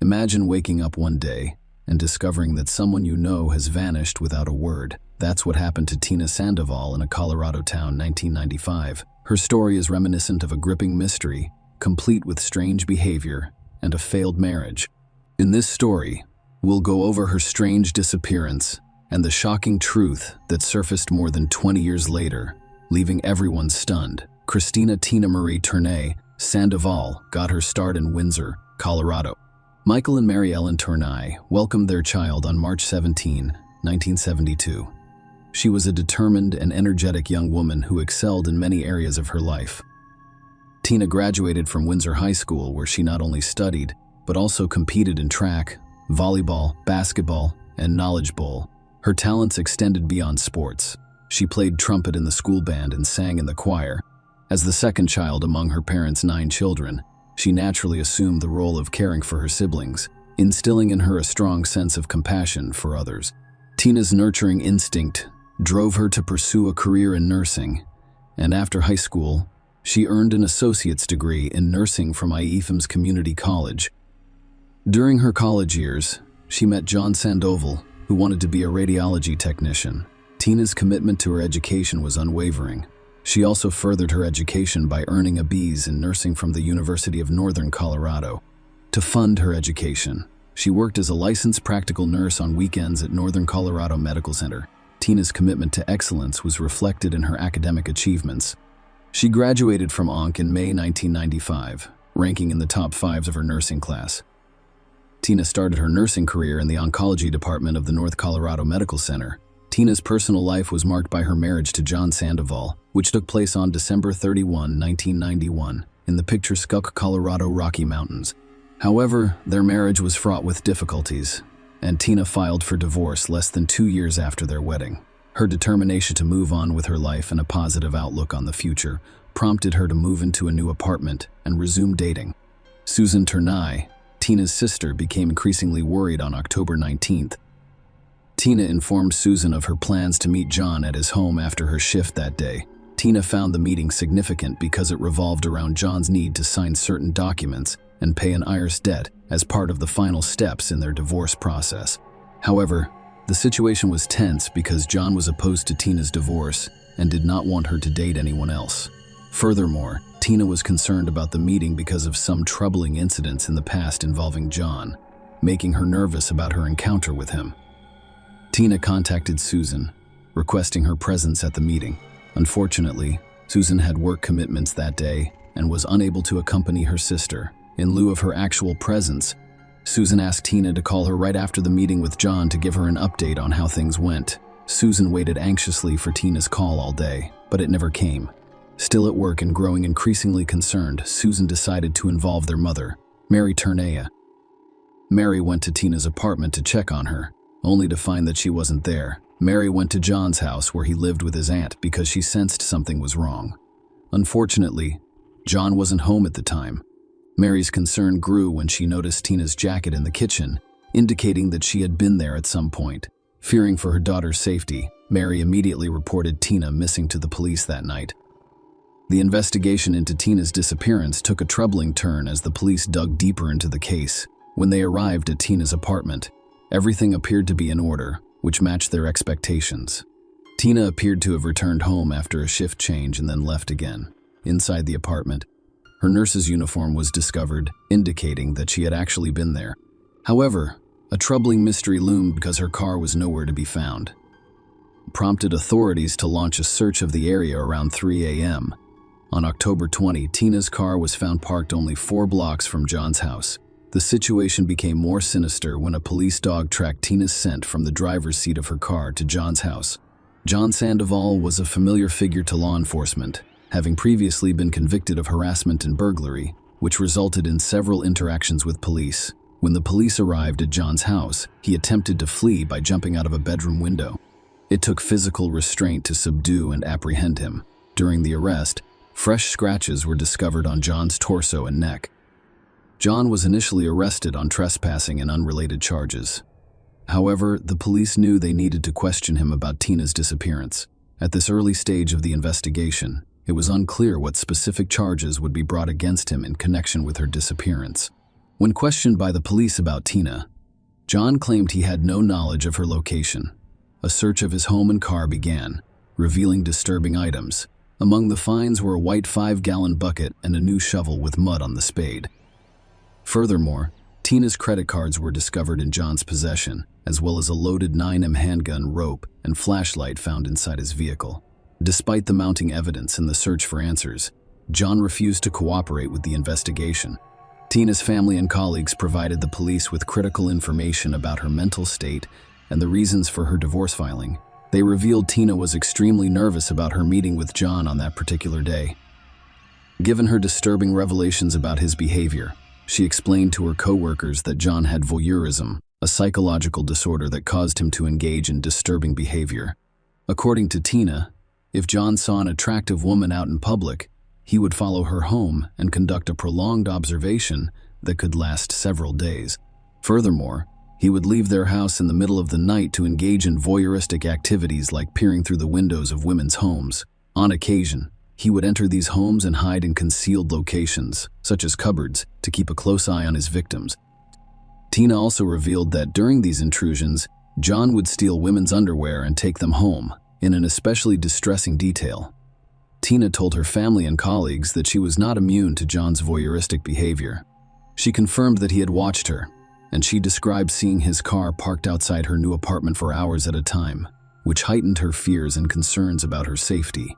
Imagine waking up one day and discovering that someone you know has vanished without a word. That's what happened to Tina Sandoval in a Colorado town, 1995. Her story is reminiscent of a gripping mystery, complete with strange behavior and a failed marriage. In this story, we'll go over her strange disappearance and the shocking truth that surfaced more than 20 years later, leaving everyone stunned. Christina Tina Marie Tournay Sandoval got her start in Windsor, Colorado. Michael and Mary Ellen Tournay welcomed their child on March 17, 1972. She was a determined and energetic young woman who excelled in many areas of her life. Tina graduated from Windsor High School, where she not only studied, but also competed in track, volleyball, basketball, and knowledge bowl. Her talents extended beyond sports. She played trumpet in the school band and sang in the choir. As the second child among her parents' 9 children, she naturally assumed the role of caring for her siblings, instilling in her a strong sense of compassion for others. Tina's nurturing instinct drove her to pursue a career in nursing, and after high school, she earned an associate's degree in nursing from IEFM's Community College. During her college years, she met John Sandoval, who wanted to be a radiology technician. Tina's commitment to her education was unwavering. She also furthered her education by earning a B.S. in nursing from the University of Northern Colorado. To fund her education, she worked as a licensed practical nurse on weekends at Northern Colorado Medical Center. Tina's commitment to excellence was reflected in her academic achievements. She graduated from ONC in May 1995, ranking in the top 5 of her nursing class. Tina started her nursing career in the oncology department of the North Colorado Medical Center. Tina's personal life was marked by her marriage to John Sandoval, which took place on December 31, 1991, in the picturesque Colorado Rocky Mountains. However, their marriage was fraught with difficulties, and Tina filed for divorce less than 2 years after their wedding. Her determination to move on with her life and a positive outlook on the future prompted her to move into a new apartment and resume dating. Susan Tournay, Tina's sister, became increasingly worried on October 19th. Tina informed Susan of her plans to meet John at his home after her shift that day. Tina found the meeting significant because it revolved around John's need to sign certain documents and pay an IRS debt as part of the final steps in their divorce process. However, the situation was tense because John was opposed to Tina's divorce and did not want her to date anyone else. Furthermore, Tina was concerned about the meeting because of some troubling incidents in the past involving John, making her nervous about her encounter with him. Tina contacted Susan, requesting her presence at the meeting. Unfortunately, Susan had work commitments that day and was unable to accompany her sister. In lieu of her actual presence, Susan asked Tina to call her right after the meeting with John to give her an update on how things went. Susan waited anxiously for Tina's call all day, but it never came. Still at work and growing increasingly concerned, Susan decided to involve their mother, Mary Tournay. Mary went to Tina's apartment to check on her, only to find that she wasn't there. Mary went to John's house where he lived with his aunt because she sensed something was wrong. Unfortunately, John wasn't home at the time. Mary's concern grew when she noticed Tina's jacket in the kitchen, indicating that she had been there at some point. Fearing for her daughter's safety, Mary immediately reported Tina missing to the police that night. The investigation into Tina's disappearance took a troubling turn as the police dug deeper into the case. When they arrived at Tina's apartment, everything appeared to be in order, which matched their expectations. Tina appeared to have returned home after a shift change and then left again. Inside the apartment, her nurse's uniform was discovered, indicating that she had actually been there. However, a troubling mystery loomed because her car was nowhere to be found. It prompted authorities to launch a search of the area around 3 a.m. On October 20, Tina's car was found parked only 4 blocks from John's house. The situation became more sinister when a police dog tracked Tina's scent from the driver's seat of her car to John's house. John Sandoval was a familiar figure to law enforcement, having previously been convicted of harassment and burglary, which resulted in several interactions with police. When the police arrived at John's house, he attempted to flee by jumping out of a bedroom window. It took physical restraint to subdue and apprehend him. During the arrest, fresh scratches were discovered on John's torso and neck. John was initially arrested on trespassing and unrelated charges. However, the police knew they needed to question him about Tina's disappearance. At this early stage of the investigation, it was unclear what specific charges would be brought against him in connection with her disappearance. When questioned by the police about Tina, John claimed he had no knowledge of her location. A search of his home and car began, revealing disturbing items. Among the finds were a white 5-gallon bucket and a new shovel with mud on the spade. Furthermore, Tina's credit cards were discovered in John's possession, as well as a loaded 9mm handgun, rope, and flashlight found inside his vehicle. Despite the mounting evidence and the search for answers, John refused to cooperate with the investigation. Tina's family and colleagues provided the police with critical information about her mental state and the reasons for her divorce filing. They revealed Tina was extremely nervous about her meeting with John on that particular day. Given her disturbing revelations about his behavior, she explained to her co-workers that John had voyeurism, a psychological disorder that caused him to engage in disturbing behavior. According to Tina, if John saw an attractive woman out in public, he would follow her home and conduct a prolonged observation that could last several days. Furthermore, he would leave their house in the middle of the night to engage in voyeuristic activities like peering through the windows of women's homes. On occasion, he would enter these homes and hide in concealed locations, such as cupboards, to keep a close eye on his victims. Tina also revealed that during these intrusions, John would steal women's underwear and take them home, in an especially distressing detail. Tina told her family and colleagues that she was not immune to John's voyeuristic behavior. She confirmed that he had watched her, and she described seeing his car parked outside her new apartment for hours at a time, which heightened her fears and concerns about her safety.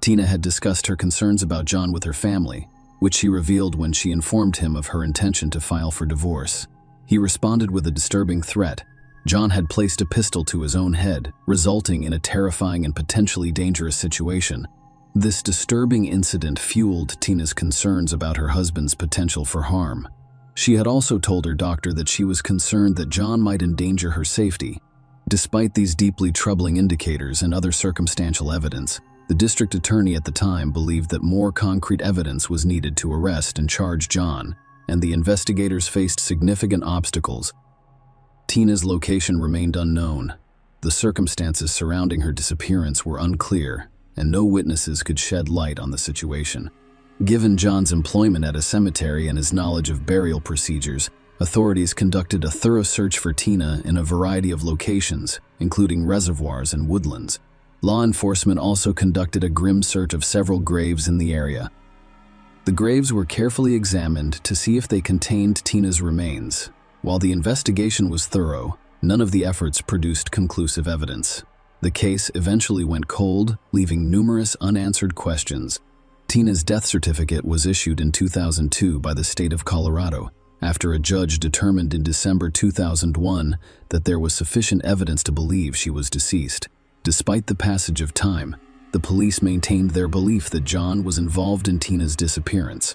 Tina had discussed her concerns about John with her family, which she revealed when she informed him of her intention to file for divorce. He responded with a disturbing threat. John had placed a pistol to his own head, resulting in a terrifying and potentially dangerous situation. This disturbing incident fueled Tina's concerns about her husband's potential for harm. She had also told her doctor that she was concerned that John might endanger her safety. Despite these deeply troubling indicators and other circumstantial evidence, the district attorney at the time believed that more concrete evidence was needed to arrest and charge John, and the investigators faced significant obstacles. Tina's location remained unknown. The circumstances surrounding her disappearance were unclear, and no witnesses could shed light on the situation. Given John's employment at a cemetery and his knowledge of burial procedures, authorities conducted a thorough search for Tina in a variety of locations, including reservoirs and woodlands. Law enforcement also conducted a grim search of several graves in the area. The graves were carefully examined to see if they contained Tina's remains. While the investigation was thorough, none of the efforts produced conclusive evidence. The case eventually went cold, leaving numerous unanswered questions. Tina's death certificate was issued in 2002 by the state of Colorado, after a judge determined in December 2001 that there was sufficient evidence to believe she was deceased. Despite the passage of time, the police maintained their belief that John was involved in Tina's disappearance.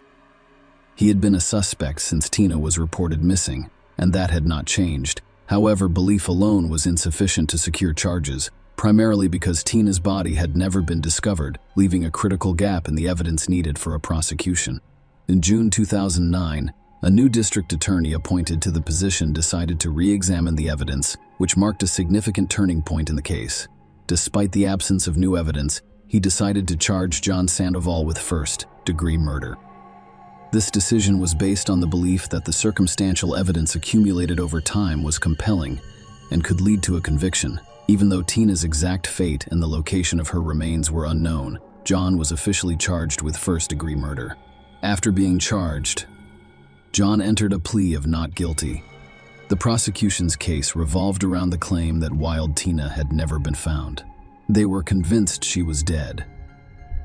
He had been a suspect since Tina was reported missing, and that had not changed. However, belief alone was insufficient to secure charges, primarily because Tina's body had never been discovered, leaving a critical gap in the evidence needed for a prosecution. In June 2009, a new district attorney appointed to the position decided to re-examine the evidence, which marked a significant turning point in the case. Despite the absence of new evidence, he decided to charge John Sandoval with first-degree murder. This decision was based on the belief that the circumstantial evidence accumulated over time was compelling and could lead to a conviction. Even though Tina's exact fate and the location of her remains were unknown, John was officially charged with first-degree murder. After being charged, John entered a plea of not guilty. The prosecution's case revolved around the claim that Wild Tina had never been found. They were convinced she was dead.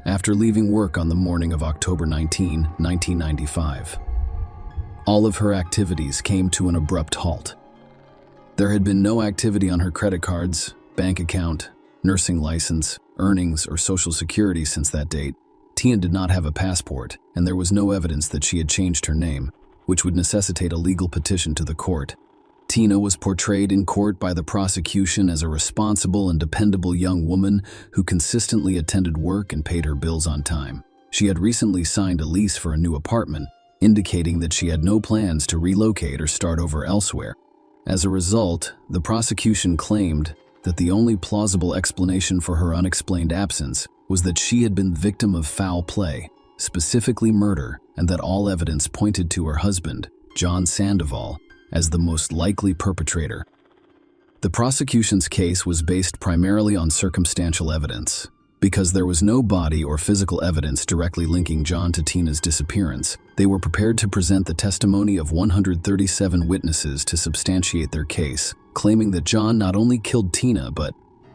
After leaving work on the morning of October 19, 1995, all of her activities came to an abrupt halt. There had been no activity on her credit cards, bank account, nursing license, earnings, or Social Security since that date. Tina did not have a passport, and there was no evidence that she had changed her name, which would necessitate a legal petition to the court. Tina was portrayed in court by the prosecution as a responsible and dependable young woman who consistently attended work and paid her bills on time. She had recently signed a lease for a new apartment, indicating that she had no plans to relocate or start over elsewhere. As a result, the prosecution claimed that the only plausible explanation for her unexplained absence was that she had been the victim of foul play, specifically murder, and that all evidence pointed to her husband, John Sandoval, as the most likely perpetrator. The prosecution's case was based primarily on circumstantial evidence. Because there was no body or physical evidence directly linking John to Tina's disappearance, they were prepared to present the testimony of 137 witnesses to substantiate their case, claiming that John not only killed Tina but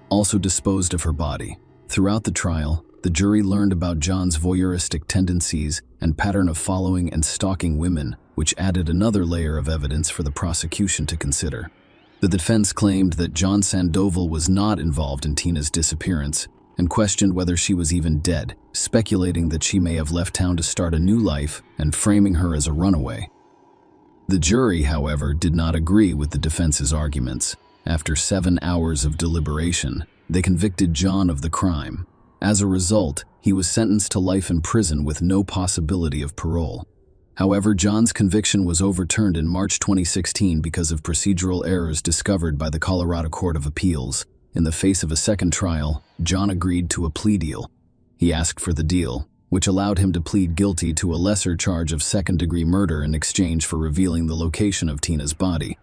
also disposed of her body. Throughout the trial, the jury learned about John's voyeuristic tendencies and pattern of following and stalking women, which added another layer of evidence for the prosecution to consider. The defense claimed that John Sandoval was not involved in Tina's disappearance and questioned whether she was even dead, speculating that she may have left town to start a new life and framing her as a runaway. The jury, however, did not agree with the defense's arguments. After 7 hours of deliberation, they convicted John of the crime. As a result, he was sentenced to life in prison with no possibility of parole. However, John's conviction was overturned in March 2016 because of procedural errors discovered by the Colorado Court of Appeals. In the face of a second trial, John agreed to a plea deal. He asked for the deal, which allowed him to plead guilty to a lesser charge of second-degree murder in exchange for revealing the location of Tina's body.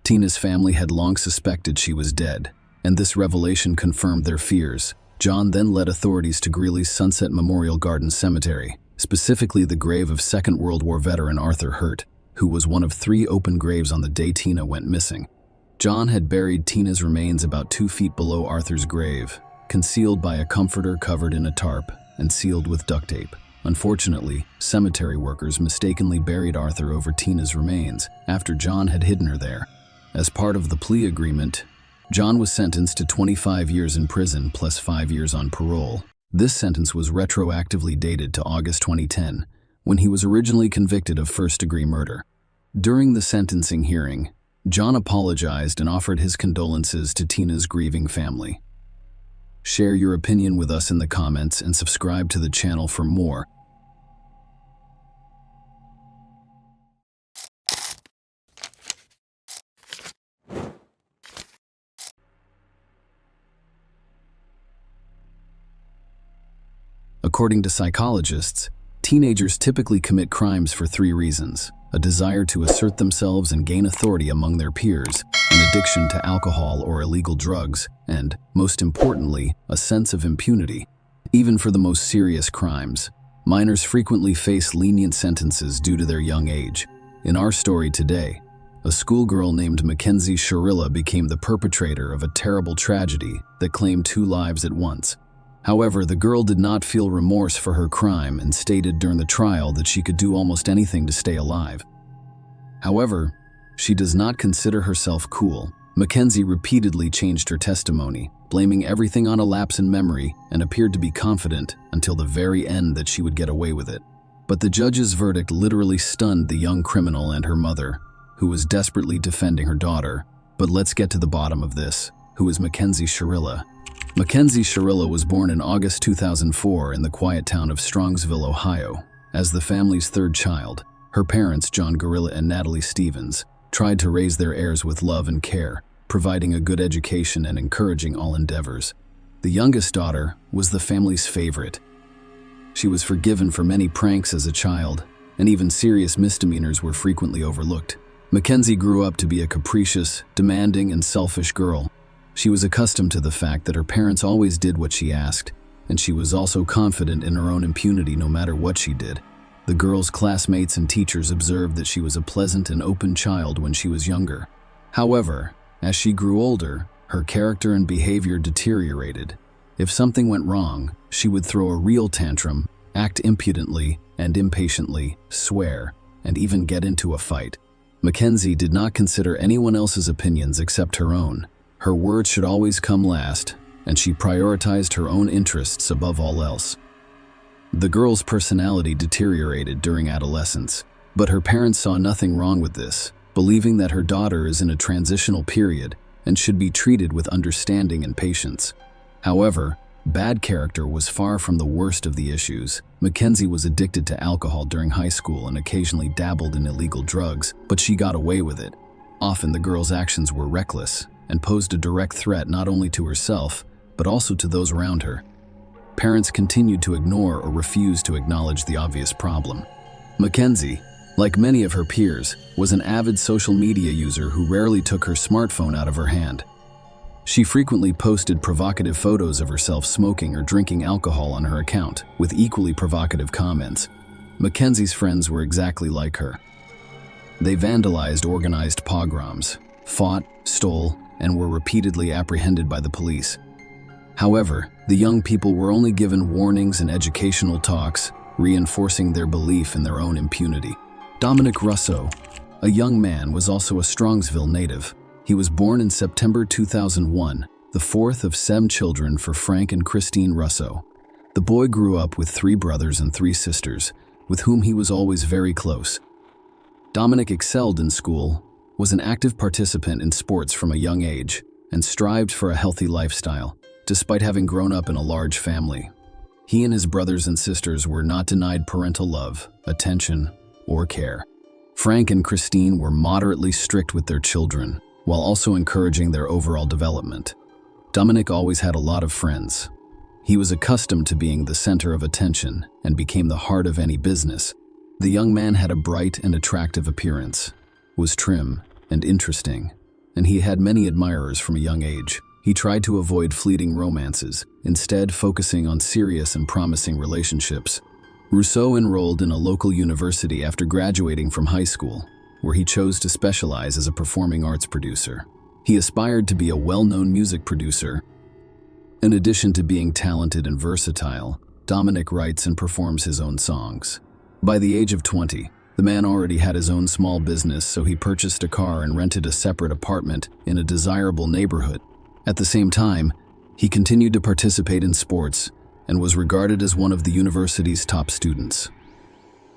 Tina's family had long suspected she was dead, and this revelation confirmed their fears. John then led authorities to Greeley's Sunset Memorial Garden Cemetery, specifically the grave of Second World War veteran Arthur Hurt, who was one of 3 open graves on the day Tina went missing. John had buried Tina's remains about 2 feet below Arthur's grave, concealed by a comforter covered in a tarp and sealed with duct tape. Unfortunately, cemetery workers mistakenly buried Arthur over Tina's remains after John had hidden her there. As part of the plea agreement, John was sentenced to 25 years in prison plus 5 years on parole. This sentence was retroactively dated to August 2010, when he was originally convicted of first-degree murder. During the sentencing hearing, John apologized and offered his condolences to Tina's grieving family. Share your opinion with us in the comments and subscribe to the channel for more. According to psychologists, teenagers typically commit crimes for 3 reasons: a desire to assert themselves and gain authority among their peers, an addiction to alcohol or illegal drugs, and, most importantly, a sense of impunity. Even for the most serious crimes, minors frequently face lenient sentences due to their young age. In our story today, a schoolgirl named Mackenzie Sharilla became the perpetrator of a terrible tragedy that claimed 2 lives at once. However, the girl did not feel remorse for her crime and stated during the trial that she could do almost anything to stay alive. However, she does not consider herself cool. Mackenzie repeatedly changed her testimony, blaming everything on a lapse in memory, and appeared to be confident until the very end that she would get away with it. But the judge's verdict literally stunned the young criminal and her mother, who was desperately defending her daughter. But let's get to the bottom of this. Who is Mackenzie Sharilla? Mackenzie Sharilla was born in August 2004 in the quiet town of Strongsville, Ohio. As the family's 3rd child, her parents, John Gorilla and Natalie Stevens, tried to raise their heirs with love and care, providing a good education and encouraging all endeavors. The youngest daughter was the family's favorite. She was forgiven for many pranks as a child, and even serious misdemeanors were frequently overlooked. Mackenzie grew up to be a capricious, demanding, and selfish girl. She was accustomed to the fact that her parents always did what she asked, and she was also confident in her own impunity no matter what she did. The girl's classmates and teachers observed that she was a pleasant and open child when she was younger. However, as she grew older, her character and behavior deteriorated. If something went wrong, she would throw a real tantrum, act impudently and impatiently, swear, and even get into a fight. Mackenzie did not consider anyone else's opinions except her own. Her words should always come last, and she prioritized her own interests above all else. The girl's personality deteriorated during adolescence, but her parents saw nothing wrong with this, believing that her daughter is in a transitional period and should be treated with understanding and patience. However, bad character was far from the worst of the issues. Mackenzie was addicted to alcohol during high school and occasionally dabbled in illegal drugs, but she got away with it. Often the girl's actions were reckless and posed a direct threat not only to herself, but also to those around her. Parents continued to ignore or refuse to acknowledge the obvious problem. Mackenzie, Like many of her peers, was an avid social media user who rarely took her smartphone out of her hand. She frequently posted provocative photos of herself smoking or drinking alcohol on her account, with equally provocative comments. Mackenzie's friends were exactly like her. They vandalized organized pogroms, fought, stole, and were repeatedly apprehended by the police. However, the young people were only given warnings and educational talks, reinforcing their belief in their own impunity. Dominic Russo, a young man, was also a Strongsville native. He was born in September 2001, the fourth of 7 children for Frank and Christine Russo. The boy grew up with 3 brothers and 3 sisters, with whom he was always very close. Dominic excelled in school, was an active participant in sports from a young age, and strived for a healthy lifestyle, despite having grown up in a large family. He and his brothers and sisters were not denied parental love, attention, or care. Frank and Christine were moderately strict with their children, while also encouraging their overall development. Dominic always had a lot of friends. He was accustomed to being the center of attention and became the heart of any business. The young man had a bright and attractive appearance, was trim and interesting, and he had many admirers from a young age. He tried to avoid fleeting romances, instead focusing on serious and promising relationships. Rousseau enrolled in a local university after graduating from high school, where he chose to specialize as a performing arts producer. He aspired to be a well-known music producer. In addition to being talented and versatile, Dominic writes and performs his own songs. By the age of 20, the man already had his own small business, so he purchased a car and rented a separate apartment in a desirable neighborhood. At the same time, he continued to participate in sports and was regarded as one of the university's top students.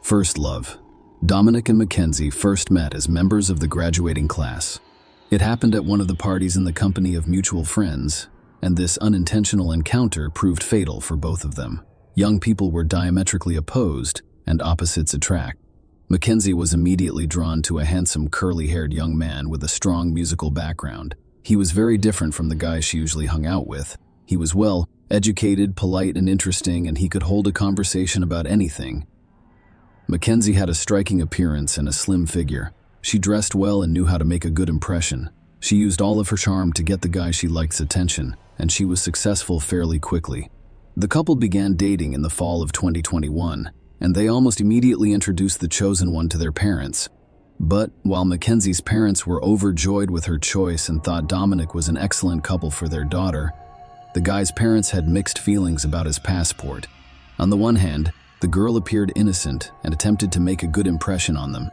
First love. Dominic and Mackenzie first met as members of the graduating class. It happened at one of the parties in the company of mutual friends, and this unintentional encounter proved fatal for both of them. Young people were diametrically opposed, and opposites attract. Mackenzie was immediately drawn to a handsome, curly-haired young man with a strong musical background. He was very different from the guys she usually hung out with. He was well educated, polite, and interesting, and he could hold a conversation about anything. Mackenzie had a striking appearance and a slim figure. She dressed well and knew how to make a good impression. She used all of her charm to get the guy she like's attention, and she was successful fairly quickly. The couple began dating in the fall of 2021, and they almost immediately introduced the chosen one to their parents. But while Mackenzie's parents were overjoyed with her choice and thought Dominic was an excellent couple for their daughter, the guy's parents had mixed feelings about his passport. On the one hand, the girl appeared innocent and attempted to make a good impression on them.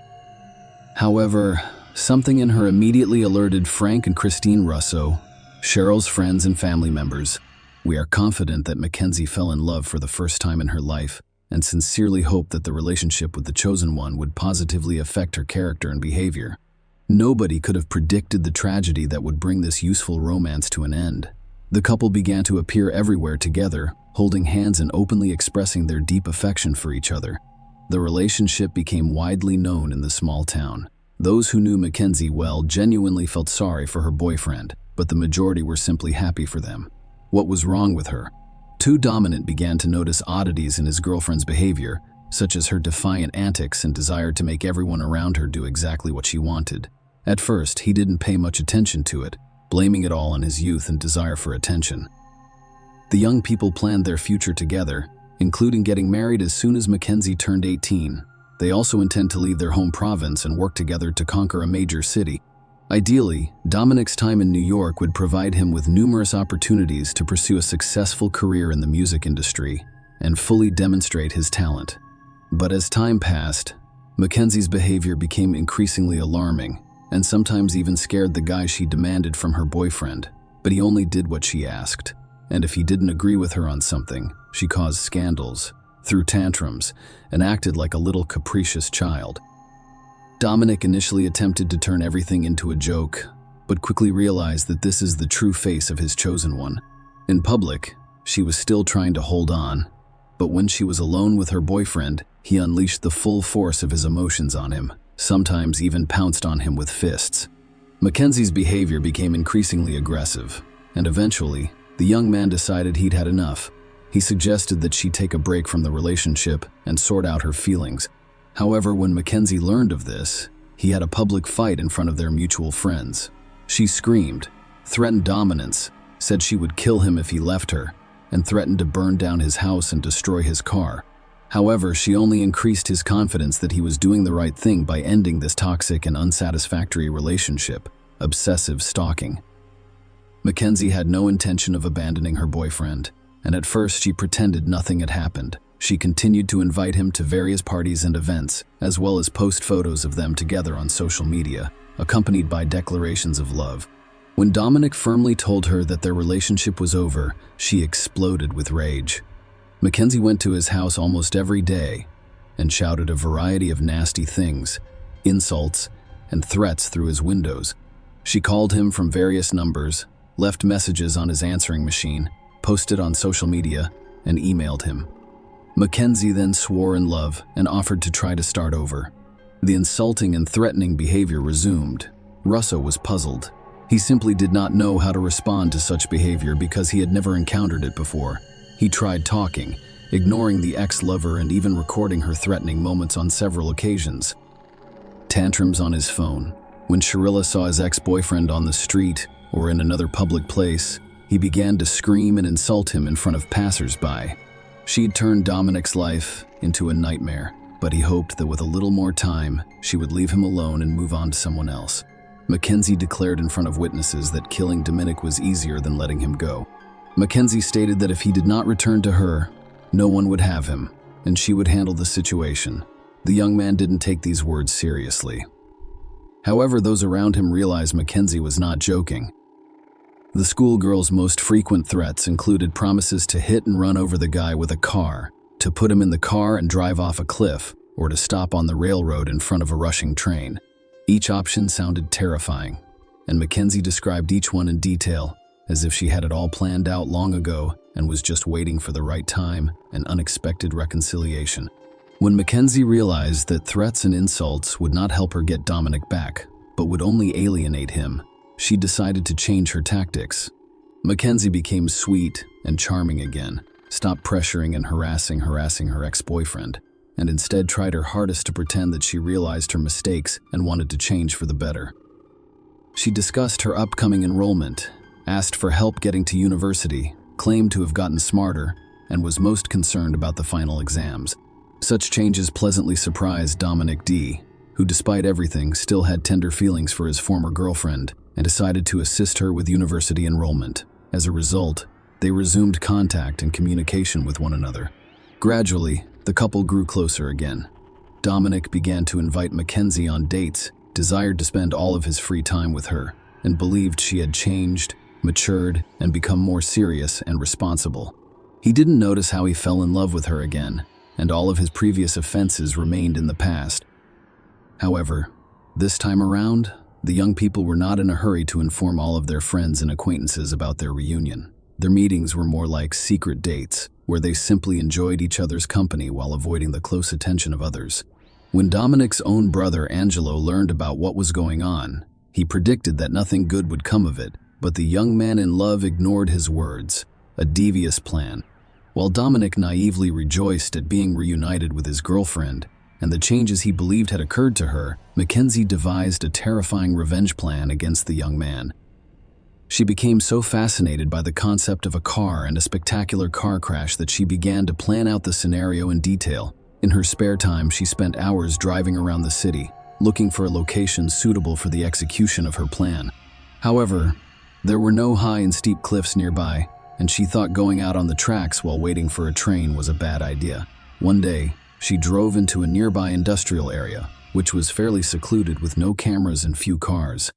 However, something in her immediately alerted Frank and Christine Russo, Cheryl's friends and family members. We are confident that Mackenzie fell in love for the first time in her life and sincerely hoped that the relationship with the chosen one would positively affect her character and behavior. Nobody could have predicted the tragedy that would bring this useful romance to an end. The couple began to appear everywhere together, holding hands and openly expressing their deep affection for each other. The relationship became widely known in the small town. Those who knew Mackenzie well genuinely felt sorry for her boyfriend, but the majority were simply happy for them. What was wrong with her? Dominic began to notice oddities in his girlfriend's behavior, such as her defiant antics and desire to make everyone around her do exactly what she wanted. At first, he didn't pay much attention to it, blaming it all on his youth and desire for attention. The young people planned their future together, including getting married as soon as Mackenzie turned 18. They also intend to leave their home province and work together to conquer a major city. Ideally, Dominic's time in New York would provide him with numerous opportunities to pursue a successful career in the music industry and fully demonstrate his talent. But as time passed, Mackenzie's behavior became increasingly alarming and sometimes even scared the guy she demanded from her boyfriend. But he only did what she asked, and if he didn't agree with her on something, she caused scandals, threw tantrums, and acted like a little capricious child. Dominic initially attempted to turn everything into a joke, but quickly realized that this is the true face of his chosen one. In public, she was still trying to hold on, but when she was alone with her boyfriend, he unleashed the full force of his emotions on him, sometimes even pounced on him with fists. Mackenzie's behavior became increasingly aggressive, and eventually, the young man decided he'd had enough. He suggested that she take a break from the relationship and sort out her feelings. However, when Mackenzie learned of this, he had a public fight in front of their mutual friends. She screamed, threatened dominance, said she would kill him if he left her, and threatened to burn down his house and destroy his car. However, she only increased his confidence that he was doing the right thing by ending this toxic and unsatisfactory relationship, obsessive stalking. Mackenzie had no intention of abandoning her boyfriend, and at first she pretended nothing had happened. She continued to invite him to various parties and events, as well as post photos of them together on social media, accompanied by declarations of love. When Dominic firmly told her that their relationship was over, she exploded with rage. Mackenzie went to his house almost every day and shouted a variety of nasty things, insults, and threats through his windows. She called him from various numbers, left messages on his answering machine, posted on social media, and emailed him. Mackenzie then swore in love and offered to try to start over. The insulting and threatening behavior resumed. Russo was puzzled. He simply did not know how to respond to such behavior because he had never encountered it before. He tried talking, ignoring the ex-lover and even recording her threatening moments on several occasions. Tantrums on his phone. When Sharilla saw his ex-boyfriend on the street or in another public place, he began to scream and insult him in front of passers-by. She'd turned Dominic's life into a nightmare, but he hoped that with a little more time, she would leave him alone and move on to someone else. Mackenzie declared in front of witnesses that killing Dominic was easier than letting him go. Mackenzie stated that if he did not return to her, no one would have him, and she would handle the situation. The young man didn't take these words seriously. However, those around him realized Mackenzie was not joking. The schoolgirl's most frequent threats included promises to hit and run over the guy with a car, to put him in the car and drive off a cliff, or to stop on the railroad in front of a rushing train. Each option sounded terrifying, and Mackenzie described each one in detail, as if she had it all planned out long ago and was just waiting for the right time and unexpected reconciliation. When Mackenzie realized that threats and insults would not help her get Dominic back, but would only alienate him, she decided to change her tactics. Mackenzie became sweet and charming again, stopped pressuring and harassing her ex-boyfriend, and instead tried her hardest to pretend that she realized her mistakes and wanted to change for the better. She discussed her upcoming enrollment, asked for help getting to university, claimed to have gotten smarter, and was most concerned about the final exams. Such changes pleasantly surprised Dominic D., who despite everything still had tender feelings for his former girlfriend and decided to assist her with university enrollment. As a result, they resumed contact and communication with one another. Gradually, the couple grew closer again. Dominic began to invite Mackenzie on dates, desired to spend all of his free time with her, and believed she had changed, matured, and become more serious and responsible. He didn't notice how he fell in love with her again, and all of his previous offenses remained in the past. However, this time around, the young people were not in a hurry to inform all of their friends and acquaintances about their reunion. Their meetings were more like secret dates, where they simply enjoyed each other's company while avoiding the close attention of others. When Dominic's own brother Angelo learned about what was going on, he predicted that nothing good would come of it, but the young man in love ignored his words, a devious plan. While Dominic naively rejoiced at being reunited with his girlfriend and the changes he believed had occurred to her, Mackenzie devised a terrifying revenge plan against the young man. She became so fascinated by the concept of a car and a spectacular car crash that she began to plan out the scenario in detail. In her spare time, she spent hours driving around the city, looking for a location suitable for the execution of her plan. However, there were no high and steep cliffs nearby, and she thought going out on the tracks while waiting for a train was a bad idea. One day, she drove into a nearby industrial area, which was fairly secluded with no cameras and few cars.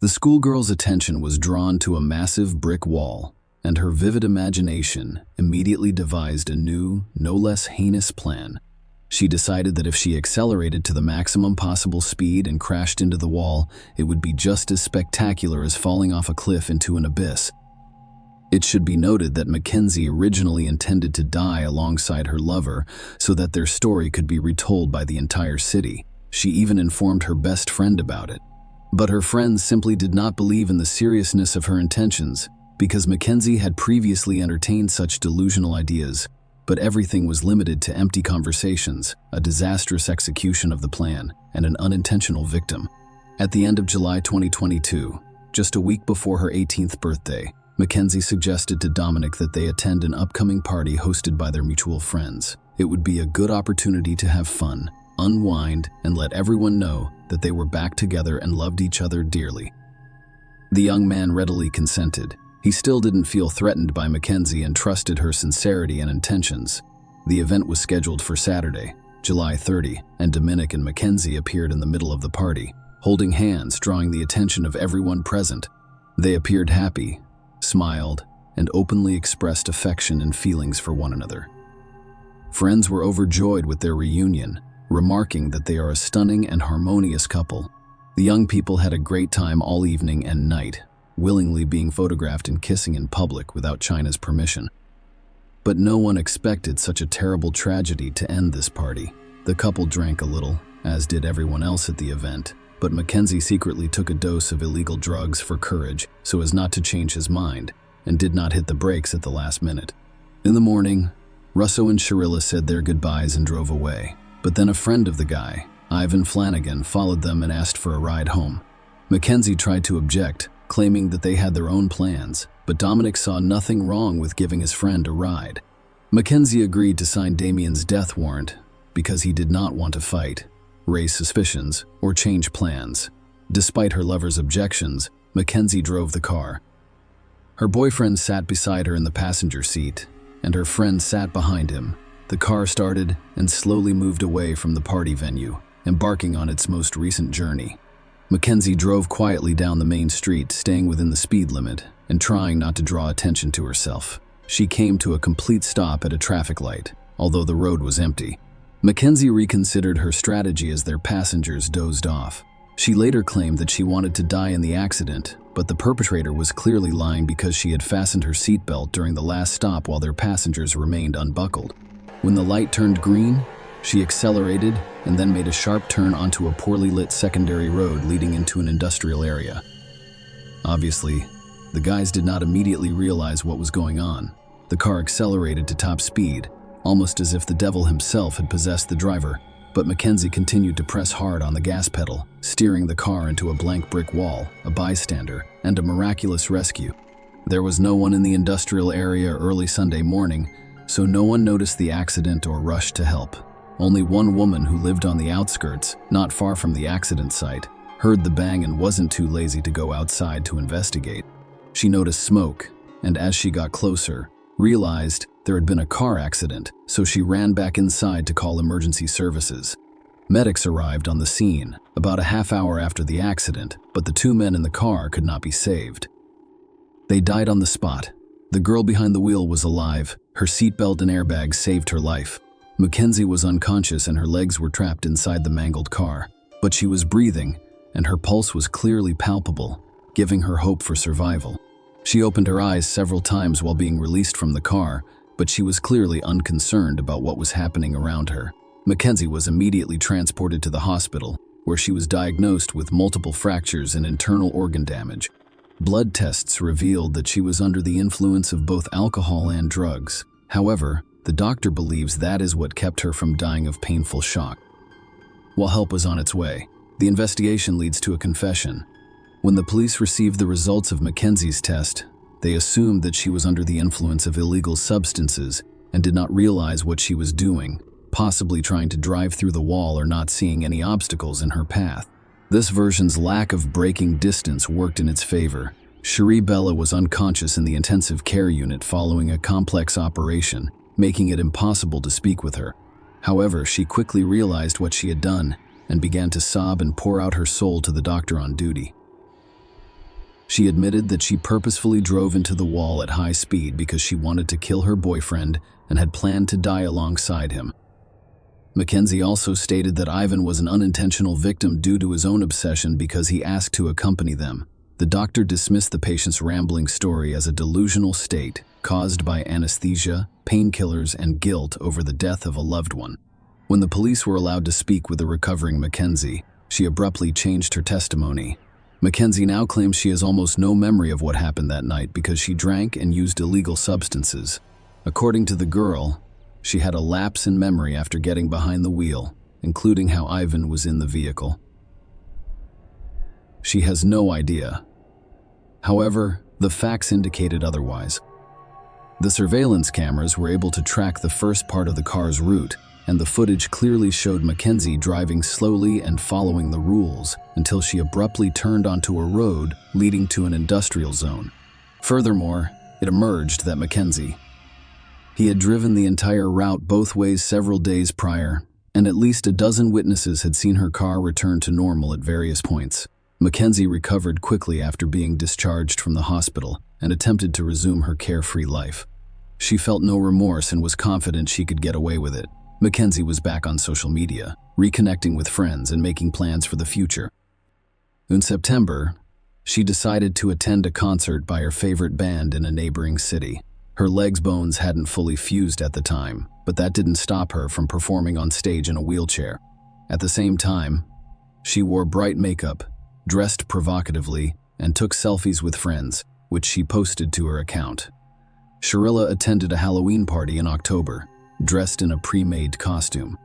The schoolgirl's attention was drawn to a massive brick wall, and her vivid imagination immediately devised a new, no less heinous plan. She decided that if she accelerated to the maximum possible speed and crashed into the wall, it would be just as spectacular as falling off a cliff into an abyss. It should be noted that Mackenzie originally intended to die alongside her lover so that their story could be retold by the entire city. She even informed her best friend about it. But her friends simply did not believe in the seriousness of her intentions because Mackenzie had previously entertained such delusional ideas. but everything was limited to empty conversations, a disastrous execution of the plan, and an unintentional victim. At the end of July 2022, just a week before her 18th birthday, Mackenzie suggested to Dominic that they attend an upcoming party hosted by their mutual friends. It would be a good opportunity to have fun, unwind, and let everyone know that they were back together and loved each other dearly. The young man readily consented. He still didn't feel threatened by Mackenzie and trusted her sincerity and intentions. The event was scheduled for Saturday, July 30, and Dominic and Mackenzie appeared in the middle of the party, holding hands, drawing the attention of everyone present. They appeared happy, smiled, and openly expressed affection and feelings for one another. Friends were overjoyed with their reunion, remarking that they are a stunning and harmonious couple. The young people had a great time all evening and night, willingly being photographed and kissing in public without China's permission. But no one expected such a terrible tragedy to end this party. The couple drank a little, as did everyone else at the event, but Mackenzie secretly took a dose of illegal drugs for courage so as not to change his mind, and did not hit the brakes at the last minute. In the morning, Russo and Sharilla said their goodbyes and drove away, but then a friend of the guy, Ivan Flanagan, followed them and asked for a ride home. Mackenzie tried to object, claiming that they had their own plans, but Dominic saw nothing wrong with giving his friend a ride. Mackenzie agreed to sign Damien's death warrant because he did not want to fight, raise suspicions, or change plans. Despite her lover's objections, Mackenzie drove the car. Her boyfriend sat beside her in the passenger seat, and her friend sat behind him. The car started and slowly moved away from the party venue, embarking on its most recent journey. Mackenzie drove quietly down the main street, staying within the speed limit and trying not to draw attention to herself. She came to a complete stop at a traffic light, although the road was empty. Mackenzie reconsidered her strategy as their passengers dozed off. She later claimed that she wanted to die in the accident, but the perpetrator was clearly lying because she had fastened her seatbelt during the last stop while their passengers remained unbuckled. When the light turned green, she accelerated and then made a sharp turn onto a poorly lit secondary road leading into an industrial area. Obviously, the guys did not immediately realize what was going on. The car accelerated to top speed, almost as if the devil himself had possessed the driver, but Mackenzie continued to press hard on the gas pedal, steering the car into a blank brick wall, a bystander, and a miraculous rescue. There was no one in the industrial area early Sunday morning, so no one noticed the accident or rushed to help. Only one woman who lived on the outskirts, not far from the accident site, heard the bang and wasn't too lazy to go outside to investigate. She noticed smoke, and as she got closer, realized there had been a car accident, so she ran back inside to call emergency services. Medics arrived on the scene about a half hour after the accident, but the two men in the car could not be saved. They died on the spot. The girl behind the wheel was alive. Her seatbelt and airbag saved her life. Mackenzie was unconscious and her legs were trapped inside the mangled car, but she was breathing, and her pulse was clearly palpable, giving her hope for survival. She opened her eyes several times while being released from the car, but she was clearly unconcerned about what was happening around her. Mackenzie was immediately transported to the hospital, where she was diagnosed with multiple fractures and internal organ damage. Blood tests revealed that she was under the influence of both alcohol and drugs. However, the doctor believes that is what kept her from dying of painful shock. While help was on its way, the investigation leads to a confession. When the police received the results of Mackenzie's test, they assumed that she was under the influence of illegal substances and did not realize what she was doing, possibly trying to drive through the wall or not seeing any obstacles in her path. This version's lack of braking distance worked in its favor. Cherie Bella was unconscious in the intensive care unit following a complex operation, making it impossible to speak with her. However, she quickly realized what she had done and began to sob and pour out her soul to the doctor on duty. She admitted that she purposefully drove into the wall at high speed because she wanted to kill her boyfriend and had planned to die alongside him. Mackenzie also stated that Ivan was an unintentional victim due to his own obsession because he asked to accompany them. The doctor dismissed the patient's rambling story as a delusional state caused by anesthesia, painkillers, and guilt over the death of a loved one. When the police were allowed to speak with the recovering Mackenzie, she abruptly changed her testimony. Mackenzie now claims she has almost no memory of what happened that night because she drank and used illegal substances. According to the girl, She had a lapse in memory after getting behind the wheel, including how Ivan was in the vehicle. She has no idea. However, the facts indicated otherwise. The surveillance cameras were able to track the first part of the car's route, and the footage clearly showed Mackenzie driving slowly and following the rules until she abruptly turned onto a road leading to an industrial zone. Furthermore, it emerged that Mackenzie had driven the entire route both ways several days prior, and at least a dozen witnesses had seen her car return to normal at various points. Mackenzie recovered quickly after being discharged from the hospital and attempted to resume her carefree life. She felt no remorse and was confident she could get away with it. Mackenzie was back on social media, reconnecting with friends and making plans for the future. In September, she decided to attend a concert by her favorite band in a neighboring city. Her legs' bones hadn't fully fused at the time, but that didn't stop her from performing on stage in a wheelchair. At the same time, she wore bright makeup, dressed provocatively, and took selfies with friends, which she posted to her account. Sharilla attended a Halloween party in October, dressed in a pre-made costume.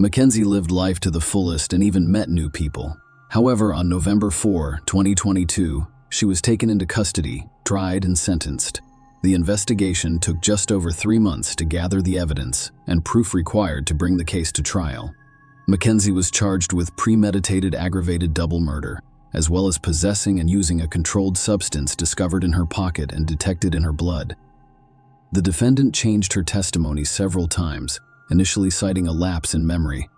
Mackenzie lived life to the fullest and even met new people. However, on November 4, 2022, she was taken into custody, tried, and sentenced. The investigation took just over 3 months to gather the evidence and proof required to bring the case to trial. Mackenzie was charged with premeditated aggravated double murder, as well as possessing and using a controlled substance discovered in her pocket and detected in her blood. The defendant changed her testimony several times, initially citing a lapse in memory.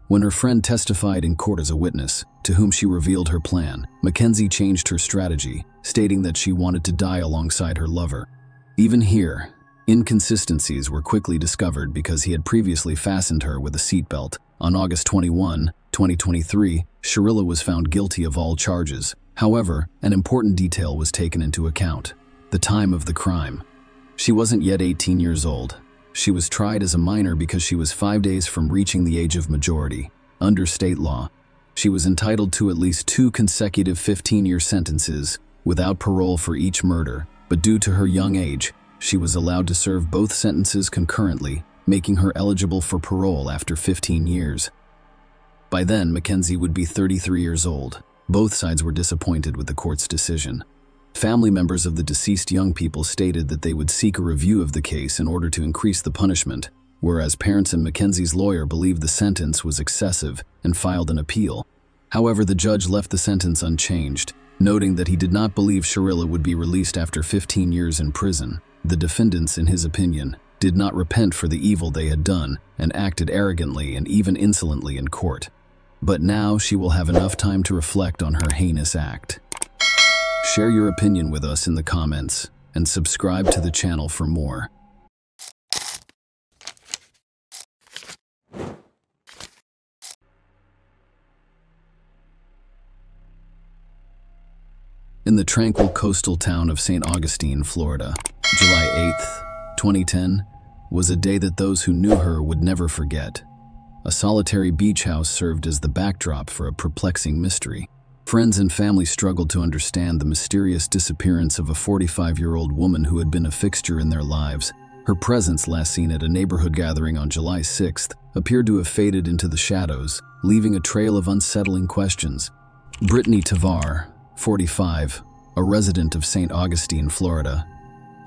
When her friend testified in court as a witness, to whom she revealed her plan, Mackenzie changed her strategy, stating that she wanted to die alongside her lover. Even here, inconsistencies were quickly discovered because he had previously fastened her with a seatbelt. On August 21, 2023, Sharilla was found guilty of all charges. However, an important detail was taken into account: the time of the crime. She wasn't yet 18 years old. She was tried as a minor because she was 5 days from reaching the age of majority. Under state law, she was entitled to at least 2 consecutive 15-year sentences without parole for each murder, but due to her young age, she was allowed to serve both sentences concurrently, making her eligible for parole after 15 years. By then, Mackenzie would be 33 years old. Both sides were disappointed with the court's decision. Family members of the deceased young people stated that they would seek a review of the case in order to increase the punishment, whereas parents and Mackenzie's lawyer believed the sentence was excessive and filed an appeal. However, the judge left the sentence unchanged, noting that he did not believe Sharilla would be released after 15 years in prison. The defendants, in his opinion, did not repent for the evil they had done and acted arrogantly and even insolently in court. But now she will have enough time to reflect on her heinous act. Share your opinion with us in the comments and subscribe to the channel for more. In the tranquil coastal town of St. Augustine, Florida, July 8, 2010, was a day that those who knew her would never forget. A solitary beach house served as the backdrop for a perplexing mystery. Friends and family struggled to understand the mysterious disappearance of a 45-year-old woman who had been a fixture in their lives. Her presence, last seen at a neighborhood gathering on July 6th, appeared to have faded into the shadows, leaving a trail of unsettling questions. Brittany Tavar, 45, a resident of St. Augustine, Florida,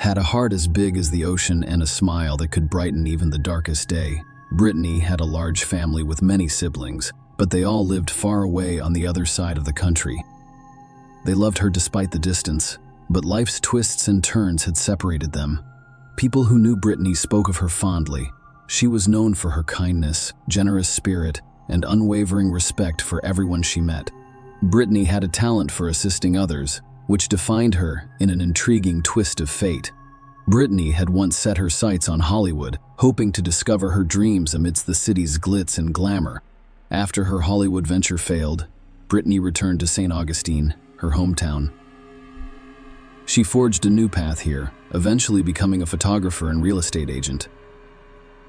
had a heart as big as the ocean and a smile that could brighten even the darkest day. Brittany had a large family with many siblings, but they all lived far away on the other side of the country. They loved her despite the distance, but life's twists and turns had separated them. People who knew Brittany spoke of her fondly. She was known for her kindness, generous spirit, and unwavering respect for everyone she met. Brittany had a talent for assisting others, which defined her in an intriguing twist of fate. Brittany had once set her sights on Hollywood, hoping to discover her dreams amidst the city's glitz and glamour. After her Hollywood venture failed, Brittany returned to St. Augustine, her hometown. She forged a new path here, eventually becoming a photographer and real estate agent.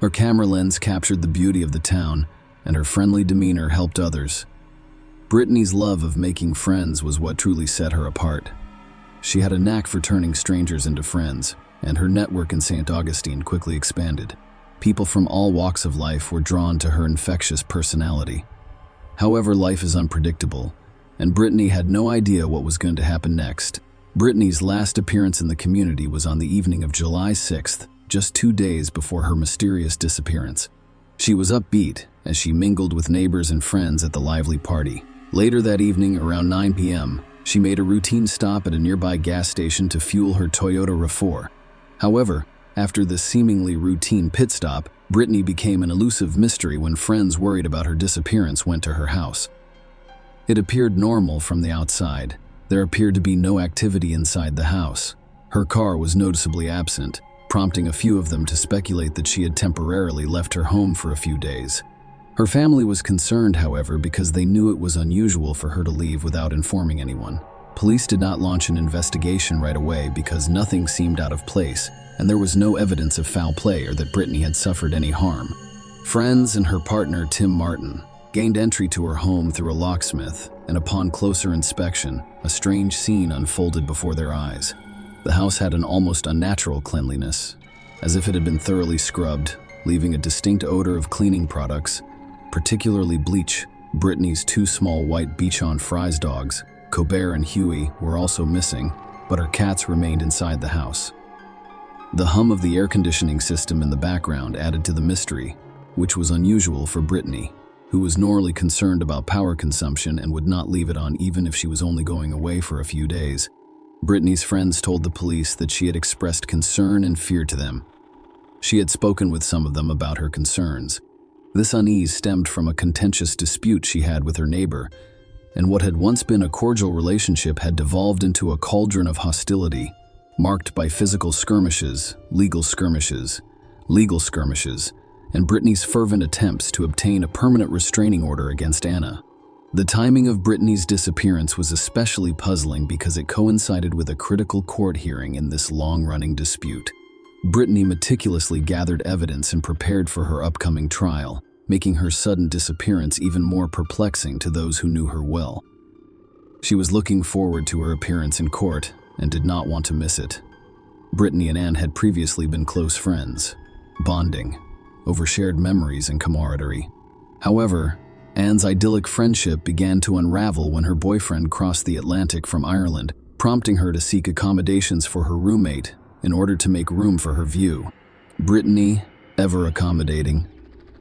Her camera lens captured the beauty of the town, and her friendly demeanor helped others. Brittany's love of making friends was what truly set her apart. She had a knack for turning strangers into friends, and her network in St. Augustine quickly expanded. People from all walks of life were drawn to her infectious personality. However, life is unpredictable, and Brittany had no idea what was going to happen next. Brittany's last appearance in the community was on the evening of July 6th, just 2 days before her mysterious disappearance. She was upbeat as she mingled with neighbors and friends at the lively party. Later that evening, around 9 p.m., she made a routine stop at a nearby gas station to fuel her Toyota RAV4. However, after this seemingly routine pit stop, Brittany became an elusive mystery when friends worried about her disappearance went to her house. It appeared normal from the outside. There appeared to be no activity inside the house. Her car was noticeably absent, prompting a few of them to speculate that she had temporarily left her home for a few days. Her family was concerned, however, because they knew it was unusual for her to leave without informing anyone. Police did not launch an investigation right away because nothing seemed out of place, and there was no evidence of foul play or that Brittany had suffered any harm. Friends and her partner, Tim Martin, gained entry to her home through a locksmith, and upon closer inspection, a strange scene unfolded before their eyes. The house had an almost unnatural cleanliness, as if it had been thoroughly scrubbed, leaving a distinct odor of cleaning products, particularly bleach. Brittany's 2 small white Bichon Frise dogs, Colbert and Huey, were also missing, but her cats remained inside the house. The hum of the air conditioning system in the background added to the mystery, which was unusual for Brittany, who was normally concerned about power consumption and would not leave it on even if she was only going away for a few days. Brittany's friends told the police that she had expressed concern and fear to them. She had spoken with some of them about her concerns. This unease stemmed from a contentious dispute she had with her neighbor, and what had once been a cordial relationship had devolved into a cauldron of hostility, marked by physical skirmishes, legal skirmishes, and Brittany's fervent attempts to obtain a permanent restraining order against Anna. The timing of Brittany's disappearance was especially puzzling because it coincided with a critical court hearing in this long-running dispute. Brittany meticulously gathered evidence and prepared for her upcoming trial, making her sudden disappearance even more perplexing to those who knew her well. She was looking forward to her appearance in court and did not want to miss it. Brittany and Anne had previously been close friends, bonding over shared memories and camaraderie. However, Anne's idyllic friendship began to unravel when her boyfriend crossed the Atlantic from Ireland, prompting her to seek accommodations for her roommate in order to make room for her view. Brittany, ever accommodating,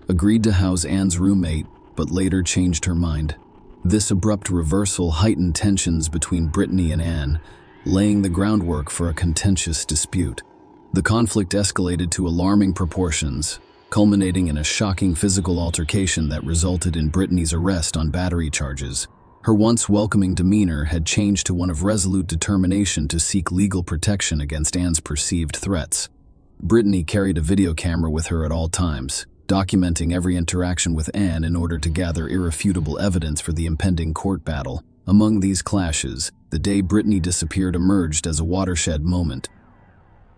agreed to house Anne's roommate, but later changed her mind. This abrupt reversal heightened tensions between Brittany and Anne, laying the groundwork for a contentious dispute. The conflict escalated to alarming proportions, culminating in a shocking physical altercation that resulted in Brittany's arrest on battery charges. Her once welcoming demeanor had changed to one of resolute determination to seek legal protection against Anne's perceived threats. Brittany carried a video camera with her at all times, documenting every interaction with Anne in order to gather irrefutable evidence for the impending court battle. Among these clashes, the day Brittany disappeared emerged as a watershed moment.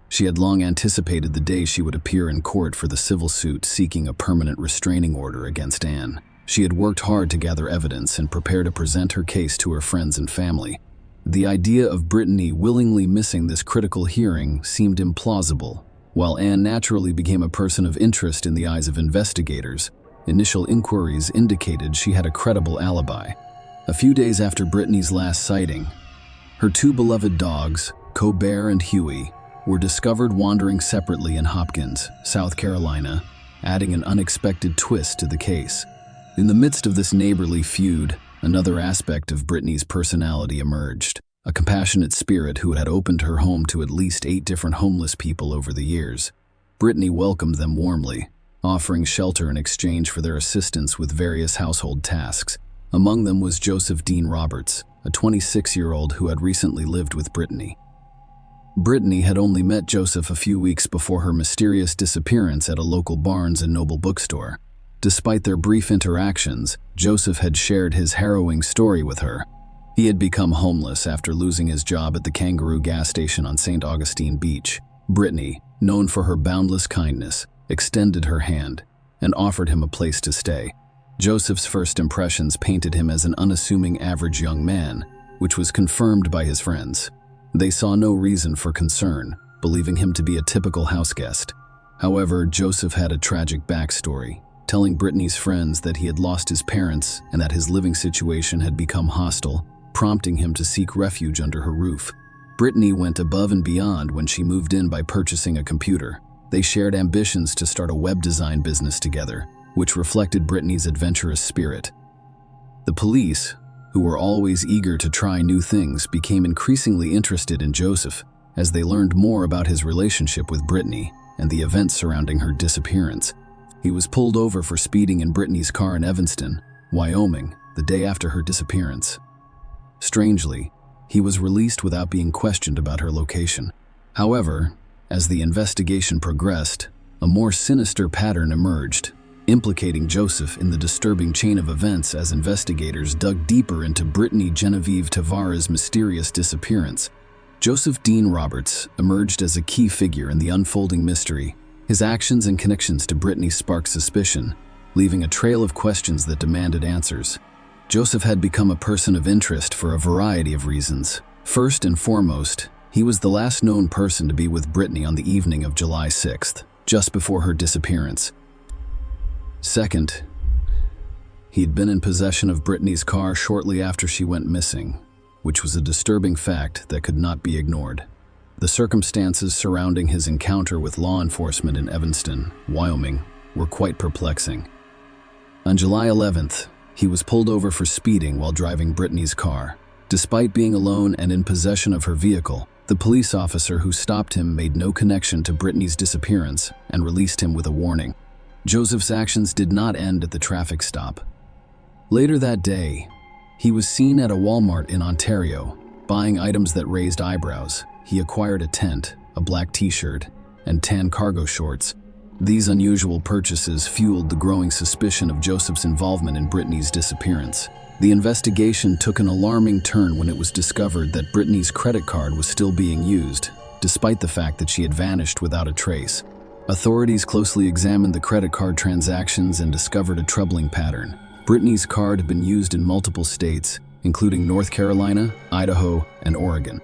She had long anticipated the day she would appear in court for the civil suit seeking a permanent restraining order against Anne. She had worked hard to gather evidence and prepare to present her case to her friends and family. The idea of Brittany willingly missing this critical hearing seemed implausible. While Anne naturally became a person of interest in the eyes of investigators, initial inquiries indicated she had a credible alibi. A few days after Brittany's last sighting, her 2 beloved dogs, Colbert and Huey, were discovered wandering separately in Hopkins, South Carolina, adding an unexpected twist to the case. In the midst of this neighborly feud, another aspect of Brittany's personality emerged. A compassionate spirit who had opened her home to at least 8 different homeless people over the years. Brittany welcomed them warmly, offering shelter in exchange for their assistance with various household tasks. Among them was Joseph Dean Roberts, a 26-year-old who had recently lived with Brittany. Brittany had only met Joseph a few weeks before her mysterious disappearance at a local Barnes & Noble bookstore. Despite their brief interactions, Joseph had shared his harrowing story with her. He had become homeless after losing his job at the Kangaroo gas station on St. Augustine Beach. Brittany, known for her boundless kindness, extended her hand and offered him a place to stay. Joseph's first impressions painted him as an unassuming average young man, which was confirmed by his friends. They saw no reason for concern, believing him to be a typical house guest. However, Joseph had a tragic backstory, telling Brittany's friends that he had lost his parents and that his living situation had become hostile, prompting him to seek refuge under her roof. Brittany went above and beyond when she moved in by purchasing a computer. They shared ambitions to start a web design business together, which reflected Brittany's adventurous spirit. The police, who were always eager to try new things, became increasingly interested in Joseph as they learned more about his relationship with Brittany and the events surrounding her disappearance. He was pulled over for speeding in Brittany's car in Evanston, Wyoming, the day after her disappearance. Strangely, he was released without being questioned about her location. However, as the investigation progressed, a more sinister pattern emerged, implicating Joseph in the disturbing chain of events as investigators dug deeper into Brittany Genevieve Tavares' mysterious disappearance. Joseph Dean Roberts emerged as a key figure in the unfolding mystery. His actions and connections to Brittany sparked suspicion, leaving a trail of questions that demanded answers. Joseph had become a person of interest for a variety of reasons. First and foremost, he was the last known person to be with Brittany on the evening of July 6th, just before her disappearance. Second, he'd been in possession of Brittany's car shortly after she went missing, which was a disturbing fact that could not be ignored. The circumstances surrounding his encounter with law enforcement in Evanston, Wyoming, were quite perplexing. On July 11th, he was pulled over for speeding while driving Brittany's car. Despite being alone and in possession of her vehicle, the police officer who stopped him made no connection to Brittany's disappearance and released him with a warning. Joseph's actions did not end at the traffic stop. Later that day, he was seen at a Walmart in Ontario, buying items that raised eyebrows. He acquired a tent, a black t-shirt, and tan cargo shorts. These unusual purchases fueled the growing suspicion of Joseph's involvement in Brittany's disappearance. The investigation took an alarming turn when it was discovered that Brittany's credit card was still being used, despite the fact that she had vanished without a trace. Authorities closely examined the credit card transactions and discovered a troubling pattern. Brittany's card had been used in multiple states, including North Carolina, Idaho, and Oregon.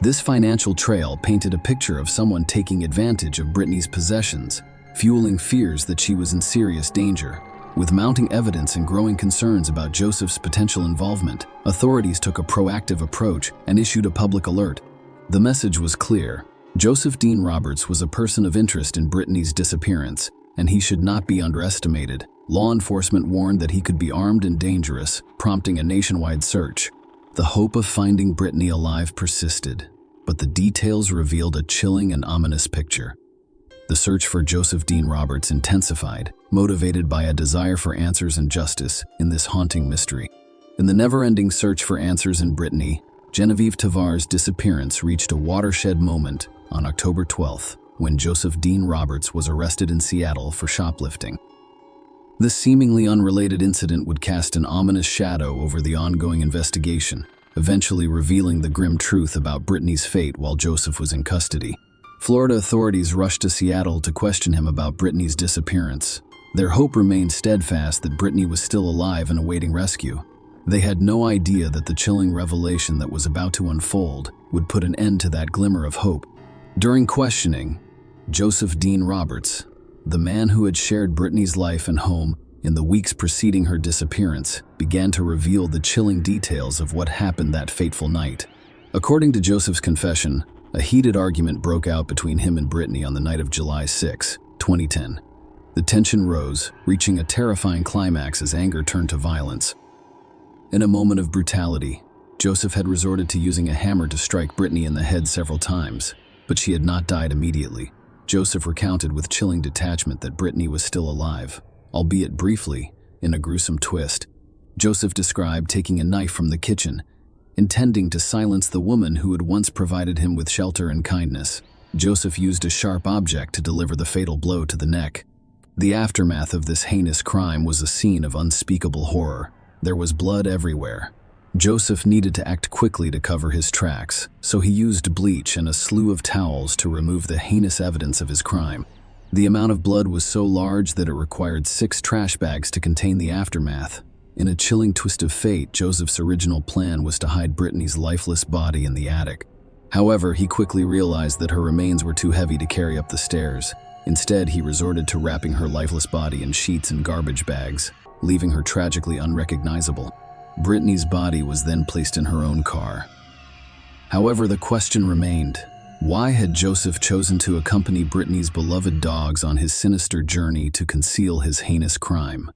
This financial trail painted a picture of someone taking advantage of Brittany's possessions, fueling fears that she was in serious danger. With mounting evidence and growing concerns about Joseph's potential involvement, authorities took a proactive approach and issued a public alert. The message was clear. Joseph Dean Roberts was a person of interest in Brittany's disappearance, and he should not be underestimated. Law enforcement warned that he could be armed and dangerous, prompting a nationwide search. The hope of finding Brittany alive persisted, but the details revealed a chilling and ominous picture. The search for Joseph Dean Roberts intensified, motivated by a desire for answers and justice in this haunting mystery. In the never-ending search for answers in Brittany, Genevieve Tavares' disappearance reached a watershed moment on October 12th, when Joseph Dean Roberts was arrested in Seattle for shoplifting. This seemingly unrelated incident would cast an ominous shadow over the ongoing investigation, eventually revealing the grim truth about Brittany's fate while Joseph was in custody. Florida authorities rushed to Seattle to question him about Brittany's disappearance. Their hope remained steadfast that Brittany was still alive and awaiting rescue. They had no idea that the chilling revelation that was about to unfold would put an end to that glimmer of hope. During questioning, Joseph Dean Roberts, the man who had shared Brittany's life and home in the weeks preceding her disappearance, began to reveal the chilling details of what happened that fateful night. According to Joseph's confession, a heated argument broke out between him and Brittany on the night of July 6, 2010. The tension rose, reaching a terrifying climax as anger turned to violence. In a moment of brutality, Joseph had resorted to using a hammer to strike Brittany in the head several times, but she had not died immediately. Joseph recounted with chilling detachment that Brittany was still alive, albeit briefly, in a gruesome twist. Joseph described taking a knife from the kitchen, intending to silence the woman who had once provided him with shelter and kindness. Joseph used a sharp object to deliver the fatal blow to the neck. The aftermath of this heinous crime was a scene of unspeakable horror. There was blood everywhere. Joseph needed to act quickly to cover his tracks, so he used bleach and a slew of towels to remove the heinous evidence of his crime. The amount of blood was so large that it required 6 trash bags to contain the aftermath. In a chilling twist of fate, Joseph's original plan was to hide Brittany's lifeless body in the attic. However, he quickly realized that her remains were too heavy to carry up the stairs. Instead, he resorted to wrapping her lifeless body in sheets and garbage bags, leaving her tragically unrecognizable. Brittany's body was then placed in her own car. However, the question remained: why had Joseph chosen to accompany Brittany's beloved dogs on his sinister journey to conceal his heinous crime?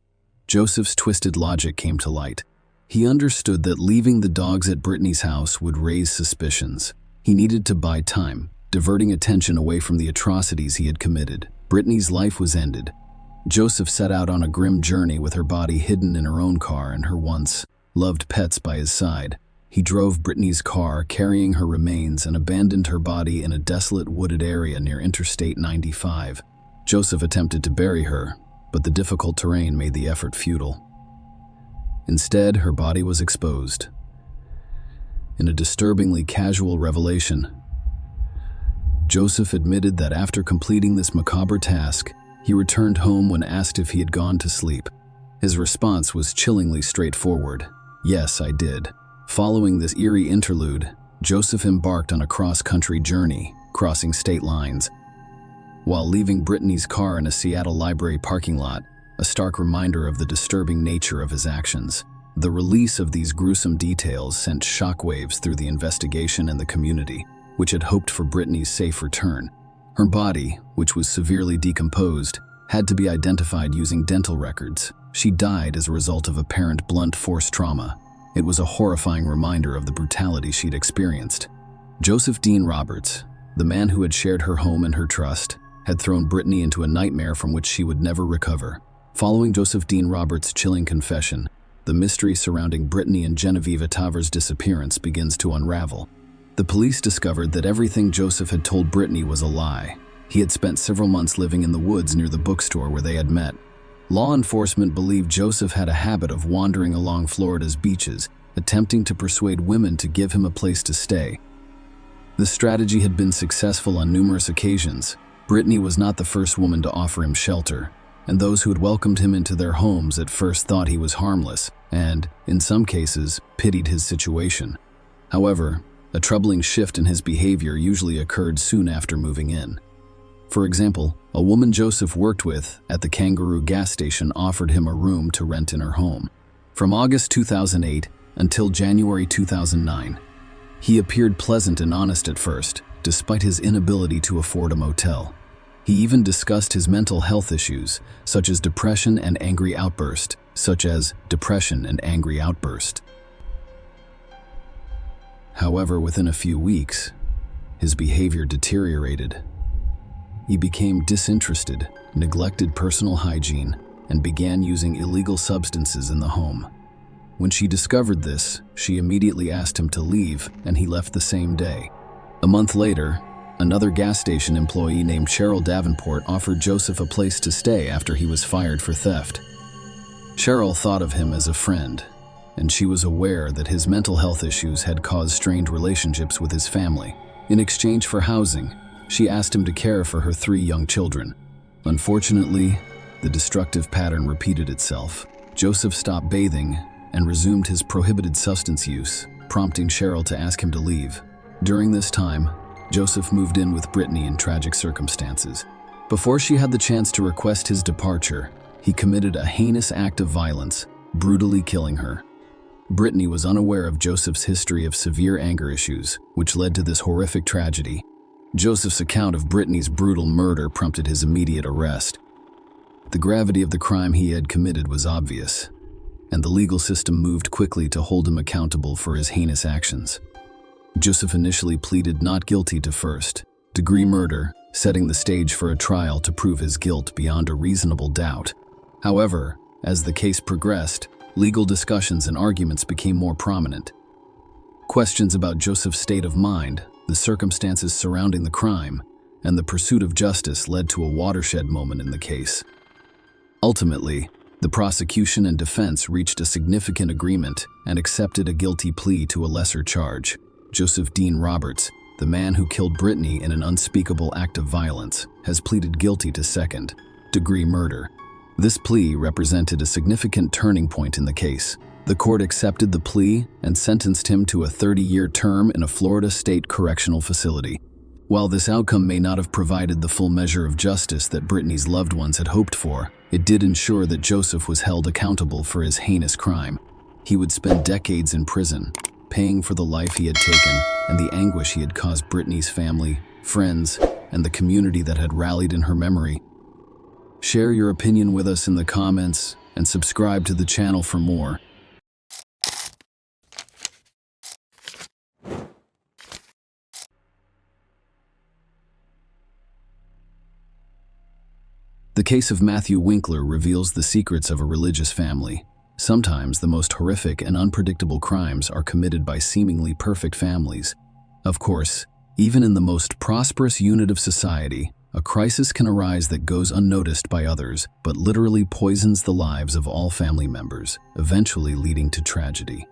Joseph's twisted logic came to light. He understood that leaving the dogs at Brittany's house would raise suspicions. He needed to buy time, diverting attention away from the atrocities he had committed. Brittany's life was ended. Joseph set out on a grim journey with her body hidden in her own car and her once loved pets by his side. He drove Brittany's car, carrying her remains, and abandoned her body in a desolate wooded area near Interstate 95. Joseph attempted to bury her, but the difficult terrain made the effort futile. Instead, her body was exposed. In a disturbingly casual revelation, Joseph admitted that after completing this macabre task, he returned home when asked if he had gone to sleep. His response was chillingly straightforward: "Yes, I did." Following this eerie interlude, Joseph embarked on a cross-country journey, crossing state lines. While leaving Brittany's car in a Seattle library parking lot, a stark reminder of the disturbing nature of his actions. The release of these gruesome details sent shockwaves through the investigation and the community, which had hoped for Brittany's safe return. Her body, which was severely decomposed, had to be identified using dental records. She died as a result of apparent blunt force trauma. It was a horrifying reminder of the brutality she'd experienced. Joseph Dean Roberts, the man who had shared her home and her trust, had thrown Brittany into a nightmare from which she would never recover. Following Joseph Dean Roberts' chilling confession, the mystery surrounding Brittany and Genevieve Taver's disappearance begins to unravel. The police discovered that everything Joseph had told Brittany was a lie. He had spent several months living in the woods near the bookstore where they had met. Law enforcement believed Joseph had a habit of wandering along Florida's beaches, attempting to persuade women to give him a place to stay. The strategy had been successful on numerous occasions. Brittany was not the first woman to offer him shelter, and those who had welcomed him into their homes at first thought he was harmless and, in some cases, pitied his situation. However, a troubling shift in his behavior usually occurred soon after moving in. For example, a woman Joseph worked with at the Kangaroo gas station offered him a room to rent in her home. From August 2008 until January 2009, he appeared pleasant and honest at first, despite his inability to afford a motel. He even discussed his mental health issues, such as depression and angry outburst. However, within a few weeks, his behavior deteriorated. He became disinterested, neglected personal hygiene, and began using illegal substances in the home. When she discovered this, she immediately asked him to leave, and he left the same day. A month later, another gas station employee named Cheryl Davenport offered Joseph a place to stay after he was fired for theft. Cheryl thought of him as a friend, and she was aware that his mental health issues had caused strained relationships with his family. In exchange for housing, she asked him to care for her 3 young children. Unfortunately, the destructive pattern repeated itself. Joseph stopped bathing and resumed his prohibited substance use, prompting Cheryl to ask him to leave. During this time, Joseph moved in with Brittany in tragic circumstances. Before she had the chance to request his departure, he committed a heinous act of violence, brutally killing her. Brittany was unaware of Joseph's history of severe anger issues, which led to this horrific tragedy. Joseph's account of Brittany's brutal murder prompted his immediate arrest. The gravity of the crime he had committed was obvious, and the legal system moved quickly to hold him accountable for his heinous actions. Joseph initially pleaded not guilty to first-degree murder, setting the stage for a trial to prove his guilt beyond a reasonable doubt. However, as the case progressed, legal discussions and arguments became more prominent. Questions about Joseph's state of mind, the circumstances surrounding the crime, and the pursuit of justice led to a watershed moment in the case. Ultimately, the prosecution and defense reached a significant agreement and accepted a guilty plea to a lesser charge. Joseph Dean Roberts, the man who killed Brittany in an unspeakable act of violence, has pleaded guilty to second-degree murder. This plea represented a significant turning point in the case. The court accepted the plea and sentenced him to a 30-year term in a Florida state correctional facility. While this outcome may not have provided the full measure of justice that Brittany's loved ones had hoped for, it did ensure that Joseph was held accountable for his heinous crime. He would spend decades in prison, paying for the life he had taken and the anguish he had caused Brittany's family, friends, and the community that had rallied in her memory. Share your opinion with us in the comments and subscribe to the channel for more. The case of Matthew Winkler reveals the secrets of a religious family. Sometimes the most horrific and unpredictable crimes are committed by seemingly perfect families. Of course, even in the most prosperous unit of society, a crisis can arise that goes unnoticed by others, but literally poisons the lives of all family members, eventually leading to tragedy.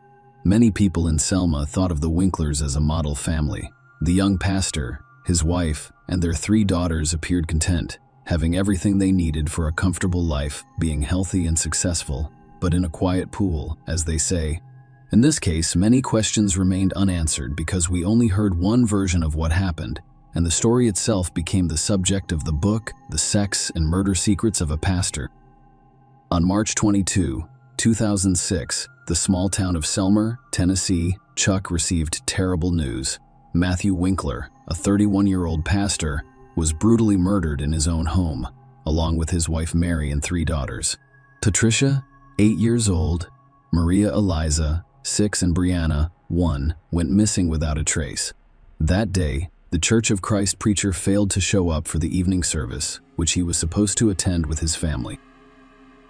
Many people in Selma thought of the Winklers as a model family. The young pastor, his wife, and their 3 daughters appeared content, having everything they needed for a comfortable life, being healthy and successful, but in a quiet pool, as they say. In this case, many questions remained unanswered because we only heard one version of what happened, and the story itself became the subject of the book, The Sex and Murder Secrets of a Pastor. On March 22, 2006, the small town of Selmer, Tennessee, Chuck received terrible news. Matthew Winkler, a 31-year-old pastor, was brutally murdered in his own home, along with his wife Mary and 3 daughters. Patricia, 8 years old, Maria Eliza, 6, and Brianna, 1, went missing without a trace. That day, the Church of Christ preacher failed to show up for the evening service, which he was supposed to attend with his family.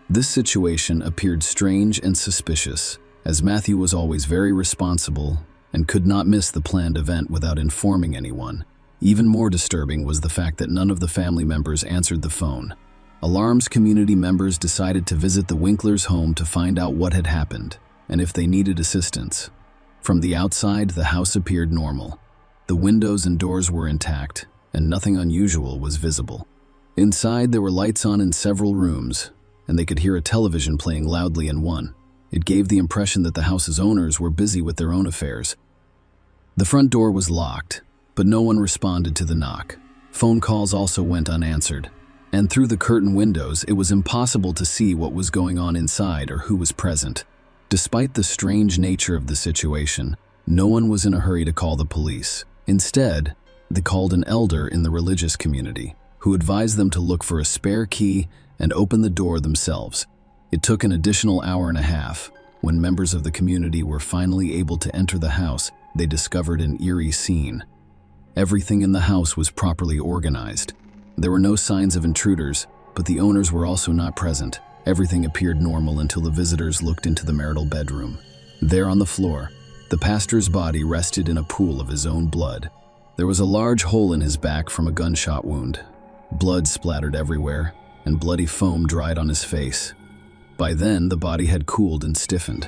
This situation appeared strange and suspicious, as Matthew was always very responsible and could not miss the planned event without informing anyone. Even more disturbing was the fact that none of the family members answered the phone. Alarmed community members decided to visit the Winklers' home to find out what had happened and if they needed assistance. From the outside, the house appeared normal. The windows and doors were intact, and nothing unusual was visible. Inside, there were lights on in several rooms, and they could hear a television playing loudly in one. It gave the impression that the house's owners were busy with their own affairs. The front door was locked, but no one responded to the knock. Phone calls also went unanswered, and through the curtain windows, it was impossible to see what was going on inside or who was present. Despite the strange nature of the situation, no one was in a hurry to call the police. Instead, they called an elder in the religious community, who advised them to look for a spare key and open the door themselves. It took an additional hour and a half. When members of the community were finally able to enter the house, they discovered an eerie scene. Everything in the house was properly organized. There were no signs of intruders, but the owners were also not present. Everything appeared normal until the visitors looked into the marital bedroom. There on the floor, the pastor's body rested in a pool of his own blood. There was a large hole in his back from a gunshot wound. Blood splattered everywhere, and bloody foam dried on his face. By then, the body had cooled and stiffened.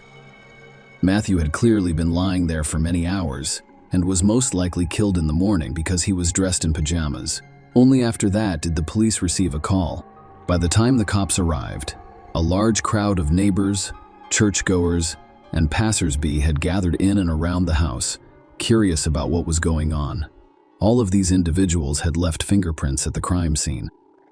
Matthew had clearly been lying there for many hours, and was most likely killed in the morning because he was dressed in pajamas. Only after that did the police receive a call. By the time the cops arrived, a large crowd of neighbors, churchgoers, and passers-by had gathered in and around the house, curious about what was going on. All of these individuals had left fingerprints at the crime scene.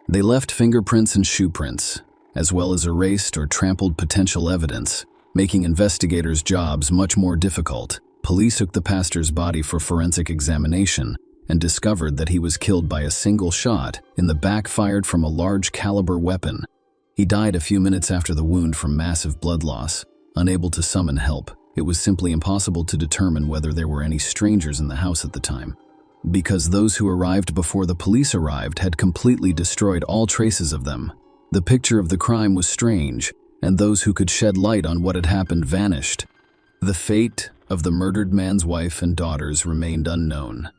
They left fingerprints and shoe prints, as well as erased or trampled potential evidence, making investigators' jobs much more difficult. Police took the pastor's body for forensic examination and discovered that he was killed by a single shot in the back fired from a large caliber weapon. He died a few minutes after the wound from massive blood loss. Unable to summon help, it was simply impossible to determine whether there were any strangers in the house at the time, because those who arrived before the police arrived had completely destroyed all traces of them. The picture of the crime was strange, and those who could shed light on what had happened vanished. The fate of the murdered man's wife and daughters remained unknown.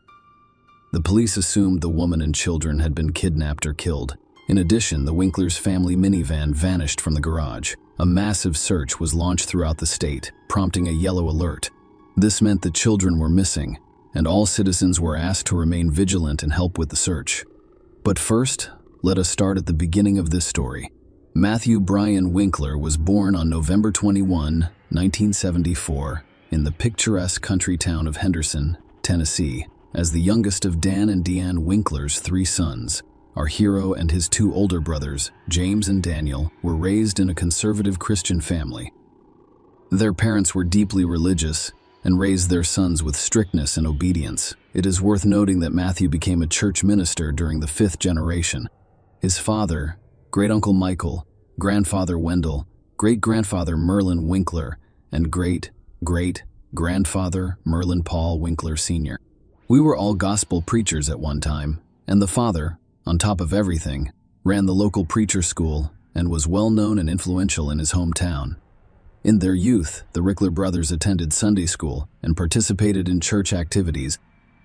The police assumed the woman and children had been kidnapped or killed. In addition, the Winklers' family minivan vanished from the garage. A massive search was launched throughout the state, prompting a yellow alert. This meant the children were missing, and all citizens were asked to remain vigilant and help with the search. But first, let us start at the beginning of this story. Matthew Brian Winkler was born on November 21, 1974, in the picturesque country town of Henderson, Tennessee. As the youngest of Dan and Deanne Winkler's 3 sons, our hero and his 2 older brothers, James and Daniel, were raised in a conservative Christian family. Their parents were deeply religious and raised their sons with strictness and obedience. It is worth noting that Matthew became a church minister during the 5th generation. His father, great-uncle Michael, grandfather Wendell, great-grandfather Merlin Winkler, and great-great-grandfather Merlin Paul Winkler Sr. We were all gospel preachers at one time, and the father, on top of everything, ran the local preacher school and was well known and influential in his hometown. In their youth, the Winkler brothers attended Sunday school and participated in church activities.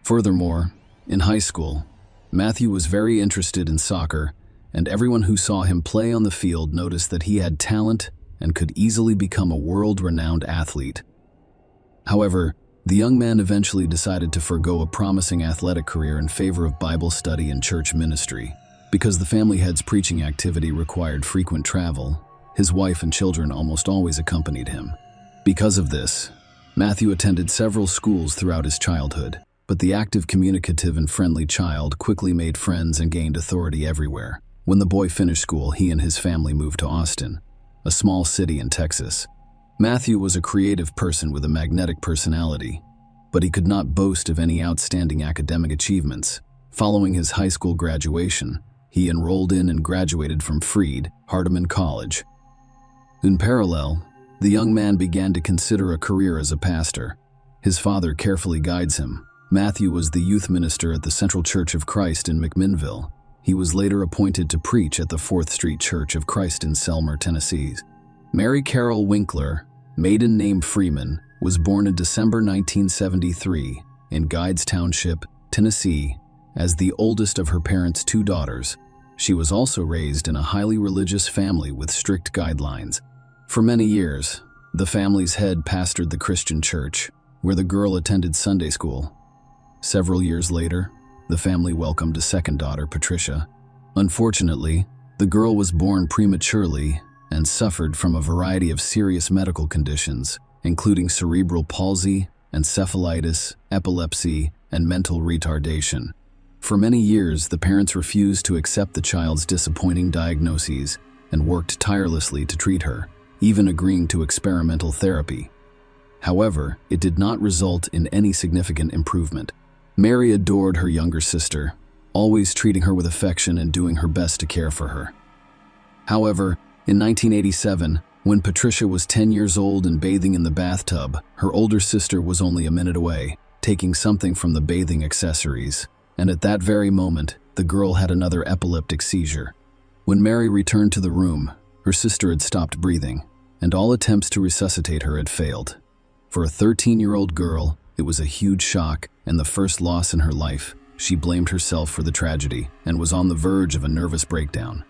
Furthermore, in high school, Matthew was very interested in soccer, and everyone who saw him play on the field noticed that he had talent and could easily become a world-renowned athlete. However, the young man eventually decided to forego a promising athletic career in favor of Bible study and church ministry. Because the family head's preaching activity required frequent travel, his wife and children almost always accompanied him. Because of this, Matthew attended several schools throughout his childhood, but the active, communicative, and friendly child quickly made friends and gained authority everywhere. When the boy finished school, he and his family moved to Austin, a small city in Texas. Matthew was a creative person with a magnetic personality, but he could not boast of any outstanding academic achievements. Following his high school graduation, he enrolled in and graduated from Freed-Hardeman College. In parallel, the young man began to consider a career as a pastor. His father carefully guides him. Matthew was the youth minister at the Central Church of Christ in McMinnville. He was later appointed to preach at the 4th Street Church of Christ in Selmer, Tennessee. Mary Carol Winkler, maiden name Freeman, was born in December 1973 in Guides Township, Tennessee, as the oldest of her parents' 2 daughters. She was also raised in a highly religious family with strict guidelines. For many years, the family's head pastored the Christian church, where the girl attended Sunday school. Several years later, the family welcomed a second daughter, Patricia. Unfortunately, the girl was born prematurely and suffered from a variety of serious medical conditions, including cerebral palsy, encephalitis, epilepsy, and mental retardation. For many years, the parents refused to accept the child's disappointing diagnoses and worked tirelessly to treat her, even agreeing to experimental therapy. However, it did not result in any significant improvement. Mary adored her younger sister, always treating her with affection and doing her best to care for her. However, in 1987, when Patricia was 10 years old and bathing in the bathtub, her older sister was only a minute away, taking something from the bathing accessories, and at that very moment, the girl had another epileptic seizure. When Mary returned to the room, her sister had stopped breathing, and all attempts to resuscitate her had failed. For a 13-year-old girl, it was a huge shock and the first loss in her life. She blamed herself for the tragedy and was on the verge of a nervous breakdown.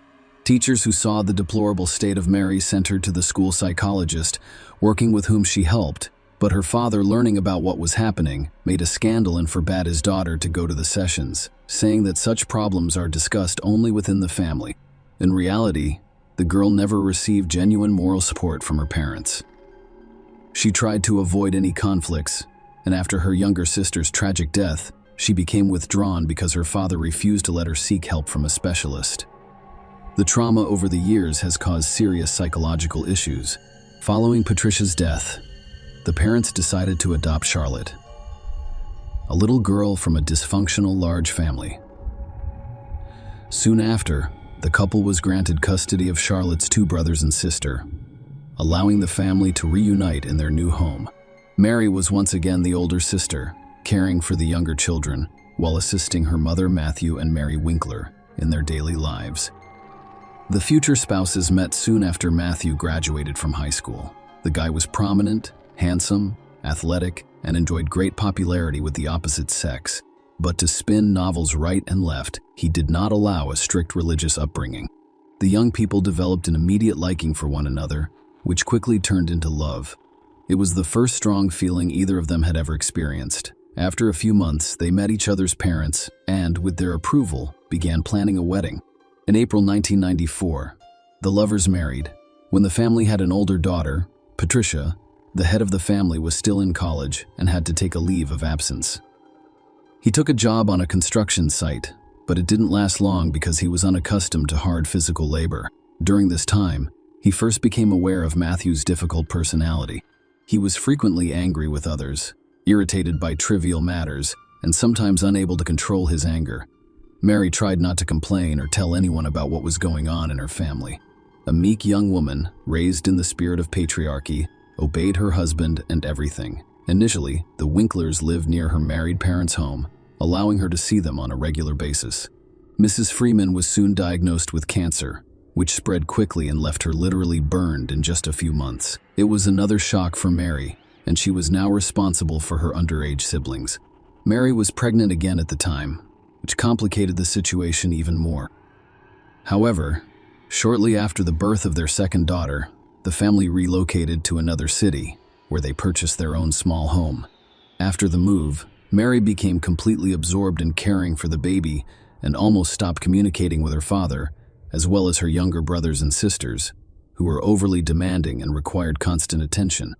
Teachers who saw the deplorable state of Mary sent her to the school psychologist, working with whom she helped, but her father, learning about what was happening, made a scandal and forbade his daughter to go to the sessions, saying that such problems are discussed only within the family. In reality, the girl never received genuine moral support from her parents. She tried to avoid any conflicts, and after her younger sister's tragic death, she became withdrawn because her father refused to let her seek help from a specialist. The trauma over the years has caused serious psychological issues. Following Patricia's death, the parents decided to adopt Charlotte, a little girl from a dysfunctional large family. Soon after, the couple was granted custody of Charlotte's 2 brothers and sister, allowing the family to reunite in their new home. Mary was once again the older sister, caring for the younger children while assisting her mother Matthew and Mary Winkler in their daily lives. The future spouses met soon after Matthew graduated from high school. The guy was prominent, handsome, athletic, and enjoyed great popularity with the opposite sex. But to spin novels right and left, he did not allow a strict religious upbringing. The young people developed an immediate liking for one another, which quickly turned into love. It was the first strong feeling either of them had ever experienced. After a few months, they met each other's parents and, with their approval, began planning a wedding. In April 1994, the lovers married. When the family had an older daughter, Patricia, the head of the family was still in college and had to take a leave of absence. He took a job on a construction site, but it didn't last long because he was unaccustomed to hard physical labor. During this time, he first became aware of Matthew's difficult personality. He was frequently angry with others, irritated by trivial matters, and sometimes unable to control his anger. Mary tried not to complain or tell anyone about what was going on in her family. A meek young woman, raised in the spirit of patriarchy, obeyed her husband and everything. Initially, the Winklers lived near her married parents' home, allowing her to see them on a regular basis. Mrs. Freeman was soon diagnosed with cancer, which spread quickly and left her literally burned in just a few months. It was another shock for Mary, and she was now responsible for her underage siblings. Mary was pregnant again at the time, which complicated the situation even more. However, shortly after the birth of their second daughter, the family relocated to another city, where they purchased their own small home. After the move, Mary became completely absorbed in caring for the baby and almost stopped communicating with her father, as well as her younger brothers and sisters, who were overly demanding and required constant attention.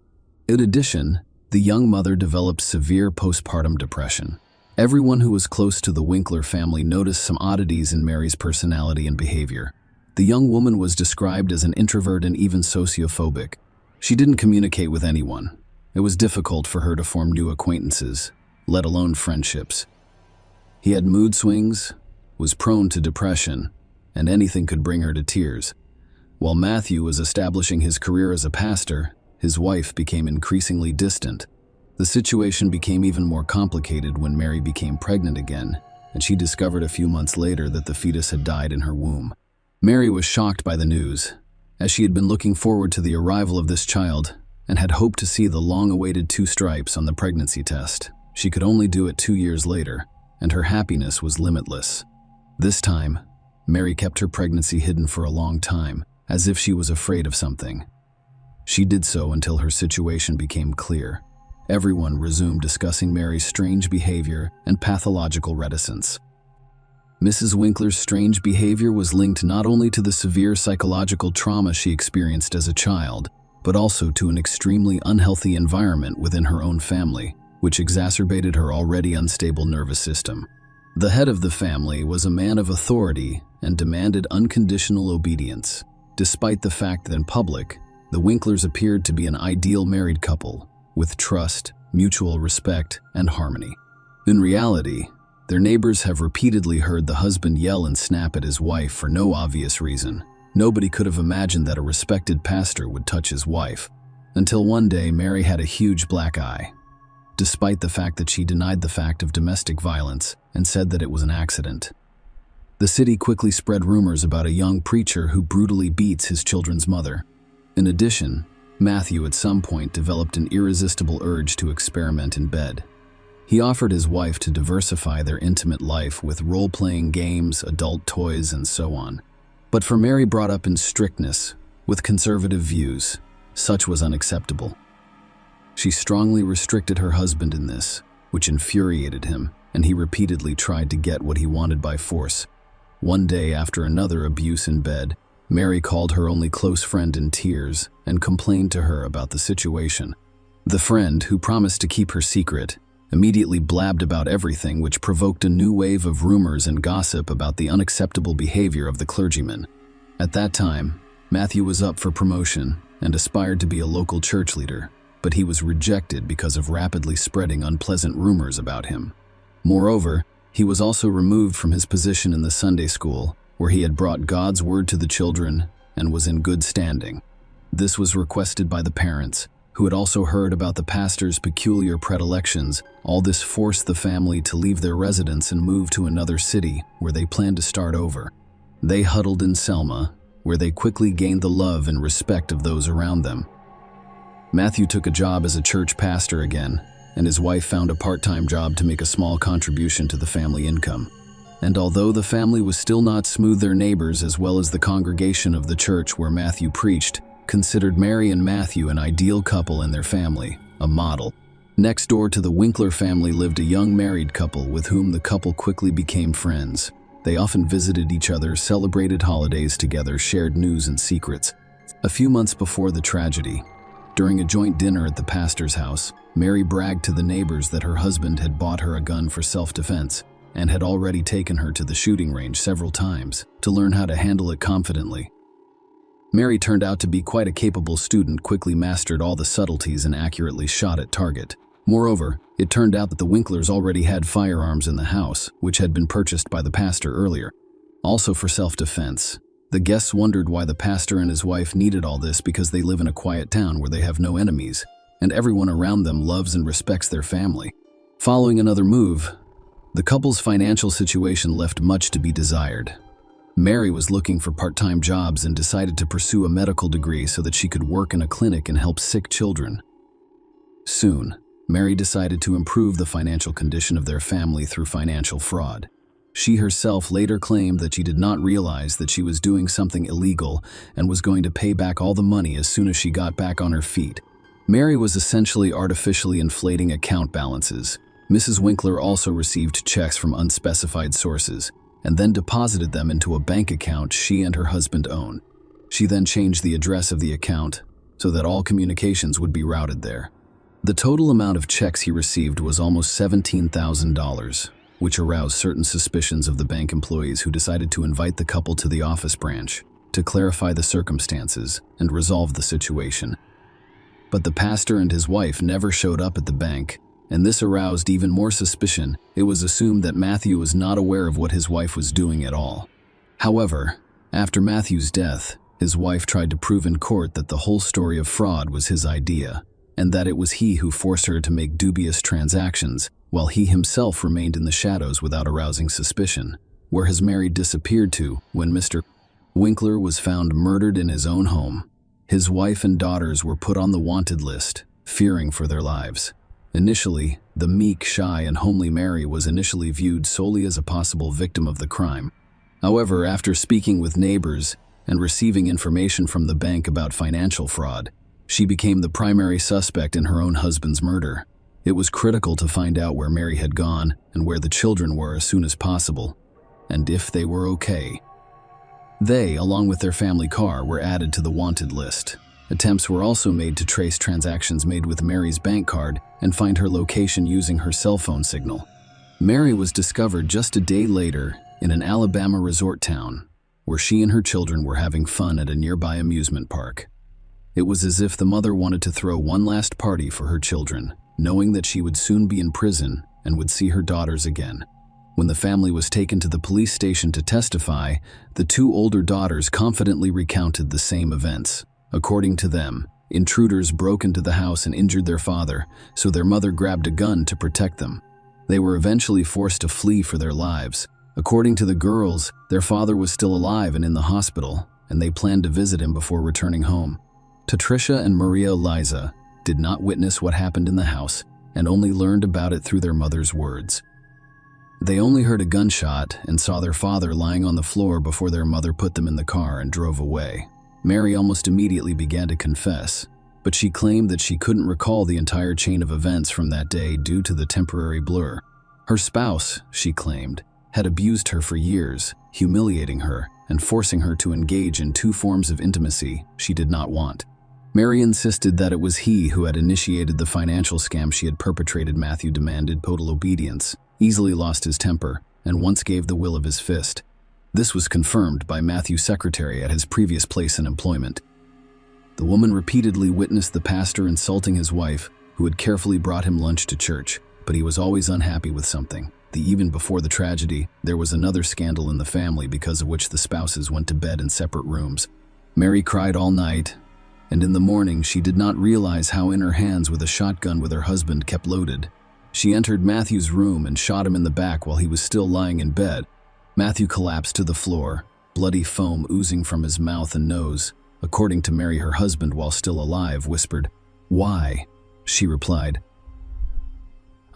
In addition, the young mother developed severe postpartum depression. Everyone who was close to the Winkler family noticed some oddities in Mary's personality and behavior. The young woman was described as an introvert and even sociophobic. She didn't communicate with anyone. It was difficult for her to form new acquaintances, let alone friendships. He had mood swings, was prone to depression, and anything could bring her to tears. While Matthew was establishing his career as a pastor, his wife became increasingly distant. The situation became even more complicated when Mary became pregnant again, and she discovered a few months later that the fetus had died in her womb. Mary was shocked by the news, as she had been looking forward to the arrival of this child and had hoped to see the long-awaited 2 stripes on the pregnancy test. She could only do it 2 years later, and her happiness was limitless. This time, Mary kept her pregnancy hidden for a long time, as if she was afraid of something. She did so until her situation became clear. Everyone resumed discussing Mary's strange behavior and pathological reticence. Mrs. Winkler's strange behavior was linked not only to the severe psychological trauma she experienced as a child, but also to an extremely unhealthy environment within her own family, which exacerbated her already unstable nervous system. The head of the family was a man of authority and demanded unconditional obedience. Despite the fact that in public, the Winklers appeared to be an ideal married couple, with trust, mutual respect, and harmony. In reality, their neighbors have repeatedly heard the husband yell and snap at his wife for no obvious reason. Nobody could have imagined that a respected pastor would touch his wife, until one day Mary had a huge black eye. Despite the fact that she denied the fact of domestic violence and said that it was an accident. The city quickly spread rumors about a young preacher who brutally beats his children's mother. In addition, Matthew at some point developed an irresistible urge to experiment in bed. He offered his wife to diversify their intimate life with role-playing games, adult toys, and so on. But for Mary, brought up in strictness, with conservative views, such was unacceptable. She strongly restricted her husband in this, which infuriated him, and he repeatedly tried to get what he wanted by force. One day, after another abuse in bed, Mary called her only close friend in tears and complained to her about the situation. The friend, who promised to keep her secret, immediately blabbed about everything, which provoked a new wave of rumors and gossip about the unacceptable behavior of the clergyman. At that time, Matthew was up for promotion and aspired to be a local church leader, but he was rejected because of rapidly spreading unpleasant rumors about him. Moreover, he was also removed from his position in the Sunday school, where he had brought God's word to the children and was in good standing. This was requested by the parents, who had also heard about the pastor's peculiar predilections. All this forced the family to leave their residence and move to another city, where they planned to start over. They huddled in Selma, where they quickly gained the love and respect of those around them. Matthew took a job as a church pastor again, and his wife found a part-time job to make a small contribution to the family income. And although the family was still not smooth, their neighbors, as well as the congregation of the church where Matthew preached, considered Mary and Matthew an ideal couple in their family, a model. Next door to the Winkler family lived a young married couple with whom the couple quickly became friends. They often visited each other, celebrated holidays together, shared news and secrets. A few months before the tragedy, During a joint dinner at the pastor's house, Mary bragged to the neighbors that her husband had bought her a gun for self-defense and had already taken her to the shooting range several times to learn how to handle it confidently. Mary turned out to be quite a capable student, quickly mastered all the subtleties and accurately shot at target. Moreover, it turned out that the Winklers already had firearms in the house, which had been purchased by the pastor earlier, also for self-defense. The guests wondered why the pastor and his wife needed all this, because they live in a quiet town where they have no enemies, and everyone around them loves and respects their family. Following another move, the couple's financial situation left much to be desired. Mary was looking for part-time jobs and decided to pursue a medical degree so that she could work in a clinic and help sick children. Soon, Mary decided to improve the financial condition of their family through financial fraud. She herself later claimed that she did not realize that she was doing something illegal and was going to pay back all the money as soon as she got back on her feet. Mary was essentially artificially inflating account balances. Mrs. Winkler also received checks from unspecified sources and then deposited them into a bank account she and her husband own. She then changed the address of the account so that all communications would be routed there. The total amount of checks he received was almost $17,000, which aroused certain suspicions of the bank employees, who decided to invite the couple to the office branch to clarify the circumstances and resolve the situation. But the pastor and his wife never showed up at the bank, and this aroused even more suspicion. It was assumed that Matthew was not aware of what his wife was doing at all. However, after Matthew's death, his wife tried to prove in court that the whole story of fraud was his idea, and that it was he who forced her to make dubious transactions, while he himself remained in the shadows without arousing suspicion. Where has Mary disappeared to when Mr. Winkler was found murdered in his own home? His wife and daughters were put on the wanted list, fearing for their lives. Initially, the meek, shy, and homely Mary was initially viewed solely as a possible victim of the crime. However, after speaking with neighbors and receiving information from the bank about financial fraud, she became the primary suspect in her own husband's murder. It was critical to find out where Mary had gone and where the children were as soon as possible, and if they were okay. They, along with their family car, were added to the wanted list. Attempts were also made to trace transactions made with Mary's bank card and find her location using her cell phone signal. Mary was discovered just a day later in an Alabama resort town, where she and her children were having fun at a nearby amusement park. It was as if the mother wanted to throw one last party for her children, knowing that she would soon be in prison and would see her daughters again. When the family was taken to the police station to testify, the two older daughters confidently recounted the same events. According to them, intruders broke into the house and injured their father, so their mother grabbed a gun to protect them. They were eventually forced to flee for their lives. According to the girls, their father was still alive and in the hospital, and they planned to visit him before returning home. Patricia and Maria Eliza did not witness what happened in the house and only learned about it through their mother's words. They only heard a gunshot and saw their father lying on the floor before their mother put them in the car and drove away. Mary almost immediately began to confess, but she claimed that she couldn't recall the entire chain of events from that day due to the temporary blur. Her spouse, she claimed, had abused her for years, humiliating her and forcing her to engage in two forms of intimacy she did not want. Mary insisted that it was he who had initiated the financial scam she had perpetrated. Matthew demanded total obedience, easily lost his temper, and once gave the will of his fist. This was confirmed by Matthew's secretary at his previous place in employment. The woman repeatedly witnessed the pastor insulting his wife, who had carefully brought him lunch to church, but he was always unhappy with something. The evening before the tragedy, there was another scandal in the family because of which the spouses went to bed in separate rooms. Mary cried all night, and in the morning she did not realize how in her hands with a shotgun with her husband kept loaded. She entered Matthew's room and shot him in the back while he was still lying in bed. Matthew collapsed to the floor, bloody foam oozing from his mouth and nose. According to Mary, her husband, while still alive, whispered, "Why?" She replied,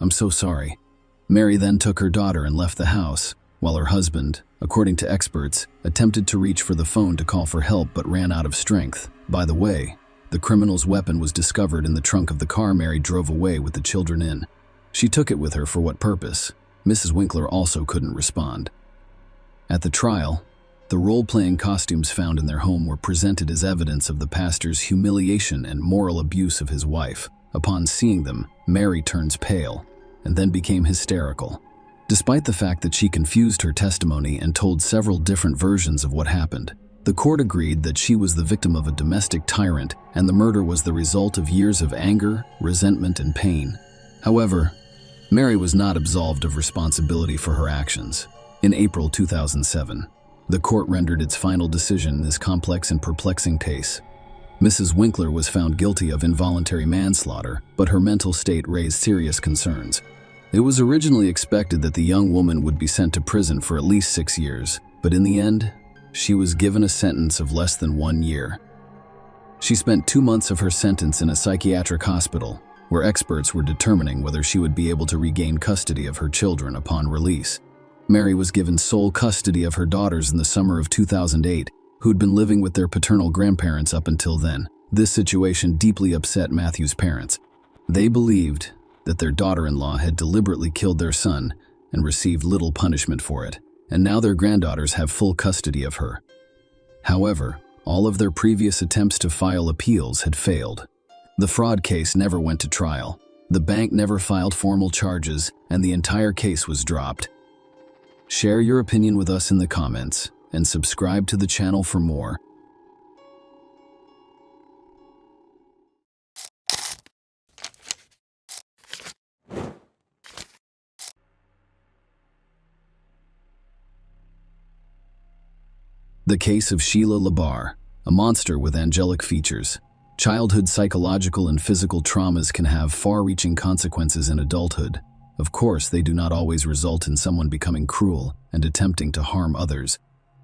"I'm so sorry." Mary then took her daughter and left the house, while her husband, according to experts, attempted to reach for the phone to call for help but ran out of strength. By the way, the criminal's weapon was discovered in the trunk of the car Mary drove away with the children in. She took it with her for what purpose? Mrs. Winkler also couldn't respond. At the trial, The role-playing costumes found in their home were presented as evidence of the pastor's humiliation and moral abuse of his wife. Upon seeing them, Mary turns pale and then became hysterical. Despite the fact that she confused her testimony and told several different versions of what happened, the court agreed that she was the victim of a domestic tyrant and the murder was the result of years of anger, resentment, and pain. However, Mary was not absolved of responsibility for her actions. In April 2007, the court rendered its final decision in this complex and perplexing case. Mrs. Winkler was found guilty of involuntary manslaughter, but her mental state raised serious concerns. It was originally expected that the young woman would be sent to prison for at least 6 years, but in the end, she was given a sentence of less than 1 year. She spent 2 months of her sentence in a psychiatric hospital, where experts were determining whether she would be able to regain custody of her children upon release. Mary was given sole custody of her daughters in the summer of 2008, who'd been living with their paternal grandparents up until then. This situation deeply upset Matthew's parents. They believed that their daughter-in-law had deliberately killed their son and received little punishment for it, and now their granddaughters have full custody of her. However, all of their previous attempts to file appeals had failed. The fraud case never went to trial, the bank never filed formal charges, and the entire case was dropped. Share your opinion with us in the comments, and subscribe to the channel for more. The case of Sheila LaBarre, a monster with angelic features. Childhood psychological and physical traumas can have far-reaching consequences in adulthood. Of course, they do not always result in someone becoming cruel and attempting to harm others.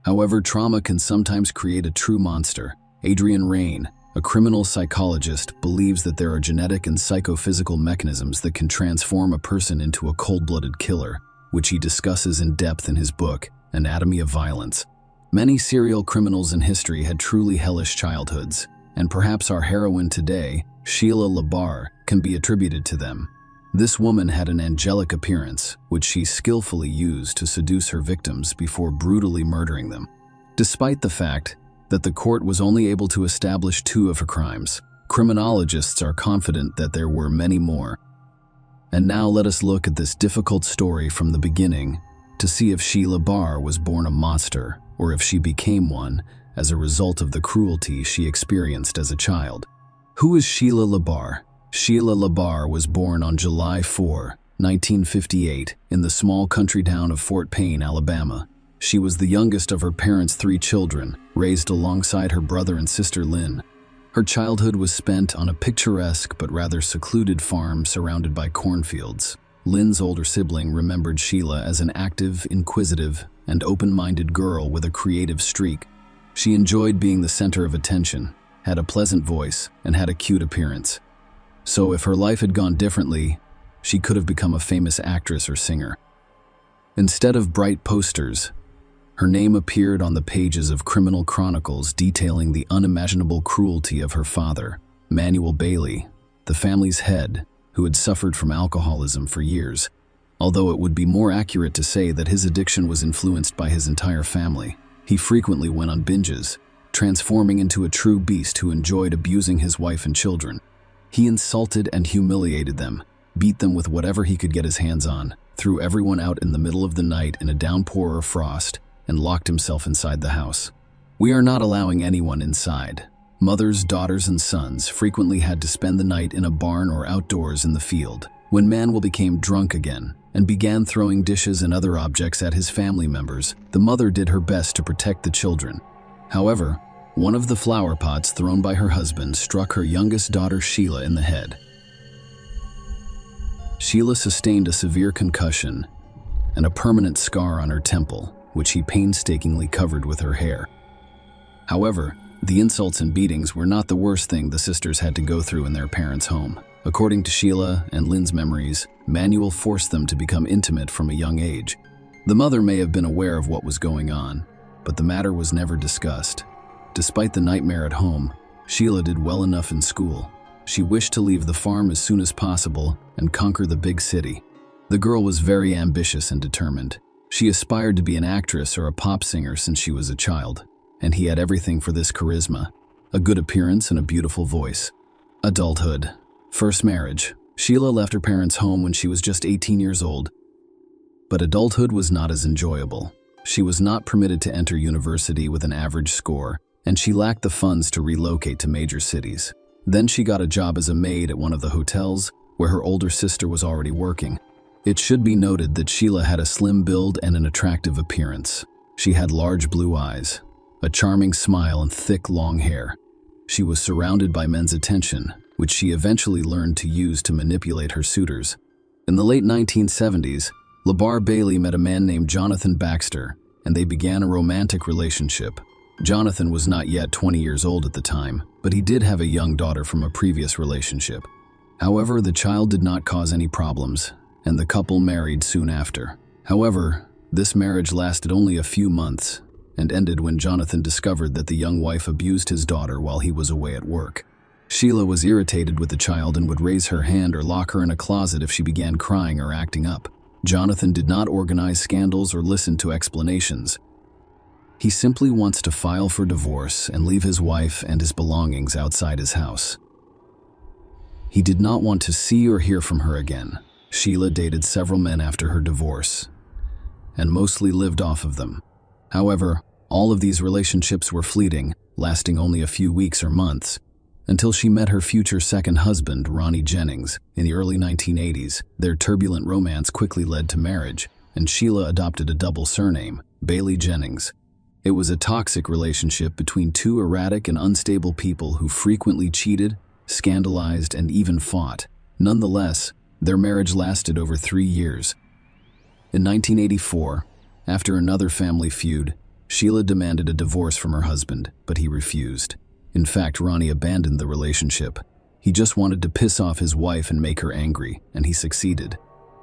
However, trauma can sometimes create a true monster. Adrian Rain, a criminal psychologist, believes that there are genetic and psychophysical mechanisms that can transform a person into a cold-blooded killer, which he discusses in depth in his book, Anatomy of Violence. Many serial criminals in history had truly hellish childhoods, and perhaps our heroine today, Sheila LaBarre, can be attributed to them. This woman had an angelic appearance, which she skillfully used to seduce her victims before brutally murdering them. Despite the fact that the court was only able to establish 2 of her crimes, criminologists are confident that there were many more. And now let us look at this difficult story from the beginning to see if Sheila LaBarre was born a monster or if she became one as a result of the cruelty she experienced as a child. Who is Sheila LaBarre? Sheila LaBarre was born on July 4, 1958, in the small country town of Fort Payne, Alabama. She was the youngest of her parents' 3 children, raised alongside her brother and sister Lynn. Her childhood was spent on a picturesque but rather secluded farm surrounded by cornfields. Lynn's older sibling remembered Sheila as an active, inquisitive, and open-minded girl with a creative streak. She enjoyed being the center of attention, had a pleasant voice, and had a cute appearance. So if her life had gone differently, she could have become a famous actress or singer. Instead of bright posters, her name appeared on the pages of criminal chronicles detailing the unimaginable cruelty of her father, Manuel Bailey, the family's head, who had suffered from alcoholism for years, although it would be more accurate to say that his addiction was influenced by his entire family. He frequently went on binges, transforming into a true beast who enjoyed abusing his wife and children. He insulted and humiliated them, beat them with whatever he could get his hands on, threw everyone out in the middle of the night in a downpour or frost, and locked himself inside the house. We are not allowing anyone inside. Mothers, daughters, and sons frequently had to spend the night in a barn or outdoors in the field. When Manuel became drunk again and began throwing dishes and other objects at his family members, the mother did her best to protect the children. However, one of the flower pots thrown by her husband struck her youngest daughter Sheila in the head. Sheila sustained a severe concussion and a permanent scar on her temple, which he painstakingly covered with her hair. However, the insults and beatings were not the worst thing the sisters had to go through in their parents' home. According to Sheila and Lynn's memories, Manuel forced them to become intimate from a young age. The mother may have been aware of what was going on, but the matter was never discussed. Despite the nightmare at home, Sheila did well enough in school. She wished to leave the farm as soon as possible and conquer the big city. The girl was very ambitious and determined. She aspired to be an actress or a pop singer since she was a child, and he had everything for this: charisma, a good appearance, and a beautiful voice. Adulthood. First marriage. Sheila left her parents' home when she was just 18 years old. But adulthood was not as enjoyable. She was not permitted to enter university with an average score, and she lacked the funds to relocate to major cities. Then she got a job as a maid at one of the hotels where her older sister was already working. It should be noted that Sheila had a slim build and an attractive appearance. She had large blue eyes, a charming smile, and thick, long hair. She was surrounded by men's attention, which she eventually learned to use to manipulate her suitors. In the late 1970s, LeBar Bailey met a man named Jonathan Baxter, and they began a romantic relationship. Jonathan was not yet 20 years old at the time, but he did have a young daughter from a previous relationship. However, the child did not cause any problems, and the couple married soon after. However, this marriage lasted only a few months and ended when Jonathan discovered that the young wife abused his daughter while he was away at work. Sheila was irritated with the child and would raise her hand or lock her in a closet if she began crying or acting up. Jonathan did not organize scandals or listen to explanations. He simply wants to file for divorce and leave his wife and his belongings outside his house. He did not want to see or hear from her again. Sheila dated several men after her divorce, and mostly lived off of them. However, all of these relationships were fleeting, lasting only a few weeks or months, until she met her future second husband, Ronnie Jennings, in the early 1980s. Their turbulent romance quickly led to marriage, and Sheila adopted a double surname, Bailey Jennings. It was a toxic relationship between two erratic and unstable people who frequently cheated, scandalized, and even fought. Nonetheless, their marriage lasted over 3 years. In 1984, after another family feud, Sheila demanded a divorce from her husband, but he refused. In fact, Ronnie abandoned the relationship. He just wanted to piss off his wife and make her angry, and he succeeded.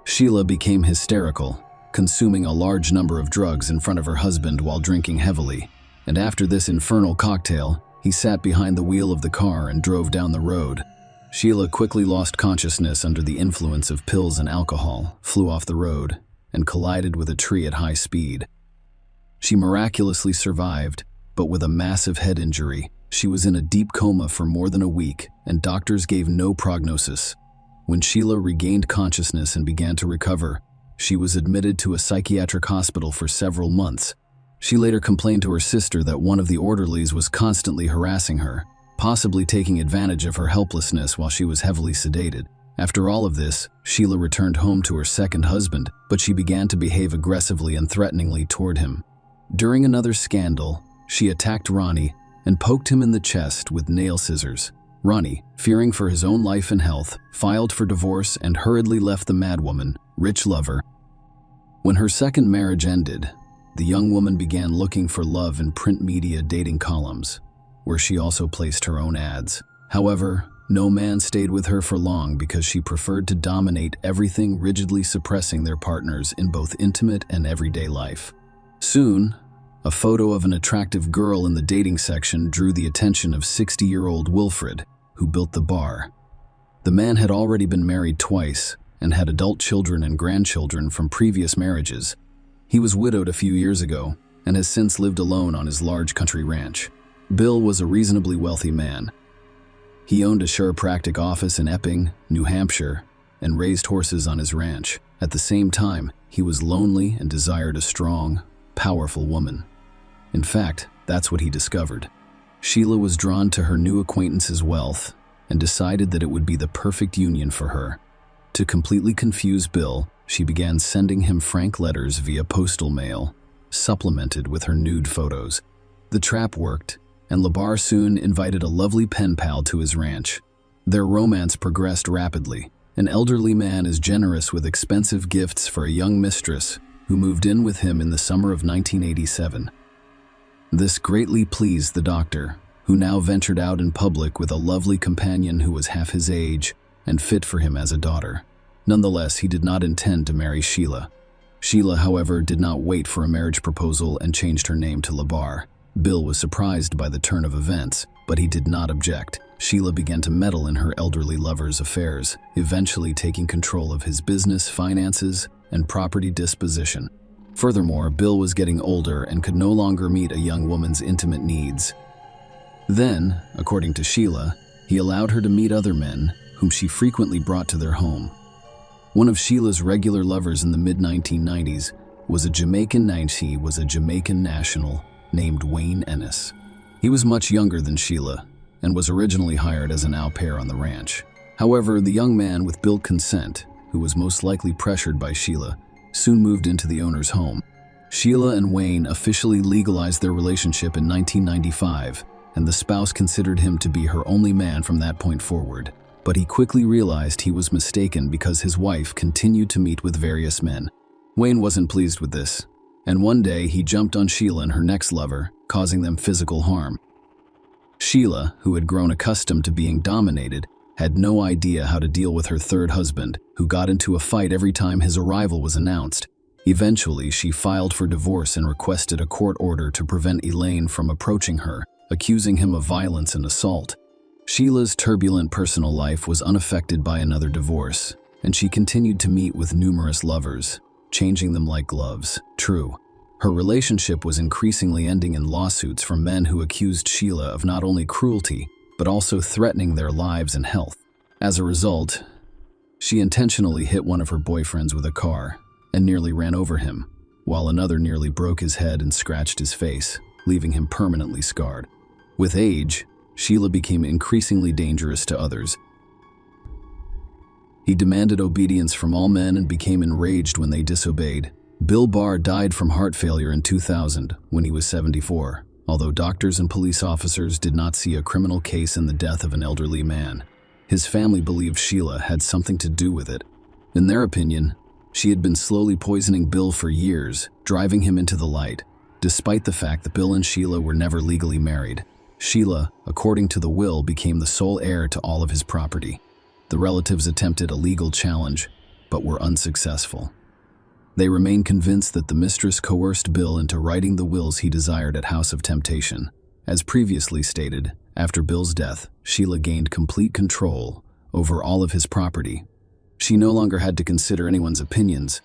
Sheila became hysterical, consuming a large number of drugs in front of her husband while drinking heavily. And after this infernal cocktail, he sat behind the wheel of the car and drove down the road. Sheila quickly lost consciousness under the influence of pills and alcohol, flew off the road, and collided with a tree at high speed. She miraculously survived, but with a massive head injury. She was in a deep coma for more than a week, and doctors gave no prognosis. When Sheila regained consciousness and began to recover, she was admitted to a psychiatric hospital for several months. She later complained to her sister that one of the orderlies was constantly harassing her, possibly taking advantage of her helplessness while she was heavily sedated. After all of this, Sheila returned home to her second husband, but she began to behave aggressively and threateningly toward him. During another scandal, she attacked Ronnie and poked him in the chest with nail scissors. Ronnie, fearing for his own life and health, filed for divorce and hurriedly left the madwoman, rich lover. When her second marriage ended, the young woman began looking for love in print media dating columns, where she also placed her own ads. However, no man stayed with her for long because she preferred to dominate everything, rigidly suppressing their partners in both intimate and everyday life. Soon, a photo of an attractive girl in the dating section drew the attention of 60-year-old Wilfred, who built the bar. The man had already been married twice and had adult children and grandchildren from previous marriages. He was widowed a few years ago and has since lived alone on his large country ranch. Bill was a reasonably wealthy man. He owned a chiropractic office in Epping, New Hampshire, and raised horses on his ranch. At the same time, he was lonely and desired a strong, powerful woman. In fact, that's what he discovered. Sheila was drawn to her new acquaintance's wealth and decided that it would be the perfect union for her. To completely confuse Bill, she began sending him frank letters via postal mail, supplemented with her nude photos. The trap worked, and LeBar soon invited a lovely pen pal to his ranch. Their romance progressed rapidly. An elderly man is generous with expensive gifts for a young mistress who moved in with him in the summer of 1987. This greatly pleased the doctor, who now ventured out in public with a lovely companion who was half his age and fit for him as a daughter. Nonetheless, he did not intend to marry Sheila. Sheila, however, did not wait for a marriage proposal and changed her name to LeBar. Bill was surprised by the turn of events, but he did not object. Sheila began to meddle in her elderly lover's affairs, eventually taking control of his business, finances, and property disposition. Furthermore, Bill was getting older and could no longer meet a young woman's intimate needs. Then, according to Sheila, he allowed her to meet other men, whom she frequently brought to their home. One of Sheila's regular lovers in the mid-1990s was a Jamaican national named Wayne Ennis. He was much younger than Sheila and was originally hired as an au pair on the ranch. However, the young man with built consent, who was most likely pressured by Sheila, soon moved into the owner's home. Sheila and Wayne officially legalized their relationship in 1995, and the spouse considered him to be her only man from that point forward. But he quickly realized he was mistaken because his wife continued to meet with various men. Wayne wasn't pleased with this, and one day he jumped on Sheila and her next lover, causing them physical harm. Sheila, who had grown accustomed to being dominated, had no idea how to deal with her third husband, who got into a fight every time his arrival was announced. Eventually, she filed for divorce and requested a court order to prevent Elaine from approaching her, accusing him of violence and assault. Sheila's turbulent personal life was unaffected by another divorce, and she continued to meet with numerous lovers, changing them like gloves. True, her relationship was increasingly ending in lawsuits from men who accused Sheila of not only cruelty, but also threatening their lives and health. As a result, she intentionally hit one of her boyfriends with a car and nearly ran over him, while another nearly broke his head and scratched his face, leaving him permanently scarred. With age, Sheila became increasingly dangerous to others. He demanded obedience from all men and became enraged when they disobeyed. Bill Barr died from heart failure in 2000 when he was 74, although doctors and police officers did not see a criminal case in the death of an elderly man. His family believed Sheila had something to do with it. In their opinion, she had been slowly poisoning Bill for years, driving him into the light, despite the fact that Bill and Sheila were never legally married. Sheila, according to the will, became the sole heir to all of his property. The relatives attempted a legal challenge, but were unsuccessful. They remained convinced that the mistress coerced Bill into writing the wills he desired at House of Temptation. As previously stated, after Bill's death, Sheila gained complete control over all of his property. She no longer had to consider anyone's opinions.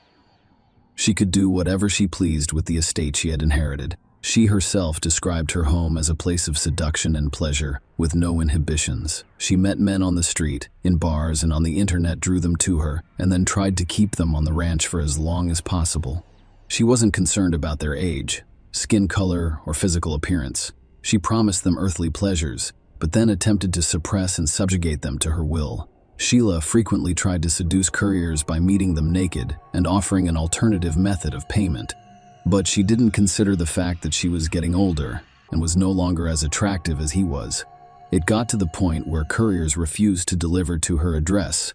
She could do whatever she pleased with the estate she had inherited. She herself described her home as a place of seduction and pleasure, with no inhibitions. She met men on the street, in bars, and on the internet, drew them to her, and then tried to keep them on the ranch for as long as possible. She wasn't concerned about their age, skin color, or physical appearance. She promised them earthly pleasures, but then attempted to suppress and subjugate them to her will. Sheila frequently tried to seduce couriers by meeting them naked and offering an alternative method of payment. But she didn't consider the fact that she was getting older and was no longer as attractive as he was. It got to the point where couriers refused to deliver to her address.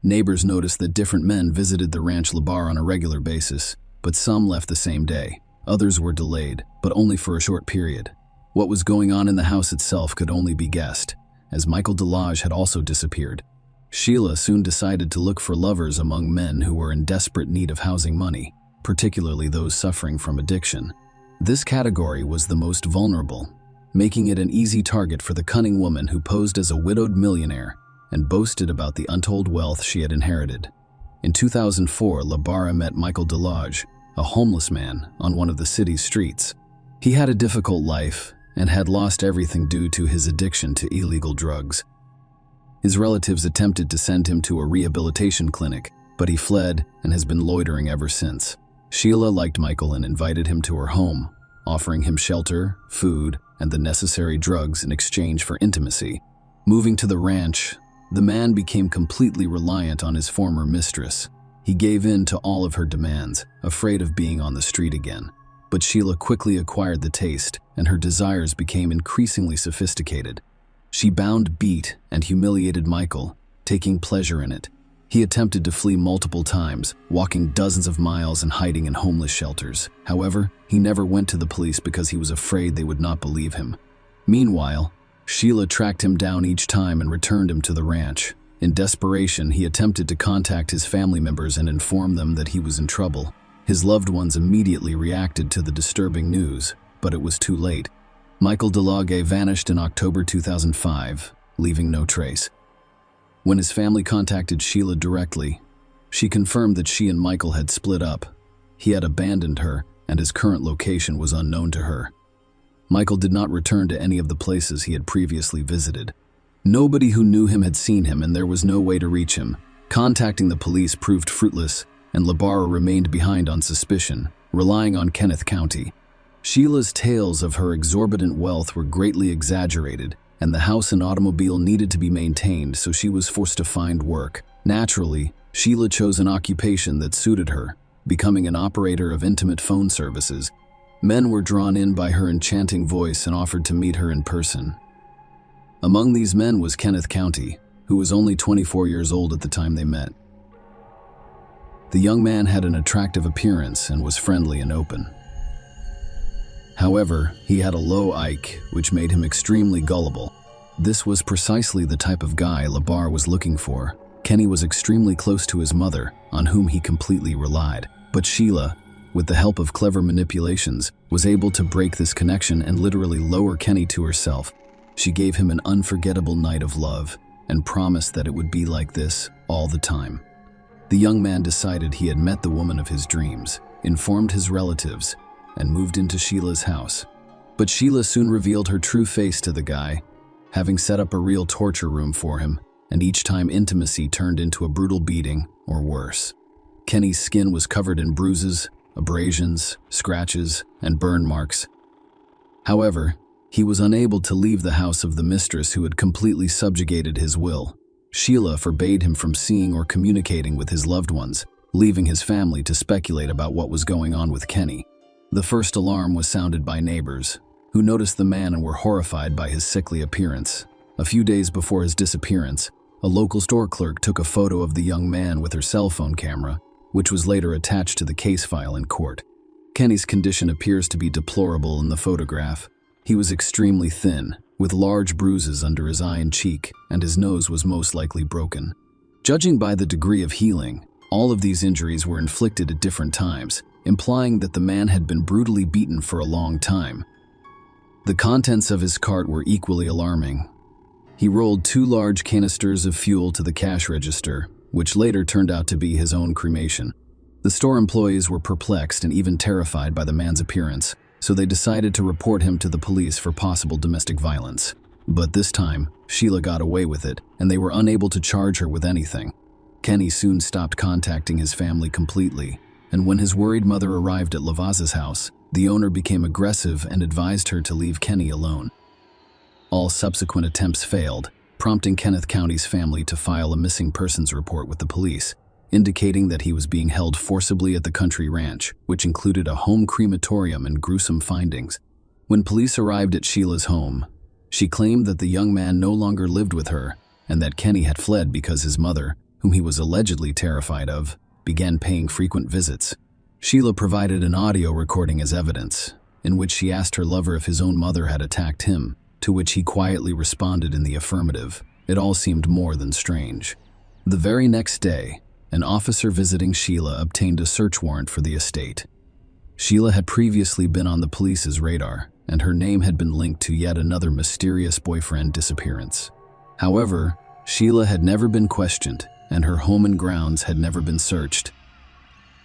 Neighbors noticed that different men visited the Ranch La Barre on a regular basis, but some left the same day. Others were delayed, but only for a short period. What was going on in the house itself could only be guessed, as Michael Delage had also disappeared. Sheila soon decided to look for lovers among men who were in desperate need of housing money, particularly those suffering from addiction. This category was the most vulnerable, making it an easy target for the cunning woman who posed as a widowed millionaire and boasted about the untold wealth she had inherited. In 2004, La Barre met Michael Delage, a homeless man, on one of the city's streets. He had a difficult life and had lost everything due to his addiction to illegal drugs. His relatives attempted to send him to a rehabilitation clinic, but he fled and has been loitering ever since. Sheila liked Michael and invited him to her home, offering him shelter, food, and the necessary drugs in exchange for intimacy. Moving to the ranch, the man became completely reliant on his former mistress. He gave in to all of her demands, afraid of being on the street again. But Sheila quickly acquired the taste, and her desires became increasingly sophisticated. She bound, beat, and humiliated Michael, taking pleasure in it. He attempted to flee multiple times, walking dozens of miles and hiding in homeless shelters. However, he never went to the police because he was afraid they would not believe him. Meanwhile, Sheila tracked him down each time and returned him to the ranch. In desperation, he attempted to contact his family members and inform them that he was in trouble. His loved ones immediately reacted to the disturbing news, but it was too late. Michael Delage vanished in October 2005, leaving no trace. When his family contacted Sheila directly, she confirmed that she and Michael had split up. He had abandoned her, and his current location was unknown to her. Michael did not return to any of the places he had previously visited. Nobody who knew him had seen him, and there was no way to reach him. Contacting the police proved fruitless, and Labarra remained behind on suspicion, relying on Kenneth County. Sheila's tales of her exorbitant wealth were greatly exaggerated, and the house and automobile needed to be maintained, so she was forced to find work. Naturally, Sheila chose an occupation that suited her, becoming an operator of intimate phone services. Men were drawn in by her enchanting voice and offered to meet her in person. Among these men was Kenneth County, who was only 24 years old at the time they met. The young man had an attractive appearance and was friendly and open. However, he had a low IQ, which made him extremely gullible. This was precisely the type of guy Labarra was looking for. Kenny was extremely close to his mother, on whom he completely relied. But Sheila, with the help of clever manipulations, was able to break this connection and literally lower Kenny to herself. She gave him an unforgettable night of love and promised that it would be like this all the time. The young man decided he had met the woman of his dreams, informed his relatives, and moved into Sheila's house. But Sheila soon revealed her true face to the guy, having set up a real torture room for him, and each time intimacy turned into a brutal beating or worse. Kenny's skin was covered in bruises, abrasions, scratches, and burn marks. However, he was unable to leave the house of the mistress who had completely subjugated his will. Sheila forbade him from seeing or communicating with his loved ones, leaving his family to speculate about what was going on with Kenny. The first alarm was sounded by neighbors, who noticed the man and were horrified by his sickly appearance. A few days before his disappearance, a local store clerk took a photo of the young man with her cell phone camera, which was later attached to the case file in court. Kenny's condition appears to be deplorable in the photograph. He was extremely thin, with large bruises under his eye and cheek, and his nose was most likely broken. Judging by the degree of healing, all of these injuries were inflicted at different times, implying that the man had been brutally beaten for a long time. The contents of his cart were equally alarming. He rolled 2 large canisters of fuel to the cash register, which later turned out to be his own cremation. The store employees were perplexed and even terrified by the man's appearance, so they decided to report him to the police for possible domestic violence. But this time, Sheila got away with it, and they were unable to charge her with anything. Kenny soon stopped contacting his family completely, and when his worried mother arrived at Lavazza's house, the owner became aggressive and advised her to leave Kenny alone. All subsequent attempts failed, prompting Kenneth County's family to file a missing persons report with the police, indicating that he was being held forcibly at the country ranch, which included a home crematorium and gruesome findings. When police arrived at Sheila's home, she claimed that the young man no longer lived with her and that Kenny had fled because his mother, whom he was allegedly terrified of, began paying frequent visits. Sheila provided an audio recording as evidence, in which she asked her lover if his own mother had attacked him, to which he quietly responded in the affirmative. It all seemed more than strange. The very next day, an officer visiting Sheila obtained a search warrant for the estate. Sheila had previously been on the police's radar, and her name had been linked to yet another mysterious boyfriend disappearance. However, Sheila had never been questioned, and her home and grounds had never been searched.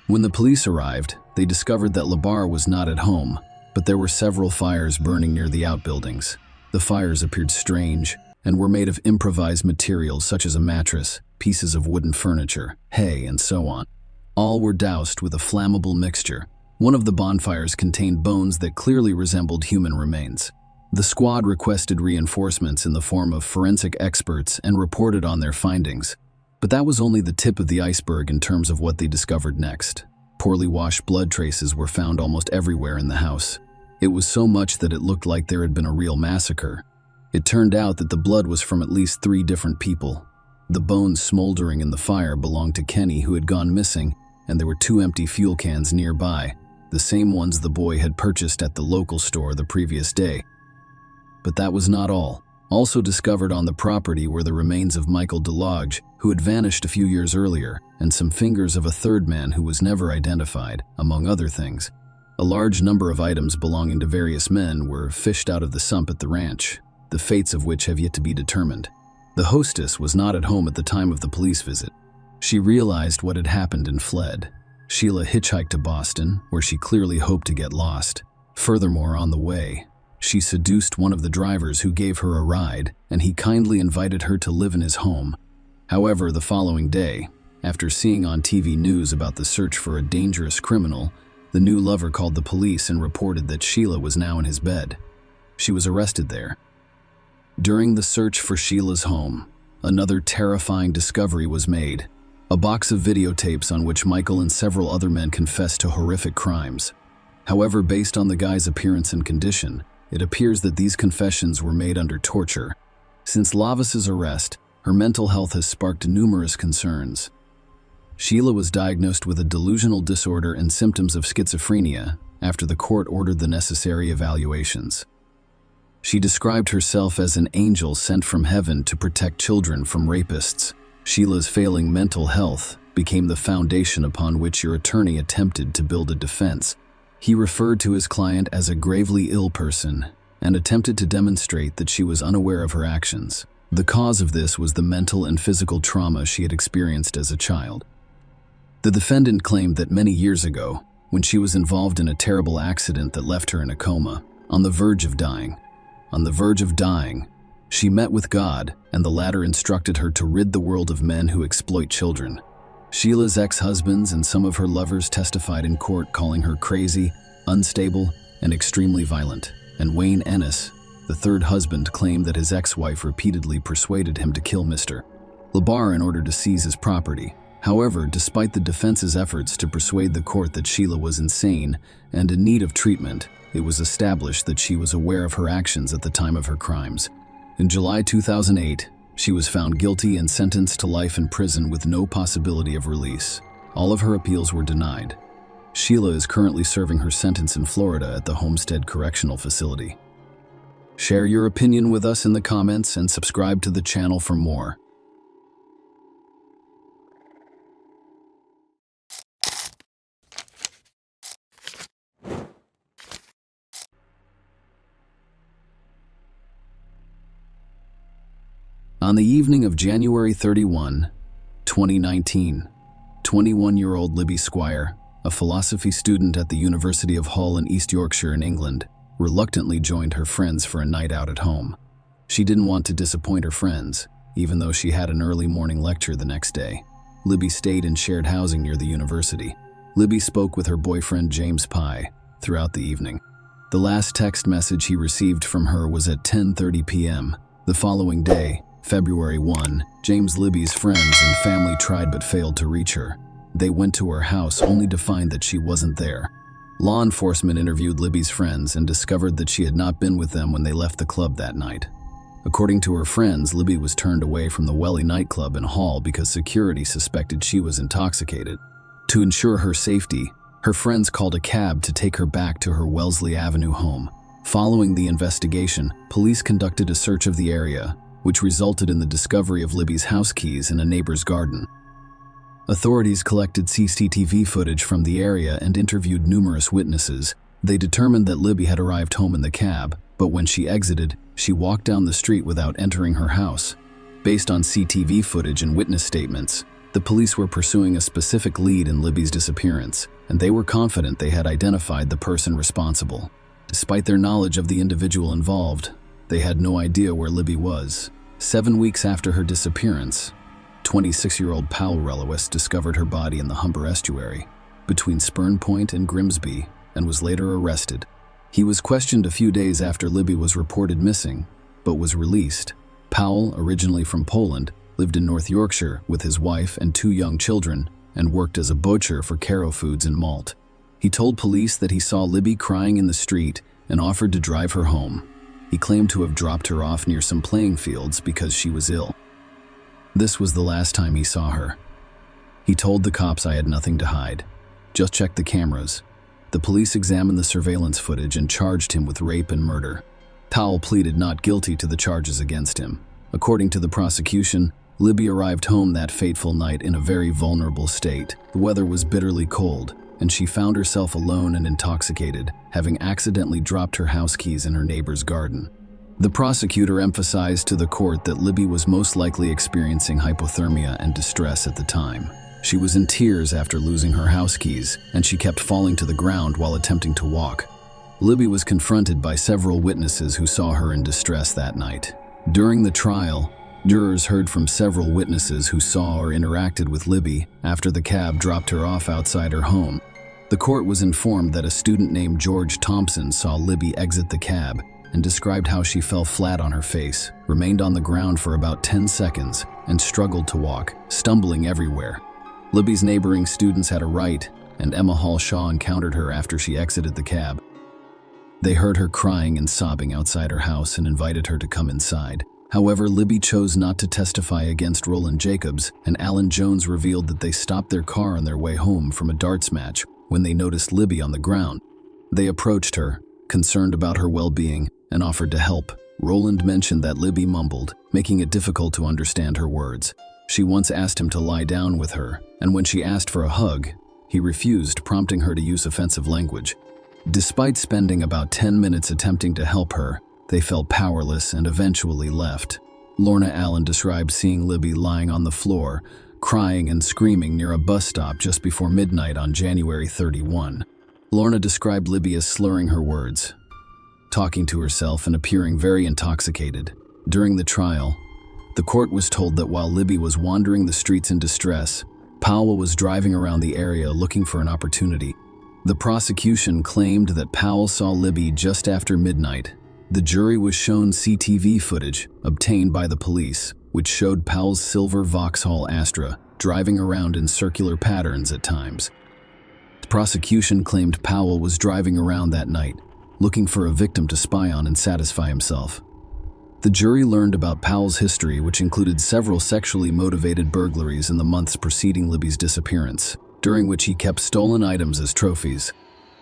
When the police arrived, they discovered that Labarra was not at home, but there were several fires burning near the outbuildings. The fires appeared strange and were made of improvised materials such as a mattress, pieces of wooden furniture, hay, and so on. All were doused with a flammable mixture. One of the bonfires contained bones that clearly resembled human remains. The squad requested reinforcements in the form of forensic experts and reported on their findings. But that was only the tip of the iceberg in terms of what they discovered next. Poorly washed blood traces were found almost everywhere in the house. It was so much that it looked like there had been a real massacre. It turned out that the blood was from at least 3 different people. The bones smoldering in the fire belonged to Kenny, who had gone missing, and there were 2 empty fuel cans nearby, the same ones the boy had purchased at the local store the previous day. But that was not all. Also discovered on the property were the remains of Michael DeLodge, who had vanished a few years earlier, and some fingers of a third man who was never identified, among other things. A large number of items belonging to various men were fished out of the sump at the ranch, the fates of which have yet to be determined. The hostess was not at home at the time of the police visit. She realized what had happened and fled. Sheila hitchhiked to Boston, where she clearly hoped to get lost. Furthermore, on the way, she seduced one of the drivers who gave her a ride, and he kindly invited her to live in his home. However, the following day, after seeing on TV news about the search for a dangerous criminal, the new lover called the police and reported that Sheila was now in his bed. She was arrested there. During the search for Sheila's home, another terrifying discovery was made: a box of videotapes on which Michael and several other men confessed to horrific crimes. However, based on the guy's appearance and condition, it appears that these confessions were made under torture. Since Lavis's arrest, her mental health has sparked numerous concerns. Sheila was diagnosed with a delusional disorder and symptoms of schizophrenia after the court ordered the necessary evaluations. She described herself as an angel sent from heaven to protect children from rapists. Sheila's failing mental health became the foundation upon which your attorney attempted to build a defense. He referred to his client as a gravely ill person and attempted to demonstrate that she was unaware of her actions. The cause of this was the mental and physical trauma she had experienced as a child. The defendant claimed that many years ago, when she was involved in a terrible accident that left her in a coma, on the verge of dying, she met with God, and the latter instructed her to rid the world of men who exploit children. Sheila's ex-husbands and some of her lovers testified in court, calling her crazy, unstable, and extremely violent. And Wayne Ennis, the third husband, claimed that his ex-wife repeatedly persuaded him to kill Mr. LaBarre in order to seize his property. However, despite the defense's efforts to persuade the court that Sheila was insane and in need of treatment, it was established that she was aware of her actions at the time of her crimes. In July 2008, she was found guilty and sentenced to life in prison with no possibility of release. All of her appeals were denied. Sheila is currently serving her sentence in Florida at the Homestead Correctional Facility. Share your opinion with us in the comments and subscribe to the channel for more. On the evening of January 31, 2019, 21-year-old Libby Squire, a philosophy student at the University of Hull in East Yorkshire in England, reluctantly joined her friends for a night out at home. She didn't want to disappoint her friends, even though she had an early morning lecture the next day. Libby stayed in shared housing near the university. Libby spoke with her boyfriend James Pye throughout the evening. The last text message he received from her was at 10:30 p.m. The following day, February 1, James Libby's friends and family tried but failed to reach her. They went to her house only to find that she wasn't there. Law enforcement interviewed Libby's friends and discovered that she had not been with them when they left the club that night. According to her friends, Libby was turned away from the Welly nightclub in Hall because security suspected she was intoxicated. To ensure her safety, her friends called a cab to take her back to her Wellesley Avenue home. Following the investigation, police conducted a search of the area, which resulted in the discovery of Libby's house keys in a neighbor's garden. Authorities collected CCTV footage from the area and interviewed numerous witnesses. They determined that Libby had arrived home in the cab, but when she exited, she walked down the street without entering her house. Based on CCTV footage and witness statements, the police were pursuing a specific lead in Libby's disappearance, and they were confident they had identified the person responsible. Despite their knowledge of the individual involved, they had no idea where Libby was. 7 weeks after her disappearance, 26-year-old Powell Relowis discovered her body in the Humber Estuary, between Spurn Point and Grimsby, and was later arrested. He was questioned a few days after Libby was reported missing, but was released. Powell, originally from Poland, lived in North Yorkshire with his wife and 2 young children, and worked as a butcher for Caro Foods in Malt. He told police that he saw Libby crying in the street and offered to drive her home. He claimed to have dropped her off near some playing fields because she was ill. This was the last time he saw her. He told the cops, "I had nothing to hide. Just check the cameras." The police examined the surveillance footage and charged him with rape and murder. Powell pleaded not guilty to the charges against him. According to the prosecution, Libby arrived home that fateful night in a very vulnerable state. The weather was bitterly cold, and she found herself alone and intoxicated, having accidentally dropped her house keys in her neighbor's garden. The prosecutor emphasized to the court that Libby was most likely experiencing hypothermia and distress at the time. She was in tears after losing her house keys, and she kept falling to the ground while attempting to walk. Libby was confronted by several witnesses who saw her in distress that night. During the trial, jurors heard from several witnesses who saw or interacted with Libby after the cab dropped her off outside her home. The court was informed that a student named George Thompson saw Libby exit the cab and described how she fell flat on her face, remained on the ground for about 10 seconds, and struggled to walk, stumbling everywhere. Libby's neighboring students had a right, and Emma Hall Shaw encountered her after she exited the cab. They heard her crying and sobbing outside her house and invited her to come inside. However, Libby chose not to testify against Roland Jacobs, and Alan Jones revealed that they stopped their car on their way home from a darts match when they noticed Libby on the ground. They approached her, concerned about her well-being, and offered to help. Roland mentioned that Libby mumbled, making it difficult to understand her words. She once asked him to lie down with her, and when she asked for a hug, he refused, prompting her to use offensive language. Despite spending about 10 minutes attempting to help her, they felt powerless and eventually left. Lorna Allen described seeing Libby lying on the floor, crying and screaming near a bus stop just before midnight on January 31. Lorna described Libby as slurring her words, talking to herself and appearing very intoxicated. During the trial, the court was told that while Libby was wandering the streets in distress, Powell was driving around the area looking for an opportunity. The prosecution claimed that Powell saw Libby just after midnight. The jury was shown CCTV footage obtained by the police, which showed Powell's silver Vauxhall Astra driving around in circular patterns at times. The prosecution claimed Powell was driving around that night, looking for a victim to spy on and satisfy himself. The jury learned about Powell's history, which included several sexually motivated burglaries in the months preceding Libby's disappearance, during which he kept stolen items as trophies.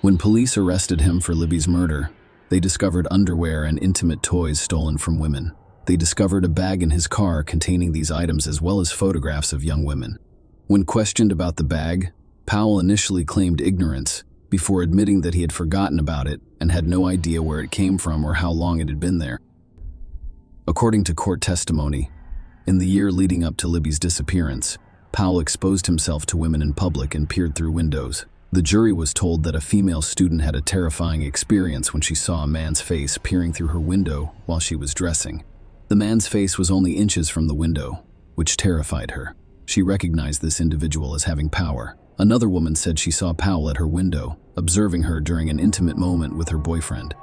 When police arrested him for Libby's murder, they discovered underwear and intimate toys stolen from women. They discovered a bag in his car containing these items as well as photographs of young women. When questioned about the bag, Powell initially claimed ignorance, before admitting that he had forgotten about it and had no idea where it came from or how long it had been there. According to court testimony, in the year leading up to Libby's disappearance, Powell exposed himself to women in public and peered through windows. The jury was told that a female student had a terrifying experience when she saw a man's face peering through her window while she was dressing. The man's face was only inches from the window, which terrified her. She recognized this individual as having power. Another woman said she saw Powell at her window, observing her during an intimate moment with her boyfriend.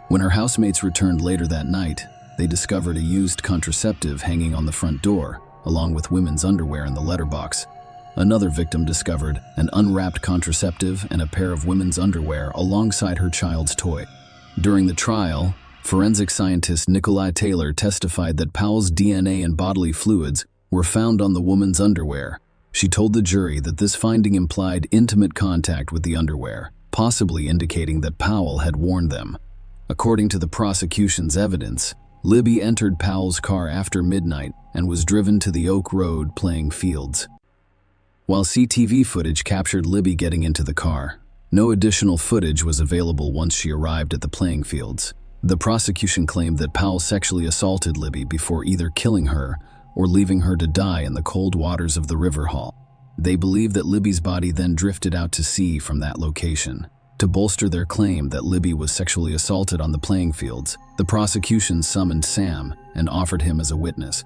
When her housemates returned later that night, they discovered a used contraceptive hanging on the front door, along with women's underwear in the letterbox. Another victim discovered an unwrapped contraceptive and a pair of women's underwear alongside her child's toy. During the trial, forensic scientist Nikolai Taylor testified that Powell's DNA and bodily fluids were found on the woman's underwear. She told the jury that this finding implied intimate contact with the underwear, possibly indicating that Powell had worn them. According to the prosecution's evidence, Libby entered Powell's car after midnight and was driven to the Oak Road playing fields. While CCTV footage captured Libby getting into the car, no additional footage was available once she arrived at the playing fields. The prosecution claimed that Powell sexually assaulted Libby before either killing her or leaving her to die in the cold waters of the River Hall. They believe that Libby's body then drifted out to sea from that location. To bolster their claim that Libby was sexually assaulted on the playing fields, the prosecution summoned Sam and offered him as a witness.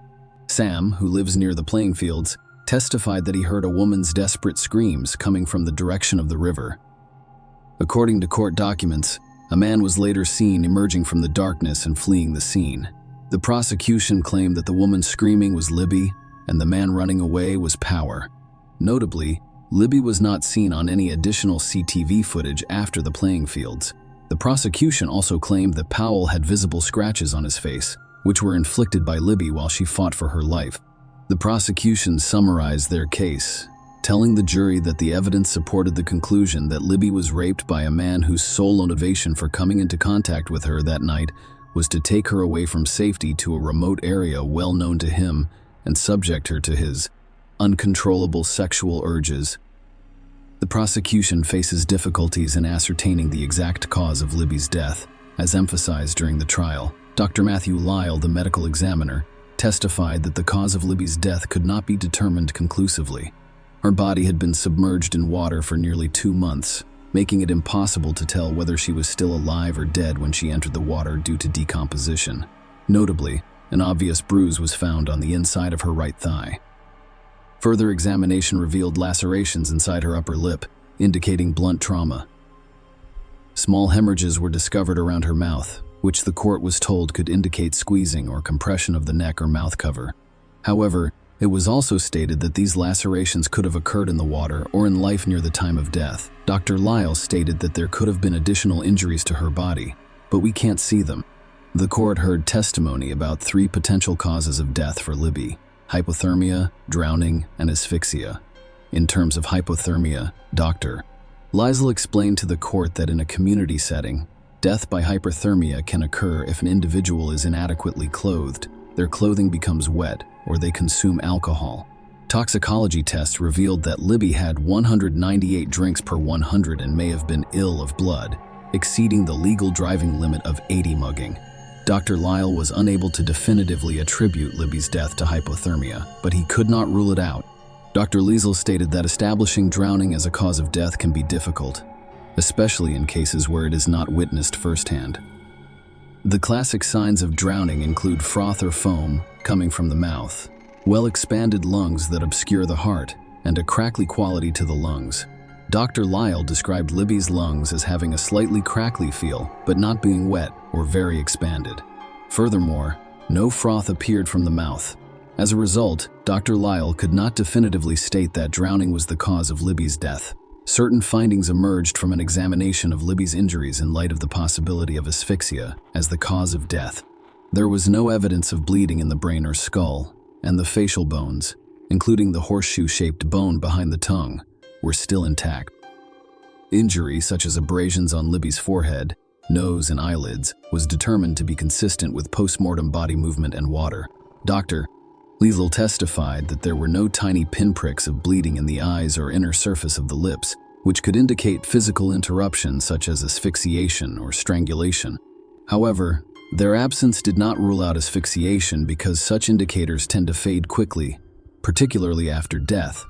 Sam, who lives near the playing fields, testified that he heard a woman's desperate screams coming from the direction of the river. According to court documents, a man was later seen emerging from the darkness and fleeing the scene. The prosecution claimed that the woman screaming was Libby and the man running away was Power. Notably, Libby was not seen on any additional CCTV footage after the playing fields. The prosecution also claimed that Powell had visible scratches on his face, which were inflicted by Libby while she fought for her life. The prosecution summarized their case, telling the jury that the evidence supported the conclusion that Libby was raped by a man whose sole motivation for coming into contact with her that night was to take her away from safety to a remote area well known to him and subject her to his uncontrollable sexual urges. The prosecution faces difficulties in ascertaining the exact cause of Libby's death. As emphasized during the trial, Dr. Matthew Lyle, the medical examiner, testified that the cause of Libby's death could not be determined conclusively. Her body had been submerged in water for nearly 2 months, making it impossible to tell whether she was still alive or dead when she entered the water due to decomposition. Notably, an obvious bruise was found on the inside of her right thigh. Further examination revealed lacerations inside her upper lip, indicating blunt trauma. Small hemorrhages were discovered around her mouth, which the court was told could indicate squeezing or compression of the neck or mouth cover. However, it was also stated that these lacerations could have occurred in the water or in life near the time of death. Dr. Lyle stated that there could have been additional injuries to her body, but we can't see them. The court heard testimony about 3 potential causes of death for Libby: hypothermia, drowning, and asphyxia. In terms of hypothermia, Dr. Lyle explained to the court that in a community setting, death by hypothermia can occur if an individual is inadequately clothed, their clothing becomes wet, or they consume alcohol. Toxicology tests revealed that Libby had 198 drinks per 100 and may have been ill of blood, exceeding the legal driving limit of 80 mugging. Dr. Lyle was unable to definitively attribute Libby's death to hypothermia, but he could not rule it out. Dr. Liesel stated that establishing drowning as a cause of death can be difficult, especially in cases where it is not witnessed firsthand. The classic signs of drowning include froth or foam coming from the mouth, well-expanded lungs that obscure the heart, and a crackly quality to the lungs. Dr. Lyle described Libby's lungs as having a slightly crackly feel, but not being wet or very expanded. Furthermore, no froth appeared from the mouth. As a result, Dr. Lyle could not definitively state that drowning was the cause of Libby's death. Certain findings emerged from an examination of Libby's injuries in light of the possibility of asphyxia as the cause of death. There was no evidence of bleeding in the brain or skull, and the facial bones, including the horseshoe-shaped bone behind the tongue, were still intact. Injury, such as abrasions on Libby's forehead, nose, and eyelids, was determined to be consistent with post-mortem body movement and water. Dr. Liesel testified that there were no tiny pinpricks of bleeding in the eyes or inner surface of the lips, which could indicate physical interruptions such as asphyxiation or strangulation. However, their absence did not rule out asphyxiation because such indicators tend to fade quickly, particularly after death.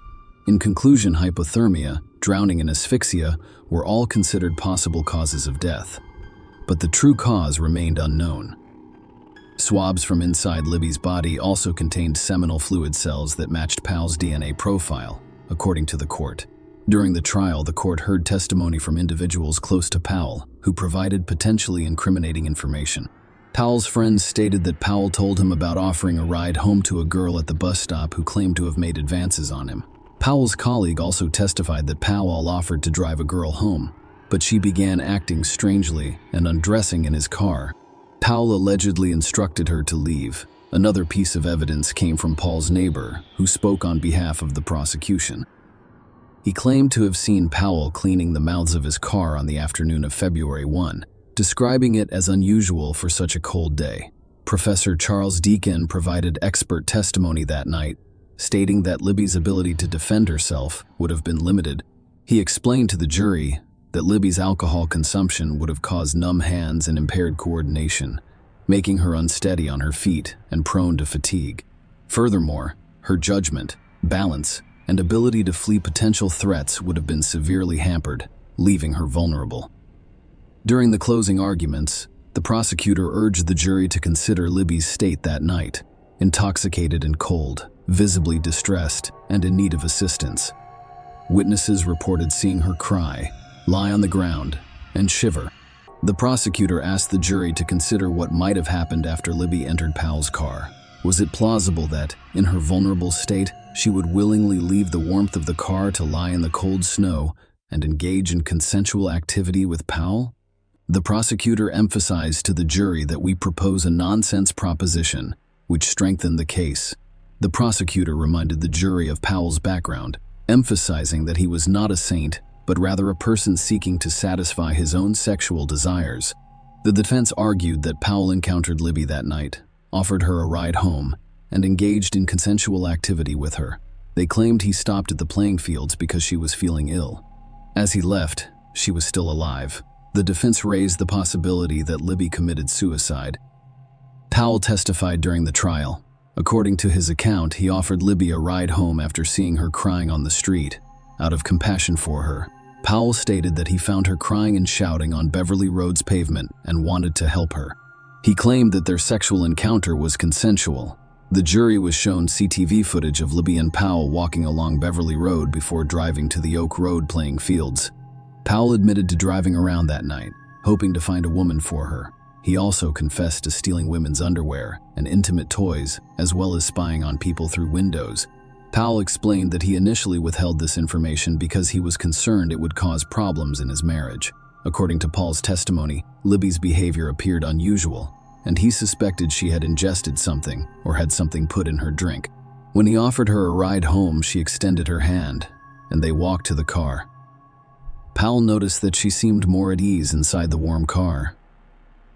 In conclusion, hypothermia, drowning, and asphyxia were all considered possible causes of death, but the true cause remained unknown. Swabs from inside Libby's body also contained seminal fluid cells that matched Powell's DNA profile, according to the court. During the trial, the court heard testimony from individuals close to Powell, who provided potentially incriminating information. Powell's friends stated that Powell told him about offering a ride home to a girl at the bus stop who claimed to have made advances on him. Powell's colleague also testified that Powell offered to drive a girl home, but she began acting strangely and undressing in his car. Powell allegedly instructed her to leave. Another piece of evidence came from Paul's neighbor, who spoke on behalf of the prosecution. He claimed to have seen Powell cleaning the mouths of his car on the afternoon of February 1, describing it as unusual for such a cold day. Professor Charles Deacon provided expert testimony that night, stating that Libby's ability to defend herself would have been limited. He explained to the jury that Libby's alcohol consumption would have caused numb hands and impaired coordination, making her unsteady on her feet and prone to fatigue. Furthermore, her judgment, balance, and ability to flee potential threats would have been severely hampered, leaving her vulnerable. During the closing arguments, the prosecutor urged the jury to consider Libby's state that night: intoxicated and cold, visibly distressed, and in need of assistance. Witnesses reported seeing her cry, lie on the ground, and shiver. The prosecutor asked the jury to consider what might have happened after Libby entered Powell's car. Was it plausible that, in her vulnerable state, she would willingly leave the warmth of the car to lie in the cold snow and engage in consensual activity with Powell? The prosecutor emphasized to the jury that we propose a nonsense proposition, which strengthened the case. The prosecutor reminded the jury of Powell's background, emphasizing that he was not a saint, but rather a person seeking to satisfy his own sexual desires. The defense argued that Powell encountered Libby that night, offered her a ride home, and engaged in consensual activity with her. They claimed he stopped at the playing fields because she was feeling ill. As he left, she was still alive. The defense raised the possibility that Libby committed suicide. Powell testified during the trial. According to his account, he offered Libby a ride home after seeing her crying on the street. Out of compassion for her, Powell stated that he found her crying and shouting on Beverly Road's pavement and wanted to help her. He claimed that their sexual encounter was consensual. The jury was shown CCTV footage of Libby and Powell walking along Beverly Road before driving to the Oak Road playing fields. Powell admitted to driving around that night, hoping to find a woman for her. He also confessed to stealing women's underwear and intimate toys, as well as spying on people through windows. Powell explained that he initially withheld this information because he was concerned it would cause problems in his marriage. According to Paul's testimony, Libby's behavior appeared unusual, and he suspected she had ingested something or had something put in her drink. When he offered her a ride home, she extended her hand, and they walked to the car. Powell noticed that she seemed more at ease inside the warm car.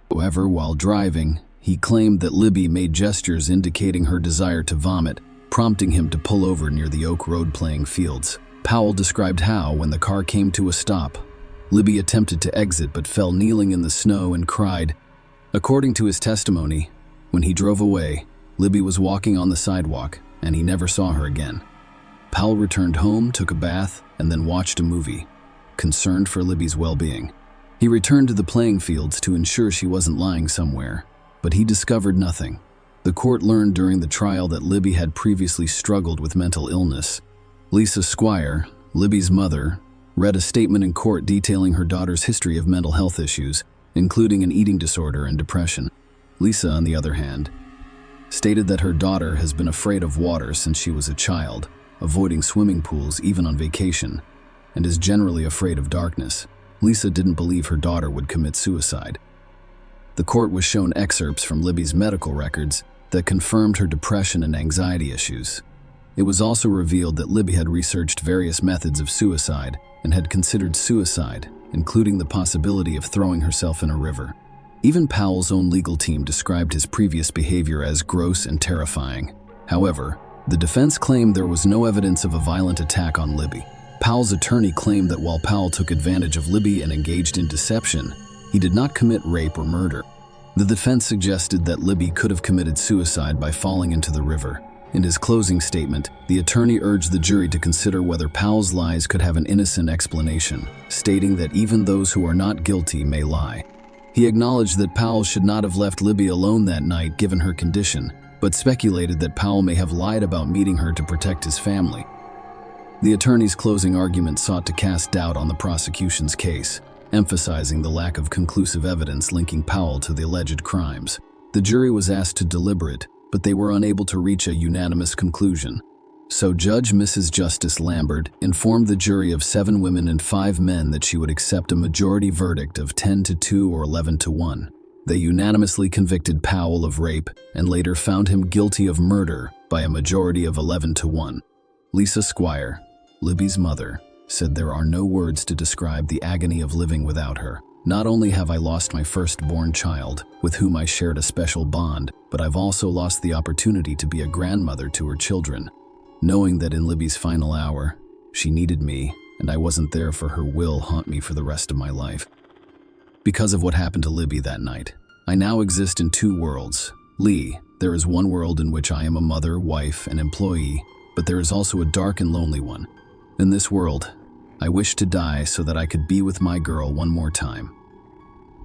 However, while driving, he claimed that Libby made gestures indicating her desire to vomit, prompting him to pull over near the Oak Road playing fields. Powell described how, when the car came to a stop, Libby attempted to exit but fell kneeling in the snow and cried. According to his testimony, when he drove away, Libby was walking on the sidewalk, and he never saw her again. Powell returned home, took a bath, and then watched a movie, concerned for Libby's well-being. He returned to the playing fields to ensure she wasn't lying somewhere, but he discovered nothing. The court learned during the trial that Libby had previously struggled with mental illness. Lisa Squire, Libby's mother, read a statement in court detailing her daughter's history of mental health issues, including an eating disorder and depression. Lisa, on the other hand, stated that her daughter has been afraid of water since she was a child, avoiding swimming pools even on vacation, and is generally afraid of darkness. Lisa didn't believe her daughter would commit suicide. The court was shown excerpts from Libby's medical records that confirmed her depression and anxiety issues. It was also revealed that Libby had researched various methods of suicide and had considered suicide, including the possibility of throwing herself in a river. Even Powell's own legal team described his previous behavior as gross and terrifying. However, the defense claimed there was no evidence of a violent attack on Libby. Powell's attorney claimed that while Powell took advantage of Libby and engaged in deception, he did not commit rape or murder. The defense suggested that Libby could have committed suicide by falling into the river. In his closing statement, the attorney urged the jury to consider whether Powell's lies could have an innocent explanation, stating that even those who are not guilty may lie. He acknowledged that Powell should not have left Libby alone that night given her condition, but speculated that Powell may have lied about meeting her to protect his family. The attorney's closing argument sought to cast doubt on the prosecution's case, emphasizing the lack of conclusive evidence linking Powell to the alleged crimes. The jury was asked to deliberate, but they were unable to reach a unanimous conclusion. So Judge Mrs. Justice Lambert informed the jury of 7 women and 5 men that she would accept a majority verdict of 10-2 or 11-1. They unanimously convicted Powell of rape and later found him guilty of murder by a majority of 11-1. Lisa Squire, Libby's mother, said there are no words to describe the agony of living without her. Not only have I lost my firstborn child, with whom I shared a special bond, but I've also lost the opportunity to be a grandmother to her children. Knowing that in Libby's final hour, she needed me, and I wasn't there for her will haunt me for the rest of my life. Because of what happened to Libby that night, I now exist in 2 worlds. Lee, there is one world in which I am a mother, wife, and employee, but there is also a dark and lonely one. In this world, I wish to die so that I could be with my girl one more time.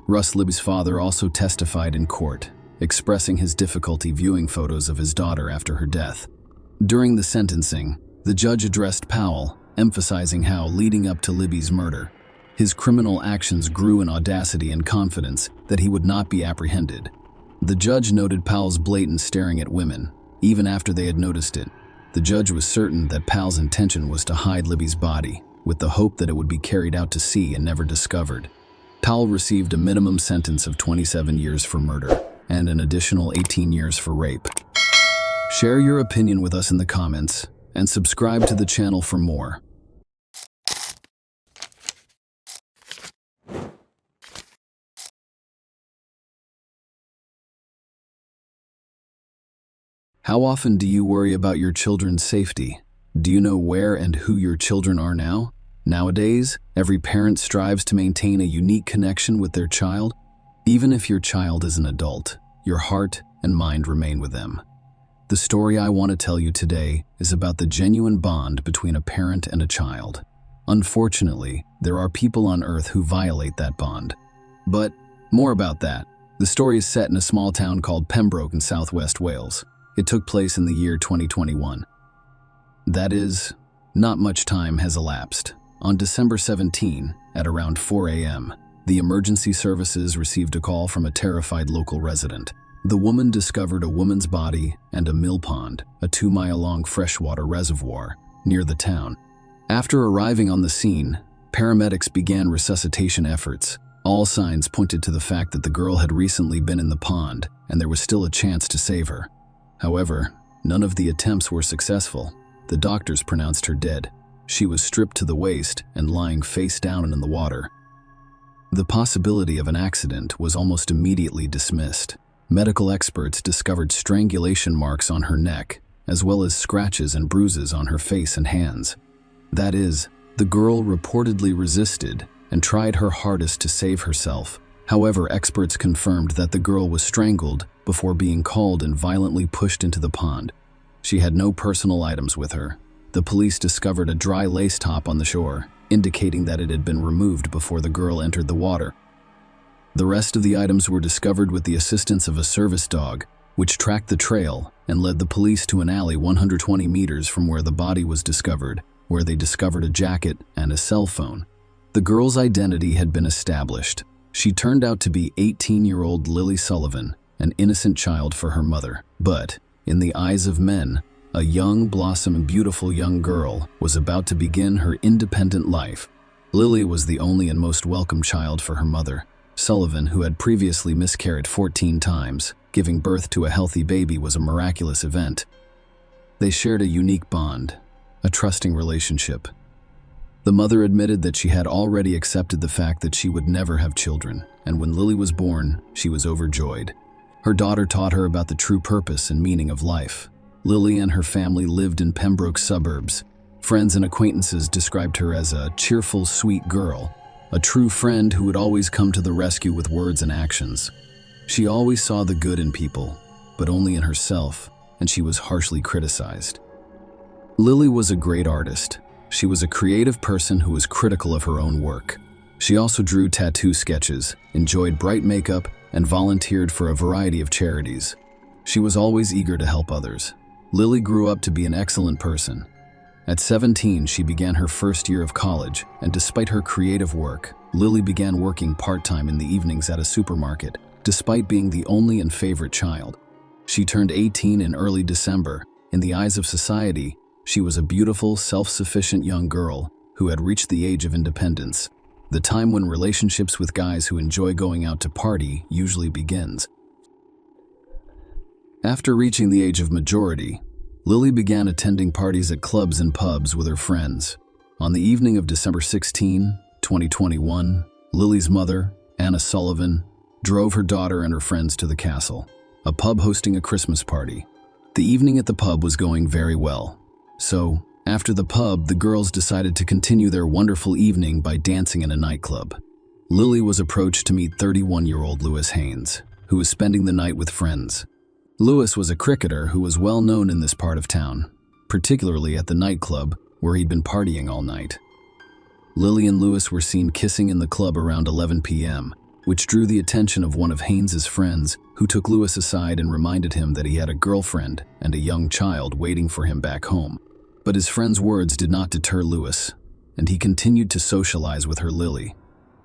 Russ, Libby's father, also testified in court, expressing his difficulty viewing photos of his daughter after her death. During the sentencing, the judge addressed Powell, emphasizing how, leading up to Libby's murder, his criminal actions grew in audacity and confidence that he would not be apprehended. The judge noted Powell's blatant staring at women, even after they had noticed it. The judge was certain that Powell's intention was to hide Libby's body, with the hope that it would be carried out to sea and never discovered. Powell received a minimum sentence of 27 years for murder and an additional 18 years for rape. Share your opinion with us in the comments and subscribe to the channel for more. How often do you worry about your children's safety? Do you know where and who your children are now? Nowadays, every parent strives to maintain a unique connection with their child. Even if your child is an adult, your heart and mind remain with them. The story I want to tell you today is about the genuine bond between a parent and a child. Unfortunately, there are people on Earth who violate that bond. But more about that. The story is set in a small town called Pembroke in southwest Wales. It took place in the year 2021. That is, not much time has elapsed. On December 17, at around 4 a.m., the emergency services received a call from a terrified local resident. The woman discovered a woman's body and a mill pond, a 2-mile-long freshwater reservoir, near the town. After arriving on the scene, paramedics began resuscitation efforts. All signs pointed to the fact that the girl had recently been in the pond, and there was still a chance to save her. However, none of the attempts were successful. The doctors pronounced her dead. She was stripped to the waist and lying face down in the water. The possibility of an accident was almost immediately dismissed. Medical experts discovered strangulation marks on her neck, as well as scratches and bruises on her face and hands. That is, the girl reportedly resisted and tried her hardest to save herself. However, experts confirmed that the girl was strangled before being called and violently pushed into the pond. She had no personal items with her. The police discovered a dry lace top on the shore, indicating that it had been removed before the girl entered the water. The rest of the items were discovered with the assistance of a service dog, which tracked the trail and led the police to an alley 120 meters from where the body was discovered, where they discovered a jacket and a cell phone. The girl's identity had been established. She turned out to be 18-year-old Lily Sullivan, an innocent child for her mother. But, in the eyes of men, a young, blossoming, beautiful young girl was about to begin her independent life. Lily was the only and most welcome child for her mother. Sullivan, who had previously miscarried 14 times, giving birth to a healthy baby was a miraculous event. They shared a unique bond, a trusting relationship. The mother admitted that she had already accepted the fact that she would never have children, and when Lily was born, she was overjoyed. Her daughter taught her about the true purpose and meaning of life. Lily and her family lived in Pembroke suburbs. Friends and acquaintances described her as a cheerful, sweet girl, a true friend who would always come to the rescue with words and actions. She always saw the good in people, but only in herself, and she was harshly criticized. Lily was a great artist. She was a creative person who was critical of her own work. She also drew tattoo sketches, enjoyed bright makeup, and volunteered for a variety of charities. She was always eager to help others. Lily grew up to be an excellent person. At 17, she began her first year of college, and despite her creative work, Lily began working part-time in the evenings at a supermarket, despite being the only and favorite child. She turned 18 in early December. In the eyes of society, she was a beautiful, self-sufficient young girl who had reached the age of independence, the time when relationships with guys who enjoy going out to party usually begins. After reaching the age of majority, Lily began attending parties at clubs and pubs with her friends. On the evening of December 16, 2021, Lily's mother, Anna Sullivan, drove her daughter and her friends to the castle, a pub hosting a Christmas party. The evening at the pub was going very well. So, after the pub, the girls decided to continue their wonderful evening by dancing in a nightclub. Lily was approached to meet 31-year-old Lewis Haynes, who was spending the night with friends. Lewis was a cricketer who was well known in this part of town, particularly at the nightclub where he'd been partying all night. Lily and Lewis were seen kissing in the club around 11 p.m., which drew the attention of one of Haynes's friends, who took Lewis aside and reminded him that he had a girlfriend and a young child waiting for him back home. But his friend's words did not deter Lewis, and he continued to socialize with her Lily,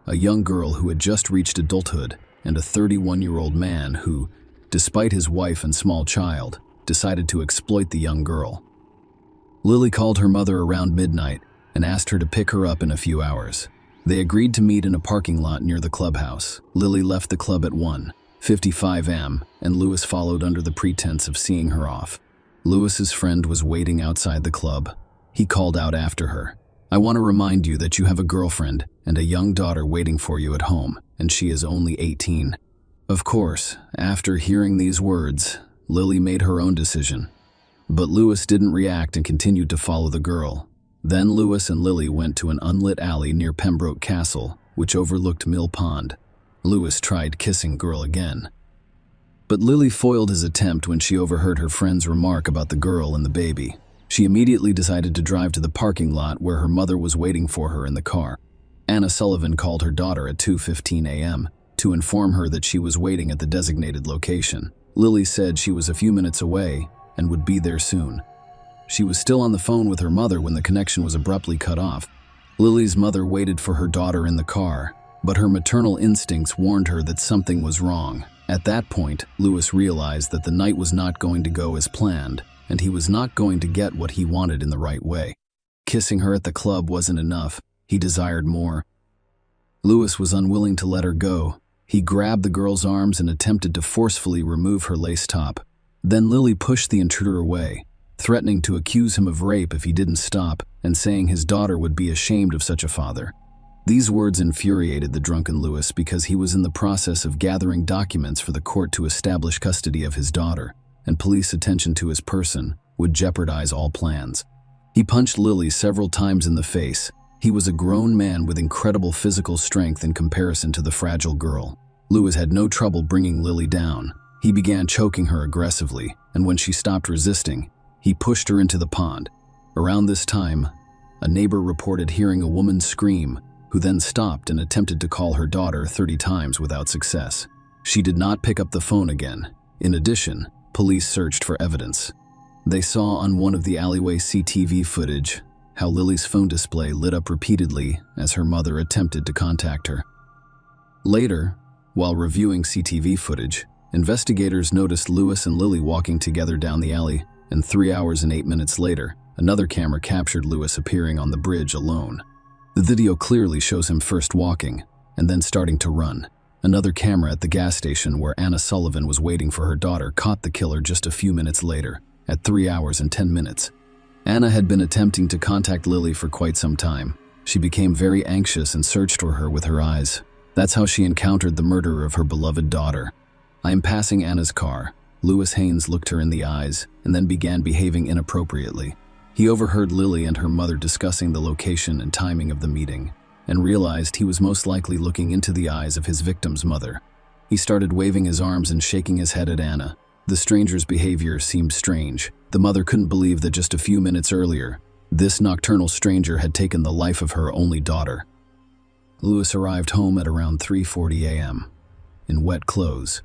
a young girl who had just reached adulthood, and a 31-year-old man who, despite his wife and small child, decided to exploit the young girl. Lily called her mother around midnight and asked her to pick her up in a few hours. They agreed to meet in a parking lot near the clubhouse. Lily left the club at 1:55 a.m., and Lewis followed under the pretense of seeing her off. Lewis's friend was waiting outside the club. He called out after her, "I want to remind you that you have a girlfriend and a young daughter waiting for you at home, and she is only 18. Of course, after hearing these words, Lily made her own decision. But Lewis didn't react and continued to follow the girl. Then Lewis and Lily went to an unlit alley near Pembroke Castle, which overlooked Mill Pond. Lewis tried kissing girl again. But Lily foiled his attempt when she overheard her friend's remark about the girl and the baby. She immediately decided to drive to the parking lot where her mother was waiting for her in the car. Anna Sullivan called her daughter at 2:15 a.m. to inform her that she was waiting at the designated location. Lily said she was a few minutes away and would be there soon. She was still on the phone with her mother when the connection was abruptly cut off. Lily's mother waited for her daughter in the car, but her maternal instincts warned her that something was wrong. At that point, Lewis realized that the night was not going to go as planned, and he was not going to get what he wanted in the right way. Kissing her at the club wasn't enough. He desired more. Lewis was unwilling to let her go. He grabbed the girl's arms and attempted to forcefully remove her lace top. Then Lily pushed the intruder away, threatening to accuse him of rape if he didn't stop, and saying his daughter would be ashamed of such a father. These words infuriated the drunken Lewis because he was in the process of gathering documents for the court to establish custody of his daughter, and police attention to his person would jeopardize all plans. He punched Lily several times in the face. He was a grown man with incredible physical strength in comparison to the fragile girl. Lewis had no trouble bringing Lily down. He began choking her aggressively, and when she stopped resisting, he pushed her into the pond. Around this time, a neighbor reported hearing a woman scream, who then stopped and attempted to call her daughter 30 times without success. She did not pick up the phone again. In addition, police searched for evidence. They saw on one of the alleyway CCTV footage how Lily's phone display lit up repeatedly as her mother attempted to contact her. Later, while reviewing CCTV footage, investigators noticed Lewis and Lily walking together down the alley, and 3 hours and 8 minutes later, another camera captured Lewis appearing on the bridge alone. The video clearly shows him first walking, and then starting to run. Another camera at the gas station where Anna Sullivan was waiting for her daughter caught the killer just a few minutes later, at 3 hours and 10 minutes. Anna had been attempting to contact Lily for quite some time. She became very anxious and searched for her with her eyes. That's how she encountered the murderer of her beloved daughter. I am passing Anna's car. Lewis Haynes looked her in the eyes and then began behaving inappropriately. He overheard Lily and her mother discussing the location and timing of the meeting, and realized he was most likely looking into the eyes of his victim's mother. He started waving his arms and shaking his head at Anna. The stranger's behavior seemed strange. The mother couldn't believe that just a few minutes earlier, this nocturnal stranger had taken the life of her only daughter. Lewis arrived home at around 3:40 a.m. in wet clothes.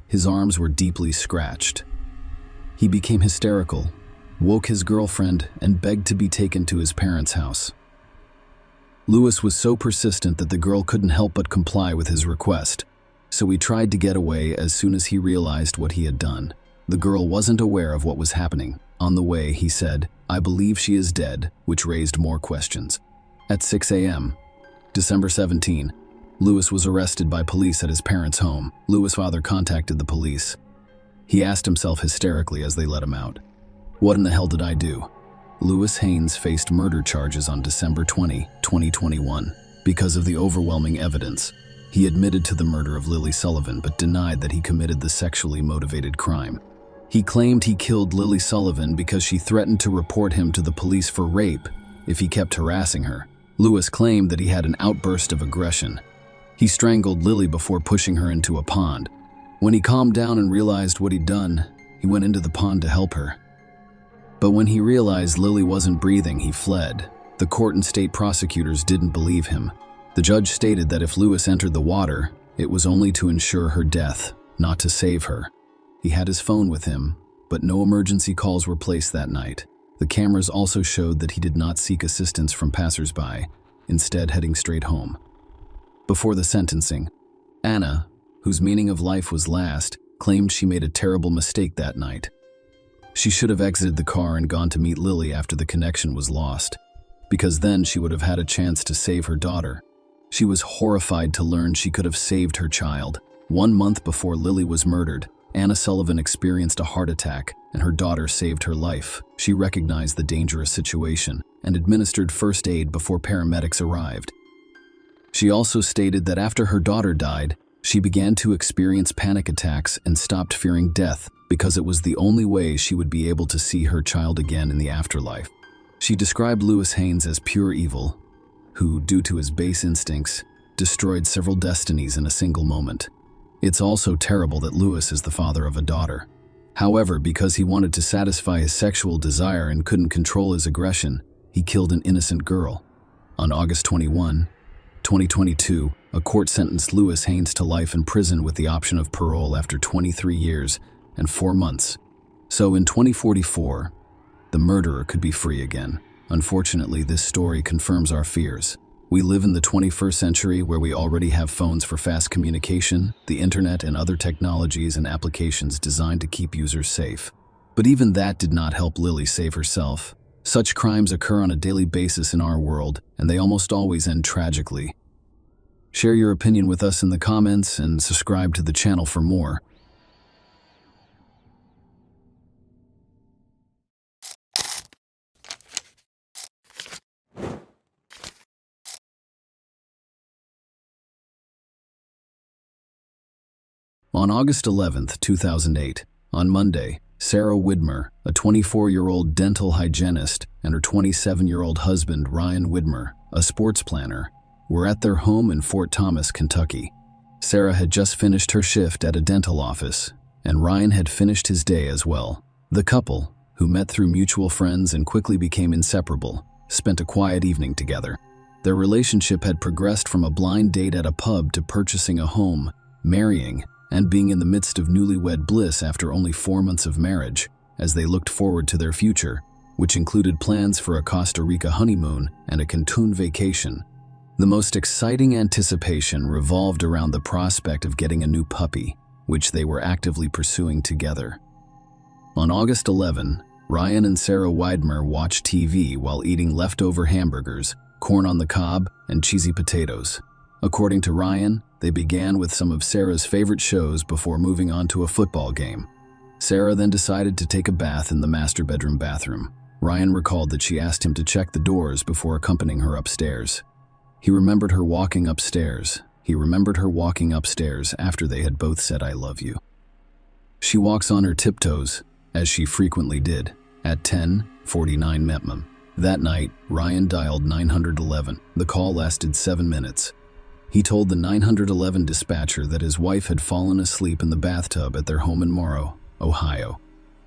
His arms were deeply scratched. He became hysterical, woke his girlfriend, and begged to be taken to his parents' house. Lewis was so persistent that the girl couldn't help but comply with his request, so he tried to get away as soon as he realized what he had done. The girl wasn't aware of what was happening. On the way, he said, "I believe she is dead," which raised more questions. At 6 a.m., December 17, Lewis was arrested by police at his parents' home. Lewis' father contacted the police. He asked himself hysterically as they let him out, "What in the hell did I do?" Lewis Haynes faced murder charges on December 20, 2021, because of the overwhelming evidence. He admitted to the murder of Lily Sullivan but denied that he committed the sexually motivated crime. He claimed he killed Lily Sullivan because she threatened to report him to the police for rape if he kept harassing her. Lewis claimed that he had an outburst of aggression. He strangled Lily before pushing her into a pond. When he calmed down and realized what he'd done, he went into the pond to help her. But when he realized Lily wasn't breathing, he fled. The court and state prosecutors didn't believe him. The judge stated that if Lewis entered the water, it was only to ensure her death, not to save her. He had his phone with him, but no emergency calls were placed that night. The cameras also showed that he did not seek assistance from passersby, instead heading straight home. Before the sentencing, Anna, whose meaning of life was last, claimed she made a terrible mistake that night. She should have exited the car and gone to meet Lily after the connection was lost, because then she would have had a chance to save her daughter. She was horrified to learn she could have saved her child. 1 month before Lily was murdered, Anna Sullivan experienced a heart attack, and her daughter saved her life. She recognized the dangerous situation and administered first aid before paramedics arrived. She also stated that after her daughter died, she began to experience panic attacks and stopped fearing death because it was the only way she would be able to see her child again in the afterlife. She described Lewis Haynes as pure evil, who, due to his base instincts, destroyed several destinies in a single moment. It's also terrible that Lewis is the father of a daughter. However, because he wanted to satisfy his sexual desire and couldn't control his aggression, he killed an innocent girl. On August 21, 2022, a court sentenced Lewis Haynes to life in prison with the option of parole after 23 years and 4 months. So in 2044, the murderer could be free again. Unfortunately, this story confirms our fears. We live in the 21st century where we already have phones for fast communication, the internet, and other technologies and applications designed to keep users safe. But even that did not help Lily save herself. Such crimes occur on a daily basis in our world, and they almost always end tragically. Share your opinion with us in the comments and subscribe to the channel for more. On August 11, 2008, on Monday, Sarah Widmer, a 24-year-old dental hygienist, and her 27-year-old husband, Ryan Widmer, a sports planner, were at their home in Fort Thomas, Kentucky. Sarah had just finished her shift at a dental office, and Ryan had finished his day as well. The couple, who met through mutual friends and quickly became inseparable, spent a quiet evening together. Their relationship had progressed from a blind date at a pub to purchasing a home, marrying, and being in the midst of newlywed bliss after only 4 months of marriage, as they looked forward to their future, which included plans for a Costa Rica honeymoon and a Cancun vacation. The most exciting anticipation revolved around the prospect of getting a new puppy, which they were actively pursuing together. On August 11, Ryan and Sarah Widmer watched TV while eating leftover hamburgers, corn on the cob, and cheesy potatoes. According to Ryan, they began with some of Sarah's favorite shows before moving on to a football game. Sarah then decided to take a bath in the master bedroom bathroom. Ryan recalled that she asked him to check the doors before accompanying her upstairs. He remembered her walking upstairs. After they had both said, "I love you." She walks on her tiptoes, as she frequently did, at 10:49 p.m. That night, Ryan dialed 911. The call lasted 7 minutes. He told the 911 dispatcher that his wife had fallen asleep in the bathtub at their home in Morrow, Ohio.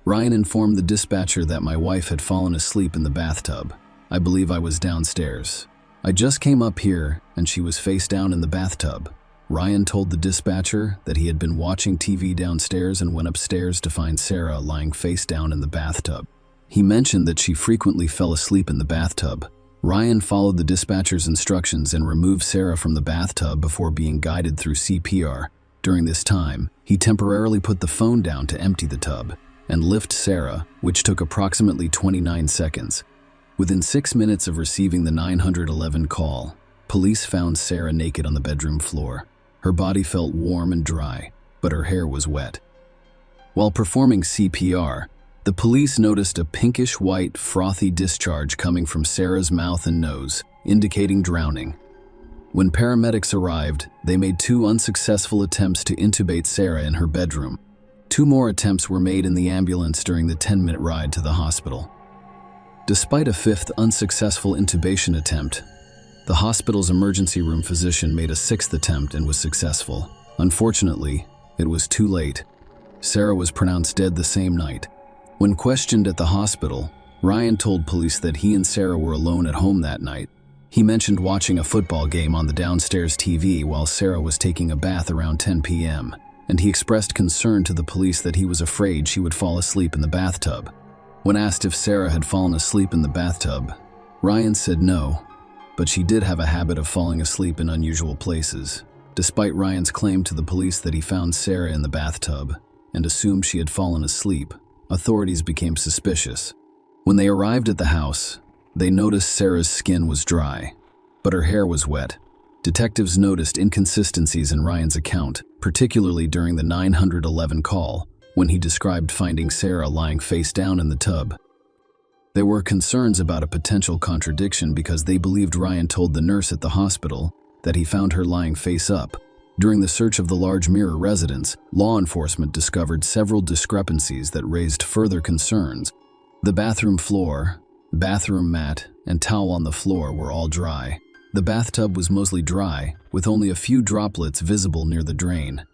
Ryan informed the dispatcher that my wife had fallen asleep in the bathtub. I believe I was downstairs. I just came up here and she was face down in the bathtub. Ryan told the dispatcher that he had been watching TV downstairs and went upstairs to find Sarah lying face down in the bathtub. He mentioned that she frequently fell asleep in the bathtub. Ryan followed the dispatcher's instructions and removed Sarah from the bathtub before being guided through CPR. During this time, he temporarily put the phone down to empty the tub and lift Sarah, which took approximately 29 seconds. Within 6 minutes of receiving the 911 call, police found Sarah naked on the bedroom floor. Her body felt warm and dry, but her hair was wet. While performing CPR, the police noticed a pinkish-white, frothy discharge coming from Sarah's mouth and nose, indicating drowning. When paramedics arrived, they made 2 unsuccessful attempts to intubate Sarah in her bedroom. 2 more attempts were made in the ambulance during the 10-minute ride to the hospital. Despite a 5th unsuccessful intubation attempt, the hospital's emergency room physician made a 6th attempt and was successful. Unfortunately, it was too late. Sarah was pronounced dead the same night. When questioned at the hospital, Ryan told police that he and Sarah were alone at home that night. He mentioned watching a football game on the downstairs TV while Sarah was taking a bath around 10 p.m., and he expressed concern to the police that he was afraid she would fall asleep in the bathtub. When asked if Sarah had fallen asleep in the bathtub, Ryan said no, but she did have a habit of falling asleep in unusual places. Despite Ryan's claim to the police that he found Sarah in the bathtub and assumed she had fallen asleep, authorities became suspicious. When they arrived at the house, they noticed Sarah's skin was dry, but her hair was wet. Detectives noticed inconsistencies in Ryan's account, particularly during the 911 call, when he described finding Sarah lying face down in the tub. There were concerns about a potential contradiction because they believed Ryan told the nurse at the hospital that he found her lying face up. During the search of the large mirror residence, law enforcement discovered several discrepancies that raised further concerns. The bathroom floor, bathroom mat, and towel on the floor were all dry. The bathtub was mostly dry, with only a few droplets visible near the drain.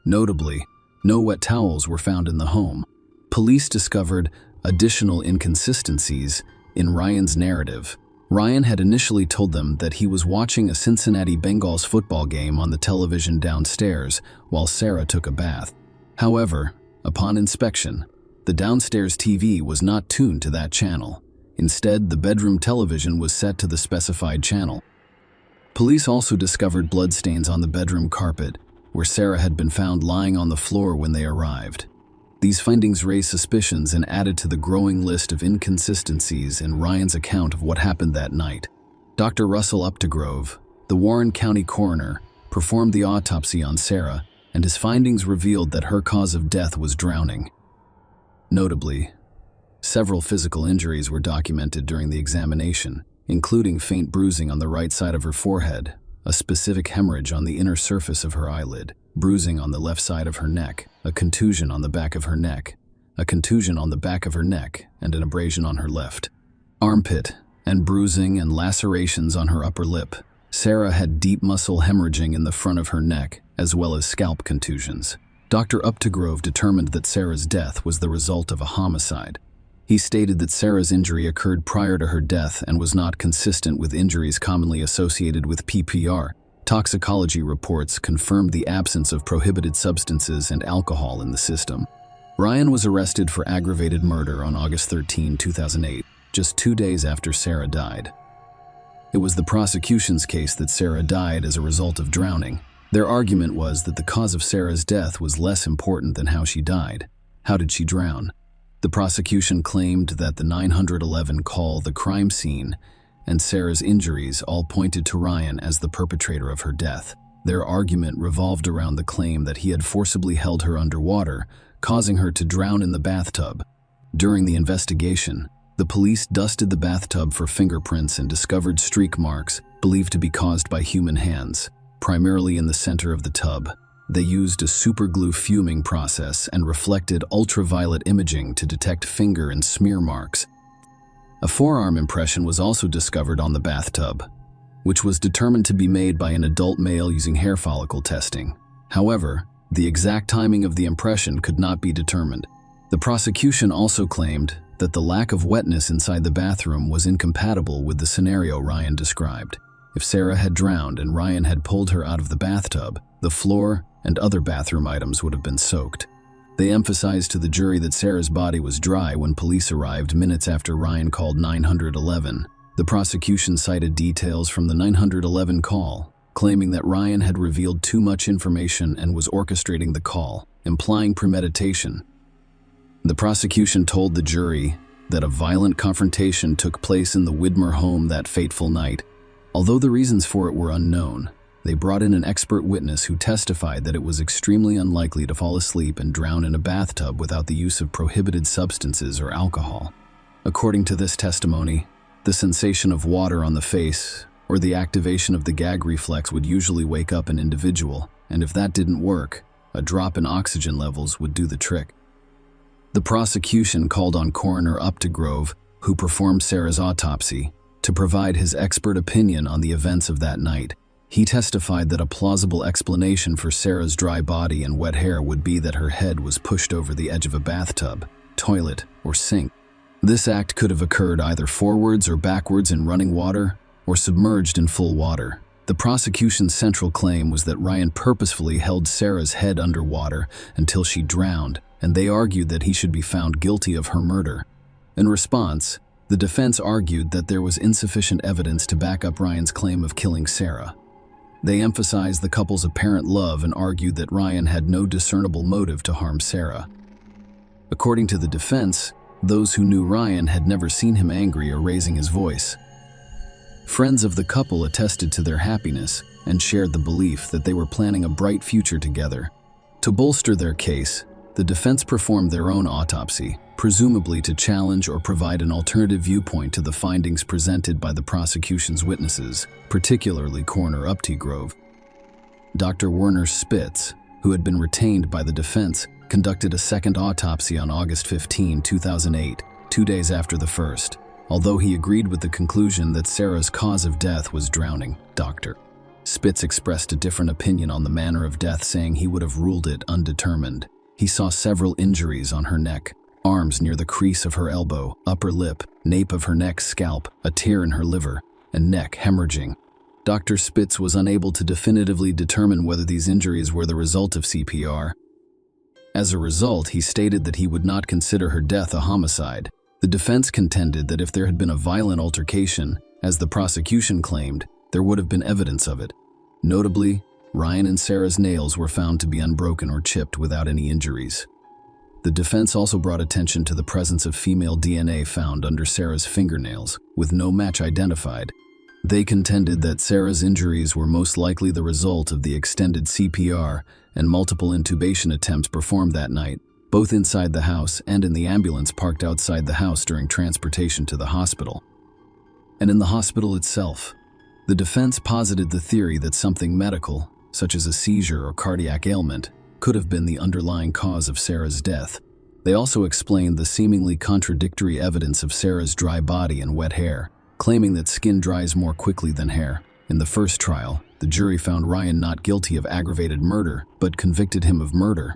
Notably, no wet towels were found in the home. Police discovered additional inconsistencies in Ryan's narrative. Ryan had initially told them that he was watching a Cincinnati Bengals football game on the television downstairs while Sarah took a bath. However, upon inspection, the downstairs TV was not tuned to that channel. Instead, the bedroom television was set to the specified channel. Police also discovered bloodstains on the bedroom carpet, where Sarah had been found lying on the floor when they arrived. These findings raised suspicions and added to the growing list of inconsistencies in Ryan's account of what happened that night. Dr. Russell Updegrove, the Warren County coroner, performed the autopsy on Sarah, and his findings revealed that her cause of death was drowning. Notably, several physical injuries were documented during the examination, including faint bruising on the right side of her forehead, a specific hemorrhage on the inner surface of her eyelid, bruising on the left side of her neck, a contusion on the back of her neck, a contusion on the back of her neck, and an abrasion on her left armpit, and bruising and lacerations on her upper lip. Sarah had deep muscle hemorrhaging in the front of her neck, as well as scalp contusions. Dr. Updegrove determined that Sarah's death was the result of a homicide. He stated that Sarah's injury occurred prior to her death and was not consistent with injuries commonly associated with PPR. Toxicology reports confirmed the absence of prohibited substances and alcohol in the system. Ryan was arrested for aggravated murder on August 13, 2008, just 2 days after Sarah died. It was the prosecution's case that Sarah died as a result of drowning. Their argument was that the cause of Sarah's death was less important than how she died. How did she drown? The prosecution claimed that the 911 call, the crime scene, and Sarah's injuries all pointed to Ryan as the perpetrator of her death. Their argument revolved around the claim that he had forcibly held her underwater, causing her to drown in the bathtub. During the investigation, the police dusted the bathtub for fingerprints and discovered streak marks believed to be caused by human hands, primarily in the center of the tub. They used a superglue fuming process and reflected ultraviolet imaging to detect finger and smear marks. A forearm impression was also discovered on the bathtub, which was determined to be made by an adult male using hair follicle testing. However, the exact timing of the impression could not be determined. The prosecution also claimed that the lack of wetness inside the bathroom was incompatible with the scenario Ryan described. If Sarah had drowned and Ryan had pulled her out of the bathtub, the floor and other bathroom items would have been soaked. They emphasized to the jury that Sarah's body was dry when police arrived minutes after Ryan called 911. The prosecution cited details from the 911 call, claiming that Ryan had revealed too much information and was orchestrating the call, implying premeditation. The prosecution told the jury that a violent confrontation took place in the Widmer home that fateful night. Although the reasons for it were unknown, they brought in an expert witness who testified that it was extremely unlikely to fall asleep and drown in a bathtub without the use of prohibited substances or alcohol. According to this testimony, the sensation of water on the face or the activation of the gag reflex would usually wake up an individual, and if that didn't work, a drop in oxygen levels would do the trick. The prosecution called on Coroner Updegrove, who performed Sarah's autopsy, to provide his expert opinion on the events of that night. He testified that a plausible explanation for Sarah's dry body and wet hair would be that her head was pushed over the edge of a bathtub, toilet, or sink. This act could have occurred either forwards or backwards in running water, or submerged in full water. The prosecution's central claim was that Ryan purposefully held Sarah's head underwater until she drowned, and they argued that he should be found guilty of her murder. In response, the defense argued that there was insufficient evidence to back up Ryan's claim of killing Sarah. They emphasized the couple's apparent love and argued that Ryan had no discernible motive to harm Sarah. According to the defense, those who knew Ryan had never seen him angry or raising his voice. Friends of the couple attested to their happiness and shared the belief that they were planning a bright future together. To bolster their case, the defense performed their own autopsy, presumably to challenge or provide an alternative viewpoint to the findings presented by the prosecution's witnesses, particularly Coroner Updegrove. Dr. Werner Spitz, who had been retained by the defense, conducted a second autopsy on August 15, 2008, 2 days after the first. Although he agreed with the conclusion that Sarah's cause of death was drowning, Dr. Spitz expressed a different opinion on the manner of death, saying he would have ruled it undetermined. He saw several injuries on her neck, arms near the crease of her elbow, upper lip, nape of her neck, scalp, a tear in her liver, and neck hemorrhaging. Dr. Spitz was unable to definitively determine whether these injuries were the result of CPR. As a result, he stated that he would not consider her death a homicide. The defense contended that if there had been a violent altercation, as the prosecution claimed, there would have been evidence of it. Notably, Ryan and Sarah's nails were found to be unbroken or chipped without any injuries. The defense also brought attention to the presence of female DNA found under Sarah's fingernails, with no match identified. They contended that Sarah's injuries were most likely the result of the extended CPR and multiple intubation attempts performed that night, both inside the house and in the ambulance parked outside the house during transportation to the hospital. And in the hospital itself, the defense posited the theory that something medical, such as a seizure or cardiac ailment, could have been the underlying cause of Sarah's death. They also explained the seemingly contradictory evidence of Sarah's dry body and wet hair, claiming that skin dries more quickly than hair. In the first trial, the jury found Ryan not guilty of aggravated murder, but convicted him of murder.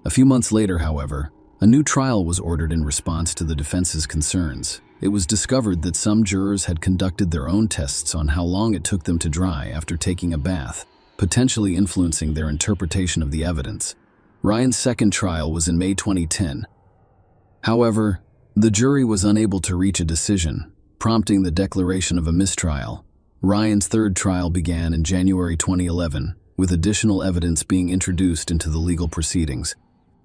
A few months later, however, a new trial was ordered in response to the defense's concerns. It was discovered that some jurors had conducted their own tests on how long it took them to dry after taking a bath, potentially influencing their interpretation of the evidence. Ryan's second trial was in May 2010. However, the jury was unable to reach a decision, prompting the declaration of a mistrial. Ryan's third trial began in January 2011, with additional evidence being introduced into the legal proceedings.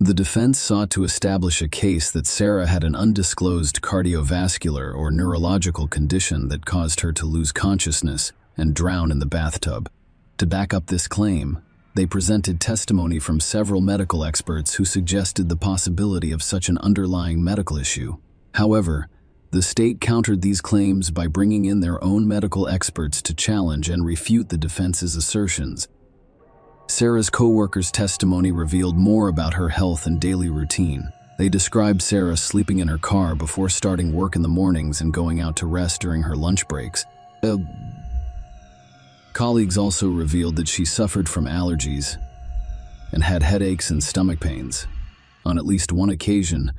The defense sought to establish a case that Sarah had an undisclosed cardiovascular or neurological condition that caused her to lose consciousness and drown in the bathtub. To back up this claim, they presented testimony from several medical experts who suggested the possibility of such an underlying medical issue. However, the state countered these claims by bringing in their own medical experts to challenge and refute the defense's assertions. Sarah's co-workers' testimony revealed more about her health and daily routine. They described Sarah sleeping in her car before starting work in the mornings and going out to rest during her lunch breaks. Colleagues also revealed that she suffered from allergies and had headaches and stomach pains. On at least one occasion,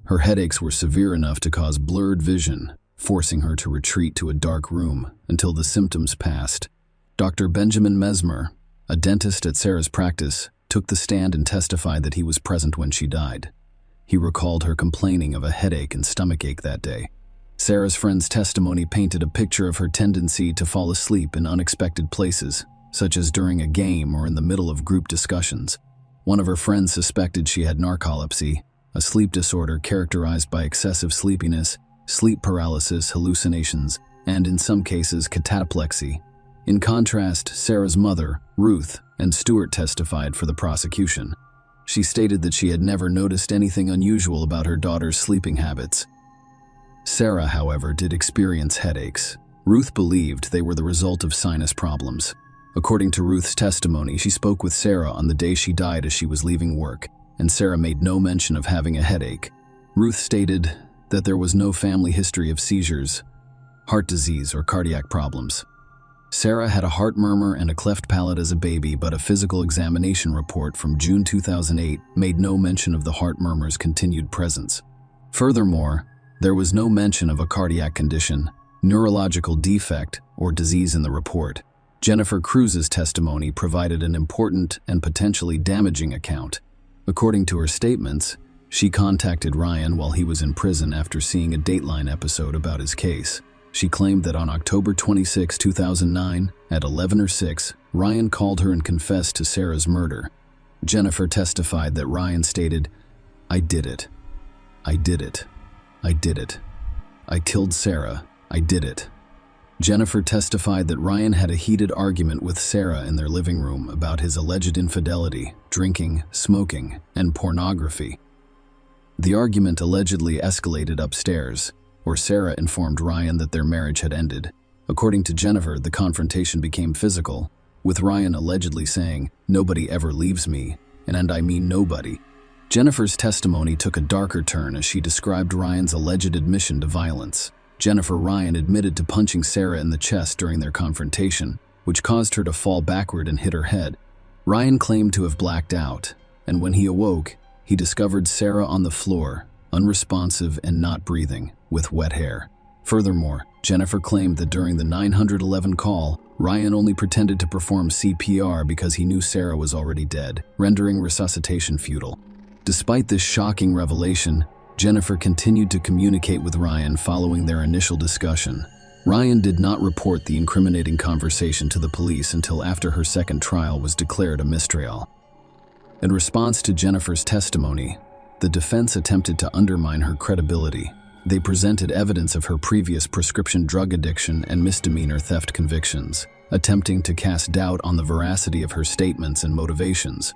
her headaches were severe enough to cause blurred vision, forcing her to retreat to a dark room until the symptoms passed. Dr. Benjamin Mesmer, a dentist at Sarah's practice, took the stand and testified that he was present when she died. He recalled her complaining of a headache and stomachache that day. Sarah's friend's testimony painted a picture of her tendency to fall asleep in unexpected places, such as during a game or in the middle of group discussions. One of her friends suspected she had narcolepsy, a sleep disorder characterized by excessive sleepiness, sleep paralysis, hallucinations, and in some cases, cataplexy. In contrast, Sarah's mother, Ruth, and Stuart testified for the prosecution. She stated that she had never noticed anything unusual about her daughter's sleeping habits. Sarah, however, did experience headaches. Ruth believed they were the result of sinus problems. According to Ruth's testimony, she spoke with Sarah on the day she died as she was leaving work, and Sarah made no mention of having a headache. Ruth stated that there was no family history of seizures, heart disease, or cardiac problems. Sarah had a heart murmur and a cleft palate as a baby, but a physical examination report from June 2008 made no mention of the heart murmur's continued presence. Furthermore, there was no mention of a cardiac condition, neurological defect, or disease in the report. Jennifer Cruz's testimony provided an important and potentially damaging account. According to her statements, she contacted Ryan while he was in prison after seeing a Dateline episode about his case. She claimed that on October 26, 2009, at 11:06, Ryan called her and confessed to Sarah's murder. Jennifer testified that Ryan stated, "I did it. I did it. I did it. I killed Sarah. I did it." Jennifer testified that Ryan had a heated argument with Sarah in their living room about his alleged infidelity, drinking, smoking, and pornography. The argument allegedly escalated upstairs, where Sarah informed Ryan that their marriage had ended. According to Jennifer, the confrontation became physical, with Ryan allegedly saying, "Nobody ever leaves me, and I mean nobody." Jennifer's testimony took a darker turn as she described Ryan's alleged admission to violence. Ryan admitted to punching Sarah in the chest during their confrontation. which caused her to fall backward and hit her head. Ryan claimed to have blacked out, and when he awoke, he discovered Sarah on the floor, unresponsive and not breathing, with wet hair. Furthermore, Jennifer claimed that during the 911 call, Ryan only pretended to perform CPR because he knew Sarah was already dead, rendering resuscitation futile. Despite this shocking revelation, Jennifer continued to communicate with Ryan following their initial discussion. Ryan did not report the incriminating conversation to the police until after her second trial was declared a mistrial. In response to Jennifer's testimony, the defense attempted to undermine her credibility. They presented evidence of her previous prescription drug addiction and misdemeanor theft convictions, attempting to cast doubt on the veracity of her statements and motivations.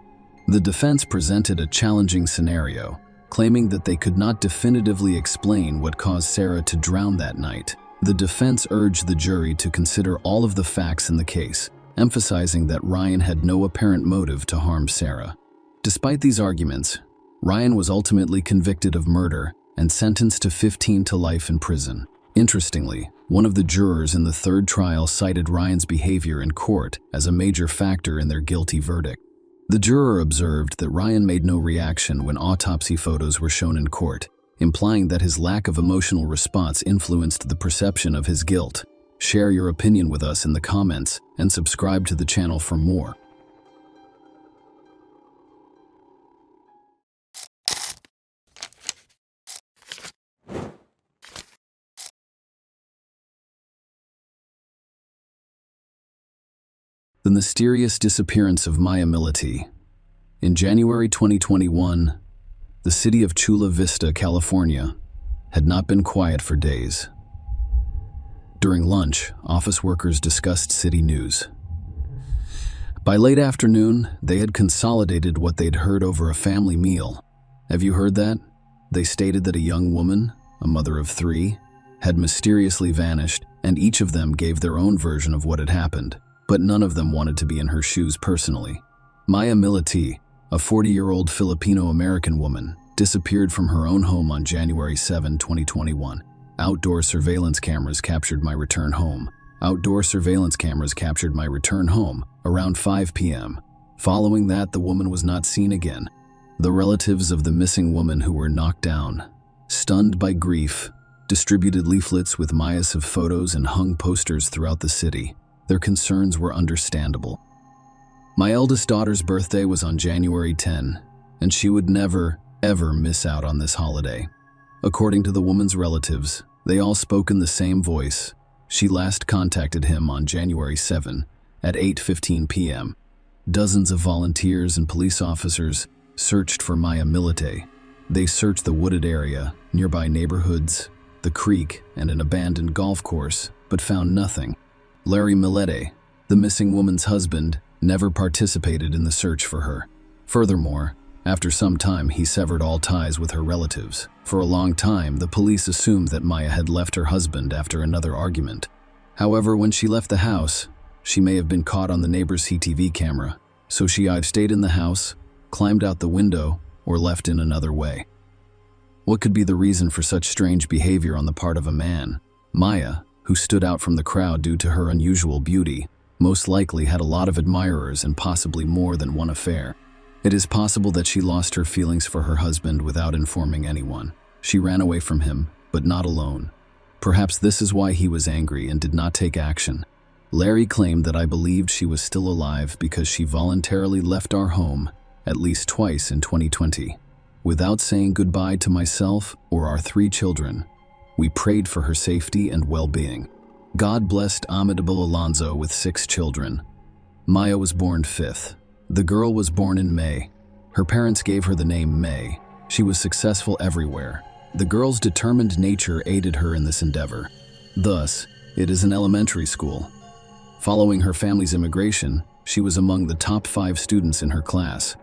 The defense presented a challenging scenario, claiming that they could not definitively explain what caused Sarah to drown that night. The defense urged the jury to consider all of the facts in the case, emphasizing that Ryan had no apparent motive to harm Sarah. Despite these arguments, Ryan was ultimately convicted of murder and sentenced to 15 to life in prison. Interestingly, one of the jurors in the third trial cited Ryan's behavior in court as a major factor in their guilty verdict. The juror observed that Ryan made no reaction when autopsy photos were shown in court, implying that his lack of emotional response influenced the perception of his guilt. Share your opinion with us in the comments and subscribe to the channel for more. The mysterious disappearance of Maya Millety. In January 2021, the city of Chula Vista, California, had not been quiet for days. During lunch, office workers discussed city news. By late afternoon, they had consolidated what they'd heard over a family meal. Have you heard that? They stated that a young woman, a mother of 3, had mysteriously vanished, and each of them gave their own version of what had happened, but none of them wanted to be in her shoes personally. Maya Millety, a 40-year-old Filipino-American woman, disappeared from her own home on January 7, 2021. Outdoor surveillance cameras captured my return home. Outdoor surveillance cameras captured my return home around 5 p.m. Following that, the woman was not seen again. The relatives of the missing woman, who were knocked down, stunned by grief, distributed leaflets with Maya's photos and hung posters throughout the city. Their concerns were understandable. My eldest daughter's birthday was on January 10, and she would never, ever miss out on this holiday. According to the woman's relatives, they all spoke in the same voice. She last contacted him on January 7 at 8:15 p.m. Dozens of volunteers and police officers searched for Maya Millety. They searched the wooded area, nearby neighborhoods, the creek, and an abandoned golf course, but found nothing. Larry Millety, the missing woman's husband, never participated in the search for her. Furthermore, after some time, he severed all ties with her relatives. For a long time, the police assumed that Maya had left her husband after another argument. However, when she left the house, she may have been caught on the neighbor's CCTV camera, so she either stayed in the house, climbed out the window, or left in another way. What could be the reason for such strange behavior on the part of a man? Maya, who stood out from the crowd due to her unusual beauty, most likely had a lot of admirers and possibly more than one affair. It is possible that she lost her feelings for her husband without informing anyone. She ran away from him, but not alone. Perhaps this is why he was angry and did not take action. Larry claimed that I believed she was still alive because she voluntarily left our home at least twice in 2020. Without saying goodbye to myself or our 3 children, we prayed for her safety and well-being. God blessed Amadable Alonzo with 6 children. Maya was born 5th. The girl was born in May. Her parents gave her the name May. She was successful everywhere. The girl's determined nature aided her in this endeavor. Thus, it is an elementary school. Following her family's immigration, she was among the top 5 students in her class.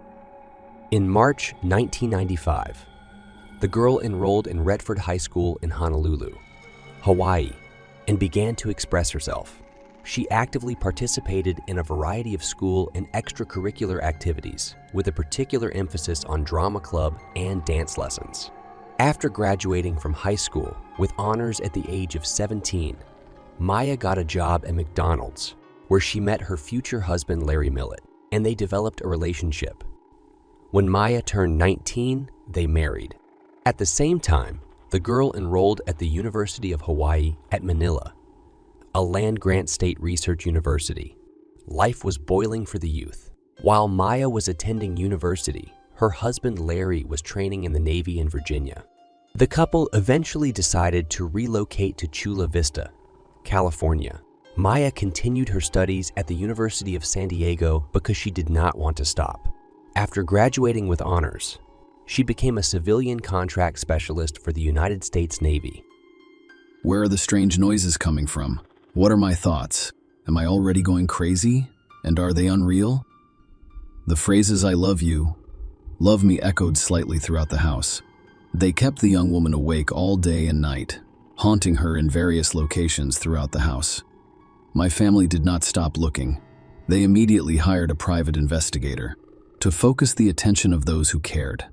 In March 1995, the girl enrolled in Redford High School in Honolulu, Hawaii, and began to express herself. She actively participated in a variety of school and extracurricular activities, with a particular emphasis on drama club and dance lessons. After graduating from high school with honors at the age of 17, Maya got a job at McDonald's, where she met her future husband, Larry Millett, and they developed a relationship. When Maya turned 19, they married. At the same time, the girl enrolled at the University of Hawaii at Manila, a land-grant state research university. Life was boiling for the youth. While Maya was attending university, her husband Larry was training in the Navy in Virginia. The couple eventually decided to relocate to Chula Vista, California. Maya continued her studies at the University of San Diego because she did not want to stop. After graduating with honors, she became a civilian contract specialist for the United States Navy. Where are the strange noises coming from? What are my thoughts? Am I already going crazy? And are they unreal? The phrases "I love you," "love me" echoed slightly throughout the house. They kept the young woman awake all day and night, haunting her in various locations throughout the house. My family did not stop looking. They immediately hired a private investigator to focus the attention of those who cared.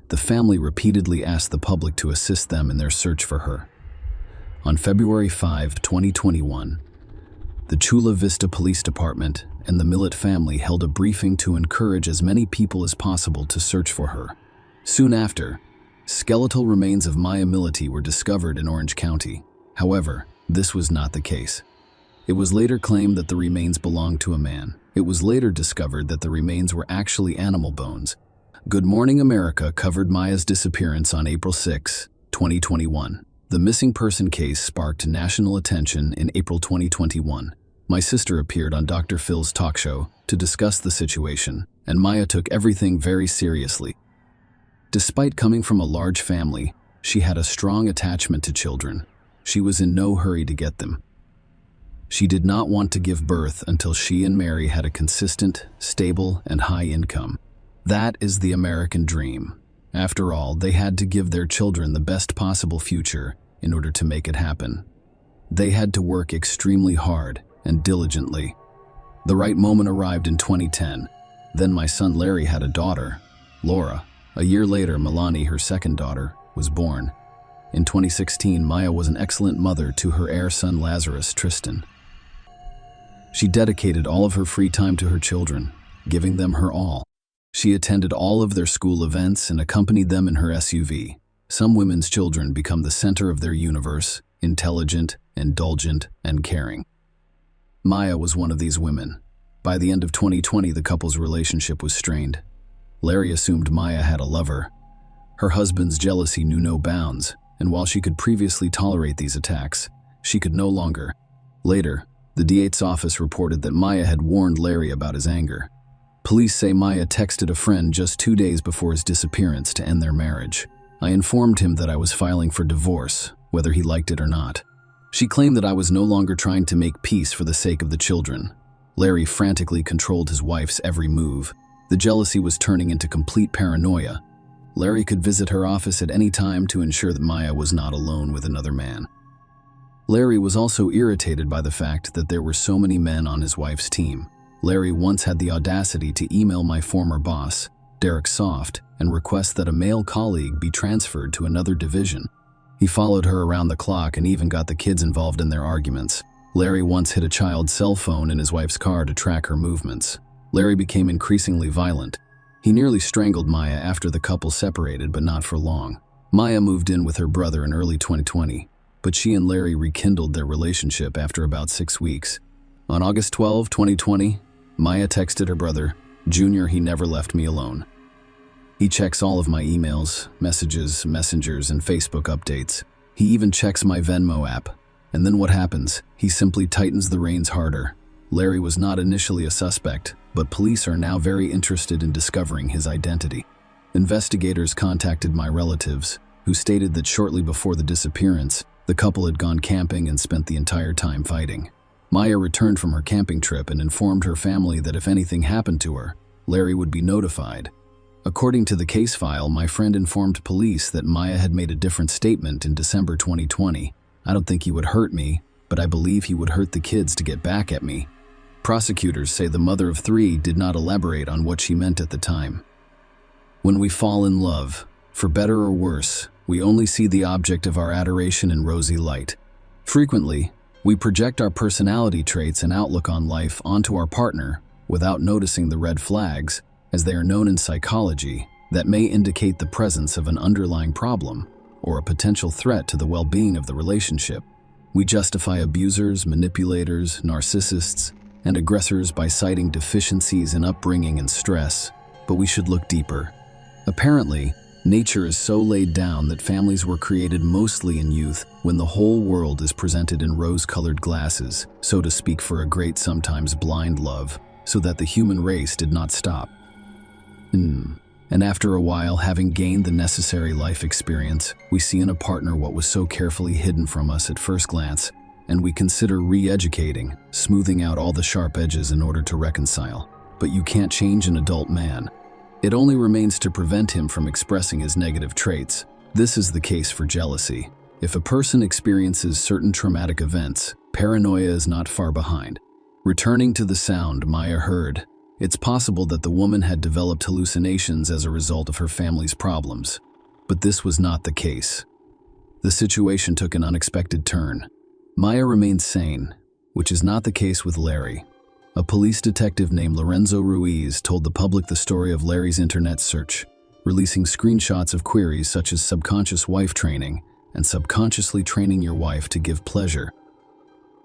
The family repeatedly asked the public to assist them in their search for her. On February 5, 2021, the Chula Vista Police Department and the Millett family held a briefing to encourage as many people as possible to search for her. Soon after, skeletal remains of Maya Millett were discovered in Orange County. However, this was not the case. It was later claimed that the remains belonged to a man. It was later discovered that the remains were actually animal bones. Good Morning America covered Maya's disappearance on April 6, 2021. The missing person case sparked national attention in April 2021. My sister appeared on Dr. Phil's talk show to discuss the situation, and Maya took everything very seriously. Despite coming from a large family, she had a strong attachment to children. She was in no hurry to get them. She did not want to give birth until she and Mary had a consistent, stable, and high income. That is the American dream. After all, they had to give their children the best possible future in order to make it happen. They had to work extremely hard and diligently. The right moment arrived in 2010. Then my son Larry had a daughter, Laura. A year later, Milani, her second daughter, was born. In 2016, Maya was an excellent mother to her heir son Lazarus, Tristan. She dedicated all of her free time to her children, giving them her all. She attended all of their school events and accompanied them in her SUV. Some women's children become the center of their universe, intelligent, indulgent, and caring. Maya was one of these women. By the end of 2020, the couple's relationship was strained. Larry assumed Maya had a lover. Her husband's jealousy knew no bounds, and while she could previously tolerate these attacks, she could no longer. Later, the DA's office reported that Maya had warned Larry about his anger. Police say Maya texted a friend just 2 days before his disappearance to end their marriage. I informed him that I was filing for divorce, whether he liked it or not. She claimed that I was no longer trying to make peace for the sake of the children. Larry frantically controlled his wife's every move. The jealousy was turning into complete paranoia. Larry could visit her office at any time to ensure that Maya was not alone with another man. Larry was also irritated by the fact that there were so many men on his wife's team. Larry once had the audacity to email my former boss, Derek Soft, and request that a male colleague be transferred to another division. He followed her around the clock and even got the kids involved in their arguments. Larry once hid a child's cell phone in his wife's car to track her movements. Larry became increasingly violent. He nearly strangled Maya after the couple separated, but not for long. Maya moved in with her brother in early 2020, but she and Larry rekindled their relationship after about 6 weeks. On August 12, 2020, Maya texted her brother, "Junior, he never left me alone. He checks all of my emails, messages, messengers, and Facebook updates. He even checks my Venmo app. And then what happens? He simply tightens the reins harder." Larry was not initially a suspect, but police are now very interested in discovering his identity. Investigators contacted my relatives, who stated that shortly before the disappearance, the couple had gone camping and spent the entire time fighting. Maya returned from her camping trip and informed her family that if anything happened to her, Larry would be notified. According to the case file, my friend informed police that Maya had made a different statement in December 2020. "I don't think he would hurt me, but I believe he would hurt the kids to get back at me." Prosecutors say the mother of 3 did not elaborate on what she meant at the time. When we fall in love, for better or worse, we only see the object of our adoration in rosy light. Frequently, We project our personality traits and outlook on life onto our partner without noticing the red flags, as they are known in psychology, that may indicate the presence of an underlying problem or a potential threat to the well-being of the relationship. We justify abusers, manipulators, narcissists, and aggressors by citing deficiencies in upbringing and stress, but we should look deeper. Apparently, nature is so laid down that families were created mostly in youth, when the whole world is presented in rose-colored glasses, so to speak, for a great, sometimes blind love, so that the human race did not stop. And after a while, having gained the necessary life experience, we see in a partner what was so carefully hidden from us at first glance, and we consider re-educating, smoothing out all the sharp edges in order to reconcile. But you can't change an adult man. It only remains to prevent him from expressing his negative traits. This is the case for jealousy. If a person experiences certain traumatic events, paranoia is not far behind. Returning to the sound Maya heard, it's possible that the woman had developed hallucinations as a result of her family's problems. But this was not the case. The situation took an unexpected turn. Maya remained sane, which is not the case with Larry. A police detective named Lorenzo Ruiz told the public the story of Larry's internet search, releasing screenshots of queries such as subconscious wife training and subconsciously training your wife to give pleasure.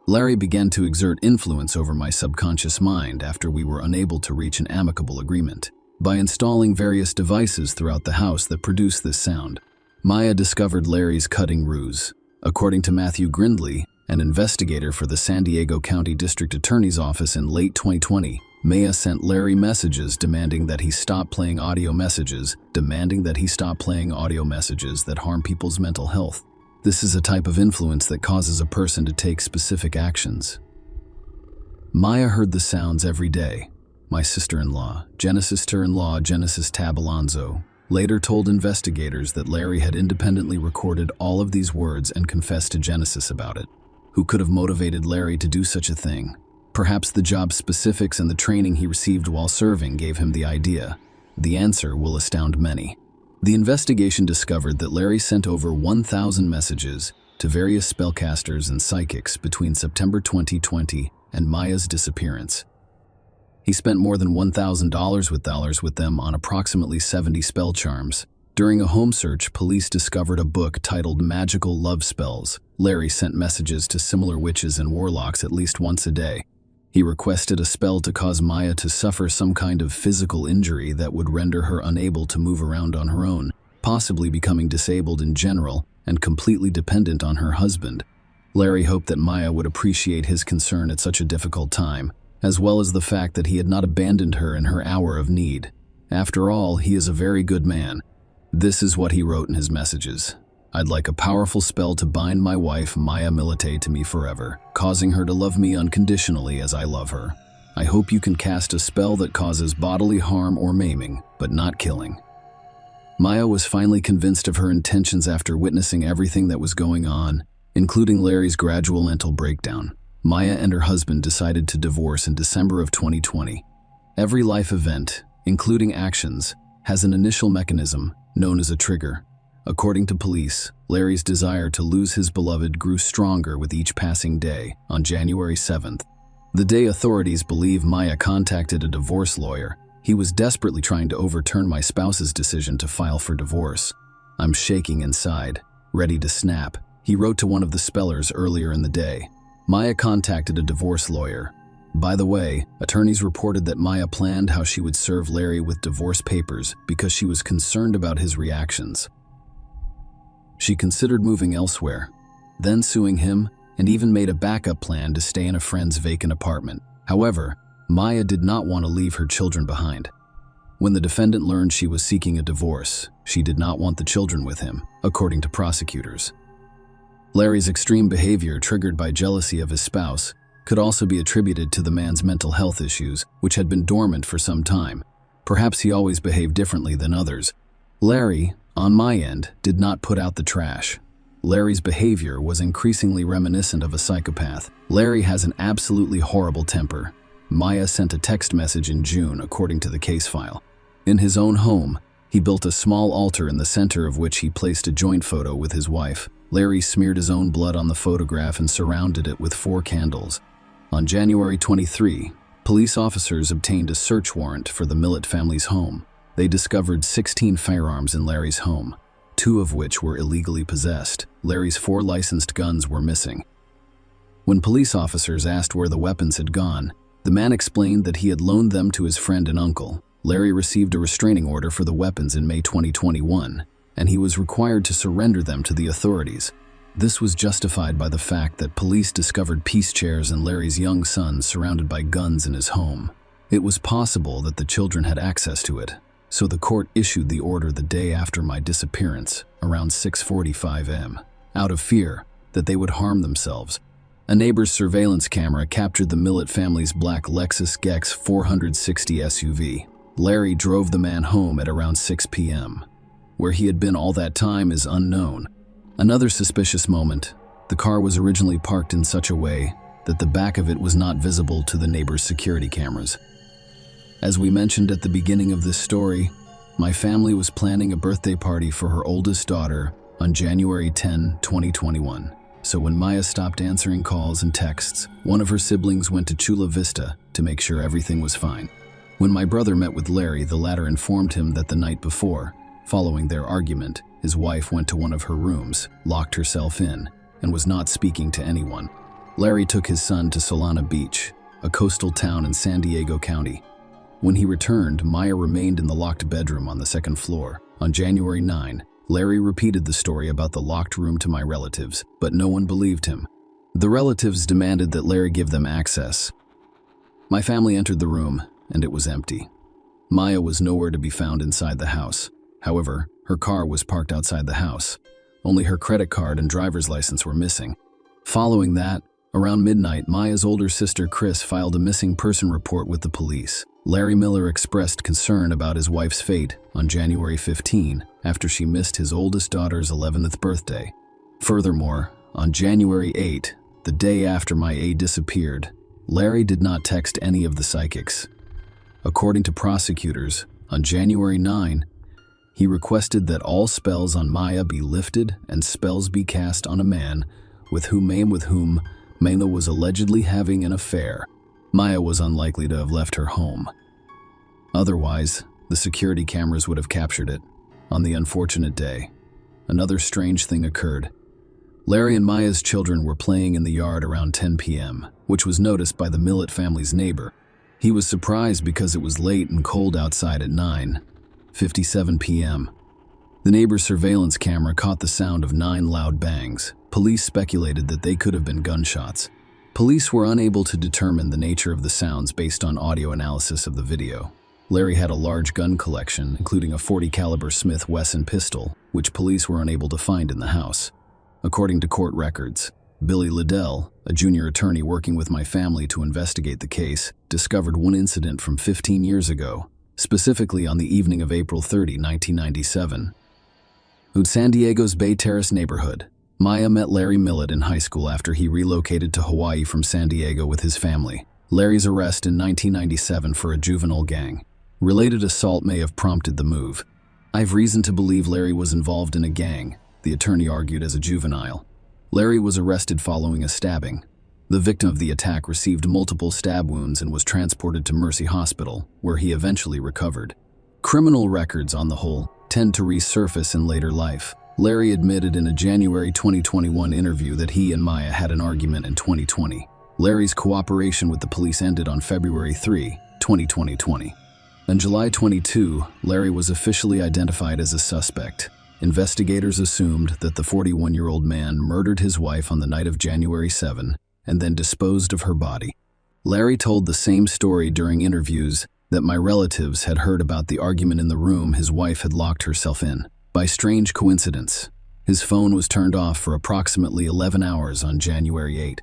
Larry began to exert influence over my subconscious mind after we were unable to reach an amicable agreement. By installing various devices throughout the house that produce this sound, Maya discovered Larry's cutting ruse. According to Matthew Grindley, an investigator for the San Diego County District Attorney's Office in late 2020, Maya sent Larry messages demanding that he stop playing audio messages that harm people's mental health. This is a type of influence that causes a person to take specific actions. Maya heard the sounds every day. My sister-in-law, Genesis Tab Alonzo, later told investigators that Larry had independently recorded all of these words and confessed to Genesis about it. Who could have motivated Larry to do such a thing? Perhaps the job specifics and the training he received while serving gave him the idea. The answer will astound many. The investigation discovered that Larry sent over 1,000 messages to various spellcasters and psychics between September 2020 and Maya's disappearance. He spent more than $1,000 with them on approximately 70 spell charms. During a home search, police discovered a book titled Magical Love Spells. Larry sent messages to similar witches and warlocks at least once a day. He requested a spell to cause Maya to suffer some kind of physical injury that would render her unable to move around on her own, possibly becoming disabled in general and completely dependent on her husband. Larry hoped that Maya would appreciate his concern at such a difficult time, as well as the fact that he had not abandoned her in her hour of need. After all, he is a very good man. This is what he wrote in his messages. I'd like a powerful spell to bind my wife, Maya Milite, to me forever, causing her to love me unconditionally as I love her. I hope you can cast a spell that causes bodily harm or maiming, but not killing. Maya was finally convinced of her intentions after witnessing everything that was going on, including Larry's gradual mental breakdown. Maya and her husband decided to divorce in December of 2020. Every life event, including actions, has an initial mechanism known as a trigger. According to police, Larry's desire to lose his beloved grew stronger with each passing day. On January 7th, the day authorities believe Maya contacted a divorce lawyer, he was desperately trying to overturn my spouse's decision to file for divorce. I'm shaking inside, ready to snap, he wrote to one of the spellers earlier in the day. Maya contacted a divorce lawyer. By the way, attorneys reported that Maya planned how she would serve Larry with divorce papers because she was concerned about his reactions. She considered moving elsewhere, then suing him, and even made a backup plan to stay in a friend's vacant apartment. However, Maya did not want to leave her children behind. When the defendant learned she was seeking a divorce, she did not want the children with him, according to prosecutors. Larry's extreme behavior, triggered by jealousy of his spouse, could also be attributed to the man's mental health issues, which had been dormant for some time. Perhaps he always behaved differently than others. Larry, on my end, did not put out the trash. Larry's behavior was increasingly reminiscent of a psychopath. Larry has an absolutely horrible temper. Maya sent a text message in June, according to the case file. In his own home, He built a small altar in the center of which he placed a joint photo with his wife. Larry smeared his own blood on the photograph and surrounded it with 4 candles. On January 23, police officers obtained a search warrant for the Millett family's home. They discovered 16 firearms in Larry's home, 2 of which were illegally possessed. Larry's 4 licensed guns were missing. When police officers asked where the weapons had gone, the man explained that he had loaned them to his friend and uncle. Larry received a restraining order for the weapons in May 2021, and he was required to surrender them to the authorities. This was justified by the fact that police discovered peace chairs and Larry's young son surrounded by guns in his home. It was possible that the children had access to it, so the court issued the order the day after my disappearance, around 6:45 a.m., out of fear that they would harm themselves. A neighbor's surveillance camera captured the Millett family's black Lexus GX 460 SUV. Larry drove the man home at around 6 p.m. Where he had been all that time is unknown. Another suspicious moment, the car was originally parked in such a way that the back of it was not visible to the neighbor's security cameras. As we mentioned at the beginning of this story, my family was planning a birthday party for her oldest daughter on January 10, 2021. So when Maya stopped answering calls and texts, one of her siblings went to Chula Vista to make sure everything was fine. When my brother met with Larry, the latter informed him that the night before, following their argument, his wife went to one of her rooms, locked herself in, and was not speaking to anyone. Larry took his son to Solana Beach, a coastal town in San Diego County. When he returned, Maya remained in the locked bedroom on the 2nd floor. On January 9, Larry repeated the story about the locked room to my relatives, but no one believed him. The relatives demanded that Larry give them access. My family entered the room, and it was empty. Maya was nowhere to be found inside the house. However, her car was parked outside the house. Only her credit card and driver's license were missing. Following that, around midnight, Maya's older sister Chris filed a missing person report with the police. Larry Miller expressed concern about his wife's fate on January 15 after she missed his oldest daughter's 11th birthday. Furthermore, on January 8, the day after my aide disappeared, Larry did not text any of the psychics. According to prosecutors, on January 9, he requested that all spells on Maya be lifted and spells be cast on a man with whom Mena was allegedly having an affair. Maya was unlikely to have left her home. Otherwise, the security cameras would have captured it. On the unfortunate day, another strange thing occurred. Larry and Maya's children were playing in the yard around 10 p.m., which was noticed by the Millett family's neighbor. He was surprised because it was late and cold outside at 9:57 p.m. The neighbor's surveillance camera caught the sound of 9 loud bangs. Police speculated that they could have been gunshots. Police were unable to determine the nature of the sounds based on audio analysis of the video. Larry had a large gun collection, including a .40 caliber Smith Wesson pistol, which police were unable to find in the house. According to court records, Billy Liddell, a junior attorney working with my family to investigate the case, discovered one incident from 15 years ago, specifically on the evening of April 30, 1997. In San Diego's Bay Terrace neighborhood, Maya met Larry Millett in high school after he relocated to Hawaii from San Diego with his family. Larry's arrest in 1997 for a juvenile gang related assault may have prompted the move. I have reason to believe Larry was involved in a gang, the attorney argued as a juvenile. Larry was arrested following a stabbing. The victim of the attack received multiple stab wounds and was transported to Mercy Hospital, where he eventually recovered. Criminal records, on the whole, tend to resurface in later life. Larry admitted in a January 2021 interview that he and Maya had an argument in 2020. Larry's cooperation with the police ended on February 3, 2020. On July 22, Larry was officially identified as a suspect. Investigators assumed that the 41-year-old man murdered his wife on the night of January 7 and then disposed of her body. Larry told the same story during interviews that my relatives had heard about the argument in the room his wife had locked herself in. By strange coincidence, his phone was turned off for approximately 11 hours on January 8.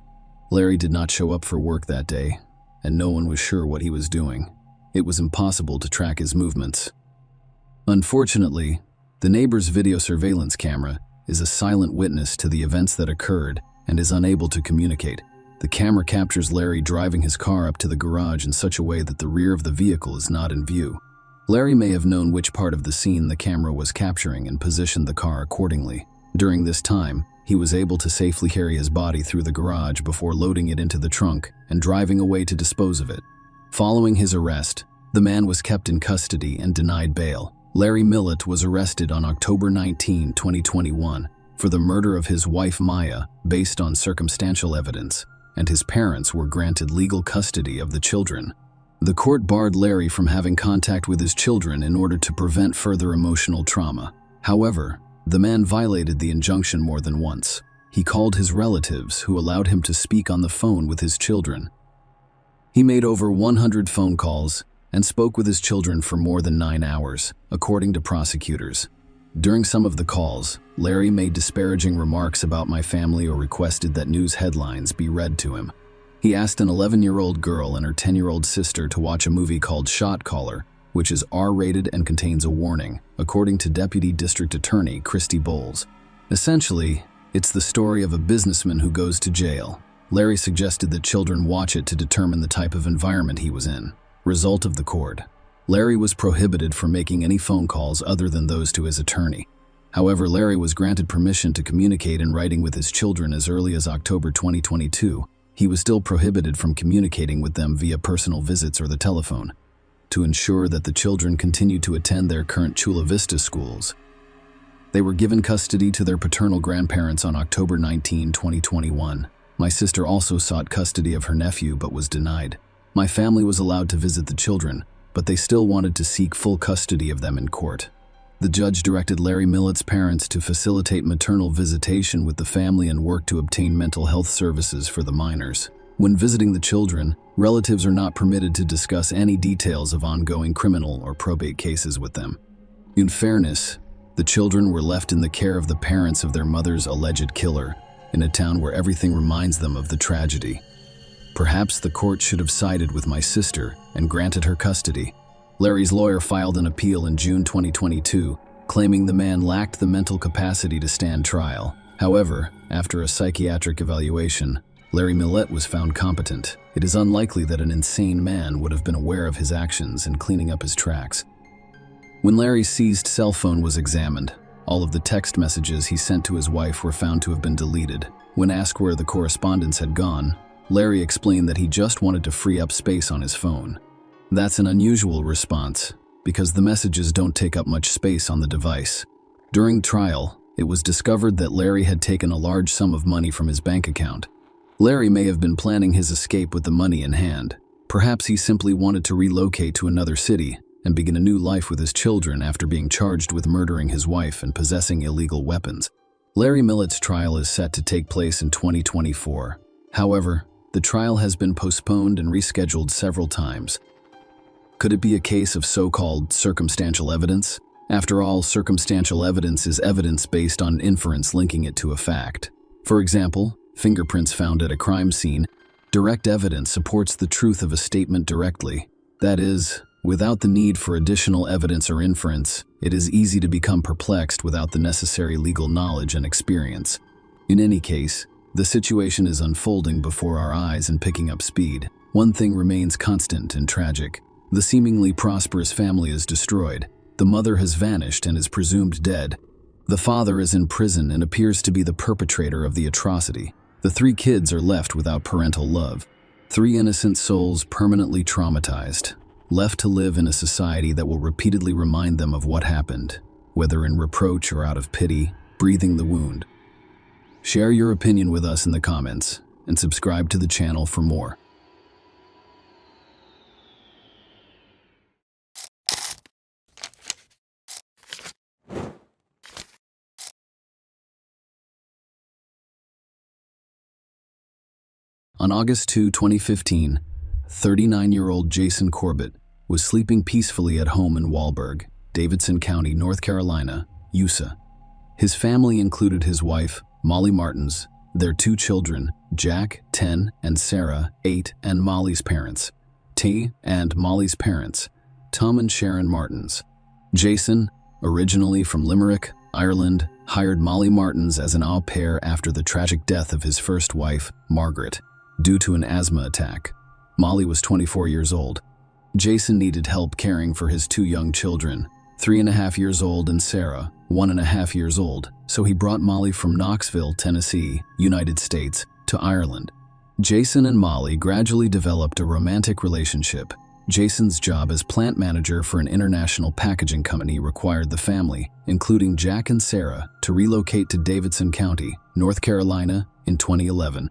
Larry did not show up for work that day, and no one was sure what he was doing. It was impossible to track his movements. Unfortunately, the neighbor's video surveillance camera is a silent witness to the events that occurred and is unable to communicate. The camera captures Larry driving his car up to the garage in such a way that the rear of the vehicle is not in view. Larry may have known which part of the scene the camera was capturing and positioned the car accordingly. During this time, he was able to safely carry his body through the garage before loading it into the trunk and driving away to dispose of it. Following his arrest, the man was kept in custody and denied bail. Larry Millett was arrested on October 19, 2021, for the murder of his wife Maya based on circumstantial evidence, and his parents were granted legal custody of the children. The court barred Larry from having contact with his children in order to prevent further emotional trauma. However, the man violated the injunction more than once. He called his relatives, who allowed him to speak on the phone with his children. He made over 100 phone calls and spoke with his children for more than 9 hours, according to prosecutors. During some of the calls, Larry made disparaging remarks about my family or requested that news headlines be read to him. He asked an 11-year-old girl and her 10-year-old sister to watch a movie called Shot Caller, which is R-rated and contains a warning, according to Deputy District Attorney Christy Bowles. Essentially, it's the story of a businessman who goes to jail. Larry suggested that children watch it to determine the type of environment he was in. Result of the court: Larry was prohibited from making any phone calls other than those to his attorney. However, Larry was granted permission to communicate in writing with his children as early as October 2022. He was still prohibited from communicating with them via personal visits or the telephone. To ensure that the children continued to attend their current Chula Vista schools, they were given custody to their paternal grandparents on October 19, 2021. My sister also sought custody of her nephew but was denied. My family was allowed to visit the children, but they still wanted to seek full custody of them in court. The judge directed Larry Millett's parents to facilitate maternal visitation with the family and work to obtain mental health services for the minors. When visiting the children, relatives are not permitted to discuss any details of ongoing criminal or probate cases with them. In fairness, the children were left in the care of the parents of their mother's alleged killer, in a town where everything reminds them of the tragedy. Perhaps the court should have sided with my sister and granted her custody. Larry's lawyer filed an appeal in June 2022, claiming the man lacked the mental capacity to stand trial. However, after a psychiatric evaluation, Larry Millett was found competent. It is unlikely that an insane man would have been aware of his actions in cleaning up his tracks. When Larry's seized cell phone was examined, all of the text messages he sent to his wife were found to have been deleted. When asked where the correspondence had gone, Larry explained that he just wanted to free up space on his phone. That's an unusual response, because the messages don't take up much space on the device. During trial, it was discovered that Larry had taken a large sum of money from his bank account. Larry may have been planning his escape with the money in hand. Perhaps he simply wanted to relocate to another city and begin a new life with his children after being charged with murdering his wife and possessing illegal weapons. Larry Millett's trial is set to take place in 2024. However, the trial has been postponed and rescheduled several times. Could it be a case of so-called circumstantial evidence? After all, circumstantial evidence is evidence based on inference linking it to a fact. For example, fingerprints found at a crime scene. Direct evidence supports the truth of a statement directly. That is, without the need for additional evidence or inference, it is easy to become perplexed without the necessary legal knowledge and experience. In any case, the situation is unfolding before our eyes and picking up speed. One thing remains constant and tragic. The seemingly prosperous family is destroyed. The mother has vanished and is presumed dead. The father is in prison and appears to be the perpetrator of the atrocity. The 3 kids are left without parental love. 3 innocent souls permanently traumatized, left to live in a society that will repeatedly remind them of what happened, whether in reproach or out of pity, breathing the wound. Share your opinion with us in the comments and subscribe to the channel for more. On August 2, 2015, 39-year-old Jason Corbett was sleeping peacefully at home in Wahlberg, Davidson County, North Carolina, USA. His family included his wife, Molly Martins, their 2 children, Jack, 10, and Sarah, 8, and Molly's parents, T and Molly's parents, Tom and Sharon Martins. Jason, originally from Limerick, Ireland, hired Molly Martins as an au pair after the tragic death of his first wife, Margaret, due to an asthma attack. Molly was 24 years old. Jason needed help caring for his two young children, 3.5 years old, and Sarah, 1.5 years old, so he brought Molly from Knoxville, Tennessee, United States, to Ireland. Jason and Molly gradually developed a romantic relationship. Jason's job as plant manager for an international packaging company required the family, including Jack and Sarah, to relocate to Davidson County, North Carolina, in 2011.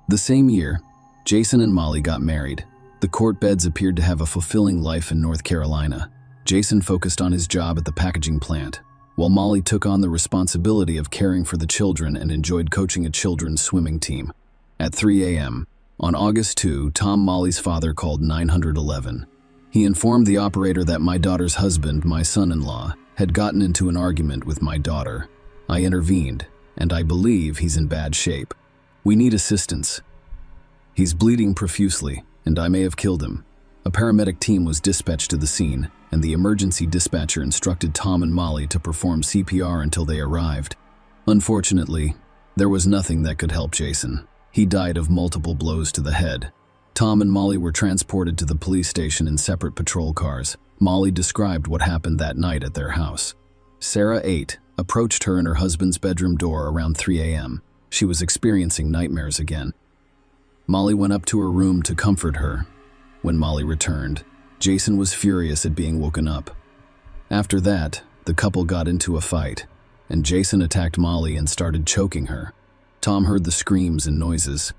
The same year, Jason and Molly got married. The court beds appeared to have a fulfilling life in North Carolina. Jason focused on his job at the packaging plant, while Molly took on the responsibility of caring for the children and enjoyed coaching a children's swimming team. At 3 a.m., on August 2, Tom, Molly's father, called 911. He informed the operator that my daughter's husband, my son-in-law, had gotten into an argument with my daughter. I intervened, and I believe he's in bad shape. We need assistance. He's bleeding profusely, and I may have killed him. A paramedic team was dispatched to the scene, and the emergency dispatcher instructed Tom and Molly to perform CPR until they arrived. Unfortunately, there was nothing that could help Jason. He died of multiple blows to the head. Tom and Molly were transported to the police station in separate patrol cars. Molly described what happened that night at their house. Sarah, 8, approached her in her husband's bedroom door around 3 a.m. She was experiencing nightmares again. Molly went up to her room to comfort her. When Molly returned, Jason was furious at being woken up. After that, the couple got into a fight, and Jason attacked Molly and started choking her. Tom heard the screams and noises.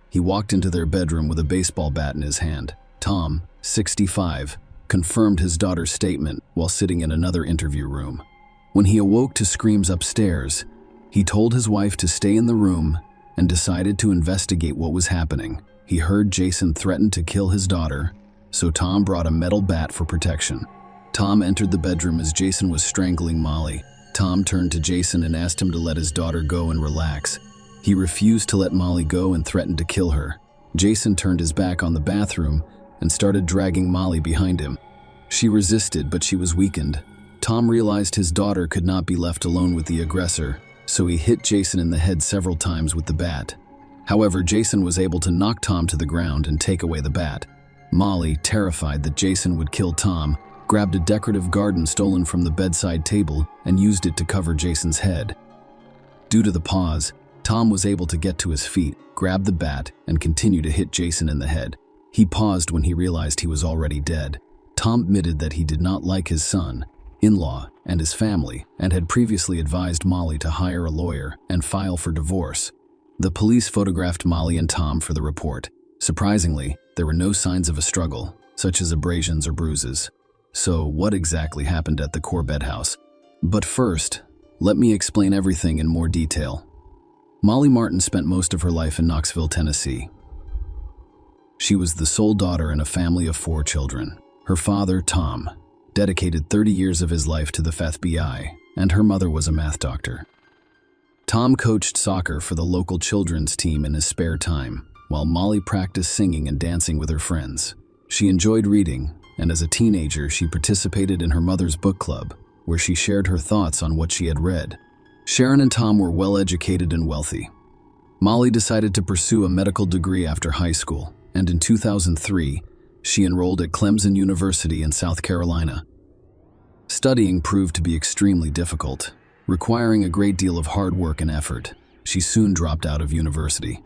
He walked into their bedroom with a baseball bat in his hand. Tom, 65, confirmed his daughter's statement while sitting in another interview room. When he awoke to screams upstairs, he told his wife to stay in the room and decided to investigate what was happening. He heard Jason threaten to kill his daughter, so Tom brought a metal bat for protection. Tom entered the bedroom as Jason was strangling Molly. Tom turned to Jason and asked him to let his daughter go and relax. He refused to let Molly go and threatened to kill her. Jason turned his back on the bathroom and started dragging Molly behind him. She resisted, but she was weakened. Tom realized his daughter could not be left alone with the aggressor, so he hit Jason in the head several times with the bat. However, Jason was able to knock Tom to the ground and take away the bat. Molly, terrified that Jason would kill Tom, grabbed a decorative garden stolen from the bedside table and used it to cover Jason's head. Due to the pause, Tom was able to get to his feet, grab the bat, and continue to hit Jason in the head. He paused when he realized he was already dead. Tom admitted that he did not like his son-in-law and his family, and had previously advised Molly to hire a lawyer and file for divorce. The police photographed Molly and Tom for the report. Surprisingly, there were no signs of a struggle, such as abrasions or bruises. So, what exactly happened at the Corbett house? But first, let me explain everything in more detail. Molly Martin spent most of her life in Knoxville, Tennessee. She was the sole daughter in a family of 4 children. Her father, Tom, dedicated 30 years of his life to the FBI, and her mother was a math doctor. Tom coached soccer for the local children's team in his spare time, while Molly practiced singing and dancing with her friends. She enjoyed reading, and as a teenager, she participated in her mother's book club, where she shared her thoughts on what she had read. Sharon and Tom were well-educated and wealthy. Molly decided to pursue a medical degree after high school, and in 2003, she enrolled at Clemson University in South Carolina. Studying proved to be extremely difficult, requiring a great deal of hard work and effort. She soon dropped out of university.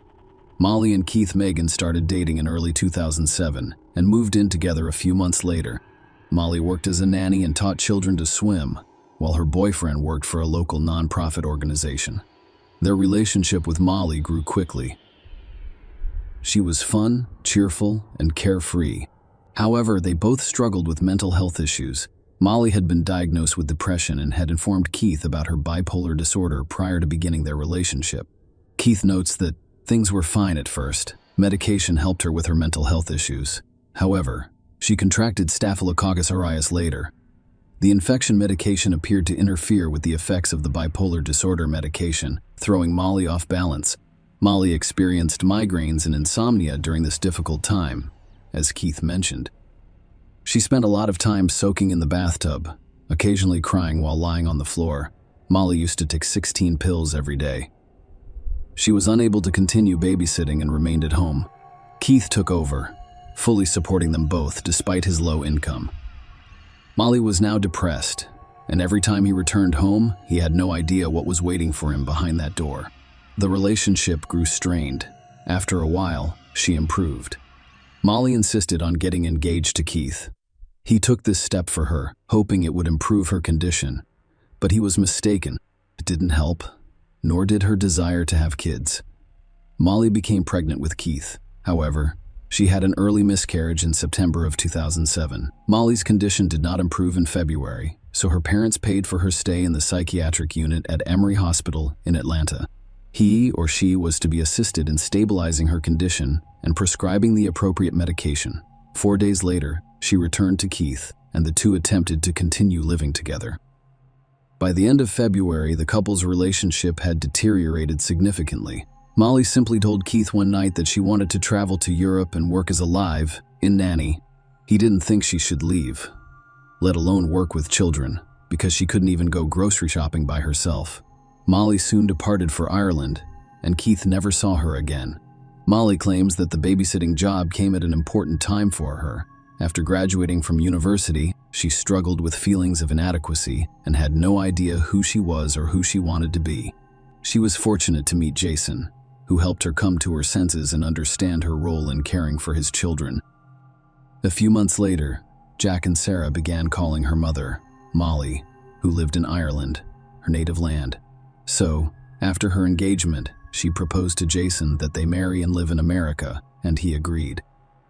Molly and Keith Megan started dating in early 2007 and moved in together a few months later. Molly worked as a nanny and taught children to swim, while her boyfriend worked for a local nonprofit organization. Their relationship with Molly grew quickly. She was fun, cheerful, and carefree. However, they both struggled with mental health issues. Molly had been diagnosed with depression and had informed Keith about her bipolar disorder prior to beginning their relationship. Keith notes that things were fine at first. Medication helped her with her mental health issues. However, she contracted Staphylococcus aureus later. The infection medication appeared to interfere with the effects of the bipolar disorder medication, throwing Molly off balance. Molly experienced migraines and insomnia during this difficult time, as Keith mentioned. She spent a lot of time soaking in the bathtub, occasionally crying while lying on the floor. Molly used to take 16 pills every day. She was unable to continue babysitting and remained at home. Keith took over, fully supporting them both despite his low income. Molly was now depressed, and every time he returned home, he had no idea what was waiting for him behind that door. The relationship grew strained. After a while, she improved. Molly insisted on getting engaged to Keith. He took this step for her, hoping it would improve her condition. But he was mistaken. It didn't help, nor did her desire to have kids. Molly became pregnant with Keith. However, she had an early miscarriage in September of 2007. Molly's condition did not improve in February, so her parents paid for her stay in the psychiatric unit at Emory Hospital in Atlanta. He or she was to be assisted in stabilizing her condition and prescribing the appropriate medication. 4 days later, she returned to Keith, and the two attempted to continue living together. By the end of February, the couple's relationship had deteriorated significantly. Molly simply told Keith one night that she wanted to travel to Europe and work as a live-in nanny. He didn't think she should leave, let alone work with children, because she couldn't even go grocery shopping by herself. Molly soon departed for Ireland, and Keith never saw her again. Molly claims that the babysitting job came at an important time for her. After graduating from university, she struggled with feelings of inadequacy and had no idea who she was or who she wanted to be. She was fortunate to meet Jason, who helped her come to her senses and understand her role in caring for his children. A few months later, Jack and Sarah began calling her mother, Molly, who lived in Ireland, her native land. So, after her engagement, she proposed to Jason that they marry and live in America, and he agreed.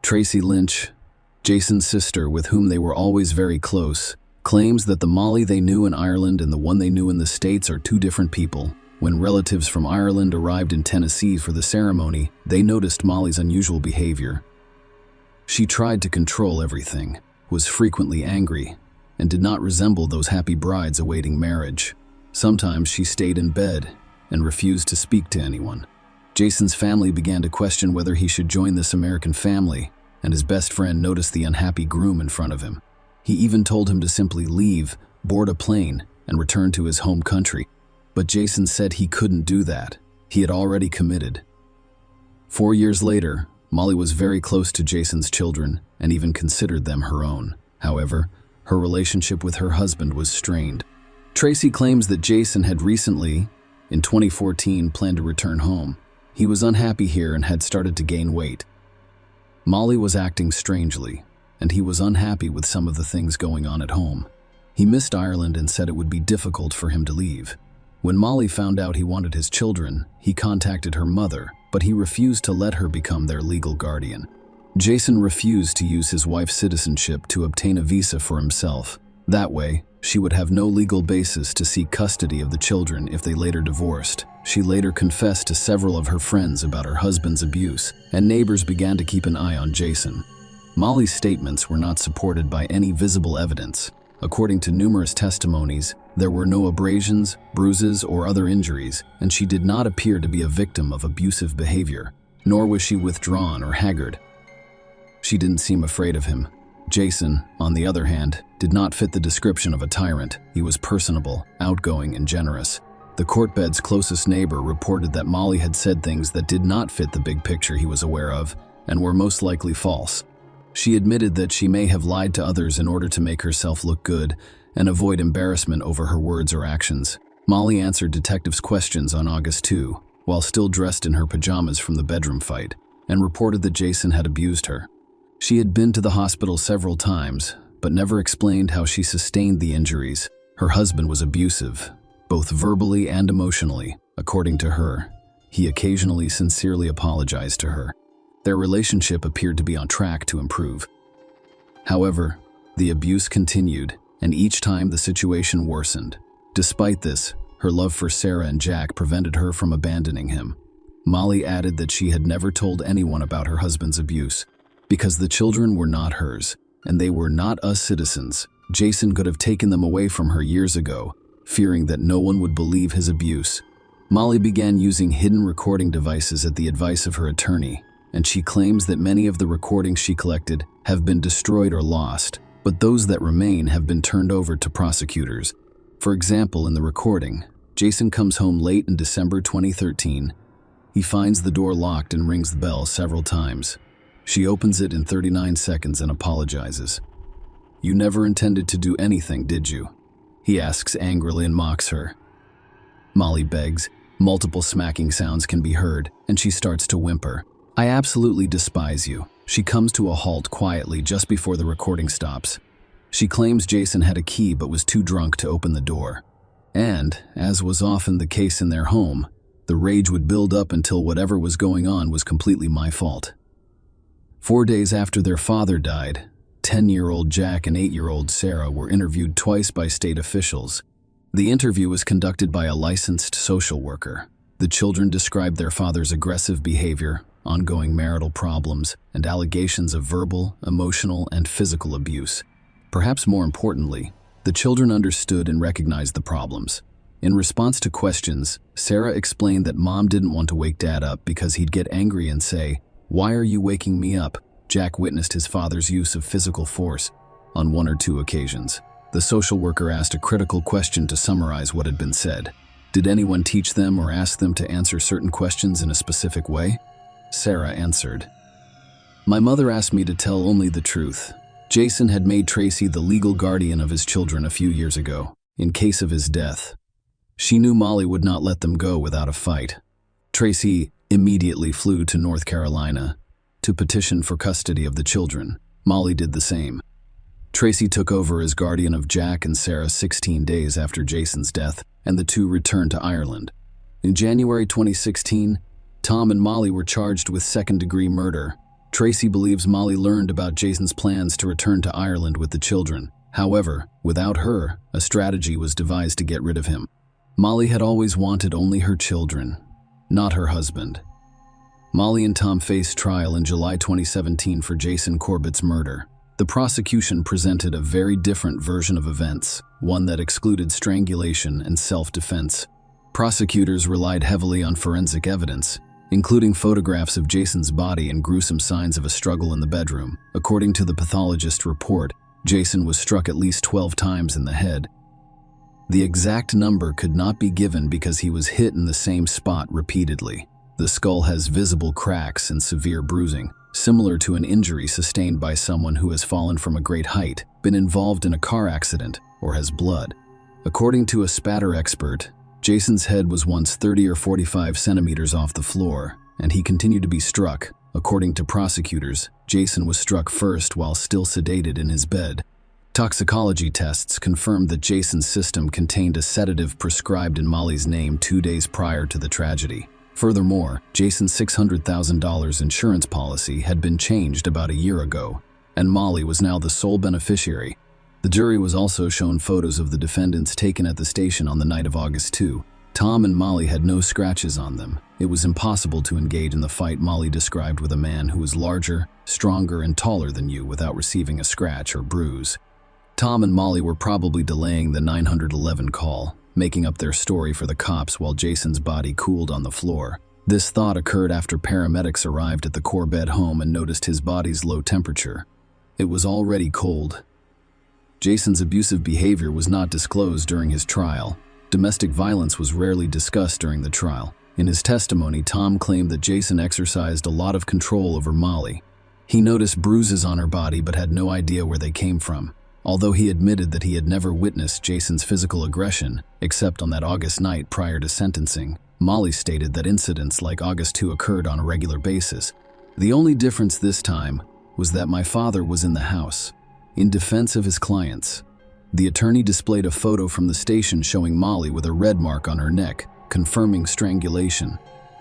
Tracy Lynch, Jason's sister with whom they were always very close, claims that the Molly they knew in Ireland and the one they knew in the States are two different people. When relatives from Ireland arrived in Tennessee for the ceremony, they noticed Molly's unusual behavior. She tried to control everything, was frequently angry, and did not resemble those happy brides awaiting marriage. Sometimes she stayed in bed and refused to speak to anyone. Jason's family began to question whether he should join this American family, and his best friend noticed the unhappy groom in front of him. He even told him to simply leave, board a plane, and return to his home country. But Jason said he couldn't do that. He had already committed. 4 years later, Molly was very close to Jason's children and even considered them her own. However, her relationship with her husband was strained. Tracy claims that Jason had recently, in 2014, planned to return home. He was unhappy here and had started to gain weight. Molly was acting strangely, and he was unhappy with some of the things going on at home. He missed Ireland and said it would be difficult for him to leave. When Molly found out he wanted his children, he contacted her mother, but he refused to let her become their legal guardian. Jason refused to use his wife's citizenship to obtain a visa for himself. That way, she would have no legal basis to seek custody of the children if they later divorced. She later confessed to several of her friends about her husband's abuse, and neighbors began to keep an eye on Jason. Molly's statements were not supported by any visible evidence. According to numerous testimonies, there were no abrasions, bruises, or other injuries, and she did not appear to be a victim of abusive behavior, nor was she withdrawn or haggard. She didn't seem afraid of him. Jason, on the other hand, did not fit the description of a tyrant. He was personable, outgoing, and generous. The courtbed's closest neighbor reported that Molly had said things that did not fit the big picture he was aware of, and were most likely false. She admitted that she may have lied to others in order to make herself look good and avoid embarrassment over her words or actions. Molly answered detectives' questions on August 2, while still dressed in her pajamas from the bedroom fight, and reported that Jason had abused her. She had been to the hospital several times, but never explained how she sustained the injuries. Her husband was abusive, both verbally and emotionally, according to her. He occasionally sincerely apologized to her. Their relationship appeared to be on track to improve. However, the abuse continued, and each time the situation worsened. Despite this, her love for Sarah and Jack prevented her from abandoning him. Molly added that she had never told anyone about her husband's abuse, because the children were not hers, and they were not US citizens. Jason could have taken them away from her years ago, fearing that no one would believe his abuse. Molly began using hidden recording devices at the advice of her attorney, and she claims that many of the recordings she collected have been destroyed or lost, but those that remain have been turned over to prosecutors. For example, in the recording, Jason comes home late in December 2013. He finds the door locked and rings the bell several times. She opens it in 39 seconds and apologizes. "You never intended to do anything, did you?" he asks angrily and mocks her. Molly begs. Multiple smacking sounds can be heard, and she starts to whimper. "I absolutely despise you." She comes to a halt quietly just before the recording stops. She claims Jason had a key but was too drunk to open the door. And, as was often the case in their home, the rage would build up until whatever was going on was completely my fault. 4 days after their father died, 10-year-old Jack and 8-year-old Sarah were interviewed twice by state officials. The interview was conducted by a licensed social worker. The children described their father's aggressive behavior, ongoing marital problems, and allegations of verbal, emotional, and physical abuse. Perhaps more importantly, the children understood and recognized the problems. In response to questions, Sarah explained that Mom didn't want to wake Dad up because he'd get angry and say, "Why are you waking me up?" Jack witnessed his father's use of physical force on 1 or 2 occasions. The social worker asked a critical question to summarize what had been said. Did anyone teach them or ask them to answer certain questions in a specific way? Sarah answered, "My mother asked me to tell only the truth. Jason had made Tracy the legal guardian of his children a few years ago, in case of his death. She knew Molly would not let them go without a fight. Tracy immediately flew to North Carolina to petition for custody of the children. Molly did the same. Tracy took over as guardian of Jack and Sarah 16 days after Jason's death, and the two returned to Ireland. In January 2016, Tom and Molly were charged with second-degree murder. Tracy believes Molly learned about Jason's plans to return to Ireland with the children. However, without her, a strategy was devised to get rid of him. Molly had always wanted only her children, not her husband. Molly and Tom faced trial in July 2017 for Jason Corbett's murder. The prosecution presented a very different version of events, one that excluded strangulation and self-defense. Prosecutors relied heavily on forensic evidence, including photographs of Jason's body and gruesome signs of a struggle in the bedroom. According to the pathologist's report, Jason was struck at least 12 times in the head. The exact number could not be given because he was hit in the same spot repeatedly. The skull has visible cracks and severe bruising, similar to an injury sustained by someone who has fallen from a great height, been involved in a car accident, or has blood. According to a spatter expert, Jason's head was once 30 or 45 centimeters off the floor, and he continued to be struck. According to prosecutors, Jason was struck first while still sedated in his bed. Toxicology tests confirmed that Jason's system contained a sedative prescribed in Molly's name 2 days prior to the tragedy. Furthermore, Jason's $600,000 insurance policy had been changed about a year ago, and Molly was now the sole beneficiary. The jury was also shown photos of the defendants taken at the station on the night of August 2. Tom and Molly had no scratches on them. It was impossible to engage in the fight Molly described with a man who was larger, stronger, and taller than you without receiving a scratch or bruise. Tom and Molly were probably delaying the 911 call, making up their story for the cops while Jason's body cooled on the floor. This thought occurred after paramedics arrived at the Corbett home and noticed his body's low temperature. It was already cold. Jason's abusive behavior was not disclosed during his trial. Domestic violence was rarely discussed during the trial. In his testimony, Tom claimed that Jason exercised a lot of control over Molly. He noticed bruises on her body but had no idea where they came from. Although he admitted that he had never witnessed Jason's physical aggression, except on that August night prior to sentencing, Molly stated that incidents like August 2 occurred on a regular basis. The only difference this time was that my father was in the house. In defense of his clients, the attorney displayed a photo from the station showing Molly with a red mark on her neck, confirming strangulation.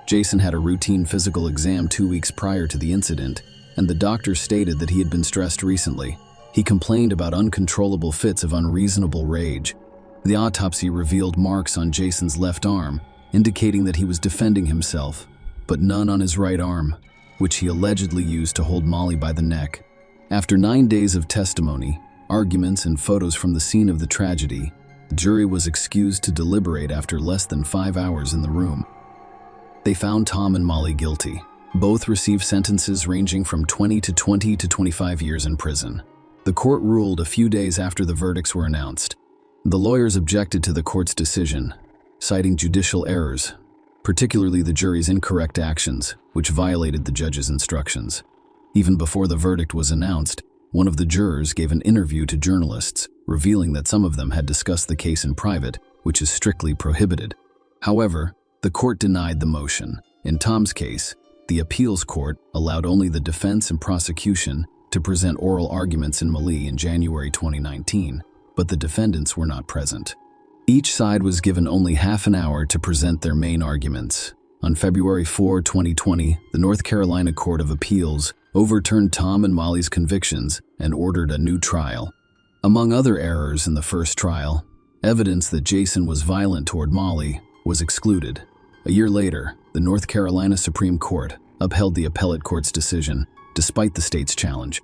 Jason had a routine physical exam 2 weeks prior to the incident, and the doctor stated that he had been stressed recently. He complained about uncontrollable fits of unreasonable rage. The autopsy revealed marks on Jason's left arm, indicating that he was defending himself, but none on his right arm, which he allegedly used to hold Molly by the neck. After 9 days of testimony, arguments, and photos from the scene of the tragedy, the jury was excused to deliberate after less than 5 hours in the room. They found Tom and Molly guilty. Both received sentences ranging from 20 to 25 years in prison. The court ruled a few days after the verdicts were announced. The lawyers objected to the court's decision, citing judicial errors, particularly the jury's incorrect actions, which violated the judge's instructions. Even before the verdict was announced, one of the jurors gave an interview to journalists, revealing that some of them had discussed the case in private, which is strictly prohibited. However, the court denied the motion. In Tom's case, the appeals court allowed only the defense and prosecution to present oral arguments in Mali in January 2019, but the defendants were not present. Each side was given only half an hour to present their main arguments. On February 4, 2020, the North Carolina Court of Appeals overturned Tom and Molly's convictions and ordered a new trial. Among other errors in the first trial, evidence that Jason was violent toward Molly was excluded. A year later, the North Carolina Supreme Court upheld the appellate court's decision, despite the state's challenge.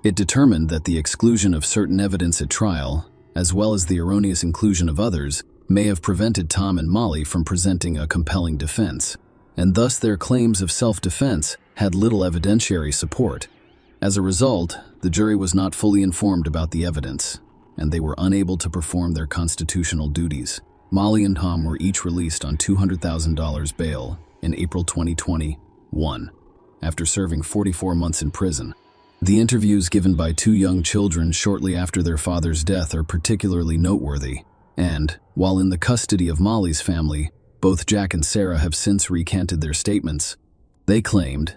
It determined that the exclusion of certain evidence at trial, as well as the erroneous inclusion of others, may have prevented Tom and Molly from presenting a compelling defense, and thus their claims of self-defense had little evidentiary support. As a result, the jury was not fully informed about the evidence, and they were unable to perform their constitutional duties. Molly and Tom were each released on $200,000 bail in April 2021, after serving 44 months in prison. The interviews given by two young children shortly after their father's death are particularly noteworthy, and, while in the custody of Molly's family, both Jack and Sarah have since recanted their statements. They claimed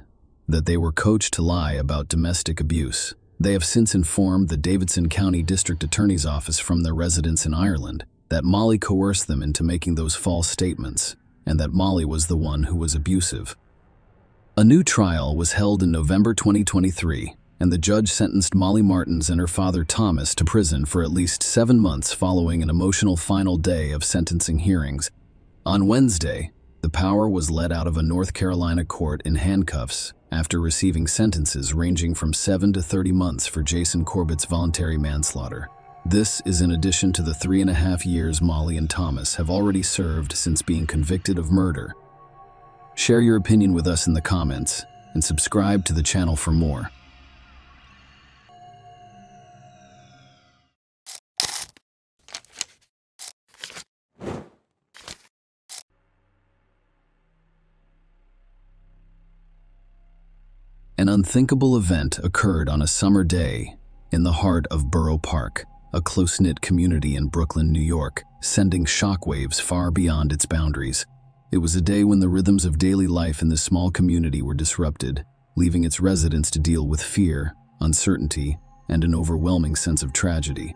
that they were coached to lie about domestic abuse. They have since informed the Davidson County District Attorney's Office from their residence in Ireland that Molly coerced them into making those false statements, and that Molly was the one who was abusive. A new trial was held in November 2023, and the judge sentenced Molly Martins and her father Thomas to prison for at least 7 months following an emotional final day of sentencing hearings. On Wednesday, the power was led out of a North Carolina court in handcuffs after receiving sentences ranging from 7 to 30 months for Jason Corbett's voluntary manslaughter. This is in addition to the 3.5 years Molly and Thomas have already served since being convicted of murder. Share your opinion with us in the comments and subscribe to the channel for more. An unthinkable event occurred on a summer day in the heart of Borough Park, a close-knit community in Brooklyn, New York, sending shockwaves far beyond its boundaries. It was a day when the rhythms of daily life in this small community were disrupted, leaving its residents to deal with fear, uncertainty, and an overwhelming sense of tragedy.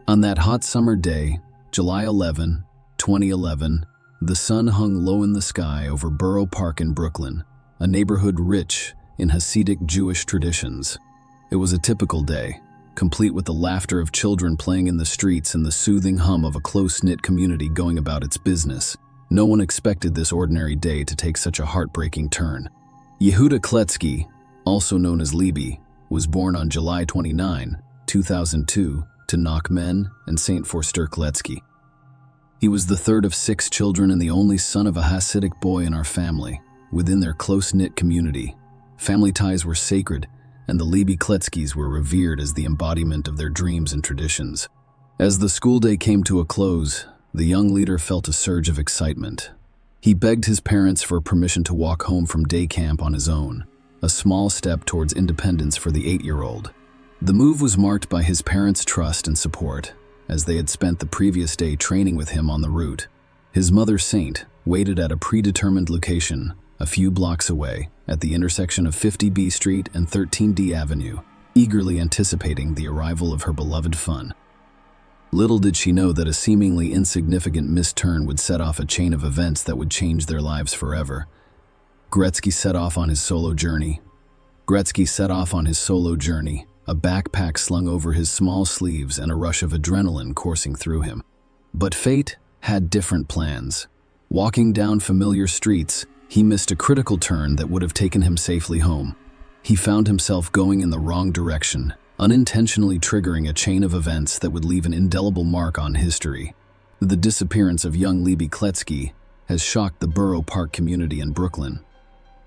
On that hot summer day, July 11, 2011, the sun hung low in the sky over Borough Park in Brooklyn, a neighborhood rich in Hasidic Jewish traditions. It was a typical day, complete with the laughter of children playing in the streets and the soothing hum of a close-knit community going about its business. No one expected this ordinary day to take such a heartbreaking turn. Yehuda Kletsky, also known as Libby, was born on July 29, 2002, to Nachmen and Saint Forster Kletsky. He was the third of 6 children and the only son of a Hasidic boy in our family. Within their close-knit community, family ties were sacred, and the Libby Kletskys were revered as the embodiment of their dreams and traditions. As the school day came to a close, the young leader felt a surge of excitement. He begged his parents for permission to walk home from day camp on his own, a small step towards independence for the 8-year-old. The move was marked by his parents' trust and support, as they had spent the previous day training with him on the route. His mother, Saint, waited at a predetermined location a few blocks away at the intersection of 50B Street and 13D Avenue, eagerly anticipating the arrival of her beloved fun. Little did she know that a seemingly insignificant misturn would set off a chain of events that would change their lives forever. Gretzky set off on his solo journey, a backpack slung over his small sleeves and a rush of adrenaline coursing through him. But fate had different plans. Walking down familiar streets, he missed a critical turn that would have taken him safely home. He found himself going in the wrong direction, unintentionally triggering a chain of events that would leave an indelible mark on history. The disappearance of young Libby Kletsky has shocked the Borough Park community in Brooklyn.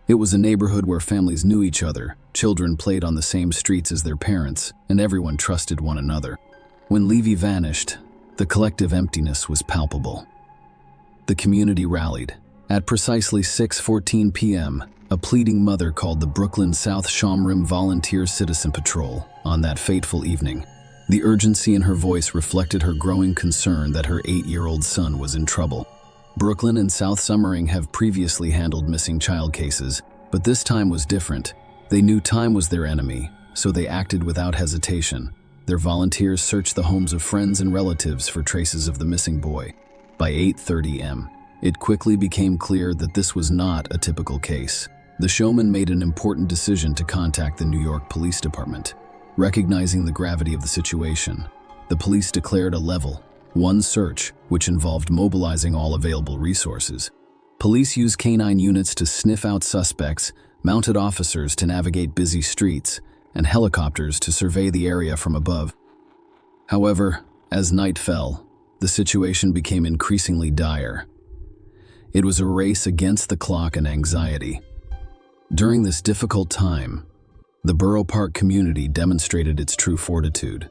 It was a neighborhood where families knew each other, children played on the same streets as their parents, and everyone trusted one another. When Levy vanished, the collective emptiness was palpable. The community rallied. At precisely 6:14 p.m., A pleading mother called the Brooklyn South Shomrim Volunteer Citizen Patrol on that fateful evening. The urgency in her voice reflected her growing concern that her 8-year-old son was in trouble. Brooklyn and South Summering have previously handled missing child cases, but this time was different. They knew time was their enemy, so they acted without hesitation. Their volunteers searched the homes of friends and relatives for traces of the missing boy. By 8:30 a.m., it quickly became clear that this was not a typical case. The showman made an important decision to contact the New York Police Department. Recognizing the gravity of the situation, the police declared a level 1 search, which involved mobilizing all available resources. Police used canine units to sniff out suspects, mounted officers to navigate busy streets, and helicopters to survey the area from above. However, as night fell, the situation became increasingly dire. It was a race against the clock and anxiety. During this difficult time, the Borough Park community demonstrated its true fortitude.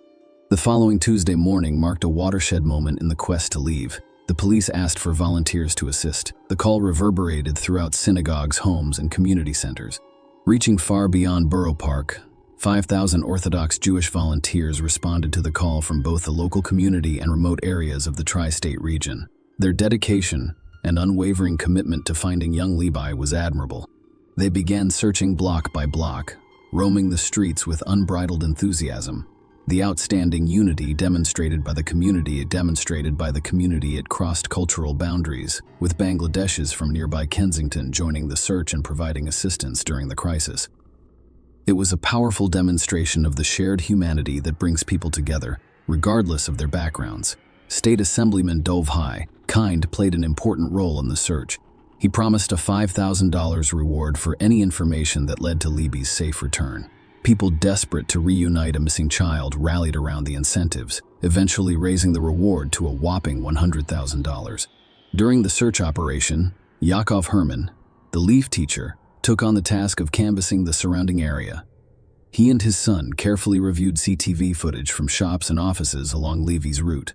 The following Tuesday morning marked a watershed moment in the quest to leave. The police asked for volunteers to assist. The call reverberated throughout synagogues, homes, and community centers. Reaching far beyond Borough Park, 5,000 Orthodox Jewish volunteers responded to the call from both the local community and remote areas of the tri-state region. Their dedication and unwavering commitment to finding young Levi was admirable. They began searching block by block, roaming the streets with unbridled enthusiasm. The outstanding unity demonstrated by the community it crossed cultural boundaries, with Bangladeshis from nearby Kensington joining the search and providing assistance during the crisis. It was a powerful demonstration of the shared humanity that brings people together, regardless of their backgrounds. State Assemblyman Dov Kind played an important role in the search. He promised a $5,000 reward for any information that led to Libby's safe return. People desperate to reunite a missing child rallied around the incentives, eventually raising the reward to a whopping $100,000. During the search operation, Yaakov Herman, the Leaf teacher, took on the task of canvassing the surrounding area. He and his son carefully reviewed CCTV footage from shops and offices along Levy's route.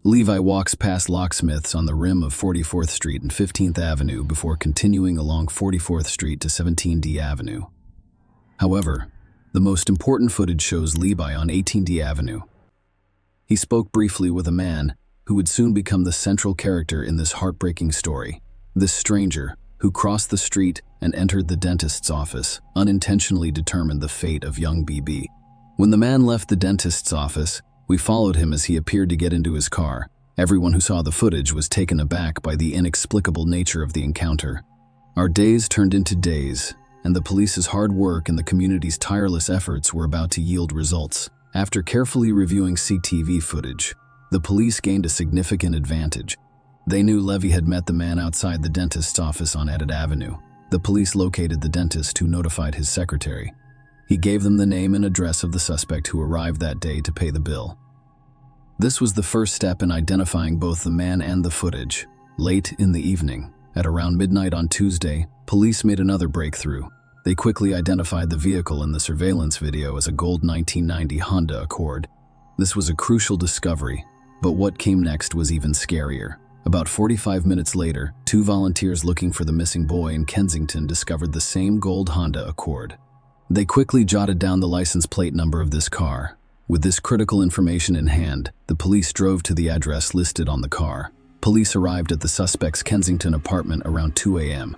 Levi walks past locksmiths on the rim of 44th Street and 15th Avenue before continuing along 44th Street to 17D Avenue. However, the most important footage shows Levi on 18D Avenue. He spoke briefly with a man who would soon become the central character in this heartbreaking story. This stranger, who crossed the street and entered the dentist's office, unintentionally determined the fate of young BB. When the man left the dentist's office, we followed him as he appeared to get into his car. Everyone who saw the footage was taken aback by the inexplicable nature of the encounter. Our days turned into days, and the police's hard work and the community's tireless efforts were about to yield results. After carefully reviewing CCTV footage, the police gained a significant advantage. They knew Levy had met the man outside the dentist's office on Edit Avenue. The police located the dentist, who notified his secretary. He gave them the name and address of the suspect who arrived that day to pay the bill. This was the first step in identifying both the man and the footage. Late in the evening, at around midnight on Tuesday, police made another breakthrough. They quickly identified the vehicle in the surveillance video as a gold 1990 Honda Accord. This was a crucial discovery, but what came next was even scarier. About 45 minutes later, 2 volunteers looking for the missing boy in Kensington discovered the same gold Honda Accord. They quickly jotted down the license plate number of this car. With this critical information in hand, the police drove to the address listed on the car. Police arrived at the suspect's Kensington apartment around 2 a.m.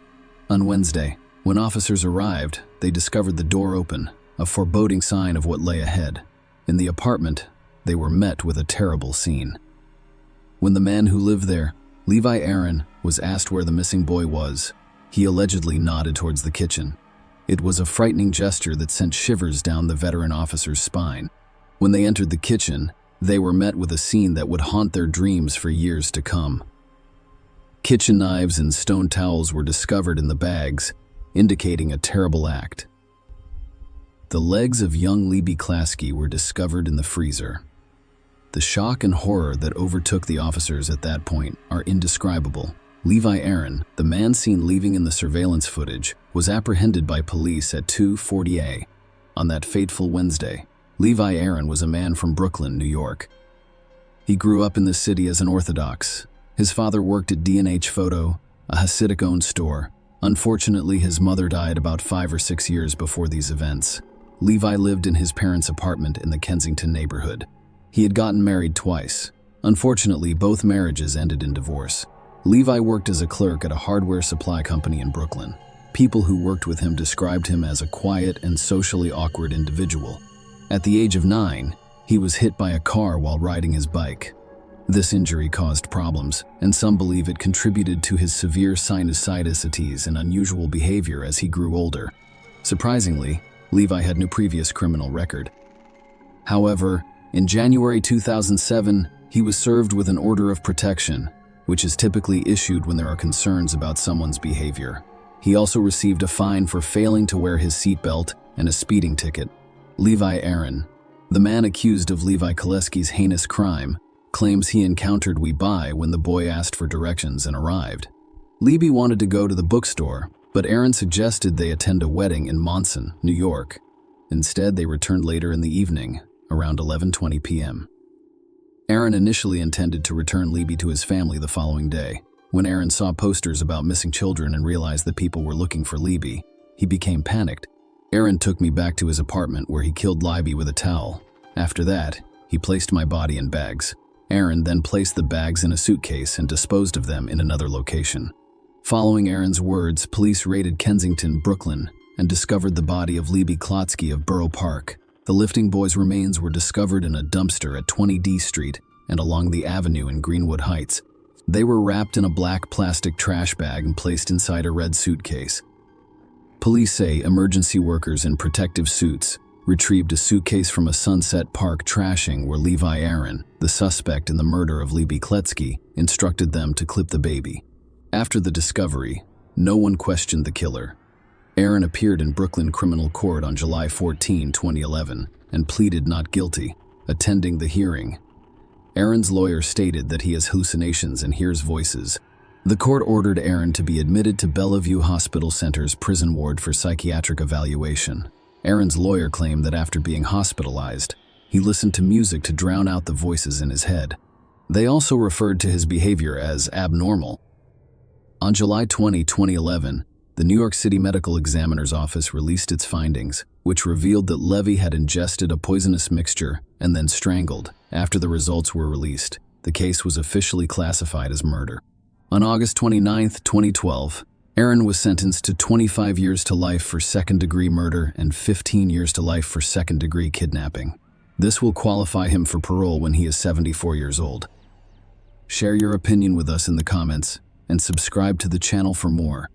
On Wednesday, when officers arrived, they discovered the door open, a foreboding sign of what lay ahead. In the apartment, they were met with a terrible scene. When the man who lived there, Levi Aaron, was asked where the missing boy was, he allegedly nodded towards the kitchen. It was a frightening gesture that sent shivers down the veteran officer's spine. When they entered the kitchen, they were met with a scene that would haunt their dreams for years to come. Kitchen knives and stone towels were discovered in the bags, indicating a terrible act. The legs of young Libby Klasky were discovered in the freezer. The shock and horror that overtook the officers at that point are indescribable. Levi Aaron, the man seen leaving in the surveillance footage, was apprehended by police at 2:40 a.m. On that fateful Wednesday, Levi Aaron was a man from Brooklyn, New York. He grew up in the city as an Orthodox. His father worked at D&H Photo, a Hasidic-owned store, Unfortunately, his mother died about 5 or 6 years before these events. Levi lived in his parents' apartment in the Kensington neighborhood. He had gotten married twice. Unfortunately, both marriages ended in divorce. Levi worked as a clerk at a hardware supply company in Brooklyn. People who worked with him described him as a quiet and socially awkward individual. At the age of 9, he was hit by a car while riding his bike. This injury caused problems, and some believe it contributed to his severe sinusitis and unusual behavior as he grew older. Surprisingly, Levi had no previous criminal record. However, in January 2007, he was served with an order of protection, which is typically issued when there are concerns about someone's behavior. He also received a fine for failing to wear his seatbelt and a speeding ticket. Levi Aaron, the man accused of Levi Koleski's heinous crime, claims he encountered Levi when the boy asked for directions and arrived. Levi wanted to go to the bookstore, but Aaron suggested they attend a wedding in Monson, New York. Instead, they returned later in the evening, around 11:20 p.m. Aaron initially intended to return Levi to his family the following day. When Aaron saw posters about missing children and realized that people were looking for Levi, he became panicked. Aaron took me back to his apartment where he killed Levi with a towel. After that, he placed my body in bags. Aaron then placed the bags in a suitcase and disposed of them in another location. Following Aaron's words, police raided Kensington, Brooklyn, and discovered the body of Levi Klotsky of Borough Park. The Lifting Boys' remains were discovered in a dumpster at 20 D Street and along the avenue in Greenwood Heights. They were wrapped in a black plastic trash bag and placed inside a red suitcase. Police say emergency workers in protective suits retrieved a suitcase from a Sunset Park trashing where Levi Aaron, the suspect in the murder of Levi Klotsky, instructed them to clip the baby. After the discovery, no one questioned the killer. Aaron appeared in Brooklyn criminal court on July 14, 2011, and pleaded not guilty, attending the hearing. Aaron's lawyer stated that he has hallucinations and hears voices. The court ordered Aaron to be admitted to Bellevue Hospital Center's prison ward for psychiatric evaluation. Aaron's lawyer claimed that after being hospitalized, he listened to music to drown out the voices in his head. They also referred to his behavior as abnormal. On July 20, 2011, the New York City Medical Examiner's Office released its findings, which revealed that Levi had ingested a poisonous mixture and then strangled. After the results were released, the case was officially classified as murder. On August 29, 2012, Aaron was sentenced to 25 years to life for second-degree murder and 15 years to life for second-degree kidnapping. This will qualify him for parole when he is 74 years old. Share your opinion with us in the comments and subscribe to the channel for more.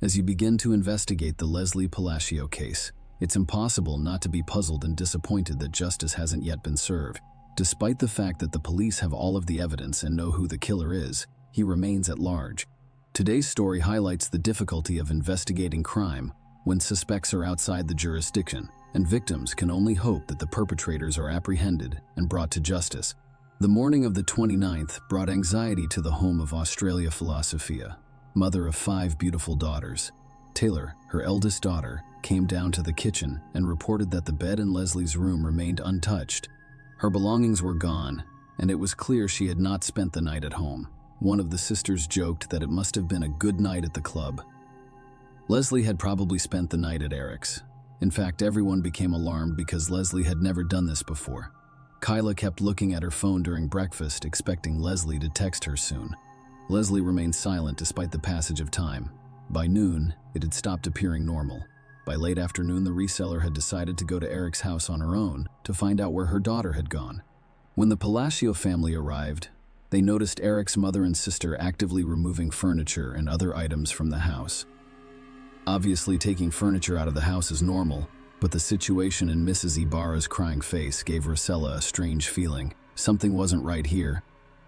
As you begin to investigate the Leslie Palacio case, it's impossible not to be puzzled and disappointed that justice hasn't yet been served. Despite the fact that the police have all of the evidence and know who the killer is, he remains at large. Today's story highlights the difficulty of investigating crime when suspects are outside the jurisdiction, and victims can only hope that the perpetrators are apprehended and brought to justice. The morning of the 29th brought anxiety to the home of Australia Philosophia, mother of 5 beautiful daughters. Taylor, her eldest daughter, came down to the kitchen and reported that the bed in Leslie's room remained untouched. Her belongings were gone, and it was clear she had not spent the night at home. One of the sisters joked that it must have been a good night at the club. Leslie had probably spent the night at Eric's. In fact, everyone became alarmed because Leslie had never done this before. Kyla kept looking at her phone during breakfast, expecting Leslie to text her soon. Leslie remained silent despite the passage of time. By noon, it had stopped appearing normal. By late afternoon, the reseller had decided to go to Eric's house on her own to find out where her daughter had gone. When the Palacio family arrived, they noticed Eric's mother and sister actively removing furniture and other items from the house. Obviously, taking furniture out of the house is normal, but the situation in Mrs. Ibarra's crying face gave Rosella a strange feeling. Something wasn't right here.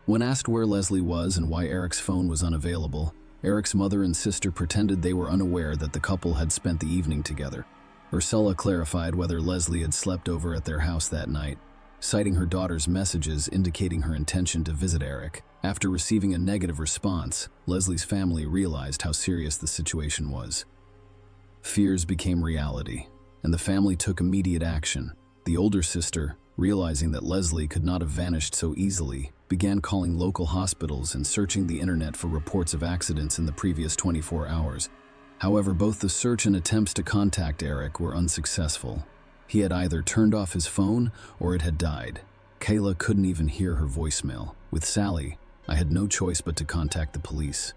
When asked where Leslie was and why Eric's phone was unavailable, Eric's mother and sister pretended they were unaware that the couple had spent the evening together. Ursula clarified whether Leslie had slept over at their house that night, citing her daughter's messages indicating her intention to visit Eric. After receiving a negative response, Leslie's family realized how serious the situation was. Fears became reality, and the family took immediate action. The older sister, realizing that Leslie could not have vanished so easily, began calling local hospitals and searching the internet for reports of accidents in the previous 24 hours. However, both the search and attempts to contact Eric were unsuccessful. He had either turned off his phone or it had died. Kayla couldn't even hear her voicemail. With Sally, I had no choice but to contact the police.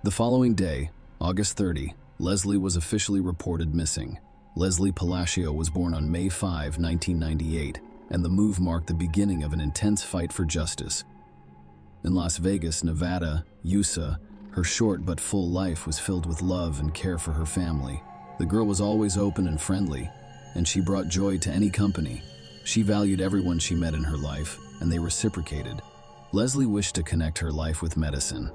The following day, August 30, Leslie was officially reported missing. Leslie Palacio was born on May 5, 1998, and the move marked the beginning of an intense fight for justice. In Las Vegas, Nevada, USA, her short but full life was filled with love and care for her family. The girl was always open and friendly, and she brought joy to any company. She valued everyone she met in her life, and they reciprocated. Leslie wished to connect her life with medicine.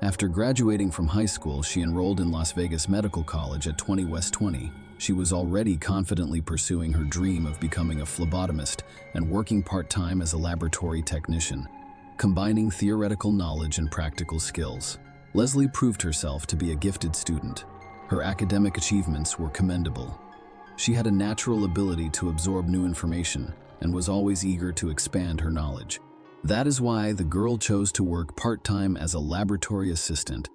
After graduating from high school, she enrolled in Las Vegas Medical College at 20 West 20. She was already confidently pursuing her dream of becoming a phlebotomist and working part-time as a laboratory technician, combining theoretical knowledge and practical skills. Leslie proved herself to be a gifted student. Her academic achievements were commendable. She had a natural ability to absorb new information and was always eager to expand her knowledge. That is why the girl chose to work part-time as a laboratory assistant.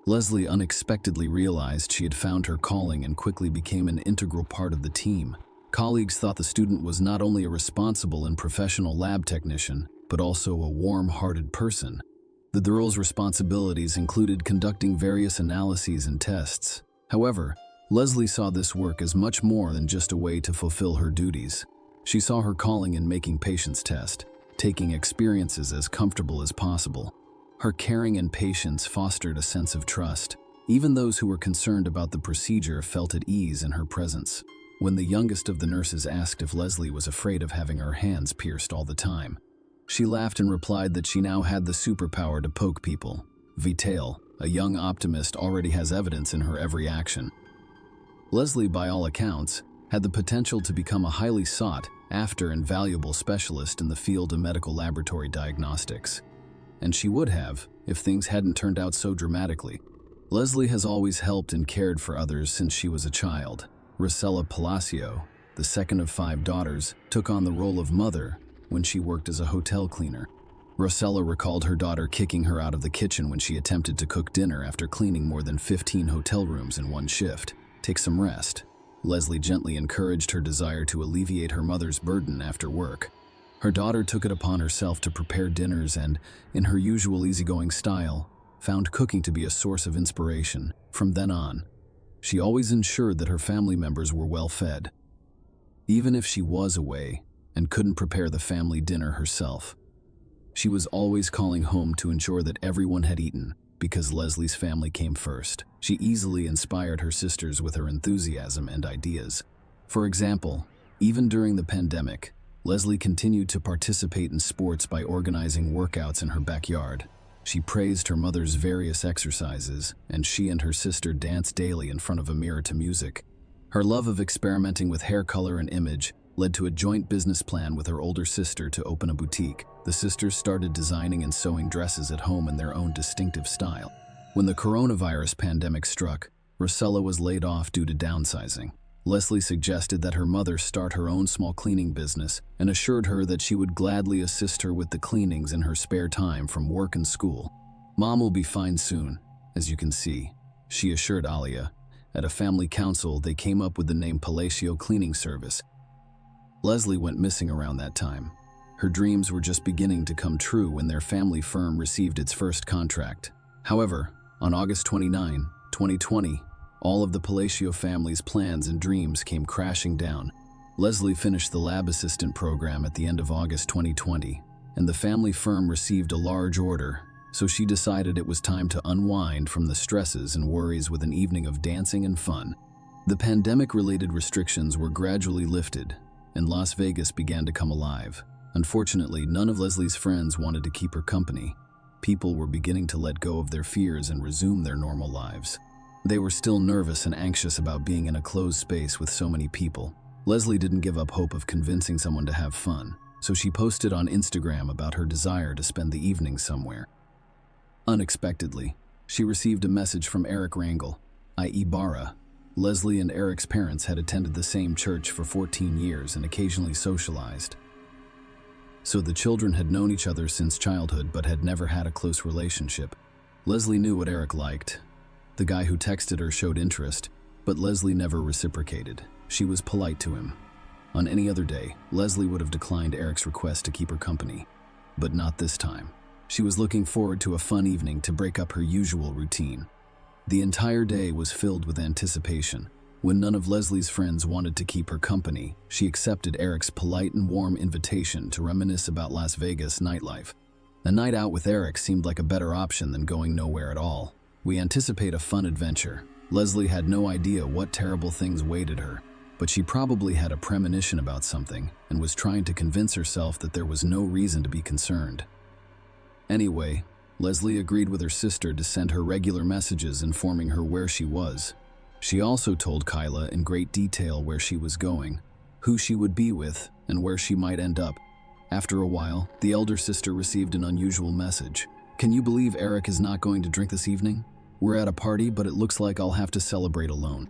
Leslie unexpectedly realized she had found her calling and quickly became an integral part of the team. Colleagues thought the student was not only a responsible and professional lab technician, but also a warm-hearted person. The girl's responsibilities included conducting various analyses and tests. However, Leslie saw this work as much more than just a way to fulfill her duties. She saw her calling in making patients test, taking experiences as comfortable as possible. Her caring and patience fostered a sense of trust. Even those who were concerned about the procedure felt at ease in her presence. When the youngest of the nurses asked if Leslie was afraid of having her hands pierced all the time, she laughed and replied that she now had the superpower to poke people. Vital, a young optimist, already has evidence in her every action. Leslie, by all accounts, had the potential to become a highly sought-after and valuable specialist in the field of medical laboratory diagnostics. And she would have, if things hadn't turned out so dramatically. Leslie has always helped and cared for others since she was a child. Rosella Palacio, the second of 5 daughters, took on the role of mother when she worked as a hotel cleaner. Rosella recalled her daughter kicking her out of the kitchen when she attempted to cook dinner after cleaning more than 15 hotel rooms in one shift. Take some rest. Leslie gently encouraged her desire to alleviate her mother's burden after work. Her daughter took it upon herself to prepare dinners and, in her usual easygoing style, found cooking to be a source of inspiration. From then on, she always ensured that her family members were well fed, even if she was away and couldn't prepare the family dinner herself. She was always calling home to ensure that everyone had eaten, because Leslie's family came first. She easily inspired her sisters with her enthusiasm and ideas. For example, even during the pandemic, Leslie continued to participate in sports by organizing workouts in her backyard. She praised her mother's various exercises, and she and her sister danced daily in front of a mirror to music. Her love of experimenting with hair color and image led to a joint business plan with her older sister to open a boutique. The sisters started designing and sewing dresses at home in their own distinctive style. When the coronavirus pandemic struck, Rosella was laid off due to downsizing. Leslie suggested that her mother start her own small cleaning business and assured her that she would gladly assist her with the cleanings in her spare time from work and school. "Mom will be fine soon, as you can see," she assured Alia. At a family council, they came up with the name Palacio Cleaning Service. Leslie went missing around that time. Her dreams were just beginning to come true when their family firm received its first contract. However, on August 29, 2020, all of the Palacio family's plans and dreams came crashing down. Leslie finished the lab assistant program at the end of August 2020, and the family firm received a large order, so she decided it was time to unwind from the stresses and worries with an evening of dancing and fun. The pandemic-related restrictions were gradually lifted, and Las Vegas began to come alive. Unfortunately, none of Leslie's friends wanted to keep her company. People were beginning to let go of their fears and resume their normal lives. They were still nervous and anxious about being in a closed space with so many people. Leslie didn't give up hope of convincing someone to have fun, so she posted on Instagram about her desire to spend the evening somewhere. Unexpectedly, she received a message from Eric Rangel, i.e. Barra, Leslie and Eric's parents had attended the same church for 14 years and occasionally socialized. So the children had known each other since childhood but had never had a close relationship. Leslie knew what Eric liked. The guy who texted her showed interest, but Leslie never reciprocated. She was polite to him. On any other day, Leslie would have declined Eric's request to keep her company, but not this time. She was looking forward to a fun evening to break up her usual routine. The entire day was filled with anticipation. When none of Leslie's friends wanted to keep her company, she accepted Eric's polite and warm invitation to reminisce about Las Vegas nightlife. A night out with Eric seemed like a better option than going nowhere at all. We anticipate a fun adventure. Leslie had no idea what terrible things waited her, but she probably had a premonition about something and was trying to convince herself that there was no reason to be concerned. Anyway, Leslie agreed with her sister to send her regular messages informing her where she was. She also told Kyla in great detail where she was going, who she would be with, and where she might end up. After a while, the elder sister received an unusual message. "Can you believe Eric is not going to drink this evening? We're at a party, but it looks like I'll have to celebrate alone."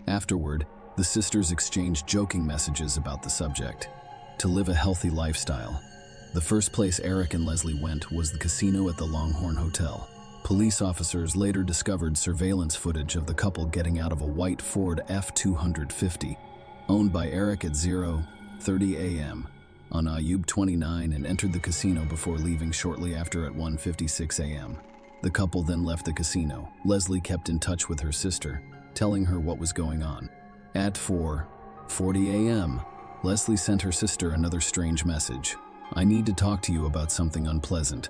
Afterward, the sisters exchanged joking messages about the subject. To live a healthy lifestyle. The first place Eric and Leslie went was the casino at the Longhorn Hotel. Police officers later discovered surveillance footage of the couple getting out of a white Ford F-250, owned by Eric at 0:30 a.m. on Ayub 29 and entered the casino before leaving shortly after at 1:56 a.m. The couple then left the casino. Leslie kept in touch with her sister, telling her what was going on. At 4:40 a.m., Leslie sent her sister another strange message. "I need to talk to you about something unpleasant."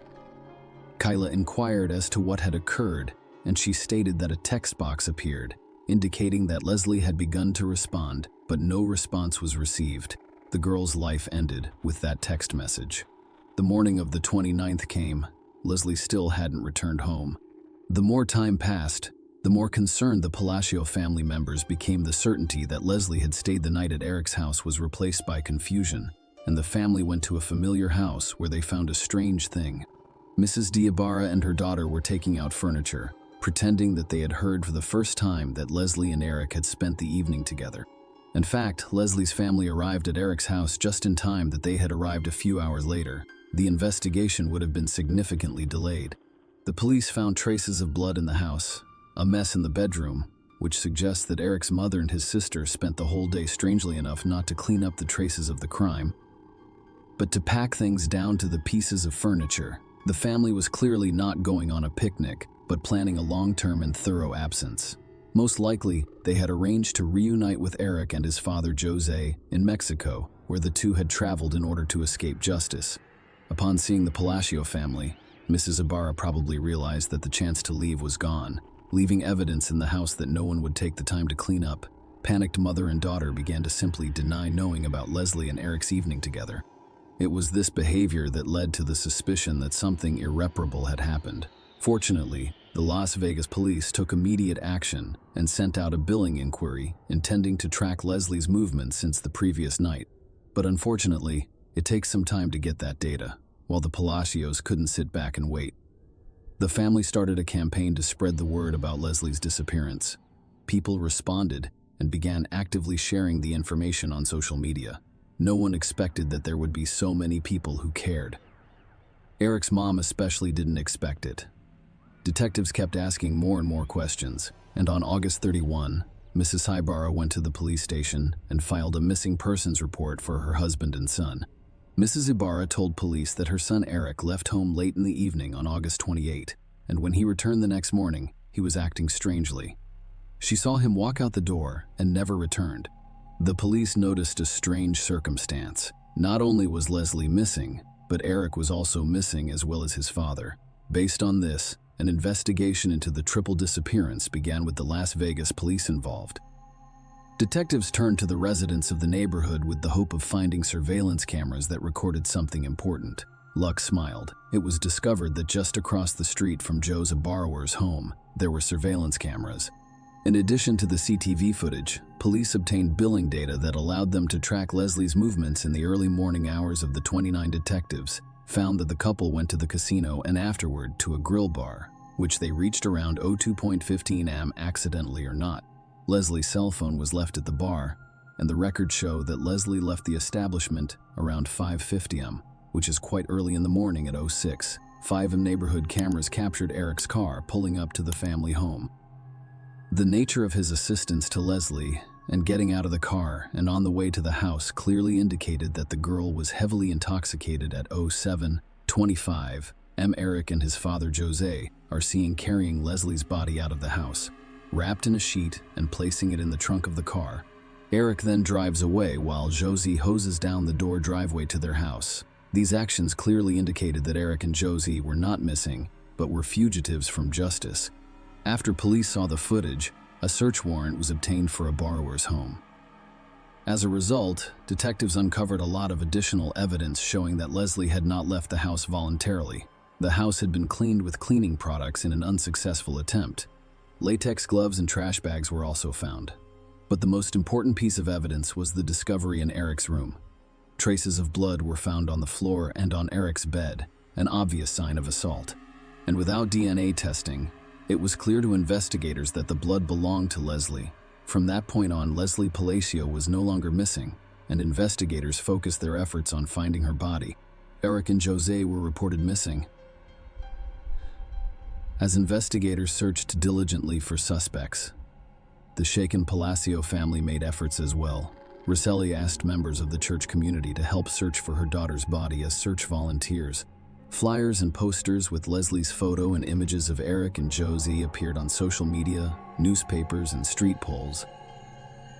Kyla inquired as to what had occurred, and she stated that a text box appeared, indicating that Leslie had begun to respond, but no response was received. The girl's life ended with that text message. The morning of the 29th came. Leslie still hadn't returned home. The more time passed, the more concerned the Palacio family members became. The certainty that Leslie had stayed the night at Eric's house was replaced by confusion, and the family went to a familiar house where they found a strange thing. Mrs. Diabara and her daughter were taking out furniture, pretending that they had heard for the first time that Leslie and Eric had spent the evening together. In fact, Leslie's family arrived at Eric's house just in time that they had arrived a few hours later. The investigation would have been significantly delayed. The police found traces of blood in the house, a mess in the bedroom, which suggests that Eric's mother and his sister spent the whole day, strangely enough, not to clean up the traces of the crime, but to pack things down to the pieces of furniture. The family was clearly not going on a picnic, but planning a long-term and thorough absence. Most likely, they had arranged to reunite with Eric and his father Jose in Mexico, where the two had traveled in order to escape justice. Upon seeing the Palacio family, Mrs. Ibarra probably realized that the chance to leave was gone, leaving evidence in the house that no one would take the time to clean up. Panicked mother and daughter began to simply deny knowing about Leslie and Eric's evening together. It was this behavior that led to the suspicion that something irreparable had happened. Fortunately, the Las Vegas police took immediate action and sent out a billing inquiry intending to track Leslie's movements since the previous night. But unfortunately, it takes some time to get that data, while the Palacios couldn't sit back and wait. The family started a campaign to spread the word about Leslie's disappearance. People responded and began actively sharing the information on social media. No one expected that there would be so many people who cared. Eric's mom especially didn't expect it. Detectives kept asking more and more questions, and on August 31, Mrs. Ibarra went to the police station and filed a missing persons report for her husband and son. Mrs. Ibarra told police that her son Eric left home late in the evening on August 28, and when he returned the next morning, he was acting strangely. She saw him walk out the door and never returned. The police noticed a strange circumstance. Not only was Leslie missing, but Eric was also missing as well as his father. Based on this, an investigation into the triple disappearance began with the Las Vegas police involved. Detectives turned to the residents of the neighborhood with the hope of finding surveillance cameras that recorded something important. Luck smiled. It was discovered that just across the street from Joe's borrower's home, there were surveillance cameras. In addition to the CTV footage, police obtained billing data that allowed them to track Leslie's movements in the early morning hours. Of the 29 detectives found that the couple went to the casino and afterward to a grill bar, which they reached around 02:15 am accidentally or not. Leslie's cell phone was left at the bar, and the records show that Leslie left the establishment around 5:50 am, which is quite early in the morning at 06:05 am. Neighborhood cameras captured Eric's car pulling up to the family home. The nature of his assistance to Leslie and getting out of the car and on the way to the house clearly indicated that the girl was heavily intoxicated at 07:25 am. Eric and his father Jose are seen carrying Leslie's body out of the house, wrapped in a sheet and placing it in the trunk of the car. Eric then drives away while Jose hoses down the door driveway to their house. These actions clearly indicated that Eric and Jose were not missing, but were fugitives from justice. After police saw the footage, a search warrant was obtained for a borrower's home. As a result, detectives uncovered a lot of additional evidence showing that Leslie had not left the house voluntarily. The house had been cleaned with cleaning products in an unsuccessful attempt. Latex gloves and trash bags were also found. But the most important piece of evidence was the discovery in Eric's room. Traces of blood were found on the floor and on Eric's bed, an obvious sign of assault. And without DNA testing, it was clear to investigators that the blood belonged to Leslie. From that point on, Leslie Palacio was no longer missing, and investigators focused their efforts on finding her body. Eric and Jose were reported missing. As investigators searched diligently for suspects, the shaken Palacio family made efforts as well. Rosselli asked members of the church community to help search for her daughter's body as search volunteers. Flyers and posters with Leslie's photo and images of Eric and Josie appeared on social media, newspapers, and street poles.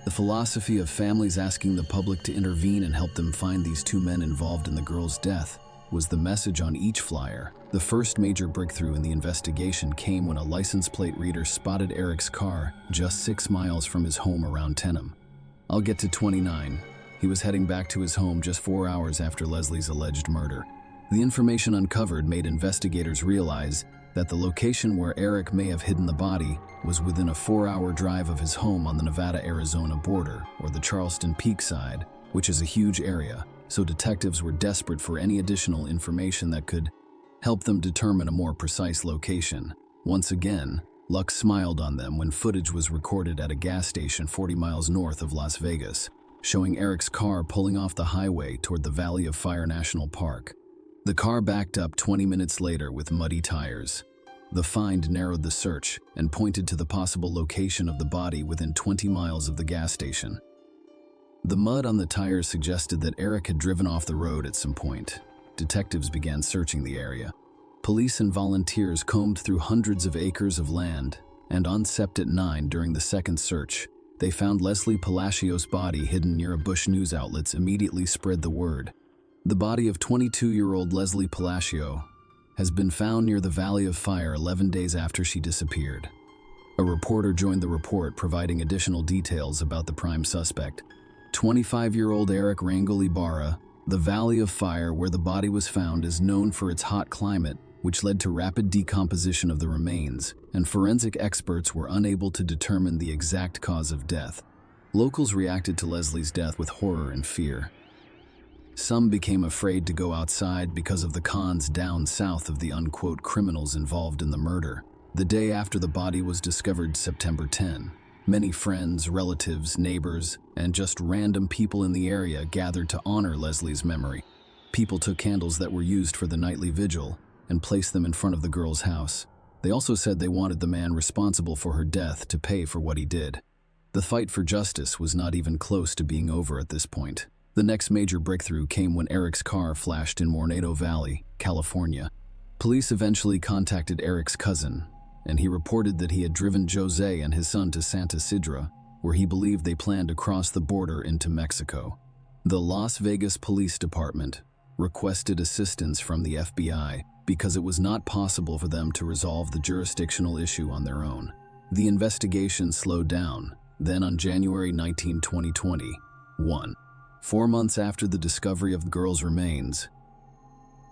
The philosophy of families asking the public to intervene and help them find these two men involved in the girl's death was the message on each flyer. The first major breakthrough in the investigation came when a license plate reader spotted Eric's car just 6 miles from his home around 10 am. I'll get to 29. He was heading back to his home just 4 hours after Leslie's alleged murder. The information uncovered made investigators realize that the location where Eric may have hidden the body was within a 4-hour drive of his home on the Nevada-Arizona border, or the Charleston Peak side, which is a huge area, so detectives were desperate for any additional information that could help them determine a more precise location. Once again, luck smiled on them when footage was recorded at a gas station 40 miles north of Las Vegas, showing Eric's car pulling off the highway toward the Valley of Fire National Park. The car backed up 20 minutes later with muddy tires. The find narrowed the search and pointed to the possible location of the body within 20 miles of the gas station. The mud on the tires suggested that Eric had driven off the road at some point. Detectives began searching the area. Police and volunteers combed through hundreds of acres of land, and on Sept. 9 during the second search, they found Leslie Palacio's body hidden near a bush. News outlets immediately spread the word. The body of 22-year-old Leslie Palacio has been found near the Valley of Fire 11 days after she disappeared. A reporter joined the report, providing additional details about the prime suspect, 25-year-old Eric Rangel Ibarra. The Valley of Fire, where the body was found, is known for its hot climate, which led to rapid decomposition of the remains, and forensic experts were unable to determine the exact cause of death. Locals reacted to Leslie's death with horror and fear. Some became afraid to go outside because of the cons down south of the unquote criminals involved in the murder. The day after the body was discovered, September 10, many friends, relatives, neighbors, and just random people in the area gathered to honor Leslie's memory. People took candles that were used for the nightly vigil and placed them in front of the girl's house. They also said they wanted the man responsible for her death to pay for what he did. The fight for justice was not even close to being over at this point. The next major breakthrough came when Eric's car flashed in Mornado Valley, California. Police eventually contacted Eric's cousin, and he reported that he had driven Jose and his son to Santa Sidra, where he believed they planned to cross the border into Mexico. The Las Vegas Police Department requested assistance from the FBI because it was not possible for them to resolve the jurisdictional issue on their own. The investigation slowed down. Then on January 19, 2021, 4 months after the discovery of the girl's remains,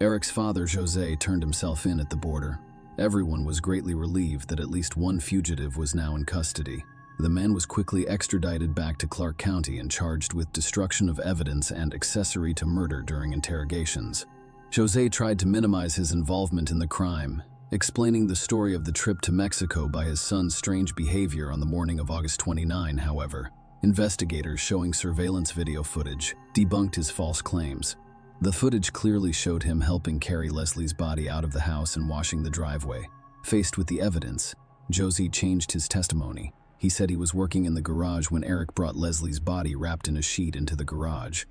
Eric's father, Jose, turned himself in at the border. Everyone was greatly relieved that at least one fugitive was now in custody. The man was quickly extradited back to Clark County and charged with destruction of evidence and accessory to murder during interrogations. Jose tried to minimize his involvement in the crime explaining the story of the trip to Mexico by his son's strange behavior on the morning of August 29. However, investigators showing surveillance video footage debunked his false claims. The footage clearly showed him helping carry Leslie's body out of the house and washing the driveway. Faced with the evidence, Jose changed his testimony. He said he was working in the garage when Eric brought Leslie's body wrapped in a sheet into the garage.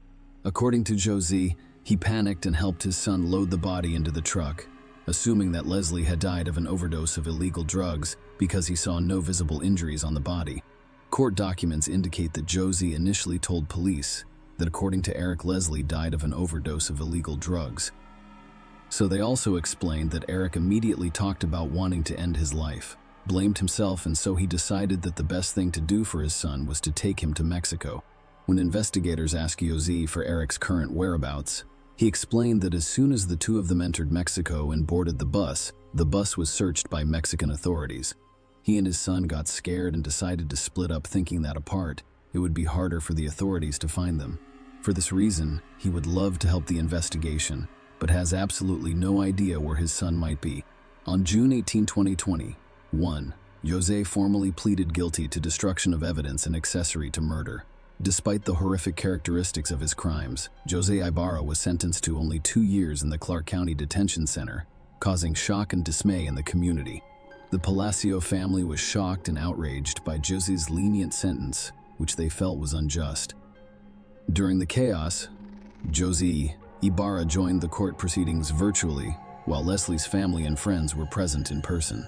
According to Jose, he panicked and helped his son load the body into the truck, assuming that Leslie had died of an overdose of illegal drugs because he saw no visible injuries on the body. Court documents indicate that Jose initially told police that according to Eric, Leslie died of an overdose of illegal drugs. So they also explained that Eric immediately talked about wanting to end his life, blamed himself, and so he decided that the best thing to do for his son was to take him to Mexico. When investigators asked Jose for Eric's current whereabouts, he explained that as soon as the two of them entered Mexico and boarded the bus was searched by Mexican authorities. He and his son got scared and decided to split up, thinking that apart, it would be harder for the authorities to find them. For this reason, he would love to help the investigation, but has absolutely no idea where his son might be. On June 18, 2021, Jose formally pleaded guilty to destruction of evidence and accessory to murder. Despite the horrific characteristics of his crimes, Jose Ibarra was sentenced to only 2 years in the Clark County Detention Center, causing shock and dismay in the community. The Palacio family was shocked and outraged by Jose's lenient sentence, which they felt was unjust. During the chaos, Jose Ibarra joined the court proceedings virtually, while Leslie's family and friends were present in person.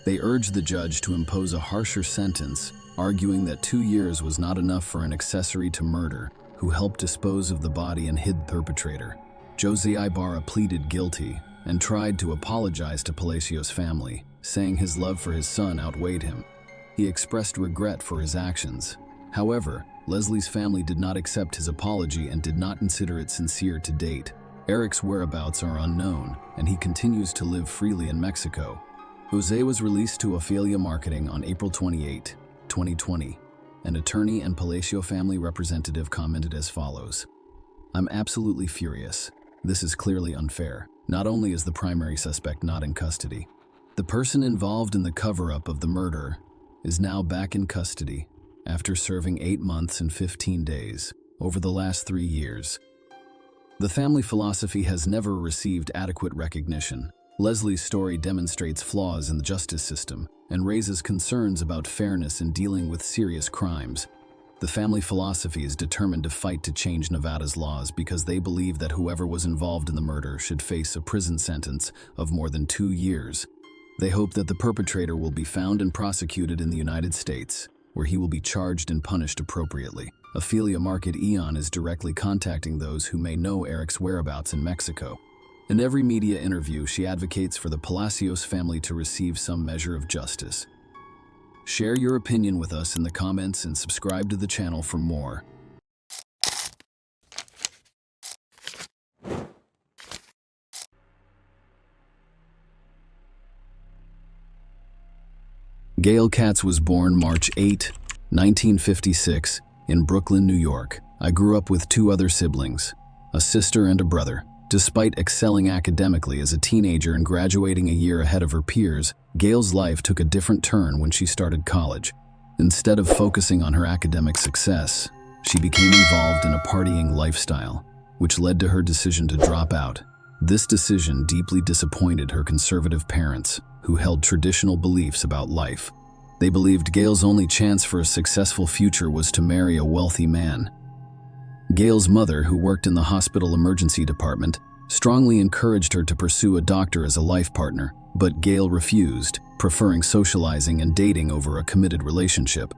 They urged the judge to impose a harsher sentence, arguing that 2 years was not enough for an accessory to murder who helped dispose of the body and hid the perpetrator. Jose Ibarra pleaded guilty and tried to apologize to Palacio's family, saying his love for his son outweighed him. He expressed regret for his actions. However, Leslie's family did not accept his apology and did not consider it sincere to date. Eric's whereabouts are unknown, and he continues to live freely in Mexico. Jose was released to Ophelia Marketing on April 28, 2020. An attorney and Palacio family representative commented as follows: "I'm absolutely furious. This is clearly unfair. Not only is the primary suspect not in custody, the person involved in the cover-up of the murder is now back in custody after serving 8 months and 15 days over the last 3 years. The family philosophy has never received adequate recognition. Leslie's story demonstrates flaws in the justice system and raises concerns about fairness in dealing with serious crimes. The family philosophy is determined to fight to change Nevada's laws because they believe that whoever was involved in the murder should face a prison sentence of more than 2 years. They hope that the perpetrator will be found and prosecuted in the United States, where he will be charged and punished appropriately." Ophelia Market Eon is directly contacting those who may know Eric's whereabouts in Mexico. In every media interview, she advocates for the Palacios family to receive some measure of justice. Share your opinion with us in the comments and subscribe to the channel for more. Gail Katz was born March 8, 1956, in Brooklyn, New York. I grew up with 2 other siblings, a sister and a brother. Despite excelling academically as a teenager and graduating a year ahead of her peers, Gail's life took a different turn when she started college. Instead of focusing on her academic success, she became involved in a partying lifestyle, which led to her decision to drop out. This decision deeply disappointed her conservative parents, who held traditional beliefs about life. They believed Gail's only chance for a successful future was to marry a wealthy man. Gail's mother, who worked in the hospital emergency department, strongly encouraged her to pursue a doctor as a life partner, but Gail refused, preferring socializing and dating over a committed relationship.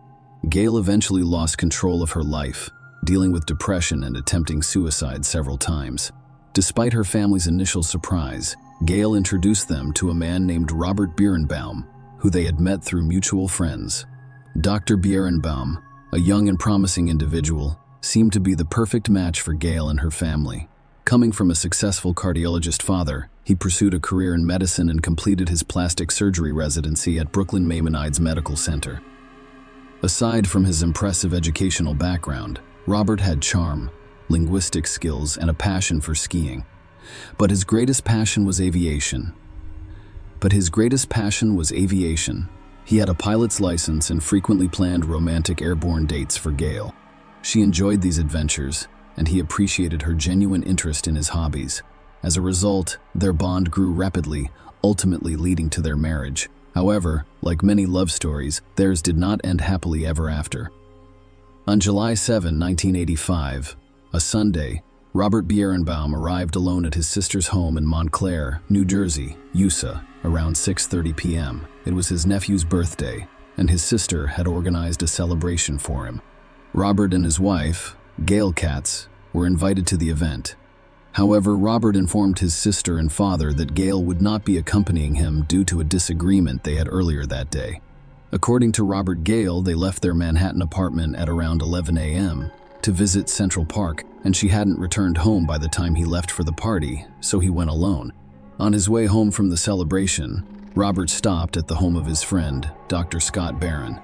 Gail eventually lost control of her life, dealing with depression and attempting suicide several times. Despite her family's initial surprise, Gail introduced them to a man named Robert Bierenbaum, who they had met through mutual friends. Dr. Bierenbaum, a young and promising individual, seemed to be the perfect match for Gail and her family. Coming from a successful cardiologist father, he pursued a career in medicine and completed his plastic surgery residency at Brooklyn Maimonides Medical Center. Aside from his impressive educational background, Robert had charm, linguistic skills, and a passion for skiing. But his greatest passion was aviation. But his greatest passion was aviation. He had a pilot's license and frequently planned romantic airborne dates for Gail. She enjoyed these adventures, and he appreciated her genuine interest in his hobbies. As a result, their bond grew rapidly, ultimately leading to their marriage. However, like many love stories, theirs did not end happily ever after. On July 7, 1985, a Sunday, Robert Bierenbaum arrived alone at his sister's home in Montclair, New Jersey, USA, around 6:30 p.m. It was his nephew's birthday, and his sister had organized a celebration for him. Robert and his wife, Gail Katz, were invited to the event. However, Robert informed his sister and father that Gail would not be accompanying him due to a disagreement they had earlier that day. According to Robert Gail, they left their Manhattan apartment at around 11 a.m. to visit Central Park, and she hadn't returned home by the time he left for the party, so he went alone. On his way home from the celebration, Robert stopped at the home of his friend, Dr. Scott Barron.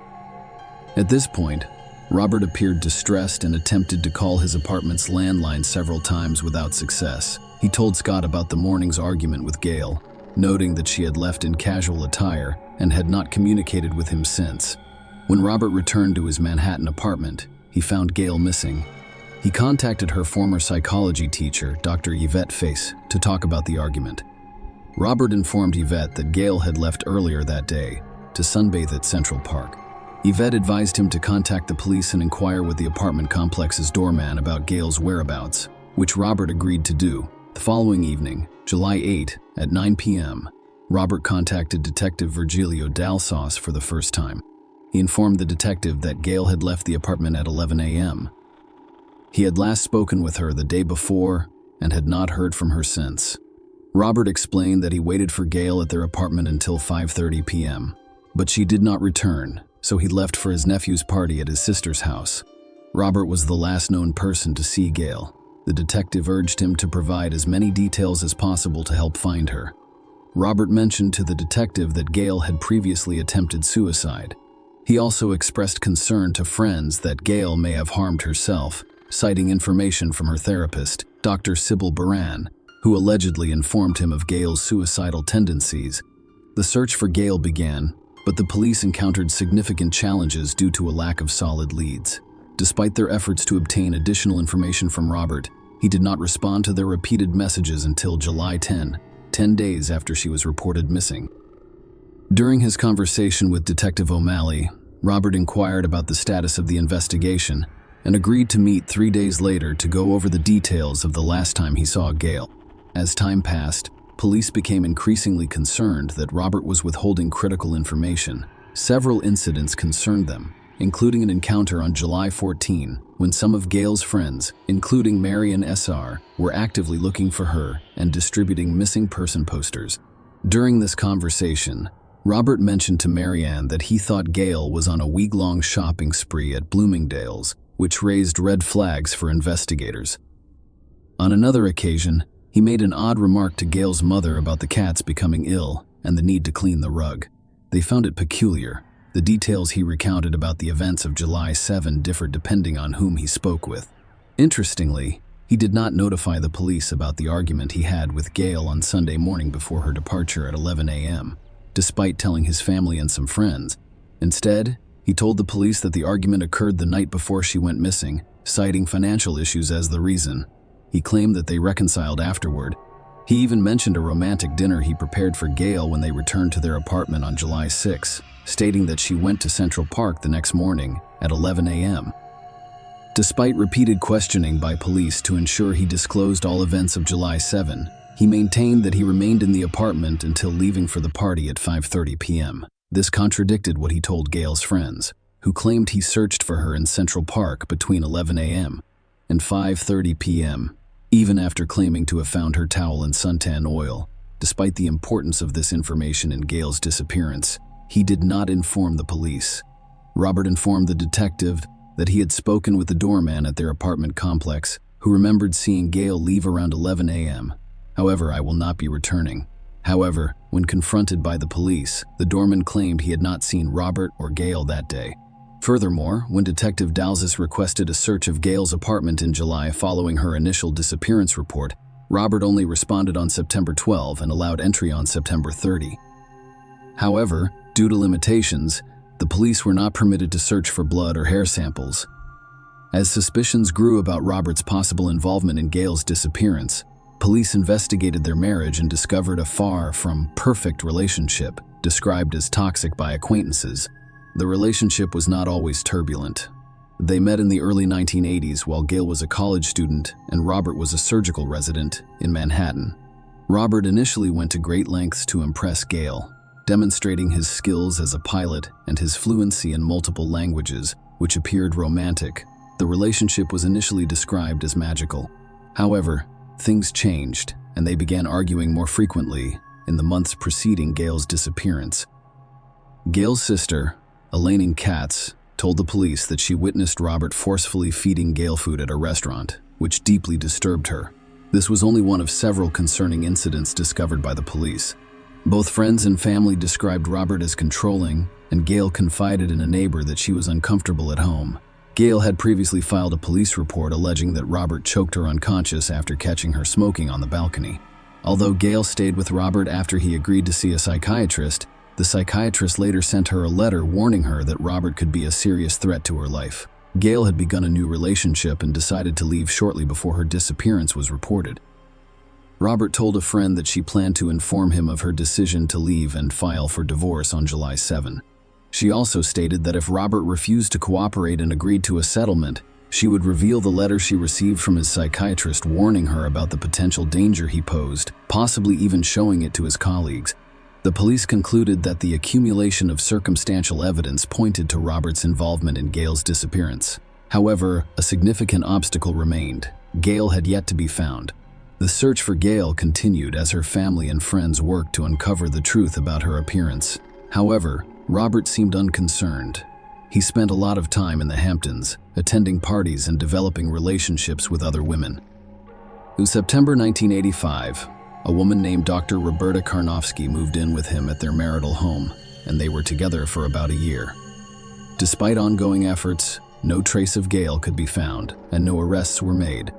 At this point, Robert appeared distressed and attempted to call his apartment's landline several times without success. He told Scott about the morning's argument with Gail, noting that she had left in casual attire and had not communicated with him since. When Robert returned to his Manhattan apartment, he found Gail missing. He contacted her former psychology teacher, Dr. Yvette Face, to talk about the argument. Robert informed Yvette that Gail had left earlier that day to sunbathe at Central Park. Yvette advised him to contact the police and inquire with the apartment complex's doorman about Gail's whereabouts, which Robert agreed to do. The following evening, July 8, at 9 p.m., Robert contacted Detective Virgilio Dalsauce for the first time. He informed the detective that Gail had left the apartment at 11 a.m. He had last spoken with her the day before and had not heard from her since. Robert explained that he waited for Gail at their apartment until 5:30 p.m., but she did not return, so he left for his nephew's party at his sister's house. Robert was the last known person to see Gail. The detective urged him to provide as many details as possible to help find her. Robert mentioned to the detective that Gail had previously attempted suicide. He also expressed concern to friends that Gail may have harmed herself, citing information from her therapist, Dr. Sybil Baran, who allegedly informed him of Gail's suicidal tendencies. The search for Gail began, but the police encountered significant challenges due to a lack of solid leads. Despite their efforts to obtain additional information from Robert, he did not respond to their repeated messages until July 10 days after she was reported missing. During his conversation with Detective O'Malley, Robert inquired about the status of the investigation and agreed to meet 3 days later to go over the details of the last time he saw Gail. As time passed, police became increasingly concerned that Robert was withholding critical information. Several incidents concerned them, including an encounter on July 14 when some of Gail's friends, including Marian S.R., were actively looking for her and distributing missing person posters. During this conversation, Robert mentioned to Marianne that he thought Gail was on a week-long shopping spree at Bloomingdale's, which raised red flags for investigators. On another occasion, he made an odd remark to Gail's mother about the cats becoming ill and the need to clean the rug. They found it peculiar. The details he recounted about the events of July 7 differed depending on whom he spoke with. Interestingly, he did not notify the police about the argument he had with Gail on Sunday morning before her departure at 11 a.m., despite telling his family and some friends. Instead, he told the police that the argument occurred the night before she went missing, citing financial issues as the reason. He claimed that they reconciled afterward. He even mentioned a romantic dinner he prepared for Gail when they returned to their apartment on July 6, stating that she went to Central Park the next morning at 11 a.m. Despite repeated questioning by police to ensure he disclosed all events of July 7, he maintained that he remained in the apartment until leaving for the party at 5:30 p.m. This contradicted what he told Gail's friends, who claimed he searched for her in Central Park between 11 a.m. and 5:30 p.m., even after claiming to have found her towel and suntan oil. Despite the importance of this information in Gail's disappearance, he did not inform the police. Robert informed the detective that he had spoken with the doorman at their apartment complex, who remembered seeing Gail leave around 11 a.m. However, I will not be returning. However, when confronted by the police, the doorman claimed he had not seen Robert or Gail that day. Furthermore, when Detective Dalsauce requested a search of Gail's apartment in July following her initial disappearance report, Robert only responded on September 12 and allowed entry on September 30. However, due to limitations, the police were not permitted to search for blood or hair samples. As suspicions grew about Robert's possible involvement in Gail's disappearance, police investigated their marriage and discovered a far from perfect relationship, described as toxic by acquaintances. The relationship was not always turbulent. They met in the early 1980s while Gail was a college student and Robert was a surgical resident in Manhattan. Robert initially went to great lengths to impress Gail, demonstrating his skills as a pilot and his fluency in multiple languages, which appeared romantic. The relationship was initially described as magical. However, things changed, and they began arguing more frequently in the months preceding Gail's disappearance. Gail's sister, Elaine Katz, told the police that she witnessed Robert forcefully feeding Gail food at a restaurant, which deeply disturbed her. This was only one of several concerning incidents discovered by the police. Both friends and family described Robert as controlling, and Gail confided in a neighbor that she was uncomfortable at home. Gail had previously filed a police report alleging that Robert choked her unconscious after catching her smoking on the balcony. Although Gail stayed with Robert after he agreed to see a psychiatrist, the psychiatrist later sent her a letter warning her that Robert could be a serious threat to her life. Gail had begun a new relationship and decided to leave shortly before her disappearance was reported. Robert told a friend that she planned to inform him of her decision to leave and file for divorce on July 7. She also stated that if Robert refused to cooperate and agreed to a settlement, she would reveal the letter she received from his psychiatrist warning her about the potential danger he posed, possibly even showing it to his colleagues. The police concluded that the accumulation of circumstantial evidence pointed to Robert's involvement in Gail's disappearance. However, a significant obstacle remained. Gail had yet to be found. The search for Gail continued as her family and friends worked to uncover the truth about her appearance. However, Robert seemed unconcerned. He spent a lot of time in the Hamptons, attending parties and developing relationships with other women. In September 1985, a woman named Dr. Roberta Karnofsky moved in with him at their marital home, and they were together for about a year. Despite ongoing efforts, no trace of Gail could be found, and no arrests were made.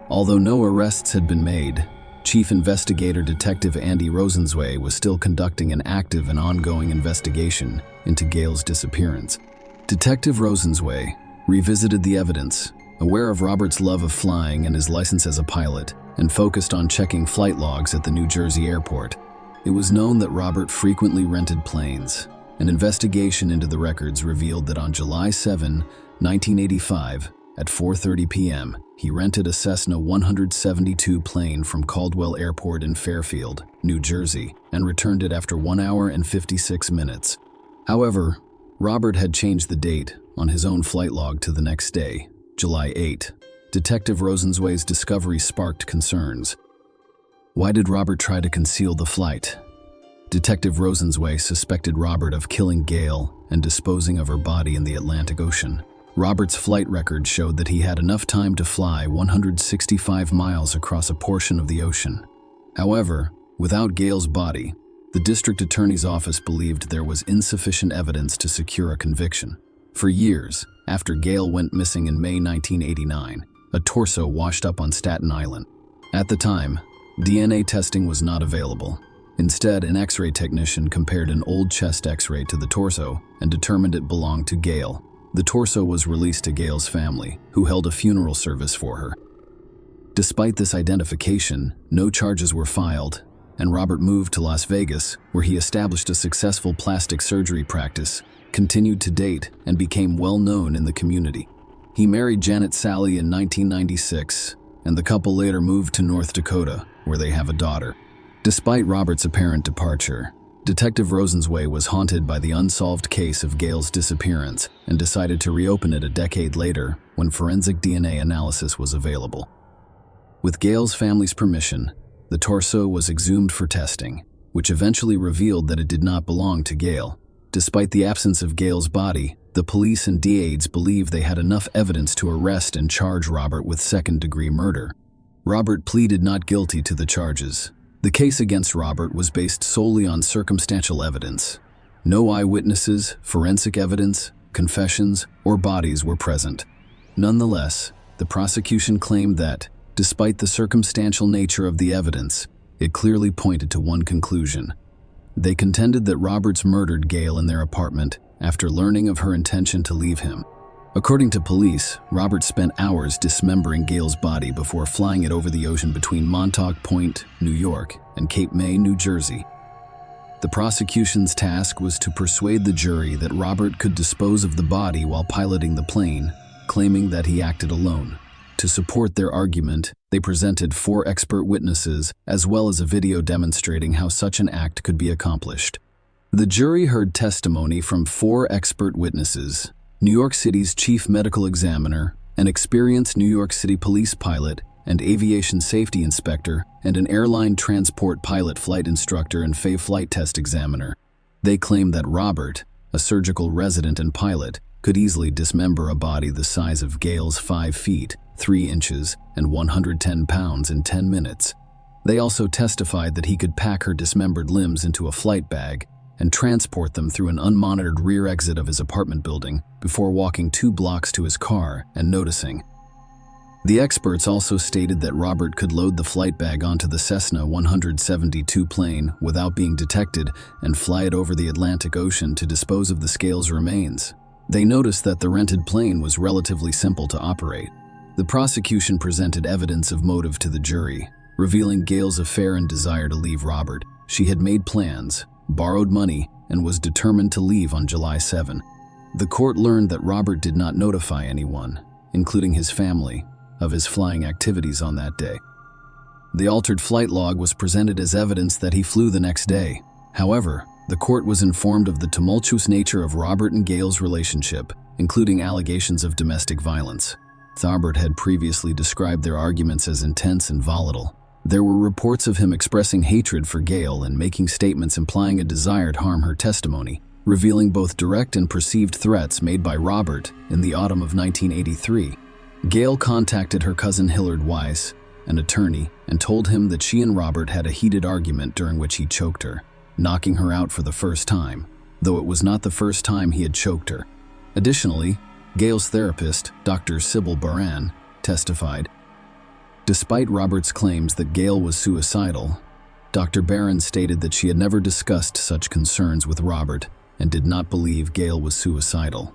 Although no arrests had been made, Chief Investigator Detective Andy Rosenzweig was still conducting an active and ongoing investigation into Gail's disappearance. Detective Rosenzweig revisited the evidence, aware of Robert's love of flying and his license as a pilot, and focused on checking flight logs at the New Jersey airport. It was known that Robert frequently rented planes. An investigation into the records revealed that on July 7, 1985, at 4:30 p.m., he rented a Cessna 172 plane from Caldwell Airport in Fairfield, New Jersey, and returned it after 1 hour and 56 minutes. However, Robert had changed the date on his own flight log to the next day, July 8. Detective Rosenzweig's discovery sparked concerns. Why did Robert try to conceal the flight? Detective Rosenzweig suspected Robert of killing Gail and disposing of her body in the Atlantic Ocean. Robert's flight record showed that he had enough time to fly 165 miles across a portion of the ocean. However, without Gail's body, the district attorney's office believed there was insufficient evidence to secure a conviction. For years, after Gail went missing in May 1989, a torso washed up on Staten Island. At the time, DNA testing was not available. Instead, an X-ray technician compared an old chest X-ray to the torso and determined it belonged to Gail. The torso was released to Gail's family, who held a funeral service for her. Despite this identification, no charges were filed, and Robert moved to Las Vegas, where he established a successful plastic surgery practice, continued to date, and became well known in the community. He married Janet Sally in 1996, and the couple later moved to North Dakota, where they have a daughter. Despite Robert's apparent departure, Detective Rosenzweig was haunted by the unsolved case of Gail's disappearance and decided to reopen it a decade later when forensic DNA analysis was available. With Gail's family's permission, the torso was exhumed for testing, which eventually revealed that it did not belong to Gail. Despite the absence of Gail's body, the police and DAs believed they had enough evidence to arrest and charge Robert with second-degree murder. Robert pleaded not guilty to the charges. The case against Robert was based solely on circumstantial evidence. No eyewitnesses, forensic evidence, confessions, or bodies were present. Nonetheless, the prosecution claimed that, despite the circumstantial nature of the evidence, it clearly pointed to one conclusion: They contended that Roberts murdered Gail in their apartment after learning of her intention to leave him. According to police, Roberts spent hours dismembering Gail's body before flying it over the ocean between Montauk Point, New York, and Cape May, New Jersey. The prosecution's task was to persuade the jury that Robert could dispose of the body while piloting the plane, claiming that he acted alone. To support their argument, they presented 4 expert witnesses as well as a video demonstrating how such an act could be accomplished. The jury heard testimony from 4 expert witnesses: New York City's chief medical examiner, an experienced New York City police pilot and aviation safety inspector, and an airline transport pilot flight instructor and flight test examiner. They claimed that Robert, a surgical resident and pilot, could easily dismember a body the size of Gail's 5 feet, 3 inches, and 110 pounds in 10 minutes. They also testified that he could pack her dismembered limbs into a flight bag and transport them through an unmonitored rear exit of his apartment building before walking 2 blocks to his car and noticing. The experts also stated that Robert could load the flight bag onto the Cessna 172 plane without being detected and fly it over the Atlantic Ocean to dispose of the Scales' remains. They noticed that the rented plane was relatively simple to operate. The prosecution presented evidence of motive to the jury, revealing Gail's affair and desire to leave Robert. She had made plans, borrowed money, and was determined to leave on July 7. The court learned that Robert did not notify anyone, including his family, of his flying activities on that day. The altered flight log was presented as evidence that he flew the next day. However, the court was informed of the tumultuous nature of Robert and Gail's relationship, including allegations of domestic violence. Robert had previously described their arguments as intense and volatile. There were reports of him expressing hatred for Gail and making statements implying a desire to harm her testimony, revealing both direct and perceived threats made by Robert in the autumn of 1983. Gail contacted her cousin Hillard Weiss, an attorney, and told him that she and Robert had a heated argument during which he choked her, knocking her out for the first time, though it was not the first time he had choked her. Additionally, Gail's therapist, Dr. Sybil Baran, testified. Despite Robert's claims that Gail was suicidal, Dr. Baran stated that she had never discussed such concerns with Robert and did not believe Gail was suicidal.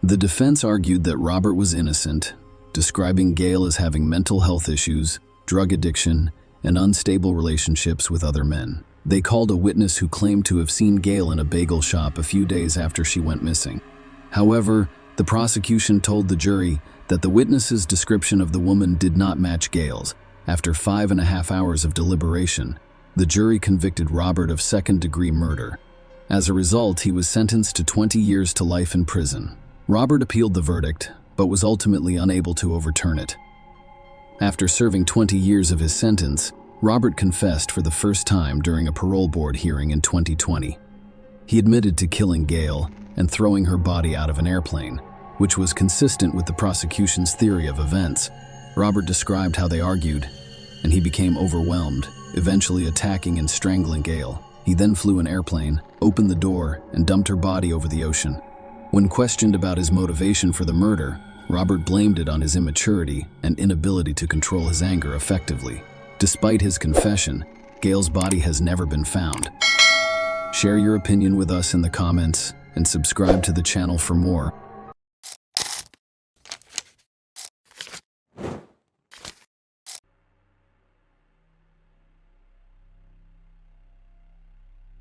The defense argued that Robert was innocent, describing Gail as having mental health issues, drug addiction, and unstable relationships with other men. They called a witness who claimed to have seen Gail in a bagel shop a few days after she went missing. However, the prosecution told the jury that the witness's description of the woman did not match Gail's. After 5.5 hours of deliberation, the jury convicted Robert of second-degree murder. As a result, he was sentenced to 20 years to life in prison. Robert appealed the verdict, but was ultimately unable to overturn it. After serving 20 years of his sentence, Robert confessed for the first time during a parole board hearing in 2020. He admitted to killing Gail and throwing her body out of an airplane, which was consistent with the prosecution's theory of events. Robert described how they argued, and he became overwhelmed, eventually attacking and strangling Gail. He then flew an airplane, opened the door, and dumped her body over the ocean. When questioned about his motivation for the murder, Robert blamed it on his immaturity and inability to control his anger effectively. Despite his confession, Gail's body has never been found. Share your opinion with us in the comments and subscribe to the channel for more.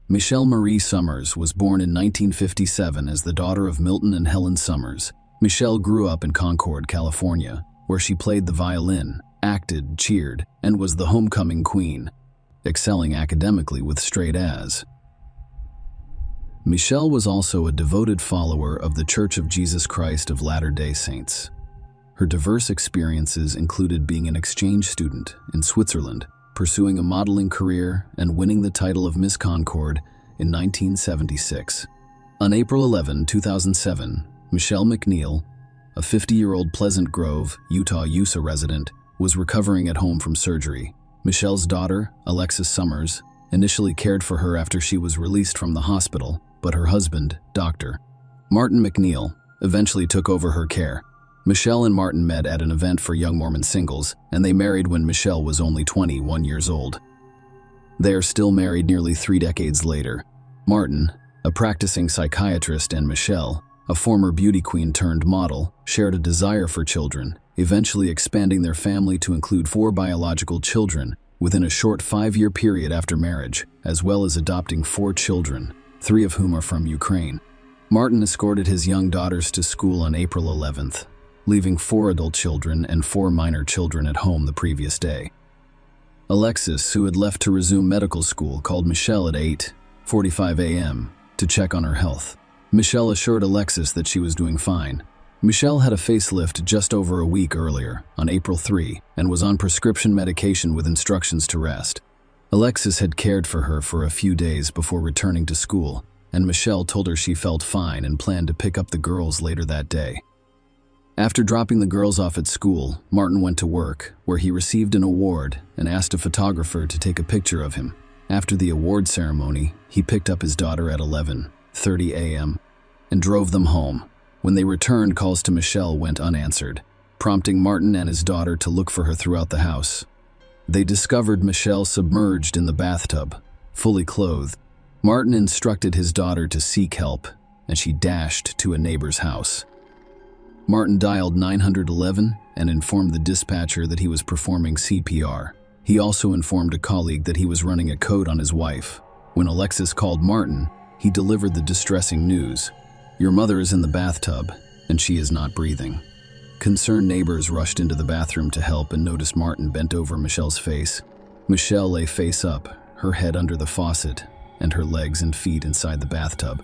Michelle Marie Summers was born in 1957 as the daughter of Milton and Helen Summers. Michelle grew up in Concord, California, where she played the violin, acted, cheered, and was the homecoming queen, excelling academically with straight A's. Michelle was also a devoted follower of the Church of Jesus Christ of Latter-day Saints. Her diverse experiences included being an exchange student in Switzerland, pursuing a modeling career, and winning the title of Miss Concord in 1976. On April 11, 2007, Michelle McNeil, a 50-year-old Pleasant Grove, Utah USA resident, was recovering at home from surgery. Michelle's daughter, Alexis Summers, initially cared for her after she was released from the hospital, but her husband, Dr. Martin McNeil, eventually took over her care. Michelle and Martin met at an event for young Mormon singles, and they married when Michelle was only 21 years old. They are still married nearly 3 decades later. Martin, a practicing psychiatrist, and Michelle, a former beauty queen turned model, shared a desire for children, eventually expanding their family to include 4 biological children within a short 5-year period after marriage, as well as adopting 4 children, 3 of whom are from Ukraine. Martin escorted his young daughters to school on April 11th, leaving 4 adult children and 4 minor children at home the previous day. Alexis, who had left to resume medical school, called Michelle at 8:45 a.m. to check on her health. Michelle assured Alexis that she was doing fine. Michelle had a facelift just over a week earlier, on April 3, and was on prescription medication with instructions to rest. Alexis had cared for her for a few days before returning to school, and Michelle told her she felt fine and planned to pick up the girls later that day. After dropping the girls off at school, Martin went to work, where he received an award and asked a photographer to take a picture of him. After the award ceremony, he picked up his daughter at 11:30 a.m. and drove them home. When they returned, calls to Michelle went unanswered, prompting Martin and his daughter to look for her throughout the house. They discovered Michelle submerged in the bathtub, fully clothed. Martin instructed his daughter to seek help, and she dashed to a neighbor's house. Martin dialed 911 and informed the dispatcher that he was performing CPR. He also informed a colleague that he was running a code on his wife. When Alexis called Martin, he delivered the distressing news. "Your mother is in the bathtub, and she is not breathing." Concerned neighbors rushed into the bathroom to help and noticed Martin bent over Michelle's face. Michelle lay face up, her head under the faucet, and her legs and feet inside the bathtub.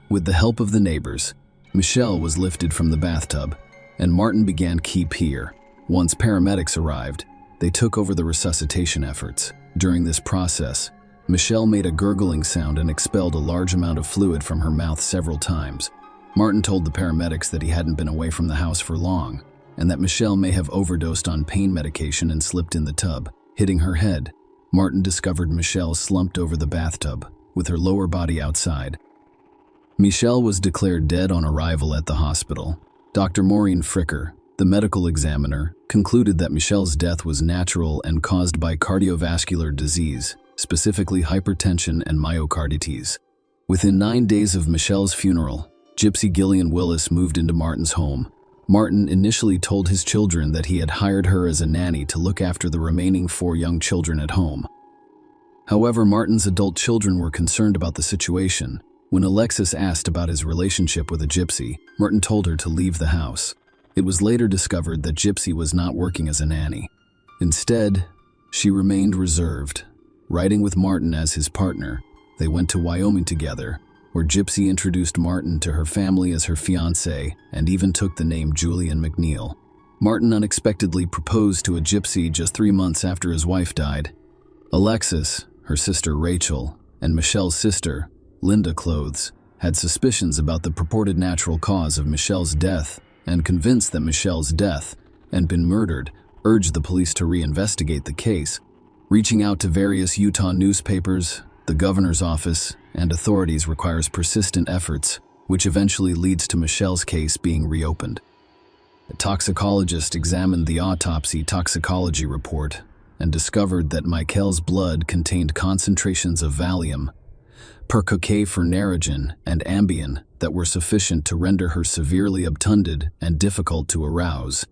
With the help of the neighbors, Michelle was lifted from the bathtub, and Martin began keep here. Once paramedics arrived, they took over the resuscitation efforts. During this process, Michelle made a gurgling sound and expelled a large amount of fluid from her mouth several times. Martin told the paramedics that he hadn't been away from the house for long, and that Michelle may have overdosed on pain medication and slipped in the tub, hitting her head. Martin discovered Michelle slumped over the bathtub, with her lower body outside. Michelle was declared dead on arrival at the hospital. Dr. Maureen Fricker, the medical examiner, concluded that Michelle's death was natural and caused by cardiovascular disease, specifically hypertension and myocarditis. Within 9 days of Michelle's funeral, Gypsy Gillian Willis moved into Martin's home. Martin initially told his children that he had hired her as a nanny to look after the remaining 4 young children at home. However, Martin's adult children were concerned about the situation. When Alexis asked about his relationship with a gypsy, Martin told her to leave the house. It was later discovered that Gypsy was not working as a nanny. Instead, she remained reserved. Riding with Martin as his partner, they went to Wyoming together, where Gypsy introduced Martin to her family as her fiancé and even took the name Julian McNeil. Martin unexpectedly proposed to a gypsy just 3 months after his wife died. Alexis, her sister Rachel, and Michelle's sister, Linda Clothes, had suspicions about the purported natural cause of Michelle's death and convinced that Michelle's death had been murdered, urged the police to reinvestigate the case. Reaching out to various Utah newspapers, the governor's office, and authorities requires persistent efforts, which eventually leads to Michelle's case being reopened. A toxicologist examined the autopsy toxicology report and discovered that Michael's blood contained concentrations of Valium, percocafenarigen, and Ambien that were sufficient to render her severely obtunded and difficult to arouse.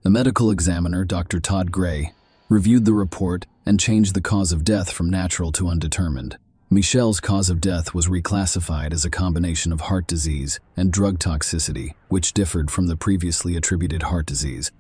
A medical examiner, Dr. Todd Gray, reviewed the report and changed the cause of death from natural to undetermined. Michelle's cause of death was reclassified as a combination of heart disease and drug toxicity, which differed from the previously attributed heart disease.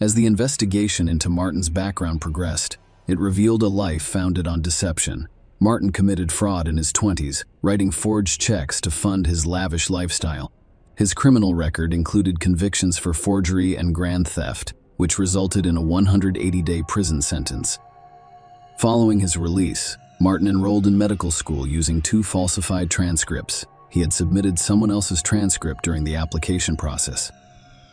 As the investigation into Martin's background progressed, it revealed a life founded on deception. Martin committed fraud in his 20s, writing forged checks to fund his lavish lifestyle. His criminal record included convictions for forgery and grand theft, which resulted in a 180-day prison sentence. Following his release, Martin enrolled in medical school using 2 falsified transcripts. He had submitted someone else's transcript during the application process.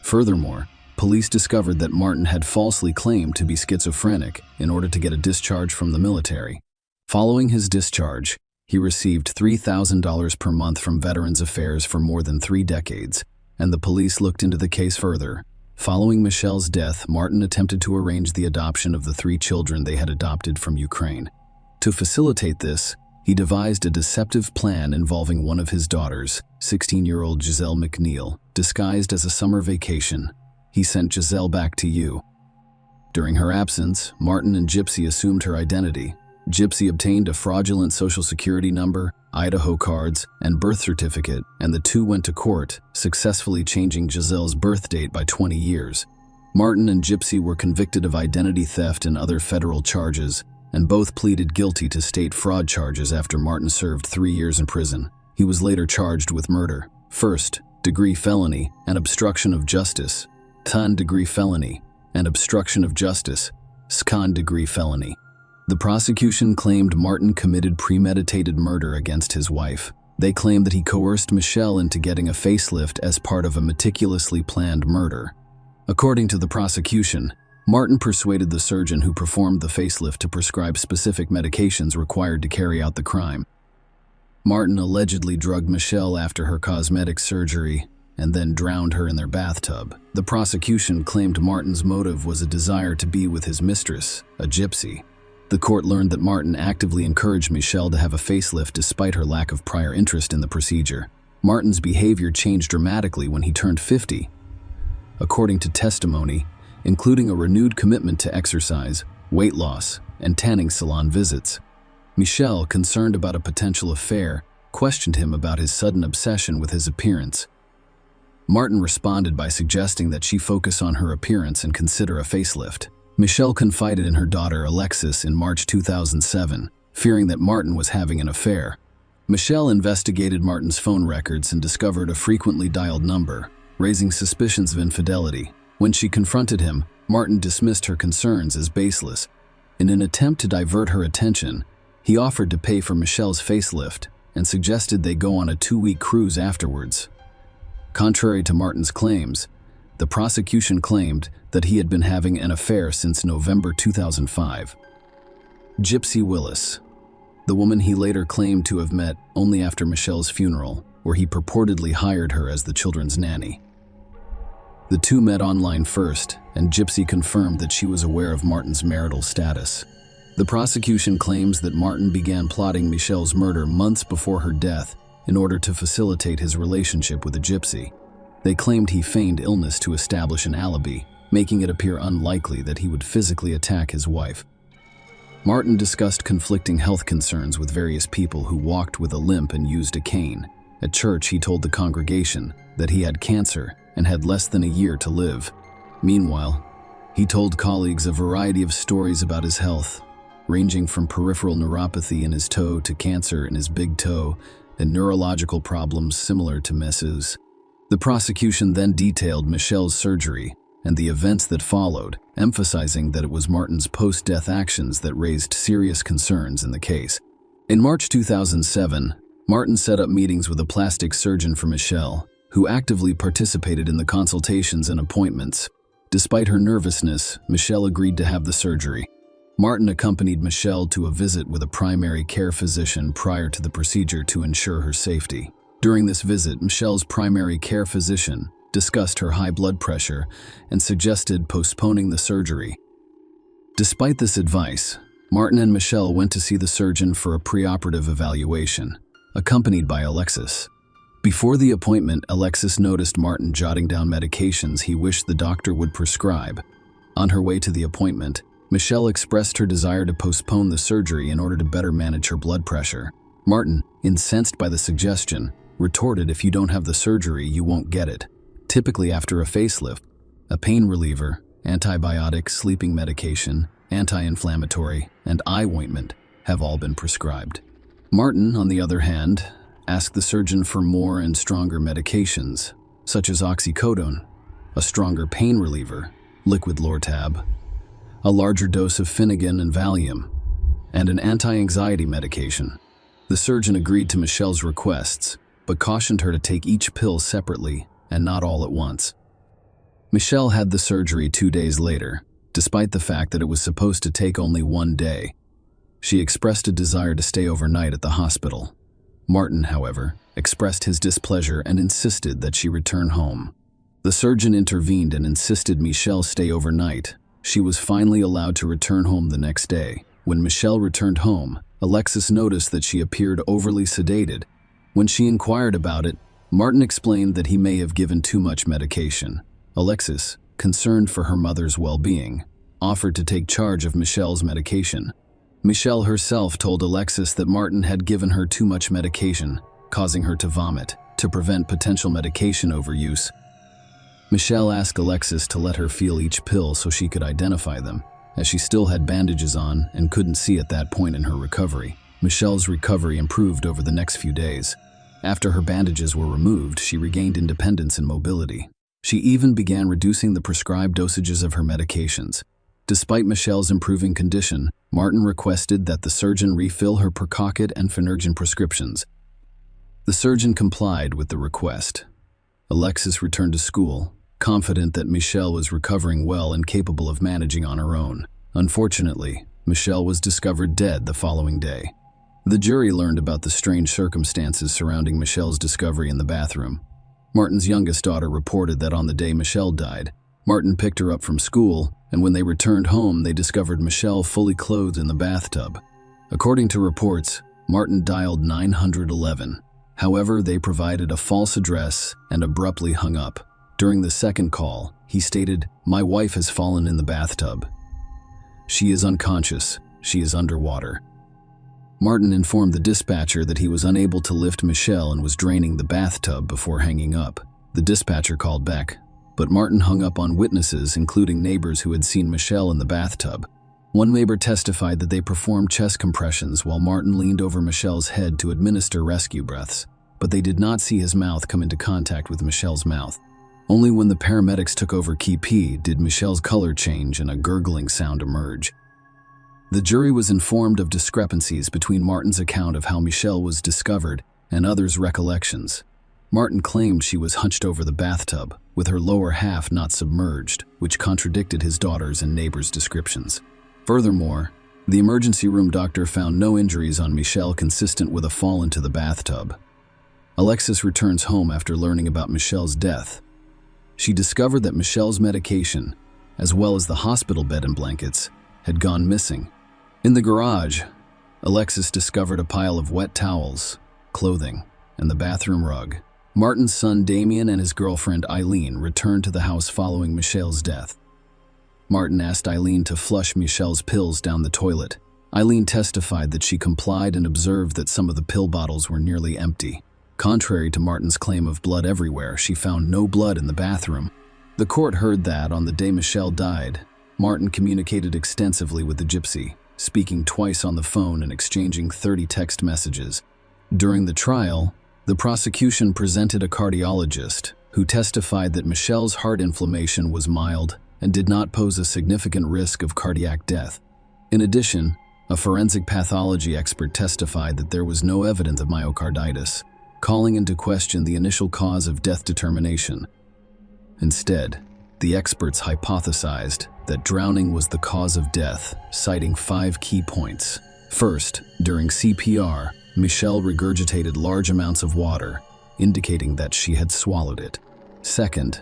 Furthermore, police discovered that Martin had falsely claimed to be schizophrenic in order to get a discharge from the military. Following his discharge, he received $3,000 per month from Veterans Affairs for more than 3 decades, and the police looked into the case further. Following Michelle's death, Martin attempted to arrange the adoption of the 3 children they had adopted from Ukraine. To facilitate this, He devised a deceptive plan involving one of his daughters, 16-year-old Giselle McNeil, disguised as a summer vacation. He sent Giselle back to you. During her absence, Martin and Gypsy assumed her identity. Gypsy obtained a fraudulent social security number, Idaho cards, and birth certificate, and the two went to court, successfully changing Giselle's birth date by 20 years. Martin and Gypsy were convicted of identity theft and other federal charges, and both pleaded guilty to state fraud charges after Martin served 3 years in prison. He was later charged with murder, first-degree felony, and obstruction of justice, second-degree felony, and obstruction of justice, second-degree felony. The prosecution claimed Martin committed premeditated murder against his wife. They claimed that he coerced Michelle into getting a facelift as part of a meticulously planned murder. According to the prosecution, Martin persuaded the surgeon who performed the facelift to prescribe specific medications required to carry out the crime. Martin allegedly drugged Michelle after her cosmetic surgery and then drowned her in their bathtub. The prosecution claimed Martin's motive was a desire to be with his mistress, a gypsy. The court learned that Martin actively encouraged Michelle to have a facelift despite her lack of prior interest in the procedure. Martin's behavior changed dramatically when he turned 50. According to testimony, including a renewed commitment to exercise, weight loss, and tanning salon visits. Michelle, concerned about a potential affair, questioned him about his sudden obsession with his appearance. Martin responded by suggesting that she focus on her appearance and consider a facelift. Michelle confided in her daughter Alexis in March 2007, fearing that Martin was having an affair. Michelle investigated Martin's phone records and discovered a frequently dialed number, raising suspicions of infidelity. When she confronted him, Martin dismissed her concerns as baseless. In an attempt to divert her attention, he offered to pay for Michelle's facelift and suggested they go on a 2-week cruise afterwards. Contrary to Martin's claims, the prosecution claimed that he had been having an affair since November 2005. Gypsy Willis, the woman he later claimed to have met only after Michelle's funeral, where he purportedly hired her as the children's nanny. The two met online first, and Gypsy confirmed that she was aware of Martin's marital status. The prosecution claims that Martin began plotting Michelle's murder months before her death in order to facilitate his relationship with a gypsy. They claimed he feigned illness to establish an alibi, making it appear unlikely that he would physically attack his wife. Martin discussed conflicting health concerns with various people who walked with a limp and used a cane. At church, he told the congregation that he had cancer and had less than a year to live. Meanwhile, he told colleagues a variety of stories about his health, ranging from peripheral neuropathy in his toe to cancer in his big toe and neurological problems similar to Mrs. The prosecution then detailed Michelle's surgery and the events that followed, emphasizing that it was Martin's post-death actions that raised serious concerns in the case. In March 2007, Martin set up meetings with a plastic surgeon for Michelle, who actively participated in the consultations and appointments. Despite her nervousness, Michelle agreed to have the surgery. Martin accompanied Michelle to a visit with a primary care physician prior to the procedure to ensure her safety. During this visit, Michelle's primary care physician discussed her high blood pressure and suggested postponing the surgery. Despite this advice, Martin and Michelle went to see the surgeon for a preoperative evaluation, accompanied by Alexis. Before the appointment, Alexis noticed Martin jotting down medications he wished the doctor would prescribe. On her way to the appointment, Michelle expressed her desire to postpone the surgery in order to better manage her blood pressure. Martin, incensed by the suggestion, retorted, "If you don't have the surgery, you won't get it." Typically after a facelift, a pain reliever, antibiotic, sleeping medication, anti-inflammatory, and eye ointment have all been prescribed. Martin, on the other hand, asked the surgeon for more and stronger medications, such as oxycodone, a stronger pain reliever, liquid Lortab, a larger dose of Finnegan and Valium, and an anti-anxiety medication. The surgeon agreed to Michelle's requests, but cautioned her to take each pill separately and not all at once. Michelle had the surgery 2 days later, despite the fact that it was supposed to take only 1 day. She expressed a desire to stay overnight at the hospital. Martin, however, expressed his displeasure and insisted that she return home. The surgeon intervened and insisted Michelle stay overnight. She was finally allowed to return home the next day. When Michelle returned home, Alexis noticed that she appeared overly sedated. When she inquired about it, Martin explained that he may have given too much medication. Alexis, concerned for her mother's well-being, offered to take charge of Michelle's medication. Michelle herself told Alexis that Martin had given her too much medication, causing her to vomit, to prevent potential medication overuse. Michelle asked Alexis to let her feel each pill so she could identify them, as she still had bandages on and couldn't see at that point in her recovery. Michelle's recovery improved over the next few days. After her bandages were removed, she regained independence and mobility. She even began reducing the prescribed dosages of her medications. Despite Michelle's improving condition, Martin requested that the surgeon refill her percocket and Phenergen prescriptions. The surgeon complied with the request. Alexis returned to school, confident that Michelle was recovering well and capable of managing on her own. Unfortunately, Michelle was discovered dead the following day. The jury learned about the strange circumstances surrounding Michelle's discovery in the bathroom. Martin's youngest daughter reported that on the day Michelle died, Martin picked her up from school, and when they returned home, they discovered Michelle fully clothed in the bathtub. According to reports, Martin dialed 911. However, they provided a false address and abruptly hung up. During the second call, he stated, "My wife has fallen in the bathtub. She is unconscious. She is underwater." Martin informed the dispatcher that he was unable to lift Michelle and was draining the bathtub before hanging up. The dispatcher called back, but Martin hung up on witnesses, including neighbors who had seen Michelle in the bathtub. One neighbor testified that they performed chest compressions while Martin leaned over Michelle's head to administer rescue breaths, but they did not see his mouth come into contact with Michelle's mouth. Only when the paramedics took over Key P did Michelle's color change and a gurgling sound emerge. The jury was informed of discrepancies between Martin's account of how Michelle was discovered and others' recollections. Martin claimed she was hunched over the bathtub, with her lower half not submerged, which contradicted his daughter's and neighbors' descriptions. Furthermore, the emergency room doctor found no injuries on Michelle consistent with a fall into the bathtub. Alexis returns home after learning about Michelle's death. She discovered that Michelle's medication, as well as the hospital bed and blankets, had gone missing. In the garage, Alexis discovered a pile of wet towels, clothing, and the bathroom rug. Martin's son Damien and his girlfriend Eileen returned to the house following Michelle's death. Martin asked Eileen to flush Michelle's pills down the toilet. Eileen testified that she complied and observed that some of the pill bottles were nearly empty. Contrary to Martin's claim of blood everywhere, she found no blood in the bathroom. The court heard that on the day Michelle died, Martin communicated extensively with the gypsy, speaking twice on the phone and exchanging 30 text messages. During the trial, the prosecution presented a cardiologist who testified that Michelle's heart inflammation was mild and did not pose a significant risk of cardiac death. In addition, a forensic pathology expert testified that there was no evidence of myocarditis, calling into question the initial cause of death determination. Instead, the experts hypothesized that drowning was the cause of death, citing 5 key points. First, during CPR, Michelle regurgitated large amounts of water, indicating that she had swallowed it. Second,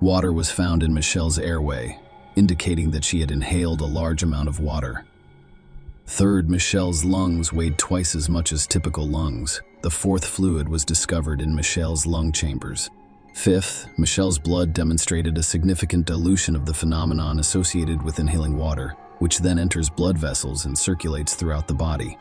water was found in Michelle's airway, indicating that she had inhaled a large amount of water. Third, Michelle's lungs weighed twice as much as typical lungs. The fourth fluid was discovered in Michelle's lung chambers. Fifth, Michelle's blood demonstrated a significant dilution of the phenomenon associated with inhaling water, which then enters blood vessels and circulates throughout the body.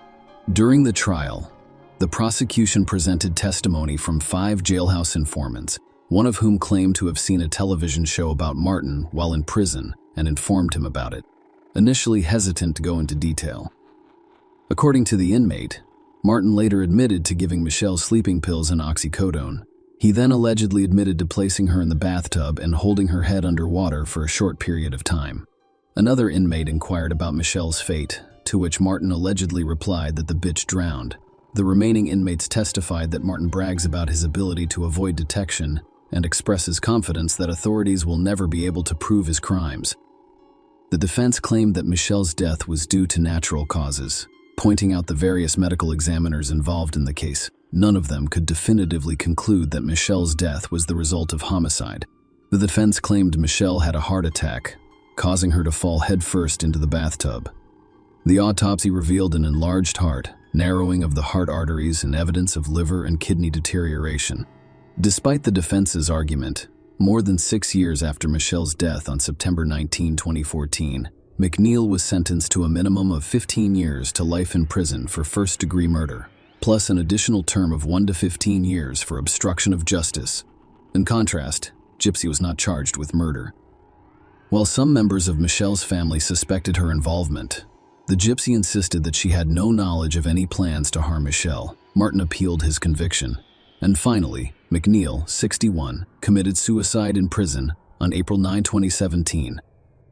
During the trial, the prosecution presented testimony from 5 jailhouse informants, one of whom claimed to have seen a television show about Martin while in prison and informed him about it, initially hesitant to go into detail. According to the inmate, Martin later admitted to giving Michelle sleeping pills and oxycodone. He then allegedly admitted to placing her in the bathtub and holding her head underwater for a short period of time. Another inmate inquired about Michelle's fate, to which Martin allegedly replied that the bitch drowned. The remaining inmates testified that Martin brags about his ability to avoid detection and expresses confidence that authorities will never be able to prove his crimes. The defense claimed that Michelle's death was due to natural causes, pointing out the various medical examiners involved in the case. None of them could definitively conclude that Michelle's death was the result of homicide. The defense claimed Michelle had a heart attack, causing her to fall headfirst into the bathtub. The autopsy revealed an enlarged heart, narrowing of the heart arteries, and evidence of liver and kidney deterioration. Despite the defense's argument, more than 6 years after Michelle's death on September 19, 2014, McNeil was sentenced to a minimum of 15 years to life in prison for first-degree murder, plus an additional term of 1 to 15 years for obstruction of justice. In contrast, Gypsy was not charged with murder. While some members of Michelle's family suspected her involvement, the Gypsy insisted that she had no knowledge of any plans to harm Michelle. Martin appealed his conviction. And finally, McNeil, 61, committed suicide in prison on April 9, 2017.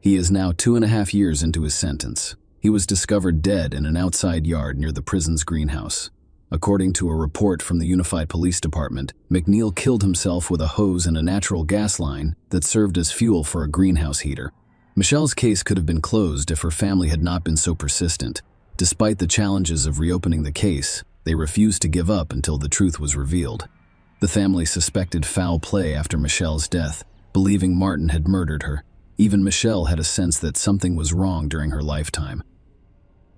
He is now 2.5 years into his sentence. He was discovered dead in an outside yard near the prison's greenhouse. According to a report from the Unified Police Department, McNeil killed himself with a hose and a natural gas line that served as fuel for a greenhouse heater. Michelle's case could have been closed if her family had not been so persistent. Despite the challenges of reopening the case, they refused to give up until the truth was revealed. The family suspected foul play after Michelle's death, believing Martin had murdered her. Even Michelle had a sense that something was wrong during her lifetime.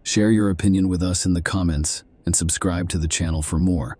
Share your opinion with us in the comments and subscribe to the channel for more.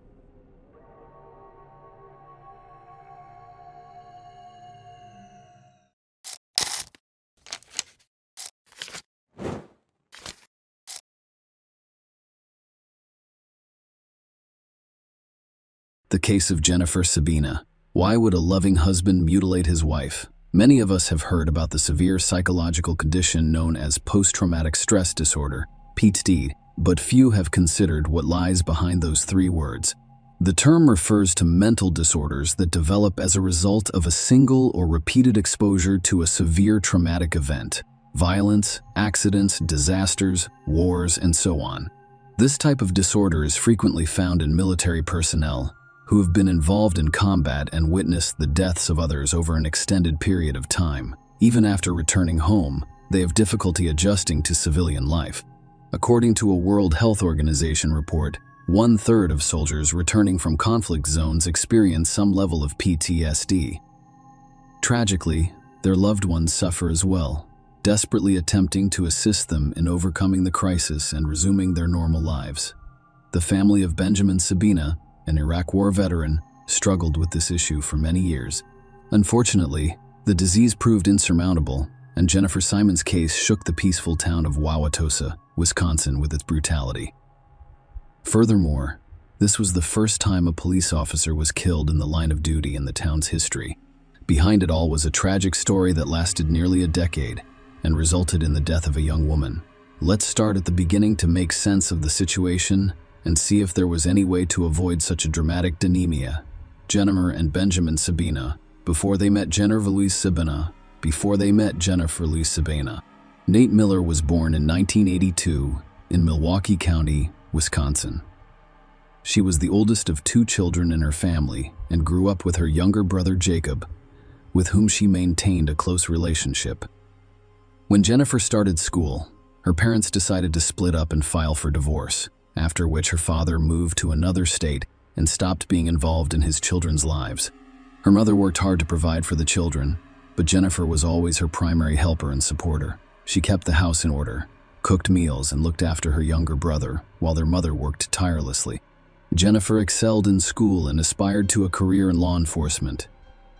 The case of Jennifer Sabina. Why would a loving husband mutilate his wife? Many of us have heard about the severe psychological condition known as post-traumatic stress disorder, PTSD, but few have considered what lies behind those 3 words. The term refers to mental disorders that develop as a result of a single or repeated exposure to a severe traumatic event, violence, accidents, disasters, wars, and so on. This type of disorder is frequently found in military personnel who have been involved in combat and witnessed the deaths of others over an extended period of time. Even after returning home, they have difficulty adjusting to civilian life. According to a World Health Organization report, 1/3 of soldiers returning from conflict zones experience some level of PTSD. Tragically, their loved ones suffer as well, desperately attempting to assist them in overcoming the crisis and resuming their normal lives. The family of Benjamin Sabina, an Iraq War veteran, struggled with this issue for many years. Unfortunately, the disease proved insurmountable, and Jennifer Simon's case shook the peaceful town of Wauwatosa, Wisconsin, with its brutality. Furthermore, this was the first time a police officer was killed in the line of duty in the town's history. Behind it all was a tragic story that lasted nearly a decade and resulted in the death of a young woman. Let's start at the beginning to make sense of the situation and see if there was any way to avoid such a dramatic denemia. Jennifer and Benjamin Sabina, before they met Jennifer Louise Sabina. Nate Miller was born in 1982 in Milwaukee County, Wisconsin. She was the oldest of 2 children in her family and grew up with her younger brother Jacob, with whom she maintained a close relationship. When Jennifer started school, her parents decided to split up and file for divorce, after which her father moved to another state and stopped being involved in his children's lives. Her mother worked hard to provide for the children, but Jennifer was always her primary helper and supporter. She kept the house in order, cooked meals, and looked after her younger brother, while their mother worked tirelessly. Jennifer excelled in school and aspired to a career in law enforcement.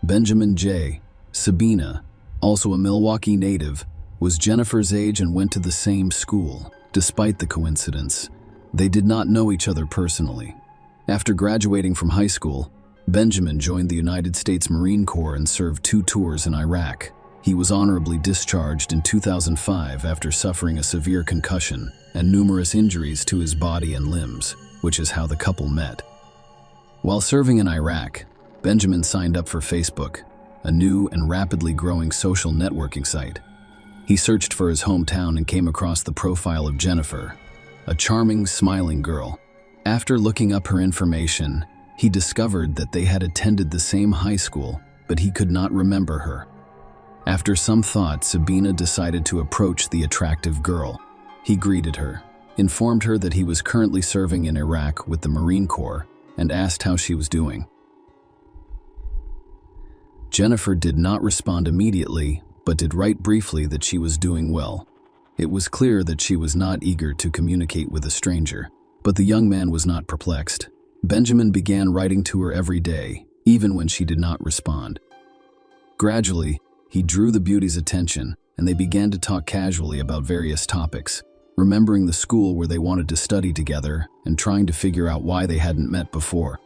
Benjamin J. Sabina, also a Milwaukee native, was Jennifer's age and went to the same school. Despite the coincidence, they did not know each other personally. After graduating from high school, Benjamin joined the United States Marine Corps and served 2 tours in Iraq. He was honorably discharged in 2005 after suffering a severe concussion and numerous injuries to his body and limbs, which is how the couple met. While serving in Iraq, Benjamin signed up for Facebook, a new and rapidly growing social networking site. He searched for his hometown and came across the profile of Jennifer, a charming, smiling girl. After looking up her information, he discovered that they had attended the same high school, but he could not remember her. After some thought, Sabina decided to approach the attractive girl. He greeted her, informed her that he was currently serving in Iraq with the Marine Corps, and asked how she was doing. Jennifer did not respond immediately, but did write briefly that she was doing well. It was clear that she was not eager to communicate with a stranger. But the young man was not perplexed. Benjamin began writing to her every day, even when she did not respond. Gradually, he drew the beauty's attention, and they began to talk casually about various topics, remembering the school where they wanted to study together and trying to figure out why they hadn't met before.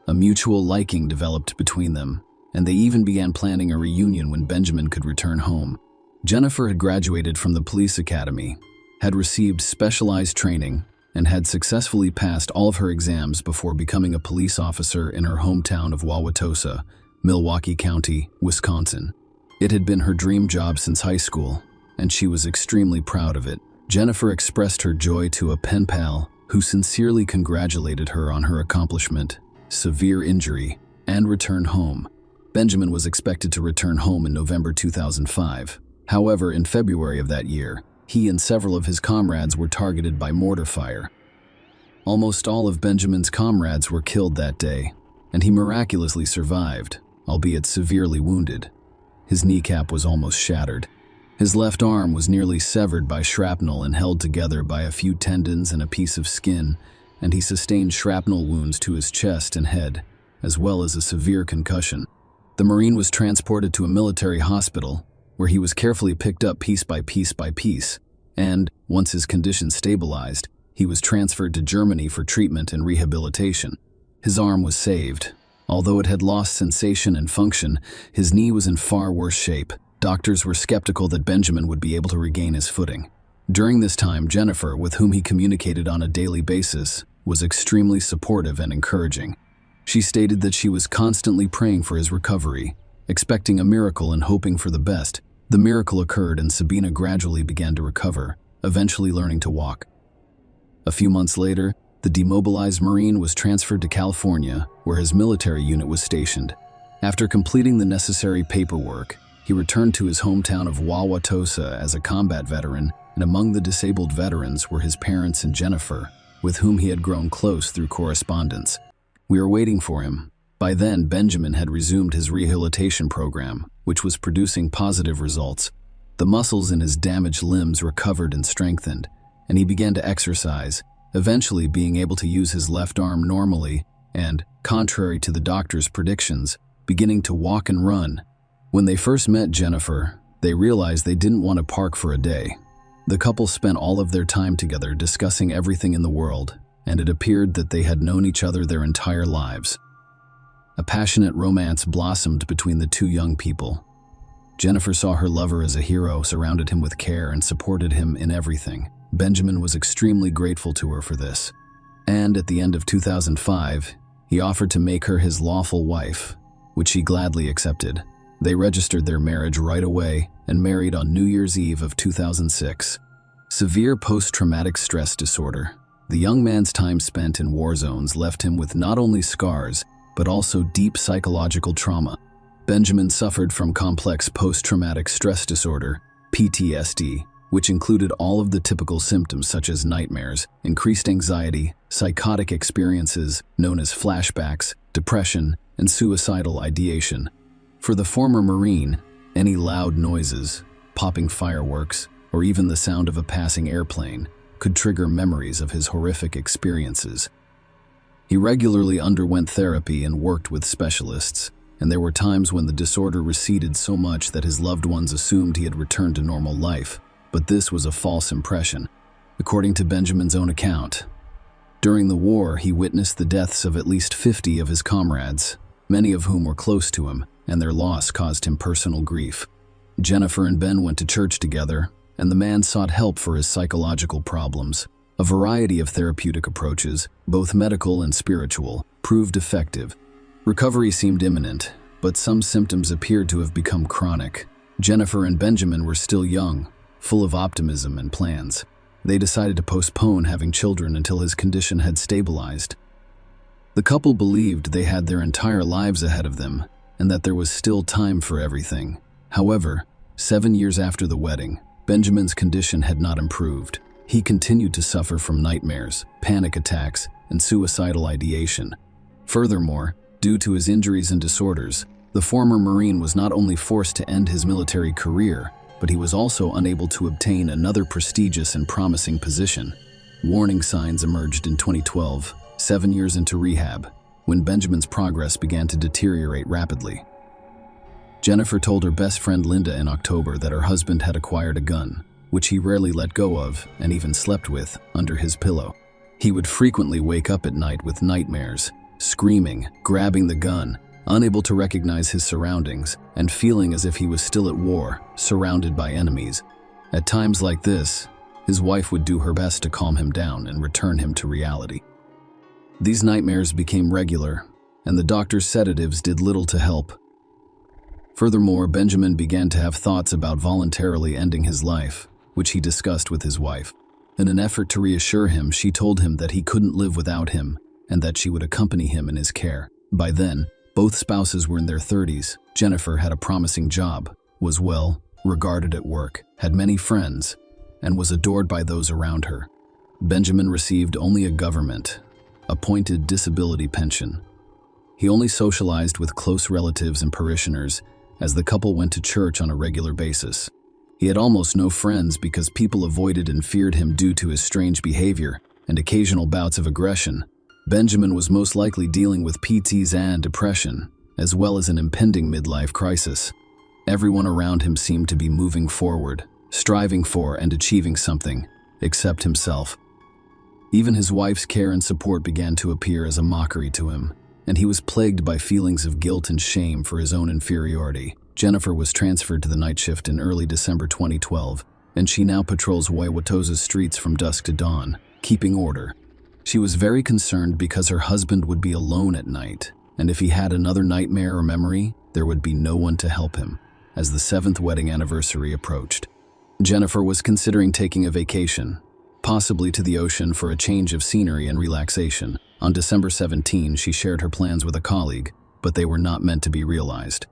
A mutual liking developed between them, and they even began planning a reunion when Benjamin could return home. Jennifer had graduated from the police academy, had received specialized training, and had successfully passed all of her exams before becoming a police officer in her hometown of Wauwatosa, Milwaukee County, Wisconsin. It had been her dream job since high school, and she was extremely proud of it. Jennifer expressed her joy to a pen pal who sincerely congratulated her on her accomplishment, severe injury, and return home. Benjamin was expected to return home in November 2005. However, in February of that year, he and several of his comrades were targeted by mortar fire. Almost all of Benjamin's comrades were killed that day, and he miraculously survived, albeit severely wounded. His kneecap was almost shattered. His left arm was nearly severed by shrapnel and held together by a few tendons and a piece of skin, and he sustained shrapnel wounds to his chest and head, as well as a severe concussion. The Marine was transported to a military hospital, where he was carefully picked up piece by piece, and, once his condition stabilized, he was transferred to Germany for treatment and rehabilitation. His arm was saved. Although it had lost sensation and function, his knee was in far worse shape. Doctors were skeptical that Benjamin would be able to regain his footing. During this time, Jennifer, with whom he communicated on a daily basis, was extremely supportive and encouraging. She stated that she was constantly praying for his recovery, expecting a miracle and hoping for the best. The miracle occurred and Sabina gradually began to recover, eventually learning to walk. A few months later, the demobilized Marine was transferred to California, where his military unit was stationed. After completing the necessary paperwork, he returned to his hometown of Wauwatosa as a combat veteran, and among the disabled veterans were his parents and Jennifer, with whom he had grown close through correspondence. We were waiting for him. By then, Benjamin had resumed his rehabilitation program, which was producing positive results. The muscles in his damaged limbs recovered and strengthened, and he began to exercise, eventually being able to use his left arm normally and, contrary to the doctor's predictions, beginning to walk and run. When they first met Jennifer, they realized they didn't want to park for a day. The couple spent all of their time together discussing everything in the world, and it appeared that they had known each other their entire lives. A passionate romance blossomed between the two young people. Jennifer saw her lover as a hero, surrounded him with care, and supported him in everything. Benjamin was extremely grateful to her for this. And at the end of 2005, he offered to make her his lawful wife, which she gladly accepted. They registered their marriage right away and married on New Year's Eve of 2006. Severe post-traumatic stress disorder. The young man's time spent in war zones left him with not only scars, but also deep psychological trauma. Benjamin suffered from complex post-traumatic stress disorder, PTSD, which included all of the typical symptoms such as nightmares, increased anxiety, psychotic experiences known as flashbacks, depression, and suicidal ideation. For the former Marine, any loud noises, popping fireworks, or even the sound of a passing airplane could trigger memories of his horrific experiences. He regularly underwent therapy and worked with specialists, and there were times when the disorder receded so much that his loved ones assumed he had returned to normal life. But this was a false impression. According to Benjamin's own account, during the war, he witnessed the deaths of at least 50 of his comrades, many of whom were close to him, and their loss caused him personal grief. Jennifer and Ben went to church together, and the man sought help for his psychological problems. A variety of therapeutic approaches, both medical and spiritual, proved effective. Recovery seemed imminent, but some symptoms appeared to have become chronic. Jennifer and Benjamin were still young, full of optimism and plans. They decided to postpone having children until his condition had stabilized. The couple believed they had their entire lives ahead of them, and that there was still time for everything. However, 7 years after the wedding, Benjamin's condition had not improved. He continued to suffer from nightmares, panic attacks, and suicidal ideation. Furthermore, due to his injuries and disorders, the former Marine was not only forced to end his military career, but he was also unable to obtain another prestigious and promising position. Warning signs emerged in 2012, 7 years into rehab, when Benjamin's progress began to deteriorate rapidly. Jennifer told her best friend Linda in October that her husband had acquired a gun, which he rarely let go of and even slept with, under his pillow. He would frequently wake up at night with nightmares, screaming, grabbing the gun, unable to recognize his surroundings, and feeling as if he was still at war, surrounded by enemies. At times like this, his wife would do her best to calm him down and return him to reality. These nightmares became regular, and the doctor's sedatives did little to help. Furthermore, Benjamin began to have thoughts about voluntarily ending his life, which he discussed with his wife. In an effort to reassure him, she told him that he couldn't live without him and that she would accompany him in his care. By then, both spouses were in their 30s. Jennifer had a promising job, was well regarded at work, had many friends, and was adored by those around her. Benjamin received only a government-appointed disability pension. He only socialized with close relatives and parishioners, as the couple went to church on a regular basis. He had almost no friends because people avoided and feared him due to his strange behavior and occasional bouts of aggression. Benjamin was most likely dealing with PTSD and depression, as well as an impending midlife crisis. Everyone around him seemed to be moving forward, striving for and achieving something, except himself. Even his wife's care and support began to appear as a mockery to him, and he was plagued by feelings of guilt and shame for his own inferiority. Jennifer was transferred to the night shift in early December 2012, and she now patrols Wauwatosa's streets from dusk to dawn, keeping order. She was very concerned because her husband would be alone at night, and if he had another nightmare or memory, there would be no one to help him, as the 7th wedding anniversary approached. Jennifer was considering taking a vacation, possibly to the ocean for a change of scenery and relaxation. On December 17, she shared her plans with a colleague, but they were not meant to be realized.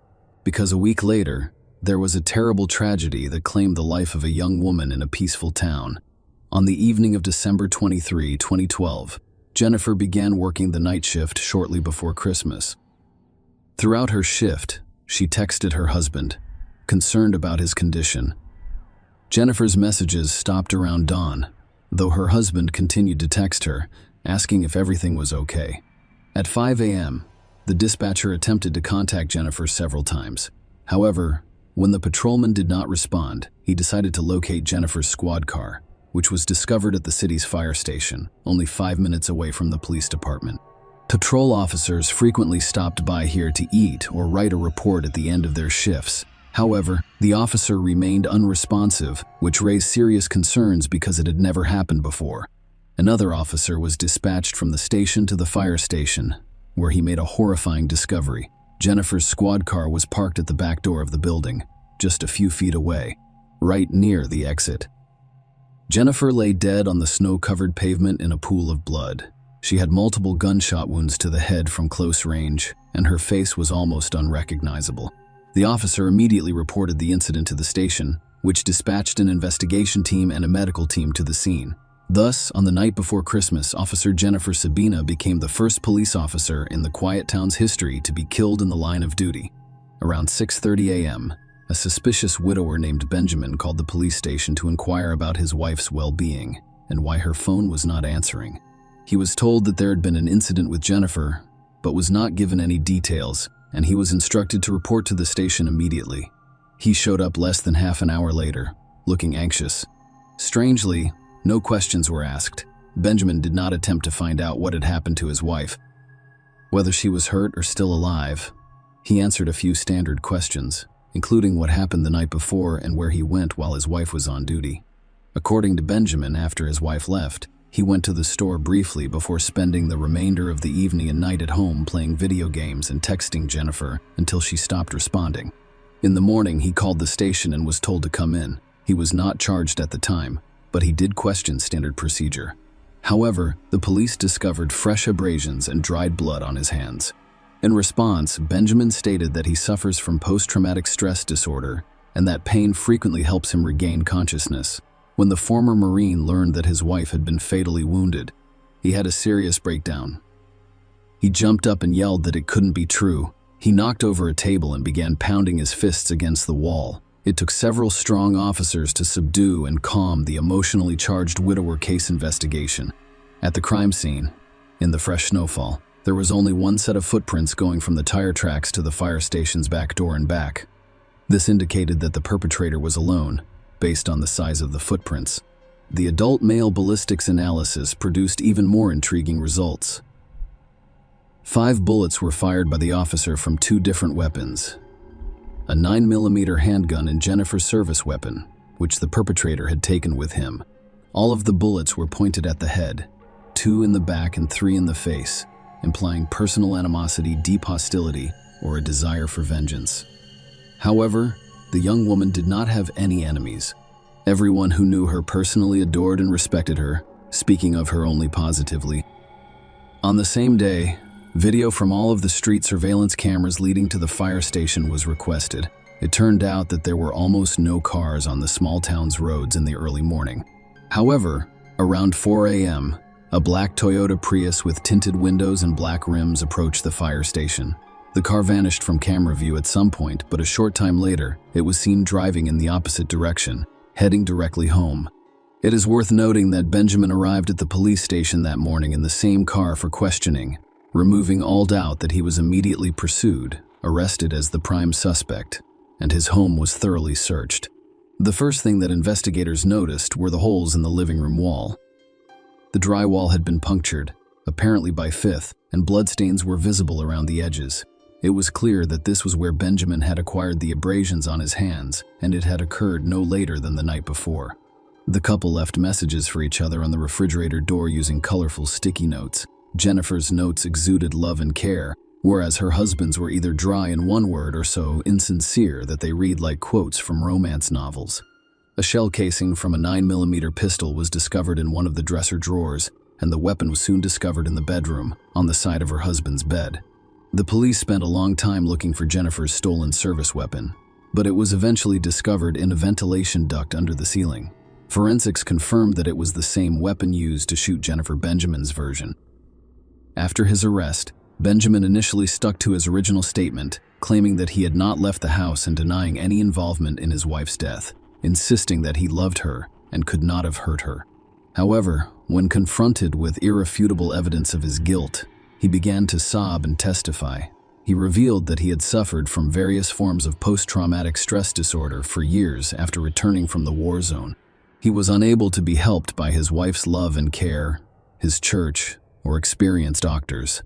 Because a week later, there was a terrible tragedy that claimed the life of a young woman in a peaceful town. On the evening of December 23, 2012, Jennifer began working the night shift shortly before Christmas. Throughout her shift, she texted her husband, concerned about his condition. Jennifer's messages stopped around dawn, though her husband continued to text her, asking if everything was okay. At 5 a.m., the dispatcher attempted to contact Jennifer several times. However, when the patrolman did not respond, he decided to locate Jennifer's squad car, which was discovered at the city's fire station, only 5 minutes away from the police department. Patrol officers frequently stopped by here to eat or write a report at the end of their shifts. However, the officer remained unresponsive, which raised serious concerns because it had never happened before. Another officer was dispatched from the station to the fire station, where he made a horrifying discovery. Jennifer's squad car was parked at the back door of the building, just a few feet away, right near the exit. Jennifer lay dead on the snow-covered pavement in a pool of blood. She had multiple gunshot wounds to the head from close range, and her face was almost unrecognizable. The officer immediately reported the incident to the station, which dispatched an investigation team and a medical team to the scene. Thus, on the night before Christmas, Officer Jennifer Sabina became the first police officer in the quiet town's history to be killed in the line of duty. Around 6:30 a.m., a suspicious widower named Benjamin called the police station to inquire about his wife's well-being and why her phone was not answering. He was told that there had been an incident with Jennifer, but was not given any details, and he was instructed to report to the station immediately. He showed up less than half an hour later, looking anxious. Strangely, no questions were asked. Benjamin did not attempt to find out what had happened to his wife, whether she was hurt or still alive. He answered a few standard questions, including what happened the night before and where he went while his wife was on duty. According to Benjamin, after his wife left, he went to the store briefly before spending the remainder of the evening and night at home playing video games and texting Jennifer until she stopped responding. In the morning, he called the station and was told to come in. He was not charged at the time, but he did question standard procedure. However, the police discovered fresh abrasions and dried blood on his hands. In response, Benjamin stated that he suffers from post-traumatic stress disorder and that pain frequently helps him regain consciousness. When the former Marine learned that his wife had been fatally wounded, he had a serious breakdown. He jumped up and yelled that it couldn't be true. He knocked over a table and began pounding his fists against the wall, It took several strong officers to subdue and calm the emotionally charged widower case investigation. At the crime scene, in the fresh snowfall, there was only one set of footprints going from the tire tracks to the fire station's back door and back. This indicated that the perpetrator was alone, based on the size of the footprints. The adult male ballistics analysis produced even more intriguing results. 5 bullets were fired by the officer from 2 different weapons: a 9mm handgun and Jennifer's service weapon, which the perpetrator had taken with him. All of the bullets were pointed at the head, 2 in the back and 3 in the face, implying personal animosity, deep hostility, or a desire for vengeance. However, the young woman did not have any enemies. Everyone who knew her personally adored and respected her, speaking of her only positively. On the same day, video from all of the street surveillance cameras leading to the fire station was requested. It turned out that there were almost no cars on the small town's roads in the early morning. However, around 4 a.m., a black Toyota Prius with tinted windows and black rims approached the fire station. The car vanished from camera view at some point, but a short time later, it was seen driving in the opposite direction, heading directly home. It is worth noting that Benjamin arrived at the police station that morning in the same car for questioning, removing all doubt that he was immediately pursued, arrested as the prime suspect, and his home was thoroughly searched. The first thing that investigators noticed were the holes in the living room wall. The drywall had been punctured, apparently by fifth, and bloodstains were visible around the edges. It was clear that this was where Benjamin had acquired the abrasions on his hands, and it had occurred no later than the night before. The couple left messages for each other on the refrigerator door using colorful sticky notes. Jennifer's notes exuded love and care, whereas her husband's were either dry in one word or so insincere that they read like quotes from romance novels. A shell casing from a 9mm pistol was discovered in one of the dresser drawers, and the weapon was soon discovered in the bedroom, on the side of her husband's bed. The police spent a long time looking for Jennifer's stolen service weapon, but it was eventually discovered in a ventilation duct under the ceiling. Forensics confirmed that it was the same weapon used to shoot Jennifer Benjamin's version. After his arrest, Benjamin initially stuck to his original statement, claiming that he had not left the house and denying any involvement in his wife's death, insisting that he loved her and could not have hurt her. However, when confronted with irrefutable evidence of his guilt, he began to sob and testify. He revealed that he had suffered from various forms of post-traumatic stress disorder for years after returning from the war zone. He was unable to be helped by his wife's love and care, his church, or experienced doctors.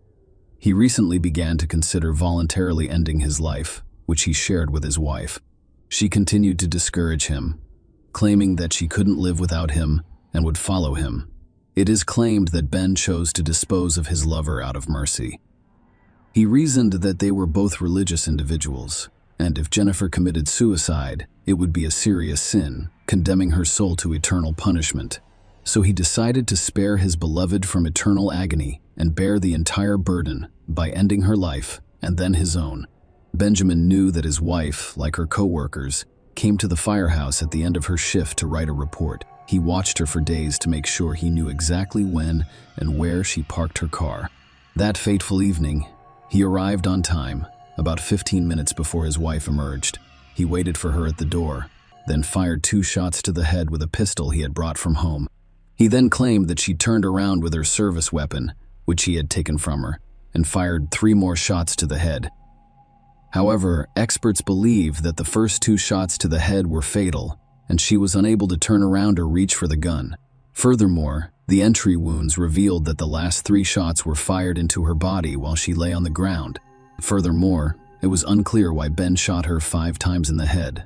He recently began to consider voluntarily ending his life, which he shared with his wife. She continued to discourage him, claiming that she couldn't live without him and would follow him. It is claimed that Ben chose to dispose of his lover out of mercy. He reasoned that they were both religious individuals, and if Jennifer committed suicide, it would be a serious sin, condemning her soul to eternal punishment. So he decided to spare his beloved from eternal agony and bear the entire burden by ending her life and then his own. Benjamin knew that his wife, like her co-workers, came to the firehouse at the end of her shift to write a report. He watched her for days to make sure he knew exactly when and where she parked her car. That fateful evening, he arrived on time, about 15 minutes before his wife emerged. He waited for her at the door, then fired 2 shots to the head with a pistol he had brought from home. He then claimed that she turned around with her service weapon, which he had taken from her, and fired 3 more shots to the head. However, experts believe that the first 2 shots to the head were fatal, and she was unable to turn around or reach for the gun. Furthermore, the entry wounds revealed that the last 3 shots were fired into her body while she lay on the ground. Furthermore, it was unclear why Ben shot her 5 times in the head,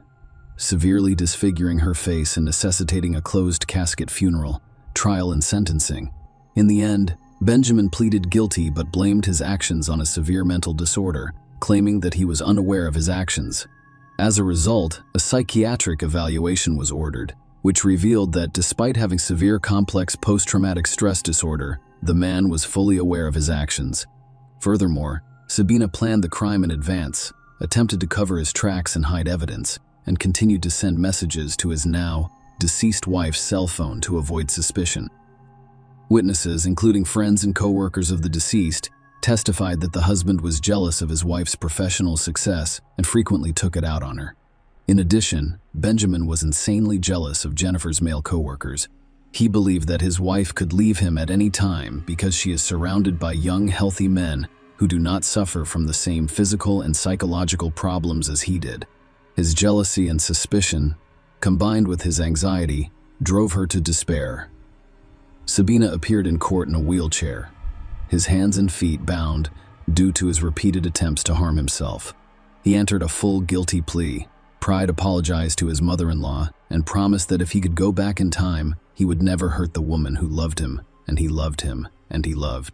severely disfiguring her face and necessitating a closed casket funeral, trial and sentencing. In the end, Benjamin pleaded guilty but blamed his actions on a severe mental disorder, claiming that he was unaware of his actions. As a result, a psychiatric evaluation was ordered, which revealed that despite having severe complex post-traumatic stress disorder, the man was fully aware of his actions. Furthermore, Sabina planned the crime in advance, attempted to cover his tracks and hide evidence, and continued to send messages to his now deceased wife's cell phone to avoid suspicion. Witnesses, including friends and co-workers of the deceased, testified that the husband was jealous of his wife's professional success and frequently took it out on her. In addition, Benjamin was insanely jealous of Jennifer's male coworkers. He believed that his wife could leave him at any time because she is surrounded by young, healthy men who do not suffer from the same physical and psychological problems as he did. His jealousy and suspicion, combined with his anxiety, drove her to despair. Sabina appeared in court in a wheelchair, his hands and feet bound due to his repeated attempts to harm himself. He entered a full guilty plea. Pride apologized to his mother-in-law and promised that if he could go back in time, he would never hurt the woman who loved him, and he loved him, and he loved.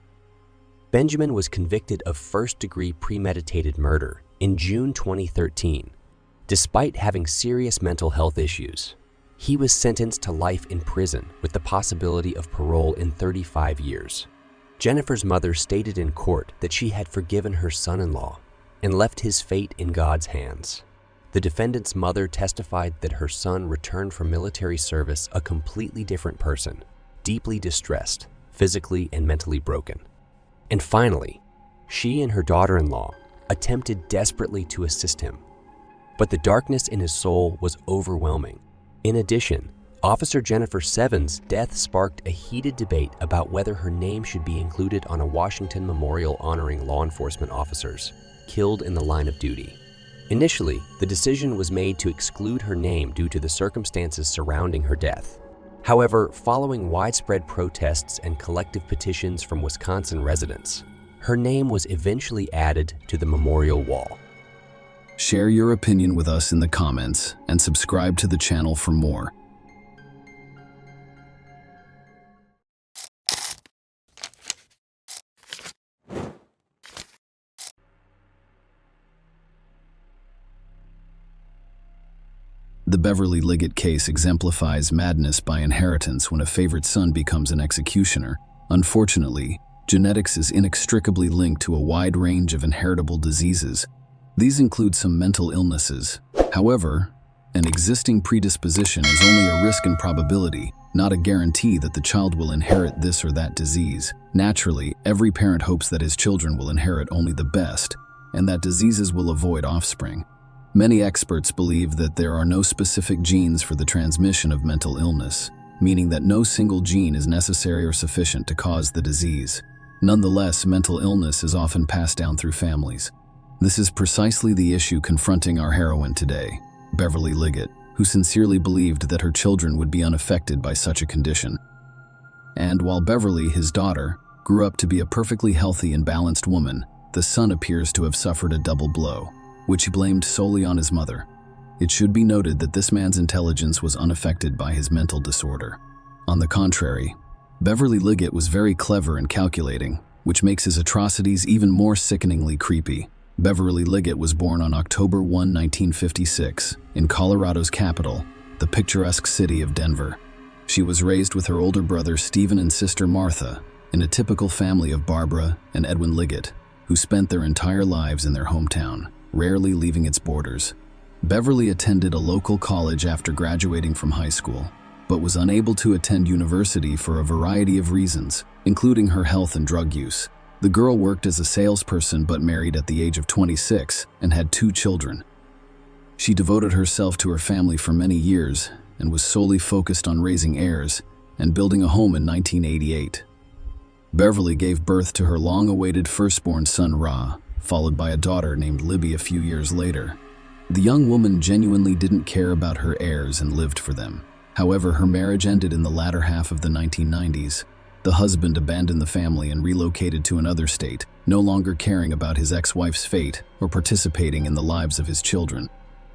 Benjamin was convicted of first-degree premeditated murder in June 2013. Despite having serious mental health issues, he was sentenced to life in prison with the possibility of parole in 35 years. Jennifer's mother stated in court that she had forgiven her son-in-law and left his fate in God's hands. The defendant's mother testified that her son returned from military service a completely different person, deeply distressed, physically and mentally broken. And finally, she and her daughter-in-law attempted desperately to assist him, but the darkness in his soul was overwhelming. In addition, Officer Jennifer Sevens' death sparked a heated debate about whether her name should be included on a Washington memorial honoring law enforcement officers killed in the line of duty. Initially, the decision was made to exclude her name due to the circumstances surrounding her death. However, following widespread protests and collective petitions from Wisconsin residents, her name was eventually added to the memorial wall. Share your opinion with us in the comments and subscribe to the channel for more. The Beverly Liggett case exemplifies madness by inheritance when a favorite son becomes an executioner. Unfortunately, genetics is inextricably linked to a wide range of inheritable diseases. These include some mental illnesses. However, an existing predisposition is only a risk and probability, not a guarantee that the child will inherit this or that disease. Naturally, every parent hopes that his children will inherit only the best, and that diseases will avoid offspring. Many experts believe that there are no specific genes for the transmission of mental illness, meaning that no single gene is necessary or sufficient to cause the disease. Nonetheless, mental illness is often passed down through families. This is precisely the issue confronting our heroine today, Beverly Liggett, who sincerely believed that her children would be unaffected by such a condition. And while Beverly, his daughter, grew up to be a perfectly healthy and balanced woman, the son appears to have suffered a double blow, which he blamed solely on his mother. It should be noted that this man's intelligence was unaffected by his mental disorder. On the contrary, Beverly Liggett was very clever and calculating, which makes his atrocities even more sickeningly creepy. Beverly Liggett was born on October 1, 1956, in Colorado's capital, the picturesque city of Denver. She was raised with her older brother Stephen and sister Martha in a typical family of Barbara and Edwin Liggett, who spent their entire lives in their hometown, rarely leaving its borders. Beverly attended a local college after graduating from high school, but was unable to attend university for a variety of reasons, including her health and drug use. The girl worked as a salesperson but married at the age of 26 and had 2 children. She devoted herself to her family for many years and was solely focused on raising heirs and building a home in 1988. Beverly gave birth to her long-awaited firstborn son Ra, followed by a daughter named Libby a few years later. The young woman genuinely didn't care about her heirs and lived for them. However, her marriage ended in the latter half of the 1990s. The husband abandoned the family and relocated to another state, no longer caring about his ex-wife's fate or participating in the lives of his children.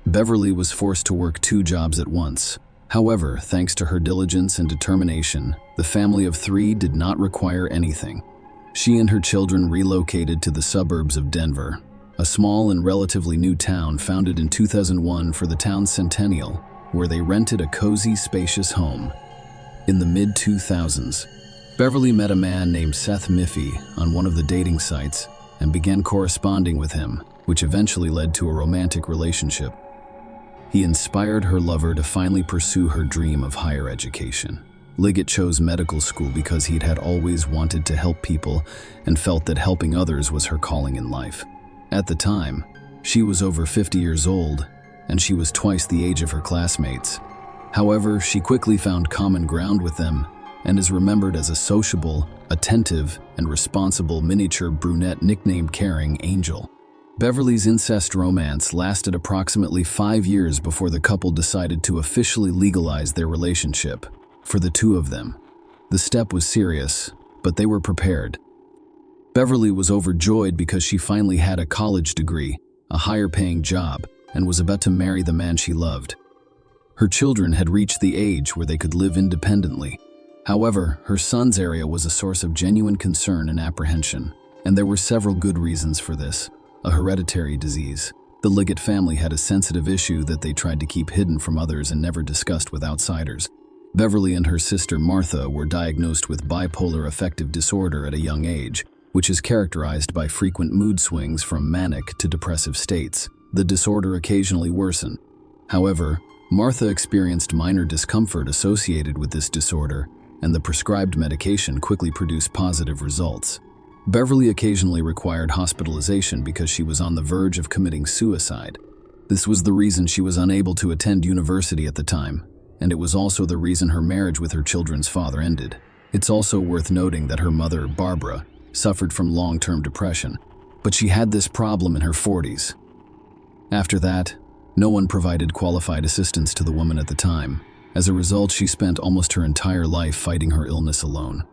Beverly was forced to work 2 jobs at once. However, thanks to her diligence and determination, the family of 3 did not require anything. She and her children relocated to the suburbs of Denver, a small and relatively new town founded in 2001 for the town's centennial, where they rented a cozy, spacious home. In the mid-2000s, Beverly met a man named Seth Miffy on one of the dating sites and began corresponding with him, which eventually led to a romantic relationship. He inspired her lover to finally pursue her dream of higher education. Liggett chose medical school because he'd had always wanted to help people and felt that helping others was her calling in life. At the time, she was over 50 years old and she was twice the age of her classmates. However, she quickly found common ground with them and is remembered as a sociable, attentive, and responsible miniature brunette nicknamed Caring Angel. Beverly's incest romance lasted approximately 5 years before the couple decided to officially legalize their relationship. For the two of them, the step was serious, but they were prepared. Beverly was overjoyed because she finally had a college degree, a higher-paying job, and was about to marry the man she loved. Her children had reached the age where they could live independently. However, her son's area was a source of genuine concern and apprehension, and there were several good reasons for this. A hereditary disease. The Liggett family had a sensitive issue that they tried to keep hidden from others and never discussed with outsiders. Beverly and her sister Martha were diagnosed with bipolar affective disorder at a young age, which is characterized by frequent mood swings from manic to depressive states. The disorder occasionally worsened. However, Martha experienced minor discomfort associated with this disorder, and the prescribed medication quickly produced positive results. Beverly occasionally required hospitalization because she was on the verge of committing suicide. This was the reason she was unable to attend university at the time, and it was also the reason her marriage with her children's father ended. It's also worth noting that her mother, Barbara, suffered from long-term depression, but she had this problem in her 40s. After that, no one provided qualified assistance to the woman at the time. As a result, she spent almost her entire life fighting her illness alone.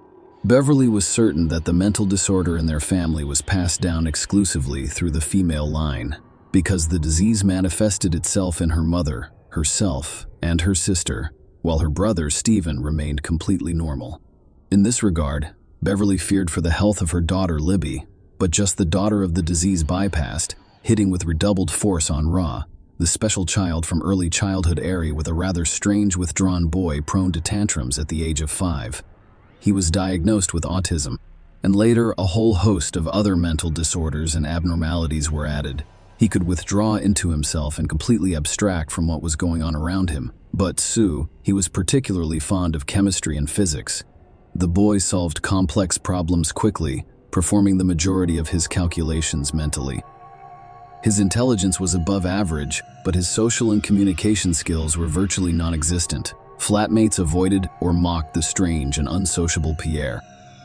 Beverly was certain that the mental disorder in their family was passed down exclusively through the female line, because the disease manifested itself in her mother, herself, and her sister, while her brother, Stephen, remained completely normal. In this regard, Beverly feared for the health of her daughter, Libby, but just the daughter of the disease bypassed, hitting with redoubled force on Ra, the special child from early childhood area with a rather strange withdrawn boy prone to tantrums at the age of 5. He was diagnosed with autism, and later a whole host of other mental disorders and abnormalities were added. He could withdraw into himself and completely abstract from what was going on around him. But Sue, he was particularly fond of chemistry and physics. The boy solved complex problems quickly, performing the majority of his calculations mentally. His intelligence was above average, but his social and communication skills were virtually non-existent. Flatmates avoided or mocked the strange and unsociable Pierre.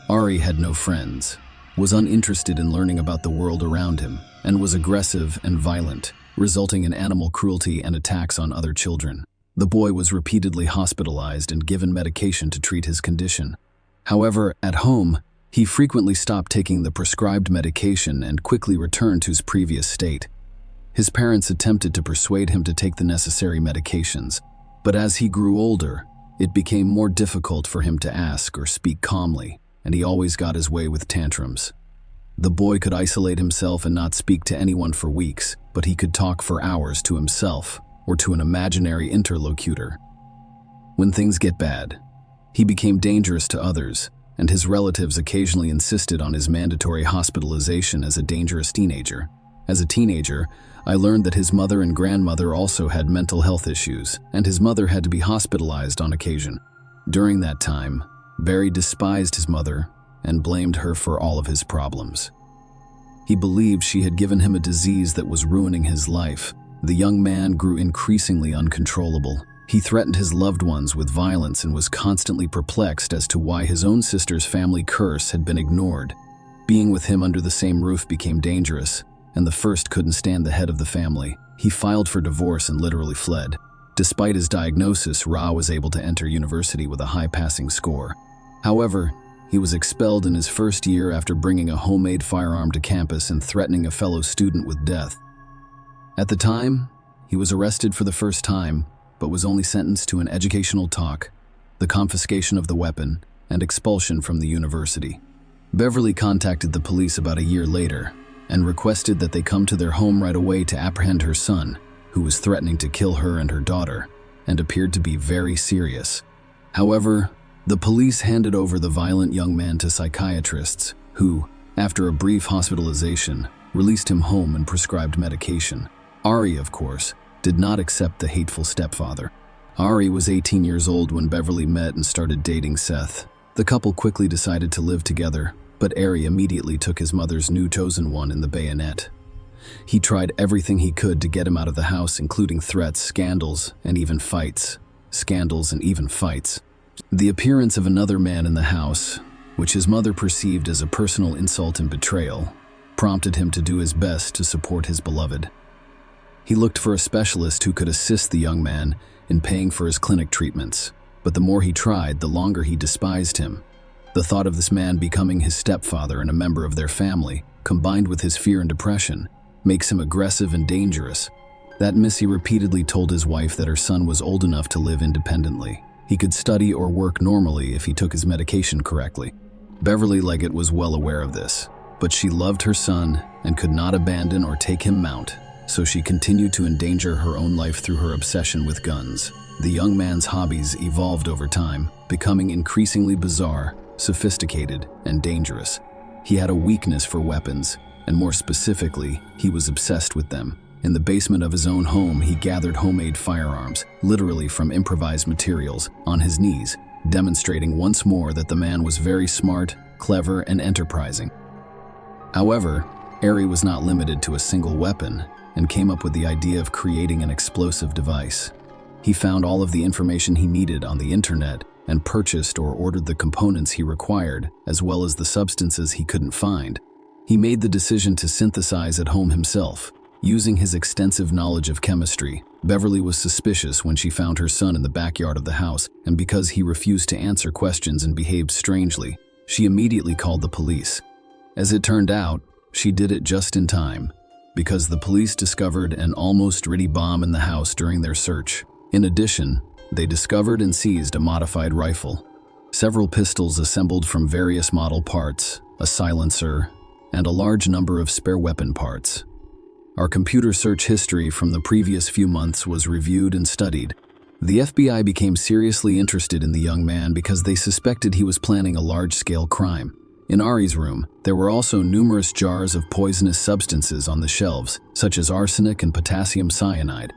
Ari had no friends, was uninterested in learning about the world around him, and was aggressive and violent, resulting in animal cruelty and attacks on other children. The boy was repeatedly hospitalized and given medication to treat his condition. However, at home, he frequently stopped taking the prescribed medication and quickly returned to his previous state. His parents attempted to persuade him to take the necessary medications, but as he grew older, it became more difficult for him to ask or speak calmly, and he always got his way with tantrums. The boy could isolate himself and not speak to anyone for weeks, but he could talk for hours to himself or to an imaginary interlocutor. When things get bad, he became dangerous to others, and his relatives occasionally insisted on his mandatory hospitalization as a dangerous teenager. As a teenager, I learned that his mother and grandmother also had mental health issues, and his mother had to be hospitalized on occasion. During that time, Barry despised his mother and blamed her for all of his problems. He believed she had given him a disease that was ruining his life. The young man grew increasingly uncontrollable. He threatened his loved ones with violence and was constantly perplexed as to why his own sister's family curse had been ignored. Being with him under the same roof became dangerous, and the first couldn't stand the head of the family. He filed for divorce and literally fled. Despite his diagnosis, Ra was able to enter university with a high passing score. However, he was expelled in his first year after bringing a homemade firearm to campus and threatening a fellow student with death. At the time, he was arrested for the first time, but was only sentenced to an educational talk, the confiscation of the weapon, and expulsion from the university. Beverly contacted the police about a year later and requested that they come to their home right away to apprehend her son, who was threatening to kill her and her daughter, and appeared to be very serious. However, the police handed over the violent young man to psychiatrists, who, after a brief hospitalization, released him home and prescribed medication. Ari, of course, did not accept the hateful stepfather. Ari was 18 years old when Beverly met and started dating Seth. The couple quickly decided to live together, but Ari immediately took his mother's new chosen one in the bayonet. He tried everything he could to get him out of the house, including threats, scandals, and even fights. The appearance of another man in the house, which his mother perceived as a personal insult and betrayal, prompted him to do his best to support his beloved. He looked for a specialist who could assist the young man in paying for his clinic treatments, but the more he tried, the longer he despised him. The thought of this man becoming his stepfather and a member of their family, combined with his fear and depression, makes him aggressive and dangerous. That Missy repeatedly told his wife that her son was old enough to live independently. He could study or work normally if he took his medication correctly. Beverly Leggett was well aware of this, but she loved her son and could not abandon or take him mount, so she continued to endanger her own life through her obsession with guns. The young man's hobbies evolved over time, becoming increasingly bizarre, sophisticated, and dangerous. He had a weakness for weapons, and more specifically, he was obsessed with them. In the basement of his own home, he gathered homemade firearms, literally from improvised materials, on his knees, demonstrating once more that the man was very smart, clever, and enterprising. However, Ari was not limited to a single weapon and came up with the idea of creating an explosive device. He found all of the information he needed on the internet and purchased or ordered the components he required, as well as the substances he couldn't find. He made the decision to synthesize at home himself. Using his extensive knowledge of chemistry, Beverly was suspicious when she found her son in the backyard of the house, and because he refused to answer questions and behaved strangely, she immediately called the police. As it turned out, she did it just in time, because the police discovered an almost ready bomb in the house during their search. In addition, they discovered and seized a modified rifle, several pistols assembled from various model parts, a silencer, and a large number of spare weapon parts. Our computer search history from the previous few months was reviewed and studied. The FBI became seriously interested in the young man because they suspected he was planning a large-scale crime. In Ari's room, there were also numerous jars of poisonous substances on the shelves, such as arsenic and potassium cyanide.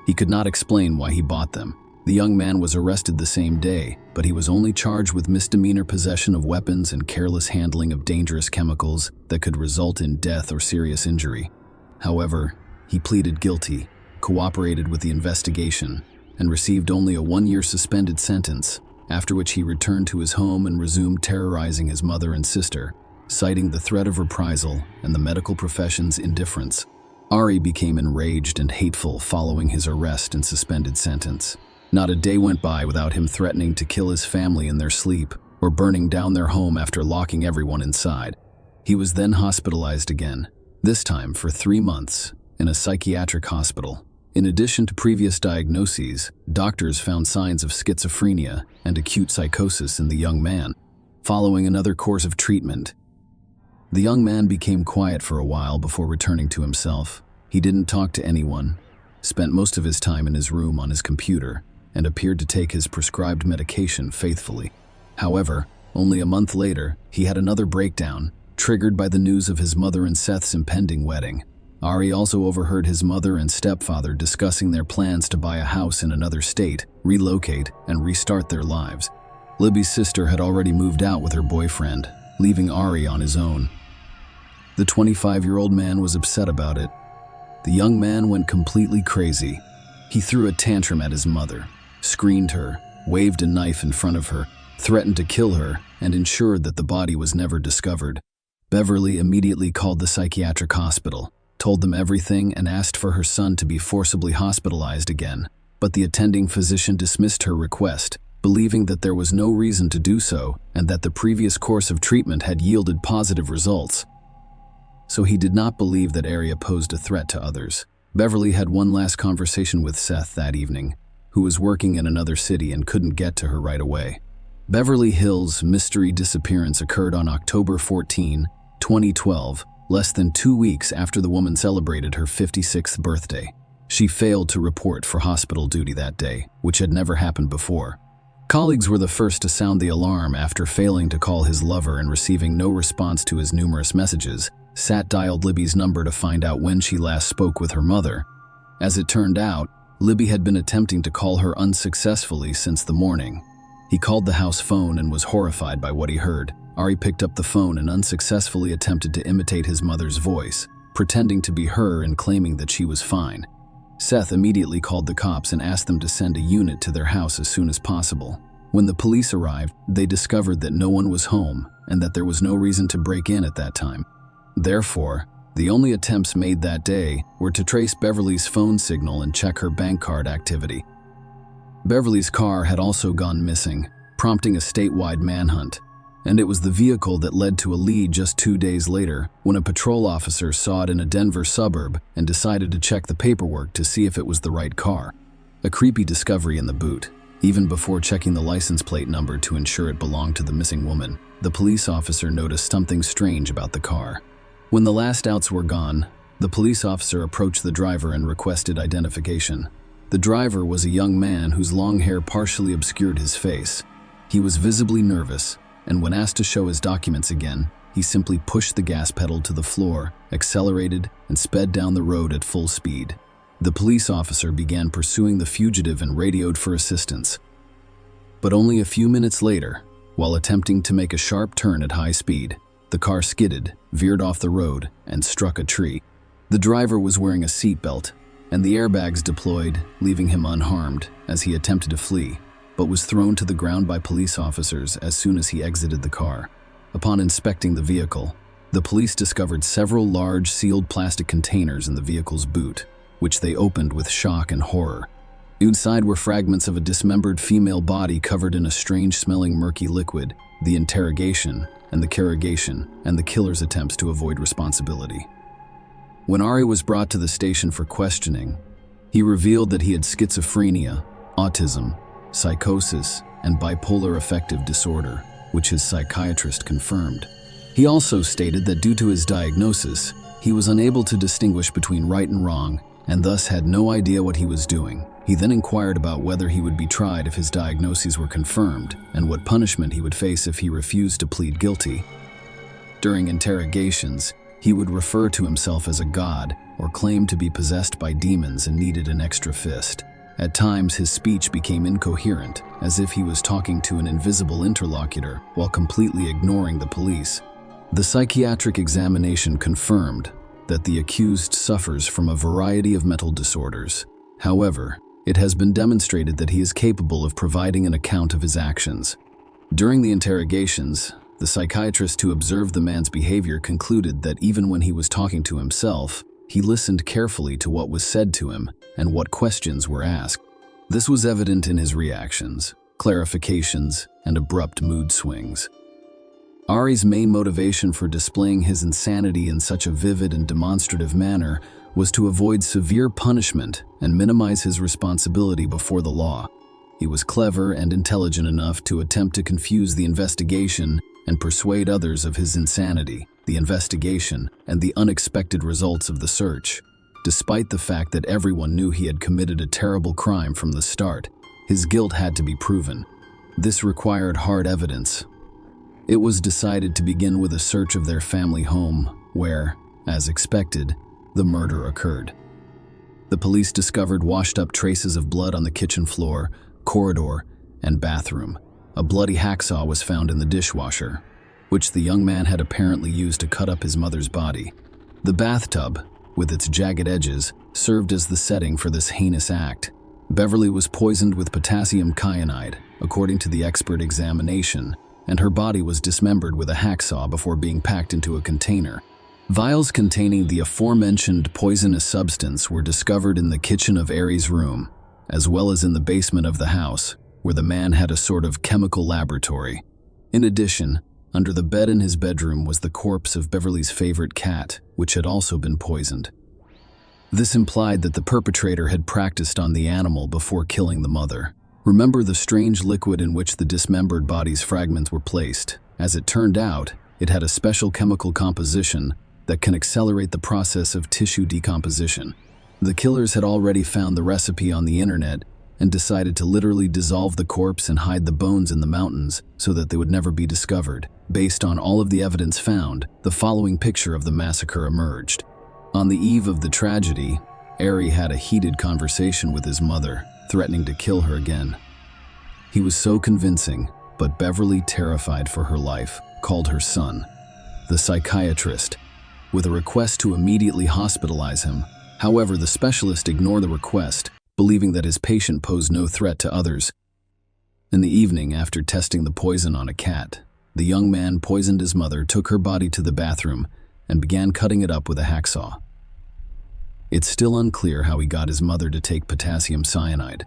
He could not explain why he bought them. The young man was arrested the same day, but he was only charged with misdemeanor possession of weapons and careless handling of dangerous chemicals that could result in death or serious injury. However, he pleaded guilty, cooperated with the investigation, and received only a 1-year suspended sentence, after which he returned to his home and resumed terrorizing his mother and sister, citing the threat of reprisal and the medical profession's indifference. Ari became enraged and hateful following his arrest and suspended sentence. Not a day went by without him threatening to kill his family in their sleep or burning down their home after locking everyone inside. He was then hospitalized again, this time for 3 months, in a psychiatric hospital. In addition to previous diagnoses, doctors found signs of schizophrenia and acute psychosis in the young man. Following another course of treatment, the young man became quiet for a while before returning to himself. He didn't talk to anyone, spent most of his time in his room on his computer, and appeared to take his prescribed medication faithfully. However, only a month later, he had another breakdown, triggered by the news of his mother and Seth's impending wedding. Ari also overheard his mother and stepfather discussing their plans to buy a house in another state, relocate, and restart their lives. Libby's sister had already moved out with her boyfriend, leaving Ari on his own. The 25-year-old man was upset about it. The young man went completely crazy. He threw a tantrum at his mother, screamed her, waved a knife in front of her, threatened to kill her, and ensured that the body was never discovered. Beverly immediately called the psychiatric hospital, told them everything, and asked for her son to be forcibly hospitalized again. But the attending physician dismissed her request, believing that there was no reason to do so and that the previous course of treatment had yielded positive results. So he did not believe that Ari posed a threat to others. Beverly had one last conversation with Seth that evening, who was working in another city and couldn't get to her right away. Beverly Hill's mystery disappearance occurred on October 14, 2012, less than 2 weeks after the woman celebrated her 56th birthday. She failed to report for hospital duty that day, which had never happened before. Colleagues were the first to sound the alarm after failing to call his lover and receiving no response to his numerous messages. Sat dialed Libby's number to find out when she last spoke with her mother. As it turned out, Libby had been attempting to call her unsuccessfully since the morning. He called the house phone and was horrified by what he heard. Ari picked up the phone and unsuccessfully attempted to imitate his mother's voice. pretending to be her and claiming that she was fine. Seth immediately called the cops and asked them to send a unit to their house as soon as possible. When the police arrived, they discovered that no one was home and that there was no reason to break in at that time. Therefore, the only attempts made that day were to trace Beverly's phone signal and check her bank card activity. Beverly's car had also gone missing, prompting a statewide manhunt, and it was the vehicle that led to a lead just 2 days later when a patrol officer saw it in a Denver suburb and decided to check the paperwork to see if it was the right car. A creepy discovery in the boot. Even before checking the license plate number to ensure it belonged to the missing woman, the police officer noticed something strange about the car. When the last outs were gone, the police officer approached the driver and requested identification. The driver was a young man whose long hair partially obscured his face. He was visibly nervous, and when asked to show his documents again, he simply pushed the gas pedal to the floor, accelerated, and sped down the road at full speed. The police officer began pursuing the fugitive and radioed for assistance. But only a few minutes later, while attempting to make a sharp turn at high speed, the car skidded, veered off the road, and struck a tree. The driver was wearing a seatbelt, and the airbags deployed, leaving him unharmed as he attempted to flee, but was thrown to the ground by police officers as soon as he exited the car. Upon inspecting the vehicle, the police discovered several large sealed plastic containers in the vehicle's boot, which they opened with shock and horror. Inside were fragments of a dismembered female body covered in a strange-smelling murky liquid, the interrogation and the carrogation, and the killer's attempts to avoid responsibility. When Ari was brought to the station for questioning, he revealed that he had schizophrenia, autism, psychosis, and bipolar affective disorder, which his psychiatrist confirmed. He also stated that due to his diagnosis, he was unable to distinguish between right and wrong, and thus had no idea what he was doing. He then inquired about whether he would be tried if his diagnoses were confirmed, and what punishment he would face if he refused to plead guilty. During interrogations, he would refer to himself as a god or claim to be possessed by demons and needed an extra fist. At times, his speech became incoherent, as if he was talking to an invisible interlocutor while completely ignoring the police. The psychiatric examination confirmed that the accused suffers from a variety of mental disorders. However, it has been demonstrated that he is capable of providing an account of his actions. During the interrogations, the psychiatrist who observed the man's behavior concluded that even when he was talking to himself, he listened carefully to what was said to him and what questions were asked. This was evident in his reactions, clarifications, and abrupt mood swings. Ari's main motivation for displaying his insanity in such a vivid and demonstrative manner was to avoid severe punishment and minimize his responsibility before the law. He was clever and intelligent enough to attempt to confuse the investigation and persuade others of his insanity, the investigation, and the unexpected results of the search. Despite the fact that everyone knew he had committed a terrible crime from the start, his guilt had to be proven. This required hard evidence. It was decided to begin with a search of their family home, where, as expected, the murder occurred. The police discovered washed-up traces of blood on the kitchen floor, corridor, and bathroom. A bloody hacksaw was found in the dishwasher, which the young man had apparently used to cut up his mother's body. The bathtub, with its jagged edges, served as the setting for this heinous act. Beverly was poisoned with potassium cyanide, according to the expert examination, and her body was dismembered with a hacksaw before being packed into a container. Vials containing the aforementioned poisonous substance were discovered in the kitchen of Ari's room, as well as in the basement of the house, where the man had a sort of chemical laboratory. In addition, under the bed in his bedroom was the corpse of Beverly's favorite cat, which had also been poisoned. This implied that the perpetrator had practiced on the animal before killing the mother. Remember the strange liquid in which the dismembered body's fragments were placed. As it turned out, it had a special chemical composition that can accelerate the process of tissue decomposition. The killers had already found the recipe on the internet and decided to literally dissolve the corpse and hide the bones in the mountains so that they would never be discovered. Based on all of the evidence found, the following picture of the massacre emerged. On the eve of the tragedy, Ari had a heated conversation with his mother, threatening to kill her again. He was so convincing, but Beverly, terrified for her life, called her son. The psychiatrist, with a request to immediately hospitalize him. However, the specialist ignored the request, believing that his patient posed no threat to others. In the evening, after testing the poison on a cat, the young man poisoned his mother, took her body to the bathroom, and began cutting it up with a hacksaw. It's still unclear how he got his mother to take potassium cyanide.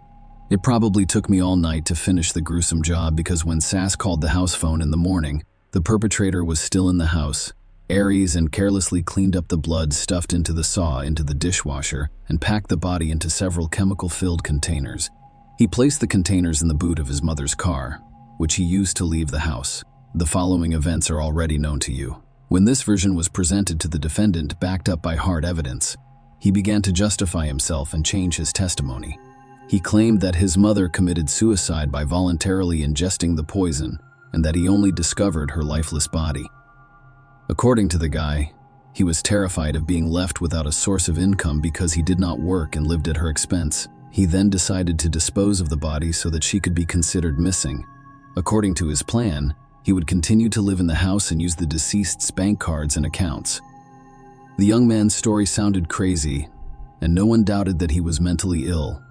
It probably took me all night to finish the gruesome job, because when Sass called the house phone in the morning, the perpetrator was still in the house. Aries and carelessly cleaned up the blood stuffed into the saw into the dishwasher and packed the body into several chemical-filled containers. He placed the containers in the boot of his mother's car, which he used to leave the house. The following events are already known to you. When this version was presented to the defendant, backed up by hard evidence, he began to justify himself and change his testimony. He claimed that his mother committed suicide by voluntarily ingesting the poison, and that he only discovered her lifeless body. According to the guy, he was terrified of being left without a source of income because he did not work and lived at her expense. He then decided to dispose of the body so that she could be considered missing. According to his plan, he would continue to live in the house and use the deceased's bank cards and accounts. The young man's story sounded crazy, and no one doubted that he was mentally ill,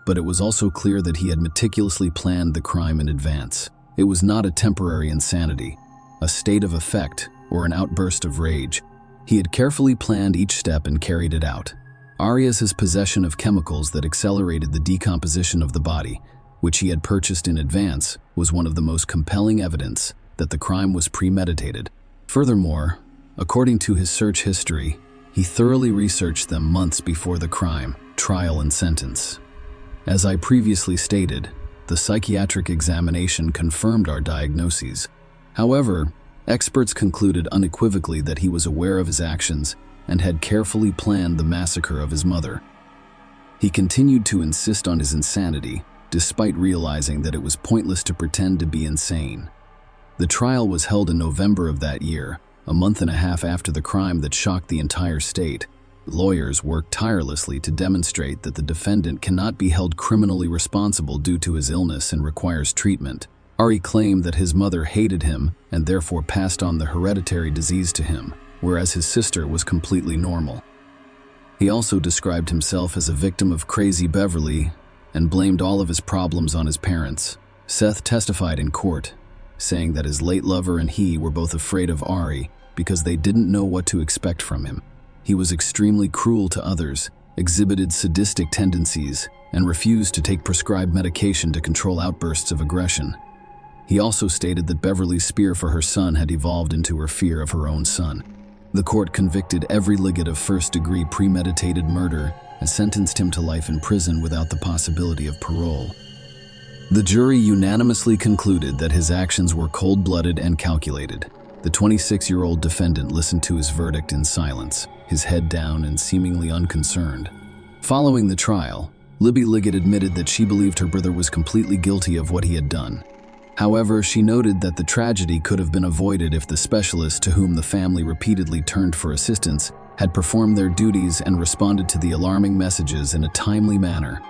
but it was also clear that he had meticulously planned the crime in advance. It was not a temporary insanity, a state of affect, or an outburst of rage. He had carefully planned each step and carried it out. Arias's possession of chemicals that accelerated the decomposition of the body, which he had purchased in advance, was one of the most compelling evidence that the crime was premeditated. Furthermore, according to his search history, he thoroughly researched them months before the crime, trial, and sentence. As I previously stated, the psychiatric examination confirmed our diagnoses. However, experts concluded unequivocally that he was aware of his actions and had carefully planned the massacre of his mother. He continued to insist on his insanity, despite realizing that it was pointless to pretend to be insane. The trial was held in November of that year, a month and a half after the crime that shocked the entire state. Lawyers worked tirelessly to demonstrate that the defendant cannot be held criminally responsible due to his illness and requires treatment. Ari claimed that his mother hated him and therefore passed on the hereditary disease to him, whereas his sister was completely normal. He also described himself as a victim of crazy Beverly and blamed all of his problems on his parents. Seth testified in court, saying that his late lover and he were both afraid of Ari because they didn't know what to expect from him. He was extremely cruel to others, exhibited sadistic tendencies, and refused to take prescribed medication to control outbursts of aggression. He also stated that Beverly's fear for her son had evolved into her fear of her own son. The court convicted every Liggett of first-degree premeditated murder and sentenced him to life in prison without the possibility of parole. The jury unanimously concluded that his actions were cold-blooded and calculated. The 26-year-old defendant listened to his verdict in silence, his head down and seemingly unconcerned. Following the trial, Libby Liggett admitted that she believed her brother was completely guilty of what he had done. However, she noted that the tragedy could have been avoided if the specialists to whom the family repeatedly turned for assistance had performed their duties and responded to the alarming messages in a timely manner.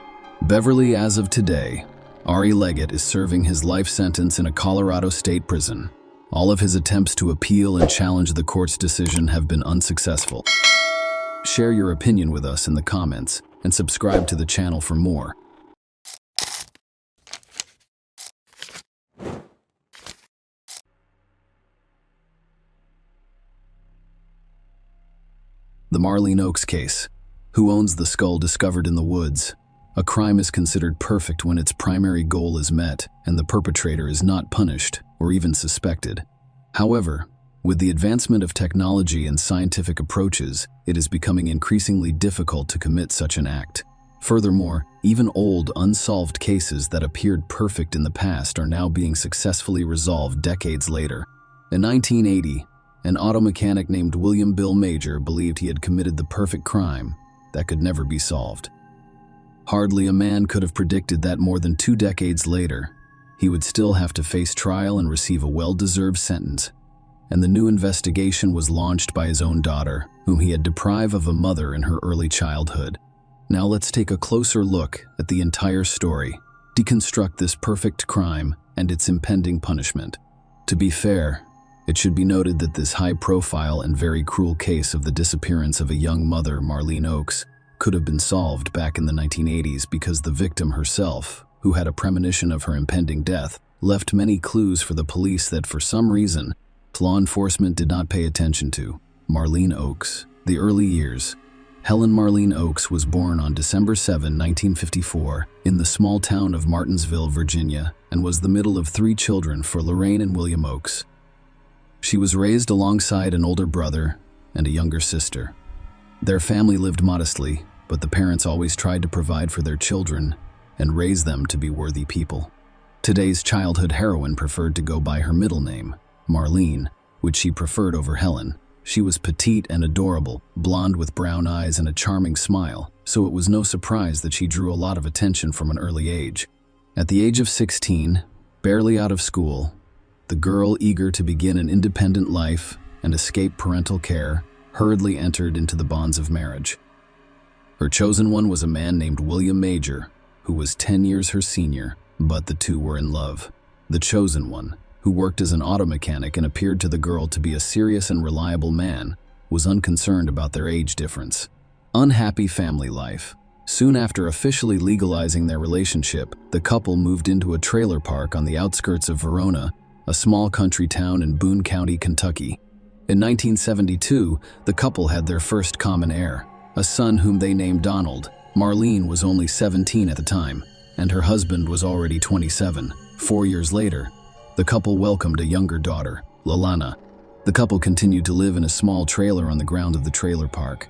Beverly, as of today, Ari Liggett is serving his life sentence in a Colorado state prison. All of his attempts to appeal and challenge the court's decision have been unsuccessful. Share your opinion with us in the comments and subscribe to the channel for more. The Marlene Oaks case. Who owns the skull discovered in the woods? A crime is considered perfect when its primary goal is met and the perpetrator is not punished or even suspected. However, with the advancement of technology and scientific approaches, it is becoming increasingly difficult to commit such an act. Furthermore, even old, unsolved cases that appeared perfect in the past are now being successfully resolved decades later. In 1980, an auto mechanic named William Bill Major believed he had committed the perfect crime that could never be solved. Hardly a man could have predicted that more than 2 decades later, he would still have to face trial and receive a well-deserved sentence. And the new investigation was launched by his own daughter, whom he had deprived of a mother in her early childhood. Now let's take a closer look at the entire story, deconstruct this perfect crime and its impending punishment. To be fair, It should be noted that this high-profile and very cruel case of the disappearance of a young mother, Marlene Oakes, could have been solved back in the 1980s because the victim herself, who had a premonition of her impending death, left many clues for the police that for some reason, law enforcement did not pay attention to. Marlene Oakes. The early years. Helen Marlene Oakes was born on December 7, 1954, in the small town of Martinsville, Virginia, and was the middle of 3 children for Lorraine and William Oakes. She was raised alongside an older brother and a younger sister. Their family lived modestly, but the parents always tried to provide for their children and raise them to be worthy people. Today's childhood heroine preferred to go by her middle name, Marlene, which she preferred over Helen. She was petite and adorable, blonde with brown eyes and a charming smile, so it was no surprise that she drew a lot of attention from an early age. At the age of 16, barely out of school, the girl, eager to begin an independent life and escape parental care, hurriedly entered into the bonds of marriage. Her chosen one was a man named William Major, who was 10 years her senior, but the two were in love. The chosen one, who worked as an auto mechanic and appeared to the girl to be a serious and reliable man, was unconcerned about their age difference. Unhappy family life. Soon after officially legalizing their relationship, the couple moved into a trailer park on the outskirts of Verona, a small country town in Boone County, Kentucky. In 1972, the couple had their first common heir, a son whom they named Donald. Marlene was only 17 at the time, and her husband was already 27. 4 years later, the couple welcomed a younger daughter, Lalana. The couple continued to live in a small trailer on the ground of the trailer park.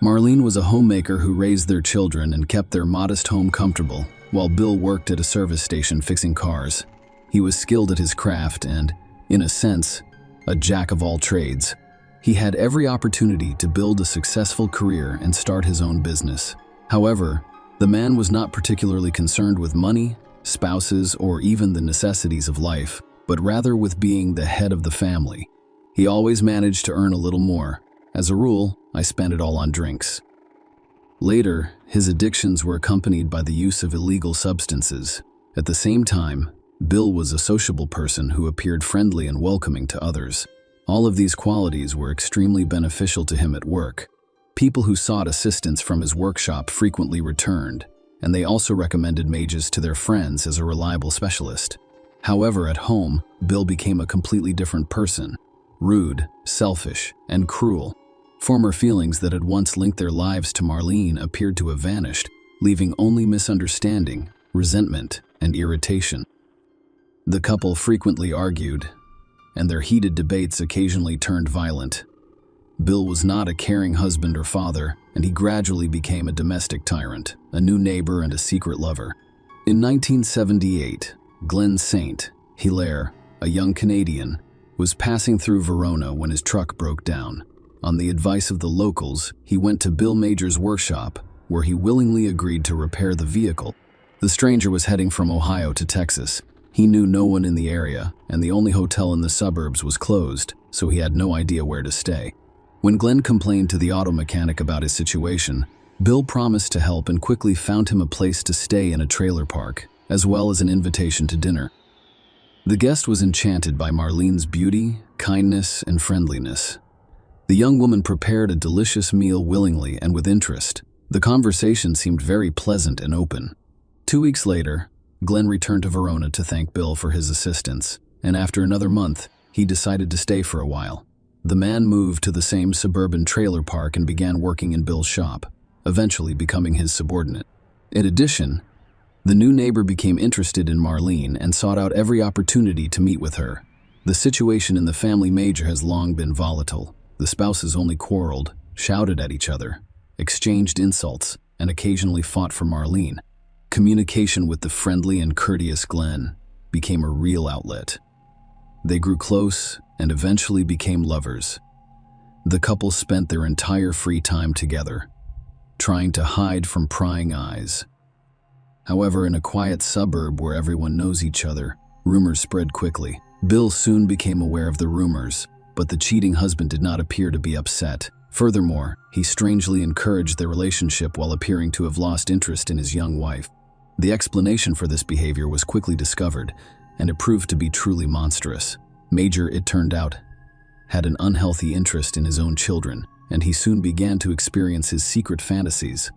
Marlene was a homemaker who raised their children and kept their modest home comfortable, while Bill worked at a service station fixing cars. He was skilled at his craft and, in a sense, a jack of all trades. He had every opportunity to build a successful career and start his own business. However, the man was not particularly concerned with money, spouses, or even the necessities of life, but rather with being the head of the family. He always managed to earn a little more. As a rule, I spent it all on drinks. Later, his addictions were accompanied by the use of illegal substances. At the same time, Bill was a sociable person who appeared friendly and welcoming to others. All of these qualities were extremely beneficial to him at work. People who sought assistance from his workshop frequently returned, and they also recommended Mages to their friends as a reliable specialist. However, at home, Bill became a completely different person. Rude, selfish, and cruel. Former feelings that had once linked their lives to Marlene appeared to have vanished, leaving only misunderstanding, resentment, and irritation. The couple frequently argued, and their heated debates occasionally turned violent. Bill was not a caring husband or father, and he gradually became a domestic tyrant, a new neighbor, and a secret lover. In 1978, Glenn St. Hilaire, a young Canadian, was passing through Verona when his truck broke down. On the advice of the locals, he went to Bill Major's workshop, where he willingly agreed to repair the vehicle. The stranger was heading from Ohio to Texas. He knew no one in the area, and the only hotel in the suburbs was closed, so he had no idea where to stay. When Glenn complained to the auto mechanic about his situation, Bill promised to help and quickly found him a place to stay in a trailer park, as well as an invitation to dinner. The guest was enchanted by Marlene's beauty, kindness, and friendliness. The young woman prepared a delicious meal willingly and with interest. The conversation seemed very pleasant and open. 2 weeks later, Glenn returned to Verona to thank Bill for his assistance, and after another month, he decided to stay for a while. The man moved to the same suburban trailer park and began working in Bill's shop, eventually becoming his subordinate. In addition, the new neighbor became interested in Marlene and sought out every opportunity to meet with her. The situation in the family Major has long been volatile. The spouses only quarreled, shouted at each other, exchanged insults, and occasionally fought for Marlene. Communication with the friendly and courteous Glenn became a real outlet. They grew close and eventually became lovers. The couple spent their entire free time together, trying to hide from prying eyes. However, in a quiet suburb where everyone knows each other, rumors spread quickly. Bill soon became aware of the rumors, but the cheating husband did not appear to be upset. Furthermore, he strangely encouraged their relationship while appearing to have lost interest in his young wife. The explanation for this behavior was quickly discovered, and it proved to be truly monstrous. Major, it turned out, had an unhealthy interest in his own children, and he soon began to experience his secret fantasies.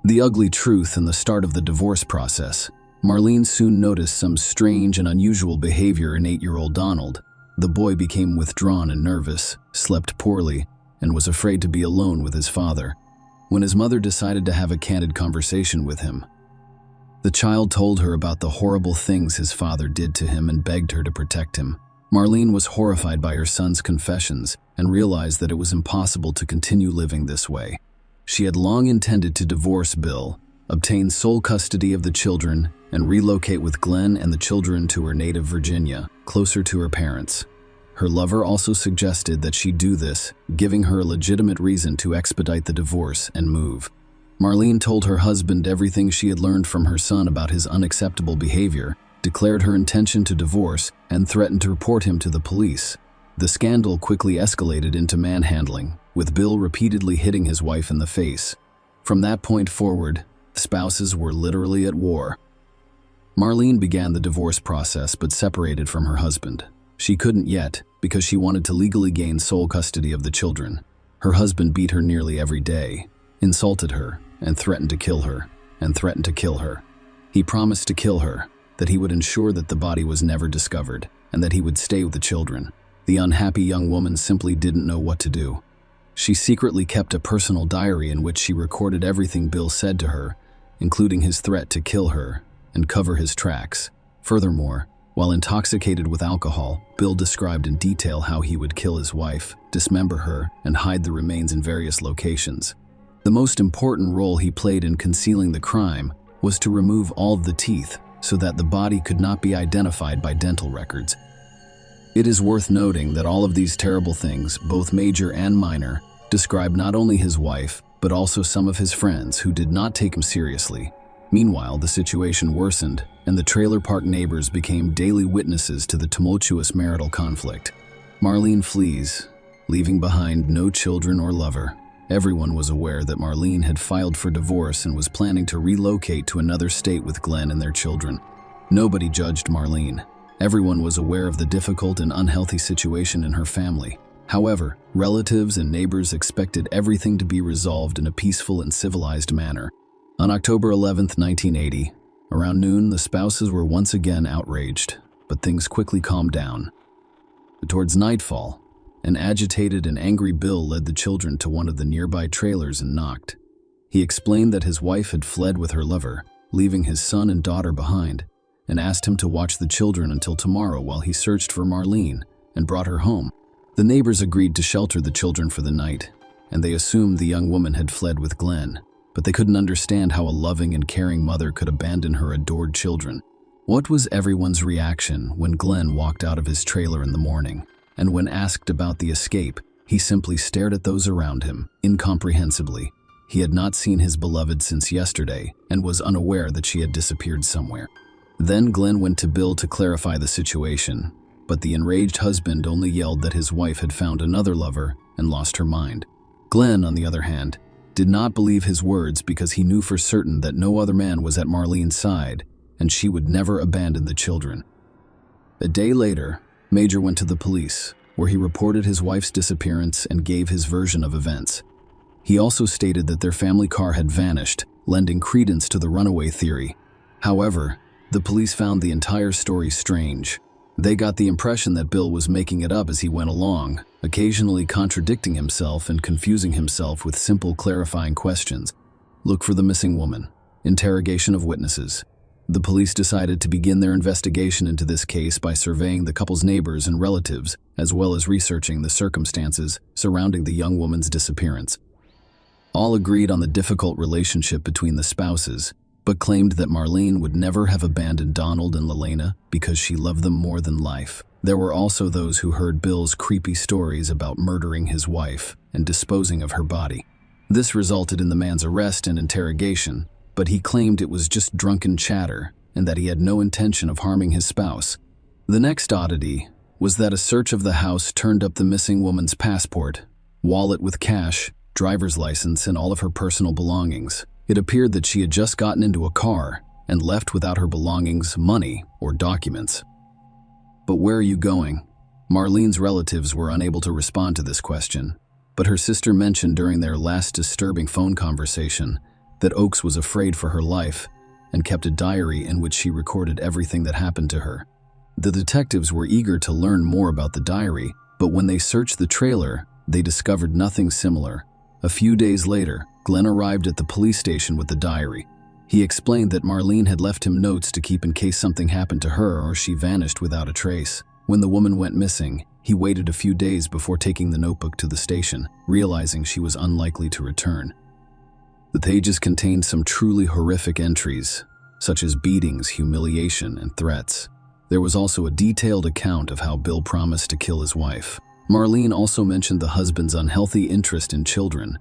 The ugly truth and the start of the divorce process. Marlene soon noticed some strange and unusual behavior in 8-year-old Donald. The boy became withdrawn and nervous, slept poorly, and was afraid to be alone with his father. When his mother decided to have a candid conversation with him, the child told her about the horrible things his father did to him and begged her to protect him. Marlene was horrified by her son's confessions and realized that it was impossible to continue living this way. She had long intended to divorce Bill, obtain sole custody of the children, and relocate with Glenn and the children to her native Virginia, closer to her parents. Her lover also suggested that she do this, giving her a legitimate reason to expedite the divorce and move. Marlene told her husband everything she had learned from her son about his unacceptable behavior, declared her intention to divorce, and threatened to report him to the police. The scandal quickly escalated into manhandling, with Bill repeatedly hitting his wife in the face. From that point forward, the spouses were literally at war. Marlene began the divorce process but separated from her husband. She couldn't yet, because she wanted to legally gain sole custody of the children. Her husband beat her nearly every day, insulted her, and threatened to kill her, and threatened to kill her. He promised to kill her, that he would ensure that the body was never discovered, and that he would stay with the children. The unhappy young woman simply didn't know what to do. She secretly kept a personal diary in which she recorded everything Bill said to her, including his threat to kill her and cover his tracks. Furthermore, while intoxicated with alcohol, Bill described in detail how he would kill his wife, dismember her, and hide the remains in various locations. The most important role he played in concealing the crime was to remove all of the teeth so that the body could not be identified by dental records. It is worth noting that all of these terrible things, both major and minor, describe not only his wife, but also some of his friends who did not take him seriously. Meanwhile, the situation worsened, and the trailer park neighbors became daily witnesses to the tumultuous marital conflict. Marlene flees, leaving behind no children or lover. Everyone was aware that Marlene had filed for divorce and was planning to relocate to another state with Glenn and their children. Nobody judged Marlene. Everyone was aware of the difficult and unhealthy situation in her family. However, relatives and neighbors expected everything to be resolved in a peaceful and civilized manner. On October 11, 1980, around noon, the spouses were once again outraged, but things quickly calmed down. Towards nightfall, an agitated and angry Bill led the children to one of the nearby trailers and knocked. He explained that his wife had fled with her lover, leaving his son and daughter behind, and asked him to watch the children until tomorrow while he searched for Marlene and brought her home. The neighbors agreed to shelter the children for the night, and they assumed the young woman had fled with Glenn, but they couldn't understand how a loving and caring mother could abandon her adored children. What was everyone's reaction when Glenn walked out of his trailer in the morning? And when asked about the escape, he simply stared at those around him, incomprehensibly. He had not seen his beloved since yesterday and was unaware that she had disappeared somewhere. Then Glenn went to Bill to clarify the situation, but the enraged husband only yelled that his wife had found another lover and lost her mind. Glenn, on the other hand, did not believe his words because he knew for certain that no other man was at Marlene's side and she would never abandon the children. A day later, Major went to the police, where he reported his wife's disappearance and gave his version of events. He also stated that their family car had vanished, lending credence to the runaway theory. However, the police found the entire story strange. They got the impression that Bill was making it up as he went along, occasionally contradicting himself and confusing himself with simple clarifying questions. Look for the missing woman. Interrogation of witnesses. The police decided to begin their investigation into this case by surveying the couple's neighbors and relatives, as well as researching the circumstances surrounding the young woman's disappearance. All agreed on the difficult relationship between the spouses, but claimed that Marlene would never have abandoned Donald and Lelena because she loved them more than life. There were also those who heard Bill's creepy stories about murdering his wife and disposing of her body. This resulted in the man's arrest and interrogation, but he claimed it was just drunken chatter and that he had no intention of harming his spouse. The next oddity was that a search of the house turned up the missing woman's passport, wallet with cash, driver's license, and all of her personal belongings. It appeared that she had just gotten into a car and left without her belongings, money, or documents. But where are you going? Marlene's relatives were unable to respond to this question, but her sister mentioned during their last disturbing phone conversation that Oakes was afraid for her life and kept a diary in which she recorded everything that happened to her. The detectives were eager to learn more about the diary, but when they searched the trailer, they discovered nothing similar. A few days later, Glenn arrived at the police station with the diary. He explained that Marlene had left him notes to keep in case something happened to her or she vanished without a trace. When the woman went missing, he waited a few days before taking the notebook to the station, realizing she was unlikely to return. The pages contained some truly horrific entries, such as beatings, humiliation, and threats. There was also a detailed account of how Bill promised to kill his wife. Marlene also mentioned the husband's unhealthy interest in children.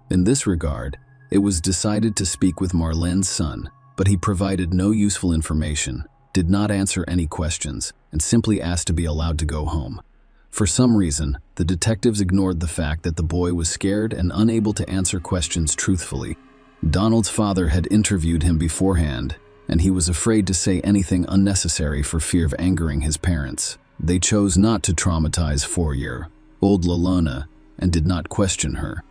In this regard, it was decided to speak with Marlene's son, but he provided no useful information, did not answer any questions, and simply asked to be allowed to go home. For some reason, the detectives ignored the fact that the boy was scared and unable to answer questions truthfully. Donald's father had interviewed him beforehand, and he was afraid to say anything unnecessary for fear of angering his parents. They chose not to traumatize 4-year-old Lalana and did not question her.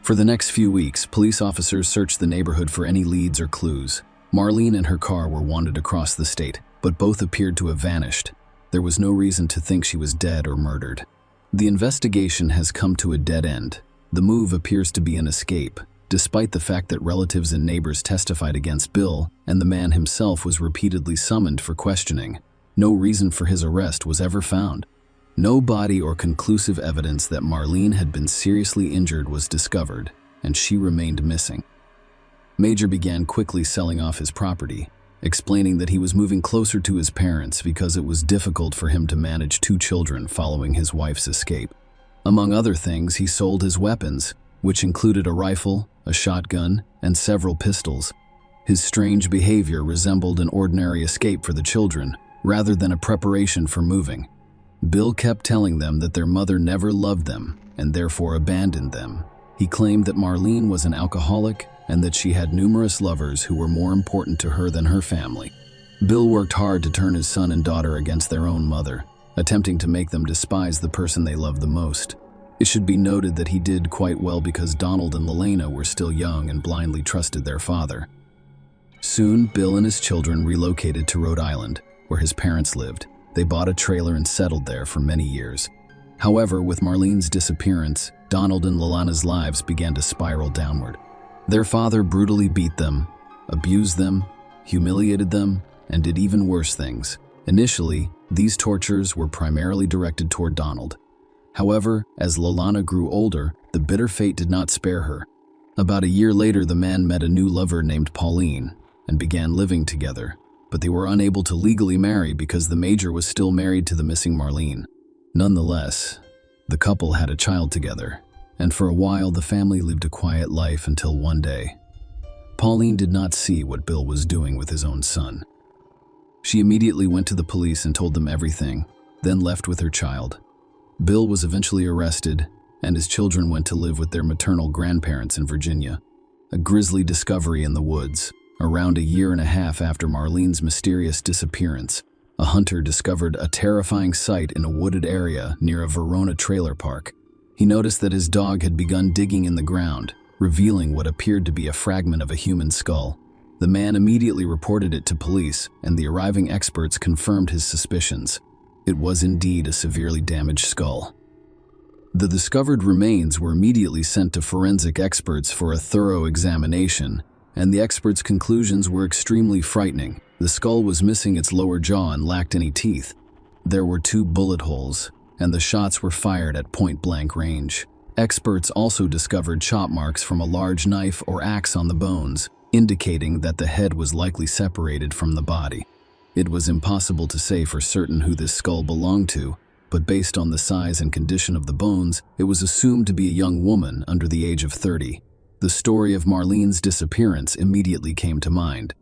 For the next few weeks, police officers searched the neighborhood for any leads or clues. Marlene and her car were wanted across the state, but both appeared to have vanished. There was no reason to think she was dead or murdered. The investigation has come to a dead end. The move appears to be an escape, despite the fact that relatives and neighbors testified against Bill, and the man himself was repeatedly summoned for questioning. No reason for his arrest was ever found. No body or conclusive evidence that Marlene had been seriously injured was discovered, and she remained missing. Major began quickly selling off his property, explaining that he was moving closer to his parents because it was difficult for him to manage 2 children following his wife's escape. Among other things, he sold his weapons, which included a rifle, a shotgun, and several pistols. His strange behavior resembled an ordinary escape for the children, rather than a preparation for moving. Bill kept telling them that their mother never loved them and therefore abandoned them. He claimed that Marlene was an alcoholic and that she had numerous lovers who were more important to her than her family. Bill worked hard to turn his son and daughter against their own mother, attempting to make them despise the person they loved the most. It should be noted that he did quite well because Donald and Lalana were still young and blindly trusted their father. Soon, Bill and his children relocated to Rhode Island, where his parents lived. They bought a trailer and settled there for many years. However, with Marlene's disappearance, Donald and Lalana's lives began to spiral downward. Their father brutally beat them, abused them, humiliated them, and did even worse things. Initially, these tortures were primarily directed toward Donald. However, as Lalana grew older, the bitter fate did not spare her. About a year later, the man met a new lover named Pauline and began living together, but they were unable to legally marry because the Major was still married to the missing Marlene. Nonetheless, the couple had a child together, and for a while the family lived a quiet life until one day. Pauline did not see what Bill was doing with his own son. She immediately went to the police and told them everything, then left with her child. Bill was eventually arrested, and his children went to live with their maternal grandparents in Virginia. A grisly discovery in the woods. Around a year and a half after Marlene's mysterious disappearance, a hunter discovered a terrifying sight in a wooded area near a Verona trailer park. He noticed that his dog had begun digging in the ground, revealing what appeared to be a fragment of a human skull. The man immediately reported it to police, and the arriving experts confirmed his suspicions. It was indeed a severely damaged skull. The discovered remains were immediately sent to forensic experts for a thorough examination, and the experts' conclusions were extremely frightening. The skull was missing its lower jaw and lacked any teeth. There were 2 bullet holes, and the shots were fired at point-blank range. Experts also discovered chop marks from a large knife or axe on the bones, indicating that the head was likely separated from the body. It was impossible to say for certain who this skull belonged to, but based on the size and condition of the bones, it was assumed to be a young woman under the age of 30. The story of Marlene's disappearance immediately came to mind.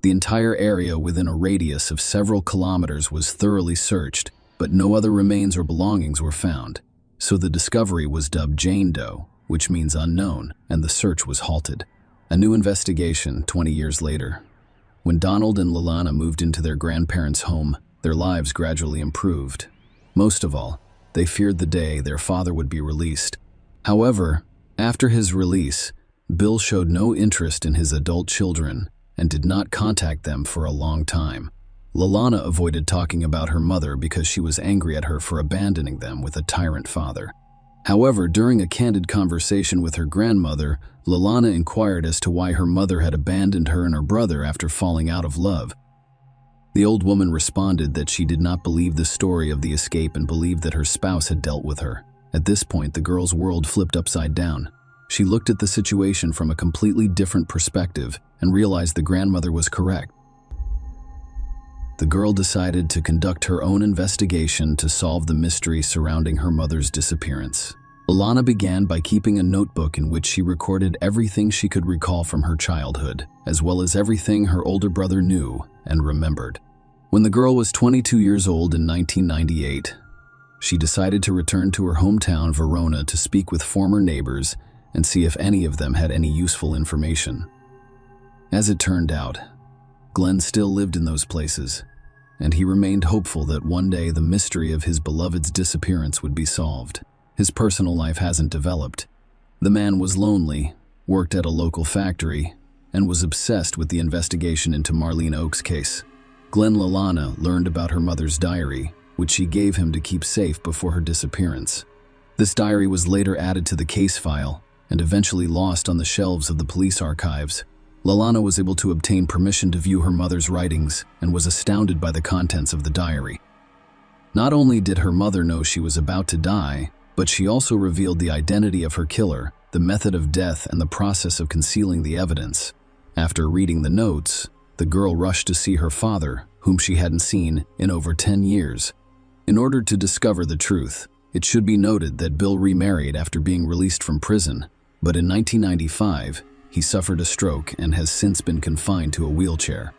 The entire area within a radius of several kilometers was thoroughly searched, but no other remains or belongings were found. So the discovery was dubbed Jane Doe, which means unknown, and the search was halted. A new investigation 20 years later. When Donald and Lalana moved into their grandparents' home, their lives gradually improved. Most of all, they feared the day their father would be released. However, after his release, Bill showed no interest in his adult children and did not contact them for a long time. Lalana avoided talking about her mother because she was angry at her for abandoning them with a tyrant father. However, during a candid conversation with her grandmother, Lalana inquired as to why her mother had abandoned her and her brother after falling out of love. The old woman responded that she did not believe the story of the escape and believed that her spouse had dealt with her. At this point, the girl's world flipped upside down. She looked at the situation from a completely different perspective and realized the grandmother was correct. The girl decided to conduct her own investigation to solve the mystery surrounding her mother's disappearance. Lalana began by keeping a notebook in which she recorded everything she could recall from her childhood, as well as everything her older brother knew and remembered. When the girl was 22 years old in 1998, she decided to return to her hometown, Verona, to speak with former neighbors and see if any of them had any useful information. As it turned out, Glenn still lived in those places, and he remained hopeful that one day the mystery of his beloved's disappearance would be solved. His personal life hasn't developed. The man was lonely, worked at a local factory, and was obsessed with the investigation into Marlene Oak's case. Glenn Lalana learned about her mother's diary, which she gave him to keep safe before her disappearance. This diary was later added to the case file and eventually lost on the shelves of the police archives. Lalana was able to obtain permission to view her mother's writings and was astounded by the contents of the diary. Not only did her mother know she was about to die, but she also revealed the identity of her killer, the method of death, and the process of concealing the evidence. After reading the notes, the girl rushed to see her father, whom she hadn't seen in over 10 years. In order to discover the truth, it should be noted that Bill remarried after being released from prison, but in 1995, he suffered a stroke and has since been confined to a wheelchair.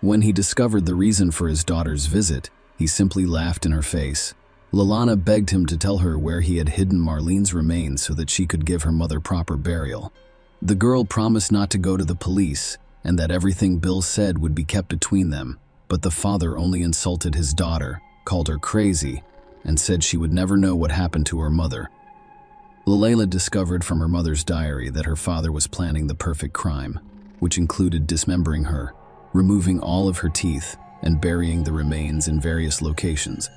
When he discovered the reason for his daughter's visit, he simply laughed in her face. Lalana begged him to tell her where he had hidden Marlene's remains so that she could give her mother proper burial. The girl promised not to go to the police and that everything Bill said would be kept between them, but the father only insulted his daughter, called her crazy, and said she would never know what happened to her mother. Lalana discovered from her mother's diary that her father was planning the perfect crime, which included dismembering her, removing all of her teeth, and burying the remains in various locations.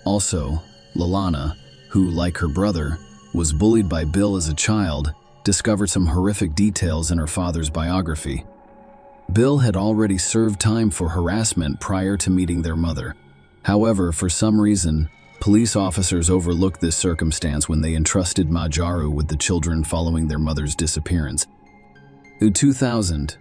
Also, Lalana, who, like her brother, was bullied by Bill as a child, discovered some horrific details in her father's biography. Bill had already served time for harassment prior to meeting their mother. However, for some reason, police officers overlooked this circumstance when they entrusted Majaru with the children following their mother's disappearance. In 2000,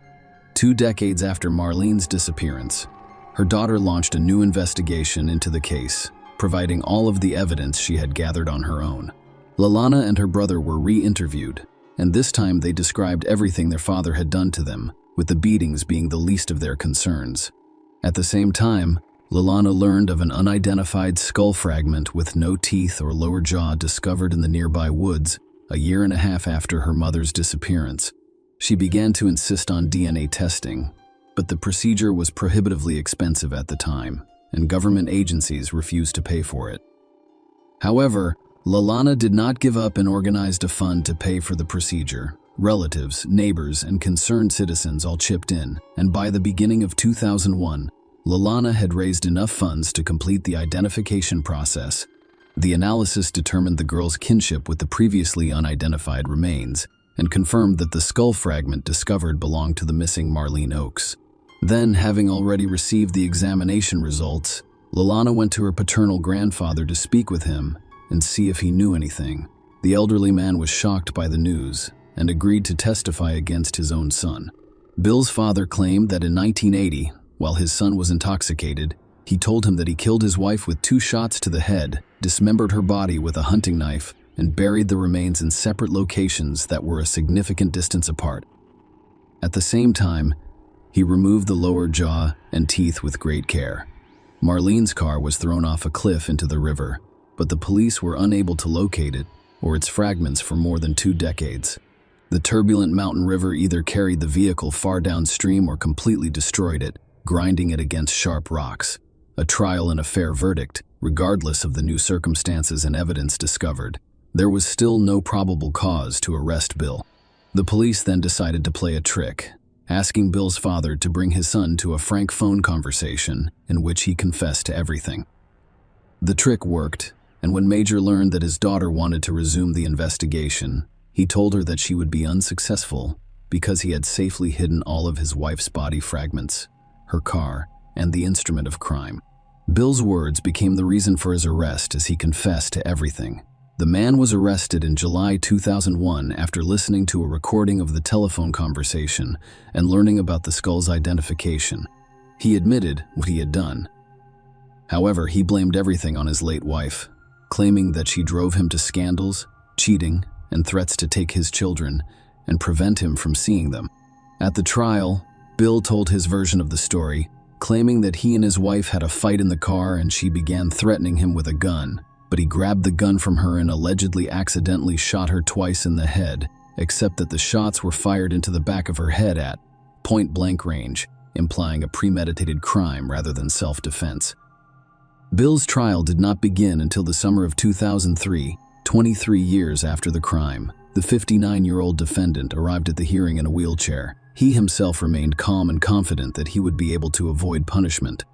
2 decades after Marlene's disappearance, her daughter launched a new investigation into the case, providing all of the evidence she had gathered on her own. Lalana and her brother were re-interviewed, and this time they described everything their father had done to them, with the beatings being the least of their concerns. At the same time, Lalana learned of an unidentified skull fragment with no teeth or lower jaw discovered in the nearby woods a year and a half after her mother's disappearance. She began to insist on DNA testing, but the procedure was prohibitively expensive at the time, and government agencies refused to pay for it. However, Lalana did not give up and organized a fund to pay for the procedure. Relatives, neighbors, and concerned citizens all chipped in, and by the beginning of 2001, Lalana had raised enough funds to complete the identification process. The analysis determined the girl's kinship with the previously unidentified remains and confirmed that the skull fragment discovered belonged to the missing Marlene Oakes. Then, having already received the examination results, Lalana went to her paternal grandfather to speak with him and see if he knew anything. The elderly man was shocked by the news and agreed to testify against his own son. Bill's father claimed that in 1980, while his son was intoxicated, he told him that he killed his wife with 2 shots to the head, dismembered her body with a hunting knife, and buried the remains in separate locations that were a significant distance apart. At the same time, he removed the lower jaw and teeth with great care. Marlene's car was thrown off a cliff into the river, but the police were unable to locate it or its fragments for more than 2 decades. The turbulent mountain river either carried the vehicle far downstream or completely destroyed it, grinding it against sharp rocks. A trial and a fair verdict regardless of the new circumstances and evidence discovered, there was still no probable cause to arrest Bill. The police then decided to play a trick, asking Bill's father to bring his son to a frank phone conversation in which he confessed to everything. The trick worked, and when Major learned that his daughter wanted to resume the investigation, he told her that she would be unsuccessful because he had safely hidden all of his wife's body fragments, her car, and the instrument of crime. Bill's words became the reason for his arrest as he confessed to everything. The man was arrested in July 2001 after listening to a recording of the telephone conversation and learning about the skull's identification. He admitted what he had done. However, he blamed everything on his late wife, claiming that she drove him to scandals, cheating, and threats to take his children and prevent him from seeing them. At the trial, Bill told his version of the story, claiming that he and his wife had a fight in the car and she began threatening him with a gun, but he grabbed the gun from her and allegedly accidentally shot her twice in the head, except that the shots were fired into the back of her head at point-blank range, implying a premeditated crime rather than self-defense. Bill's trial did not begin until the summer of 2003, 23 years after the crime. The 59-year-old defendant arrived at the hearing in a wheelchair. He himself remained calm and confident that he would be able to avoid punishment.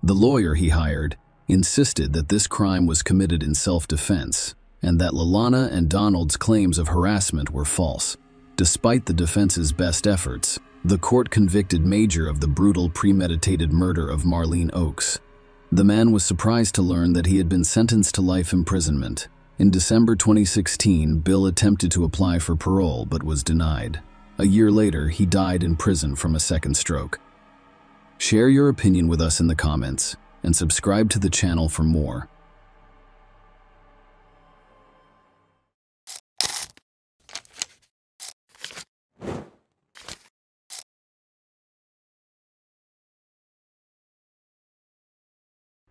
The lawyer he hired insisted that this crime was committed in self-defense and that Lalana and Donald's claims of harassment were false. Despite the defense's best efforts, the court convicted Major of the brutal premeditated murder of Marlene Oakes. The man was surprised to learn that he had been sentenced to life imprisonment. In December 2016, Bill attempted to apply for parole but was denied. A year later, he died in prison from a second stroke. Share your opinion with us in the comments and subscribe to the channel for more.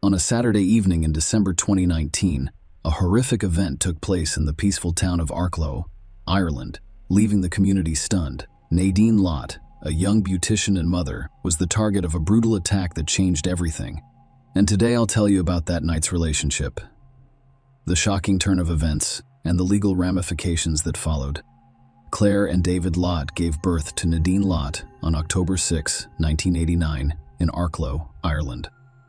On a Saturday evening in December 2019, a horrific event took place in the peaceful town of Arklow, Ireland, leaving the community stunned. Nadine Lott, a young beautician and mother, was the target of a brutal attack that changed everything. And today I'll tell you about that night's relationship, the shocking turn of events, and the legal ramifications that followed. Claire and David Lott gave birth to Nadine Lott on October 6, 1989, in Arklow, Ireland.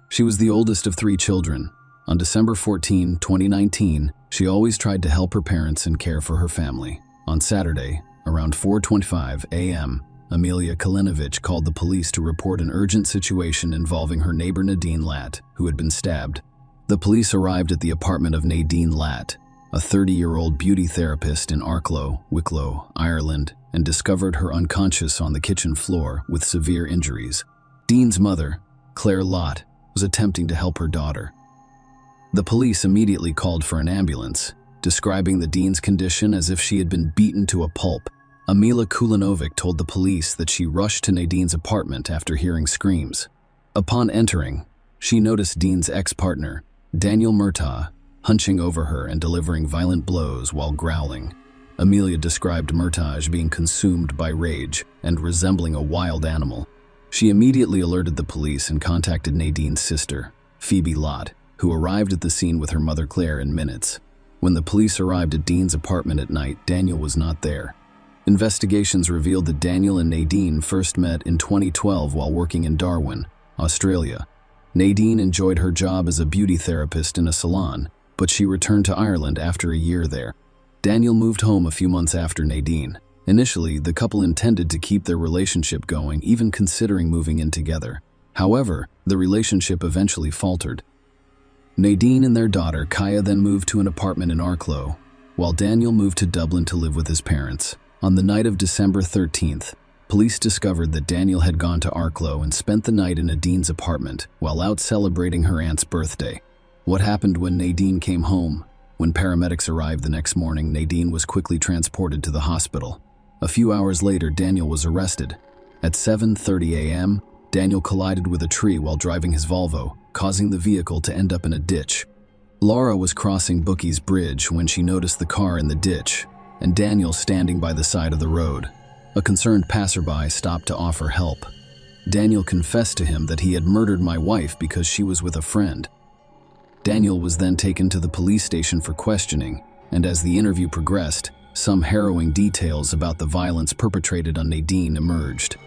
She was the oldest of 3 children. On December 14, 2019, she always tried to help her parents and care for her family. On Saturday, around 4:25 a.m., Amelia Kalinovich called the police to report an urgent situation involving her neighbor Nadine Lott, who had been stabbed. The police arrived at the apartment of Nadine Lott, a 30-year-old beauty therapist in Arklow, Wicklow, Ireland, and discovered her unconscious on the kitchen floor with severe injuries. Dean's mother, Claire Lott, was attempting to help her daughter. The police immediately called for an ambulance, describing the Dean's condition as if she had been beaten to a pulp. Amelia Kulinovic told the police that she rushed to Nadine's apartment after hearing screams. Upon entering, she noticed Dean's ex-partner, Daniel Murtaugh, hunching over her and delivering violent blows while growling. Amelia described Murtaugh as being consumed by rage and resembling a wild animal. She immediately alerted the police and contacted Nadine's sister, Phoebe Lott, who arrived at the scene with her mother Claire in minutes. When the police arrived at Dean's apartment at night, Daniel was not there. Investigations revealed that Daniel and Nadine first met in 2012 while working in Darwin, Australia. Nadine enjoyed her job as a beauty therapist in a salon, but she returned to Ireland after a year there. Daniel moved home a few months after Nadine. Initially, the couple intended to keep their relationship going, even considering moving in together. However, the relationship eventually faltered. Nadine and their daughter Kaya then moved to an apartment in Arklow, while Daniel moved to Dublin to live with his parents. On the night of December 13th, police discovered that Daniel had gone to Arklow and spent the night in Nadine's apartment while out celebrating her aunt's birthday. What happened when Nadine came home? When paramedics arrived the next morning, Nadine was quickly transported to the hospital. A few hours later, Daniel was arrested. At 7:30 a.m., Daniel collided with a tree while driving his Volvo, causing the vehicle to end up in a ditch. Laura was crossing Bookie's Bridge when she noticed the car in the ditch, and Daniel standing by the side of the road. A concerned passerby stopped to offer help. Daniel confessed to him that he had murdered my wife because she was with a friend. Daniel was then taken to the police station for questioning, and as the interview progressed, some harrowing details about the violence perpetrated on Nadine emerged.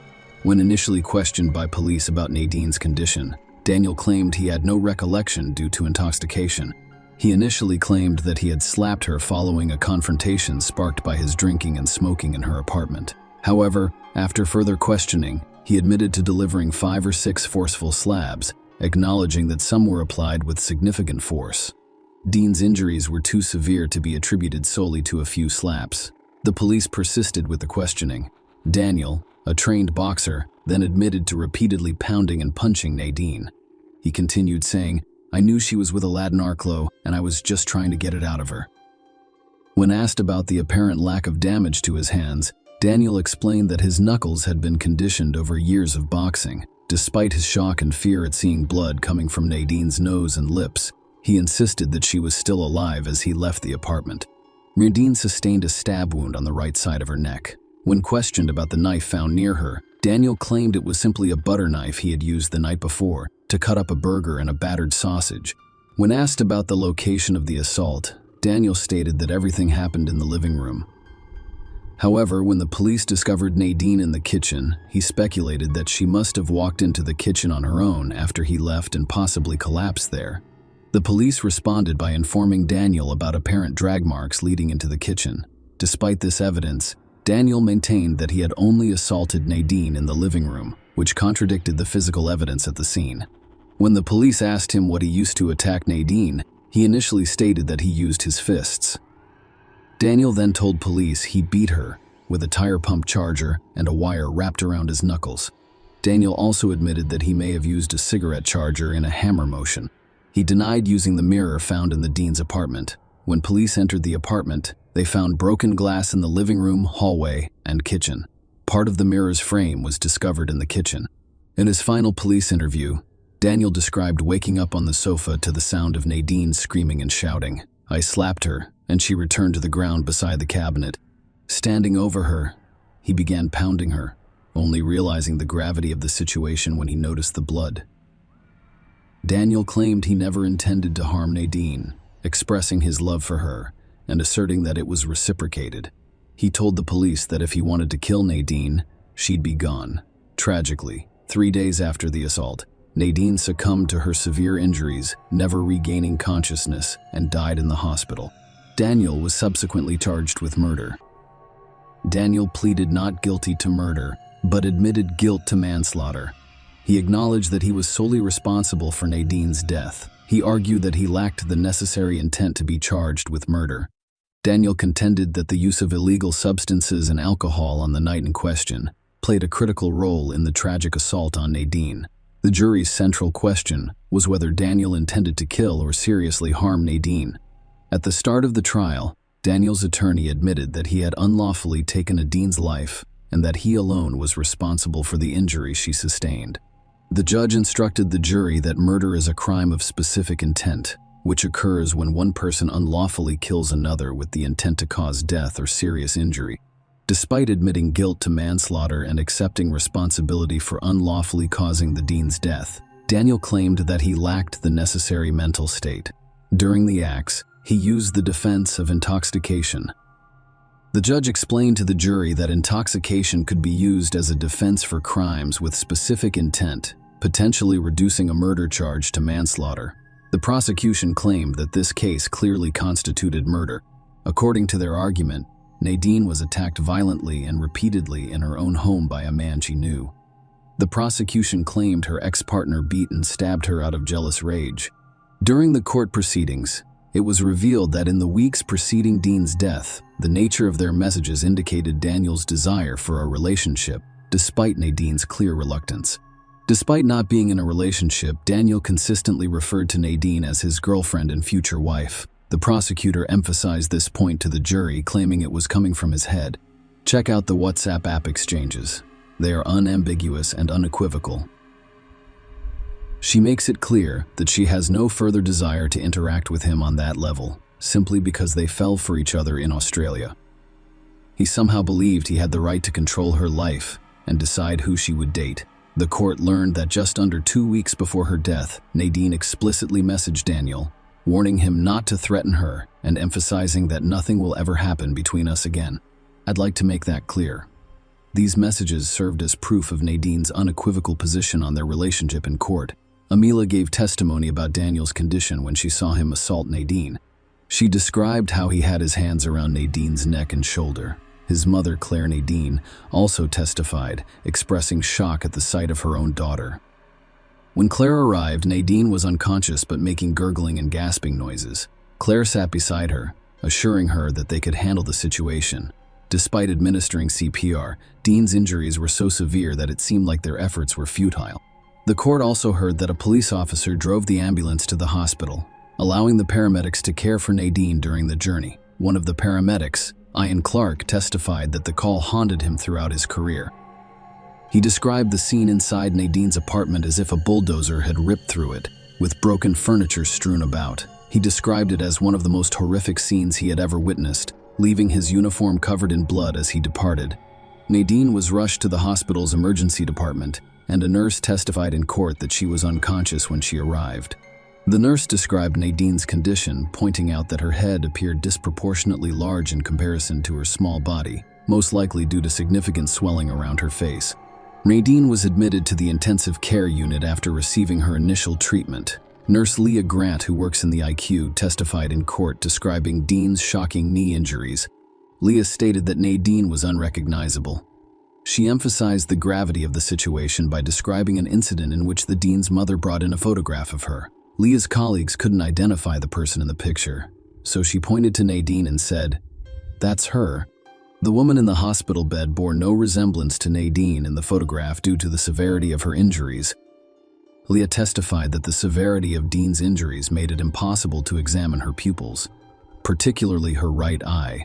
When initially questioned by police about Nadine's condition, Daniel claimed he had no recollection due to intoxication. He initially claimed that he had slapped her following a confrontation sparked by his drinking and smoking in her apartment. However, after further questioning, he admitted to delivering 5 or 6 forceful slabs, acknowledging that some were applied with significant force. Dean's injuries were too severe to be attributed solely to a few slaps. The police persisted with the questioning. Daniel, a trained boxer, then admitted to repeatedly pounding and punching Nadine. He continued saying, "I knew she was with Aladdin Arklow, and I was just trying to get it out of her." When asked about the apparent lack of damage to his hands, Daniel explained that his knuckles had been conditioned over years of boxing. Despite his shock and fear at seeing blood coming from Nadine's nose and lips, he insisted that she was still alive as he left the apartment. Nadine sustained a stab wound on the right side of her neck. When questioned about the knife found near her, Daniel claimed it was simply a butter knife he had used the night before to cut up a burger and a battered sausage. When asked about the location of the assault, Daniel stated that everything happened in the living room. However, when the police discovered Nadine in the kitchen, he speculated that she must have walked into the kitchen on her own after he left and possibly collapsed there. The police responded by informing Daniel about apparent drag marks leading into the kitchen. Despite this evidence, Daniel maintained that he had only assaulted Nadine in the living room, which contradicted the physical evidence at the scene. When the police asked him what he used to attack Nadine, he initially stated that he used his fists. Daniel then told police he beat her with a tire pump charger and a wire wrapped around his knuckles. Daniel also admitted that he may have used a cigarette charger in a hammer motion. He denied using the mirror found in the Dean's apartment. When police entered the apartment, they found broken glass in the living room, hallway, and kitchen. Part of the mirror's frame was discovered in the kitchen. In his final police interview, Daniel described waking up on the sofa to the sound of Nadine screaming and shouting. "I slapped her, and she returned to the ground beside the cabinet. Standing over her, he began pounding her, only realizing the gravity of the situation when he noticed the blood." Daniel claimed he never intended to harm Nadine, expressing his love for her and asserting that it was reciprocated. He told the police that if he wanted to kill Nadine, she'd be gone. Tragically, 3 days after the assault, Nadine succumbed to her severe injuries, never regaining consciousness, and died in the hospital. Daniel was subsequently charged with murder. Daniel pleaded not guilty to murder, but admitted guilt to manslaughter. He acknowledged that he was solely responsible for Nadine's death. He argued that he lacked the necessary intent to be charged with murder. Daniel contended that the use of illegal substances and alcohol on the night in question played a critical role in the tragic assault on Nadine. The jury's central question was whether Daniel intended to kill or seriously harm Nadine. At the start of the trial, Daniel's attorney admitted that he had unlawfully taken Nadine's life and that he alone was responsible for the injury she sustained. The judge instructed the jury that murder is a crime of specific intent, which occurs when one person unlawfully kills another with the intent to cause death or serious injury. Despite admitting guilt to manslaughter and accepting responsibility for unlawfully causing the Dean's death, Daniel claimed that he lacked the necessary mental state. During the acts, he used the defense of intoxication. The judge explained to the jury that intoxication could be used as a defense for crimes with specific intent, potentially reducing a murder charge to manslaughter. The prosecution claimed that this case clearly constituted murder. According to their argument, Nadine was attacked violently and repeatedly in her own home by a man she knew. The prosecution claimed her ex-partner beat and stabbed her out of jealous rage. During the court proceedings, it was revealed that in the weeks preceding Dean's death, the nature of their messages indicated Daniel's desire for a relationship, despite Nadine's clear reluctance. Despite not being in a relationship, Daniel consistently referred to Nadine as his girlfriend and future wife. The prosecutor emphasized this point to the jury, claiming it was coming from his head. Check out the WhatsApp app exchanges. They are unambiguous and unequivocal. She makes it clear that she has no further desire to interact with him on that level, simply because they fell for each other in Australia. He somehow believed he had the right to control her life and decide who she would date. The court learned that just under 2 weeks before her death, Nadine explicitly messaged Daniel, warning him not to threaten her and emphasizing that nothing will ever happen between us again. I'd like to make that clear. These messages served as proof of Nadine's unequivocal position on their relationship in court. Amila gave testimony about Daniel's condition when she saw him assault Nadine. She described how he had his hands around Nadine's neck and shoulder. His mother, Claire Nadine, also testified, expressing shock at the sight of her own daughter. When Claire arrived, Nadine was unconscious but making gurgling and gasping noises. Claire sat beside her, assuring her that they could handle the situation. Despite administering CPR, Dean's injuries were so severe that it seemed like their efforts were futile. The court also heard that a police officer drove the ambulance to the hospital, allowing the paramedics to care for Nadine during the journey. One of the paramedics, Ian Clark, testified that the call haunted him throughout his career. He described the scene inside Nadine's apartment as if a bulldozer had ripped through it, with broken furniture strewn about. He described it as one of the most horrific scenes he had ever witnessed, leaving his uniform covered in blood as he departed. Nadine was rushed to the hospital's emergency department, and a nurse testified in court that she was unconscious when she arrived. The nurse described Nadine's condition, pointing out that her head appeared disproportionately large in comparison to her small body, most likely due to significant swelling around her face. Nadine was admitted to the intensive care unit after receiving her initial treatment. Nurse Leah Grant, who works in the IQ, testified in court describing Dean's shocking knee injuries. Leah stated that Nadine was unrecognizable. She emphasized the gravity of the situation by describing an incident in which the Dean's mother brought in a photograph of her. Leah's colleagues couldn't identify the person in the picture, so she pointed to Nadine and said, "That's her." The woman in the hospital bed bore no resemblance to Nadine in the photograph due to the severity of her injuries. Leah testified that the severity of Dean's injuries made it impossible to examine her pupils, particularly her right eye,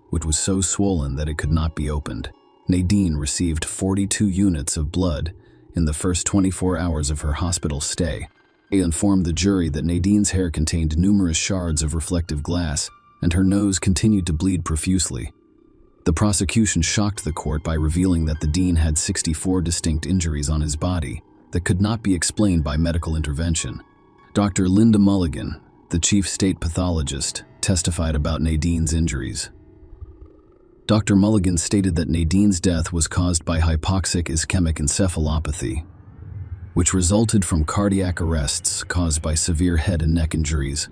which was so swollen that it could not be opened. Nadine received 42 units of blood in the first 24 hours of her hospital stay. They informed the jury that Nadine's hair contained numerous shards of reflective glass, and her nose continued to bleed profusely. The prosecution shocked the court by revealing that the Dean had 64 distinct injuries on his body that could not be explained by medical intervention. Dr. Linda Mulligan, the chief state pathologist, testified about Nadine's injuries. Dr. Mulligan stated that Nadine's death was caused by hypoxic ischemic encephalopathy, which resulted from cardiac arrests caused by severe head and neck injuries.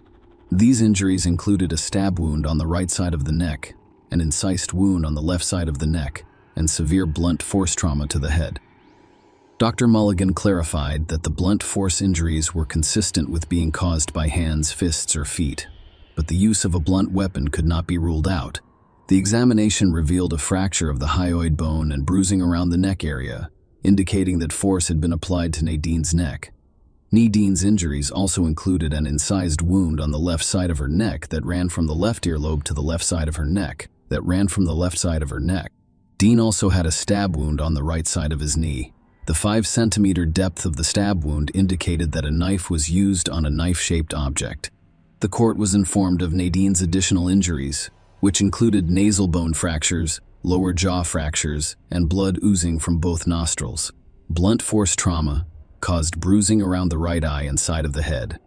These injuries included a stab wound on the right side of the neck, an incised wound on the left side of the neck, and severe blunt force trauma to the head. Dr. Mulligan clarified that the blunt force injuries were consistent with being caused by hands, fists, or feet, but the use of a blunt weapon could not be ruled out. The examination revealed a fracture of the hyoid bone and bruising around the neck area, indicating that force had been applied to Nadine's neck. Nadine's injuries also included an incised wound on the left side of her neck that ran from the left earlobe to the left side of her neck, Dean also had a stab wound on the right side of his knee. The 5-centimeter depth of the stab wound indicated that a knife was used on a knife-shaped object. The court was informed of Nadine's additional injuries, which included nasal bone fractures, lower jaw fractures, and blood oozing from both nostrils. Blunt force trauma caused bruising around the right eye and side of the head,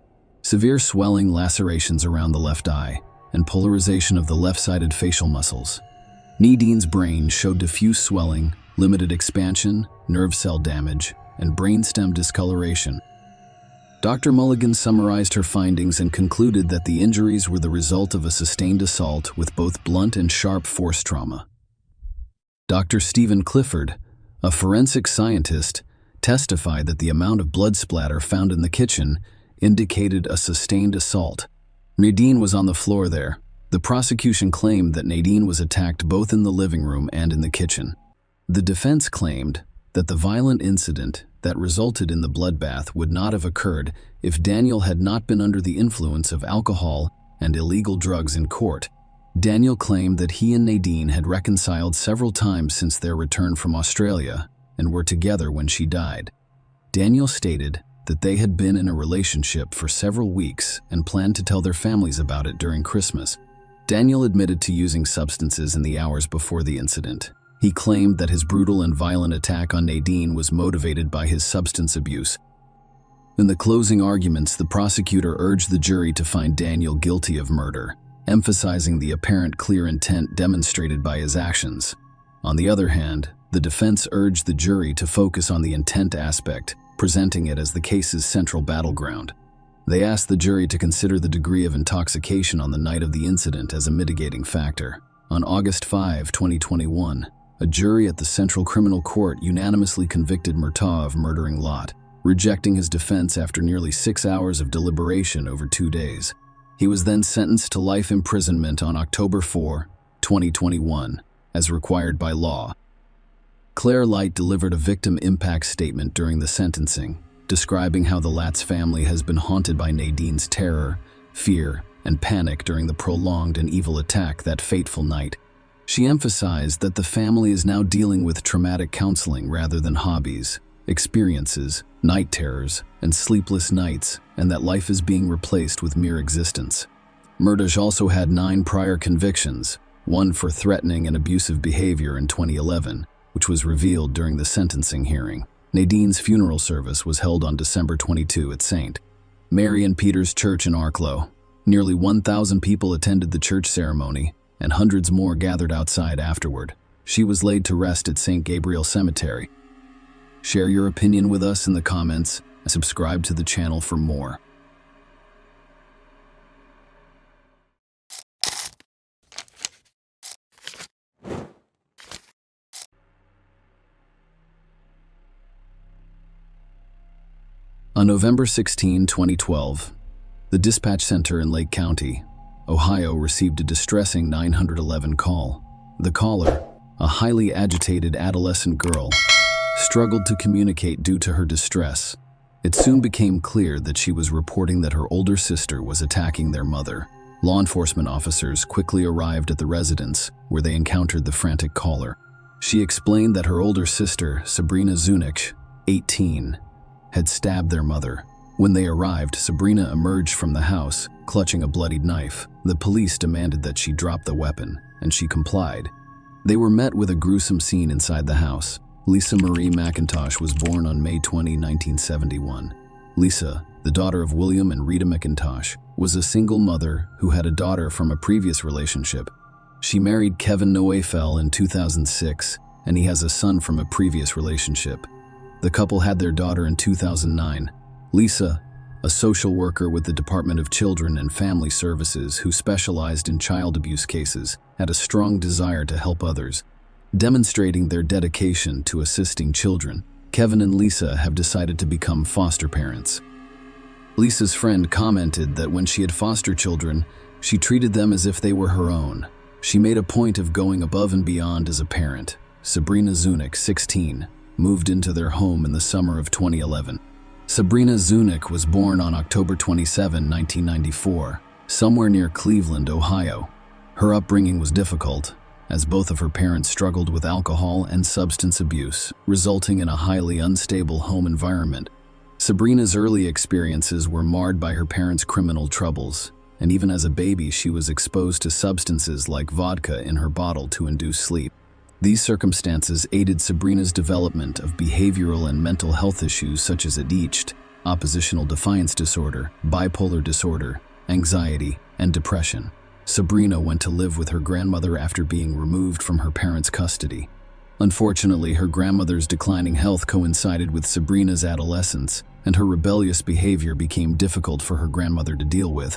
severe swelling, lacerations around the left eye, and polarization of the left-sided facial muscles. Nadine's brain showed diffuse swelling, limited expansion, nerve cell damage, and brainstem discoloration. Dr. Mulligan summarized her findings and concluded that the injuries were the result of a sustained assault with both blunt and sharp force trauma. Dr. Stephen Clifford, a forensic scientist, testified that the amount of blood splatter found in the kitchen indicated a sustained assault. Nadine was on the floor there. The prosecution claimed that Nadine was attacked both in the living room and in the kitchen. The defense claimed that the violent incident that resulted in the bloodbath would not have occurred if Daniel had not been under the influence of alcohol and illegal drugs in court. Daniel claimed that he and Nadine had reconciled several times since their return from Australia and were together when she died. Daniel stated that they had been in a relationship for several weeks and planned to tell their families about it during Christmas. Daniel admitted to using substances in the hours before the incident. He claimed that his brutal and violent attack on Nadine was motivated by his substance abuse. In the closing arguments, the prosecutor urged the jury to find Daniel guilty of murder, emphasizing the apparent clear intent demonstrated by his actions. On the other hand, the defense urged the jury to focus on the intent aspect, presenting it as the case's central battleground. They asked the jury to consider the degree of intoxication on the night of the incident as a mitigating factor. On August 5, 2021, a jury at the Central Criminal Court unanimously convicted Murtaugh of murdering Lot, rejecting his defense after nearly 6 hours of deliberation over 2 days. He was then sentenced to life imprisonment on October 4, 2021, as required by law. Claire Light delivered a victim impact statement during the sentencing, describing how the Latz family has been haunted by Nadine's terror, fear, and panic during the prolonged and evil attack that fateful night. She emphasized that the family is now dealing with traumatic counseling rather than hobbies, experiences, night terrors, and sleepless nights, and that life is being replaced with mere existence. Murtaugh also had 9 prior convictions, one for threatening and abusive behavior in 2011, which was revealed during the sentencing hearing. Nadine's funeral service was held on December 22 at St. Mary and Peter's Church in Arklow. Nearly 1,000 people attended the church ceremony, and hundreds more gathered outside afterward. She was laid to rest at St. Gabriel Cemetery. Share your opinion with us in the comments and subscribe to the channel for more. On November 16, 2012, the dispatch center in Lake County, Ohio, received a distressing 911 call. The caller, a highly agitated adolescent girl, struggled to communicate due to her distress. It soon became clear that she was reporting that her older sister was attacking their mother. Law enforcement officers quickly arrived at the residence, where they encountered the frantic caller. She explained that her older sister, Sabrina Zunich, 18, had stabbed their mother. When they arrived, Sabrina emerged from the house, clutching a bloodied knife. The police demanded that she drop the weapon, and she complied. They were met with a gruesome scene inside the house. Lisa Marie McIntosh was born on May 20, 1971. Lisa, the daughter of William and Rita McIntosh, was a single mother who had a daughter from a previous relationship. She married Kevin Noefel in 2006, and he has a son from a previous relationship. The couple had their daughter in 2009. Lisa, a social worker with the Department of Children and Family Services who specialized in child abuse cases, had a strong desire to help others. Demonstrating their dedication to assisting children, Kevin and Lisa have decided to become foster parents. Lisa's friend commented that when she had foster children, she treated them as if they were her own. She made a point of going above and beyond as a parent. Sabrina Zunich, 16, moved into their home in the summer of 2011. Sabrina Zunich was born on October 27, 1994, somewhere near Cleveland, Ohio. Her upbringing was difficult, as both of her parents struggled with alcohol and substance abuse, resulting in a highly unstable home environment. Sabrina's early experiences were marred by her parents' criminal troubles, and even as a baby she was exposed to substances like vodka in her bottle to induce sleep. These circumstances aided Sabrina's development of behavioral and mental health issues such as ADHD, oppositional defiance disorder, bipolar disorder, anxiety, and depression. Sabrina went to live with her grandmother after being removed from her parents' custody. Unfortunately, her grandmother's declining health coincided with Sabrina's adolescence, and her rebellious behavior became difficult for her grandmother to deal with.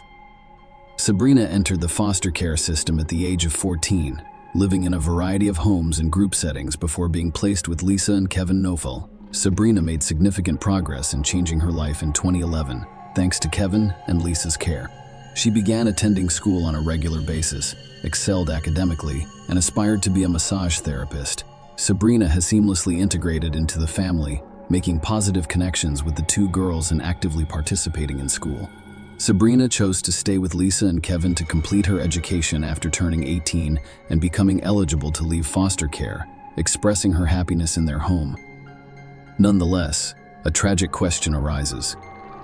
Sabrina entered the foster care system at the age of 14, living in a variety of homes and group settings before being placed with Lisa and Kevin Noefel. Sabrina made significant progress in changing her life in 2011, thanks to Kevin and Lisa's care. She began attending school on a regular basis, excelled academically, and aspired to be a massage therapist. Sabrina has seamlessly integrated into the family, making positive connections with the 2 girls and actively participating in school. Sabrina chose to stay with Lisa and Kevin to complete her education after turning 18 and becoming eligible to leave foster care, expressing her happiness in their home. Nonetheless, a tragic question arises.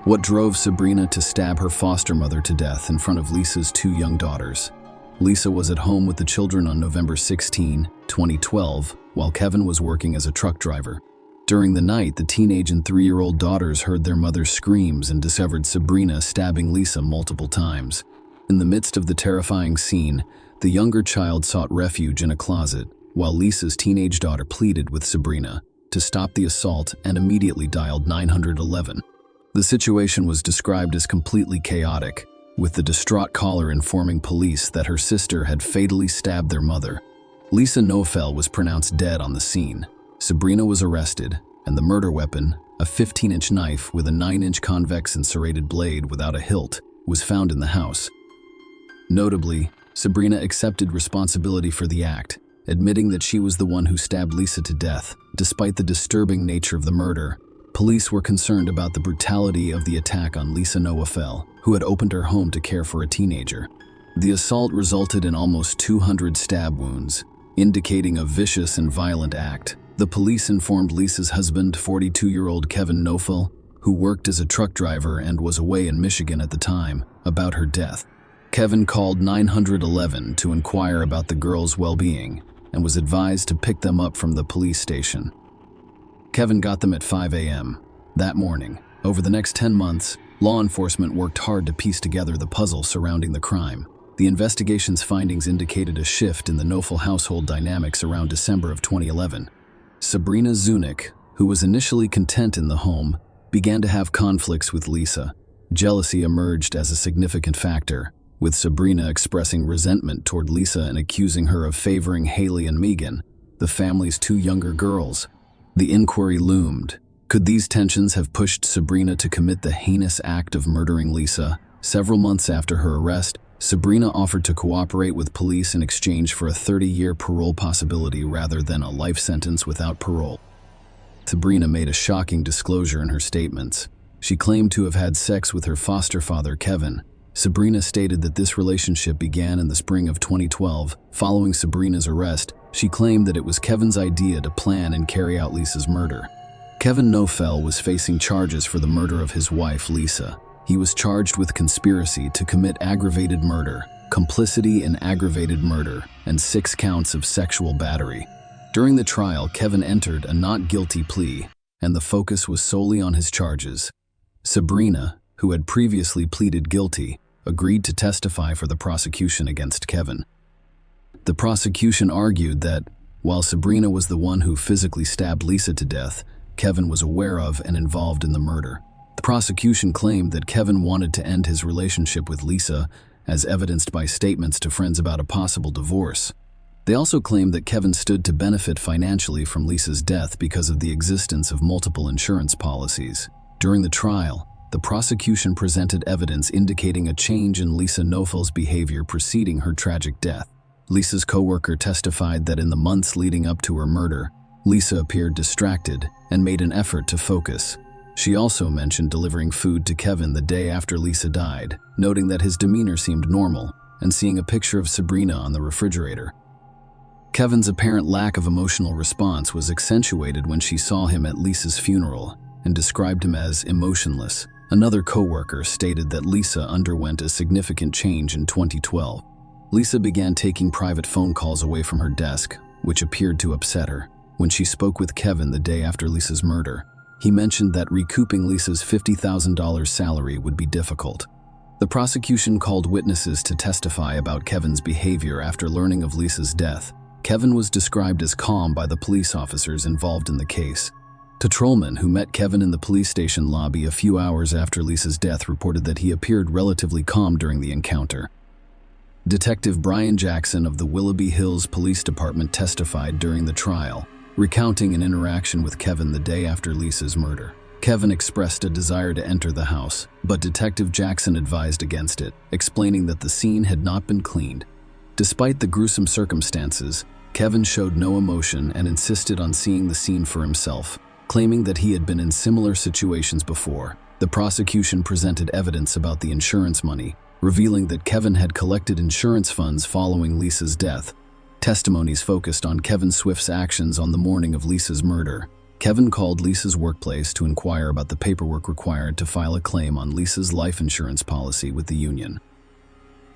What drove Sabrina to stab her foster mother to death in front of Lisa's 2 young daughters? Lisa was at home with the children on November 16, 2012, while Kevin was working as a truck driver. During the night, the teenage and 3-year-old daughters heard their mother's screams and discovered Sabrina stabbing Lisa multiple times. In the midst of the terrifying scene, the younger child sought refuge in a closet, while Lisa's teenage daughter pleaded with Sabrina to stop the assault and immediately dialed 911. The situation was described as completely chaotic, with the distraught caller informing police that her sister had fatally stabbed their mother. Lisa Nofel was pronounced dead on the scene. Sabrina was arrested, and the murder weapon, a 15-inch knife with a 9-inch convex and serrated blade without a hilt, was found in the house. Notably, Sabrina accepted responsibility for the act, admitting that she was the one who stabbed Lisa to death. Despite the disturbing nature of the murder, police were concerned about the brutality of the attack on Lisa Nofel, who had opened her home to care for a teenager. The assault resulted in almost 200 stab wounds, indicating a vicious and violent act. The police informed Lisa's husband, 42-year-old Kevin Nofel, who worked as a truck driver and was away in Michigan at the time, about her death. Kevin called 911 to inquire about the girls' well-being and was advised to pick them up from the police station. Kevin got them at 5 a.m. that morning. Over the next 10 months, law enforcement worked hard to piece together the puzzle surrounding the crime. The investigation's findings indicated a shift in the Nofel household dynamics around December of 2011. Sabrina Zunick, who was initially content in the home, began to have conflicts with Lisa. Jealousy emerged as a significant factor, with Sabrina expressing resentment toward Lisa and accusing her of favoring Haley and Megan, the family's 2 younger girls. The inquiry loomed. Could these tensions have pushed Sabrina to commit the heinous act of murdering Lisa? Several months after her arrest, Sabrina offered to cooperate with police in exchange for a 30-year parole possibility rather than a life sentence without parole. Sabrina made a shocking disclosure in her statements. She claimed to have had sex with her foster father, Kevin. Sabrina stated that this relationship began in the spring of 2012. Following Sabrina's arrest, she claimed that it was Kevin's idea to plan and carry out Lisa's murder. Kevin Nofel was facing charges for the murder of his wife, Lisa. He was charged with conspiracy to commit aggravated murder, complicity in aggravated murder, and 6 counts of sexual battery. During the trial, Kevin entered a not guilty plea, and the focus was solely on his charges. Sabrina, who had previously pleaded guilty, agreed to testify for the prosecution against Kevin. The prosecution argued that, while Sabrina was the one who physically stabbed Lisa to death, Kevin was aware of and involved in the murder. The prosecution claimed that Kevin wanted to end his relationship with Lisa, as evidenced by statements to friends about a possible divorce. They also claimed that Kevin stood to benefit financially from Lisa's death because of the existence of multiple insurance policies. During the trial, the prosecution presented evidence indicating a change in Lisa Nofel's behavior preceding her tragic death. Lisa's co-worker testified that in the months leading up to her murder, Lisa appeared distracted and made an effort to focus. She also mentioned delivering food to Kevin the day after Lisa died, noting that his demeanor seemed normal and seeing a picture of Sabrina on the refrigerator. Kevin's apparent lack of emotional response was accentuated when she saw him at Lisa's funeral and described him as emotionless. Another co-worker stated that Lisa underwent a significant change in 2012. Lisa began taking private phone calls away from her desk, which appeared to upset her. When she spoke with Kevin the day after Lisa's murder, he mentioned that recouping Lisa's $50,000 salary would be difficult. The prosecution called witnesses to testify about Kevin's behavior after learning of Lisa's death. Kevin was described as calm by the police officers involved in the case. Patrolman who met Kevin in the police station lobby a few hours after Lisa's death reported that he appeared relatively calm during the encounter. Detective Brian Jackson of the Willoughby Hills Police Department testified during the trial, recounting an interaction with Kevin the day after Lisa's murder. Kevin expressed a desire to enter the house, but Detective Jackson advised against it, explaining that the scene had not been cleaned. Despite the gruesome circumstances, Kevin showed no emotion and insisted on seeing the scene for himself, claiming that he had been in similar situations before. The prosecution presented evidence about the insurance money, revealing that Kevin had collected insurance funds following Lisa's death. Testimonies focused on Kevin Swift's actions on the morning of Lisa's murder. Kevin called Lisa's workplace to inquire about the paperwork required to file a claim on Lisa's life insurance policy with the union.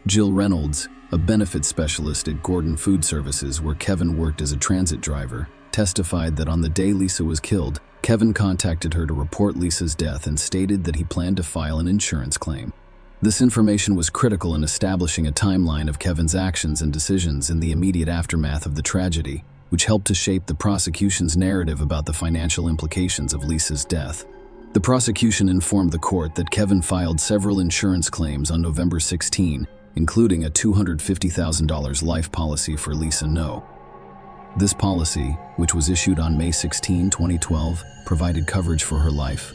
Jill Reynolds, a benefits specialist at Gordon Food Services where Kevin worked as a transit driver, testified that on the day Lisa was killed, Kevin contacted her to report Lisa's death and stated that he planned to file an insurance claim. This information was critical in establishing a timeline of Kevin's actions and decisions in the immediate aftermath of the tragedy, which helped to shape the prosecution's narrative about the financial implications of Lisa's death. The prosecution informed the court that Kevin filed several insurance claims on November 16, including a $250,000 life policy for Lisa No. This policy, which was issued on May 16, 2012, provided coverage for her life.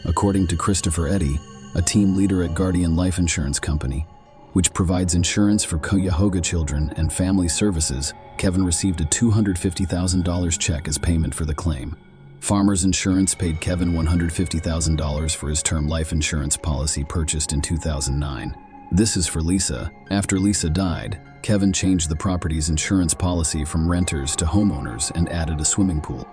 According to Christopher Eddy, a team leader at Guardian Life Insurance Company, which provides insurance for Cuyahoga children and family services, Kevin received a $250,000 check as payment for the claim. Farmers Insurance paid Kevin $150,000 for his term life insurance policy purchased in 2009. This is for Lisa. After Lisa died, Kevin changed the property's insurance policy from renters to homeowners and added a swimming pool.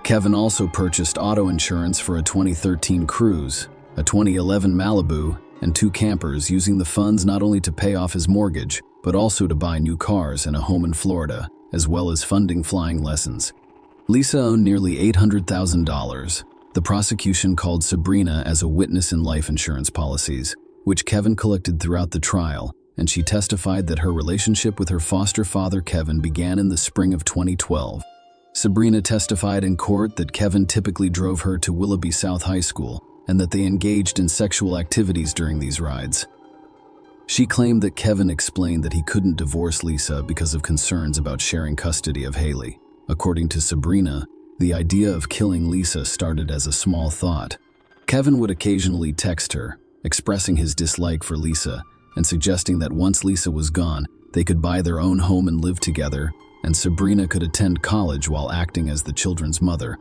Kevin also purchased auto insurance for a 2013 Cruze, a 2011 Malibu, and 2 campers, using the funds not only to pay off his mortgage, but also to buy new cars and a home in Florida, as well as funding flying lessons. Lisa owned nearly $800,000. The prosecution called Sabrina as a witness in life insurance policies, which Kevin collected throughout the trial, and she testified that her relationship with her foster father Kevin began in the spring of 2012. Sabrina testified in court that Kevin typically drove her to Willoughby South High School and that they engaged in sexual activities during these rides. She claimed that Kevin explained that he couldn't divorce Lisa because of concerns about sharing custody of Haley. According to Sabrina, the idea of killing Lisa started as a small thought. Kevin would occasionally text her, expressing his dislike for Lisa and suggesting that once Lisa was gone, they could buy their own home and live together, and Sabrina could attend college while acting as the children's mother.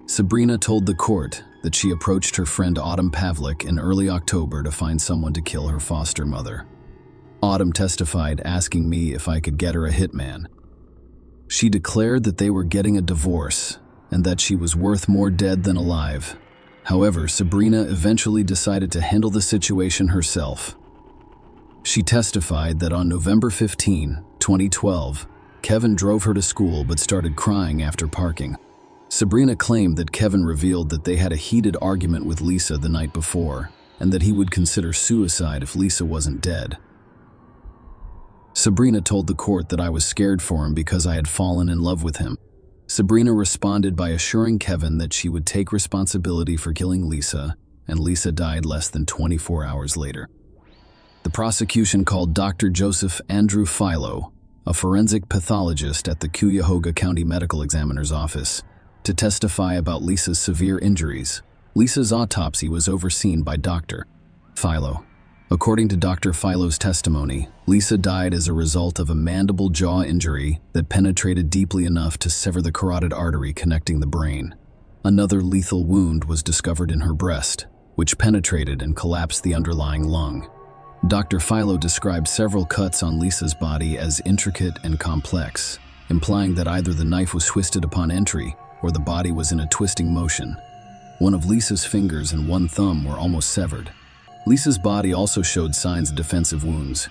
Sabrina told the court that she approached her friend Autumn Pavlik in early October to find someone to kill her foster mother. Autumn testified, asking me if I could get her a hitman. She declared that they were getting a divorce and that she was worth more dead than alive. However, Sabrina eventually decided to handle the situation herself. She testified that on November 15, 2012, Kevin drove her to school but started crying after parking. Sabrina claimed that Kevin revealed that they had a heated argument with Lisa the night before and that he would consider suicide if Lisa wasn't dead. Sabrina told the court that I was scared for him because I had fallen in love with him. Sabrina responded by assuring Kevin that she would take responsibility for killing Lisa, and Lisa died less than 24 hours later. The prosecution called Dr. Joseph Andrew Philo, a forensic pathologist at the Cuyahoga County Medical Examiner's Office, to testify about Lisa's severe injuries. Lisa's autopsy was overseen by Dr. Philo. According to Dr. Philo's testimony, Lisa died as a result of a mandible jaw injury that penetrated deeply enough to sever the carotid artery connecting the brain. Another lethal wound was discovered in her breast, which penetrated and collapsed the underlying lung. Dr. Philo described several cuts on Lisa's body as intricate and complex, implying that either the knife was twisted upon entry or the body was in a twisting motion. One of Lisa's fingers and one thumb were almost severed. Lisa's body also showed signs of defensive wounds.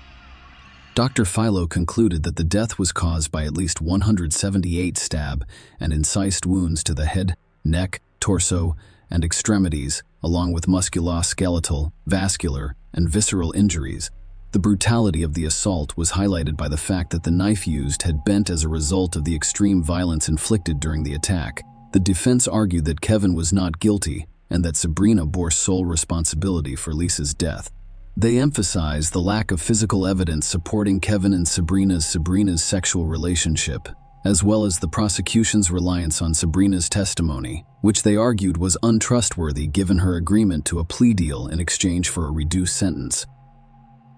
Dr. Philo concluded that the death was caused by at least 178 stab and incised wounds to the head, neck, torso, and extremities, along with musculoskeletal, vascular, and visceral injuries. The brutality of the assault was highlighted by the fact that the knife used had bent as a result of the extreme violence inflicted during the attack. The defense argued that Kevin was not guilty and that Sabrina bore sole responsibility for Lisa's death. They emphasized the lack of physical evidence supporting Kevin and Sabrina's sexual relationship, as well as the prosecution's reliance on Sabrina's testimony, which they argued was untrustworthy given her agreement to a plea deal in exchange for a reduced sentence.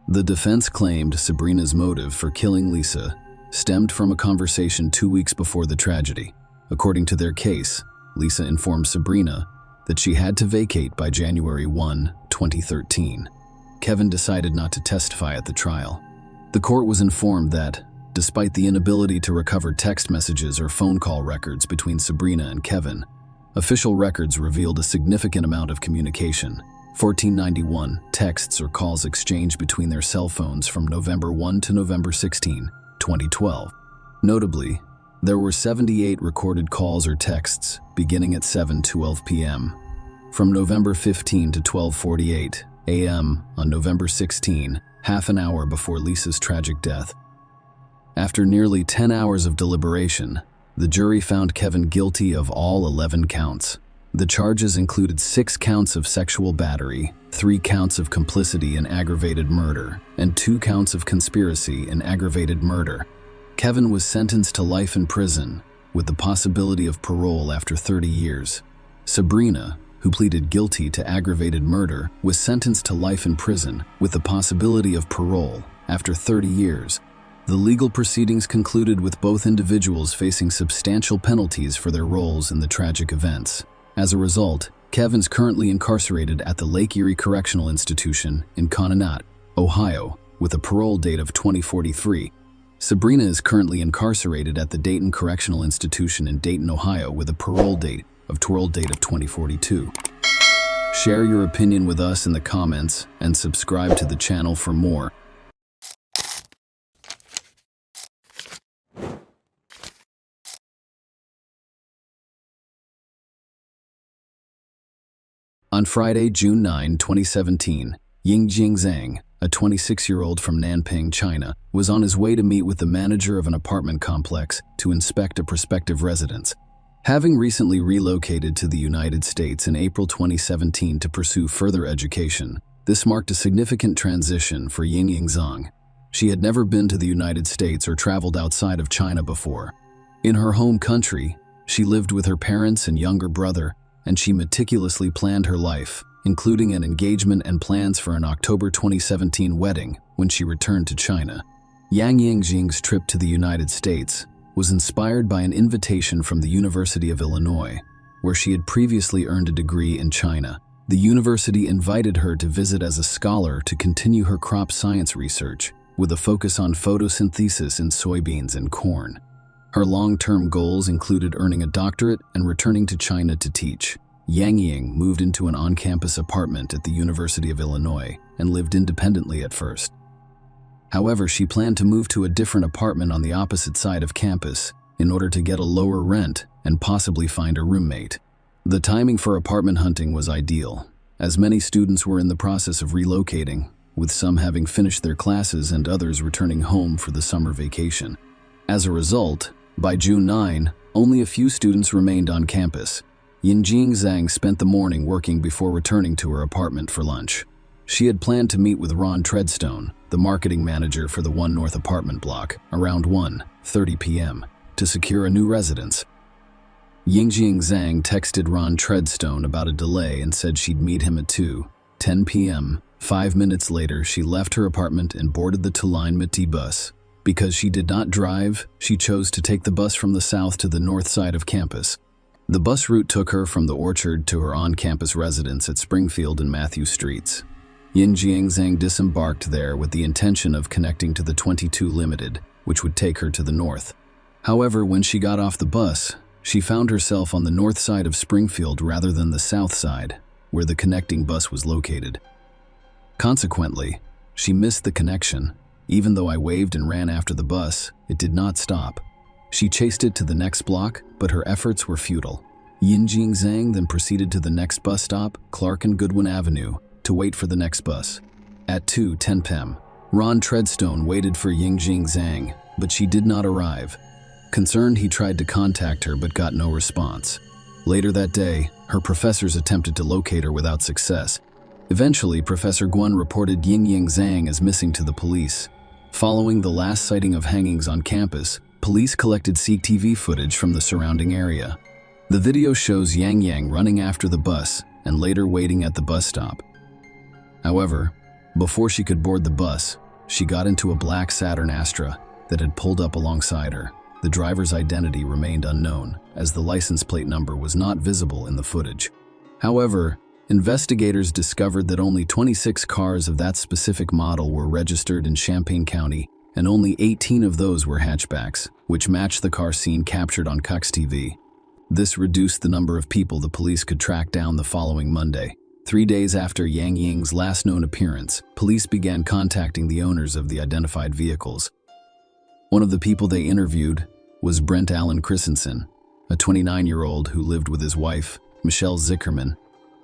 The defense claimed Sabrina's motive for killing Lisa stemmed from a conversation 2 weeks before the tragedy. According to their case, Lisa informed Sabrina that she had to vacate by January 1, 2013. Kevin decided not to testify at the trial. The court was informed that, despite the inability to recover text messages or phone call records between Sabrina and Kevin, official records revealed a significant amount of communication. 1491 texts or calls exchanged between their cell phones from November 1 to November 16, 2012. Notably, there were 78 recorded calls or texts beginning at 7:12 p.m. From November 15 to 12:48 a.m. on November 16, half an hour before Lisa's tragic death. After nearly 10 hours of deliberation, the jury found Kevin guilty of all 11 counts. The charges included 6 counts of sexual battery, 3 counts of complicity in aggravated murder, and 2 counts of conspiracy in aggravated murder. Kevin was sentenced to life in prison, with the possibility of parole after 30 years. Sabrina, who pleaded guilty to aggravated murder, was sentenced to life in prison, with the possibility of parole after 30 years. The legal proceedings concluded with both individuals facing substantial penalties for their roles in the tragic events. As a result, Kevin's currently incarcerated at the Lake Erie Correctional Institution in Conneaut, Ohio, with a parole date of 2043. Sabrina is currently incarcerated at the Dayton Correctional Institution in Dayton, Ohio, with a parole date of 2042. Share your opinion with us in the comments and subscribe to the channel for more. On Friday, June 9, 2017, Yingjing Zhang, a 26-year-old from Nanping, China, was on his way to meet with the manager of an apartment complex to inspect a prospective residence. Having recently relocated to the United States in April 2017 to pursue further education, this marked a significant transition for Yingjing Zhang. She had never been to the United States or traveled outside of China before. In her home country, she lived with her parents and younger brother, and she meticulously planned her life, including an engagement and plans for an October 2017 wedding when she returned to China. Yang Yingjing's trip to the United States was inspired by an invitation from the University of Illinois, where she had previously earned a degree in China. The university invited her to visit as a scholar to continue her crop science research, with a focus on photosynthesis in soybeans and corn. Her long-term goals included earning a doctorate and returning to China to teach. Yang Ying moved into an on-campus apartment at the University of Illinois and lived independently at first. However, she planned to move to a different apartment on the opposite side of campus in order to get a lower rent and possibly find a roommate. The timing for apartment hunting was ideal, as many students were in the process of relocating, with some having finished their classes and others returning home for the summer vacation. As a result, by June 9, only a few students remained on campus. Yingjing Zhang spent the morning working before returning to her apartment for lunch. She had planned to meet with Ron Treadstone, the marketing manager for the One North apartment block, around 1:30 p.m. to secure a new residence. Yingjing Zhang texted Ron Treadstone about a delay and said she'd meet him at 2:10 p.m. 5 minutes later, she left her apartment and boarded the Tuline Meti bus. Because she did not drive, she chose to take the bus from the south to the north side of campus. The bus route took her from the orchard to her on-campus residence at Springfield and Matthew Streets. Yingjing Zhang disembarked there with the intention of connecting to the 22 Limited, which would take her to the north. However, when she got off the bus, she found herself on the north side of Springfield rather than the south side, where the connecting bus was located. Consequently, she missed the connection. Even though I waved and ran after the bus, it did not stop. She chased it to the next block, but her efforts were futile. Yingjing Zhang then proceeded to the next bus stop, Clark and Goodwin Avenue, to wait for the next bus. At 2:10 p.m., Ron Treadstone waited for Yingjing Zhang, but she did not arrive. Concerned, he tried to contact her but got no response. Later that day, her professors attempted to locate her without success. Eventually, Professor Guan reported Yingjing Zhang as missing to the police. Following the last sighting of hangings on campus, police collected CCTV footage from the surrounding area. The video shows Yang Yang running after the bus and later waiting at the bus stop. However, before she could board the bus, she got into a black Saturn Astra that had pulled up alongside her. The driver's identity remained unknown, as the license plate number was not visible in the footage. However, investigators discovered that only 26 cars of that specific model were registered in Champaign County, and only 18 of those were hatchbacks, which matched the car scene captured on Cox TV. This reduced the number of people the police could track down the following Monday. 3 days after Yang Ying's last known appearance, police began contacting the owners of the identified vehicles. One of the people they interviewed was Brent Allen Christensen, a 29-year-old who lived with his wife, Michelle Zickerman.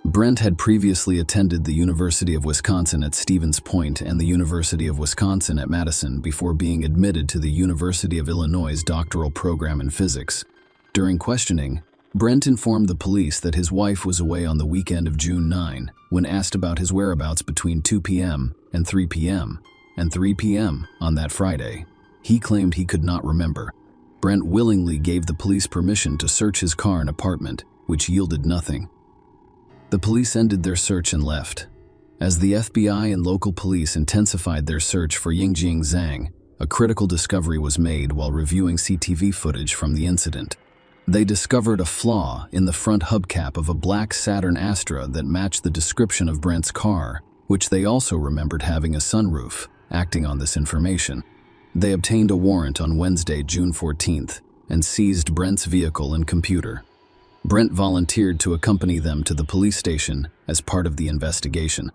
Brent had previously attended the University of Wisconsin at Stevens Point and the University of Wisconsin at Madison before being admitted to the University of Illinois' doctoral program in physics. During questioning, Brent informed the police that his wife was away on the weekend of June 9 when asked about his whereabouts between 2 p.m. and 3 p.m. and 3 p.m. on that Friday. He claimed he could not remember. Brent willingly gave the police permission to search his car and apartment, which yielded nothing. The police ended their search and left. As the FBI and local police intensified their search for Yingjing Zhang, a critical discovery was made while reviewing CCTV footage from the incident. They discovered a flaw in the front hubcap of a black Saturn Astra that matched the description of Brent's car, which they also remembered having a sunroof. Acting on this information, they obtained a warrant on Wednesday, June 14th, and seized Brent's vehicle and computer. Brent volunteered to accompany them to the police station as part of the investigation.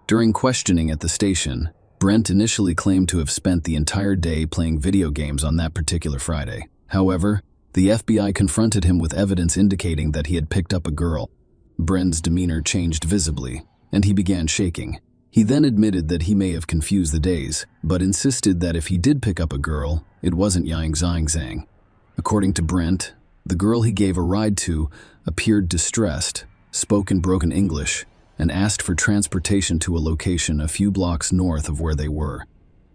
During questioning at the station, Brent initially claimed to have spent the entire day playing video games on that particular Friday. However, the FBI confronted him with evidence indicating that he had picked up a girl. Brent's demeanor changed visibly, and he began shaking. He then admitted that he may have confused the days, but insisted that if he did pick up a girl, it wasn't Yingjing Zhang. According to Brent, the girl he gave a ride to appeared distressed, spoke in broken English, and asked for transportation to a location a few blocks north of where they were.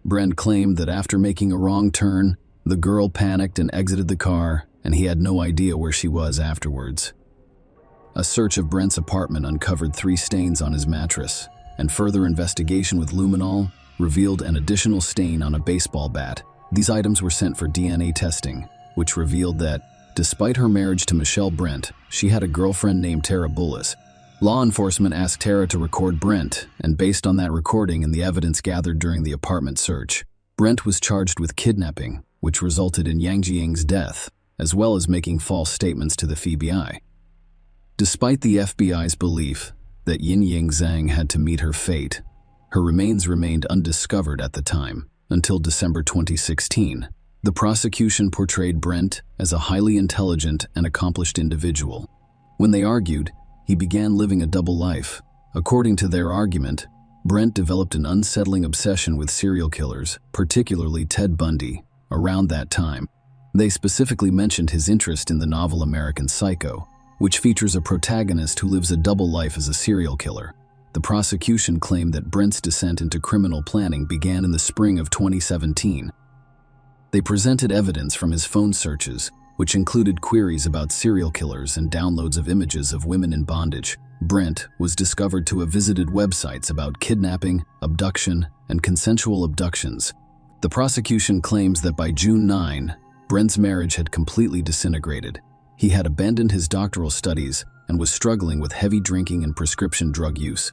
Brent claimed that after making a wrong turn, the girl panicked and exited the car, and he had no idea where she was afterwards. A search of Brent's apartment uncovered 3 stains on his mattress, and further investigation with luminol revealed an additional stain on a baseball bat. These items were sent for DNA testing, which revealed that, despite her marriage to Michelle Brent, she had a girlfriend named Tara Bullis. Law enforcement asked Tara to record Brent, and based on that recording and the evidence gathered during the apartment search, Brent was charged with kidnapping, which resulted in Yingjing's death, as well as making false statements to the FBI. Despite the FBI's belief that Yingjing Zhang had to meet her fate, her remains remained undiscovered at the time, until December 2016. The prosecution portrayed Brent as a highly intelligent and accomplished individual. When they argued, he began living a double life. According to their argument, Brent developed an unsettling obsession with serial killers, particularly Ted Bundy, around that time. They specifically mentioned his interest in the novel American Psycho, which features a protagonist who lives a double life as a serial killer. The prosecution claimed that Brent's descent into criminal planning began in the spring of 2017. They presented evidence from his phone searches, which included queries about serial killers and downloads of images of women in bondage. Brent was discovered to have visited websites about kidnapping, abduction, and consensual abductions. The prosecution claims that by June 9, Brent's marriage had completely disintegrated. He had abandoned his doctoral studies and was struggling with heavy drinking and prescription drug use.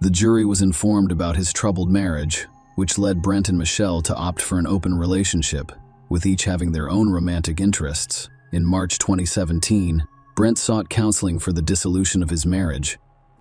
The jury was informed about his troubled marriage, which led Brent and Michelle to opt for an open relationship, with each having their own romantic interests. In March 2017, Brent sought counseling for the dissolution of his marriage.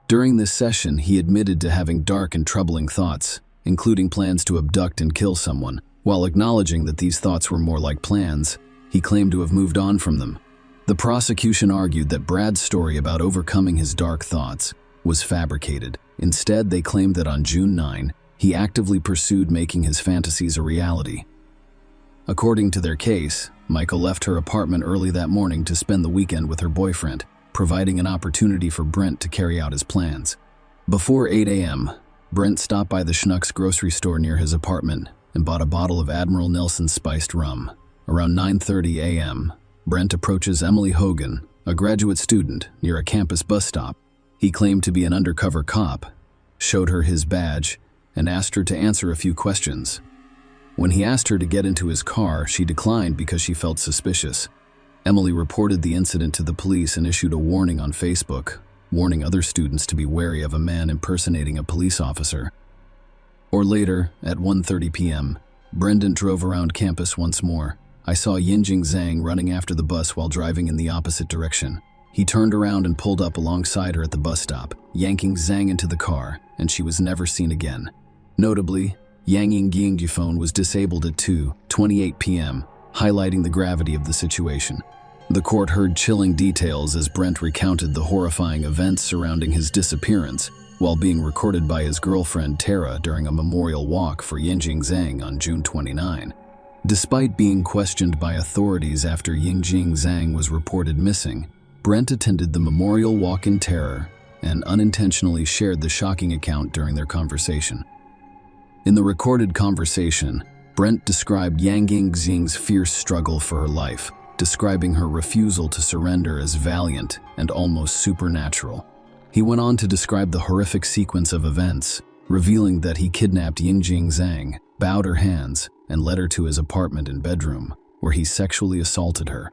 During this session, he admitted to having dark and troubling thoughts, including plans to abduct and kill someone. While acknowledging that these thoughts were more like plans, he claimed to have moved on from them. The prosecution argued that Brad's story about overcoming his dark thoughts was fabricated. Instead, they claimed that on June 9, he actively pursued making his fantasies a reality. According to their case, Michael left her apartment early that morning to spend the weekend with her boyfriend, providing an opportunity for Brent to carry out his plans. Before 8 a.m., Brent stopped by the Schnucks grocery store near his apartment and bought a bottle of Admiral Nelson spiced rum. Around 9:30 a.m., Brent approaches Emily Hogan, a graduate student, near a campus bus stop. He claimed to be an undercover cop, showed her his badge, and asked her to answer a few questions. When he asked her to get into his car, she declined because she felt suspicious. Emily reported the incident to the police and issued a warning on Facebook, warning other students to be wary of a man impersonating a police officer. Or later, at 1:30 p.m., Brendan drove around campus once more. I saw Yingjing Zhang running after the bus while driving in the opposite direction. He turned around and pulled up alongside her at the bus stop, yanking Zhang into the car, and she was never seen again. Notably, Yang Yingjing's phone was disabled at 2:28 p.m., highlighting the gravity of the situation. The court heard chilling details as Brent recounted the horrifying events surrounding his disappearance while being recorded by his girlfriend Tara during a memorial walk for Yingjing Zhang on June 29. Despite being questioned by authorities after Yingjing Zhang was reported missing, Brent attended the memorial walk in terror and unintentionally shared the shocking account during their conversation. In the recorded conversation, Brent described Yang Yingxing's fierce struggle for her life, describing her refusal to surrender as valiant and almost supernatural. He went on to describe the horrific sequence of events, revealing that he kidnapped Yingjing Zhang, bowed her hands, and led her to his apartment and bedroom, where he sexually assaulted her.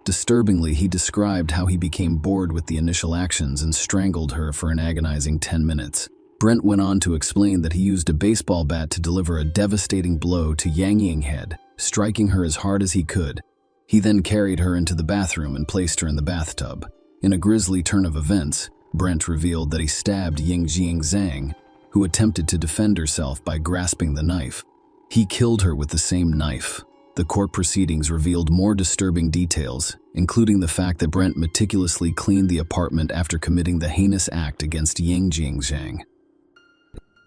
Disturbingly, he described how he became bored with the initial actions and strangled her for an agonizing 10 minutes. Brent went on to explain that he used a baseball bat to deliver a devastating blow to Yang Ying's head, striking her as hard as he could. He then carried her into the bathroom and placed her in the bathtub. In a grisly turn of events, Brent revealed that he stabbed Yingjing Zhang, who attempted to defend herself by grasping the knife. He killed her with the same knife. The court proceedings revealed more disturbing details, including the fact that Brent meticulously cleaned the apartment after committing the heinous act against Yingjing Zhang.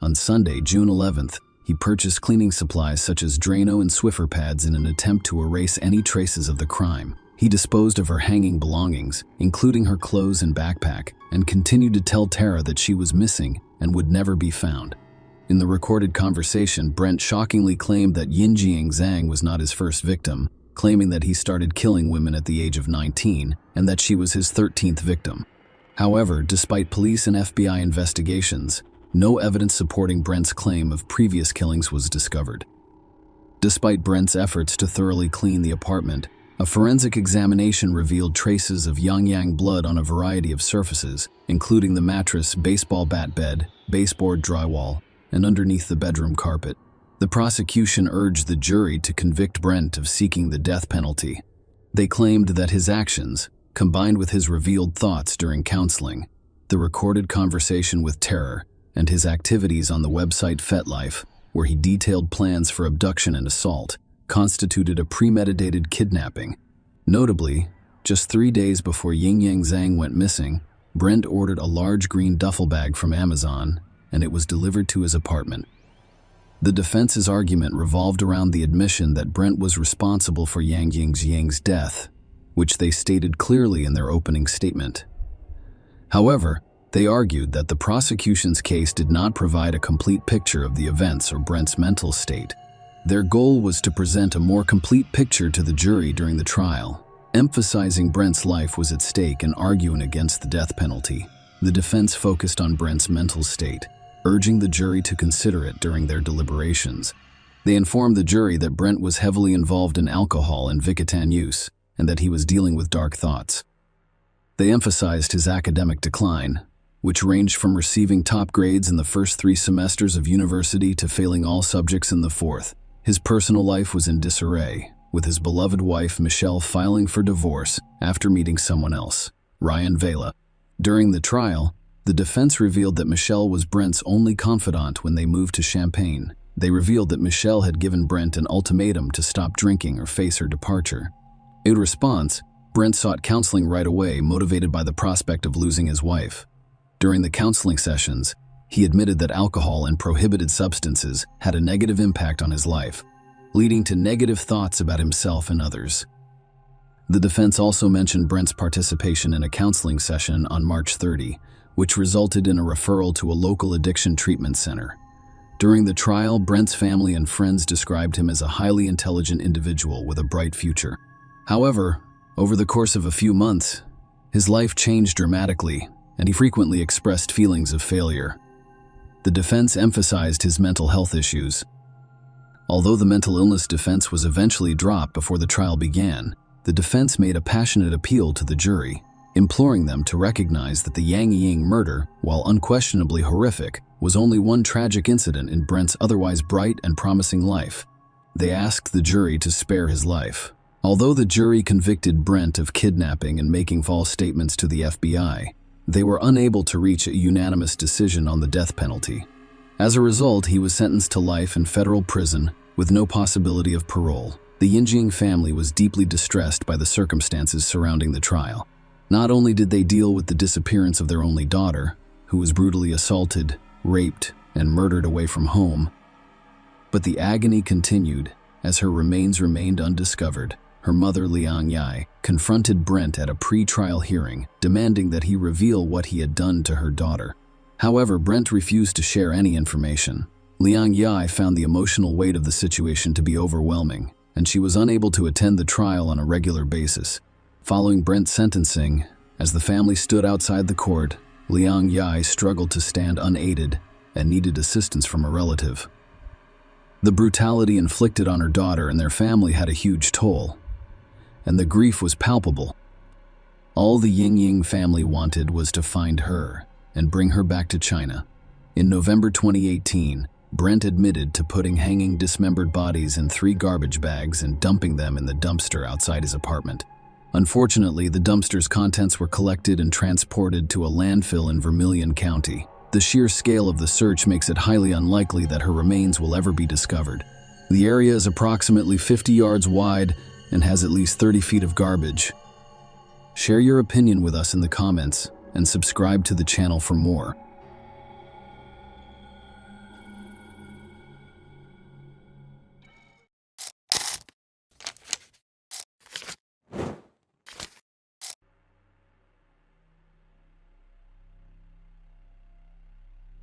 On Sunday, June 11th, he purchased cleaning supplies such as Drano and Swiffer pads in an attempt to erase any traces of the crime. He disposed of her hanging belongings, including her clothes and backpack, and continued to tell Tara that she was missing and would never be found. In the recorded conversation, Brent shockingly claimed that Yingjing Zhang was not his first victim, claiming that he started killing women at the age of 19 and that she was his 13th victim. However, despite police and FBI investigations, no evidence supporting Brent's claim of previous killings was discovered. Despite Brent's efforts to thoroughly clean the apartment, a forensic examination revealed traces of Yang blood on a variety of surfaces, including the mattress, baseball bat bed, baseboard drywall, and underneath the bedroom carpet. The prosecution urged the jury to convict Brent of seeking the death penalty. They claimed that his actions, combined with his revealed thoughts during counseling, the recorded conversation with Terror, and his activities on the website FetLife, where he detailed plans for abduction and assault, constituted a premeditated kidnapping. Notably, just 3 days before Yingjing Zhang went missing, Brent ordered a large green duffel bag from Amazon, and it was delivered to his apartment. The defense's argument revolved around the admission that Brent was responsible for Yingjing Zhang's death, which they stated clearly in their opening statement. However, they argued that the prosecution's case did not provide a complete picture of the events or Brent's mental state. Their goal was to present a more complete picture to the jury during the trial, emphasizing Brent's life was at stake and arguing against the death penalty. The defense focused on Brent's mental state, urging the jury to consider it during their deliberations. They informed the jury that Brent was heavily involved in alcohol and Vicodin use, and that he was dealing with dark thoughts. They emphasized his academic decline, which ranged from receiving top grades in the first 3 semesters of university to failing all subjects in the 4th. His personal life was in disarray, with his beloved wife Michelle filing for divorce after meeting someone else, Ryan Vela. During the trial, the defense revealed that Michelle was Brent's only confidant when they moved to Champaign. They revealed that Michelle had given Brent an ultimatum to stop drinking or face her departure. In response, Brent sought counseling right away, motivated by the prospect of losing his wife. During the counseling sessions, he admitted that alcohol and prohibited substances had a negative impact on his life, leading to negative thoughts about himself and others. The defense also mentioned Brent's participation in a counseling session on March 30, which resulted in a referral to a local addiction treatment center. During the trial, Brent's family and friends described him as a highly intelligent individual with a bright future. However, over the course of a few months, his life changed dramatically, and he frequently expressed feelings of failure. The defense emphasized his mental health issues. Although the mental illness defense was eventually dropped before the trial began, the defense made a passionate appeal to the jury, imploring them to recognize that the Yang Ying murder, while unquestionably horrific, was only one tragic incident in Brent's otherwise bright and promising life. They asked the jury to spare his life. Although the jury convicted Brent of kidnapping and making false statements to the FBI, they were unable to reach a unanimous decision on the death penalty. As a result, he was sentenced to life in federal prison with no possibility of parole. The Yinjiang family was deeply distressed by the circumstances surrounding the trial. Not only did they deal with the disappearance of their only daughter, who was brutally assaulted, raped, and murdered away from home, but the agony continued as her remains remained undiscovered. Her mother, Liang Yai, confronted Brent at a pre-trial hearing, demanding that he reveal what he had done to her daughter. However, Brent refused to share any information. Liang Yai found the emotional weight of the situation to be overwhelming, and she was unable to attend the trial on a regular basis. Following Brent's sentencing, as the family stood outside the court, Liang Yai struggled to stand unaided and needed assistance from a relative. The brutality inflicted on her daughter and their family had a huge toll, and the grief was palpable. All the Yinjiang family wanted was to find her and bring her back to China. In November 2018, Brent admitted to putting hanging dismembered bodies in 3 garbage bags and dumping them in the dumpster outside his apartment. Unfortunately, the dumpster's contents were collected and transported to a landfill in Vermilion County. The sheer scale of the search makes it highly unlikely that her remains will ever be discovered. The area is approximately 50 yards wide and has at least 30 feet of garbage. Share your opinion with us in the comments and subscribe to the channel for more.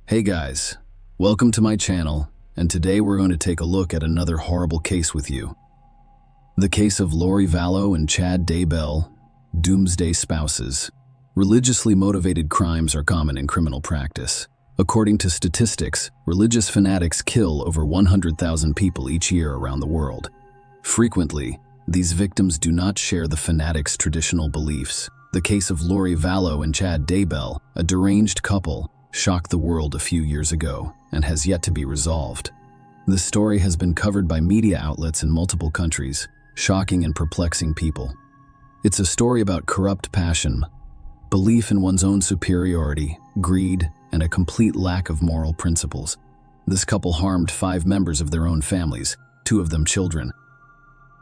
Hey guys, welcome to my channel, and today we're going to take a look at another horrible case with you. The case of Lori Vallow and Chad Daybell, doomsday spouses. Religiously motivated crimes are common in criminal practice. According to statistics, religious fanatics kill over 100,000 people each year around the world. Frequently, these victims do not share the fanatics' traditional beliefs. The case of Lori Vallow and Chad Daybell, a deranged couple, shocked the world a few years ago and has yet to be resolved. This story has been covered by media outlets in multiple countries, shocking and perplexing people. It's a story about corrupt passion, belief in one's own superiority, greed, and a complete lack of moral principles. This couple harmed 5 members of their own families, 2 of them children.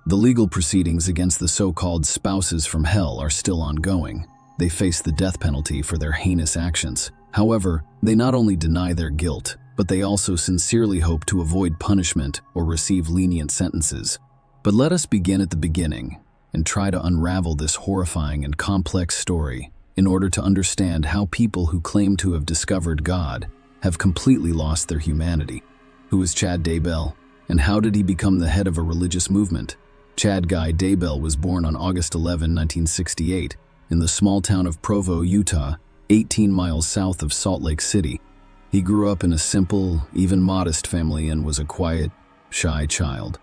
The legal proceedings against the so-called spouses from hell are still ongoing. They face the death penalty for their heinous actions. However, they not only deny their guilt, but they also sincerely hope to avoid punishment or receive lenient sentences. But let us begin at the beginning and try to unravel this horrifying and complex story in order to understand how people who claim to have discovered God have completely lost their humanity. Who is Chad Daybell, and how did he become the head of a religious movement? Chad Guy Daybell was born on August 11, 1968, in the small town of Provo, Utah, 18 miles south of Salt Lake City. He grew up in a simple, even modest family and was a quiet, shy child.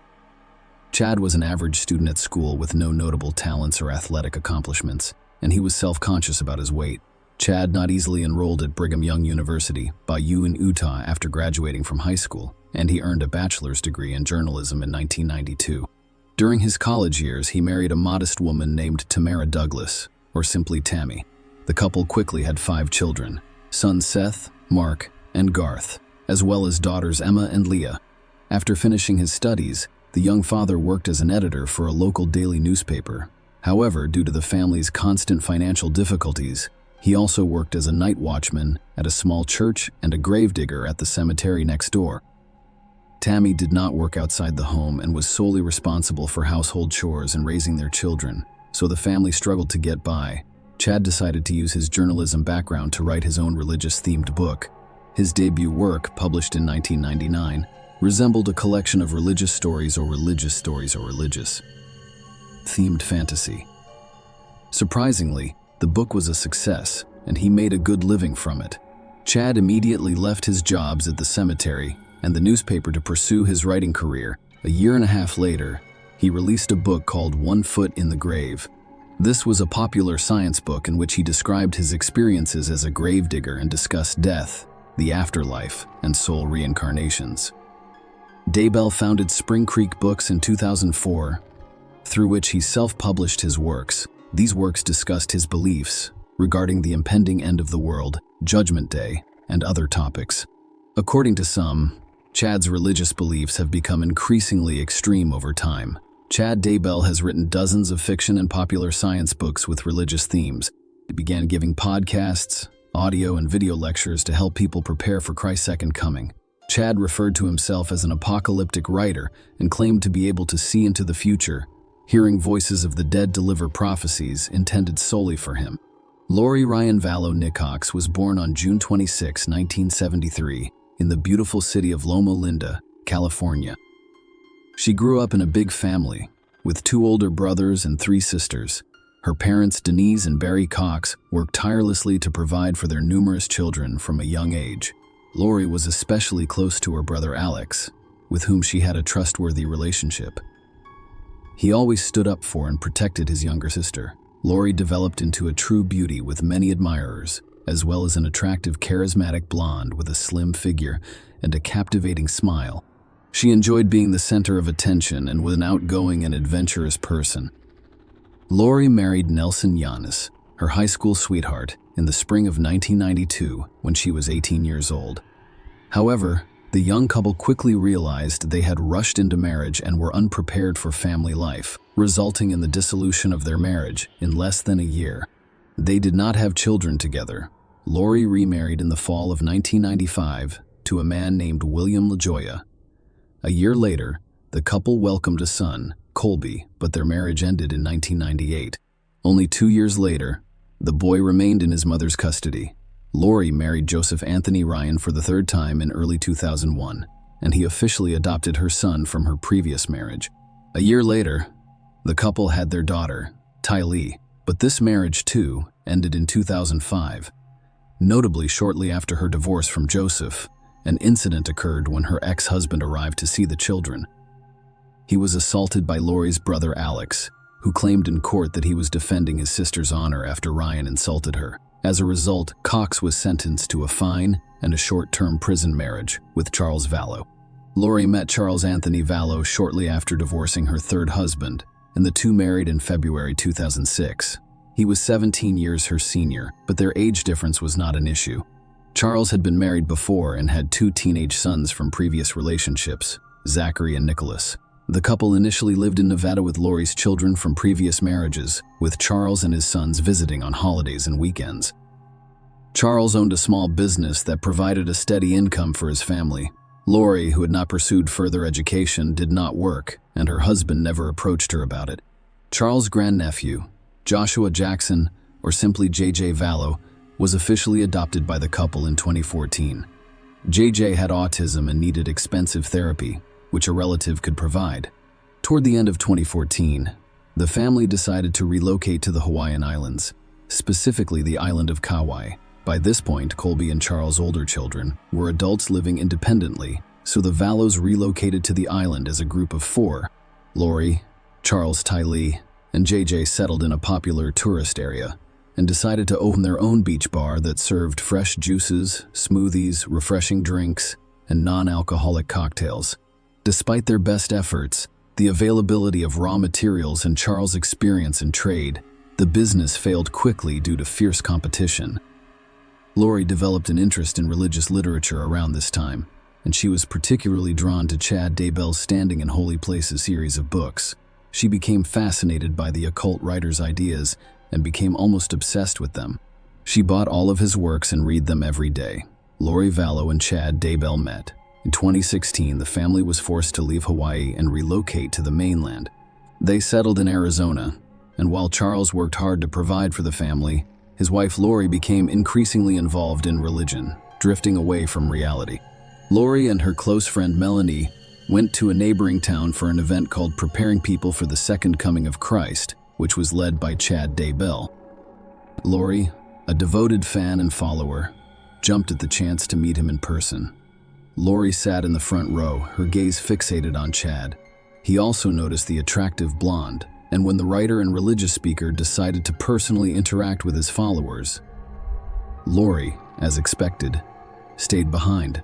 Chad was an average student at school with no notable talents or athletic accomplishments, and he was self-conscious about his weight. Chad not easily enrolled at Brigham Young University, Bayou in Utah after graduating from high school, and he earned a bachelor's degree in journalism in 1992. During his college years, he married a modest woman named Tamara Douglas, or simply Tammy. The couple quickly had 5 children, sons Seth, Mark, and Garth, as well as daughters Emma and Leah. After finishing his studies, the young father worked as an editor for a local daily newspaper. However, due to the family's constant financial difficulties, he also worked as a night watchman at a small church and a gravedigger at the cemetery next door. Tammy did not work outside the home and was solely responsible for household chores and raising their children, so the family struggled to get by. Chad decided to use his journalism background to write his own religious-themed book. His debut work, published in 1999, resembled a collection of religious stories or religious-themed fantasy. Surprisingly, the book was a success, and he made a good living from it. Chad immediately left his jobs at the cemetery and the newspaper to pursue his writing career. A year and a half later, he released a book called 1 Foot in the Grave. This was a popular science book in which he described his experiences as a gravedigger and discussed death, the afterlife, and soul reincarnations. Daybell founded Spring Creek Books in 2004, through which he self-published his works. These works discussed his beliefs regarding the impending end of the world, Judgment Day, and other topics. According to some, Chad's religious beliefs have become increasingly extreme over time. Chad Daybell has written dozens of fiction and popular science books with religious themes. He began giving podcasts, audio, and video lectures to help people prepare for Christ's second coming. Chad referred to himself as an apocalyptic writer and claimed to be able to see into the future, hearing voices of the dead deliver prophecies intended solely for him. Lori Ryan Vallow Nicox was born on June 26, 1973, in the beautiful city of Loma Linda, California. She grew up in a big family, with 2 older brothers and 3 sisters. Her parents, Denise and Barry Cox, worked tirelessly to provide for their numerous children from a young age. Lori was especially close to her brother Alex, with whom she had a trustworthy relationship. He always stood up for and protected his younger sister. Lori developed into a true beauty with many admirers, as well as an attractive, charismatic blonde with a slim figure and a captivating smile. She enjoyed being the center of attention and was an outgoing and adventurous person. Lori married Nelson Yanis, her high school sweetheart, in the spring of 1992 when she was 18 years old. However, the young couple quickly realized they had rushed into marriage and were unprepared for family life, resulting in the dissolution of their marriage in less than a year. They did not have children together. Lori remarried in the fall of 1995 to a man named William LaJoya. A year later, the couple welcomed a son, Colby, but their marriage ended in 1998. Only 2 years later, the boy remained in his mother's custody. Lori married Joseph Anthony Ryan for the 3rd time in early 2001, and he officially adopted her son from her previous marriage. A year later, the couple had their daughter, Tylee, but this marriage, too, ended in 2005. Notably, shortly after her divorce from Joseph, an incident occurred when her ex-husband arrived to see the children. He was assaulted by Lori's brother Alex, who claimed in court that he was defending his sister's honor after Ryan insulted her. As a result, Cox was sentenced to a fine and a short-term prison marriage with Charles Vallow. Lori met Charles Anthony Vallow shortly after divorcing her 3rd husband, and the two married in February 2006. He was 17 years her senior, but their age difference was not an issue. Charles had been married before and had 2 teenage sons from previous relationships, Zachary and Nicholas. The couple initially lived in Nevada with Lori's children from previous marriages, with Charles and his sons visiting on holidays and weekends. Charles owned a small business that provided a steady income for his family. Lori, who had not pursued further education, did not work, and her husband never approached her about it. Charles' grandnephew, Joshua Jackson, or simply JJ Vallow, was officially adopted by the couple in 2014. JJ had autism and needed expensive therapy, which a relative could provide. Toward the end of 2014, the family decided to relocate to the Hawaiian Islands, specifically the island of Kauai. By this point, Colby and Charles' older children were adults living independently, so the Vallows relocated to the island as a group of 4. Lori, Charles, Tylee, and JJ settled in a popular tourist area and decided to open their own beach bar that served fresh juices, smoothies, refreshing drinks, and non-alcoholic cocktails. Despite their best efforts, the availability of raw materials and Charles' experience in trade, the business failed quickly due to fierce competition. Lori developed an interest in religious literature around this time, and she was particularly drawn to Chad Daybell's Standing in Holy Places series of books. She became fascinated by the occult writer's ideas and became almost obsessed with them. She bought all of his works and read them every day. Lori Vallow and Chad Daybell met. In 2016, the family was forced to leave Hawaii and relocate to the mainland. They settled in Arizona, and while Charles worked hard to provide for the family, his wife Lori became increasingly involved in religion, drifting away from reality. Lori and her close friend Melanie went to a neighboring town for an event called Preparing People for the Second Coming of Christ, which was led by Chad Daybell. Lori, a devoted fan and follower, jumped at the chance to meet him in person. Lori sat in the front row, her gaze fixated on Chad. He also noticed the attractive blonde, and when the writer and religious speaker decided to personally interact with his followers, Lori, as expected, stayed behind.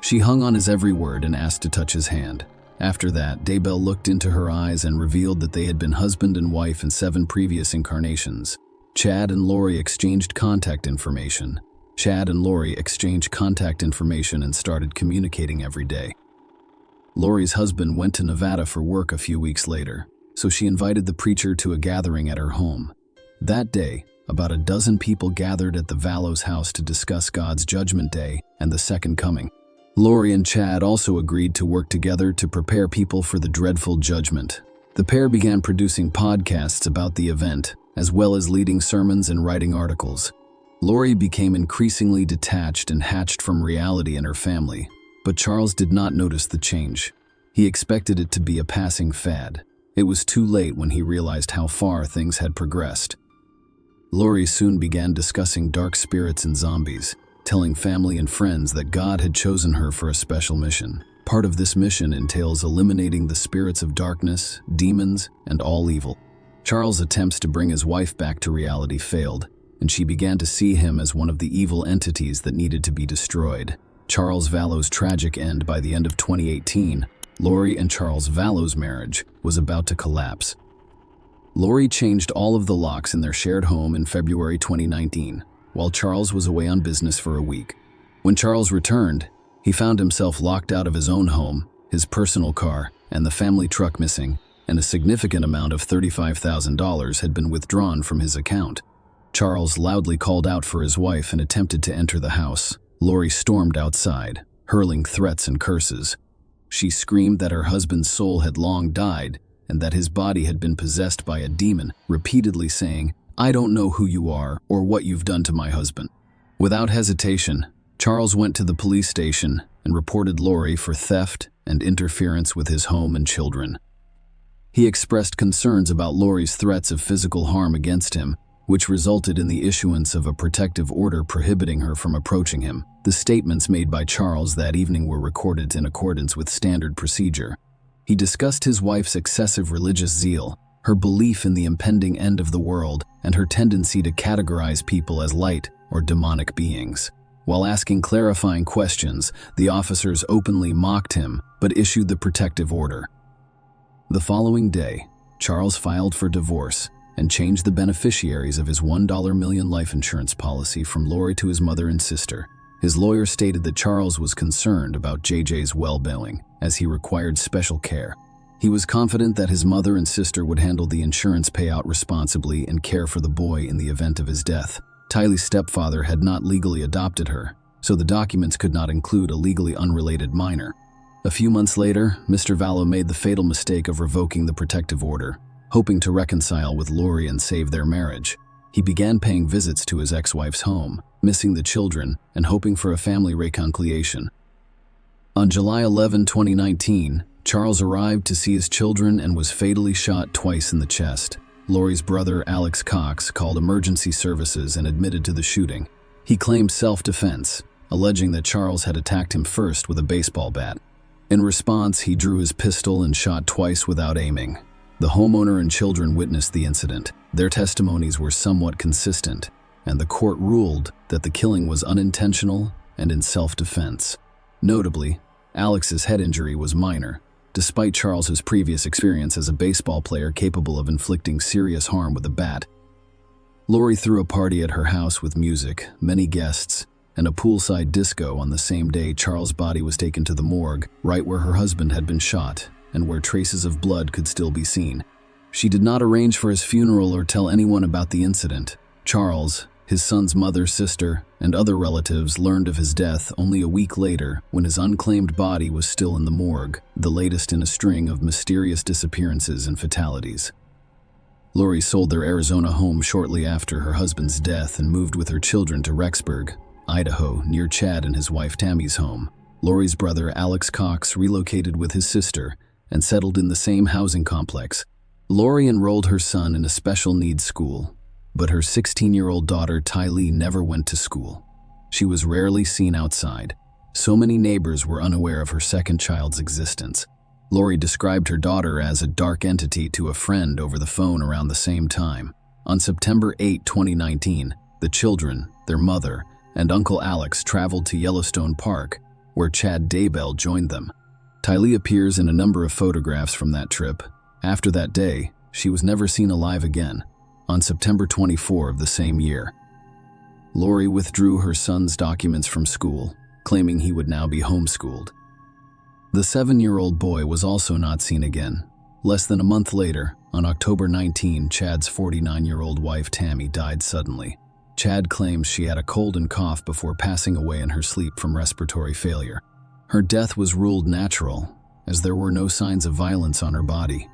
She hung on his every word and asked to touch his hand. After that, Daybell looked into her eyes and revealed that they had been husband and wife in 7 previous incarnations. Chad and Lori exchanged contact information. And started communicating every day. Lori's husband went to Nevada for work a few weeks later. so she invited the preacher to a gathering at her home. That day, about a dozen people gathered at the Vallows house to discuss God's judgment day and the second coming. Lori and Chad also agreed to work together to prepare people for the dreadful judgment. The pair began producing podcasts about the event, as well as leading sermons and writing articles. Lori became increasingly detached and hatched from reality and her family, but Charles did not notice the change. He expected it to be a passing fad. It was too late when he realized how far things had progressed. Lori soon began discussing dark spirits and zombies, telling family and friends that God had chosen her for a special mission. Part of this mission entails eliminating the spirits of darkness, demons, and all evil. Charles' attempts to bring his wife back to reality failed, and she began to see him as one of the evil entities that needed to be destroyed. Charles Vallows' tragic end by the end of 2018, Lori and Charles Vallows' marriage was about to collapse. Lori changed all of the locks in their shared home in February 2019, while Charles was away on business for a week. When Charles returned, he found himself locked out of his own home, his personal car, and the family truck missing, and a significant amount of $35,000 had been withdrawn from his account. Charles loudly called out for his wife and attempted to enter the house. Lori stormed outside, hurling threats and curses. She screamed that her husband's soul had long died and that his body had been possessed by a demon, repeatedly saying, "I don't know who you are or what you've done to my husband." Without hesitation, Charles went to the police station and reported Lori for theft and interference with his home and children. He expressed concerns about Lori's threats of physical harm against him, which resulted in the issuance of a protective order prohibiting her from approaching him. The statements made by Charles that evening were recorded in accordance with standard procedure. He discussed his wife's excessive religious zeal, her belief in the impending end of the world, and her tendency to categorize people as light or demonic beings. While asking clarifying questions, the officers openly mocked him but issued the protective order. The following day, Charles filed for divorce and changed the beneficiaries of his $1 million life insurance policy from Lori to his mother and sister. His lawyer stated that Charles was concerned about JJ's well-being, as he required special care. He was confident that his mother and sister would handle the insurance payout responsibly and care for the boy in the event of his death. Tylee's stepfather had not legally adopted her, so the documents could not include a legally unrelated minor. A few months later, Mr. Vallow made the fatal mistake of revoking the protective order, hoping to reconcile with Lori and save their marriage. He began paying visits to his ex-wife's home, missing the children and hoping for a family reconciliation. On July 11, 2019, Charles arrived to see his children and was fatally shot twice in the chest. Lori's brother, Alex Cox, called emergency services and admitted to the shooting. He claimed self-defense, alleging that Charles had attacked him first with a baseball bat. In response, he drew his pistol and shot twice without aiming. The homeowner and children witnessed the incident. Their testimonies were somewhat consistent, and the court ruled that the killing was unintentional and in self-defense. Notably, Alex's head injury was minor, despite Charles's previous experience as a baseball player capable of inflicting serious harm with a bat. Lori threw a party at her house with music, many guests, and a poolside disco on the same day Charles' body was taken to the morgue, right where her husband had been shot, and where traces of blood could still be seen. She did not arrange for his funeral or tell anyone about the incident. Charles, his son's mother, sister, and other relatives learned of his death only a week later when his unclaimed body was still in the morgue, the latest in a string of mysterious disappearances and fatalities. Lori sold their Arizona home shortly after her husband's death and moved with her children to Rexburg, Idaho, near Chad and his wife Tammy's home. Lori's brother, Alex Cox, relocated with his sister and settled in the same housing complex. Lori enrolled her son in a special needs school, but her 16-year-old daughter, Tylee, never went to school. She was rarely seen outside. So many neighbors were unaware of her second child's existence. Lori described her daughter as a dark entity to a friend over the phone around the same time. On September 8, 2019, the children, their mother, and Uncle Alex traveled to Yellowstone Park, where Chad Daybell joined them. Tylee appears in a number of photographs from that trip. After that day, she was never seen alive again. On September 24 of the same year, Lori withdrew her son's documents from school, claiming he would now be homeschooled. The 7-year-old boy was also not seen again. Less than a month later, on October 19, Chad's 49-year-old wife Tammy died suddenly. Chad claims she had a cold and cough before passing away in her sleep from respiratory failure. Her death was ruled natural, as there were no signs of violence on her body.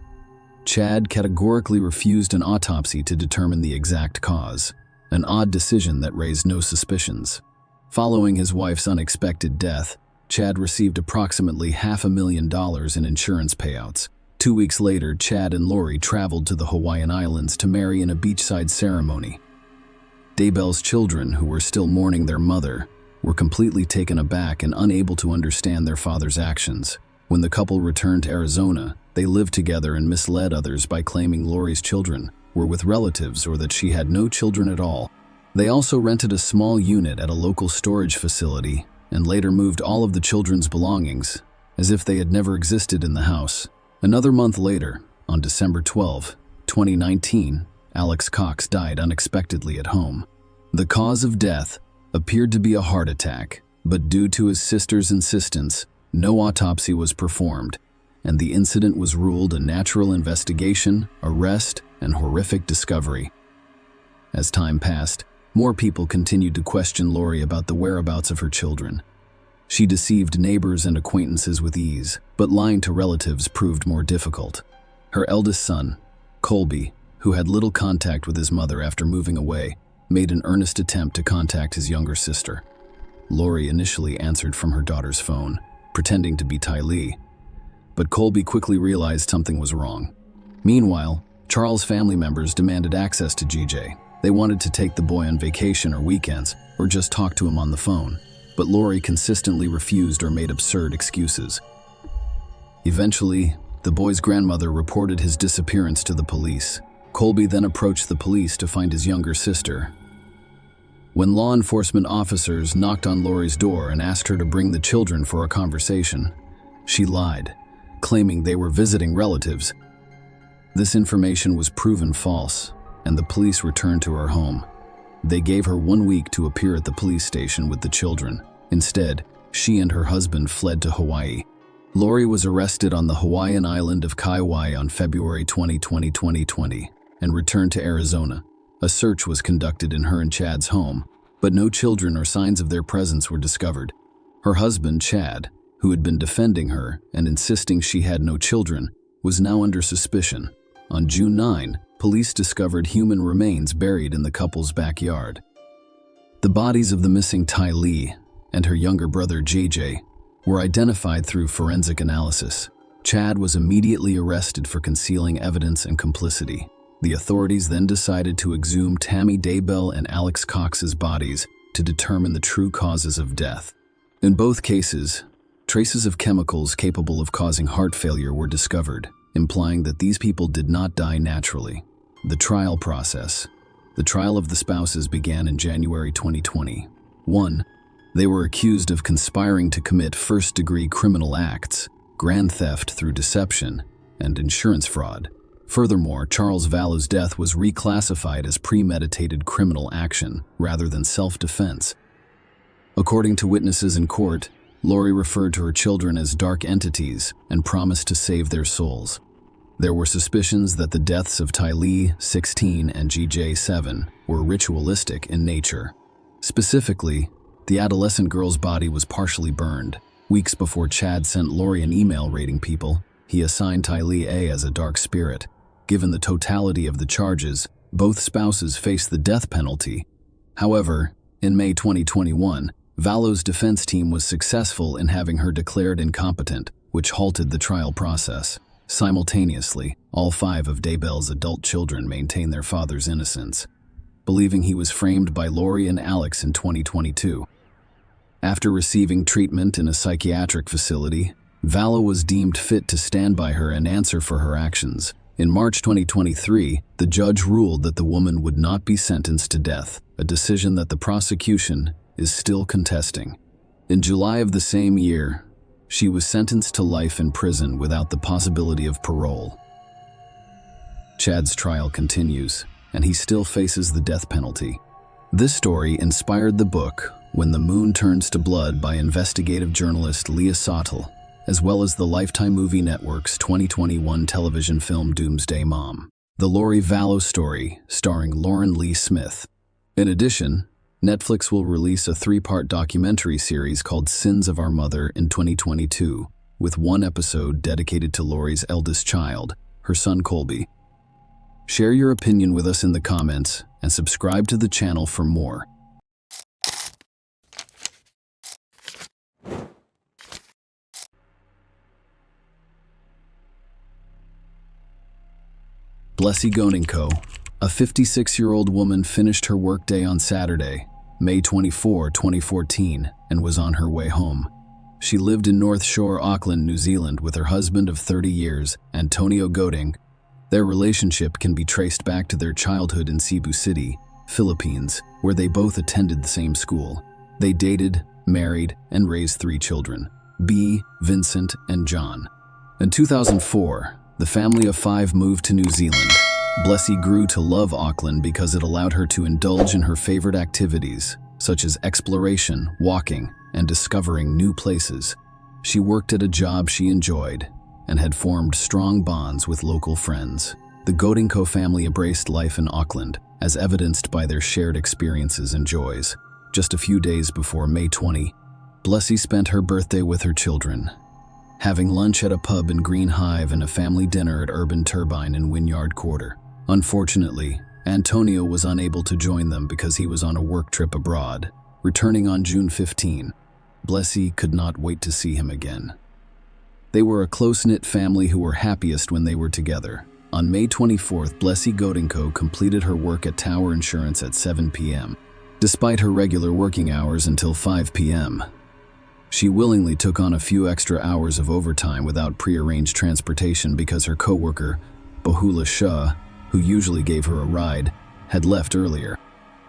Chad categorically refused an autopsy to determine the exact cause, an odd decision that raised no suspicions. Following his wife's unexpected death, Chad received approximately $500,000 in insurance payouts. 2 weeks later, Chad and Lori traveled to the Hawaiian Islands to marry in a beachside ceremony. Daybell's children, who were still mourning their mother, were completely taken aback and unable to understand their father's actions. When the couple returned to Arizona, they lived together and misled others by claiming Lori's children were with relatives or that she had no children at all. They also rented a small unit at a local storage facility and later moved all of the children's belongings, as if they had never existed in the house. Another month later, on December 12, 2019, Alex Cox died unexpectedly at home. The cause of death appeared to be a heart attack, but due to his sister's insistence, no autopsy was performed, and the incident was ruled a natural investigation, arrest, and horrific discovery. As time passed, more people continued to question Lori about the whereabouts of her children. She deceived neighbors and acquaintances with ease, but lying to relatives proved more difficult. Her eldest son, Colby, who had little contact with his mother after moving away, made an earnest attempt to contact his younger sister. Lori initially answered from her daughter's phone, pretending to be Tylee, but Colby quickly realized something was wrong. Meanwhile, Charles' family members demanded access to GJ. They wanted to take the boy on vacation or weekends, or just talk to him on the phone, but Lori consistently refused or made absurd excuses. Eventually, the boy's grandmother reported his disappearance to the police. Colby then approached the police to find his younger sister. When law enforcement officers knocked on Lori's door and asked her to bring the children for a conversation, she lied, claiming they were visiting relatives. This information was proven false, and the police returned to her home. They gave her 1 week to appear at the police station with the children. Instead, she and her husband fled to Hawaii. Lori was arrested on the Hawaiian island of Kauai on February 20, 2020, and returned to Arizona. A search was conducted in her and Chad's home, but no children or signs of their presence were discovered. Her husband, Chad, who had been defending her and insisting she had no children, was now under suspicion. On June 9, police discovered human remains buried in the couple's backyard. The bodies of the missing Tylee and her younger brother JJ were identified through forensic analysis. Chad was immediately arrested for concealing evidence and complicity. The authorities then decided to exhume Tammy Daybell and Alex Cox's bodies to determine the true causes of death. In both cases, traces of chemicals capable of causing heart failure were discovered, implying that these people did not die naturally. The trial process. The trial of the spouses began in January 2020. 1. They were accused of conspiring to commit first-degree criminal acts, grand theft through deception, and insurance fraud. Furthermore, Charles Vallow's death was reclassified as premeditated criminal action rather than self-defense. According to witnesses in court, Lori referred to her children as dark entities and promised to save their souls. There were suspicions that the deaths of Tylee, 16, and GJ, 7, were ritualistic in nature. Specifically, the adolescent girl's body was partially burned. Weeks before Chad sent Lori an email rating people, he assigned Tylee A as a dark spirit. Given the totality of the charges, both spouses faced the death penalty. However, in May 2021, Vallow's defense team was successful in having her declared incompetent, which halted the trial process. Simultaneously, all 5 of Daybell's adult children maintained their father's innocence, believing he was framed by Lori and Alex in 2022. After receiving treatment in a psychiatric facility, Vallow was deemed fit to stand by her and answer for her actions. In March 2023, the judge ruled that the woman would not be sentenced to death, a decision that the prosecution is still contesting. In July of the same year, she was sentenced to life in prison without the possibility of parole. Chad's trial continues, and he still faces the death penalty. This story inspired the book When the Moon Turns to Blood by investigative journalist Leah Sottle. as well as the Lifetime Movie Network's 2021 television film Doomsday Mom, the Lori Vallow story starring Lauren Lee Smith. In addition, Netflix will release a 3-part documentary series called Sins of Our Mother in 2022, with one episode dedicated to Lori's eldest child, her son Colby. Share your opinion with us in the comments and subscribe to the channel for more. Blessy Gonenko, a 56-year-old woman, finished her workday on Saturday, May 24, 2014, and was on her way home. She lived in North Shore, Auckland, New Zealand with her husband of 30 years, Antonio Goding. Their relationship can be traced back to their childhood in Cebu City, Philippines, where they both attended the same school. They dated, married, and raised 3 children, B, Vincent, and John. In 2004, the family of 5 moved to New Zealand. Blessy grew to love Auckland because it allowed her to indulge in her favorite activities, such as exploration, walking, and discovering new places. She worked at a job she enjoyed and had formed strong bonds with local friends. The Godinko family embraced life in Auckland, as evidenced by their shared experiences and joys. Just a few days before May 20, Blessy spent her birthday with her children, having lunch at a pub in Green Hive and a family dinner at Urban Turbine in Wynyard Quarter. Unfortunately, Antonio was unable to join them because he was on a work trip abroad. Returning on June 15, Blessy could not wait to see him again. They were a close-knit family who were happiest when they were together. On May 24th, Blessy Godinko completed her work at Tower Insurance at 7 p.m. Despite her regular working hours until 5 p.m., she willingly took on a few extra hours of overtime without prearranged transportation because her coworker, Bahula Shah, who usually gave her a ride, had left earlier.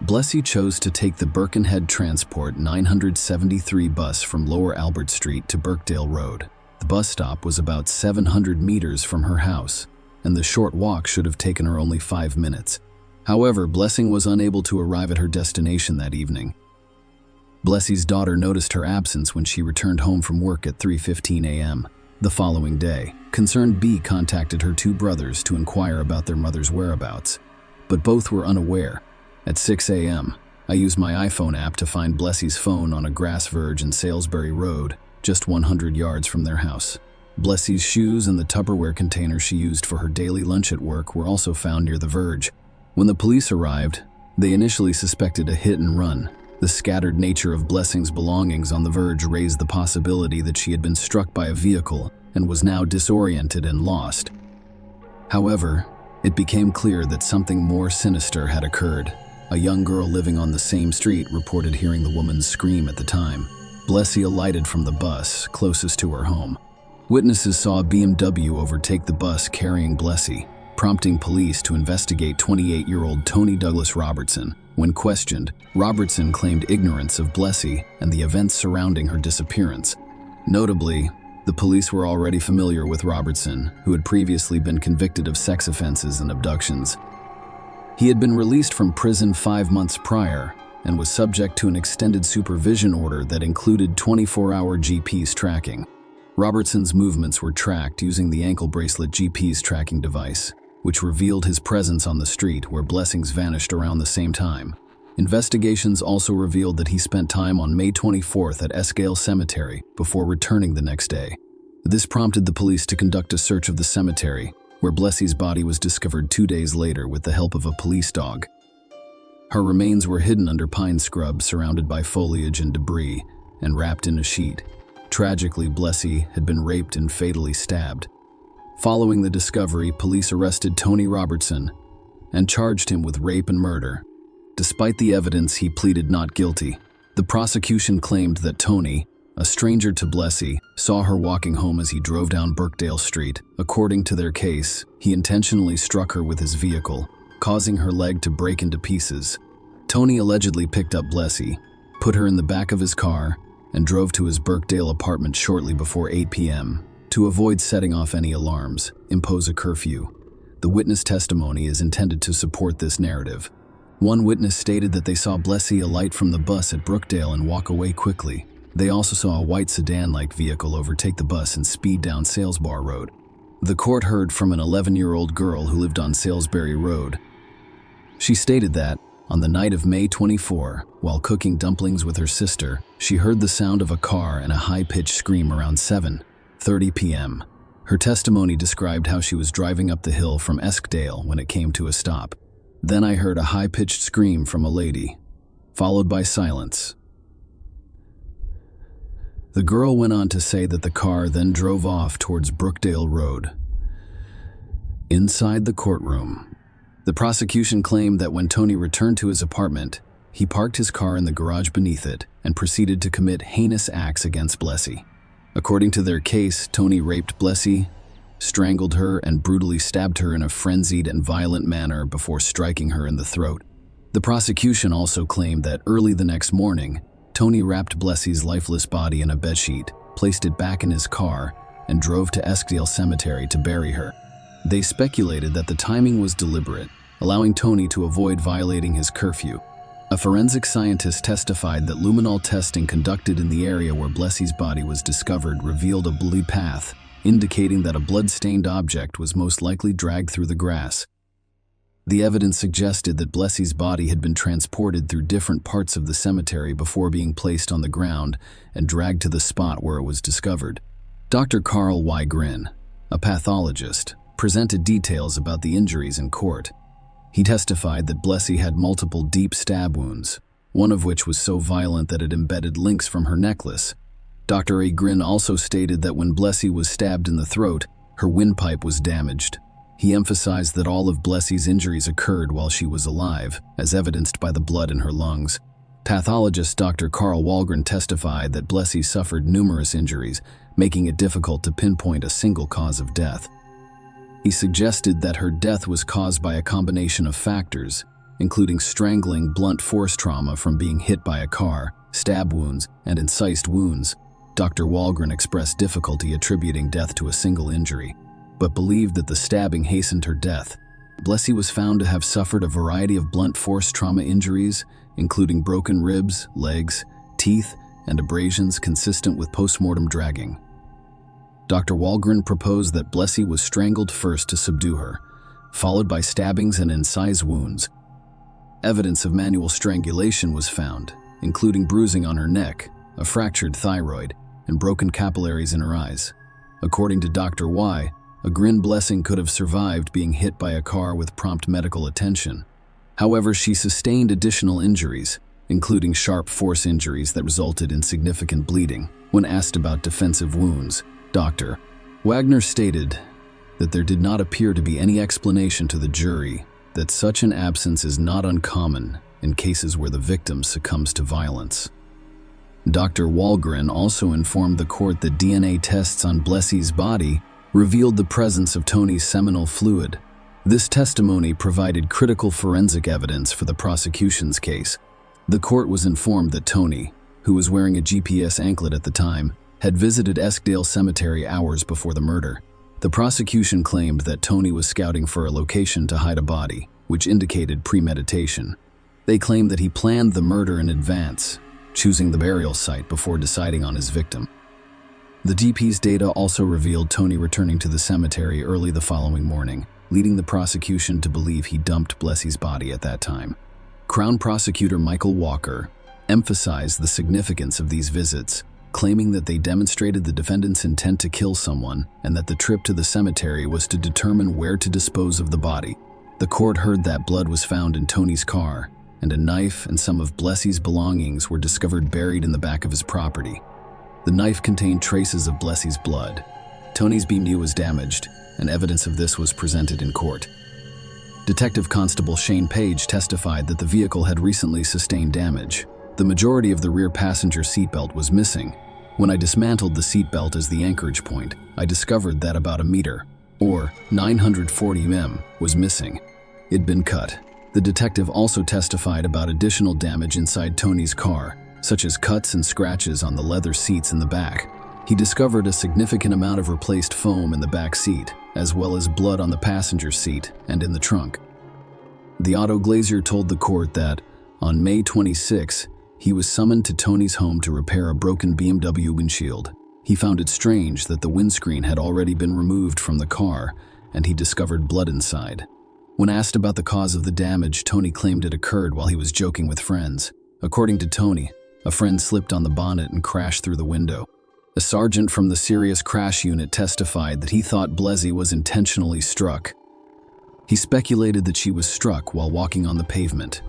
Blessy chose to take the Birkenhead Transport 973 bus from Lower Albert Street to Birkdale Road. The bus stop was about 700 meters from her house, and the short walk should have taken her only 5 minutes. However, Blessing was unable to arrive at her destination that evening. Blessy's daughter noticed her absence when she returned home from work at 3:15 a.m. The following day, concerned B contacted her 2 brothers to inquire about their mother's whereabouts, but both were unaware. At 6 a.m., I used my iPhone app to find Blessy's phone on a grass verge in Salisbury Road, just 100 yards from their house. Blessy's shoes and the Tupperware container she used for her daily lunch at work were also found near the verge. When the police arrived, they initially suspected a hit and run. The scattered nature of Blessing's belongings on the verge raised the possibility that she had been struck by a vehicle and was now disoriented and lost. However, it became clear that something more sinister had occurred. A young girl living on the same street reported hearing the woman's scream at the time. Blessy alighted from the bus closest to her home. Witnesses saw a BMW overtake the bus carrying Blessy, prompting police to investigate 28-year-old Tony Douglas Robertson. When questioned, Robertson claimed ignorance of Blessy and the events surrounding her disappearance. Notably, the police were already familiar with Robertson, who had previously been convicted of sex offenses and abductions. He had been released from prison 5 months prior and was subject to an extended supervision order that included 24-hour GPS tracking. Robertson's movements were tracked using the ankle bracelet GPS tracking device, which revealed his presence on the street where Blessings vanished around the same time. Investigations also revealed that he spent time on May 24th at Eskale Cemetery before returning the next day. This prompted the police to conduct a search of the cemetery, where Blessy's body was discovered 2 days later with the help of a police dog. Her remains were hidden under pine scrub surrounded by foliage and debris and wrapped in a sheet. Tragically, Blessy had been raped and fatally stabbed. Following the discovery, police arrested Tony Robertson and charged him with rape and murder. Despite the evidence, he pleaded not guilty. The prosecution claimed that Tony, a stranger to Blessy, saw her walking home as he drove down Birkdale Street. According to their case, he intentionally struck her with his vehicle, causing her leg to break into pieces. Tony allegedly picked up Blessy, put her in the back of his car, and drove to his Birkdale apartment shortly before 8 p.m. to avoid setting off any alarms, impose a curfew. The witness testimony is intended to support this narrative. One witness stated that they saw Blessy alight from the bus at Brookdale and walk away quickly. They also saw a white sedan-like vehicle overtake the bus and speed down Salesbar Road. The court heard from an 11-year-old girl who lived on Salisbury Road. She stated that, on the night of May 24, while cooking dumplings with her sister, she heard the sound of a car and a high-pitched scream around 7:30 p.m. Her testimony described how she was driving up the hill from Eskdale when it came to a stop. Then I heard a high-pitched scream from a lady, followed by silence. The girl went on to say that the car then drove off towards Brookdale Road. Inside the courtroom, the prosecution claimed that when Tony returned to his apartment, he parked his car in the garage beneath it and proceeded to commit heinous acts against Blessy. According to their case, Tony raped Blessy, strangled her, and brutally stabbed her in a frenzied and violent manner before striking her in the throat. The prosecution also claimed that early the next morning, Tony wrapped Blessy's lifeless body in a bedsheet, placed it back in his car, and drove to Eskdale Cemetery to bury her. They speculated that the timing was deliberate, allowing Tony to avoid violating his curfew. A forensic scientist testified that luminol testing conducted in the area where Blessy's body was discovered revealed a bloody path, indicating that a blood-stained object was most likely dragged through the grass. The evidence suggested that Blessy's body had been transported through different parts of the cemetery before being placed on the ground and dragged to the spot where it was discovered. Dr. Carl Y. Grin, a pathologist, presented details about the injuries in court. He testified that Blessy had multiple deep stab wounds, one of which was so violent that it embedded links from her necklace. Dr. A. Grin also stated that when Blessy was stabbed in the throat, her windpipe was damaged. He emphasized that all of Blessy's injuries occurred while she was alive, as evidenced by the blood in her lungs. Pathologist Dr. Carl Walgren testified that Blessy suffered numerous injuries, making it difficult to pinpoint a single cause of death. He suggested that her death was caused by a combination of factors, including strangling, blunt force trauma from being hit by a car, stab wounds, and incised wounds. Dr. Walgren expressed difficulty attributing death to a single injury, but believed that the stabbing hastened her death. Blessy was found to have suffered a variety of blunt force trauma injuries, including broken ribs, legs, teeth, and abrasions consistent with postmortem dragging. Dr. Walgren proposed that Blessy was strangled first to subdue her, followed by stabbings and incised wounds. Evidence of manual strangulation was found, including bruising on her neck, a fractured thyroid, and broken capillaries in her eyes. According to Dr. Y, a Grin Blessing could have survived being hit by a car with prompt medical attention. However, she sustained additional injuries, including sharp force injuries that resulted in significant bleeding. When asked about defensive wounds, Dr. Wagner stated that there did not appear to be any explanation to the jury that such an absence is not uncommon in cases where the victim succumbs to violence. Dr. Walgren also informed the court that DNA tests on Blessy's body revealed the presence of Tony's seminal fluid. This testimony provided critical forensic evidence for the prosecution's case. The court was informed that Tony, who was wearing a GPS anklet at the time, had visited Eskdale Cemetery hours before the murder. The prosecution claimed that Tony was scouting for a location to hide a body, which indicated premeditation. They claimed that he planned the murder in advance, choosing the burial site before deciding on his victim. The DP's data also revealed Tony returning to the cemetery early the following morning, leading the prosecution to believe he dumped Blessy's body at that time. Crown Prosecutor Michael Walker emphasized the significance of these visits, claiming that they demonstrated the defendant's intent to kill someone and that the trip to the cemetery was to determine where to dispose of the body. The court heard that blood was found in Tony's car, and a knife and some of Blessy's belongings were discovered buried in the back of his property. The knife contained traces of Blessy's blood. Tony's BMW was damaged, and evidence of this was presented in court. Detective Constable Shane Page testified that the vehicle had recently sustained damage. The majority of the rear passenger seatbelt was missing. When I dismantled the seatbelt as the anchorage point, I discovered that about a meter, or 940 mm, was missing. It'd been cut. The detective also testified about additional damage inside Tony's car, such as cuts and scratches on the leather seats in the back. He discovered a significant amount of replaced foam in the back seat, as well as blood on the passenger seat and in the trunk. The auto glazier told the court that, on May 26, He was summoned to Tony's home to repair a broken BMW windshield. He found it strange that the windscreen had already been removed from the car, and he discovered blood inside. When asked about the cause of the damage, Tony claimed it occurred while he was joking with friends. According to Tony, a friend slipped on the bonnet and crashed through the window. A sergeant from the serious crash unit testified that he thought Blesi was intentionally struck. He speculated that she was struck while walking on the pavement,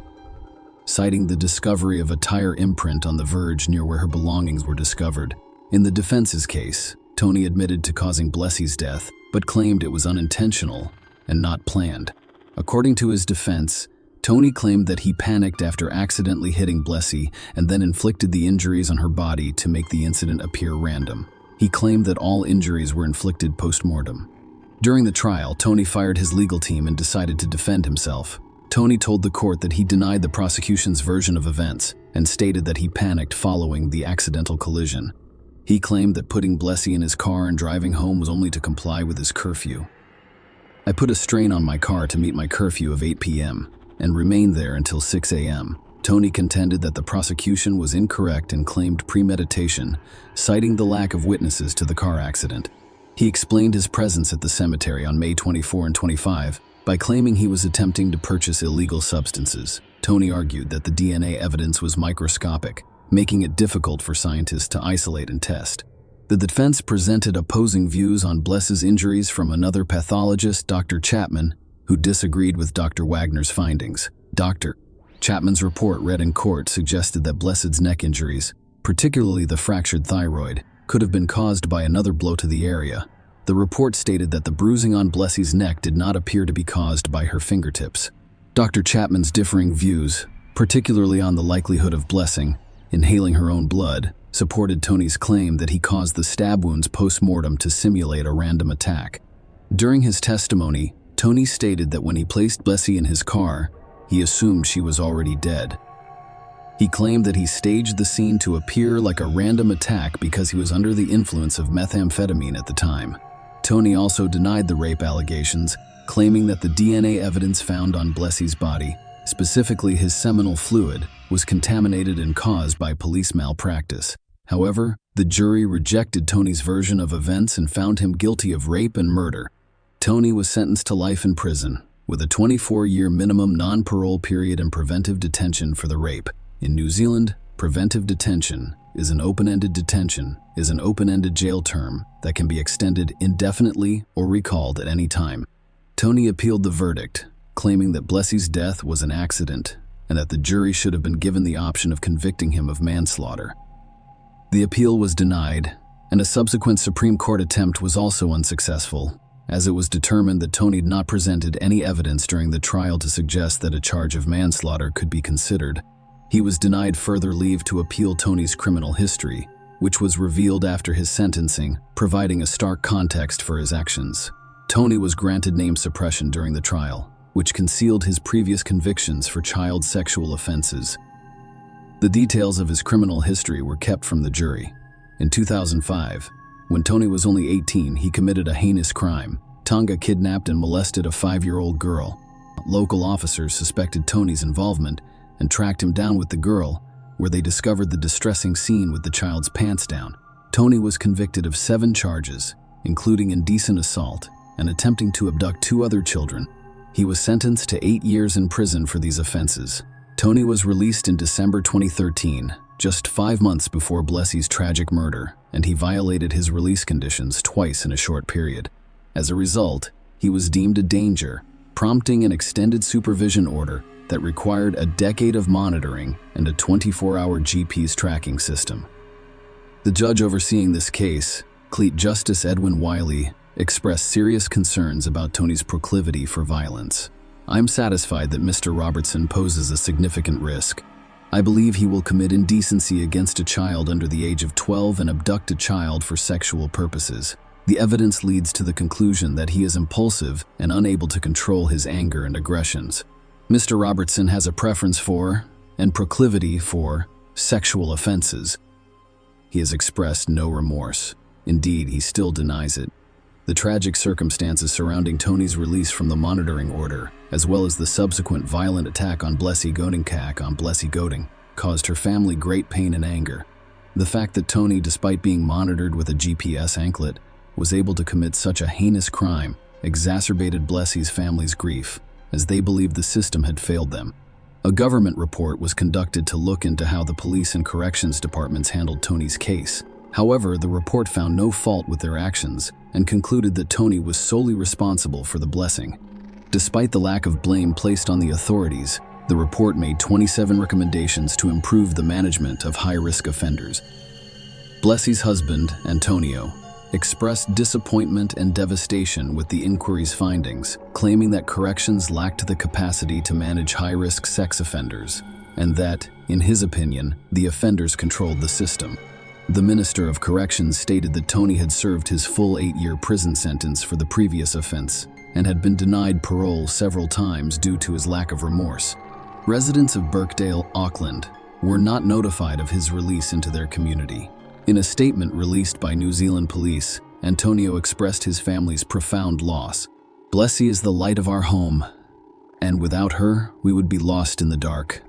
citing the discovery of a tire imprint on the verge near where her belongings were discovered. In the defense's case, Tony admitted to causing Blesi's death, but claimed it was unintentional and not planned. According to his defense, Tony claimed that he panicked after accidentally hitting Blesi and then inflicted the injuries on her body to make the incident appear random. He claimed that all injuries were inflicted post-mortem. During the trial, Tony fired his legal team and decided to defend himself. Tony told the court that he denied the prosecution's version of events and stated that he panicked following the accidental collision. He claimed that putting Blesi in his car and driving home was only to comply with his curfew. "I put a strain on my car to meet my curfew of 8 p.m. and remained there until 6 a.m. Tony contended that the prosecution was incorrect and claimed premeditation, citing the lack of witnesses to the car accident. He explained his presence at the cemetery on May 24 and 25 by claiming he was attempting to purchase illegal substances. Tony argued that the DNA evidence was microscopic, making it difficult for scientists to isolate and test. The defense presented opposing views on Blesi's injuries from another pathologist, Dr. Chapman, who disagreed with Dr. Wagner's findings. Dr. Chapman's report read in court suggested that Blesi's neck injuries, particularly the fractured thyroid, could have been caused by another blow to the area. The report stated that the bruising on Blesi's neck did not appear to be caused by her fingertips. Dr. Chapman's differing views, particularly on the likelihood of Blesi inhaling her own blood, supported Tony's claim that he caused the stab wounds post-mortem to simulate a random attack. During his testimony, Tony stated that when he placed Blesi in his car, he assumed she was already dead. He claimed that he staged the scene to appear like a random attack because he was under the influence of methamphetamine at the time. Tony also denied the rape allegations, claiming that the DNA evidence found on Blesi's body, specifically his seminal fluid, was contaminated and caused by police malpractice. However, the jury rejected Tony's version of events and found him guilty of rape and murder. Tony was sentenced to life in prison, with a 24-year minimum non-parole period and preventive detention for the rape. In New Zealand, preventive detention is an open-ended jail term that can be extended indefinitely or recalled at any time. Tony appealed the verdict, claiming that Blesi's death was an accident and that the jury should have been given the option of convicting him of manslaughter. The appeal was denied, and a subsequent Supreme Court attempt was also unsuccessful, as it was determined that Tony had not presented any evidence during the trial to suggest that a charge of manslaughter could be considered. He was denied further leave to appeal Tony's criminal history, which was revealed after his sentencing, providing a stark context for his actions. Tony was granted name suppression during the trial, which concealed his previous convictions for child sexual offenses. The details of his criminal history were kept from the jury. In 2005, when Tony was only 18, he committed a heinous crime. Tonga kidnapped and molested a 5-year-old girl. Local officers suspected Tony's involvement and tracked him down with the girl, where they discovered the distressing scene with the child's pants down. Tony was convicted of 7 charges, including indecent assault and attempting to abduct 2 other children. He was sentenced to 8 years in prison for these offenses. Tony was released in December 2013, just 5 months before Blesi's tragic murder, and he violated his release conditions twice in a short period. As a result, he was deemed a danger, prompting an extended supervision order that required a decade of monitoring and a 24-hour GPS tracking system. The judge overseeing this case, Cleat Justice Edwin Wiley, expressed serious concerns about Tony's proclivity for violence. "I'm satisfied that Mr. Robertson poses a significant risk. I believe he will commit indecency against a child under the age of 12 and abduct a child for sexual purposes. The evidence leads to the conclusion that he is impulsive and unable to control his anger and aggressions. Mr. Robertson has a preference for, and proclivity for, sexual offenses. He has expressed no remorse. Indeed, he still denies it." The tragic circumstances surrounding Tony's release from the monitoring order, as well as the subsequent violent attack on Blesi Goding, caused her family great pain and anger. The fact that Tony, despite being monitored with a GPS anklet, was able to commit such a heinous crime exacerbated Blessie's family's grief, as they believed the system had failed them. A government report was conducted to look into how the police and corrections departments handled Tony's case. However, the report found no fault with their actions and concluded that Tony was solely responsible for the blessing. Despite the lack of blame placed on the authorities, the report made 27 recommendations to improve the management of high-risk offenders. Blessie's husband, Antonio, expressed disappointment and devastation with the inquiry's findings, claiming that corrections lacked the capacity to manage high-risk sex offenders, and that, in his opinion, the offenders controlled the system. The Minister of Corrections stated that Tony had served his full 8-year prison sentence for the previous offense and had been denied parole several times due to his lack of remorse. Residents of Birkdale, Auckland, were not notified of his release into their community. In a statement released by New Zealand police, Antonio expressed his family's profound loss. "Blessie is the light of our home, and without her, we would be lost in the dark.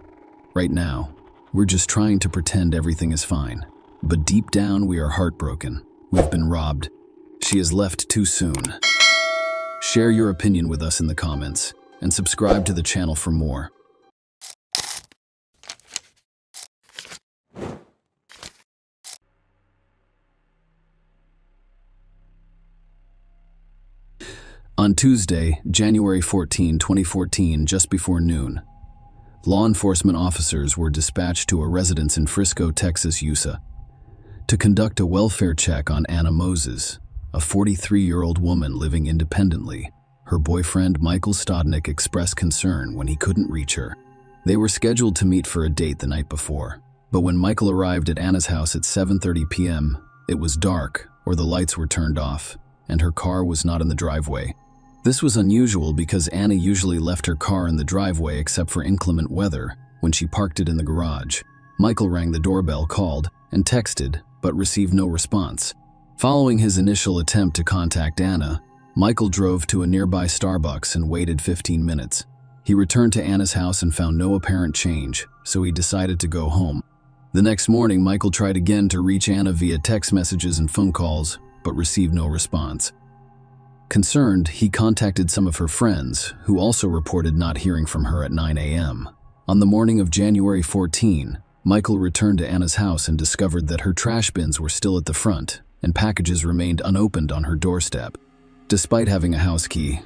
Right now, we're just trying to pretend everything is fine. But deep down, we are heartbroken. We've been robbed. She has left too soon." Share your opinion with us in the comments, and subscribe to the channel for more. On Tuesday, January 14, 2014, just before noon, law enforcement officers were dispatched to a residence in Frisco, Texas, USA, to conduct a welfare check on Anna Moses, a 43-year-old woman living independently. Her boyfriend, Michael Stodnick, expressed concern when he couldn't reach her. They were scheduled to meet for a date the night before, but when Michael arrived at Anna's house at 7:30 p.m., it was dark, or the lights were turned off, and her car was not in the driveway. This was unusual because Anna usually left her car in the driveway except for inclement weather when she parked it in the garage. Michael rang the doorbell, called, and texted, but received no response. Following his initial attempt to contact Anna, Michael drove to a nearby Starbucks and waited 15 minutes. He returned to Anna's house and found no apparent change, so he decided to go home. The next morning, Michael tried again to reach Anna via text messages and phone calls, but received no response. Concerned, he contacted some of her friends, who also reported not hearing from her at 9 a.m. On the morning of January 14, Michael returned to Anna's house and discovered that her trash bins were still at the front, and packages remained unopened on her doorstep. Despite having a house key,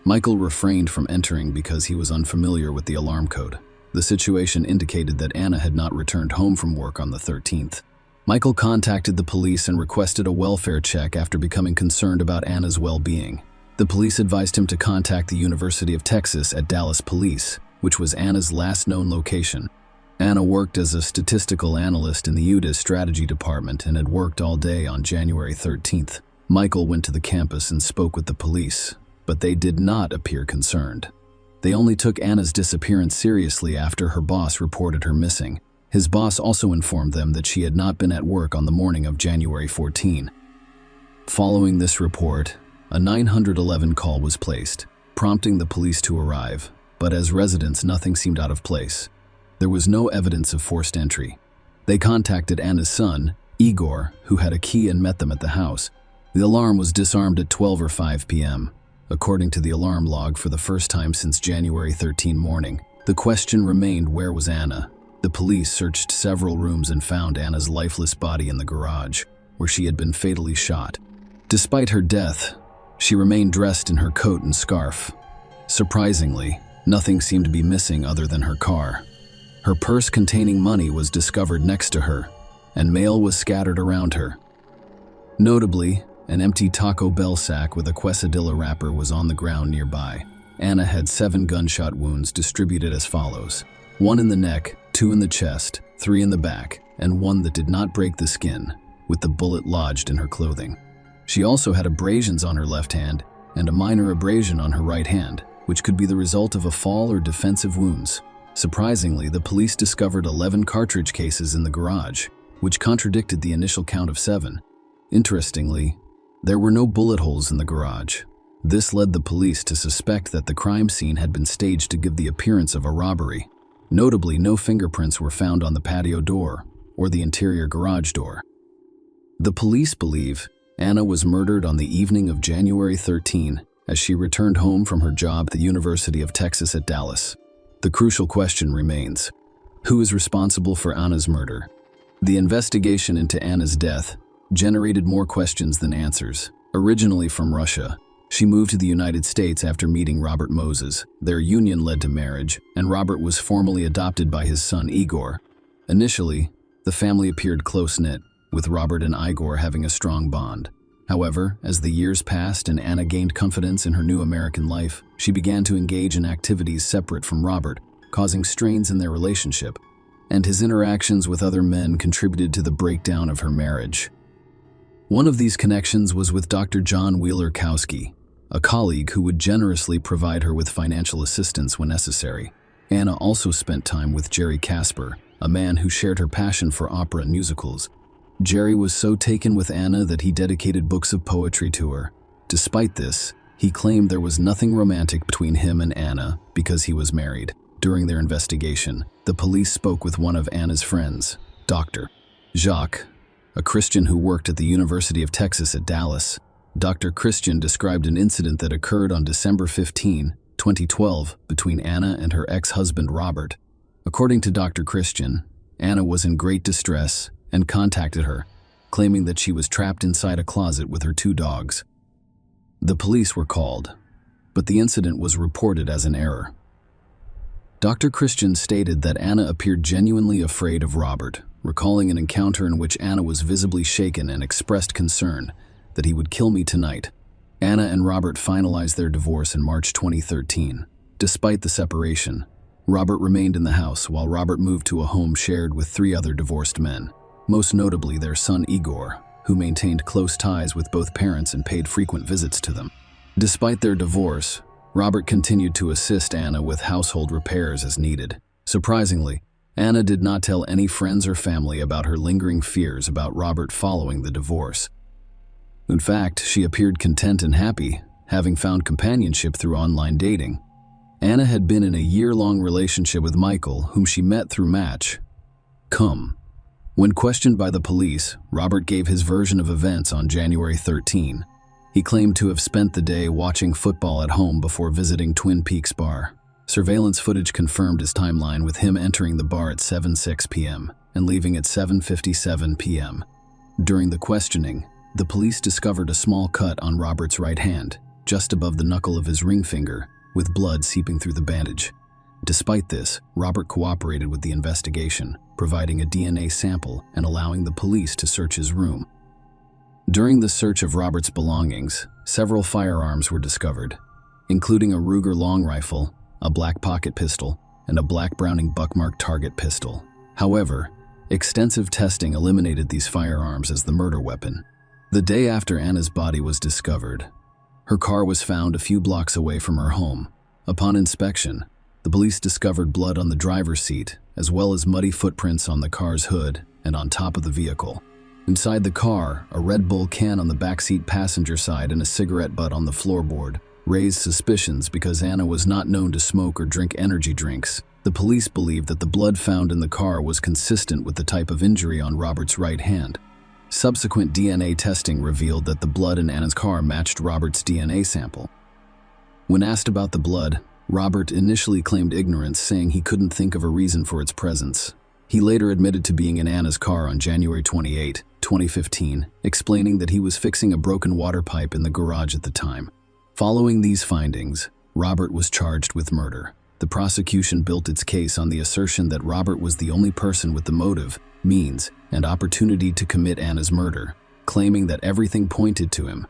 Michael refrained from entering because he was unfamiliar with the alarm code. The situation indicated that Anna had not returned home from work on the 13th. Michael contacted the police and requested a welfare check after becoming concerned about Anna's well-being. The police advised him to contact the University of Texas at Dallas Police, which was Anna's last known location. Anna worked as a statistical analyst in the UDA's strategy department and had worked all day on January 13th. Michael went to the campus and spoke with the police, but they did not appear concerned. They only took Anna's disappearance seriously after her boss reported her missing. His boss also informed them that she had not been at work on the morning of January 14. Following this report, a 911 call was placed, prompting the police to arrive, but as residents, nothing seemed out of place. There was no evidence of forced entry. They contacted Anna's son, Igor, who had a key and met them at the house. The alarm was disarmed at 12 or 5 p.m. According to the alarm log, for the first time since January 13 morning, the question remained, where was Anna? The police searched several rooms and found Anna's lifeless body in the garage, where she had been fatally shot. Despite her death, she remained dressed in her coat and scarf. Surprisingly, nothing seemed to be missing other than her car. Her purse containing money was discovered next to her, and mail was scattered around her. Notably, an empty Taco Bell sack with a quesadilla wrapper was on the ground nearby. Anna had 7 gunshot wounds distributed as follows: 1 in the neck, 2 in the chest, 3 in the back, and 1 that did not break the skin, with the bullet lodged in her clothing. She also had abrasions on her left hand and a minor abrasion on her right hand, which could be the result of a fall or defensive wounds. Surprisingly, the police discovered 11 cartridge cases in the garage, which contradicted the initial count of 7. Interestingly, there were no bullet holes in the garage. This led the police to suspect that the crime scene had been staged to give the appearance of a robbery. Notably, no fingerprints were found on the patio door or the interior garage door. The police believe Anna was murdered on the evening of January 13 as she returned home from her job at the University of Texas at Dallas. The crucial question remains: who is responsible for Anna's murder? The investigation into Anna's death generated more questions than answers. Originally from Russia, she moved to the United States after meeting Robert Moses. Their union led to marriage, and Robert was formally adopted by his son Igor. Initially, the family appeared close-knit, with Robert and Igor having a strong bond. However, as the years passed and Anna gained confidence in her new American life, she began to engage in activities separate from Robert, causing strains in their relationship, and his interactions with other men contributed to the breakdown of her marriage. One of these connections was with Dr. John Wheeler-Kowski, a colleague who would generously provide her with financial assistance when necessary. Anna also spent time with Jerry Casper, a man who shared her passion for opera and musicals. Jerry was so taken with Anna that he dedicated books of poetry to her. Despite this, he claimed there was nothing romantic between him and Anna because he was married. During their investigation, the police spoke with one of Anna's friends, Dr. Jacques, a Christian who worked at the University of Texas at Dallas. Dr. Christian described an incident that occurred on December 15, 2012, between Anna and her ex-husband Robert. According to Dr. Christian, Anna was in great distress and contacted her, claiming that she was trapped inside a closet with her 2 dogs. The police were called, but the incident was reported as an error. Dr. Christian stated that Anna appeared genuinely afraid of Robert, recalling an encounter in which Anna was visibly shaken and expressed concern that he would kill me tonight. Anna and Robert finalized their divorce in March 2013. Despite the separation, Robert remained in the house while Robert moved to a home shared with 3 other divorced men, most notably their son Igor, who maintained close ties with both parents and paid frequent visits to them. Despite their divorce, Robert continued to assist Anna with household repairs as needed. Surprisingly, Anna did not tell any friends or family about her lingering fears about Robert following the divorce. In fact, she appeared content and happy, having found companionship through online dating. Anna had been in a year-long relationship with Michael, whom she met through Match.com. When questioned by the police, Robert gave his version of events on January 13. He claimed to have spent the day watching football at home before visiting Twin Peaks Bar. Surveillance footage confirmed his timeline, with him entering the bar at 7:06 p.m. and leaving at 7:57 p.m. During the questioning, the police discovered a small cut on Robert's right hand, just above the knuckle of his ring finger, with blood seeping through the bandage. Despite this, Robert cooperated with the investigation, providing a DNA sample and allowing the police to search his room. During the search of Robert's belongings, several firearms were discovered, including a Ruger long rifle, a black pocket pistol, and a black Browning buckmark target pistol. However, extensive testing eliminated these firearms as the murder weapon. The day after Anna's body was discovered, her car was found a few blocks away from her home. Upon inspection, the police discovered blood on the driver's seat, as well as muddy footprints on the car's hood and on top of the vehicle. Inside the car, a Red Bull can on the backseat passenger side and a cigarette butt on the floorboard raised suspicions because Anna was not known to smoke or drink energy drinks. The police believed that the blood found in the car was consistent with the type of injury on Robert's right hand. Subsequent DNA testing revealed that the blood in Anna's car matched Robert's DNA sample. When asked about the blood, Robert initially claimed ignorance, saying he couldn't think of a reason for its presence. He later admitted to being in Anna's car on January 28, 2015, explaining that he was fixing a broken water pipe in the garage at the time. Following these findings, Robert was charged with murder. The prosecution built its case on the assertion that Robert was the only person with the motive, means, and opportunity to commit Anna's murder, claiming that everything pointed to him.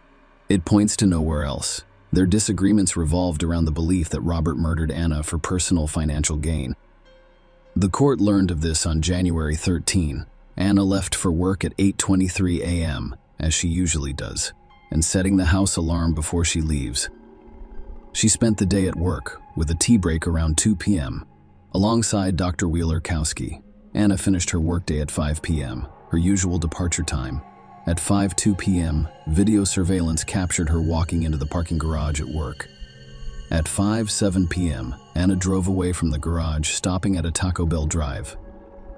It points to nowhere else. Their disagreements revolved around the belief that Robert murdered Anna for personal financial gain. The court learned of this on January 13. Anna left for work at 8:23 a.m., as she usually does, and setting the house alarm before she leaves. She spent the day at work, with a tea break around 2 p.m. Alongside Dr. Wheeler-Kowski, Anna finished her workday at 5 p.m., her usual departure time. At 5:02 p.m., video surveillance captured her walking into the parking garage at work. At 5:07 p.m., Anna drove away from the garage, stopping at a Taco Bell drive,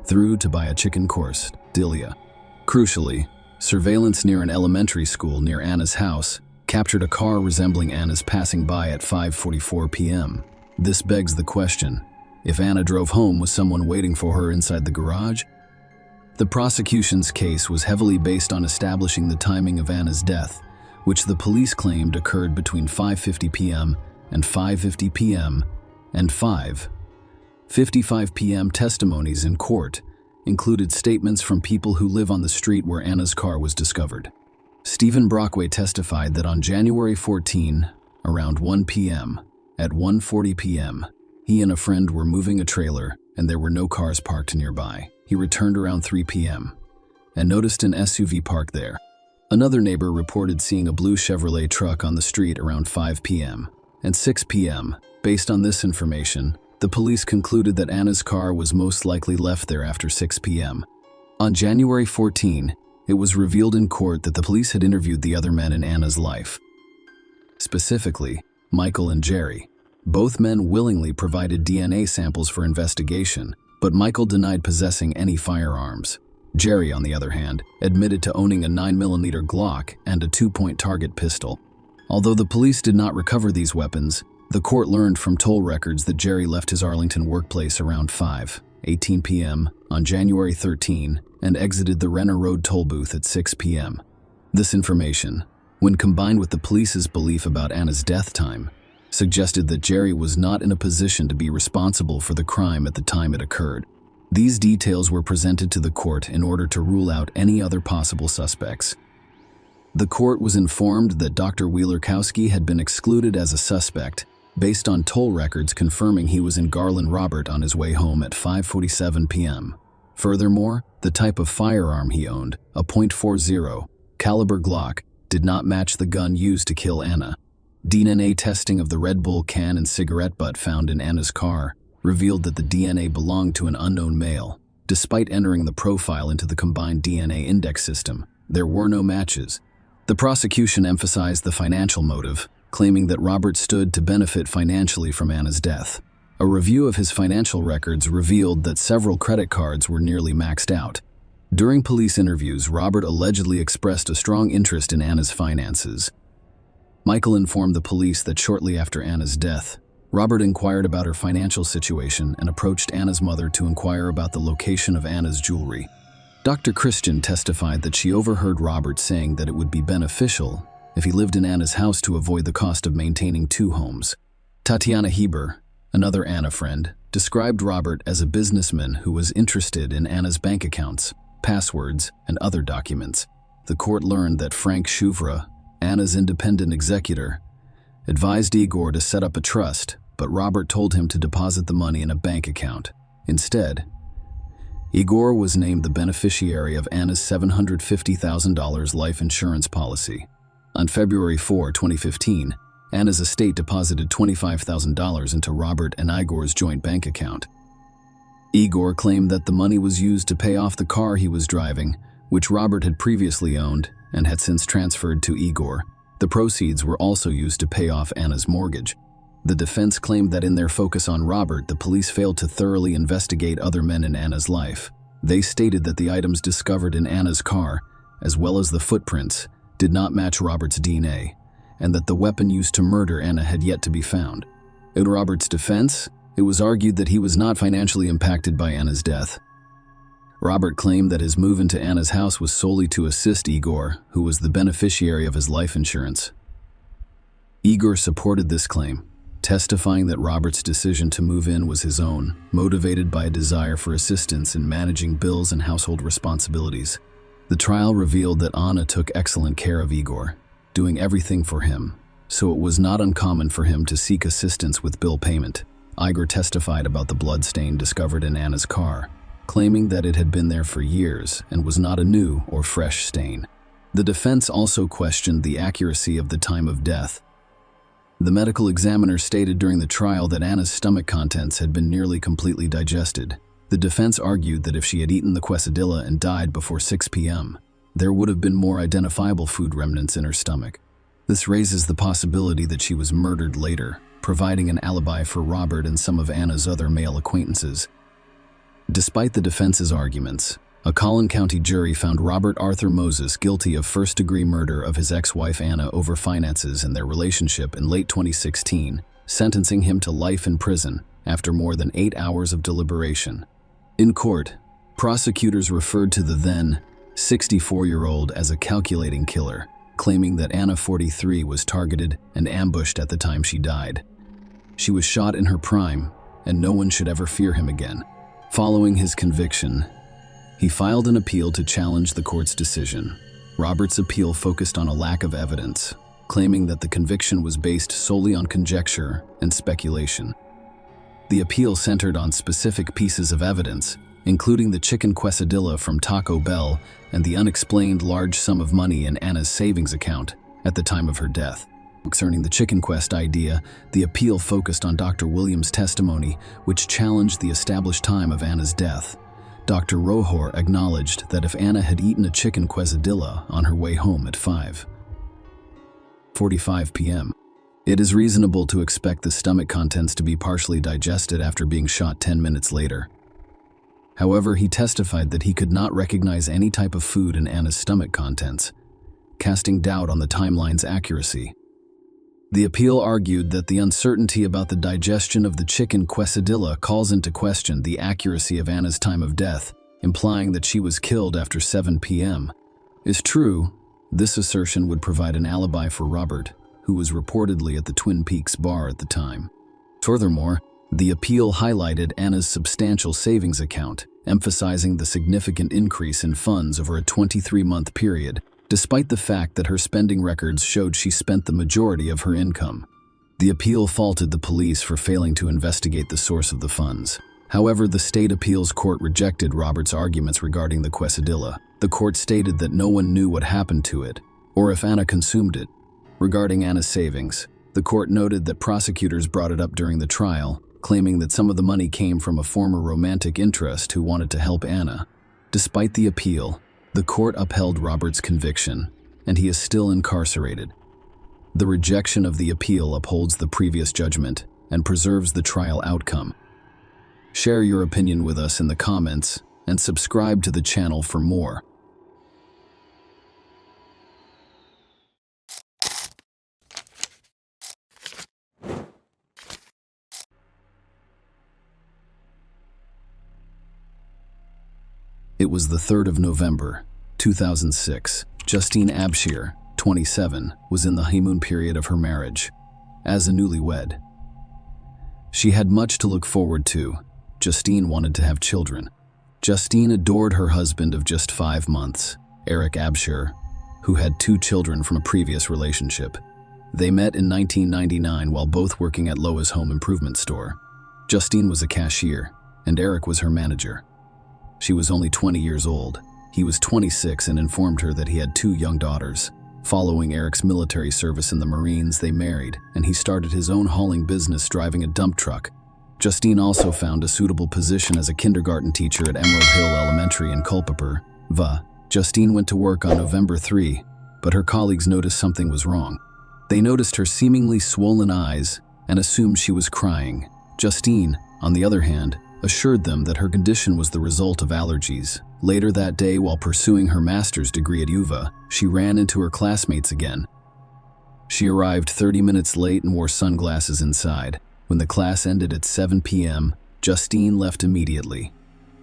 through to buy a chicken course, Delia. Crucially, surveillance near an elementary school near Anna's house captured a car resembling Anna's passing by at 5:44 p.m. This begs the question, if Anna drove home, was someone waiting for her inside the garage? The prosecution's case was heavily based on establishing the timing of Anna's death, which the police claimed occurred between 5:50 p.m. and 5:50 p.m. and 5:55 p.m. Testimonies in court included statements from people who live on the street where Anna's car was discovered. Stephen Brockway testified that on January 14, around 1 p.m., at 1:40 p.m., he and a friend were moving a trailer and there were no cars parked nearby. He returned around 3 p.m. and noticed an SUV parked there. Another neighbor reported seeing a blue Chevrolet truck on the street around 5 p.m. and 6 p.m. Based on this information, the police concluded that Anna's car was most likely left there after 6 p.m. On January 14, it was revealed in court that the police had interviewed the other men in Anna's life. Specifically, Michael and Jerry. Both men willingly provided DNA samples for investigation, but Michael denied possessing any firearms. Jerry, on the other hand, admitted to owning a 9mm Glock and a 2-point target pistol. Although the police did not recover these weapons, the court learned from toll records that Jerry left his Arlington workplace around 5:18 p.m. on January 13 and exited the Renner Road toll booth at 6 p.m. This information, when combined with the police's belief about Anna's death time, suggested that Jerry was not in a position to be responsible for the crime at the time it occurred. These details were presented to the court in order to rule out any other possible suspects. The court was informed that Dr. Wheeler-Kowski had been excluded as a suspect based on toll records confirming he was in Garland Robert on his way home at 5:47 p.m. Furthermore, the type of firearm he owned, a .40 caliber Glock, did not match the gun used to kill Anna. DNA testing of the Red Bull can and cigarette butt found in Anna's car revealed that the DNA belonged to an unknown male. Despite entering the profile into the combined DNA index system, there were no matches. The prosecution emphasized the financial motive, claiming that Robert stood to benefit financially from Anna's death. A review of his financial records revealed that several credit cards were nearly maxed out. During police interviews, Robert allegedly expressed a strong interest in Anna's finances. Michael informed the police that shortly after Anna's death, Robert inquired about her financial situation and approached Anna's mother to inquire about the location of Anna's jewelry. Dr. Christian testified that she overheard Robert saying that it would be beneficial if he lived in Anna's house to avoid the cost of maintaining 2 homes. Tatiana Heber, another Anna friend, described Robert as a businessman who was interested in Anna's bank accounts, passwords, and other documents. The court learned that Frank Shuvra, Anna's independent executor, advised Igor to set up a trust, but Robert told him to deposit the money in a bank account. Instead, Igor was named the beneficiary of Anna's $750,000 life insurance policy. On February 4, 2015, Anna's estate deposited $25,000 into Robert and Igor's joint bank account. Igor claimed that the money was used to pay off the car he was driving, which Robert had previously owned and had since transferred to Igor. The proceeds were also used to pay off Anna's mortgage. The defense claimed that in their focus on Robert, the police failed to thoroughly investigate other men in Anna's life. They stated that the items discovered in Anna's car, as well as the footprints, did not match Robert's DNA, and that the weapon used to murder Anna had yet to be found. In Robert's defense, it was argued that he was not financially impacted by Anna's death. Robert claimed that his move into Anna's house was solely to assist Igor, who was the beneficiary of his life insurance. Igor supported this claim, testifying that Robert's decision to move in was his own, motivated by a desire for assistance in managing bills and household responsibilities. The trial revealed that Anna took excellent care of Igor, doing everything for him, so it was not uncommon for him to seek assistance with bill payment. Igor testified about the blood stain discovered in Anna's car, claiming that it had been there for years and was not a new or fresh stain. The defense also questioned the accuracy of the time of death. The medical examiner stated during the trial that Anna's stomach contents had been nearly completely digested. The defense argued that if she had eaten the quesadilla and died before 6 p.m., there would have been more identifiable food remnants in her stomach. This raises the possibility that she was murdered later, providing an alibi for Robert and some of Anna's other male acquaintances. Despite the defense's arguments, a Collin County jury found Robert Arthur Moses guilty of first-degree murder of his ex-wife Anna over finances in their relationship in late 2016, sentencing him to life in prison after more than 8 hours of deliberation. In court, prosecutors referred to the then 64-year-old as a calculating killer, claiming that Anna, 43, was targeted and ambushed at the time she died. She was shot in her prime, and no one should ever fear him again. Following his conviction, he filed an appeal to challenge the court's decision. Robert's appeal focused on a lack of evidence, claiming that the conviction was based solely on conjecture and speculation. The appeal centered on specific pieces of evidence, including the chicken quesadilla from Taco Bell and the unexplained large sum of money in Anna's savings account at the time of her death. Concerning the chicken quest idea, the appeal focused on Dr. Williams' testimony, which challenged the established time of Anna's death. Dr. Rohor acknowledged that if Anna had eaten a chicken quesadilla on her way home at 5:45 p.m., it is reasonable to expect the stomach contents to be partially digested after being shot 10 minutes later. However, he testified that he could not recognize any type of food in Anna's stomach contents, casting doubt on the timeline's accuracy. The appeal argued that the uncertainty about the digestion of the chicken quesadilla calls into question the accuracy of Anna's time of death, implying that she was killed after 7 p.m. Is true, this assertion would provide an alibi for Robert, who was reportedly at the Twin Peaks bar at the time. Furthermore, the appeal highlighted Anna's substantial savings account, emphasizing the significant increase in funds over a 23-month period, despite the fact that her spending records showed she spent the majority of her income. The appeal faulted the police for failing to investigate the source of the funds. However, the state appeals court rejected Robert's arguments regarding the quesadilla. The court stated that no one knew what happened to it, or if Anna consumed it. Regarding Anna's savings, the court noted that prosecutors brought it up during the trial, claiming that some of the money came from a former romantic interest who wanted to help Anna. Despite the appeal, the court upheld Robert's conviction, and he is still incarcerated. The rejection of the appeal upholds the previous judgment and preserves the trial outcome. Share your opinion with us in the comments and subscribe to the channel for more. It was the 3rd of November, 2006. Justine Abshir, 27, was in the honeymoon period of her marriage. As a newlywed, she had much to look forward to. Justine wanted to have children. Justine adored her husband of just 5 months, Eric Abshir, who had 2 children from a previous relationship. They met in 1999 while both working at Lowe's home improvement store. Justine was a cashier, and Eric was her manager. She was only 20 years old. He was 26 and informed her that he had 2 young daughters. Following Eric's military service in the Marines, they married, and he started his own hauling business driving a dump truck. Justine also found a suitable position as a kindergarten teacher at Emerald Hill Elementary in Culpeper, VA. Justine went to work on November 3, but her colleagues noticed something was wrong. They noticed her seemingly swollen eyes and assumed she was crying. Justine, on the other hand, assured them that her condition was the result of allergies. Later that day, while pursuing her master's degree at UVA, she ran into her classmates again. She arrived 30 minutes late and wore sunglasses inside. When the class ended at 7 p.m., Justine left immediately.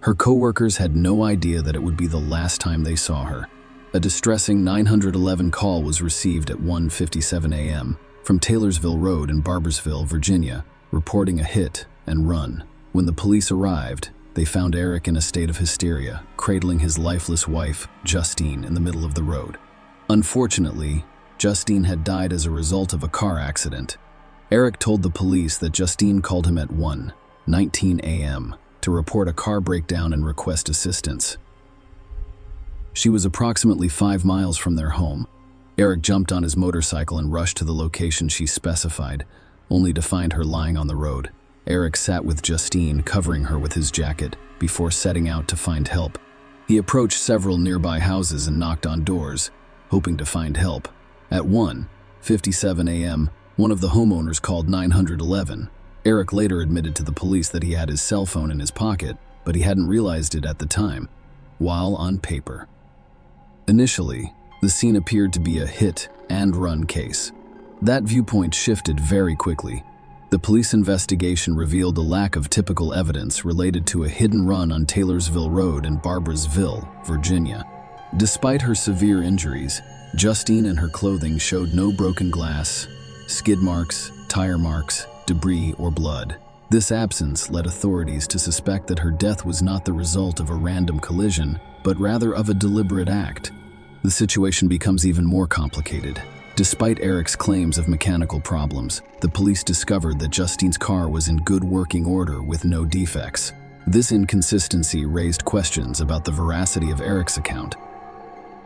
Her coworkers had no idea that it would be the last time they saw her. A distressing 911 call was received at 1:57 a.m. from Taylorsville Road in Barboursville, Virginia, reporting a hit and run. When the police arrived, they found Eric in a state of hysteria, cradling his lifeless wife, Justine, in the middle of the road. Unfortunately, Justine had died as a result of a car accident. Eric told the police that Justine called him at 1:19 a.m. to report a car breakdown and request assistance. She was approximately 5 miles from their home. Eric jumped on his motorcycle and rushed to the location she specified, only to find her lying on the road. Eric sat with Justine, covering her with his jacket, before setting out to find help. He approached several nearby houses and knocked on doors, hoping to find help. At 1:57 a.m., One of the homeowners called 911. Eric later admitted to the police that he had his cell phone in his pocket, but he hadn't realized it at the time, while on paper. Initially, the scene appeared to be a hit-and-run case. That viewpoint shifted very quickly. The police investigation revealed a lack of typical evidence related to a hidden run on Taylorsville Road in Barbersville, Virginia. Despite her severe injuries, Justine and her clothing showed no broken glass, skid marks, tire marks, debris, or blood. This absence led authorities to suspect that her death was not the result of a random collision, but rather of a deliberate act. The situation becomes even more complicated. Despite Eric's claims of mechanical problems, the police discovered that Justine's car was in good working order with no defects. This inconsistency raised questions about the veracity of Eric's account.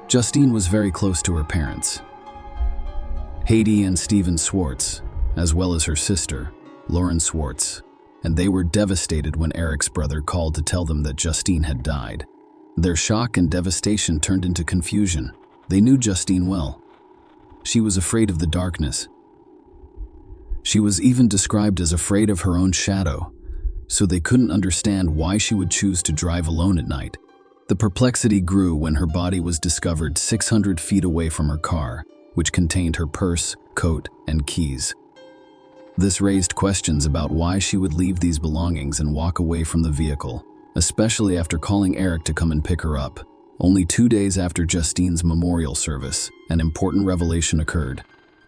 Justine was very close to her parents, Haiti and Stephen Swartz, as well as her sister, Lauren Swartz, and they were devastated when Eric's brother called to tell them that Justine had died. Their shock and devastation turned into confusion. They knew Justine well. She was afraid of the darkness. She was even described as afraid of her own shadow, so they couldn't understand why she would choose to drive alone at night. The perplexity grew when her body was discovered 600 feet away from her car, which contained her purse, coat, and keys. This raised questions about why she would leave these belongings and walk away from the vehicle, especially after calling Eric to come and pick her up. Only 2 days after Justine's memorial service, an important revelation occurred.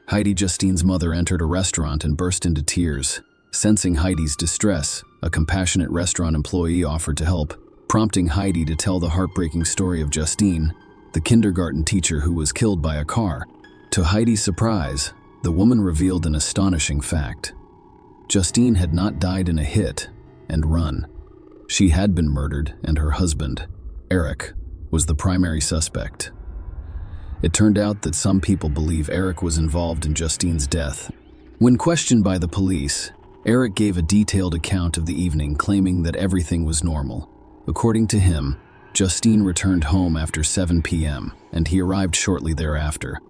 Heidi, Justine's mother, entered a restaurant and burst into tears. Sensing Heidi's distress, a compassionate restaurant employee offered to help, prompting Heidi to tell the heartbreaking story of Justine, the kindergarten teacher who was killed by a car. To Heidi's surprise, the woman revealed an astonishing fact. Justine had not died in a hit and run. She had been murdered, and her husband, Eric, was the primary suspect. It turned out that some people believe Eric was involved in Justine's death. When questioned by the police, Eric gave a detailed account of the evening, claiming that everything was normal. According to him, Justine returned home after 7 p.m., and he arrived shortly thereafter.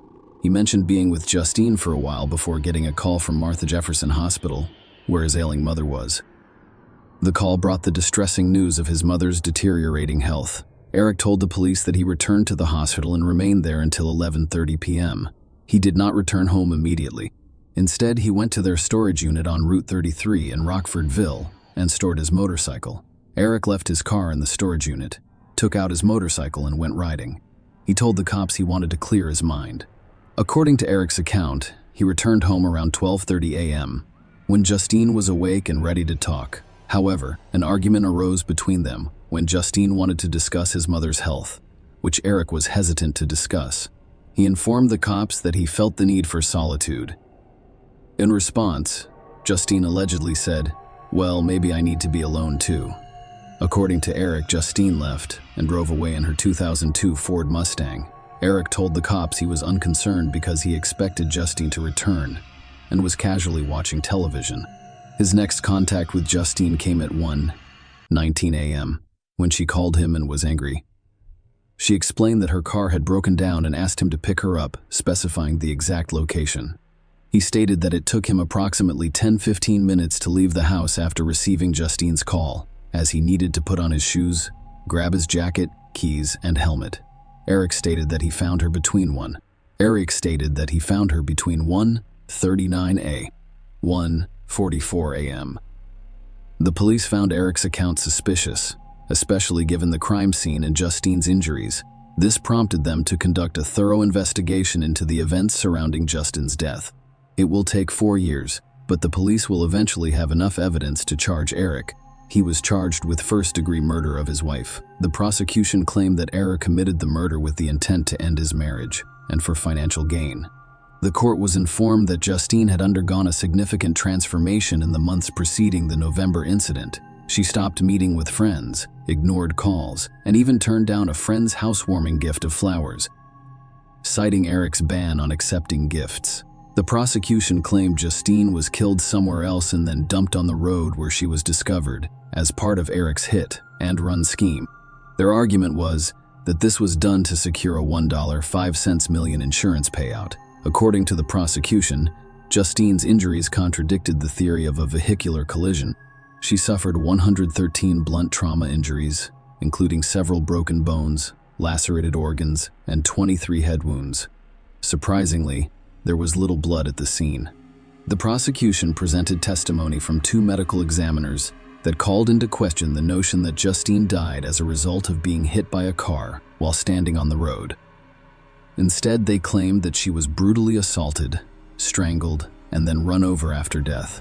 He mentioned being with Justine for a while before getting a call from Martha Jefferson Hospital, where his ailing mother was. The call brought the distressing news of his mother's deteriorating health. Eric told the police that he returned to the hospital and remained there until 11:30 p.m. He did not return home immediately. Instead, he went to their storage unit on Route 33 in Rockfordville and stored his motorcycle. Eric left his car in the storage unit, took out his motorcycle, and went riding. He told the cops he wanted to clear his mind. According to Eric's account, he returned home around 12:30 a.m. when Justine was awake and ready to talk. However, an argument arose between them when Justine wanted to discuss his mother's health, which Eric was hesitant to discuss. He informed the cops that he felt the need for solitude. In response, Justine allegedly said, "Well, maybe I need to be alone too." According to Eric, Justine left and drove away in her 2002 Ford Mustang. Eric told the cops he was unconcerned because he expected Justine to return and was casually watching television. His next contact with Justine came at 1:19 a.m. when she called him and was angry. She explained that her car had broken down and asked him to pick her up, specifying the exact location. He stated that it took him approximately 10-15 minutes to leave the house after receiving Justine's call, as he needed to put on his shoes, grab his jacket, keys, and helmet. Eric stated that he found her between 1:39 a.m. 1:44 a.m. The police found Eric's account suspicious, especially given the crime scene and Justine's injuries. This prompted them to conduct a thorough investigation into the events surrounding Justine's death. It will take 4 years, but the police will eventually have enough evidence to charge Eric. He was charged with first-degree murder of his wife. The prosecution claimed that Eric committed the murder with the intent to end his marriage and for financial gain. The court was informed that Justine had undergone a significant transformation in the months preceding the November incident. She stopped meeting with friends, ignored calls, and even turned down a friend's housewarming gift of flowers, citing Eric's ban on accepting gifts. The prosecution claimed Justine was killed somewhere else and then dumped on the road where she was discovered, as part of Eric's hit-and-run scheme. Their argument was that this was done to secure a $1.05 million insurance payout. According to the prosecution, Justine's injuries contradicted the theory of a vehicular collision. She suffered 113 blunt trauma injuries, including several broken bones, lacerated organs, and 23 head wounds. Surprisingly, there was little blood at the scene. The prosecution presented testimony from 2 medical examiners that called into question the notion that Justine died as a result of being hit by a car while standing on the road. Instead, they claimed that she was brutally assaulted, strangled, and then run over after death.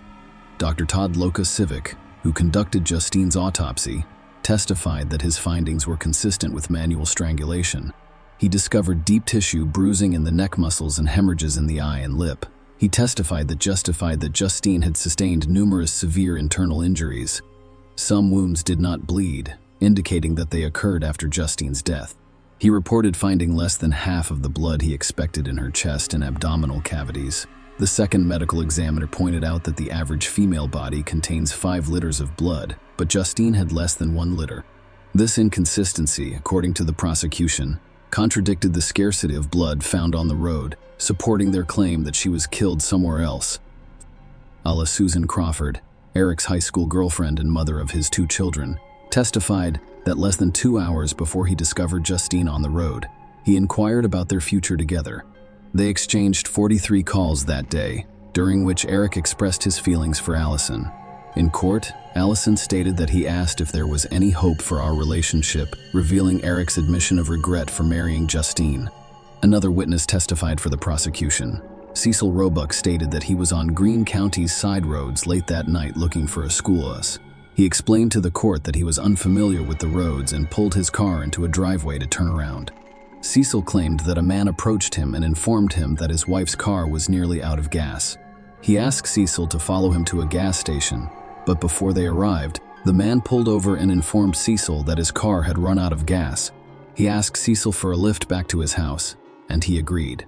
Dr. Todd Loka-Civic, who conducted Justine's autopsy, testified that his findings were consistent with manual strangulation. He discovered deep tissue bruising in the neck muscles and hemorrhages in the eye and lip. He testified that Justine had sustained numerous severe internal injuries. Some wounds did not bleed, indicating that they occurred after Justine's death. He reported finding less than half of the blood he expected in her chest and abdominal cavities. The second medical examiner pointed out that the average female body contains 5 liters of blood, but Justine had less than 1 liter. This inconsistency, according to the prosecution, contradicted the scarcity of blood found on the road, supporting their claim that she was killed somewhere else. Susan Crawford, Eric's high school girlfriend and mother of his 2 children, testified that less than 2 hours before he discovered Justine on the road, he inquired about their future together. They exchanged 43 calls that day, during which Eric expressed his feelings for Allison. In court, Allison stated that he asked if there was any hope for our relationship, revealing Eric's admission of regret for marrying Justine. Another witness testified for the prosecution. Cecil Roebuck stated that he was on Greene County's side roads late that night looking for a school bus. He explained to the court that he was unfamiliar with the roads and pulled his car into a driveway to turn around. Cecil claimed that a man approached him and informed him that his wife's car was nearly out of gas. He asked Cecil to follow him to a gas station, but before they arrived, the man pulled over and informed Cecil that his car had run out of gas. He asked Cecil for a lift back to his house, and he agreed.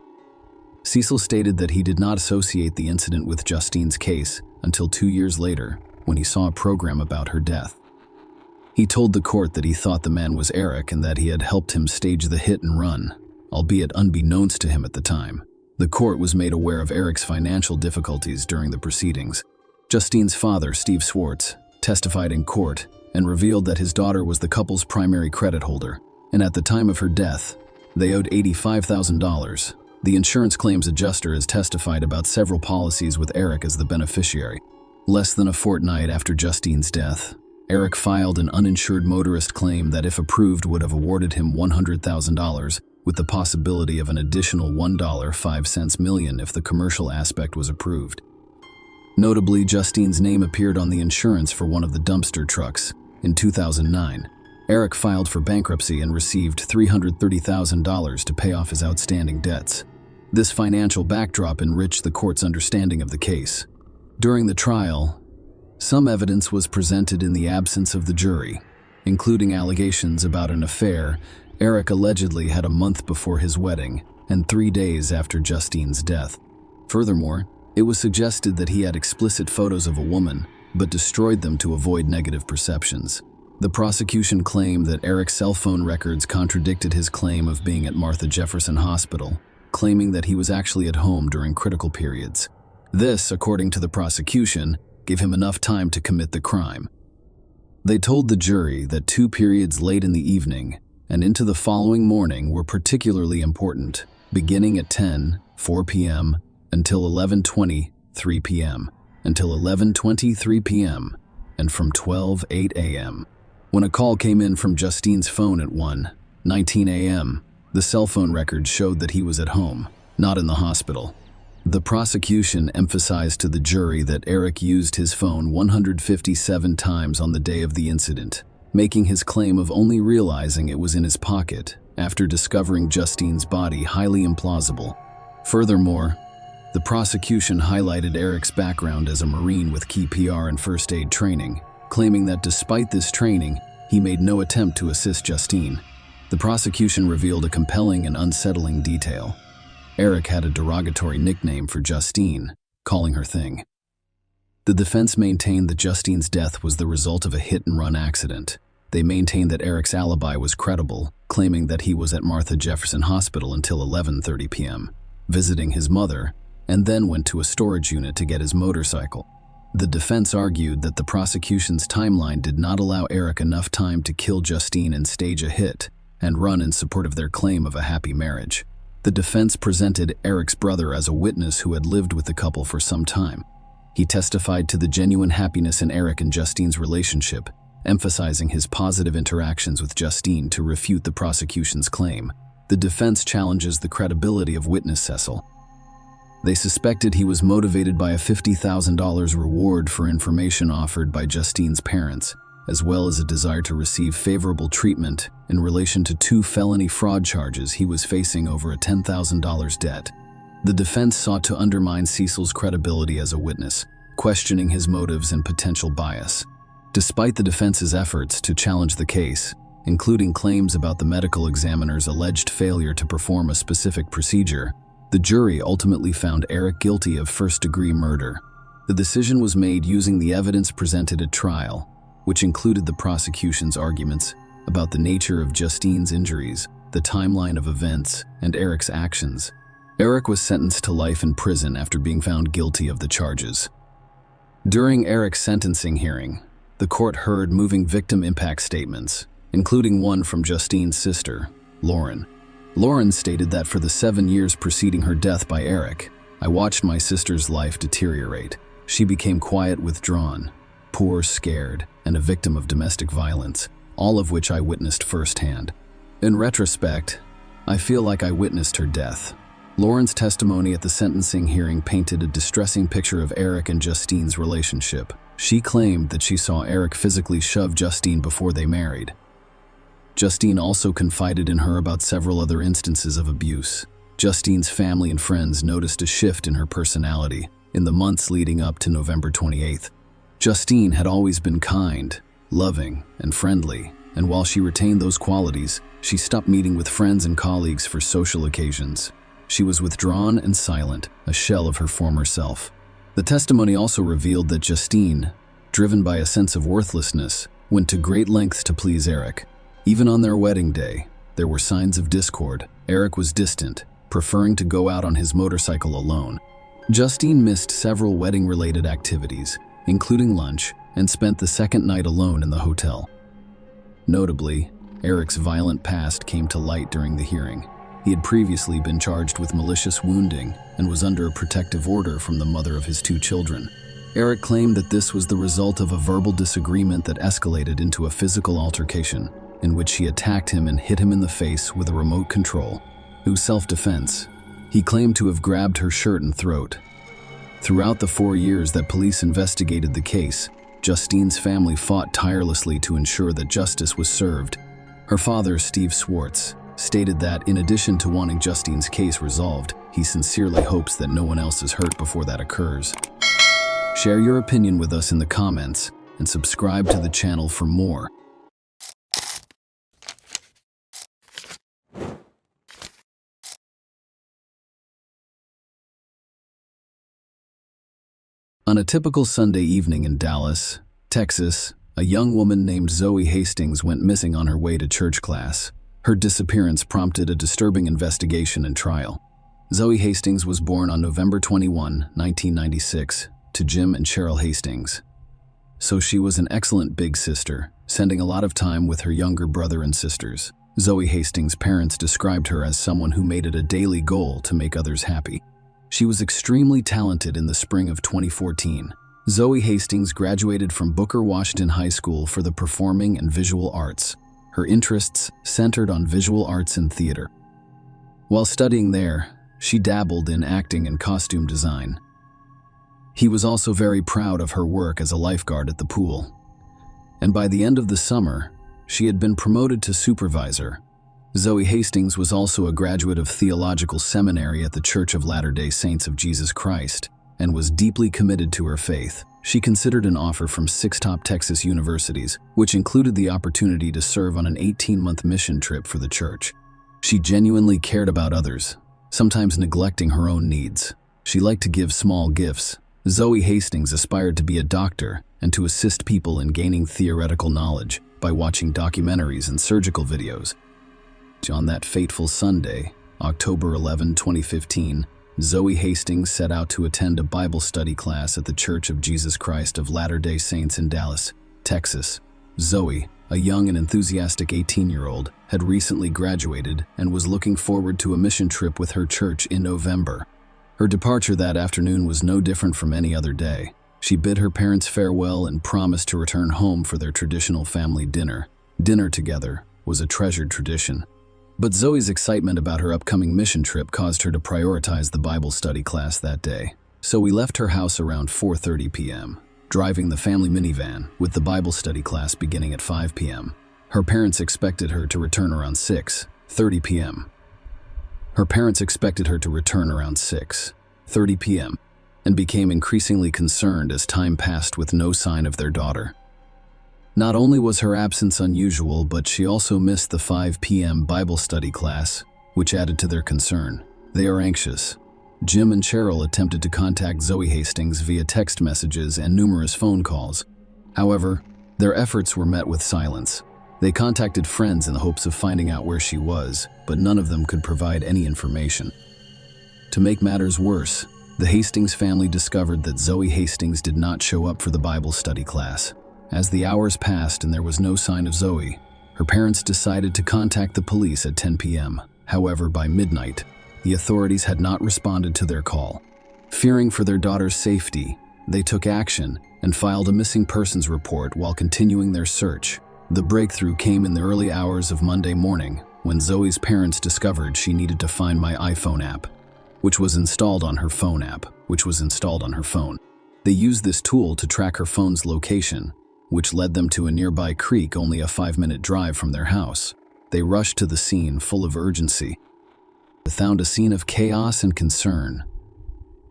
Cecil stated that he did not associate the incident with Justine's case until 2 years later, when he saw a program about her death. He told the court that he thought the man was Eric and that he had helped him stage the hit and run, albeit unbeknownst to him at the time. The court was made aware of Eric's financial difficulties during the proceedings. Justine's father, Steve Swartz, testified in court and revealed that his daughter was the couple's primary credit holder, and at the time of her death, they owed $85,000. The insurance claims adjuster has testified about several policies with Eric as the beneficiary. Less than a fortnight after Justine's death, Eric filed an uninsured motorist claim that, if approved, would have awarded him $100,000, with the possibility of an additional $1.05 million if the commercial aspect was approved. Notably, Justine's name appeared on the insurance for one of the dumpster trucks. In 2009, Eric filed for bankruptcy and received $330,000 to pay off his outstanding debts. This financial backdrop enriched the court's understanding of the case. During the trial, some evidence was presented in the absence of the jury, including allegations about an affair Eric allegedly had a month before his wedding and 3 days after Justine's death. Furthermore, it was suggested that he had explicit photos of a woman, but destroyed them to avoid negative perceptions. The prosecution claimed that Eric's cell phone records contradicted his claim of being at Martha Jefferson Hospital, claiming that he was actually at home during critical periods. This, according to the prosecution, gave him enough time to commit the crime. They told the jury that 2 periods late in the evening and into the following morning were particularly important, beginning at 10:04 p.m. until 11:20, 3 p.m., until 11:23 p.m., and from 12:08 a.m. When a call came in from Justine's phone at 1:19 a.m., the cell phone records showed that he was at home, not in the hospital. The prosecution emphasized to the jury that Eric used his phone 157 times on the day of the incident, making his claim of only realizing it was in his pocket after discovering Justine's body highly implausible. Furthermore, the prosecution highlighted Eric's background as a Marine with key PR and first aid training, claiming that despite this training, he made no attempt to assist Justine. The prosecution revealed a compelling and unsettling detail. Eric had a derogatory nickname for Justine, calling her Thing. The defense maintained that Justine's death was the result of a hit-and-run accident. They maintained that Eric's alibi was credible, claiming that he was at Martha Jefferson Hospital until 11:30 p.m., visiting his mother, and then went to a storage unit to get his motorcycle. The defense argued that the prosecution's timeline did not allow Eric enough time to kill Justine and stage a hit and run in support of their claim of a happy marriage. The defense presented Eric's brother as a witness who had lived with the couple for some time. He testified to the genuine happiness in Eric and Justine's relationship, emphasizing his positive interactions with Justine to refute the prosecution's claim. The defense challenges the credibility of witness Cecil. They suspected he was motivated by a $50,000 reward for information offered by Justine's parents, as well as a desire to receive favorable treatment in relation to 2 felony fraud charges he was facing over a $10,000 debt. The defense sought to undermine Cecil's credibility as a witness, questioning his motives and potential bias. Despite the defense's efforts to challenge the case, including claims about the medical examiner's alleged failure to perform a specific procedure, the jury ultimately found Eric guilty of first-degree murder. The decision was made using the evidence presented at trial, which included the prosecution's arguments about the nature of Justine's injuries, the timeline of events, and Eric's actions. Eric was sentenced to life in prison after being found guilty of the charges. During Eric's sentencing hearing, the court heard moving victim impact statements, including one from Justine's sister, Lauren. Lauren stated that for the 7 years preceding her death by Eric, I watched my sister's life deteriorate. She became quiet, withdrawn, poor, scared, and a victim of domestic violence, all of which I witnessed firsthand. In retrospect, I feel like I witnessed her death. Lauren's testimony at the sentencing hearing painted a distressing picture of Eric and Justine's relationship. She claimed that she saw Eric physically shove Justine before they married. Justine also confided in her about several other instances of abuse. Justine's family and friends noticed a shift in her personality in the months leading up to November 28th. Justine had always been kind, loving, and friendly, and while she retained those qualities, she stopped meeting with friends and colleagues for social occasions. She was withdrawn and silent, a shell of her former self. The testimony also revealed that Justine, driven by a sense of worthlessness, went to great lengths to please Eric. Even on their wedding day, there were signs of discord. Eric was distant, preferring to go out on his motorcycle alone. Justine missed several wedding-related activities, including lunch, and spent the second night alone in the hotel. Notably, Eric's violent past came to light during the hearing. He had previously been charged with malicious wounding and was under a protective order from the mother of his 2 children. Eric claimed that this was the result of a verbal disagreement that escalated into a physical altercation, in which she attacked him and hit him in the face with a remote control. Through self-defense, he claimed to have grabbed her shirt and throat. Throughout the 4 years that police investigated the case, Justine's family fought tirelessly to ensure that justice was served. Her father, Steve Swartz, stated that in addition to wanting Justine's case resolved, he sincerely hopes that no one else is hurt before that occurs. Share your opinion with us in the comments and subscribe to the channel for more. On a typical Sunday evening in Dallas, Texas, a young woman named Zoe Hastings went missing on her way to church class. Her disappearance prompted a disturbing investigation and trial. Zoe Hastings was born on November 21, 1996, to Jim and Cheryl Hastings. So she was an excellent big sister, spending a lot of time with her younger brother and sisters. Zoe Hastings' parents described her as someone who made it a daily goal to make others happy. She was extremely talented in the spring of 2014. Zoe Hastings graduated from Booker Washington High School for the Performing and Visual Arts. Her interests centered on visual arts and theater. While studying there, she dabbled in acting and costume design. He was also very proud of her work as a lifeguard at the pool. And by the end of the summer, she had been promoted to supervisor. Zoe Hastings was also a graduate of theological seminary at the Church of Latter-day Saints of Jesus Christ and was deeply committed to her faith. She considered an offer from 6 top Texas universities, which included the opportunity to serve on an 18-month mission trip for the church. She genuinely cared about others, sometimes neglecting her own needs. She liked to give small gifts. Zoe Hastings aspired to be a doctor and to assist people in gaining theoretical knowledge by watching documentaries and surgical videos. On that fateful Sunday, October 11, 2015, Zoe Hastings set out to attend a Bible study class at the Church of Jesus Christ of Latter-day Saints in Dallas, Texas. Zoe, a young and enthusiastic 18-year-old, had recently graduated and was looking forward to a mission trip with her church in November. Her departure that afternoon was no different from any other day. She bid her parents farewell and promised to return home for their traditional family dinner. Dinner together was a treasured tradition. But Zoe's excitement about her upcoming mission trip caused her to prioritize the Bible study class that day. So we left her house around 4:30 p.m., driving the family minivan, with the Bible study class beginning at 5 p.m. Her parents expected her to return around 6:30 p.m. And became increasingly concerned as time passed with no sign of their daughter. Not only was her absence unusual, but she also missed the 5 p.m. Bible study class, which added to their concern. They are anxious. Jim and Cheryl attempted to contact Zoe Hastings via text messages and numerous phone calls. However, their efforts were met with silence. They contacted friends in the hopes of finding out where she was, but none of them could provide any information. To make matters worse, the Hastings family discovered that Zoe Hastings did not show up for the Bible study class. As the hours passed and there was no sign of Zoe, her parents decided to contact the police at 10 p.m. However, by midnight, the authorities had not responded to their call. Fearing for their daughter's safety, they took action and filed a missing persons report while continuing their search. The breakthrough came in the early hours of Monday morning when Zoe's parents discovered she needed to find My iPhone app, which was installed on her phone. They used this tool to track her phone's location, which led them to a nearby creek only a 5-minute drive from their house. They rushed to the scene full of urgency. They found a scene of chaos and concern.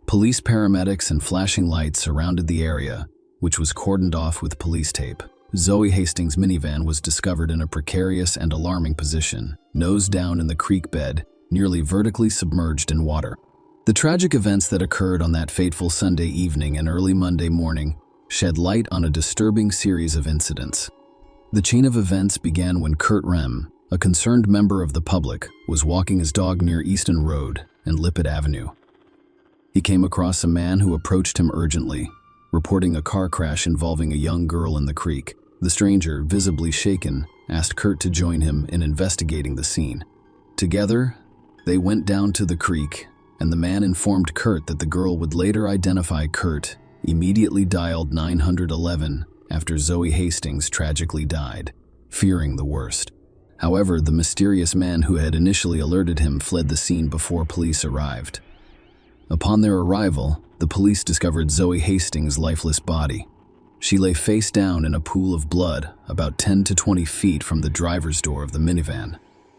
Police, paramedics, and flashing lights surrounded the area, which was cordoned off with police tape. Zoe Hastings' minivan was discovered in a precarious and alarming position, nose down in the creek bed, nearly vertically submerged in water. The tragic events that occurred on that fateful Sunday evening and early Monday morning shed light on a disturbing series of incidents. The chain of events began when Kurt Rem, a concerned member of the public, was walking his dog near Easton Road and Lippett Avenue. He came across a man who approached him urgently, reporting a car crash involving a young girl in the creek. The stranger, visibly shaken, asked Kurt to join him in investigating the scene. Together, they went down to the creek, and the man informed Kurt that the girl would later identify Kurt, immediately dialed 911 after Zoe Hastings tragically died, fearing the worst. However, the mysterious man who had initially alerted him fled the scene before police arrived. Upon their arrival, the police discovered Zoe Hastings' lifeless body. She lay face down in a pool of blood about 10 to 20 feet from the driver's door of the minivan.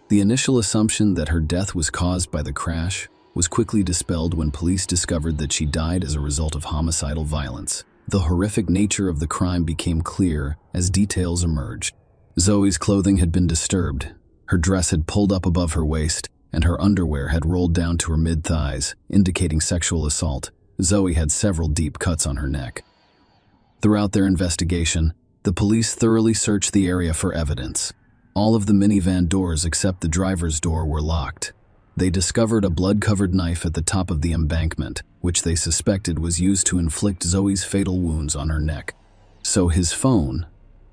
The initial assumption that her death was caused by the crash was quickly dispelled when police discovered that she died as a result of homicidal violence. The horrific nature of the crime became clear as details emerged. Zoe's clothing had been disturbed. Her dress had pulled up above her waist, and her underwear had rolled down to her mid-thighs, indicating sexual assault. Zoe had several deep cuts on her neck. Throughout their investigation, the police thoroughly searched the area for evidence. All of the minivan doors except the driver's door were locked. They discovered a blood-covered knife at the top of the embankment, which they suspected was used to inflict Zoe's fatal wounds on her neck. So his phone,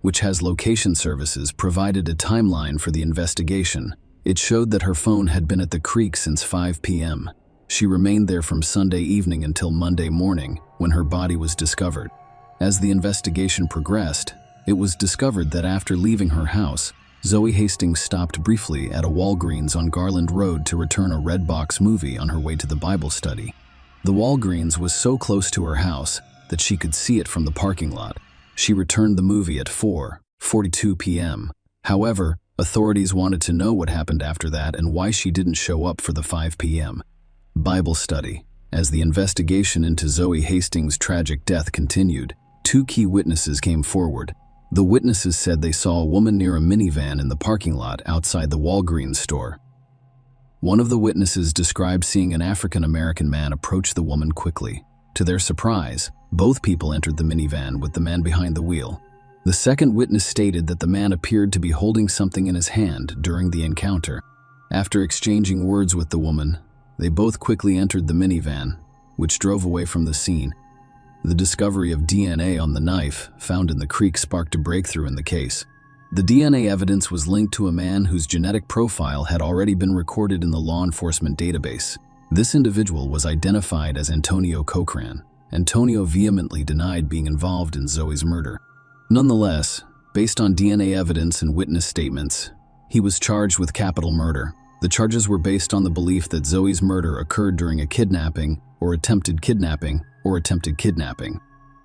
which has location services, provided a timeline for the investigation. It showed that her phone had been at the creek since 5 p.m. She remained there from Sunday evening until Monday morning, when her body was discovered. As the investigation progressed, it was discovered that after leaving her house, Zoe Hastings stopped briefly at a Walgreens on Garland Road to return a Redbox movie on her way to the Bible study. The Walgreens was so close to her house that she could see it from the parking lot. She returned the movie at 4:42 p.m. However, authorities wanted to know what happened after that and why she didn't show up for the 5 p.m. Bible study. As the investigation into Zoe Hastings' tragic death continued, 2 key witnesses came forward. The witnesses said they saw a woman near a minivan in the parking lot outside the Walgreens store. One of the witnesses described seeing an African-American man approach the woman quickly. To their surprise, both people entered the minivan with the man behind the wheel. The second witness stated that the man appeared to be holding something in his hand during the encounter. After exchanging words with the woman, They both quickly entered the minivan, which drove away from the scene. The discovery of DNA on the knife found in the creek sparked a breakthrough in the case. The DNA evidence was linked to a man whose genetic profile had already been recorded in the law enforcement database. This individual was identified as Antonio Cochran. Antonio vehemently denied being involved in Zoe's murder. Nonetheless, based on DNA evidence and witness statements, he was charged with capital murder. The charges were based on the belief that Zoe's murder occurred during a kidnapping or attempted kidnapping.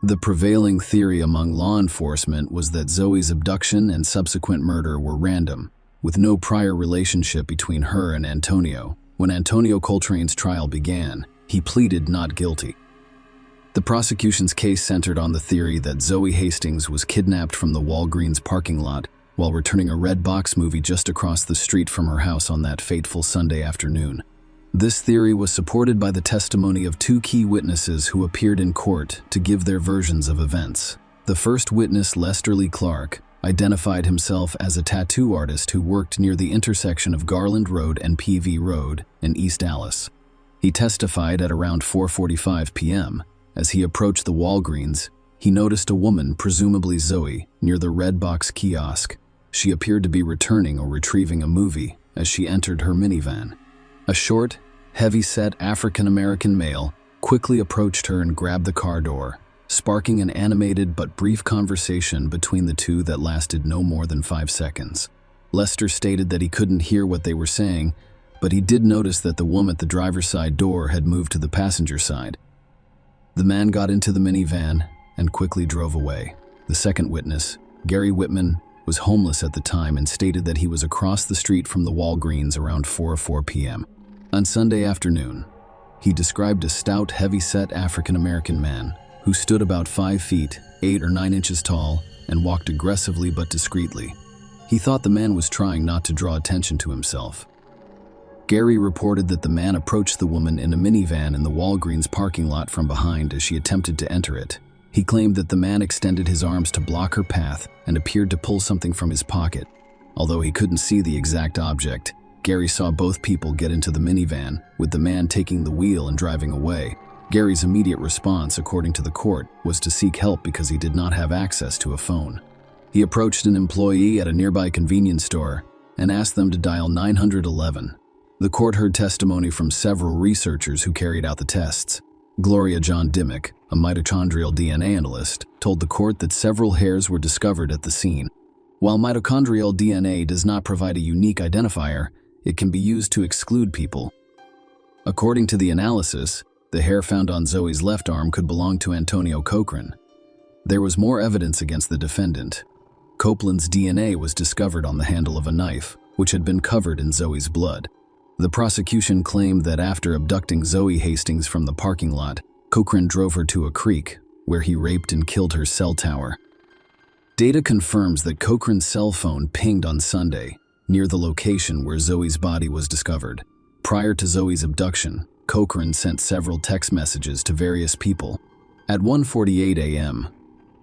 The prevailing theory among law enforcement was that Zoe's abduction and subsequent murder were random, with no prior relationship between her and Antonio. When Antonio Coltrane's trial began, he pleaded not guilty. The prosecution's case centered on the theory that Zoe Hastings was kidnapped from the Walgreens parking lot while returning a red box movie just across the street from her house on that fateful Sunday afternoon. This theory was supported by the testimony of two key witnesses who appeared in court to give their versions of events. The first witness, Lester Lee Clark, identified himself as a tattoo artist who worked near the intersection of Garland Road and PV Road in East Dallas. He testified at around 4:45 p.m. As he approached the Walgreens, he noticed a woman, presumably Zoe, near the red box kiosk. She appeared to be returning or retrieving a movie as she entered her minivan. A short, heavy-set African-American male quickly approached her and grabbed the car door, sparking an animated but brief conversation between the two that lasted no more than 5 seconds. Lester stated that he couldn't hear what they were saying, but he did notice that the woman at the driver's side door had moved to the passenger side. The man got into the minivan and quickly drove away. The second witness, Gary Whitman, was homeless at the time and stated that he was across the street from the Walgreens around 4:04 p.m. On Sunday afternoon, he described a stout, heavy-set African-American man who stood about 5 feet, 8 or 9 inches tall, and walked aggressively but discreetly. He thought the man was trying not to draw attention to himself. Gary reported that the man approached the woman in a minivan in the Walgreens parking lot from behind as she attempted to enter it. He claimed that the man extended his arms to block her path and appeared to pull something from his pocket. Although he couldn't see the exact object, Gary saw both people get into the minivan, with the man taking the wheel and driving away. Gary's immediate response, according to the court, was to seek help because he did not have access to a phone. He approached an employee at a nearby convenience store and asked them to dial 911. The court heard testimony from several researchers who carried out the tests. Gloria John Dimmick, a mitochondrial DNA analyst, told the court that several hairs were discovered at the scene. While mitochondrial DNA does not provide a unique identifier, it can be used to exclude people. According to the analysis, the hair found on Zoe's left arm could belong to Antonio Cochran. There was more evidence against the defendant. Copeland's DNA was discovered on the handle of a knife, which had been covered in Zoe's blood. The prosecution claimed that after abducting Zoe Hastings from the parking lot, Cochran drove her to a creek, where he raped and killed her cell tower. Data confirms that Cochran's cell phone pinged on Sunday, near the location where Zoe's body was discovered. Prior to Zoe's abduction, Cochran sent several text messages to various people. At 1:48 a.m.,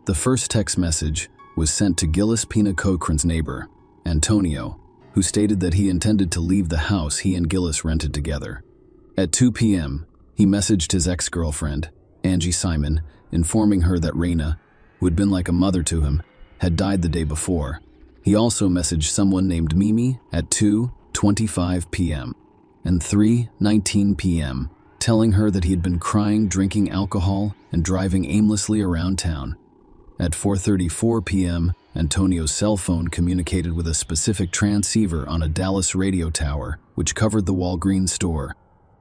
the first text message was sent to Gillis Pina Cochran's neighbor, Antonio, who stated that he intended to leave the house he and Gillis rented together. At 2 p.m., he messaged his ex-girlfriend, Angie Simon, informing her that Raina, who had been like a mother to him, had died the day before. He also messaged someone named Mimi at 2:25 p.m. and 3:19 p.m., telling her that he had been crying, drinking alcohol, and driving aimlessly around town. At 4:34 p.m., Antonio's cell phone communicated with a specific transceiver on a Dallas radio tower, which covered the Walgreens store.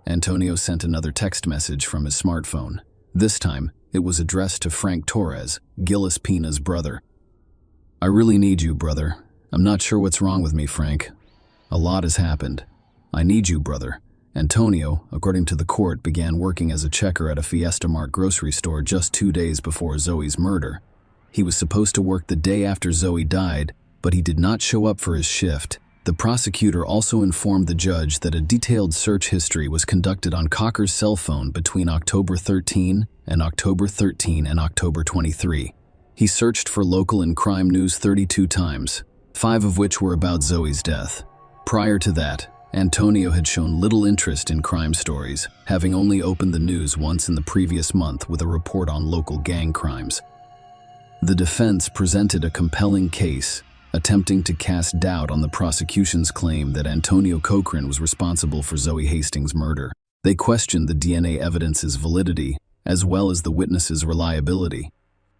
Antonio sent another text message from his smartphone. This time, it was addressed to Frank Torres, Gillis Pina's brother. "I really need you, brother. I'm not sure what's wrong with me, Frank. A lot has happened. I need you, brother." Antonio, according to the court, began working as a checker at a Fiesta Mart grocery store just 2 days before Zoe's murder. He was supposed to work the day after Zoe died, but he did not show up for his shift. The prosecutor also informed the judge that a detailed search history was conducted on Cocker's cell phone between October 13 and October 23. He searched for local and crime news 32 times, 5 of which were about Zoe's death. Prior to that, Antonio had shown little interest in crime stories, having only opened the news once in the previous month with a report on local gang crimes. The defense presented a compelling case, attempting to cast doubt on the prosecution's claim that Antonio Cochran was responsible for Zoe Hastings' murder. They questioned the DNA evidence's validity, as well as the witnesses' reliability.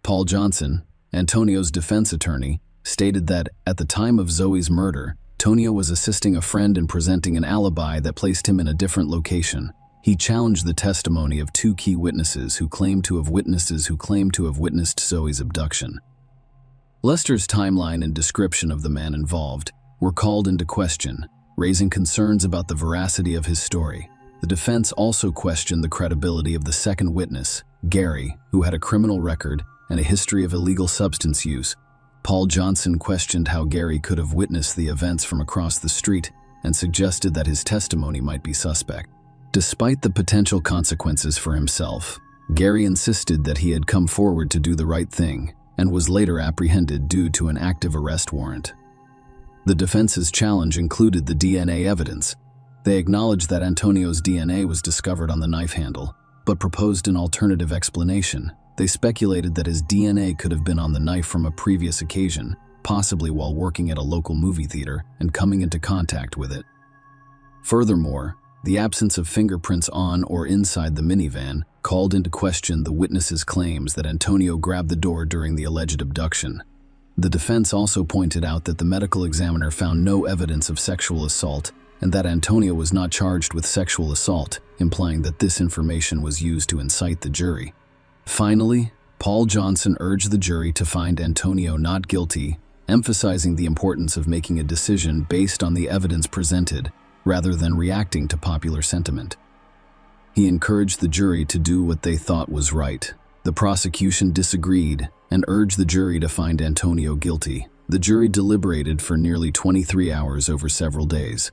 Paul Johnson, Antonio's defense attorney, stated that, at the time of Zoe's murder, Antonio was assisting a friend in presenting an alibi that placed him in a different location. He challenged the testimony of two key witnesses who claimed to have witnessed Zoe's abduction. Lester's timeline and description of the man involved were called into question, raising concerns about the veracity of his story. The defense also questioned the credibility of the second witness, Gary, who had a criminal record and a history of illegal substance use. Paul Johnson questioned how Gary could have witnessed the events from across the street and suggested that his testimony might be suspect. Despite the potential consequences for himself, Gary insisted that he had come forward to do the right thing and was later apprehended due to an active arrest warrant. The defense's challenge included the DNA evidence. They acknowledged that Antonio's DNA was discovered on the knife handle, but proposed an alternative explanation. They speculated that his DNA could have been on the knife from a previous occasion, possibly while working at a local movie theater and coming into contact with it. Furthermore, the absence of fingerprints on or inside the minivan called into question the witnesses' claims that Antonio grabbed the door during the alleged abduction. The defense also pointed out that the medical examiner found no evidence of sexual assault and that Antonio was not charged with sexual assault, implying that this information was used to incite the jury. Finally, Paul Johnson urged the jury to find Antonio not guilty, emphasizing the importance of making a decision based on the evidence presented, rather than reacting to popular sentiment. He encouraged the jury to do what they thought was right. The prosecution disagreed and urged the jury to find Antonio guilty. The jury deliberated for nearly 23 hours over several days.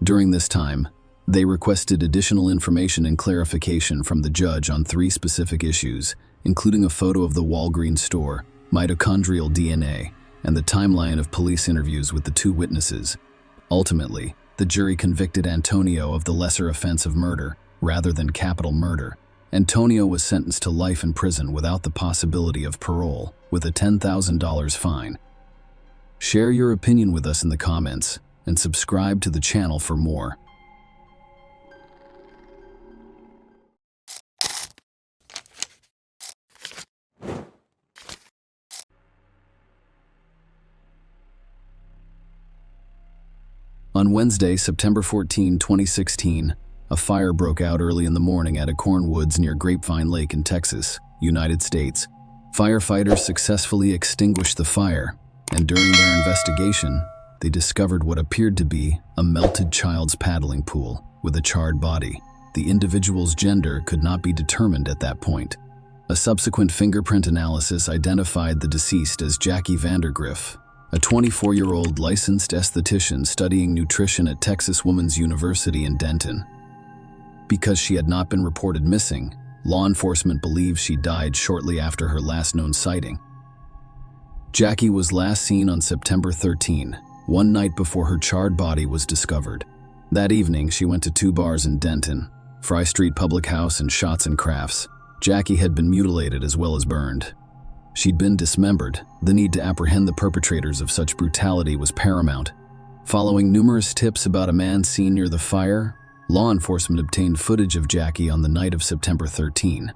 During this time, they requested additional information and clarification from the judge on 3 specific issues, including a photo of the Walgreens store, mitochondrial DNA, and the timeline of police interviews with the 2 witnesses. Ultimately, the jury convicted Antonio of the lesser offense of murder, rather than capital murder. Antonio was sentenced to life in prison without the possibility of parole, with a $10,000 fine. Share your opinion with us in the comments, and subscribe to the channel for more. On Wednesday, September 14, 2016, a fire broke out early in the morning at Acorn Woods near Grapevine Lake in Texas, United States. Firefighters successfully extinguished the fire, and during their investigation, they discovered what appeared to be a melted child's paddling pool with a charred body. The individual's gender could not be determined at that point. A subsequent fingerprint analysis identified the deceased as Jackie Vandergriff, a 24-year-old licensed esthetician studying nutrition at Texas Woman's University in Denton. Because she had not been reported missing, law enforcement believes she died shortly after her last known sighting. Jackie was last seen on September 13, one night before her charred body was discovered. That evening, she went to 2 bars in Denton, Fry Street Public House and Shots and Crafts. Jackie had been mutilated as well as burned. She'd been dismembered. The need to apprehend the perpetrators of such brutality was paramount. Following numerous tips about a man seen near the fire, law enforcement obtained footage of Jackie on the night of September 13.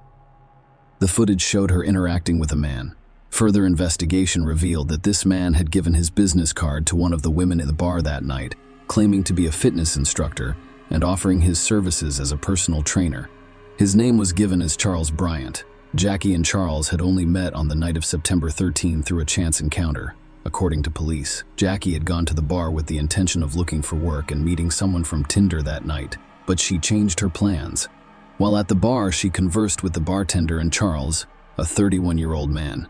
The footage showed her interacting with a man. Further investigation revealed that this man had given his business card to one of the women in the bar that night, claiming to be a fitness instructor and offering his services as a personal trainer. His name was given as Charles Bryant. Jackie and Charles had only met on the night of September 13 through a chance encounter. According to police, Jackie had gone to the bar with the intention of looking for work and meeting someone from Tinder that night, but she changed her plans. While at the bar, she conversed with the bartender and Charles, a 31-year-old man.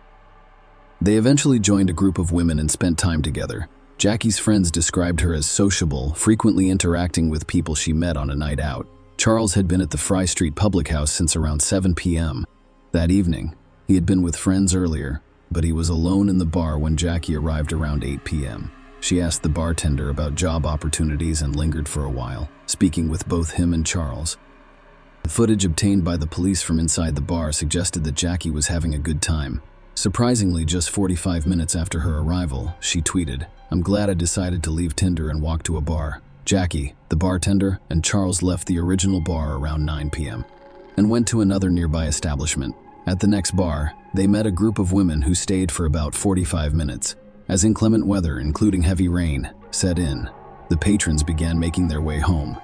They eventually joined a group of women and spent time together. Jackie's friends described her as sociable, frequently interacting with people she met on a night out. Charles had been at the Fry Street Public House since around 7 p.m. That evening, he had been with friends earlier, but he was alone in the bar when Jackie arrived around 8 p.m. She asked the bartender about job opportunities and lingered for a while, speaking with both him and Charles. The footage obtained by the police from inside the bar suggested that Jackie was having a good time. Surprisingly, just 45 minutes after her arrival, she tweeted, "I'm glad I decided to leave Tinder and walk to a bar." Jackie, the bartender, and Charles left the original bar around 9 p.m. and went to another nearby establishment. At the next bar, they met a group of women who stayed for about 45 minutes. As inclement weather, including heavy rain, set in, the patrons began making their way home.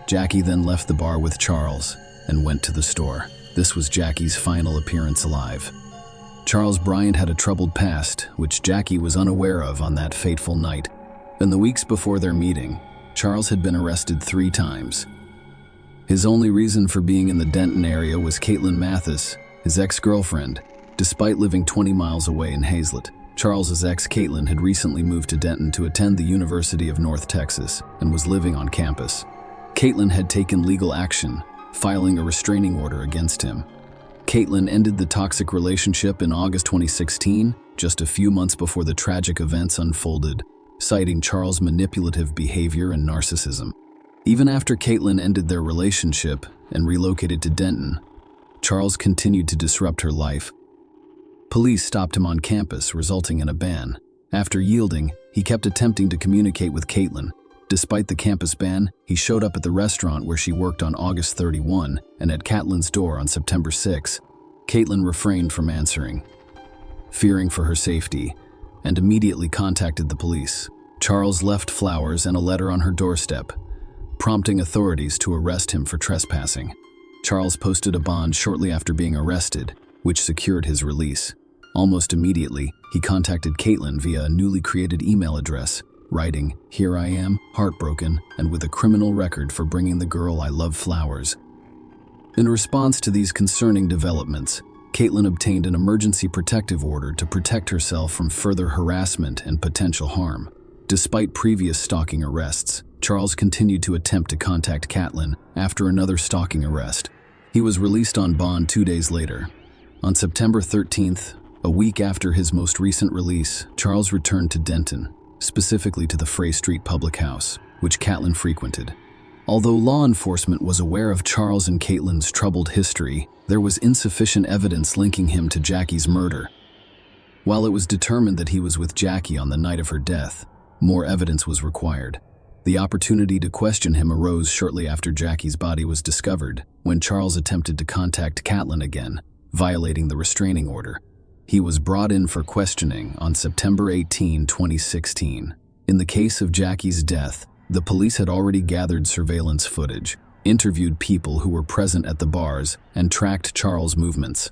Jackie then left the bar with Charles and went to the store. This was Jackie's final appearance alive. Charles Bryant had a troubled past, which Jackie was unaware of on that fateful night. In the weeks before their meeting, Charles had been arrested 3 times. His only reason for being in the Denton area was Caitlin Mathis, his ex-girlfriend. Despite living 20 miles away in Hazlet, Charles's ex Caitlin had recently moved to Denton to attend the University of North Texas and was living on campus. Caitlin had taken legal action, filing a restraining order against him. Caitlin ended the toxic relationship in August 2016, just a few months before the tragic events unfolded, citing Charles' manipulative behavior and narcissism. Even after Caitlin ended their relationship and relocated to Denton, Charles continued to disrupt her life. Police stopped him on campus, resulting in a ban. After yielding, he kept attempting to communicate with Caitlin. Despite the campus ban, he showed up at the restaurant where she worked on August 31 and at Caitlin's door on September 6. Caitlin refrained from answering, fearing for her safety, and immediately contacted the police. Charles left flowers and a letter on her doorstep, prompting authorities to arrest him for trespassing. Charles posted a bond shortly after being arrested, which secured his release. Almost immediately, he contacted Caitlin via a newly created email address, writing, "Here I am, heartbroken, and with a criminal record for bringing the girl I love flowers." In response to these concerning developments, Caitlin obtained an emergency protective order to protect herself from further harassment and potential harm. Despite previous stalking arrests, Charles continued to attempt to contact Caitlin after another stalking arrest. He was released on bond 2 days later. On September 13th, a week after his most recent release, Charles returned to Denton, specifically to the Frey Street public house, which Caitlin frequented. Although law enforcement was aware of Charles and Caitlin's troubled history, there was insufficient evidence linking him to Jackie's murder. While it was determined that he was with Jackie on the night of her death, more evidence was required. The opportunity to question him arose shortly after Jackie's body was discovered, when Charles attempted to contact Caitlin again, violating the restraining order. He was brought in for questioning on September 18, 2016. In the case of Jackie's death, the police had already gathered surveillance footage, interviewed people who were present at the bars, and tracked Charles' movements.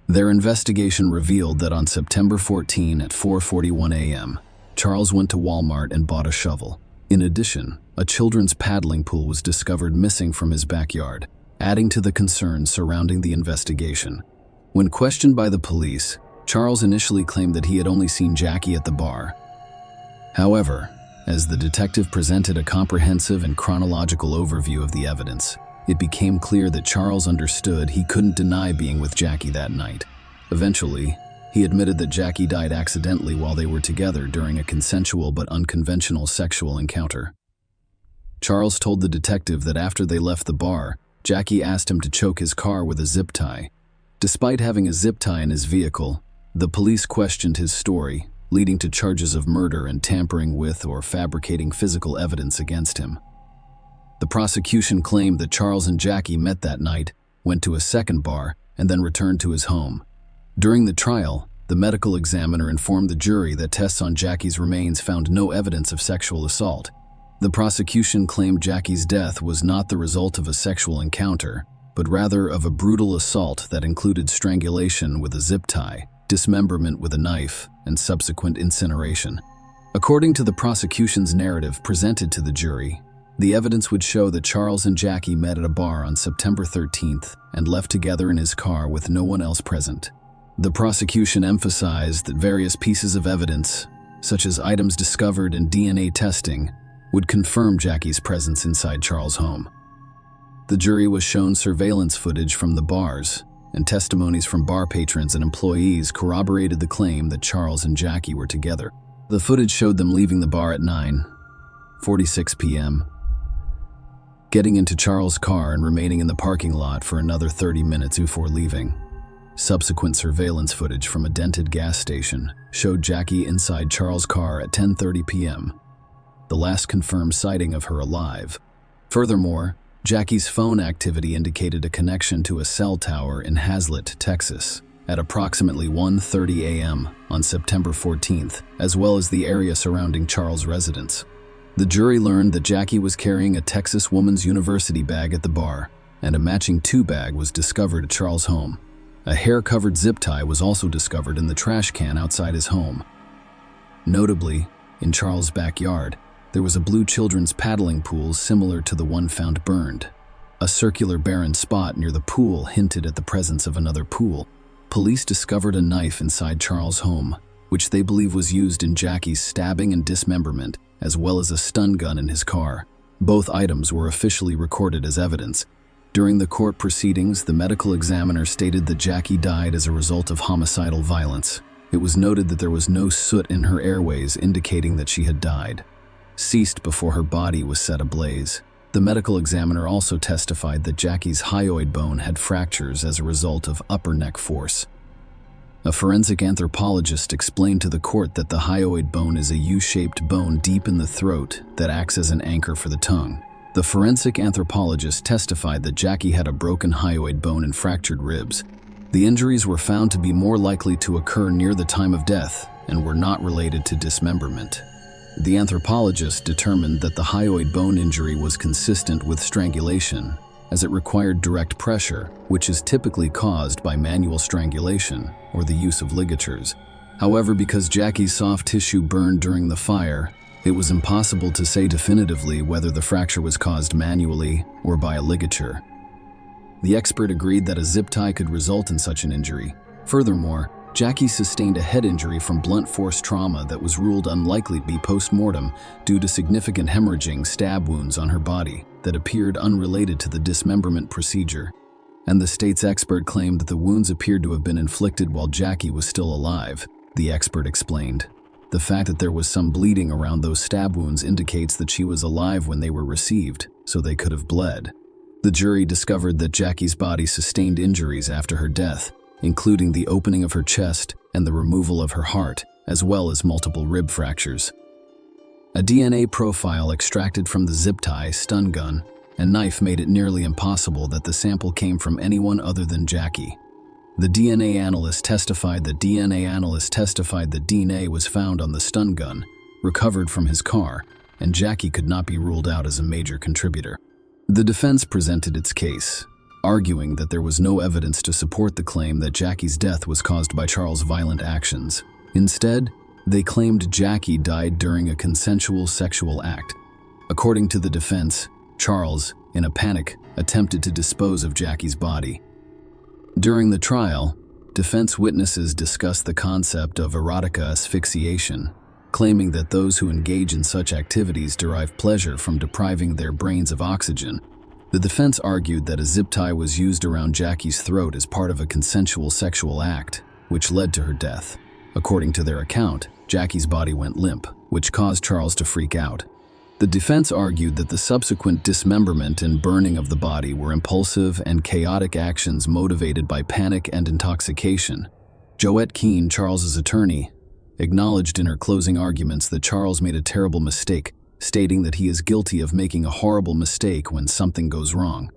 Their investigation revealed that on September 14 at 4:41 a.m., Charles went to Walmart and bought a shovel. In addition, a children's paddling pool was discovered missing from his backyard, adding to the concerns surrounding the investigation. When questioned by the police, Charles initially claimed that he had only seen Jackie at the bar. However, as the detective presented a comprehensive and chronological overview of the evidence, it became clear that Charles understood he couldn't deny being with Jackie that night. Eventually, he admitted that Jackie died accidentally while they were together during a consensual but unconventional sexual encounter. Charles told the detective that after they left the bar, Jackie asked him to choke his car with a zip tie. Despite having a zip tie in his vehicle, the police questioned his story, leading to charges of murder and tampering with or fabricating physical evidence against him. The prosecution claimed that Charles and Jackie met that night, went to a second bar, and then returned to his home. During the trial, the medical examiner informed the jury that tests on Jackie's remains found no evidence of sexual assault. The prosecution claimed Jackie's death was not the result of a sexual encounter, but rather of a brutal assault that included strangulation with a zip tie, dismemberment with a knife, and subsequent incineration. According to the prosecution's narrative presented to the jury, the evidence would show that Charles and Jackie met at a bar on September 13th and left together in his car with no one else present. The prosecution emphasized that various pieces of evidence, such as items discovered in DNA testing, would confirm Jackie's presence inside Charles' home. The jury was shown surveillance footage from the bars, and testimonies from bar patrons and employees corroborated the claim that Charles and Jackie were together. The footage showed them leaving the bar at 9:46 p.m., getting into Charles' car and remaining in the parking lot for another 30 minutes before leaving. Subsequent surveillance footage from a dented gas station showed Jackie inside Charles' car at 10:30 p.m., the last confirmed sighting of her alive. Furthermore, Jackie's phone activity indicated a connection to a cell tower in Hazlet, Texas, at approximately 1:30 a.m. on September 14th, as well as the area surrounding Charles' residence. The jury learned that Jackie was carrying a Texas Woman's University bag at the bar, and a matching two bag was discovered at Charles' home. A hair-covered zip tie was also discovered in the trash can outside his home. Notably, in Charles' backyard, there was a blue children's paddling pool similar to the one found burned. A circular barren spot near the pool hinted at the presence of another pool. Police discovered a knife inside Charles' home, which they believe was used in Jackie's stabbing and dismemberment, as well as a stun gun in his car. Both items were officially recorded as evidence. During the court proceedings, the medical examiner stated that Jackie died as a result of homicidal violence. It was noted that there was no soot in her airways, indicating that she had died. Ceased before her body was set ablaze. The medical examiner also testified that Jackie's hyoid bone had fractures as a result of upper neck force. A forensic anthropologist explained to the court that the hyoid bone is a U-shaped bone deep in the throat that acts as an anchor for the tongue. The forensic anthropologist testified that Jackie had a broken hyoid bone and fractured ribs. The injuries were found to be more likely to occur near the time of death and were not related to dismemberment. The anthropologist determined that the hyoid bone injury was consistent with strangulation, as it required direct pressure, which is typically caused by manual strangulation or the use of ligatures. However, because Jackie's soft tissue burned during the fire, it was impossible to say definitively whether the fracture was caused manually or by a ligature. The expert agreed that a zip tie could result in such an injury. Furthermore, Jackie sustained a head injury from blunt force trauma that was ruled unlikely to be post-mortem due to significant hemorrhaging stab wounds on her body that appeared unrelated to the dismemberment procedure. And the state's expert claimed that the wounds appeared to have been inflicted while Jackie was still alive, the expert explained. The fact that there was some bleeding around those stab wounds indicates that she was alive when they were received, so they could have bled. The jury discovered that Jackie's body sustained injuries after her death, including the opening of her chest and the removal of her heart, as well as multiple rib fractures. A DNA profile extracted from the zip tie, stun gun, and knife made it nearly impossible that the sample came from anyone other than Jackie. The DNA analyst testified that DNA was found on the stun gun, recovered from his car, and Jackie could not be ruled out as a major contributor. The defense presented its case, arguing that there was no evidence to support the claim that Jackie's death was caused by Charles' violent actions. Instead, they claimed Jackie died during a consensual sexual act. According to the defense, Charles, in a panic, attempted to dispose of Jackie's body. During the trial, defense witnesses discussed the concept of erotica asphyxiation, claiming that those who engage in such activities derive pleasure from depriving their brains of oxygen. The defense argued that a zip tie was used around Jackie's throat as part of a consensual sexual act, which led to her death. According to their account, Jackie's body went limp, which caused Charles to freak out. The defense argued that the subsequent dismemberment and burning of the body were impulsive and chaotic actions motivated by panic and intoxication. Joette Keene, Charles's attorney, acknowledged in her closing arguments that Charles made a terrible mistake, stating that he is guilty of making a horrible mistake when something goes wrong.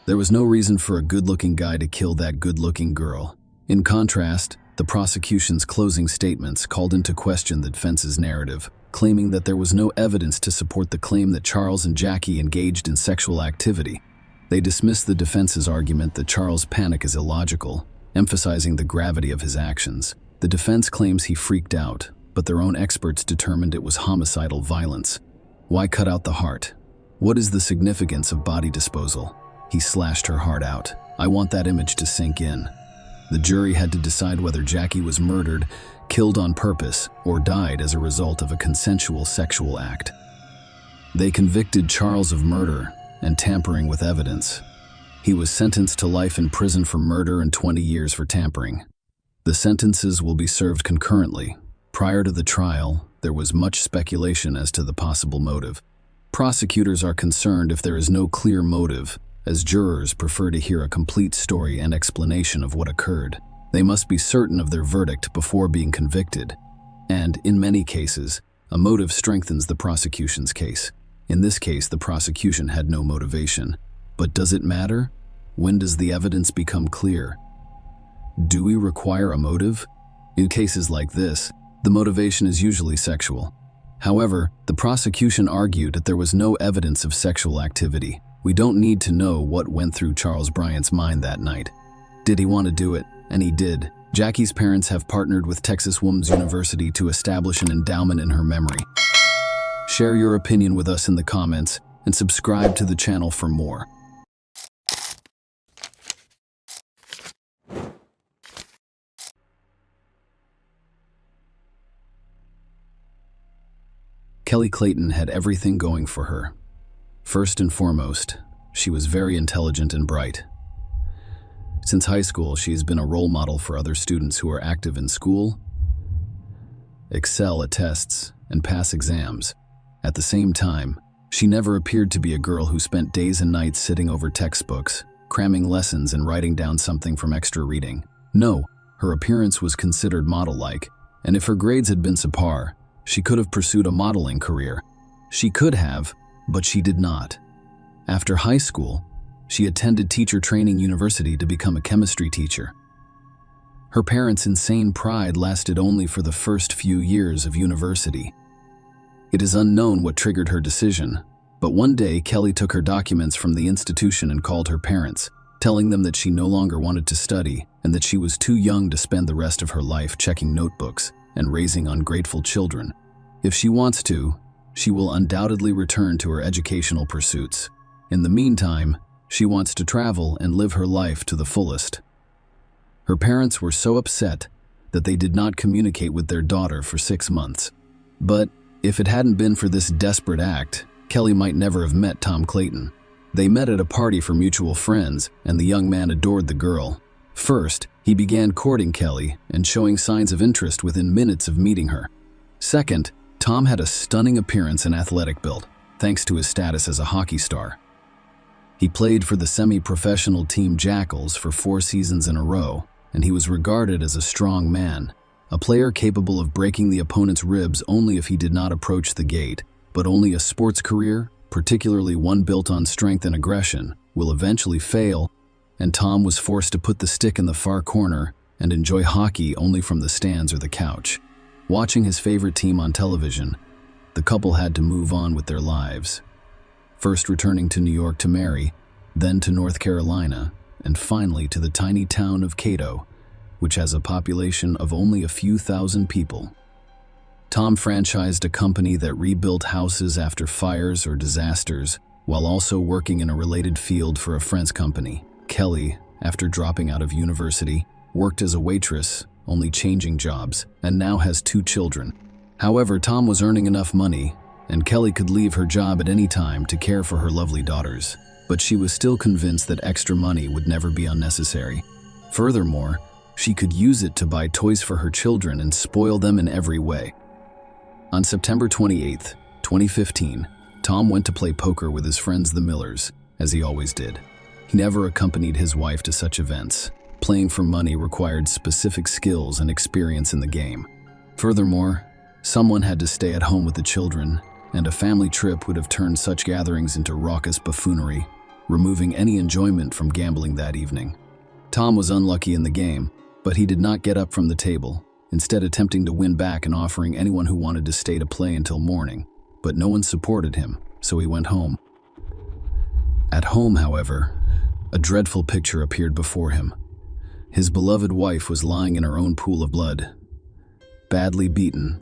There was no reason for a good-looking guy to kill that good-looking girl. In contrast, the prosecution's closing statements called into question the defense's narrative, claiming that there was no evidence to support the claim that Charles and Jackie engaged in sexual activity. They dismissed the defense's argument that Charles' panic is illogical, emphasizing the gravity of his actions. The defense claims he freaked out, but their own experts determined it was homicidal violence. Why cut out the heart? What is the significance of body disposal? He slashed her heart out. I want that image to sink in. The jury had to decide whether Jackie was murdered, killed on purpose, or died as a result of a consensual sexual act. They convicted Charles of murder and tampering with evidence. He was sentenced to life in prison for murder and 20 years for tampering. The sentences will be served concurrently, Prior to the trial, there was much speculation as to the possible motive. Prosecutors are concerned if there is no clear motive, as jurors prefer to hear a complete story and explanation of what occurred. They must be certain of their verdict before being convicted. And, in many cases, a motive strengthens the prosecution's case. In this case, the prosecution had no motivation. But does it matter? When does the evidence become clear? Do we require a motive? In cases like this, the motivation is usually sexual. However, the prosecution argued that there was no evidence of sexual activity. We don't need to know what went through Charles Bryant's mind that night. Did he want to do it? And he did. Jackie's parents have partnered with Texas Women's University to establish an endowment in her memory. Share your opinion with us in the comments and subscribe to the channel for more. Kelly Clayton had everything going for her. First and foremost, she was very intelligent and bright. Since high school, she has been a role model for other students who are active in school, excel at tests, and pass exams. At the same time, she never appeared to be a girl who spent days and nights sitting over textbooks, cramming lessons and writing down something from extra reading. No, her appearance was considered model-like, and if her grades had been subpar, she could have pursued a modeling career. She could have, but she did not. After high school, she attended teacher training university to become a chemistry teacher. Her parents' insane pride lasted only for the first few years of university. It is unknown what triggered her decision, but one day Kelly took her documents from the institution and called her parents, telling them that she no longer wanted to study and that she was too young to spend the rest of her life checking notebooks and raising ungrateful children. If she wants to, she will undoubtedly return to her educational pursuits. In the meantime, she wants to travel and live her life to the fullest. Her parents were so upset that they did not communicate with their daughter for 6 months. But if it hadn't been for this desperate act, Kelly might never have met Tom Clayton. They met at a party for mutual friends, and the young man adored the girl. First, he began courting Kelly and showing signs of interest within minutes of meeting her. Second, Tom had a stunning appearance and athletic build, thanks to his status as a hockey star. He played for the semi-professional team Jackals for 4 seasons in a row, and he was regarded as a strong man, a player capable of breaking the opponent's ribs only if he did not approach the gate. But only a sports career, particularly one built on strength and aggression, will eventually fail, and Tom was forced to put the stick in the far corner and enjoy hockey only from the stands or the couch. Watching his favorite team on television, the couple had to move on with their lives. First returning to New York to marry, then to North Carolina, and finally to the tiny town of Cato, which has a population of only a few thousand people. Tom franchised a company that rebuilt houses after fires or disasters, while also working in a related field for a French company. Kelly, after dropping out of university, worked as a waitress, only changing jobs, and now has 2 children. However, Tom was earning enough money, and Kelly could leave her job at any time to care for her lovely daughters. But she was still convinced that extra money would never be unnecessary. Furthermore, she could use it to buy toys for her children and spoil them in every way. On September 28, 2015, Tom went to play poker with his friends the Millers, as he always did. He never accompanied his wife to such events. Playing for money required specific skills and experience in the game. Furthermore, someone had to stay at home with the children, and a family trip would have turned such gatherings into raucous buffoonery, removing any enjoyment from gambling that evening. Tom was unlucky in the game, but he did not get up from the table, instead attempting to win back and offering anyone who wanted to stay to play until morning. But no one supported him, so he went home. At home, however, a dreadful picture appeared before him. His beloved wife was lying in her own pool of blood, badly beaten,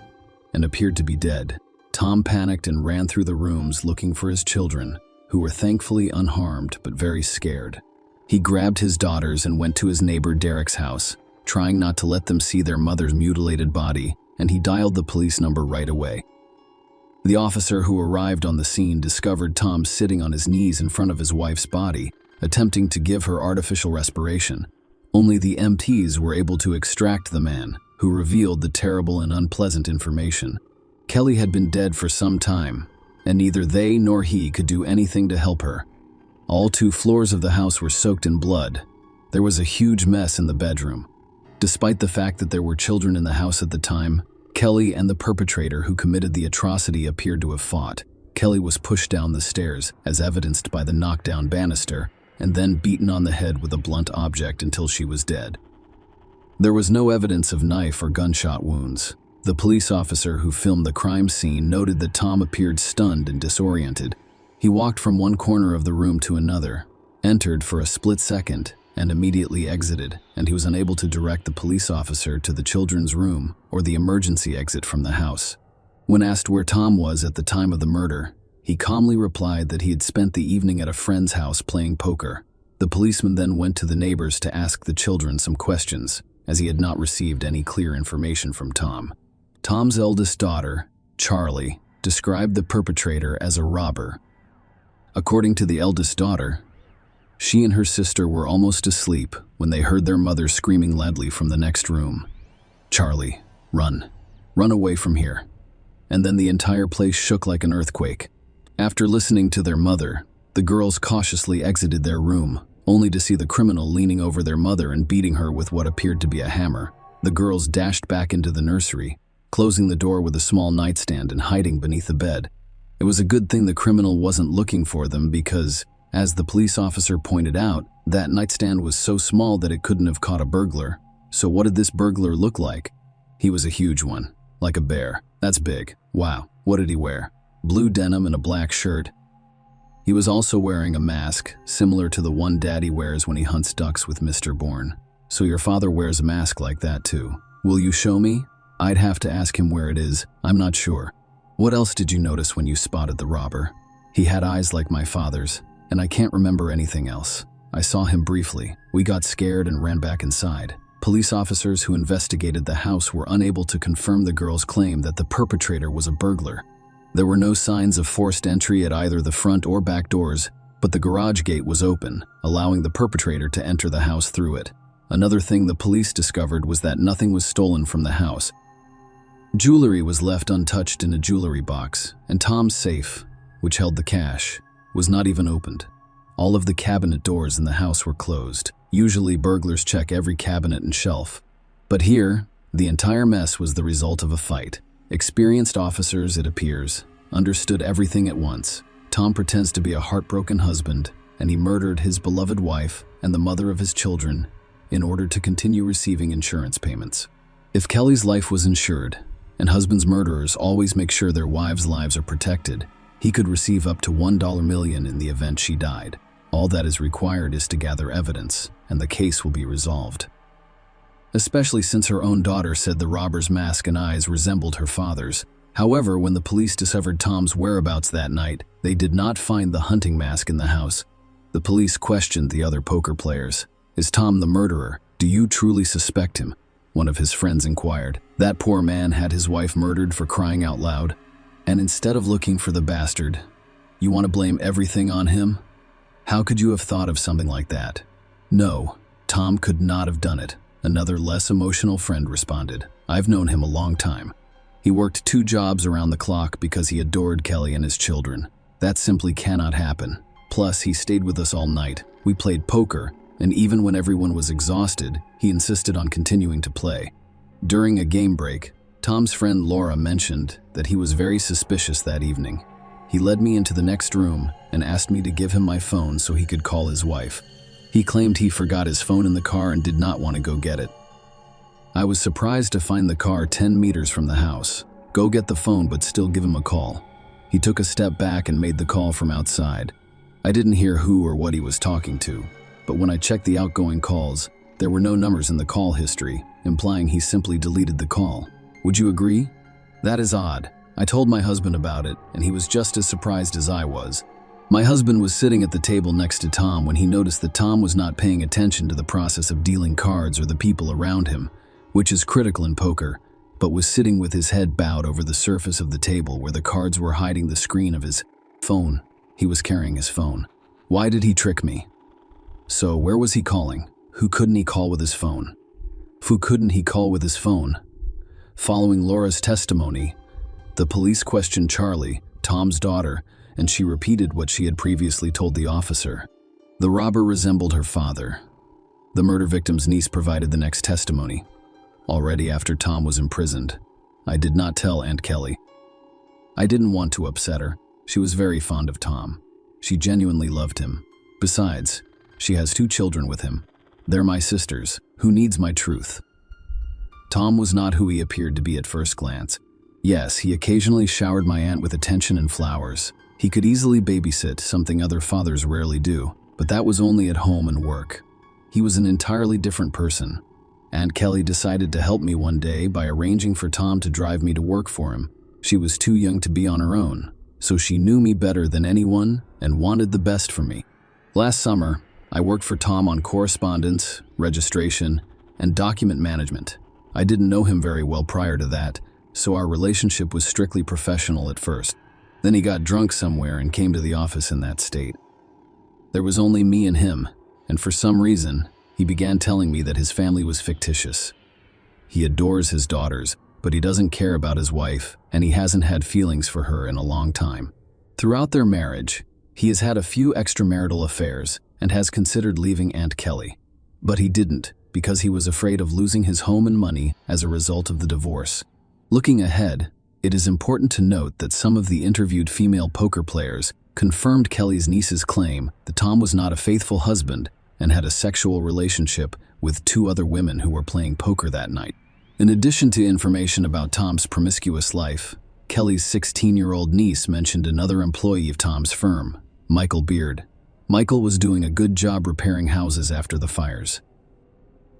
and appeared to be dead. Tom panicked and ran through the rooms looking for his children, who were thankfully unharmed but very scared. He grabbed his daughters and went to his neighbor Derek's house, trying not to let them see their mother's mutilated body, and he dialed the police number right away. The officer who arrived on the scene discovered Tom sitting on his knees in front of his wife's body, attempting to give her artificial respiration. Only the EMTs were able to extract the man, who revealed the terrible and unpleasant information. Kelly had been dead for some time, and neither they nor he could do anything to help her. All 2 floors of the house were soaked in blood. There was a huge mess in the bedroom. Despite the fact that there were children in the house at the time, Kelly and the perpetrator who committed the atrocity appeared to have fought. Kelly was pushed down the stairs, as evidenced by the knockdown banister, and then beaten on the head with a blunt object until she was dead. There was no evidence of knife or gunshot wounds. The police officer who filmed the crime scene noted that Tom appeared stunned and disoriented. He walked from one corner of the room to another, entered for a split second, and immediately exited, and he was unable to direct the police officer to the children's room or the emergency exit from the house. When asked where Tom was at the time of the murder, he calmly replied that he had spent the evening at a friend's house playing poker. The policeman then went to the neighbors to ask the children some questions, as he had not received any clear information from Tom. Tom's eldest daughter, Charlie, described the perpetrator as a robber. According to the eldest daughter, she and her sister were almost asleep when they heard their mother screaming loudly from the next room, "Charlie, run. Run away from here." And then the entire place shook like an earthquake. After listening to their mother, the girls cautiously exited their room, only to see the criminal leaning over their mother and beating her with what appeared to be a hammer. The girls dashed back into the nursery, closing the door with a small nightstand and hiding beneath the bed. It was a good thing the criminal wasn't looking for them because, as the police officer pointed out, that nightstand was so small that it couldn't have caught a burglar. So what did this burglar look like? He was a huge one, like a bear. That's big. Wow, what did he wear? Blue denim and a black shirt. He was also wearing a mask, similar to the one Daddy wears when he hunts ducks with Mr. Bourne. So your father wears a mask like that too. Will you show me? I'd have to ask him where it is. I'm not sure. What else did you notice when you spotted the robber? He had eyes like my father's, and I can't remember anything else. I saw him briefly. We got scared and ran back inside. Police officers who investigated the house were unable to confirm the girl's claim that the perpetrator was a burglar. There were no signs of forced entry at either the front or back doors, but the garage gate was open, allowing the perpetrator to enter the house through it. Another thing the police discovered was that nothing was stolen from the house. Jewelry was left untouched in a jewelry box, and Tom's safe, which held the cash, was not even opened. All of the cabinet doors in the house were closed. Usually burglars check every cabinet and shelf. But here, the entire mess was the result of a fight. Experienced officers, it appears, understood everything at once. Tom pretends to be a heartbroken husband, and he murdered his beloved wife and the mother of his children in order to continue receiving insurance payments. If Kelly's life was insured, and husbands' murderers always make sure their wives' lives are protected, he could receive up to $1 million in the event she died. All that is required is to gather evidence, and the case will be resolved. Especially since her own daughter said the robber's mask and eyes resembled her father's. However, when the police discovered Tom's whereabouts that night, they did not find the hunting mask in the house. The police questioned the other poker players. "Is Tom the murderer? Do you truly suspect him?" one of his friends inquired. That poor man had his wife murdered, for crying out loud. And instead of looking for the bastard, you want to blame everything on him? How could you have thought of something like that? No, Tom could not have done it. Another less emotional friend responded. I've known him a long time. He worked 2 jobs around the clock because he adored Kelly and his children. That simply cannot happen. Plus, he stayed with us all night. We played poker, and even when everyone was exhausted, he insisted on continuing to play. During a game break, Tom's friend Laura mentioned that he was very suspicious that evening. He led me into the next room and asked me to give him my phone so he could call his wife. He claimed he forgot his phone in the car and did not want to go get it. I was surprised to find the car 10 meters from the house. Go get the phone, but still give him a call. He took a step back and made the call from outside. I didn't hear who or what he was talking to, but when I checked the outgoing calls, there were no numbers in the call history, implying he simply deleted the call. Would you agree? That is odd. I told my husband about it, and he was just as surprised as I was. My husband was sitting at the table next to Tom when he noticed that Tom was not paying attention to the process of dealing cards or the people around him, which is critical in poker, but was sitting with his head bowed over the surface of the table where the cards were hiding the screen of his phone. He was carrying his phone. Why did he trick me? So where was he calling? Who couldn't he call with his phone? Who couldn't he call with his phone? Following Laura's testimony, the police questioned Charlie, Tom's daughter, and she repeated what she had previously told the officer. The robber resembled her father. The murder victim's niece provided the next testimony. Already after Tom was imprisoned, I did not tell Aunt Kelly. I didn't want to upset her. She was very fond of Tom. She genuinely loved him. Besides, she has 2 children with him. They're my sisters. Who needs my truth? Tom was not who he appeared to be at first glance. Yes, he occasionally showered my aunt with attention and flowers. He could easily babysit, something other fathers rarely do, but that was only at home and work. He was an entirely different person. Aunt Kelly decided to help me one day by arranging for Tom to drive me to work for him. She was too young to be on her own, so she knew me better than anyone and wanted the best for me. Last summer, I worked for Tom on correspondence, registration, and document management. I didn't know him very well prior to that, so our relationship was strictly professional at first. Then he got drunk somewhere and came to the office in that state. There was only me and him, and for some reason, he began telling me that his family was fictitious. He adores his daughters, but he doesn't care about his wife, and he hasn't had feelings for her in a long time. Throughout their marriage, he has had a few extramarital affairs and has considered leaving Aunt Kelly. But he didn't, because he was afraid of losing his home and money as a result of the divorce. Looking ahead, it is important to note that some of the interviewed female poker players confirmed Kelly's niece's claim that Tom was not a faithful husband and had a sexual relationship with 2 other women who were playing poker that night. In addition to information about Tom's promiscuous life, Kelly's 16-year-old niece mentioned another employee of Tom's firm, Michael Beard. Michael was doing a good job repairing houses after the fires.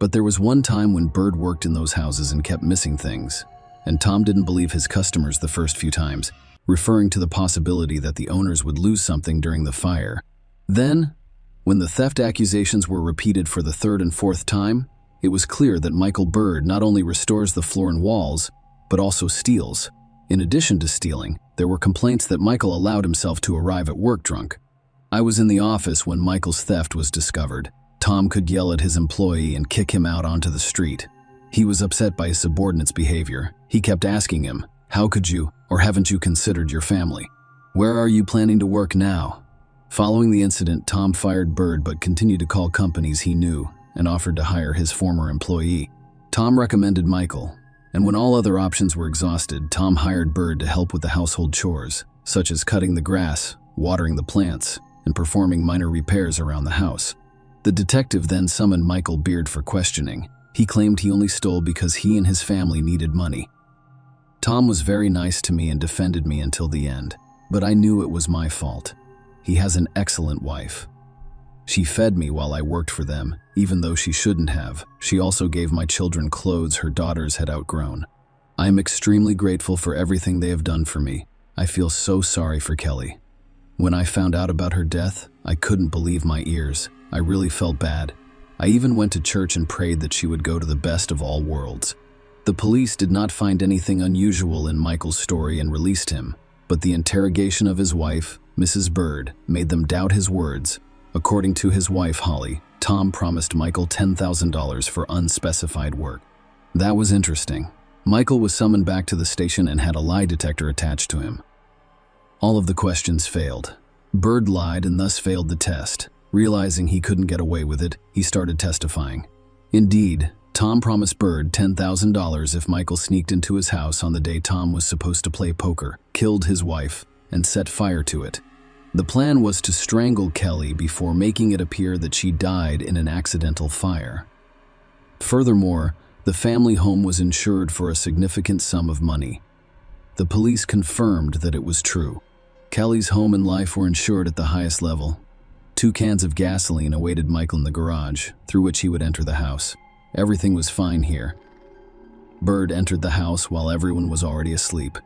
But there was one time when Bird worked in those houses and kept missing things, and Tom didn't believe his customers the first few times, referring to the possibility that the owners would lose something during the fire. Then, when the theft accusations were repeated for the 3rd and 4th time, it was clear that Michael Bird not only restores the floor and walls, but also steals. In addition to stealing, there were complaints that Michael allowed himself to arrive at work drunk. I was in the office when Michael's theft was discovered. Tom could yell at his employee and kick him out onto the street. He was upset by his subordinate's behavior. He kept asking him, "How could you, or haven't you considered your family? Where are you planning to work now?" Following the incident, Tom fired Bird but continued to call companies he knew and offered to hire his former employee. Tom recommended Michael, and when all other options were exhausted, Tom hired Bird to help with the household chores, such as cutting the grass, watering the plants, and performing minor repairs around the house. The detective then summoned Michael Beard for questioning. He claimed he only stole because he and his family needed money. Tom was very nice to me and defended me until the end, but I knew it was my fault. He has an excellent wife. She fed me while I worked for them, even though she shouldn't have. She also gave my children clothes her daughters had outgrown. I am extremely grateful for everything they have done for me. I feel so sorry for Kelly. When I found out about her death, I couldn't believe my ears. I really felt bad. I even went to church and prayed that she would go to the best of all worlds. The police did not find anything unusual in Michael's story and released him, but the interrogation of his wife, Mrs. Bird, made them doubt his words. According to his wife, Holly, Tom promised Michael $10,000 for unspecified work. That was interesting. Michael was summoned back to the station and had a lie detector attached to him. All of the questions failed. Bird lied and thus failed the test. Realizing he couldn't get away with it, he started testifying. Indeed, Tom promised Bird $10,000 if Michael sneaked into his house on the day Tom was supposed to play poker, killed his wife, and set fire to it. The plan was to strangle Kelly before making it appear that she died in an accidental fire. Furthermore, the family home was insured for a significant sum of money. The police confirmed that it was true. Kelly's home and life were insured at the highest level. 2 cans of gasoline awaited Michael in the garage, through which he would enter the house. Everything was fine here. Bird entered the house while everyone was already asleep.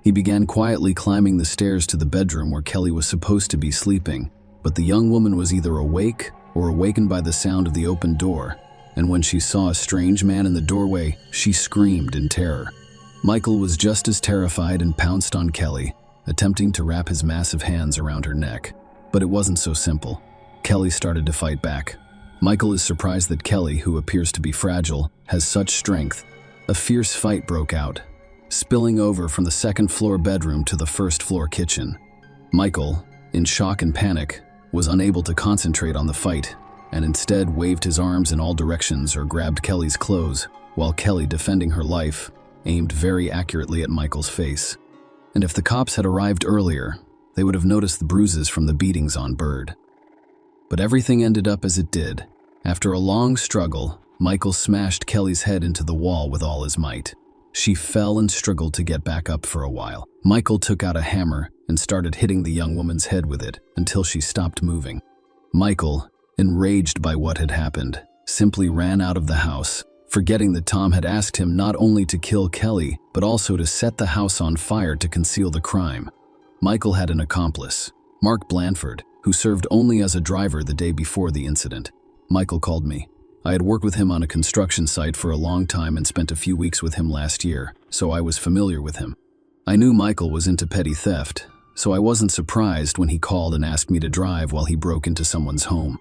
He began quietly climbing the stairs to the bedroom where Kelly was supposed to be sleeping, but the young woman was either awake or awakened by the sound of the open door, and when she saw a strange man in the doorway, she screamed in terror. Michael was just as terrified and pounced on Kelly, attempting to wrap his massive hands around her neck. But it wasn't so simple. Kelly started to fight back. Michael is surprised that Kelly, who appears to be fragile, has such strength. A fierce fight broke out, spilling over from the second-floor bedroom to the first-floor kitchen. Michael, in shock and panic, was unable to concentrate on the fight and instead waved his arms in all directions or grabbed Kelly's clothes, while Kelly, defending her life, aimed very accurately at Michael's face. And if the cops had arrived earlier, they would have noticed the bruises from the beatings on Bird. But everything ended up as it did. After a long struggle, Michael smashed Kelly's head into the wall with all his might. She fell and struggled to get back up for a while. Michael took out a hammer and started hitting the young woman's head with it until she stopped moving. Michael, enraged by what had happened, simply ran out of the house, forgetting that Tom had asked him not only to kill Kelly, but also to set the house on fire to conceal the crime. Michael had an accomplice, Mark Blanford, who served only as a driver the day before the incident. Michael called me. I had worked with him on a construction site for a long time and spent a few weeks with him last year, so I was familiar with him. I knew Michael was into petty theft, so I wasn't surprised when he called and asked me to drive while he broke into someone's home.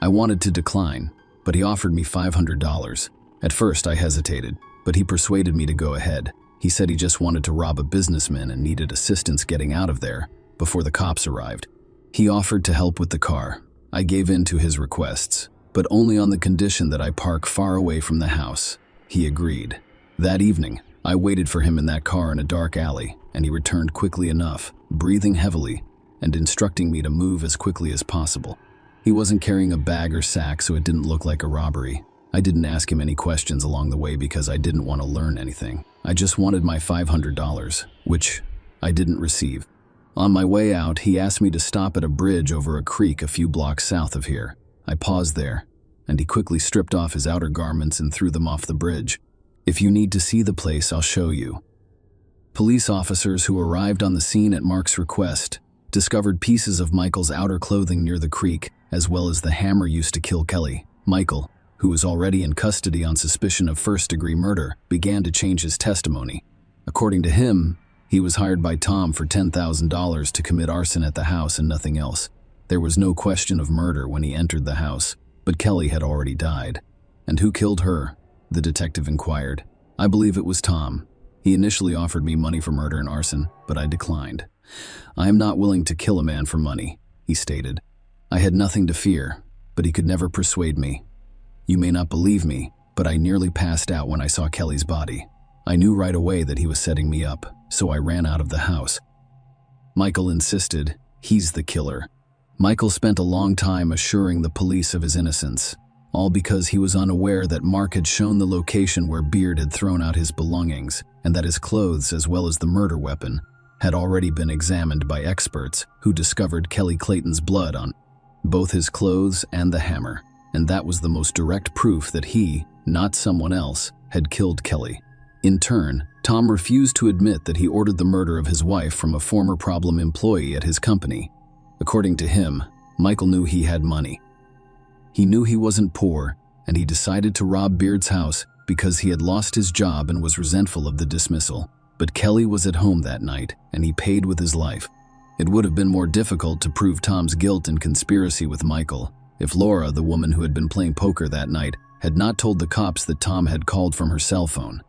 I wanted to decline, but he offered me $500. At first I hesitated, but he persuaded me to go ahead. He said he just wanted to rob a businessman and needed assistance getting out of there before the cops arrived. He offered to help with the car. I gave in to his requests, but only on the condition that I park far away from the house. He agreed. That evening, I waited for him in that car in a dark alley, and he returned quickly enough, breathing heavily, and instructing me to move as quickly as possible. He wasn't carrying a bag or sack, so it didn't look like a robbery. I didn't ask him any questions along the way because I didn't want to learn anything. I just wanted my $500, which I didn't receive. On my way out, he asked me to stop at a bridge over a creek a few blocks south of here. I paused there, and he quickly stripped off his outer garments and threw them off the bridge. If you need to see the place, I'll show you. Police officers who arrived on the scene at Mark's request discovered pieces of Michael's outer clothing near the creek, as well as the hammer used to kill Kelly. Michael, who was already in custody on suspicion of first-degree murder, began to change his testimony. According to him, he was hired by Tom for $10,000 to commit arson at the house and nothing else. There was no question of murder when he entered the house, but Kelly had already died. And who killed her? The detective inquired. I believe it was Tom. He initially offered me money for murder and arson, but I declined. I am not willing to kill a man for money, he stated. I had nothing to fear, but he could never persuade me. You may not believe me, but I nearly passed out when I saw Kelly's body. I knew right away that he was setting me up, so I ran out of the house. Michael insisted he's the killer. Michael spent a long time assuring the police of his innocence, all because he was unaware that Mark had shown the location where Beard had thrown out his belongings, and that his clothes, as well as the murder weapon, had already been examined by experts who discovered Kelly Clayton's blood on both his clothes and the hammer, and that was the most direct proof that he, not someone else, had killed Kelly. In turn, Tom refused to admit that he ordered the murder of his wife from a former problem employee at his company. According to him, Michael knew he had money. He knew he wasn't poor, and he decided to rob Beard's house because he had lost his job and was resentful of the dismissal. But Kelly was at home that night, and he paid with his life. It would have been more difficult to prove Tom's guilt in conspiracy with Michael if Laura, the woman who had been playing poker that night, had not told the cops that Tom had called from her cell phone.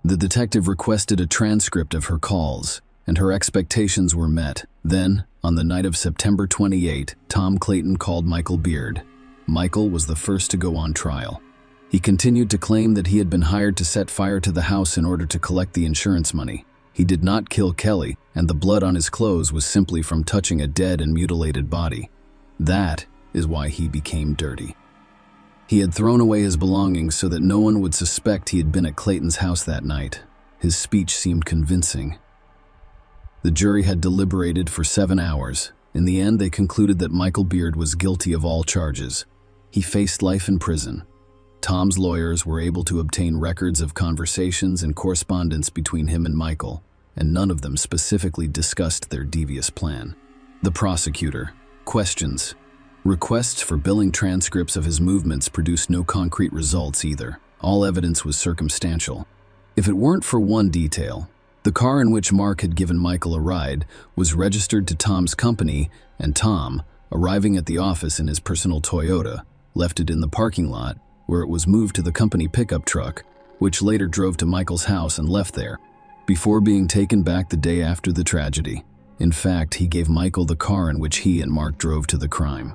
The detective requested a transcript of her calls, and her expectations were met. Then, on the night of September 28, Tom Clayton called Michael Beard. Michael was the first to go on trial. He continued to claim that he had been hired to set fire to the house in order to collect the insurance money. He did not kill Kelly, and the blood on his clothes was simply from touching a dead and mutilated body. That is why he became dirty. He had thrown away his belongings so that no one would suspect he had been at Clayton's house that night. His speech seemed convincing. The jury had deliberated for 7 hours. In the end, they concluded that Michael Beard was guilty of all charges. He faced life in prison. Tom's lawyers were able to obtain records of conversations and correspondence between him and Michael, and none of them specifically discussed their devious plan. The prosecutor. Questions. Requests for billing transcripts of his movements produced no concrete results either. All evidence was circumstantial. If it weren't for one detail, the car in which Mark had given Michael a ride was registered to Tom's company, and Tom, arriving at the office in his personal Toyota, left it in the parking lot, where it was moved to the company pickup truck, which later drove to Michael's house and left there, before being taken back the day after the tragedy. In fact, he gave Michael the car in which he and Mark drove to the crime.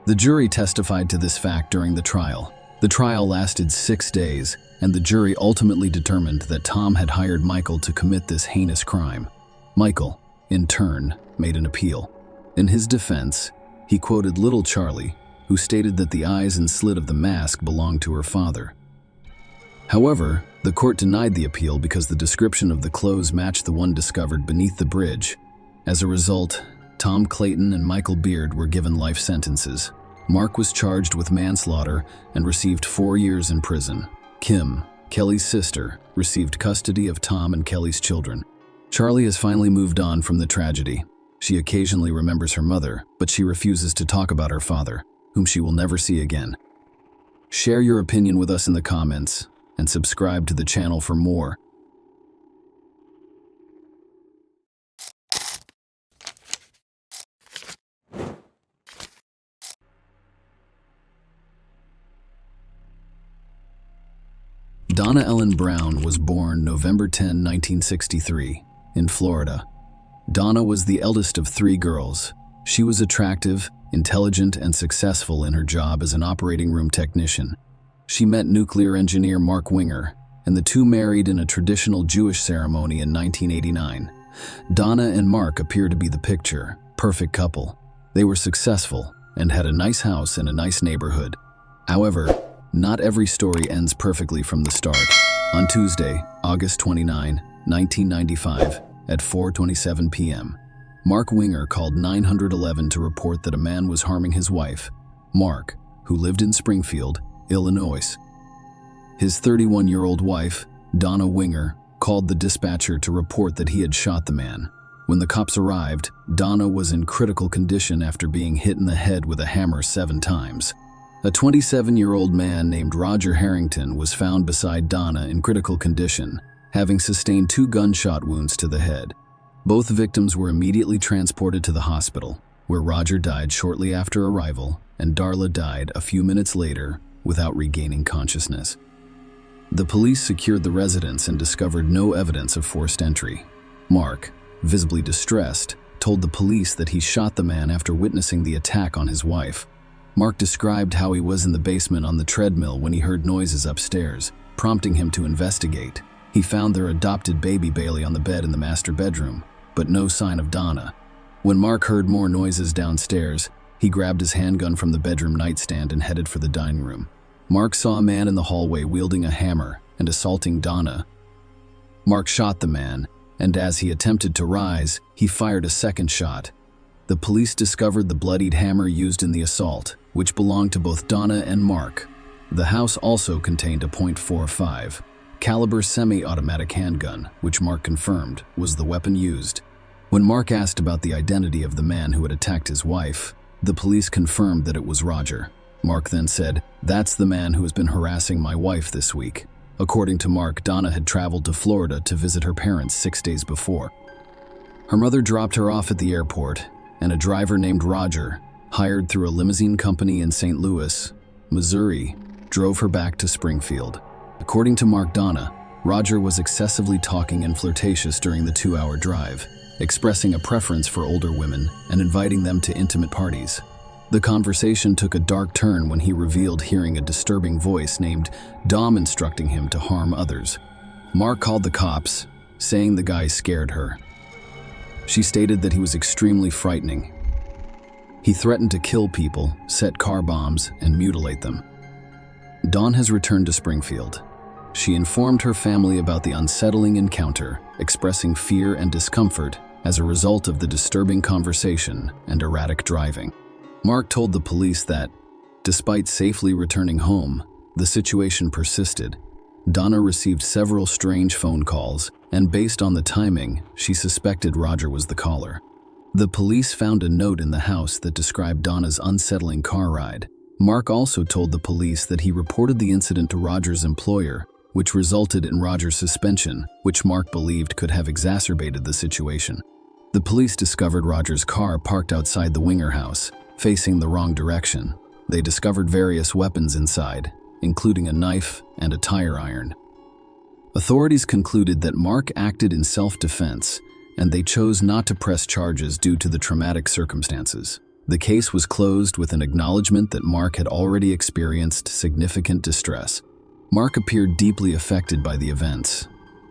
The jury testified to this fact during the trial. The trial lasted 6 days, and the jury ultimately determined that Tom had hired Michael to commit this heinous crime. Michael, in turn, made an appeal. In his defense, he quoted little Charlie, who stated that the eyes and slit of the mask belonged to her father. However, the court denied the appeal because the description of the clothes matched the one discovered beneath the bridge. As a result, Tom Clayton and Michael Beard were given life sentences. Mark was charged with manslaughter and received 4 years in prison. Kim, Kelly's sister, received custody of Tom and Kelly's children. Charlie has finally moved on from the tragedy. She occasionally remembers her mother, but she refuses to talk about her father, whom she will never see again. Share your opinion with us in the comments, and subscribe to the channel for more. Donna Ellen Brown was born November 10, 1963, in Florida. Donna was the eldest of 3 girls. She was attractive, intelligent, and successful in her job as an operating room technician. She met nuclear engineer Mark Winger, and the two married in a traditional Jewish ceremony in 1989. Donna and Mark appear to be the picture perfect couple. They were successful and had a nice house in a nice neighborhood. However, not every story ends perfectly from the start. On Tuesday, August 29, 1995, at 4:27 p.m., Mark Winger called 911 to report that a man was harming his wife, Mark, who lived in Springfield, Illinois. His 31-year-old wife, Donna Winger, called the dispatcher to report that he had shot the man. When the cops arrived, Donna was in critical condition after being hit in the head with a hammer 7 times. A 27-year-old man named Roger Harrington was found beside Donna in critical condition, having sustained 2 gunshot wounds to the head. Both victims were immediately transported to the hospital, where Roger died shortly after arrival and Darla died a few minutes later without regaining consciousness. The police secured the residence and discovered no evidence of forced entry. Mark, visibly distressed, told the police that he shot the man after witnessing the attack on his wife. Mark described how he was in the basement on the treadmill when he heard noises upstairs, prompting him to investigate. He found their adopted baby Bailey on the bed in the master bedroom, but no sign of Donna. When Mark heard more noises downstairs, he grabbed his handgun from the bedroom nightstand and headed for the dining room. Mark saw a man in the hallway wielding a hammer and assaulting Donna. Mark shot the man, and as he attempted to rise, he fired a second shot. The police discovered the bloodied hammer used in the assault, which belonged to both Donna and Mark. The house also contained a .45 caliber semi-automatic handgun, which Mark confirmed was the weapon used. When Mark asked about the identity of the man who had attacked his wife, the police confirmed that it was Roger. Mark then said, "That's the man who has been harassing my wife this week." According to Mark, Donna had traveled to Florida to visit her parents 6 days before. Her mother dropped her off at the airport, and a driver named Roger, hired through a limousine company in St. Louis, Missouri, drove her back to Springfield. According to Mark, Donna, Roger was excessively talking and flirtatious during the 2-hour drive, expressing a preference for older women and inviting them to intimate parties. The conversation took a dark turn when he revealed hearing a disturbing voice named Dom instructing him to harm others. Mark called the cops, saying the guy scared her. She stated that he was extremely frightening. He threatened to kill people, set car bombs, and mutilate them. Dawn has returned to Springfield. She informed her family about the unsettling encounter, expressing fear and discomfort as a result of the disturbing conversation and erratic driving. Mark told the police that, despite safely returning home, the situation persisted. Donna received several strange phone calls, and based on the timing, she suspected Roger was the caller. The police found a note in the house that described Donna's unsettling car ride. Mark also told the police that he reported the incident to Roger's employer, which resulted in Roger's suspension, which Mark believed could have exacerbated the situation. The police discovered Roger's car parked outside the Winger house, facing the wrong direction. They discovered various weapons inside, including a knife and a tire iron. Authorities concluded that Mark acted in self-defense, and they chose not to press charges due to the traumatic circumstances. The case was closed with an acknowledgement that Mark had already experienced significant distress. Mark appeared deeply affected by the events.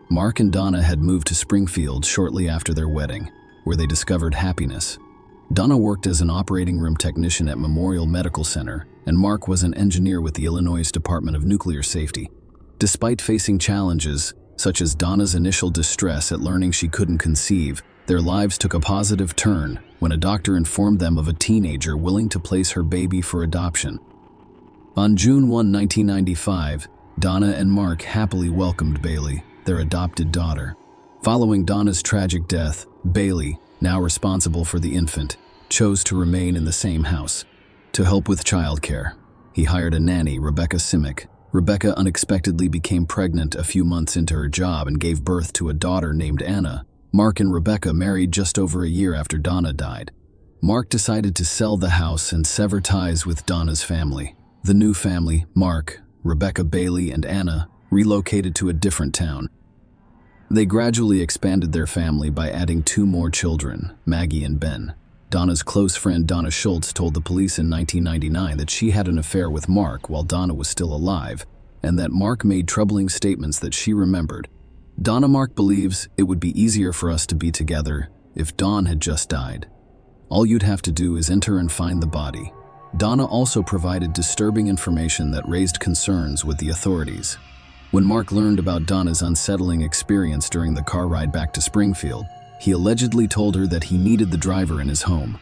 Mark and Donna had moved to Springfield shortly after their wedding, where they discovered happiness. Donna worked as an operating room technician at Memorial Medical Center, and Mark was an engineer with the Illinois Department of Nuclear Safety. Despite facing challenges, such as Donna's initial distress at learning she couldn't conceive, their lives took a positive turn when a doctor informed them of a teenager willing to place her baby for adoption. On June 1, 1995, Donna and Mark happily welcomed Bailey, their adopted daughter. Following Donna's tragic death, Bailey, now responsible for the infant, chose to remain in the same house. To help with childcare, he hired a nanny, Rebecca Simic. Rebecca unexpectedly became pregnant a few months into her job and gave birth to a daughter named Anna. Mark and Rebecca married just over a year after Donna died. Mark decided to sell the house and sever ties with Donna's family. The new family, Mark, Rebecca, Bailey, and Anna, relocated to a different town. They gradually expanded their family by adding 2 more children, Maggie and Ben. Donna's close friend Donna Schultz told the police in 1999 that she had an affair with Mark while Donna was still alive, and that Mark made troubling statements that she remembered. Donna Mark believes it would be easier for us to be together if Dawn had just died. All you'd have to do is enter and find the body. Donna also provided disturbing information that raised concerns with the authorities. When Mark learned about Donna's unsettling experience during the car ride back to Springfield, he allegedly told her that he needed the driver in his home.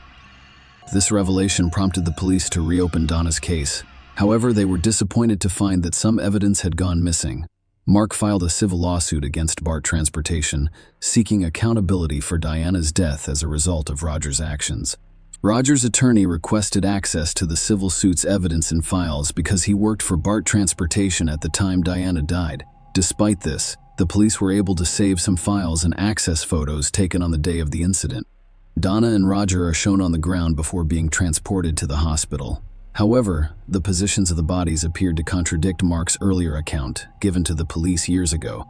This revelation prompted the police to reopen Donna's case. However, they were disappointed to find that some evidence had gone missing. Mark filed a civil lawsuit against BART Transportation, seeking accountability for Diana's death as a result of Roger's actions. Roger's attorney requested access to the civil suit's evidence and files because he worked for BART Transportation at the time Diana died. Despite this, the police were able to save some files and access photos taken on the day of the incident. Donna and Roger are shown on the ground before being transported to the hospital. However, the positions of the bodies appeared to contradict Mark's earlier account, given to the police years ago.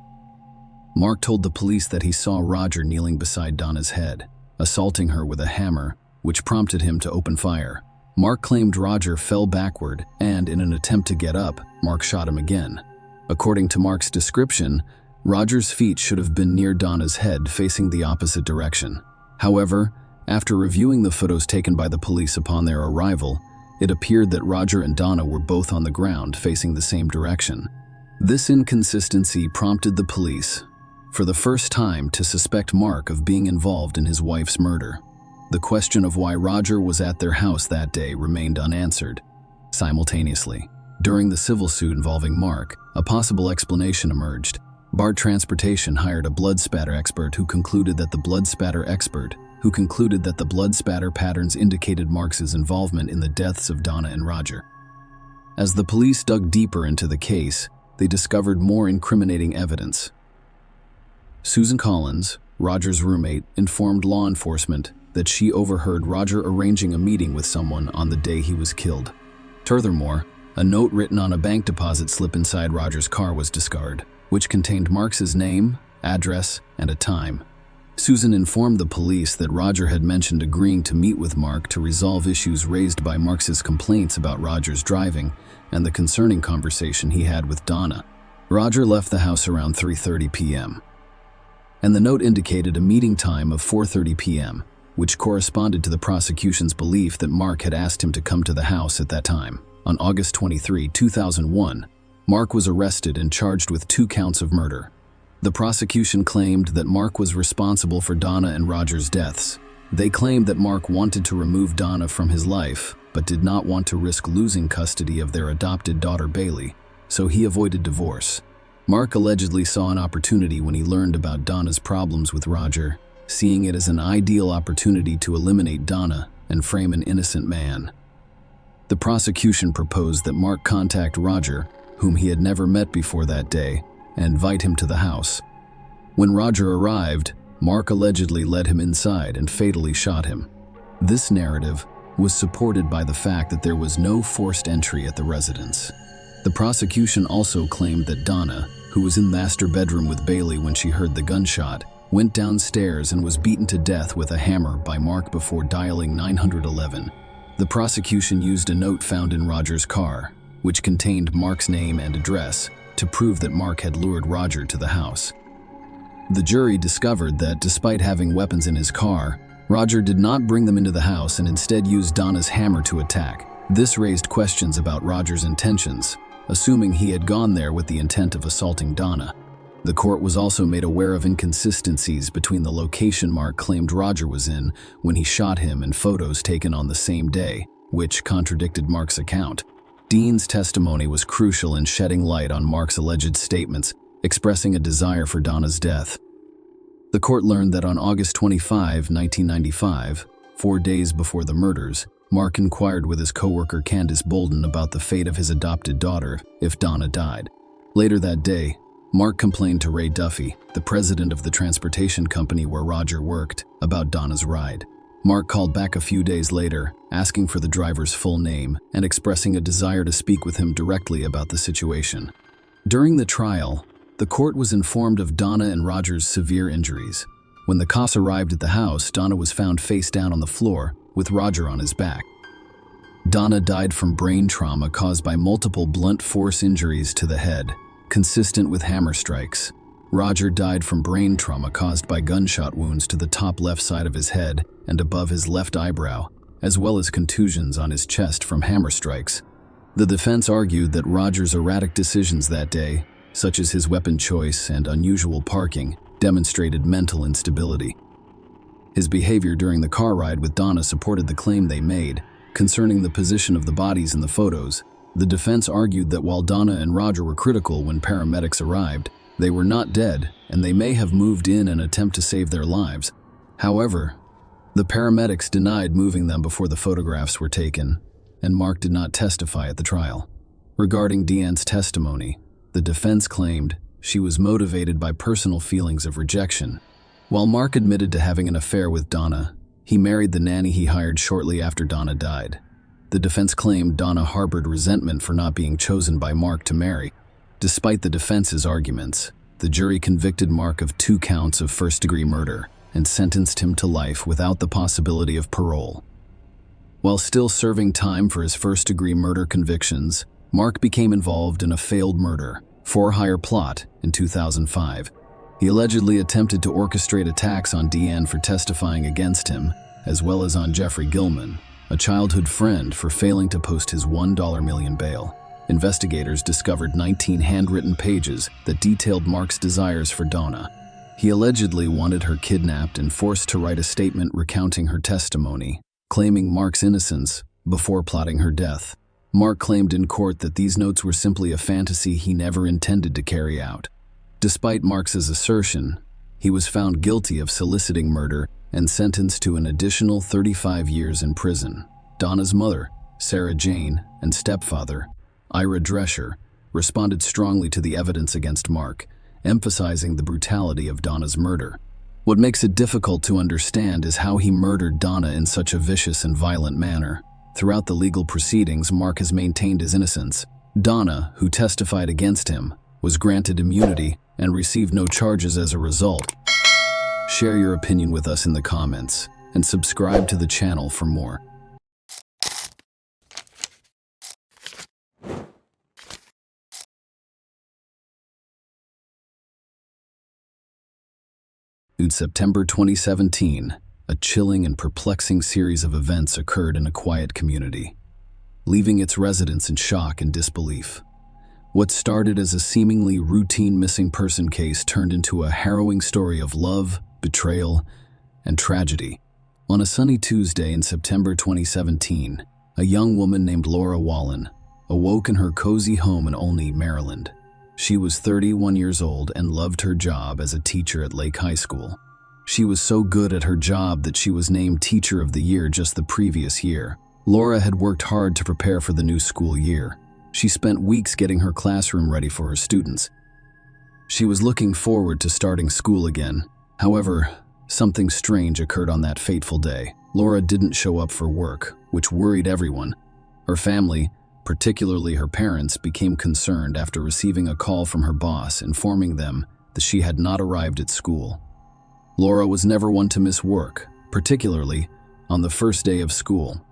Mark told the police that he saw Roger kneeling beside Donna's head, assaulting her with a hammer, which prompted him to open fire. Mark claimed Roger fell backward, and in an attempt to get up, Mark shot him again. According to Mark's description, Roger's feet should have been near Donna's head, facing the opposite direction. However, after reviewing the photos taken by the police upon their arrival, it appeared that Roger and Donna were both on the ground, facing the same direction. This inconsistency prompted the police, for the first time, to suspect Mark of being involved in his wife's murder. The question of why Roger was at their house that day remained unanswered. Simultaneously, during the civil suit involving Mark, a possible explanation emerged. BART Transportation hired a blood spatter expert who concluded that the blood spatter patterns indicated Mark's involvement in the deaths of Donna and Roger. As the police dug deeper into the case, they discovered more incriminating evidence. Susan Collins, Roger's roommate, informed law enforcement that she overheard Roger arranging a meeting with someone on the day he was killed. Furthermore, a note written on a bank deposit slip inside Roger's car was discovered, which contained Mark's name, address, and a time. Susan informed the police that Roger had mentioned agreeing to meet with Mark to resolve issues raised by Mark's complaints about Roger's driving and the concerning conversation he had with Donna. Roger left the house around 3:30 p.m., and the note indicated a meeting time of 4:30 p.m., which corresponded to the prosecution's belief that Mark had asked him to come to the house at that time. On August 23, 2001, Mark was arrested and charged with 2 counts of murder. The prosecution claimed that Mark was responsible for Donna and Roger's deaths. They claimed that Mark wanted to remove Donna from his life, but did not want to risk losing custody of their adopted daughter Bailey, so he avoided divorce. Mark allegedly saw an opportunity when he learned about Donna's problems with Roger, seeing it as an ideal opportunity to eliminate Donna and frame an innocent man. The prosecution proposed that Mark contact Roger, whom he had never met before that day, and invite him to the house. When Roger arrived, Mark allegedly led him inside and fatally shot him. This narrative was supported by the fact that there was no forced entry at the residence. The prosecution also claimed that Donna, who who was in the master bedroom with Bailey when she heard the gunshot, went downstairs and was beaten to death with a hammer by Mark before dialing 911. The prosecution used a note found in Roger's car, which contained Mark's name and address, to prove that Mark had lured Roger to the house. The jury discovered that despite having weapons in his car, Roger did not bring them into the house and instead used Donna's hammer to attack. This raised questions about Roger's intentions, assuming he had gone there with the intent of assaulting Donna. The court was also made aware of inconsistencies between the location Mark claimed Roger was in when he shot him and photos taken on the same day, which contradicted Mark's account. Dean's testimony was crucial in shedding light on Mark's alleged statements, expressing a desire for Donna's death. The court learned that on August 25, 1995, 4 days before the murders, Mark inquired with his coworker Candace Bolden about the fate of his adopted daughter if Donna died. Later that day, Mark complained to Ray Duffy, the president of the transportation company where Roger worked, about Donna's ride. Mark called back a few days later, asking for the driver's full name and expressing a desire to speak with him directly about the situation. During the trial, the court was informed of Donna and Roger's severe injuries. When the cops arrived at the house, Donna was found face down on the floor, with Roger on his back. Donna died from brain trauma caused by multiple blunt force injuries to the head, consistent with hammer strikes. Roger died from brain trauma caused by gunshot wounds to the top left side of his head and above his left eyebrow, as well as contusions on his chest from hammer strikes. The defense argued that Roger's erratic decisions that day, such as his weapon choice and unusual parking, demonstrated mental instability. His behavior during the car ride with Donna supported the claim they made concerning the position of the bodies in the photos. The defense argued that while Donna and Roger were critical when paramedics arrived, they were not dead and they may have moved in an attempt to save their lives. However, the paramedics denied moving them before the photographs were taken, and Mark did not testify at the trial. Regarding Deanne's testimony, the defense claimed she was motivated by personal feelings of rejection. While Mark admitted to having an affair with Donna, he married the nanny he hired shortly after Donna died. The defense claimed Donna harbored resentment for not being chosen by Mark to marry. Despite the defense's arguments, the jury convicted Mark of 2 counts of first-degree murder and sentenced him to life without the possibility of parole. While still serving time for his first-degree murder convictions, Mark became involved in a failed murder, for-hire plot in 2005. He allegedly attempted to orchestrate attacks on Deanne for testifying against him, as well as on Jeffrey Gilman, a childhood friend, for failing to post his $1 million bail. Investigators discovered 19 handwritten pages that detailed Mark's desires for Donna. He allegedly wanted her kidnapped and forced to write a statement recounting her testimony, claiming Mark's innocence before plotting her death. Mark claimed in court that these notes were simply a fantasy he never intended to carry out. Despite Mark's assertion, he was found guilty of soliciting murder and sentenced to an additional 35 years in prison. Donna's mother, Sarah Jane, and stepfather, Ira Drescher, responded strongly to the evidence against Mark, emphasizing the brutality of Donna's murder. What makes it difficult to understand is how he murdered Donna in such a vicious and violent manner. Throughout the legal proceedings, Mark has maintained his innocence. Donna, who testified against him, was granted immunity and received no charges as a result. Share your opinion with us in the comments and subscribe to the channel for more. In September 2017, a chilling and perplexing series of events occurred in a quiet community, leaving its residents in shock and disbelief. What started as a seemingly routine missing person case turned into a harrowing story of love, betrayal, and tragedy. On a sunny Tuesday in September 2017, a young woman named Laura Wallen awoke in her cozy home in Olney, Maryland. She was 31 years old and loved her job as a teacher at Lake High School. She was so good at her job that she was named Teacher of the Year just the previous year. Laura had worked hard to prepare for the new school year. She spent weeks getting her classroom ready for her students. She was looking forward to starting school again. However, something strange occurred on that fateful day. Laura didn't show up for work, which worried everyone. Her family, particularly her parents, became concerned after receiving a call from her boss informing them that she had not arrived at school. Laura was never one to miss work, particularly on the first day of school.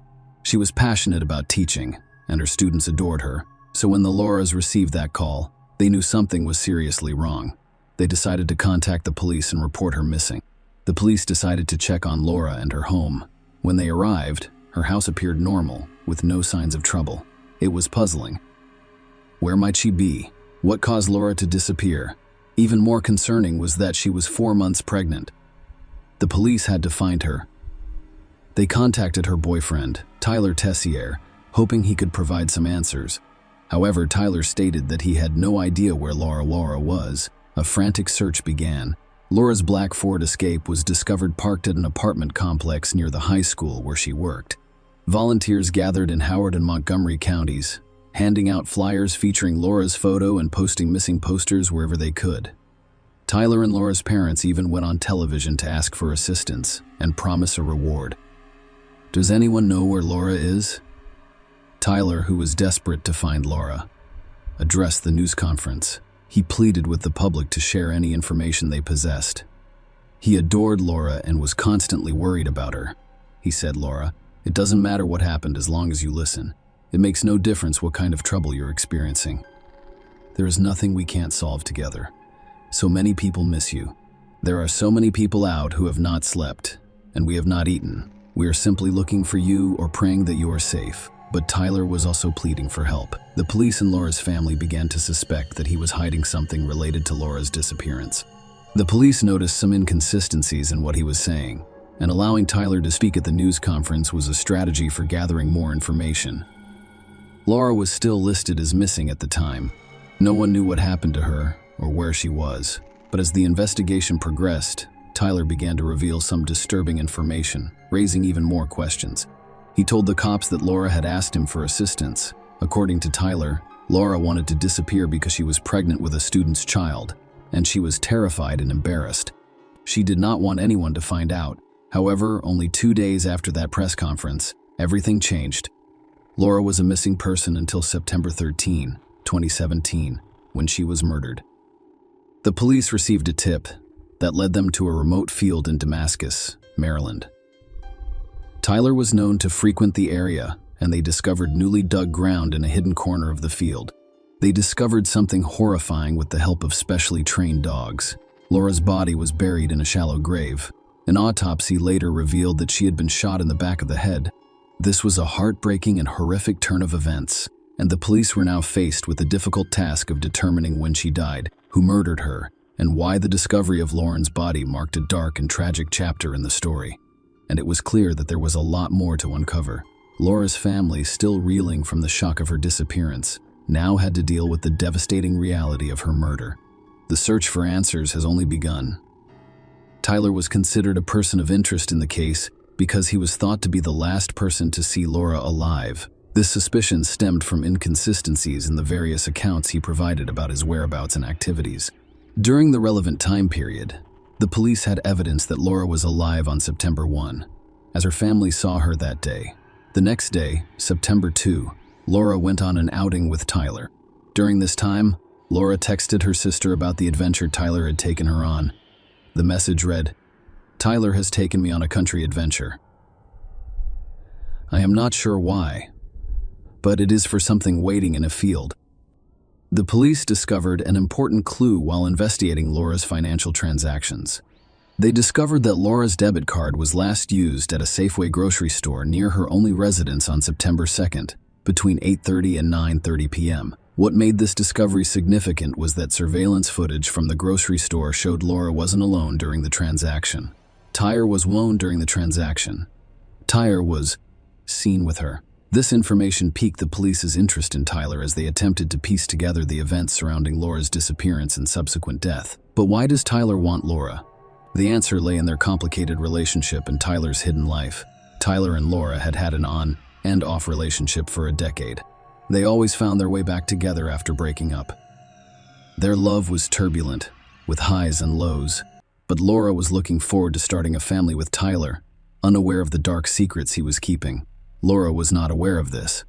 She was passionate about teaching, and her students adored her, so when the Lauras received that call, they knew something was seriously wrong. They decided to contact the police and report her missing. The police decided to check on Laura and her home. When they arrived, her house appeared normal, with no signs of trouble. It was puzzling. Where might she be? What caused Laura to disappear? Even more concerning was that she was 4 months pregnant. The police had to find her. They contacted her boyfriend, Tyler Tessier, hoping he could provide some answers. However, Tyler stated that he had no idea where Laura was. A frantic search began. Laura's black Ford Escape was discovered parked at an apartment complex near the high school where she worked. Volunteers gathered in Howard and Montgomery counties, handing out flyers featuring Laura's photo and posting missing posters wherever they could. Tyler and Laura's parents even went on television to ask for assistance and promise a reward. Does anyone know where Laura is? Tyler, who was desperate to find Laura, addressed the news conference. He pleaded with the public to share any information they possessed. He adored Laura and was constantly worried about her. He said, "Laura, it doesn't matter what happened as long as you listen. It makes no difference what kind of trouble you're experiencing. There is nothing we can't solve together. So many people miss you. There are so many people out who have not slept, and we have not eaten. We are simply looking for you or praying that you are safe." But Tyler was also pleading for help. The police and Laura's family began to suspect that he was hiding something related to Laura's disappearance. The police noticed some inconsistencies in what he was saying, and allowing Tyler to speak at the news conference was a strategy for gathering more information. Laura was still listed as missing at the time. No one knew what happened to her or where she was, but as the investigation progressed, Tyler began to reveal some disturbing information, raising even more questions. He told the cops that Laura had asked him for assistance. According to Tyler, Laura wanted to disappear because she was pregnant with a student's child, and she was terrified and embarrassed. She did not want anyone to find out. However, only 2 days after that press conference, everything changed. Laura was a missing person until September 13, 2017, when she was murdered. The police received a tip that led them to a remote field in Damascus, Maryland. Tyler was known to frequent the area, and they discovered newly dug ground in a hidden corner of the field. They discovered something horrifying with the help of specially trained dogs. Laura's body was buried in a shallow grave. An autopsy later revealed that she had been shot in the back of the head. This was a heartbreaking and horrific turn of events, and the police were now faced with the difficult task of determining when she died, who murdered her, and why the discovery of Lauren's body marked a dark and tragic chapter in the story. And it was clear that there was a lot more to uncover. Laura's family, still reeling from the shock of her disappearance, now had to deal with the devastating reality of her murder. The search for answers has only begun. Tyler was considered a person of interest in the case because he was thought to be the last person to see Laura alive. This suspicion stemmed from inconsistencies in the various accounts he provided about his whereabouts and activities. During the relevant time period, the police had evidence that Laura was alive on September 1, as her family saw her that day. The next day, September 2, Laura went on an outing with Tyler. During this time, Laura texted her sister about the adventure Tyler had taken her on. The message read, "Tyler has taken me on a country adventure. I am not sure why, but it is for something waiting in a field." The police discovered an important clue while investigating Laura's financial transactions. They discovered that Laura's debit card was last used at a Safeway grocery store near her only residence on September 2nd, between 8:30 and 9:30 p.m. What made this discovery significant was that surveillance footage from the grocery store showed Laura wasn't alone during the transaction. Tyler was alone during the transaction. Tyler was seen with her. This information piqued the police's interest in Tyler as they attempted to piece together the events surrounding Laura's disappearance and subsequent death. But why does Tyler want Laura? The answer lay in their complicated relationship and Tyler's hidden life. Tyler and Laura had had an on and off relationship for a decade. They always found their way back together after breaking up. Their love was turbulent, with highs and lows, but Laura was looking forward to starting a family with Tyler, unaware of the dark secrets he was keeping. Laura was not aware of this.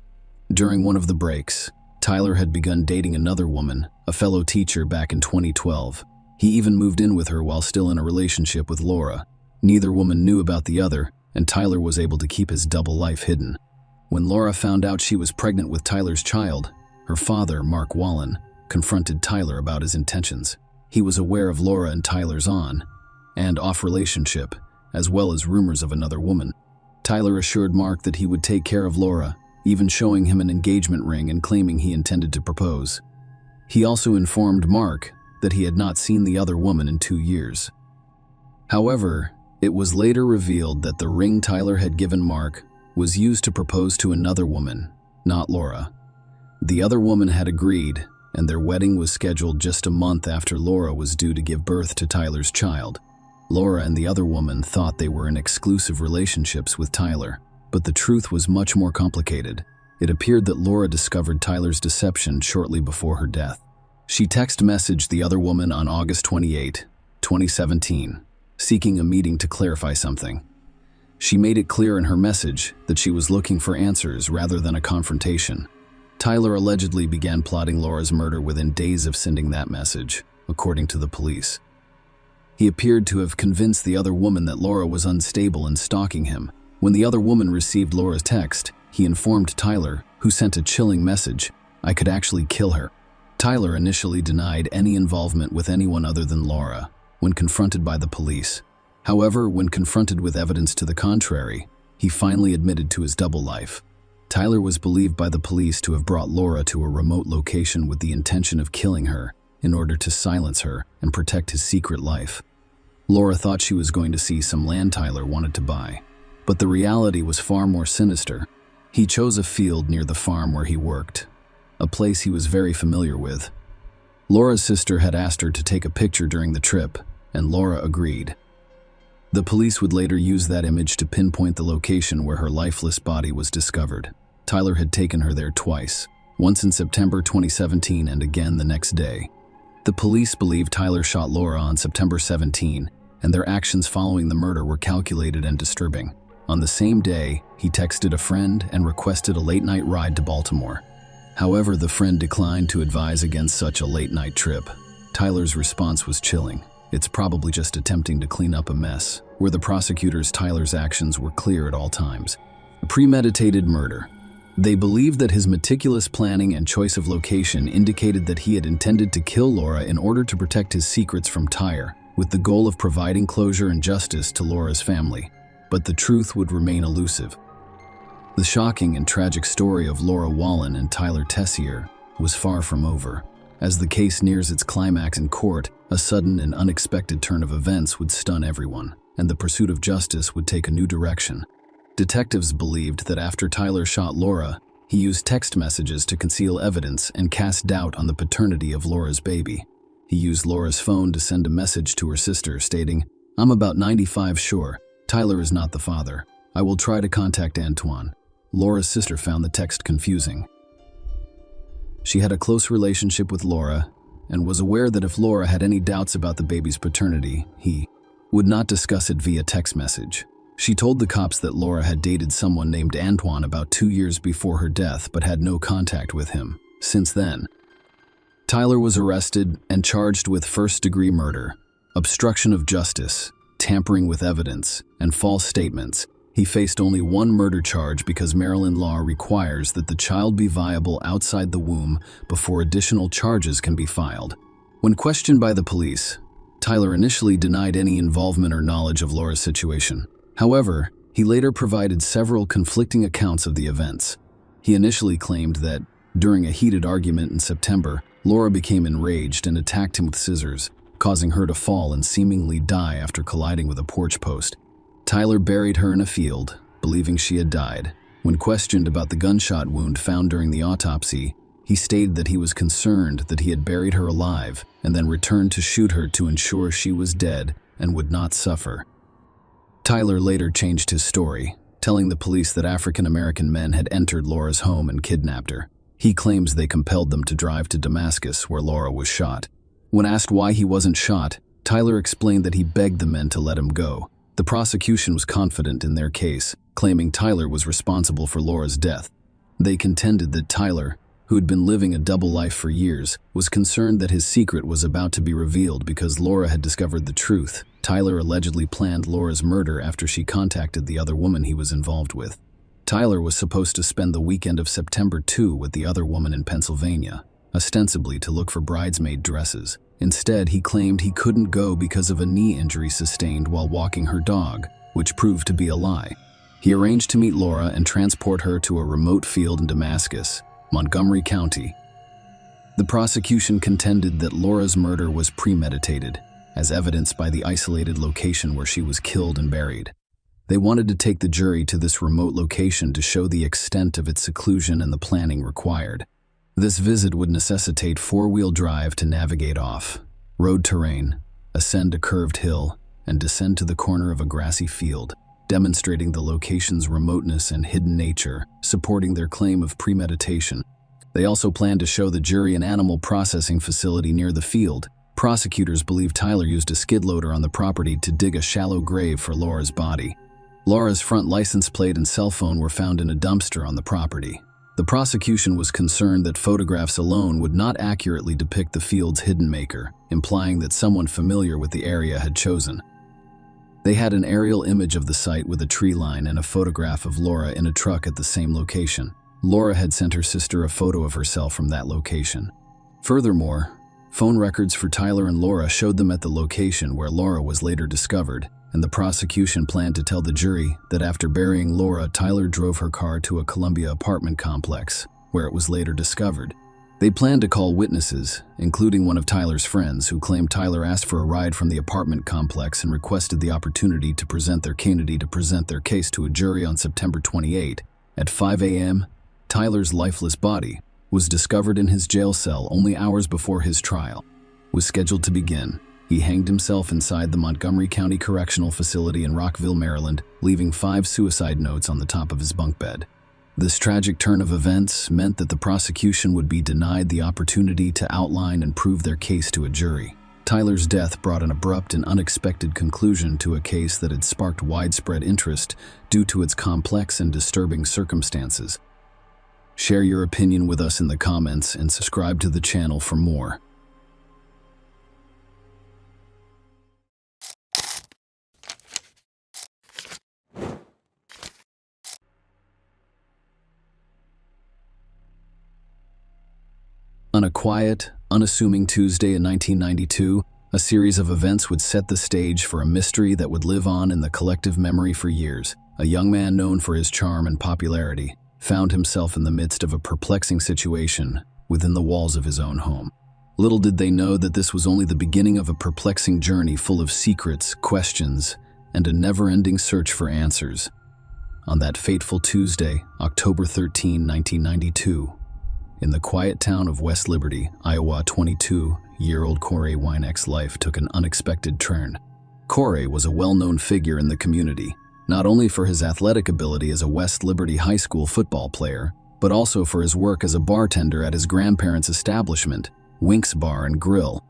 During one of the breaks, Tyler had begun dating another woman, a fellow teacher, back in 2012. He even moved in with her while still in a relationship with Laura. Neither woman knew about the other, and Tyler was able to keep his double life hidden. When Laura found out she was pregnant with Tyler's child, her father, Mark Wallen, confronted Tyler about his intentions. He was aware of Laura and Tyler's on and off relationship, as well as rumors of another woman. Tyler assured Mark that he would take care of Laura, even showing him an engagement ring and claiming he intended to propose. He also informed Mark that he had not seen the other woman in 2 years. However, it was later revealed that the ring Tyler had given Mark was used to propose to another woman, not Laura. The other woman had agreed, and their wedding was scheduled just a month after Laura was due to give birth to Tyler's child. Laura and the other woman thought they were in exclusive relationships with Tyler, but the truth was much more complicated. It appeared that Laura discovered Tyler's deception shortly before her death. She text messaged the other woman on August 28, 2017, seeking a meeting to clarify something. She made it clear in her message that she was looking for answers rather than a confrontation. Tyler allegedly began plotting Laura's murder within days of sending that message, according to the police. He appeared to have convinced the other woman that Laura was unstable and stalking him. When the other woman received Laura's text, he informed Tyler, who sent a chilling message, "I could actually kill her." Tyler initially denied any involvement with anyone other than Laura when confronted by the police. However, when confronted with evidence to the contrary, he finally admitted to his double life. Tyler was believed by the police to have brought Laura to a remote location with the intention of killing her in order to silence her and protect his secret life. Laura thought she was going to see some land Tyler wanted to buy, but the reality was far more sinister. He chose a field near the farm where he worked, a place he was very familiar with. Laura's sister had asked her to take a picture during the trip, and Laura agreed. The police would later use that image to pinpoint the location where her lifeless body was discovered. Tyler had taken her there twice, once in September 2017 and again the next day. The police believe Tyler shot Laura on September 17, and their actions following the murder were calculated and disturbing. On the same day, he texted a friend and requested a late-night ride to Baltimore. However, the friend declined to advise against such a late-night trip. Tyler's response was chilling. "It's probably just attempting to clean up a mess," where the prosecutors Tyler's actions were clear at all times. A premeditated murder. They believed that his meticulous planning and choice of location indicated that he had intended to kill Laura in order to protect his secrets from Tyler, with the goal of providing closure and justice to Laura's family. But the truth would remain elusive. The shocking and tragic story of Laura Wallen and Tyler Tessier was far from over. As the case nears its climax in court, a sudden and unexpected turn of events would stun everyone, and the pursuit of justice would take a new direction. Detectives believed that after Tyler shot Laura, he used text messages to conceal evidence and cast doubt on the paternity of Laura's baby. He used Laura's phone to send a message to her sister stating, "I'm about 95 sure Tyler is not the father. I will try to contact Antoine." Laura's sister found the text confusing. She had a close relationship with Laura and was aware that if Laura had any doubts about the baby's paternity, he would not discuss it via text message. She told the cops that Laura had dated someone named Antoine about 2 years before her death but had no contact with him since then. Tyler was arrested and charged with first-degree murder, obstruction of justice, tampering with evidence, and false statements. He faced only one murder charge because Maryland law requires that the child be viable outside the womb before additional charges can be filed. When questioned by the police, Tyler initially denied any involvement or knowledge of Laura's situation. However, he later provided several conflicting accounts of the events. He initially claimed that, during a heated argument in September, Laura became enraged and attacked him with scissors, causing her to fall and seemingly die after colliding with a porch post. Tyler buried her in a field, believing she had died. When questioned about the gunshot wound found during the autopsy, he stated that he was concerned that he had buried her alive and then returned to shoot her to ensure she was dead and would not suffer. Tyler later changed his story, telling the police that African-American men had entered Laura's home and kidnapped her. He claims they compelled them to drive to Damascus, where Laura was shot. When asked why he wasn't shot, Tyler explained that he begged the men to let him go. The prosecution was confident in their case, claiming Tyler was responsible for Laura's death. They contended that Tyler, who had been living a double life for years, was concerned that his secret was about to be revealed because Laura had discovered the truth. Tyler allegedly planned Laura's murder after she contacted the other woman he was involved with. Tyler was supposed to spend the weekend of September 2 with the other woman in Pennsylvania, ostensibly to look for bridesmaid dresses. Instead, he claimed he couldn't go because of a knee injury sustained while walking her dog, which proved to be a lie. He arranged to meet Laura and transport her to a remote field in Damascus, Montgomery County. The prosecution contended that Laura's murder was premeditated, as evidenced by the isolated location where she was killed and buried. They wanted to take the jury to this remote location to show the extent of its seclusion and the planning required. This visit would necessitate four-wheel drive to navigate off-road terrain, ascend a curved hill, and descend to the corner of a grassy field, demonstrating the location's remoteness and hidden nature, supporting their claim of premeditation. They also planned to show the jury an animal processing facility near the field. Prosecutors believe Tyler used a skid loader on the property to dig a shallow grave for Laura's body. Laura's front license plate and cell phone were found in a dumpster on the property. The prosecution was concerned that photographs alone would not accurately depict the field's hidden maker, implying that someone familiar with the area had chosen. They had an aerial image of the site with a tree line and a photograph of Laura in a truck at the same location. Laura had sent her sister a photo of herself from that location. Furthermore, phone records for Tyler and Laura showed them at the location where Laura was later discovered, and the prosecution planned to tell the jury that after burying Laura, Tyler drove her car to a Columbia apartment complex, where it was later discovered. They planned to call witnesses, including one of Tyler's friends, who claimed Tyler asked for a ride from the apartment complex and requested the opportunity to present their case to a jury on September 28. At 5 a.m., Tyler's lifeless body was discovered in his jail cell only hours before his trial was scheduled to begin. He hanged himself inside the Montgomery County Correctional Facility in Rockville, Maryland, leaving 5 suicide notes on the top of his bunk bed. This tragic turn of events meant that the prosecution would be denied the opportunity to outline and prove their case to a jury. Tyler's death brought an abrupt and unexpected conclusion to a case that had sparked widespread interest due to its complex and disturbing circumstances. Share your opinion with us in the comments and subscribe to the channel for more. On a quiet, unassuming Tuesday in 1992, a series of events would set the stage for a mystery that would live on in the collective memory for years. A young man known for his charm and popularity found himself in the midst of a perplexing situation within the walls of his own home. Little did they know that this was only the beginning of a perplexing journey full of secrets, questions, and a never-ending search for answers. On that fateful Tuesday, October 13, 1992, in the quiet town of West Liberty, Iowa, 22-year-old Corey Wynek's life took an unexpected turn. Corey was a well-known figure in the community, not only for his athletic ability as a West Liberty High School football player, but also for his work as a bartender at his grandparents' establishment, Wink's Bar and Grill.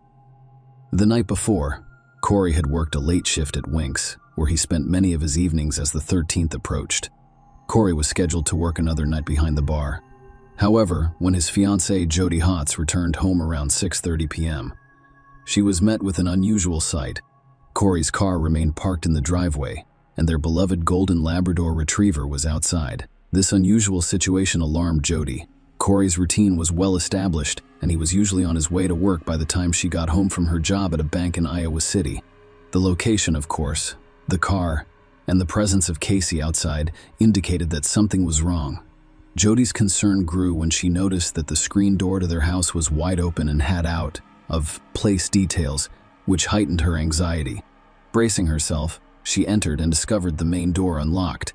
The night before, Corey had worked a late shift at Wink's, where he spent many of his evenings as the 13th approached. Corey was scheduled to work another night behind the bar. However, when his fiancée Jody Hotz returned home around 6:30 p.m., she was met with an unusual sight. Corey's car remained parked in the driveway, and their beloved golden Labrador retriever was outside. This unusual situation alarmed Jody. Corey's routine was well established, and he was usually on his way to work by the time she got home from her job at a bank in Iowa City. The location, of course, the car, and the presence of Casey outside indicated that something was wrong. Jody's concern grew when she noticed that the screen door to their house was wide open and had out-of-place details, which heightened her anxiety. Bracing herself, she entered and discovered the main door unlocked.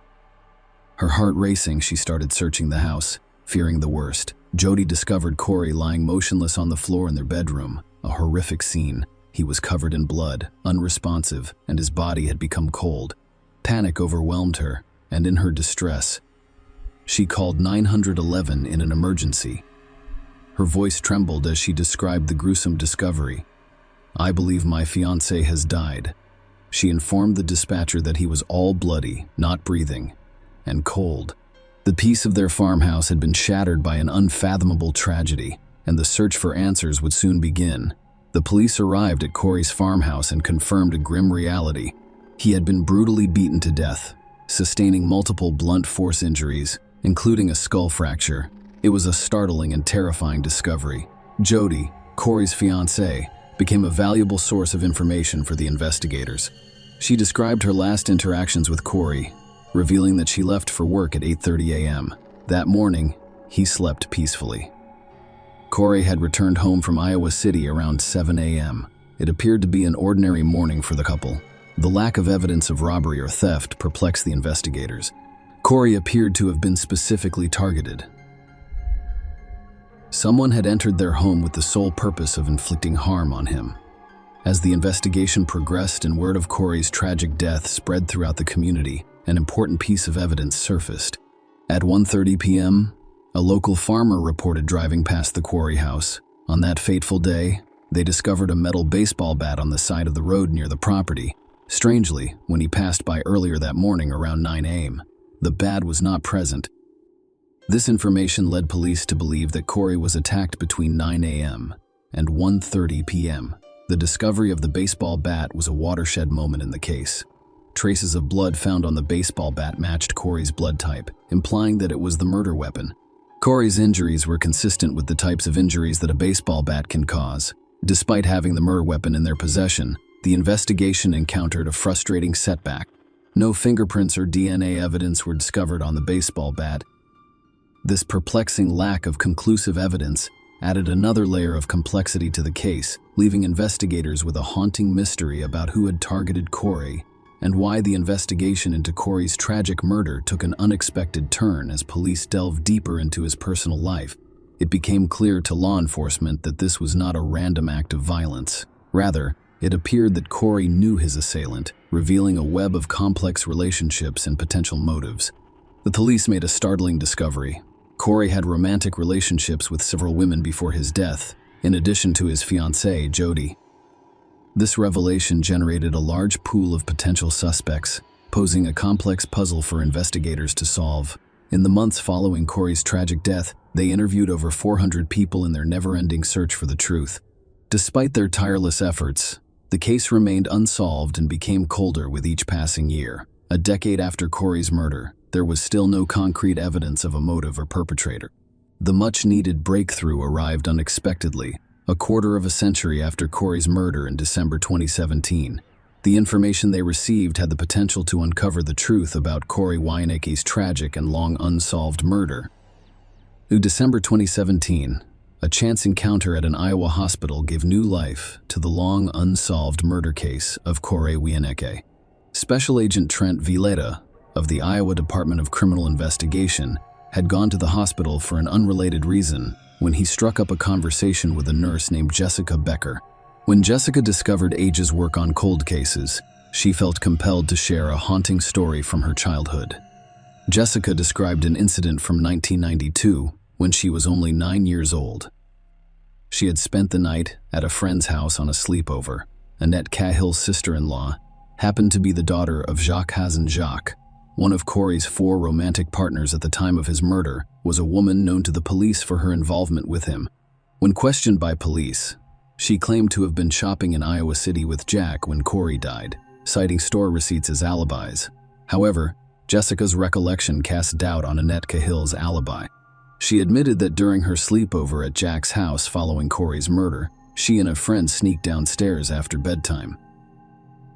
Her heart racing, she started searching the house, fearing the worst. Jody discovered Corey lying motionless on the floor in their bedroom, a horrific scene. He was covered in blood, unresponsive, and his body had become cold. Panic overwhelmed her, and in her distress, she called 911 in an emergency. Her voice trembled as she described the gruesome discovery. "I believe my fiancé has died." She informed the dispatcher that he was all bloody, not breathing, and cold. The The peace of their farmhouse had been shattered by an unfathomable tragedy, and the search for answers would soon begin. The police arrived at Corey's farmhouse and confirmed a grim reality. He had been brutally beaten to death, sustaining multiple blunt force injuries, including a skull fracture. It was a startling and terrifying discovery. Jody, Corey's fiancée, became a valuable source of information for the investigators. She described her last interactions with Corey, revealing that she left for work at 8:30 a.m. That morning, he slept peacefully. Corey had returned home from Iowa City around 7 a.m. It appeared to be an ordinary morning for the couple. The lack of evidence of robbery or theft perplexed the investigators. Corey appeared to have been specifically targeted. Someone had entered their home with the sole purpose of inflicting harm on him. As the investigation progressed and word of Corey's tragic death spread throughout the community, an important piece of evidence surfaced. At 1:30 p.m., a local farmer reported driving past the Corey house. On that fateful day, they discovered a metal baseball bat on the side of the road near the property. Strangely, when he passed by earlier that morning around 9 a.m., the bat was not present. This information led police to believe that Corey was attacked between 9 a.m. and 1:30 p.m. The discovery of the baseball bat was a watershed moment in the case. Traces of blood found on the baseball bat matched Corey's blood type, implying that it was the murder weapon. Corey's injuries were consistent with the types of injuries that a baseball bat can cause. Despite having the murder weapon in their possession, the investigation encountered a frustrating setback. No fingerprints or DNA evidence were discovered on the baseball bat. This perplexing lack of conclusive evidence added another layer of complexity to the case, leaving investigators with a haunting mystery about who had targeted Corey and why the investigation into Corey's tragic murder took an unexpected turn as police delved deeper into his personal life. It became clear to law enforcement that this was not a random act of violence. Rather, it appeared that Corey knew his assailant, revealing a web of complex relationships and potential motives. The police made a startling discovery. Corey had romantic relationships with several women before his death, in addition to his fiancée, Jody. This revelation generated a large pool of potential suspects, posing a complex puzzle for investigators to solve. In the months following Corey's tragic death, they interviewed over 400 people in their never-ending search for the truth. Despite their tireless efforts, the case remained unsolved and became colder with each passing year. A decade after Corey's murder, there was still no concrete evidence of a motive or perpetrator. The much-needed breakthrough arrived unexpectedly, a quarter of a century after Corey's murder in December 2017. The information they received had the potential to uncover the truth about Corey Wieniecki's tragic and long unsolved murder. In December 2017, a chance encounter at an Iowa hospital gave new life to the long unsolved murder case of Corey Wieniecki. Special Agent Trent Vileta of the Iowa Department of Criminal Investigation had gone to the hospital for an unrelated reason when he struck up a conversation with a nurse named Jessica Becker. When Jessica discovered Age's work on cold cases, she felt compelled to share a haunting story from her childhood. Jessica described an incident from 1992 when she was only 9 years old. She had spent the night at a friend's house on a sleepover. Annette Cahill's sister-in-law happened to be the daughter of Jacques Hazen. Jacques, one of Corey's 4 romantic partners at the time of his murder, was a woman known to the police for her involvement with him. When questioned by police, she claimed to have been shopping in Iowa City with Jack when Corey died, citing store receipts as alibis. However, Jessica's recollection cast doubt on Annette Cahill's alibi. She admitted that during her sleepover at Jack's house following Corey's murder, she and a friend sneaked downstairs after bedtime.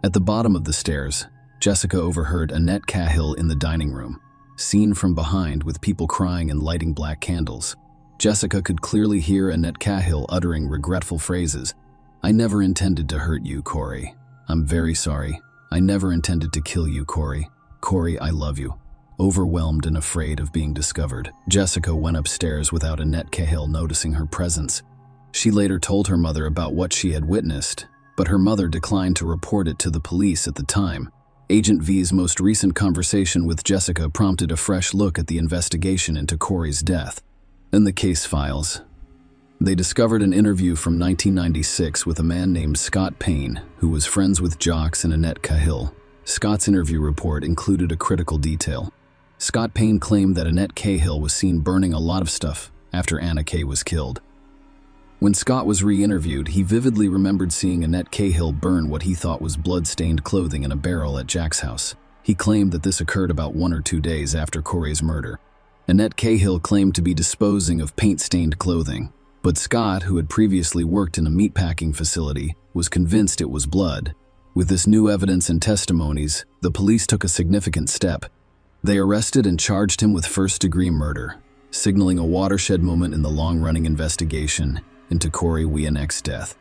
At the bottom of the stairs, Jessica overheard Annette Cahill in the dining room, seen from behind with people crying and lighting black candles. Jessica could clearly hear Annette Cahill uttering regretful phrases. "I never intended to hurt you, Corey. I'm very sorry. I never intended to kill you, Corey. Corey, I love you." Overwhelmed and afraid of being discovered, Jessica went upstairs without Annette Cahill noticing her presence. She later told her mother about what she had witnessed, but her mother declined to report it to the police at the time. Agent V's most recent conversation with Jessica prompted a fresh look at the investigation into Corey's death. In the case files, they discovered an interview from 1996 with a man named Scott Payne, who was friends with Jacques and Annette Cahill. Scott's interview report included a critical detail. Scott Payne claimed that Annette Cahill was seen burning a lot of stuff after Anna Kay was killed. When Scott was re-interviewed, he vividly remembered seeing Annette Cahill burn what he thought was blood-stained clothing in a barrel at Jack's house. He claimed that this occurred about 1 or 2 days after Corey's murder. Annette Cahill claimed to be disposing of paint-stained clothing, but Scott, who had previously worked in a meatpacking facility, was convinced it was blood. With this new evidence and testimonies, the police took a significant step. They arrested and charged him with first-degree murder, signaling a watershed moment in the long-running investigation into Corey Wienek's death.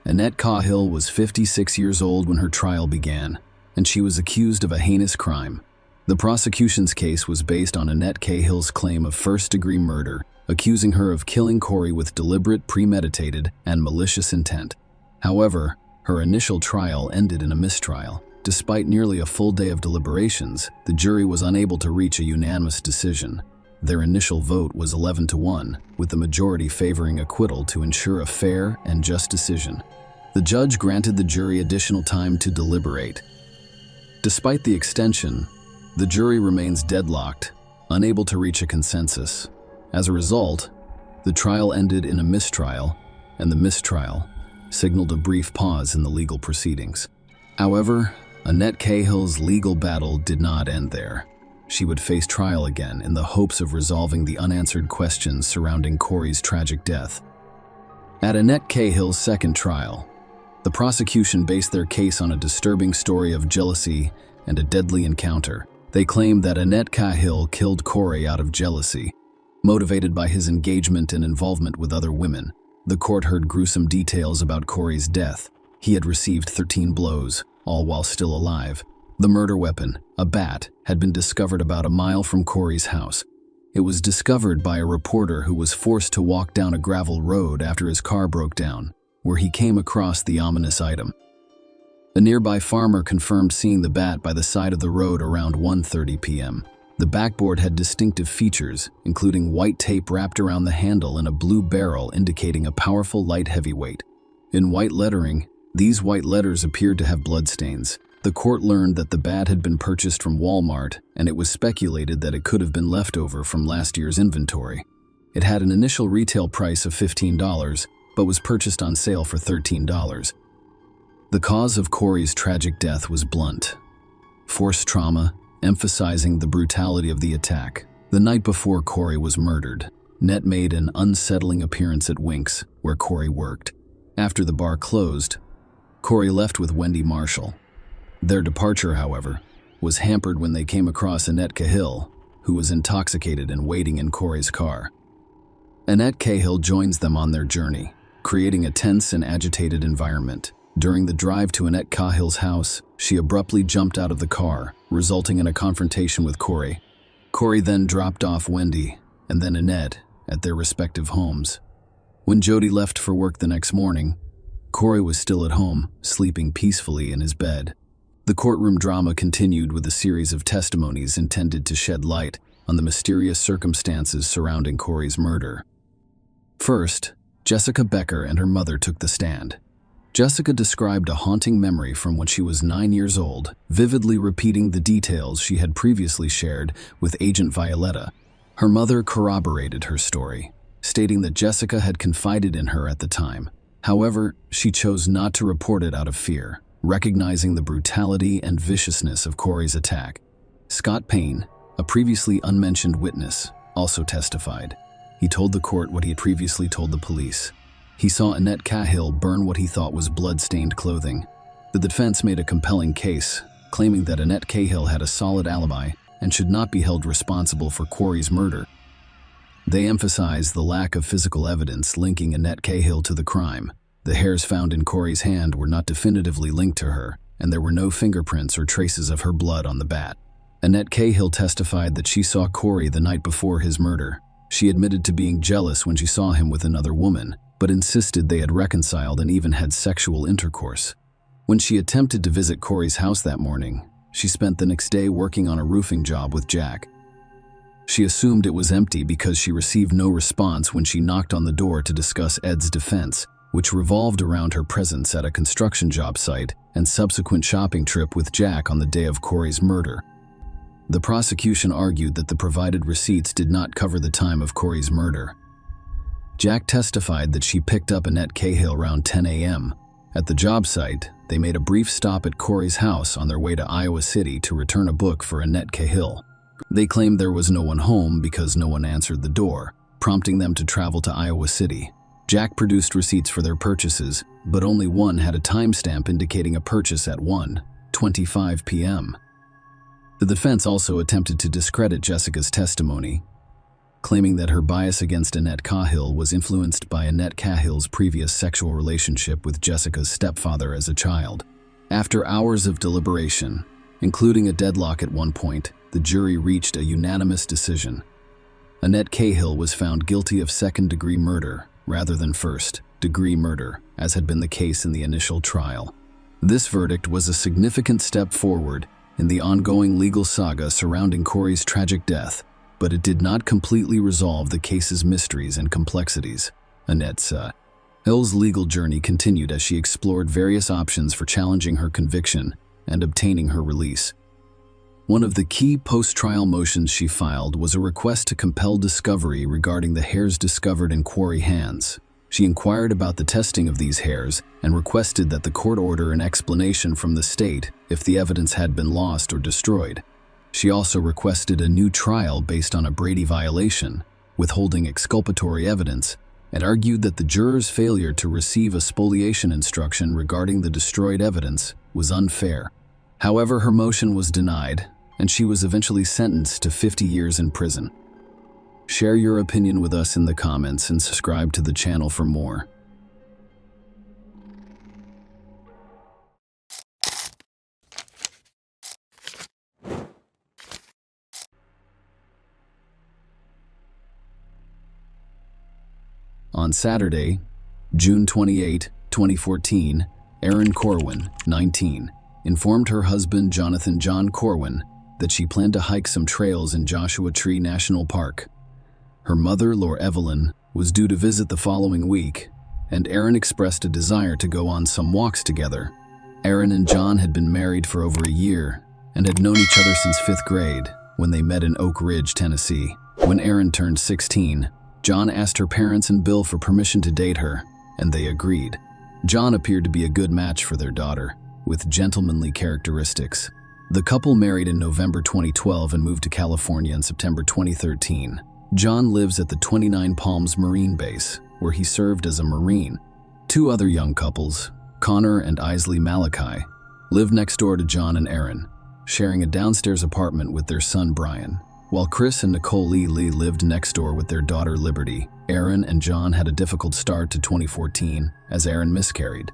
Annette Cahill was 56 years old when her trial began, and she was accused of a heinous crime. The prosecution's case was based on Annette Cahill's claim of first-degree murder, accusing her of killing Corey with deliberate, premeditated, and malicious intent. However, her initial trial ended in a mistrial. Despite nearly a full day of deliberations, the jury was unable to reach a unanimous decision. Their initial vote was 11-1, with the majority favoring acquittal to ensure a fair and just decision. The judge granted the jury additional time to deliberate. Despite the extension, the jury remains deadlocked, unable to reach a consensus. As a result, the trial ended in a mistrial, and the mistrial signaled a brief pause in the legal proceedings. However, Annette Cahill's legal battle did not end there. She would face trial again in the hopes of resolving the unanswered questions surrounding Corey's tragic death. At Annette Cahill's second trial, the prosecution based their case on a disturbing story of jealousy and a deadly encounter. They claimed that Annette Cahill killed Corey out of jealousy, motivated by his engagement and involvement with other women. The court heard gruesome details about Corey's death. He had received 13 blows, all while still alive. The murder weapon, a bat, had been discovered about a mile from Corey's house. It was discovered by a reporter who was forced to walk down a gravel road after his car broke down, where he came across the ominous item. A nearby farmer confirmed seeing the bat by the side of the road around 1:30 p.m. The backboard had distinctive features, including white tape wrapped around the handle and a blue barrel indicating a powerful light heavyweight. In white lettering, these white letters appeared to have bloodstains. The court learned that the bat had been purchased from Walmart, and it was speculated that it could have been leftover from last year's inventory. It had an initial retail price of $15, but was purchased on sale for $13. The cause of Corey's tragic death was blunt: forced trauma, emphasizing the brutality of the attack. The night before Corey was murdered, Annette made an unsettling appearance at Wink's, where Corey worked. After the bar closed, Corey left with Wendy Marshall. Their departure, however, was hampered when they came across Annette Cahill, who was intoxicated and waiting in Corey's car. Annette Cahill joins them on their journey, creating a tense and agitated environment. During the drive to Annette Cahill's house, she abruptly jumped out of the car, resulting in a confrontation with Corey. Corey then dropped off Wendy and then Annette at their respective homes. When Jody left for work the next morning, Corey was still at home, sleeping peacefully in his bed. The courtroom drama continued with a series of testimonies intended to shed light on the mysterious circumstances surrounding Corey's murder. First, Jessica Becker and her mother took the stand. Jessica described a haunting memory from when she was 9 years old, vividly repeating the details she had previously shared with Agent Violetta. Her mother corroborated her story, stating that Jessica had confided in her at the time. However, she chose not to report it out of fear, recognizing the brutality and viciousness of Corey's attack. Scott Payne, a previously unmentioned witness, also testified. He told the court what he had previously told the police. He saw Annette Cahill burn what he thought was blood-stained clothing. The defense made a compelling case, claiming that Annette Cahill had a solid alibi and should not be held responsible for Corey's murder. They emphasized the lack of physical evidence linking Annette Cahill to the crime. The hairs found in Corey's hand were not definitively linked to her, and there were no fingerprints or traces of her blood on the bat. Annette Cahill testified that she saw Corey the night before his murder. She admitted to being jealous when she saw him with another woman, but insisted they had reconciled and even had sexual intercourse. When she attempted to visit Corey's house that morning, she spent the next day working on a roofing job with Jack. She assumed it was empty because she received no response when she knocked on the door to discuss Ed's defense, which revolved around her presence at a construction job site and subsequent shopping trip with Jack on the day of Corey's murder. The prosecution argued that the provided receipts did not cover the time of Corey's murder. Jack testified that she picked up Annette Cahill around 10 a.m. At the job site, they made a brief stop at Corey's house on their way to Iowa City to return a book for Annette Cahill. They claimed there was no one home because no one answered the door, prompting them to travel to Iowa City. Jack produced receipts for their purchases, but only one had a timestamp indicating a purchase at 1:25 p.m. The defense also attempted to discredit Jessica's testimony, claiming that her bias against Annette Cahill was influenced by Annette Cahill's previous sexual relationship with Jessica's stepfather as a child. After hours of deliberation, including a deadlock at one point, the jury reached a unanimous decision. Annette Cahill was found guilty of second-degree murder rather than first-degree murder, as had been the case in the initial trial. This verdict was a significant step forward in the ongoing legal saga surrounding Corey's tragic death, but it did not completely resolve the case's mysteries and complexities. Annette Cahill's legal journey continued as she explored various options for challenging her conviction and obtaining her release. One of the key post-trial motions she filed was a request to compel discovery regarding the hairs discovered in Corey's hands. She inquired about the testing of these hairs and requested that the court order an explanation from the state if the evidence had been lost or destroyed. She also requested a new trial based on a Brady violation, withholding exculpatory evidence, and argued that the jurors' failure to receive a spoliation instruction regarding the destroyed evidence was unfair. However, her motion was denied, and she was eventually sentenced to 50 years in prison. Share your opinion with us in the comments and subscribe to the channel for more. On Saturday, June 28, 2014, Erin Corwin, 19, informed her husband Jonathan John Corwin that she planned to hike some trails in Joshua Tree National Park. Her mother, Laura Evelyn, was due to visit the following week, and Erin expressed a desire to go on some walks together. Erin and John had been married for over a year and had known each other since 5th grade when they met in Oak Ridge, Tennessee. When Erin turned 16, John asked her parents and Bill for permission to date her, and they agreed. John appeared to be a good match for their daughter, with gentlemanly characteristics. The couple married in November 2012 and moved to California in September 2013. John lives at the 29 Palms Marine Base, where he served as a Marine. Two other young couples, Connor and Isley Malachi, live next door to John and Erin, sharing a downstairs apartment with their son Brian. While Chris and Nicole Lee lived next door with their daughter Liberty, Erin and John had a difficult start to 2014 as Erin miscarried.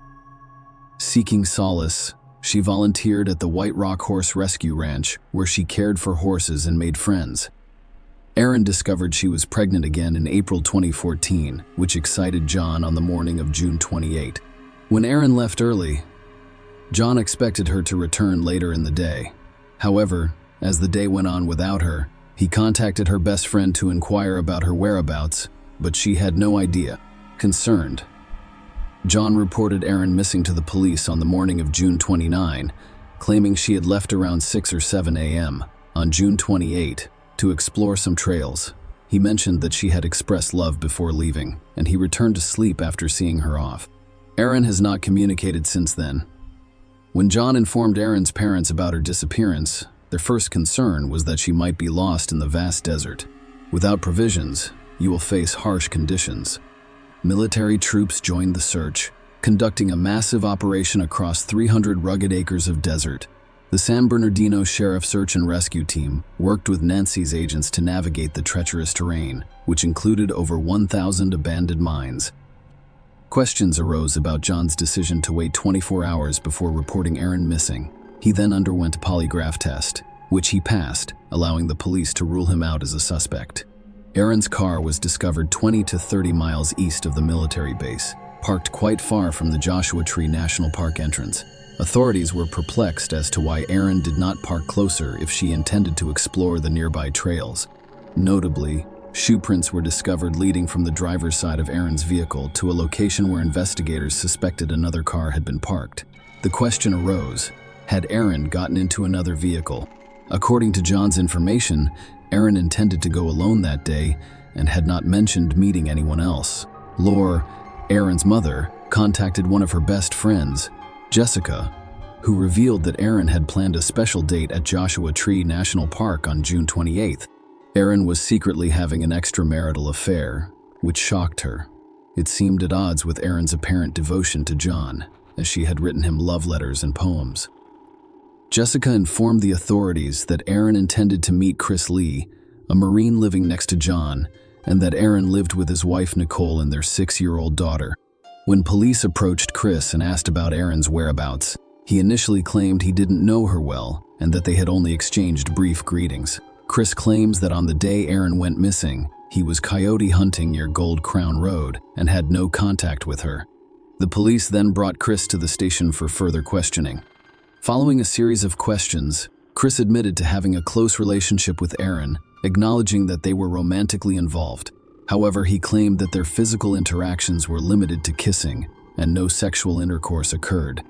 Seeking solace, she volunteered at the White Rock Horse Rescue Ranch, where she cared for horses and made friends. Erin discovered she was pregnant again in April 2014, which excited John on the morning of June 28. When Erin left early, John expected her to return later in the day. However, as the day went on without her, he contacted her best friend to inquire about her whereabouts, but she had no idea. Concerned, John reported Erin missing to the police on the morning of June 29, claiming she had left around 6 or 7 a.m. on June 28 to explore some trails. He mentioned that she had expressed love before leaving, and he returned to sleep after seeing her off. Erin has not communicated since then. When John informed Erin's parents about her disappearance, their first concern was that she might be lost in the vast desert. Without provisions, you will face harsh conditions. Military troops joined the search, conducting a massive operation across 300 rugged acres of desert. The San Bernardino Sheriff Search and Rescue Team worked with Nancy's agents to navigate the treacherous terrain, which included over 1,000 abandoned mines. Questions arose about John's decision to wait 24 hours before reporting Erin missing. He then underwent a polygraph test, which he passed, allowing the police to rule him out as a suspect. Erin's car was discovered 20 to 30 miles east of the military base, parked quite far from the Joshua Tree National Park entrance. Authorities were perplexed as to why Erin did not park closer if she intended to explore the nearby trails. Notably, shoe prints were discovered leading from the driver's side of Erin's vehicle to a location where investigators suspected another car had been parked. The question arose, had Erin gotten into another vehicle? According to John's information, Aaron intended to go alone that day and had not mentioned meeting anyone else. Lore, Aaron's mother, contacted one of her best friends, Jessica, who revealed that Aaron had planned a special date at Joshua Tree National Park on June 28th. Aaron was secretly having an extramarital affair, which shocked her. It seemed at odds with Aaron's apparent devotion to John, as she had written him love letters and poems. Jessica informed the authorities that Aaron intended to meet Chris Lee, a Marine living next to John, and that Aaron lived with his wife Nicole and their 6-year-old daughter. When police approached Chris and asked about Aaron's whereabouts, he initially claimed he didn't know her well and that they had only exchanged brief greetings. Chris claims that on the day Aaron went missing, he was coyote hunting near Gold Crown Road and had no contact with her. The police then brought Chris to the station for further questioning. Following a series of questions, Chris admitted to having a close relationship with Aaron, acknowledging that they were romantically involved. However, he claimed that their physical interactions were limited to kissing and no sexual intercourse occurred.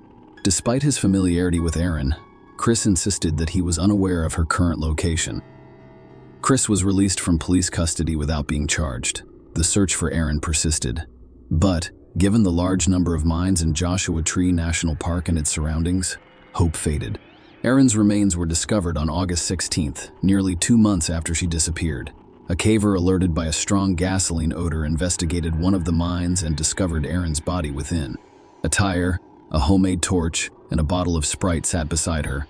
Despite his familiarity with Aaron, Chris insisted that he was unaware of her current location. Chris was released from police custody without being charged. The search for Aaron persisted. But, given the large number of mines in Joshua Tree National Park and its surroundings, hope faded. Aaron's remains were discovered on August 16th, nearly 2 months after she disappeared. A caver alerted by a strong gasoline odor investigated one of the mines and discovered Aaron's body within. A tire, a homemade torch, and a bottle of Sprite sat beside her.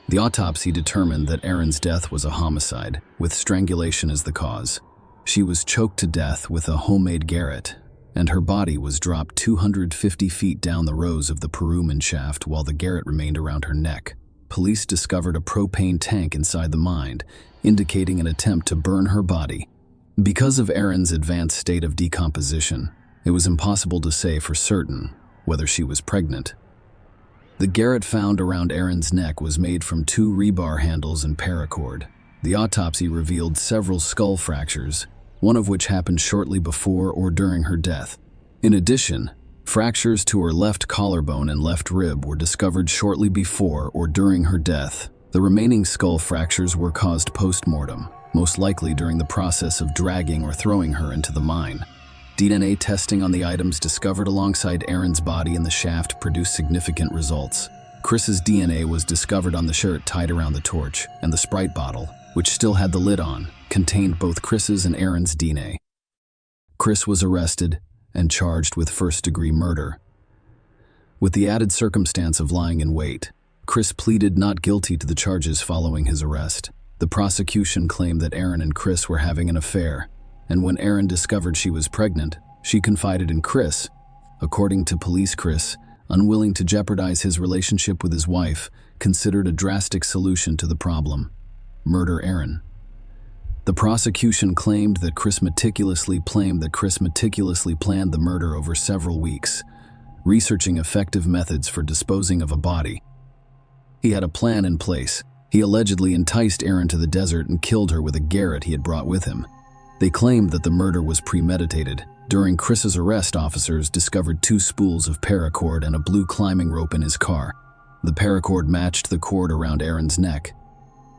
The autopsy determined that Aaron's death was a homicide, with strangulation as the cause. She was choked to death with a homemade garrote, and her body was dropped 250 feet down the rows of the Peruman shaft while the garrote remained around her neck. Police discovered a propane tank inside the mine, indicating an attempt to burn her body. Because of Aaron's advanced state of decomposition, it was impossible to say for certain whether she was pregnant. The garrote found around Aaron's neck was made from 2 rebar handles and paracord. The autopsy revealed several skull fractures, one of which happened shortly before or during her death. In addition, fractures to her left collarbone and left rib were discovered shortly before or during her death. The remaining skull fractures were caused post-mortem, most likely during the process of dragging or throwing her into the mine. DNA testing on the items discovered alongside Aaron's body in the shaft produced significant results. Chris's DNA was discovered on the shirt tied around the torch, and the Sprite bottle, which still had the lid on, contained both Chris's and Aaron's DNA. Chris was arrested and charged with first-degree murder. With the added circumstance of lying in wait, Chris pleaded not guilty to the charges following his arrest. The prosecution claimed that Aaron and Chris were having an affair, and when Aaron discovered she was pregnant, she confided in Chris. According to police, Chris, unwilling to jeopardize his relationship with his wife, considered a drastic solution to the problem: murder Aaron. The prosecution claimed that Chris meticulously planned the murder over several weeks, researching effective methods for disposing of a body. He had a plan in place. He allegedly enticed Aaron to the desert and killed her with a garrote he had brought with him. They claimed that the murder was premeditated. During Chris's arrest, officers discovered 2 spools of paracord and a blue climbing rope in his car. The paracord matched the cord around Aaron's neck.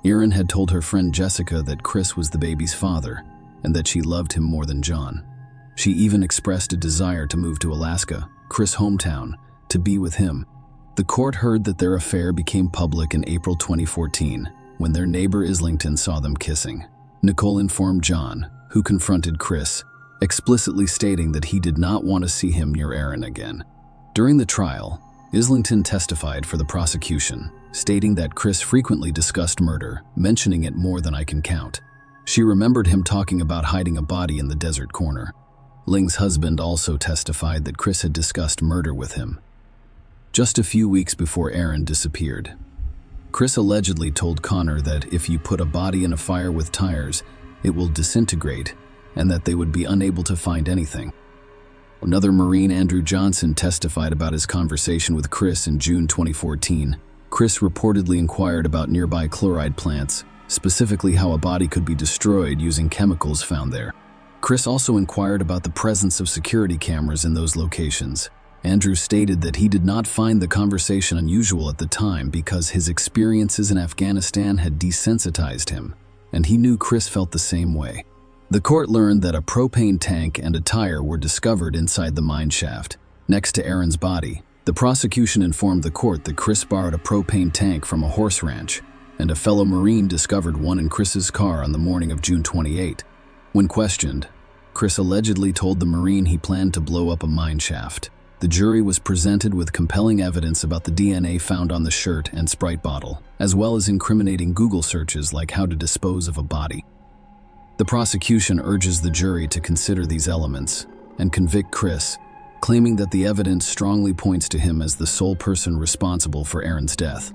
Aaron had told her friend Jessica that Chris was the baby's father and that she loved him more than John. She even expressed a desire to move to Alaska, Chris' hometown, to be with him. The court heard that their affair became public in April 2014 when their neighbor Islington saw them kissing. Nicole informed John, who confronted Chris, explicitly stating that he did not want to see him near Aaron again. During the trial, Islington testified for the prosecution, stating that Chris frequently discussed murder, mentioning it more than I can count. She remembered him talking about hiding a body in the desert corner. Ling's husband also testified that Chris had discussed murder with him. Just a few weeks before Aaron disappeared, Chris allegedly told Connor that if you put a body in a fire with tires, it will disintegrate, and that they would be unable to find anything. Another Marine, Andrew Johnson, testified about his conversation with Chris in June 2014. Chris reportedly inquired about nearby chloride plants, specifically how a body could be destroyed using chemicals found there. Chris also inquired about the presence of security cameras in those locations. Andrew stated that he did not find the conversation unusual at the time because his experiences in Afghanistan had desensitized him, and he knew Chris felt the same way. The court learned that a propane tank and a tire were discovered inside the mine shaft, next to Aaron's body. The prosecution informed the court that Chris borrowed a propane tank from a horse ranch, and a fellow Marine discovered one in Chris's car on the morning of June 28. When questioned, Chris allegedly told the Marine he planned to blow up a mine shaft. The jury was presented with compelling evidence about the DNA found on the shirt and Sprite bottle, as well as incriminating Google searches like how to dispose of a body. The prosecution urges the jury to consider these elements and convict Chris, claiming that the evidence strongly points to him as the sole person responsible for Aaron's death.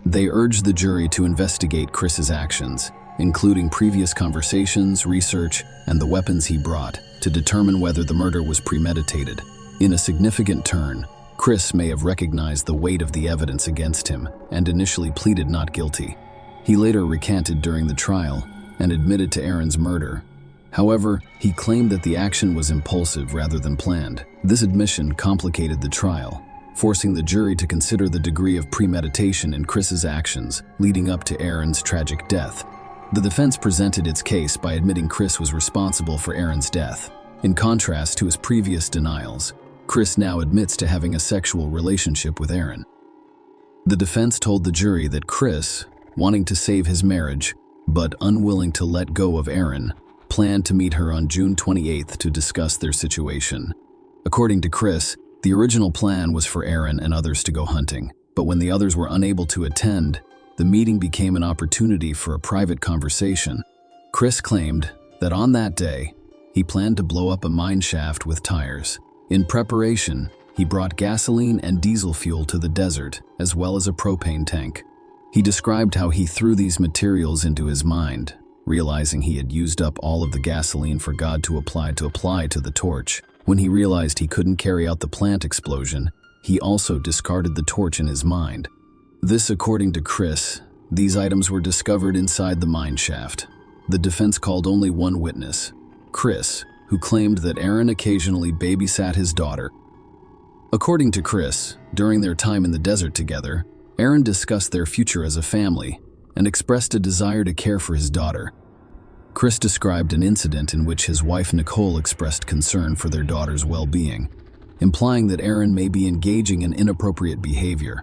They urge the jury to investigate Chris's actions, including previous conversations, research, and the weapons he brought, to determine whether the murder was premeditated. In a significant turn, Chris may have recognized the weight of the evidence against him and initially pleaded not guilty. He later recanted during the trial and admitted to Aaron's murder. However, he claimed that the action was impulsive rather than planned. This admission complicated the trial, forcing the jury to consider the degree of premeditation in Chris's actions leading up to Aaron's tragic death. The defense presented its case by admitting Chris was responsible for Aaron's death. In contrast to his previous denials, Chris now admits to having a sexual relationship with Aaron. The defense told the jury that Chris, wanting to save his marriage, but unwilling to let go of Aaron, planned to meet her on June 28th to discuss their situation. According to Chris, the original plan was for Aaron and others to go hunting, but when the others were unable to attend, the meeting became an opportunity for a private conversation. Chris claimed that on that day, he planned to blow up a mine shaft with tires. In preparation, he brought gasoline and diesel fuel to the desert, as well as a propane tank. He described how he threw these materials into his mind, realizing he had used up all of the gasoline for God to apply to the torch. When he realized he couldn't carry out the plant explosion, he also discarded the torch in his mind. This, according to Chris, these items were discovered inside the mine shaft. The defense called only one witness, Chris, who claimed that Aaron occasionally babysat his daughter. According to Chris, during their time in the desert together, Aaron discussed their future as a family and expressed a desire to care for his daughter. Chris described an incident in which his wife Nicole expressed concern for their daughter's well-being, implying that Aaron may be engaging in inappropriate behavior.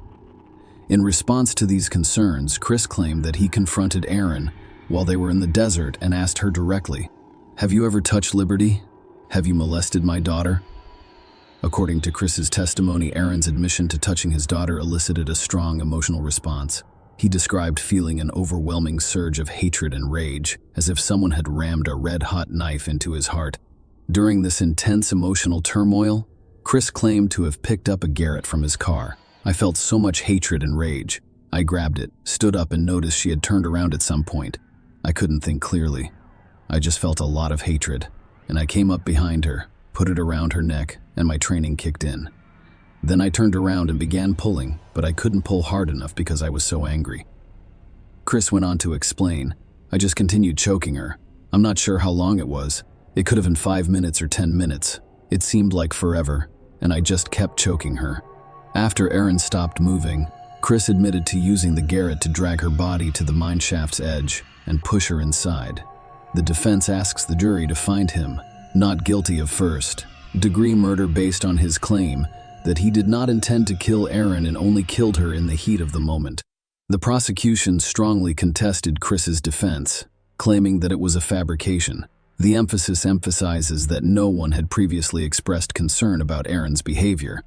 In response to these concerns, Chris claimed that he confronted Aaron while they were in the desert and asked her directly, "Have you ever touched Liberty? Have you molested my daughter?" According to Chris's testimony, Aaron's admission to touching his daughter elicited a strong emotional response. He described feeling an overwhelming surge of hatred and rage, as if someone had rammed a red-hot knife into his heart. During this intense emotional turmoil, Chris claimed to have picked up a Garrett from his car. "I felt so much hatred and rage. I grabbed it, stood up, and noticed she had turned around at some point. I couldn't think clearly. I just felt a lot of hatred, and I came up behind her, put it around her neck, and my training kicked in. Then I turned around and began pulling, but I couldn't pull hard enough because I was so angry." Chris went on to explain, "I just continued choking her. I'm not sure how long it was. It could have been 5 minutes or 10 minutes. It seemed like forever, and I just kept choking her." After Aaron stopped moving, Chris admitted to using the Garrett to drag her body to the mine shaft's edge and push her inside. The defense asks the jury to find him not guilty of first-degree murder based on his claim that he did not intend to kill Aaron and only killed her in the heat of the moment. The prosecution strongly contested Chris's defense, claiming that it was a fabrication. The emphasis emphasizes that no one had previously expressed concern about Aaron's behavior.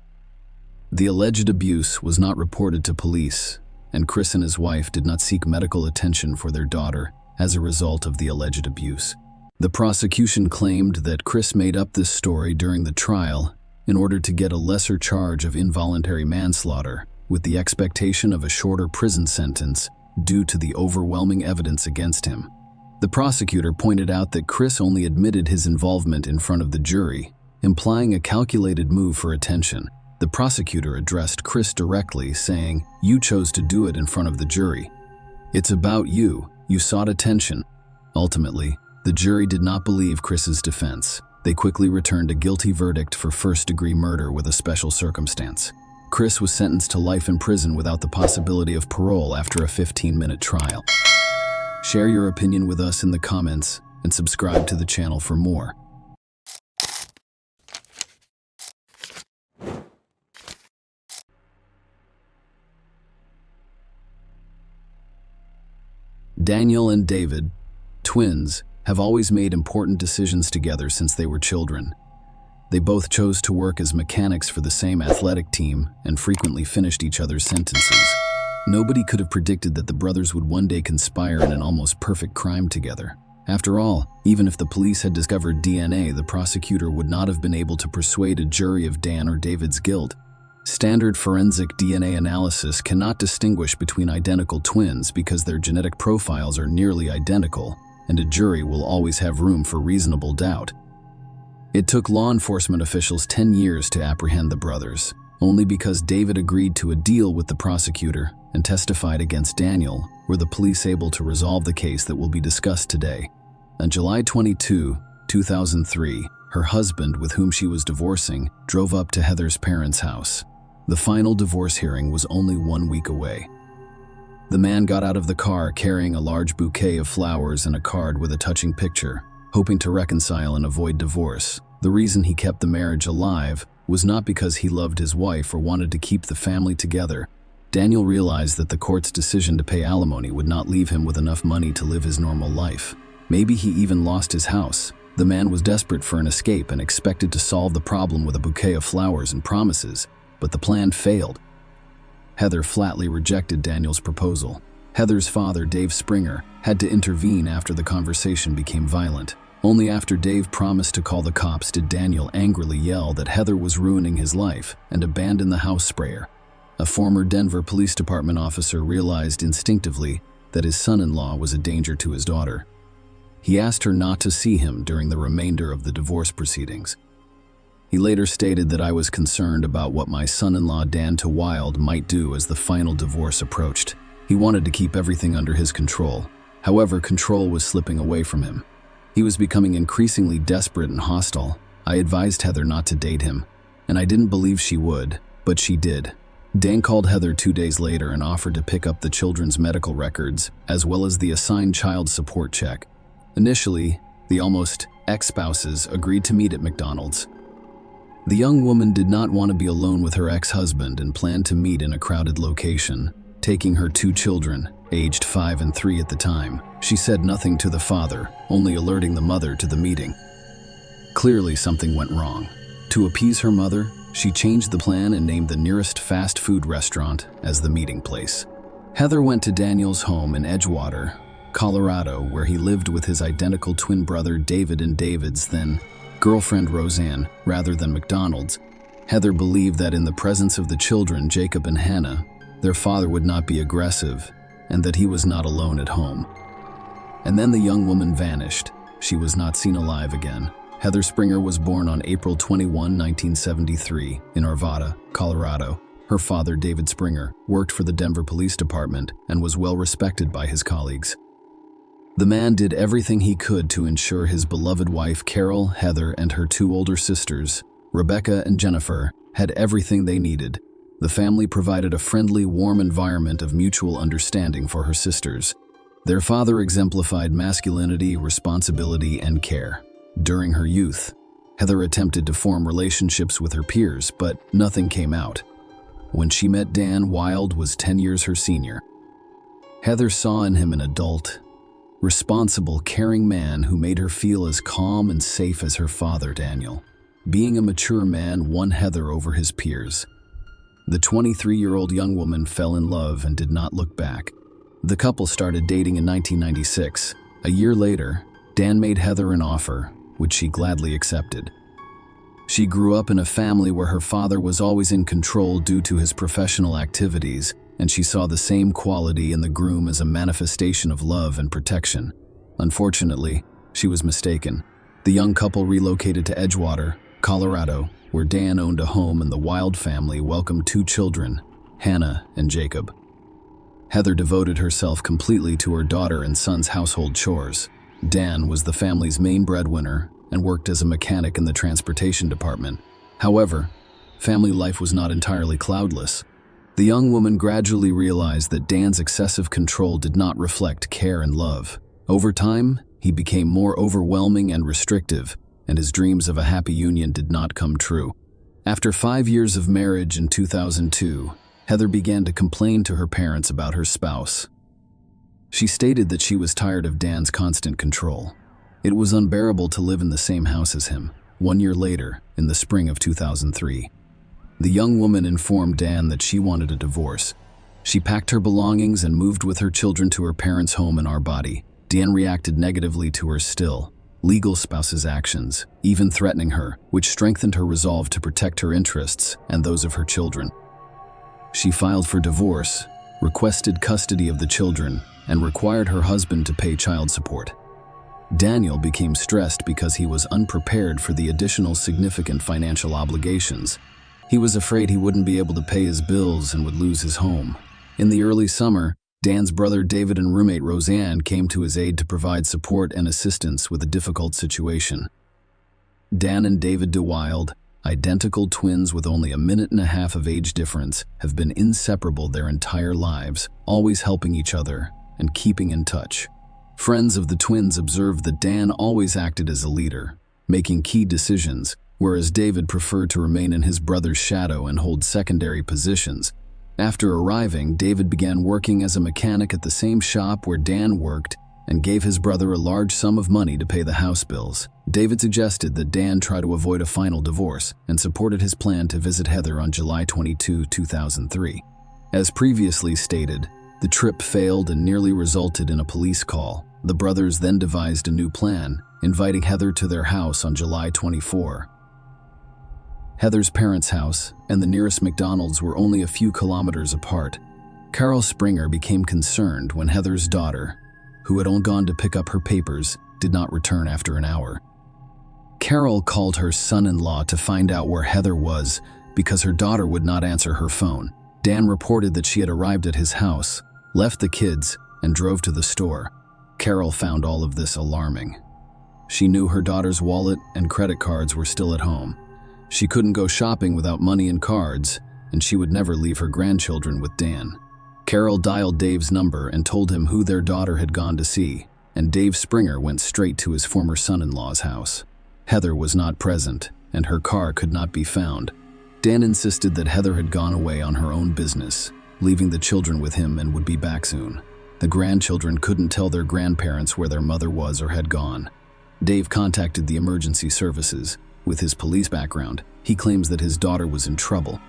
The alleged abuse was not reported to police, and Chris and his wife did not seek medical attention for their daughter as a result of the alleged abuse. The prosecution claimed that Chris made up this story during the trial in order to get a lesser charge of involuntary manslaughter, with the expectation of a shorter prison sentence due to the overwhelming evidence against him. The prosecutor pointed out that Chris only admitted his involvement in front of the jury, implying a calculated move for attention. The prosecutor addressed Chris directly, saying, "You chose to do it in front of the jury. It's about you. You sought attention." Ultimately, the jury did not believe Chris's defense. They quickly returned a guilty verdict for first-degree murder with a special circumstance. Chris was sentenced to life in prison without the possibility of parole after a 15-minute trial. Share your opinion with us in the comments and subscribe to the channel for more. Daniel and David, twins, have always made important decisions together since they were children. They both chose to work as mechanics for the same athletic team and frequently finished each other's sentences. Nobody could have predicted that the brothers would one day conspire in an almost perfect crime together. After all, even if the police had discovered DNA, the prosecutor would not have been able to persuade a jury of Dan or David's guilt. Standard forensic DNA analysis cannot distinguish between identical twins because their genetic profiles are nearly identical, and a jury will always have room for reasonable doubt. It took law enforcement officials 10 years to apprehend the brothers. Only because David agreed to a deal with the prosecutor and testified against Daniel were the police able to resolve the case that will be discussed today. On July 22, 2003, her husband, with whom she was divorcing, drove up to Heather's parents' house. The final divorce hearing was only 1 week away. The man got out of the car carrying a large bouquet of flowers and a card with a touching picture, hoping to reconcile and avoid divorce. The reason he kept the marriage alive was not because he loved his wife or wanted to keep the family together. Daniel realized that the court's decision to pay alimony would not leave him with enough money to live his normal life. Maybe he even lost his house. The man was desperate for an escape and expected to solve the problem with a bouquet of flowers and promises, but the plan failed. Heather flatly rejected Daniel's proposal. Heather's father, Dave Springer, had to intervene after the conversation became violent. Only after Dave promised to call the cops did Daniel angrily yell that Heather was ruining his life and abandon the house sprayer. A former Denver Police Department officer realized instinctively that his son-in-law was a danger to his daughter. He asked her not to see him during the remainder of the divorce proceedings. He later stated that I was concerned about what my son-in-law Dan Wild might do as the final divorce approached. He wanted to keep everything under his control. However, control was slipping away from him. He was becoming increasingly desperate and hostile. I advised Heather not to date him, and I didn't believe she would, but she did. Dan called Heather 2 days later and offered to pick up the children's medical records, as well as the assigned child support check. Initially, the almost ex-spouses agreed to meet at McDonald's. The young woman did not want to be alone with her ex-husband and planned to meet in a crowded location, taking her 2 children, aged 5 and 3 at the time. She said nothing to the father, only alerting the mother to the meeting. Clearly, something went wrong. To appease her mother, she changed the plan and named the nearest fast food restaurant as the meeting place. Heather went to Daniel's home in Edgewater, Colorado, where he lived with his identical twin brother David and David's then girlfriend Roseanne, rather than McDonald's. Heather believed that in the presence of the children, Jacob and Hannah, their father would not be aggressive and that he was not alone at home. And then the young woman vanished. She was not seen alive again. Heather Springer was born on April 21, 1973, in Arvada, Colorado. Her father, David Springer, worked for the Denver Police Department and was well respected by his colleagues. The man did everything he could to ensure his beloved wife, Carol, Heather, and her 2 older sisters, Rebecca and Jennifer, had everything they needed. The family provided a friendly, warm environment of mutual understanding for her sisters. Their father exemplified masculinity, responsibility, and care. During her youth, Heather attempted to form relationships with her peers, but nothing came out. When she met Dan, Wild was 10 years her senior. Heather saw in him an adult, responsible, caring man who made her feel as calm and safe as her father, Daniel. Being a mature man won Heather over his peers. The 23-year-old young woman fell in love and did not look back. The couple started dating in 1996. A year later, Dan made Heather an offer, which she gladly accepted. She grew up in a family where her father was always in control due to his professional activities, and she saw the same quality in the groom as a manifestation of love and protection. Unfortunately, she was mistaken. The young couple relocated to Edgewater, Colorado, where Dan owned a home and the Wild family welcomed 2 children, Hannah and Jacob. Heather devoted herself completely to her daughter and son's household chores. Dan was the family's main breadwinner, and worked as a mechanic in the transportation department. However, family life was not entirely cloudless. The young woman gradually realized that Dan's excessive control did not reflect care and love. Over time, he became more overwhelming and restrictive, and his dreams of a happy union did not come true. After 5 years of marriage in 2002, Heather began to complain to her parents about her spouse. She stated that she was tired of Dan's constant control. It was unbearable to live in the same house as him. 1 year later, in the spring of 2003, the young woman informed Dan that she wanted a divorce. She packed her belongings and moved with her children to her parents' home in Arbati. Dan reacted negatively to her still legal spouse's actions, even threatening her, which strengthened her resolve to protect her interests and those of her children. She filed for divorce, requested custody of the children, and required her husband to pay child support. Daniel became stressed because he was unprepared for the additional significant financial obligations. He was afraid he wouldn't be able to pay his bills and would lose his home. In the early summer, Dan's brother David and roommate Roseanne came to his aid to provide support and assistance with a difficult situation. Dan and David DeWild, identical twins with only 1.5 minutes of age difference, have been inseparable their entire lives, always helping each other and keeping in touch. Friends of the twins observed that Dan always acted as a leader, making key decisions, whereas David preferred to remain in his brother's shadow and hold secondary positions. After arriving, David began working as a mechanic at the same shop where Dan worked and gave his brother a large sum of money to pay the house bills. David suggested that Dan try to avoid a final divorce and supported his plan to visit Heather on July 22, 2003. As previously stated, the trip failed and nearly resulted in a police call. The brothers then devised a new plan, inviting Heather to their house on July 24. Heather's parents' house and the nearest McDonald's were only a few kilometers apart. Carol Springer became concerned when Heather's daughter, who had only gone to pick up her papers, did not return after an hour. Carol called her son-in-law to find out where Heather was because her daughter would not answer her phone. Dan reported that she had arrived at his house, left the kids, and drove to the store. Carol found all of this alarming. She knew her daughter's wallet and credit cards were still at home. She couldn't go shopping without money and cards, and she would never leave her grandchildren with Dan. Carol dialed Dave's number and told him who their daughter had gone to see, and Dave Springer went straight to his former son-in-law's house. Heather was not present, and her car could not be found. Dan insisted that Heather had gone away on her own business, leaving the children with him and would be back soon. The grandchildren couldn't tell their grandparents where their mother was or had gone. Dave contacted the emergency services. With his police background, he claims that his daughter was in trouble.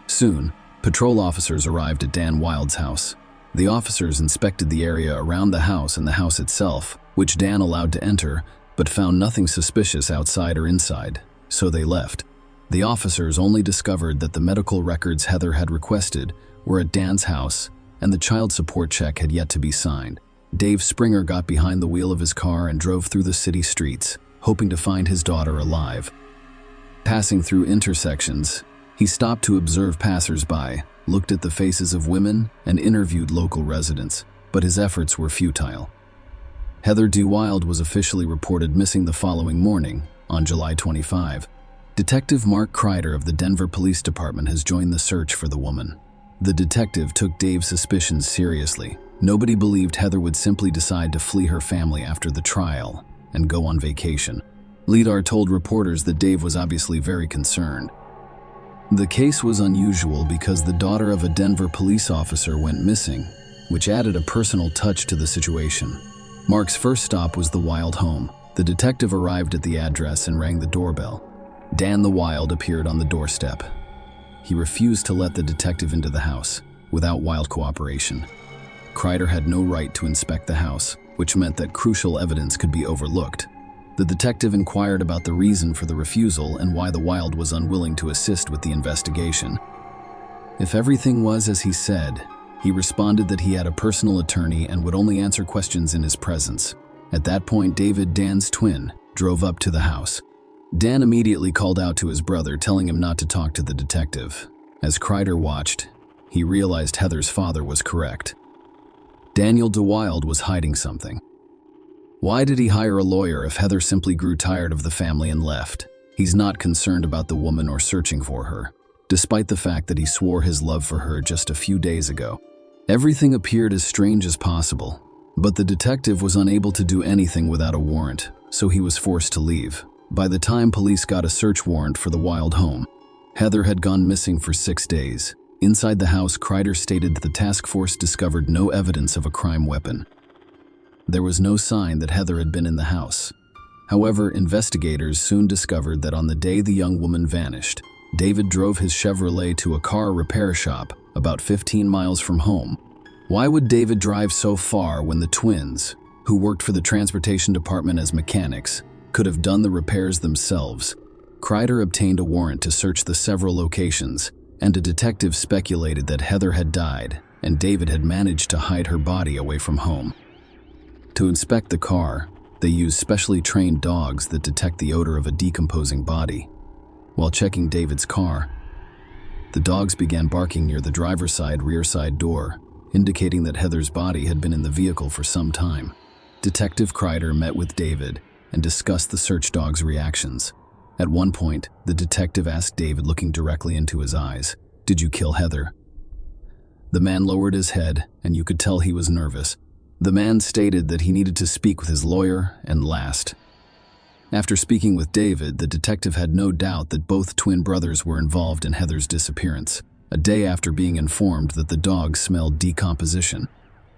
Soon, patrol officers arrived at Dan Wild's house. The officers inspected the area around the house and the house itself, which Dan allowed to enter, but found nothing suspicious outside or inside, so they left. The officers only discovered that the medical records Heather had requested were at Dan's house, and the child support check had yet to be signed. Dave Springer got behind the wheel of his car and drove through the city streets, hoping to find his daughter alive. Passing through intersections, he stopped to observe passers-by, looked at the faces of women, and interviewed local residents, but his efforts were futile. Heather D. Wild was officially reported missing the following morning, on July 25. Detective Mark Kreider of the Denver Police Department has joined the search for the woman. The detective took Dave's suspicions seriously. Nobody believed Heather would simply decide to flee her family after the trial and go on vacation. Lidar told reporters that Dave was obviously very concerned. The case was unusual because the daughter of a Denver police officer went missing, which added a personal touch to the situation. Mark's first stop was the Wild home. The detective arrived at the address and rang the doorbell. Dan the Wild appeared on the doorstep. He refused to let the detective into the house, without Wild cooperation. Kreider had no right to inspect the house, which meant that crucial evidence could be overlooked. The detective inquired about the reason for the refusal and why the Wild was unwilling to assist with the investigation. If everything was as he said, he responded that he had a personal attorney and would only answer questions in his presence. At that point, David, Dan's twin, drove up to the house. Dan immediately called out to his brother, telling him not to talk to the detective. As Kreider watched, he realized Heather's father was correct. Daniel DeWild was hiding something. Why did he hire a lawyer if Heather simply grew tired of the family and left? He's not concerned about the woman or searching for her, despite the fact that he swore his love for her just a few days ago. Everything appeared as strange as possible, but the detective was unable to do anything without a warrant, so he was forced to leave. By the time police got a search warrant for the wild home, Heather had gone missing for 6 days. Inside the house, Kreider stated that the task force discovered no evidence of a crime weapon. There was no sign that Heather had been in the house. However, investigators soon discovered that on the day the young woman vanished, David drove his Chevrolet to a car repair shop about 15 miles from home. Why would David drive so far when the twins, who worked for the transportation department as mechanics, could have done the repairs themselves? Kreider obtained a warrant to search the several locations, and a detective speculated that Heather had died and David had managed to hide her body away from home. To inspect the car, they used specially trained dogs that detect the odor of a decomposing body. While checking David's car, the dogs began barking near the driver's side rear side door, indicating that Heather's body had been in the vehicle for some time. Detective Kreider met with David and discussed the search dog's reactions. At one point, the detective asked David, looking directly into his eyes, "Did you kill Heather?" The man lowered his head, and you could tell he was nervous. The man stated that he needed to speak with his lawyer and last. After speaking with David, the detective had no doubt that both twin brothers were involved in Heather's disappearance, a day after being informed that the dog smelled decomposition.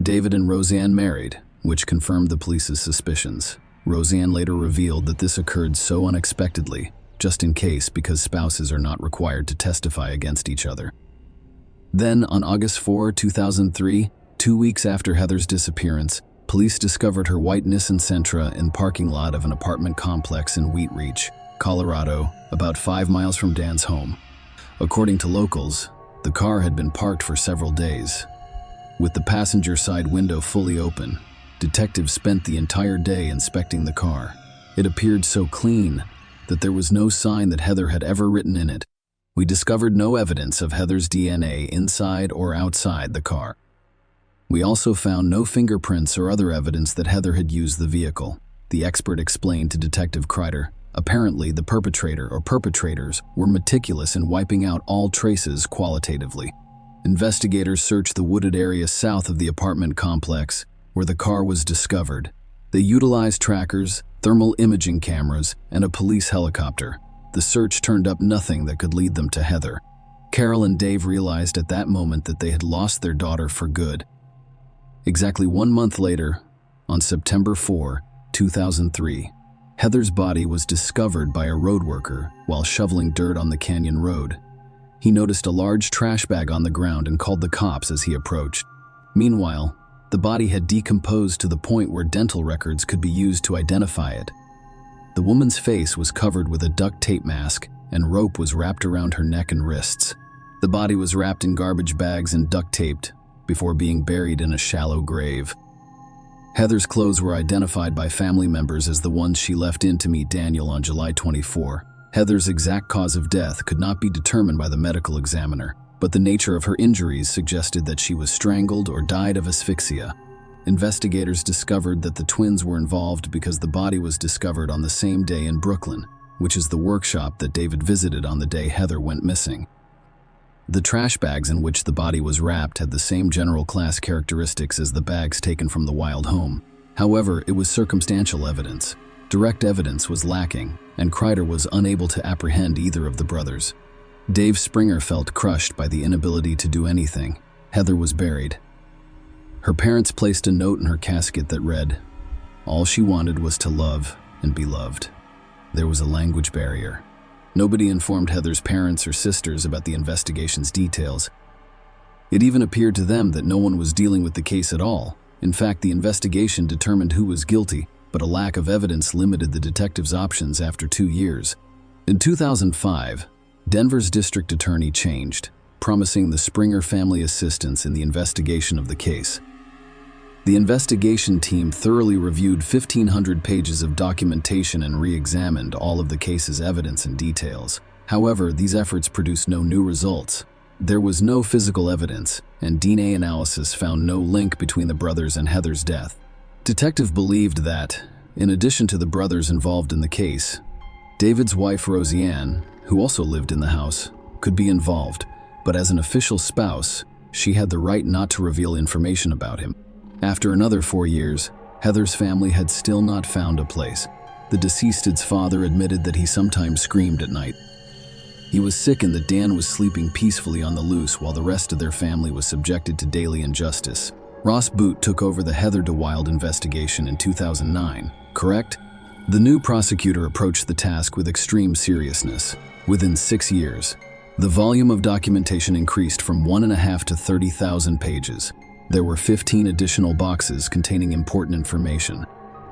David and Roseanne married, which confirmed the police's suspicions. Roseanne later revealed that this occurred so unexpectedly, just in case, because spouses are not required to testify against each other. Then, on August 4, 2003, 2 weeks after Heather's disappearance, police discovered her white Nissan Sentra in the parking lot of an apartment complex in Wheat Ridge, Colorado, about 5 miles from Dan's home. According to locals, the car had been parked for several days. With the passenger side window fully open, detectives spent the entire day inspecting the car. It appeared so clean that there was no sign that Heather had ever written in it. We discovered no evidence of Heather's DNA inside or outside the car. We also found no fingerprints or other evidence that Heather had used the vehicle. The expert explained to Detective Kreider, apparently the perpetrator or perpetrators were meticulous in wiping out all traces qualitatively. Investigators searched the wooded area south of the apartment complex where the car was discovered. They utilized trackers, thermal imaging cameras, and a police helicopter. The search turned up nothing that could lead them to Heather. Carol and Dave realized at that moment that they had lost their daughter for good. Exactly 1 month later, on September 4, 2003, Heather's body was discovered by a road worker while shoveling dirt on the canyon road. He noticed a large trash bag on the ground and called the cops as he approached. Meanwhile, the body had decomposed to the point where dental records could be used to identify it. The woman's face was covered with a duct tape mask, and rope was wrapped around her neck and wrists. The body was wrapped in garbage bags and duct taped before being buried in a shallow grave. Heather's clothes were identified by family members as the ones she left in to meet Daniel on July 24. Heather's exact cause of death could not be determined by the medical examiner, but the nature of her injuries suggested that she was strangled or died of asphyxia. Investigators discovered that the twins were involved because the body was discovered on the same day in Brooklyn, which is the workshop that David visited on the day Heather went missing. The trash bags in which the body was wrapped had the same general class characteristics as the bags taken from the wild home. However, it was circumstantial evidence. Direct evidence was lacking, and Kreider was unable to apprehend either of the brothers. Dave Springer felt crushed by the inability to do anything. Heather was buried. Her parents placed a note in her casket that read, "All she wanted was to love and be loved." There was a language barrier. Nobody informed Heather's parents or sisters about the investigation's details. It even appeared to them that no one was dealing with the case at all. In fact, the investigation determined who was guilty, but a lack of evidence limited the detectives' options after 2 years. In 2005, Denver's district attorney changed, promising the Springer family assistance in the investigation of the case. The investigation team thoroughly reviewed 1,500 pages of documentation and re-examined all of the case's evidence and details. However, these efforts produced no new results. There was no physical evidence, and DNA analysis found no link between the brothers and Heather's death. Detective believed that, In addition to the brothers involved in the case, David's wife Roseanne, who also lived in the house, could be involved, but as an official spouse, she had the right not to reveal information about him. After another 4 years, Heather's family had still not found a place. The deceased's father admitted that he sometimes screamed at night. He was sick and that Dan was sleeping peacefully on the loose while the rest of their family was subjected to daily injustice. Ross Boot took over the Heather DeWild investigation in 2009, correct? The new prosecutor approached the task with extreme seriousness. Within 6 years, the volume of documentation increased from 1.5 to 30,000 pages. There were 15 additional boxes containing important information.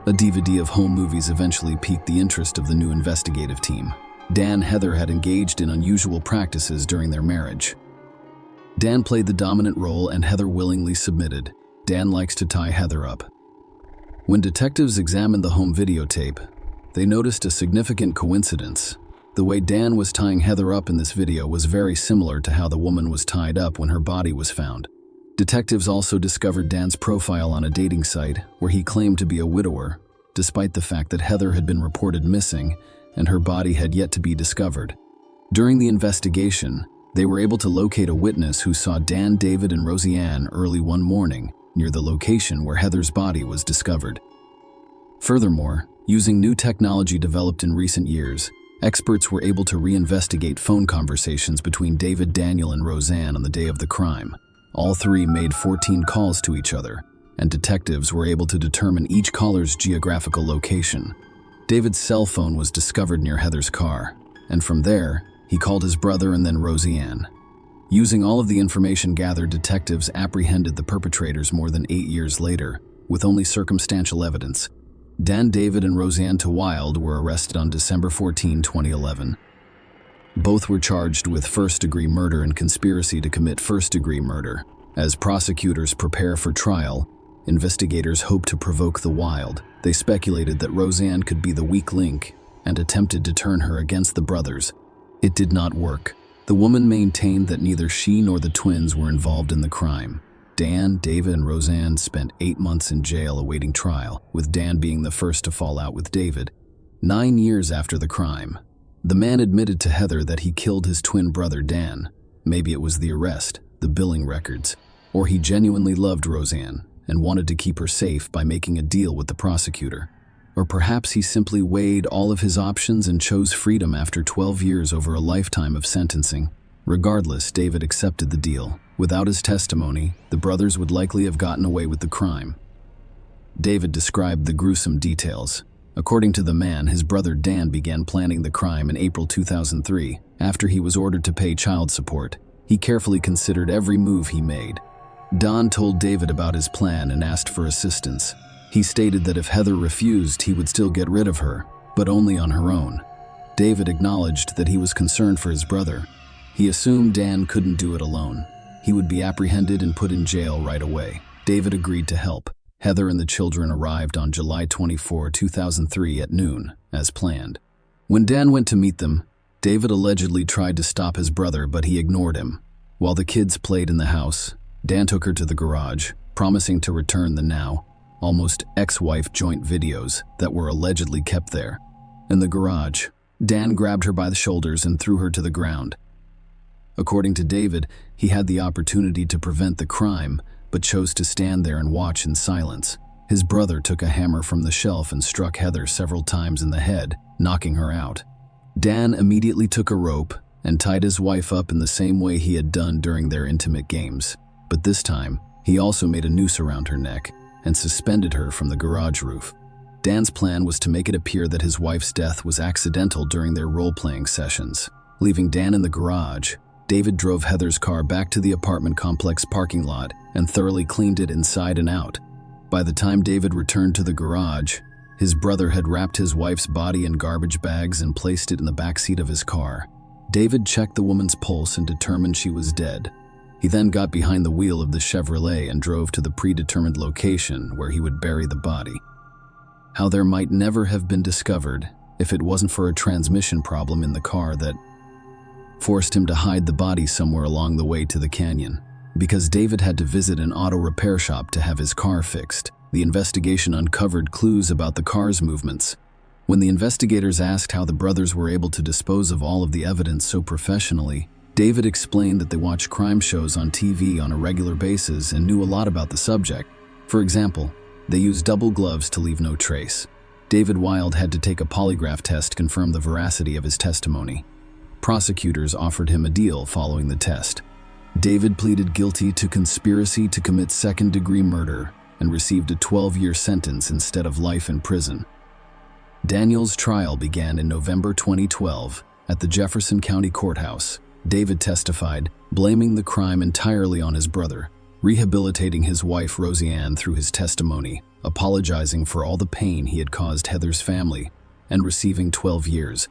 A DVD of home movies eventually piqued the interest of the new investigative team. Dan Heather had engaged in unusual practices during their marriage. Dan played the dominant role and Heather willingly submitted. Dan likes to tie Heather up. When detectives examined the home videotape, they noticed a significant coincidence. The way Dan was tying Heather up in this video was very similar to how the woman was tied up when her body was found. Detectives also discovered Dan's profile on a dating site where he claimed to be a widower, despite the fact that Heather had been reported missing and her body had yet to be discovered. During the investigation, they were able to locate a witness who saw Dan, David, and Roseanne early one morning near the location where Heather's body was discovered. Furthermore, using new technology developed in recent years, experts were able to reinvestigate phone conversations between David, Daniel, and Roseanne on the day of the crime. All three made 14 calls to each other, and detectives were able to determine each caller's geographical location. David's cell phone was discovered near Heather's car, and from there, he called his brother and then Roseanne. Using all of the information gathered, detectives apprehended the perpetrators more than 8 years later, with only circumstantial evidence. Dan, David, and Roseanne DeWild were arrested on December 14, 2011. Both were charged with first-degree murder and conspiracy to commit first-degree murder. As prosecutors prepare for trial, investigators hope to provoke the Wild. They speculated that Roseanne could be the weak link and attempted to turn her against the brothers. It did not work. The woman maintained that neither she nor the twins were involved in the crime. Dan, David, and Roseanne spent 8 months in jail awaiting trial, with Dan being the first to fall out with David. 9 years after the crime, the man admitted to Heather that he killed his twin brother Dan. Maybe it was the arrest, the billing records, or he genuinely loved Roseanne and wanted to keep her safe by making a deal with the prosecutor. Or perhaps he simply weighed all of his options and chose freedom after 12 years over a lifetime of sentencing. Regardless, David accepted the deal. Without his testimony, the brothers would likely have gotten away with the crime. David described the gruesome details. According to the man, his brother Dan began planning the crime in April 2003. After he was ordered to pay child support, he carefully considered every move he made. Don told David about his plan and asked for assistance. He stated that if Heather refused, he would still get rid of her, but only on her own. David acknowledged that he was concerned for his brother. He assumed Dan couldn't do it alone. He would be apprehended and put in jail right away. David agreed to help. Heather and the children arrived on July 24, 2003 at noon, as planned. When Dan went to meet them, David allegedly tried to stop his brother, but he ignored him. While the kids played in the house, Dan took her to the garage, promising to return the now almost ex-wife joint videos that were allegedly kept there. In the garage, Dan grabbed her by the shoulders and threw her to the ground. According to David, he had the opportunity to prevent the crime, but chose to stand there and watch in silence. His brother took a hammer from the shelf and struck Heather several times in the head, knocking her out. Dan immediately took a rope and tied his wife up in the same way he had done during their intimate games. But this time, he also made a noose around her neck and suspended her from the garage roof. Dan's plan was to make it appear that his wife's death was accidental during their role-playing sessions. Leaving Dan in the garage, David drove Heather's car back to the apartment complex parking lot and thoroughly cleaned it inside and out. By the time David returned to the garage, his brother had wrapped his wife's body in garbage bags and placed it in the backseat of his car. David checked the woman's pulse and determined she was dead. He then got behind the wheel of the Chevrolet and drove to the predetermined location where he would bury the body. How there might never have been discovered if it wasn't for a transmission problem in the car that forced him to hide the body somewhere along the way to the canyon. Because David had to visit an auto repair shop to have his car fixed, the investigation uncovered clues about the car's movements. When the investigators asked how the brothers were able to dispose of all of the evidence so professionally, David explained that they watched crime shows on TV on a regular basis and knew a lot about the subject. For example, they used double gloves to leave no trace. David Wild had to take a polygraph test to confirm the veracity of his testimony. Prosecutors offered him a deal following the test. David pleaded guilty to conspiracy to commit second-degree murder and received a 12-year sentence instead of life in prison. Daniel's trial began in November 2012 at the Jefferson County Courthouse. David testified, blaming the crime entirely on his brother, rehabilitating his wife Roseanne through his testimony, apologizing for all the pain he had caused Heather's family, and receiving 12 years.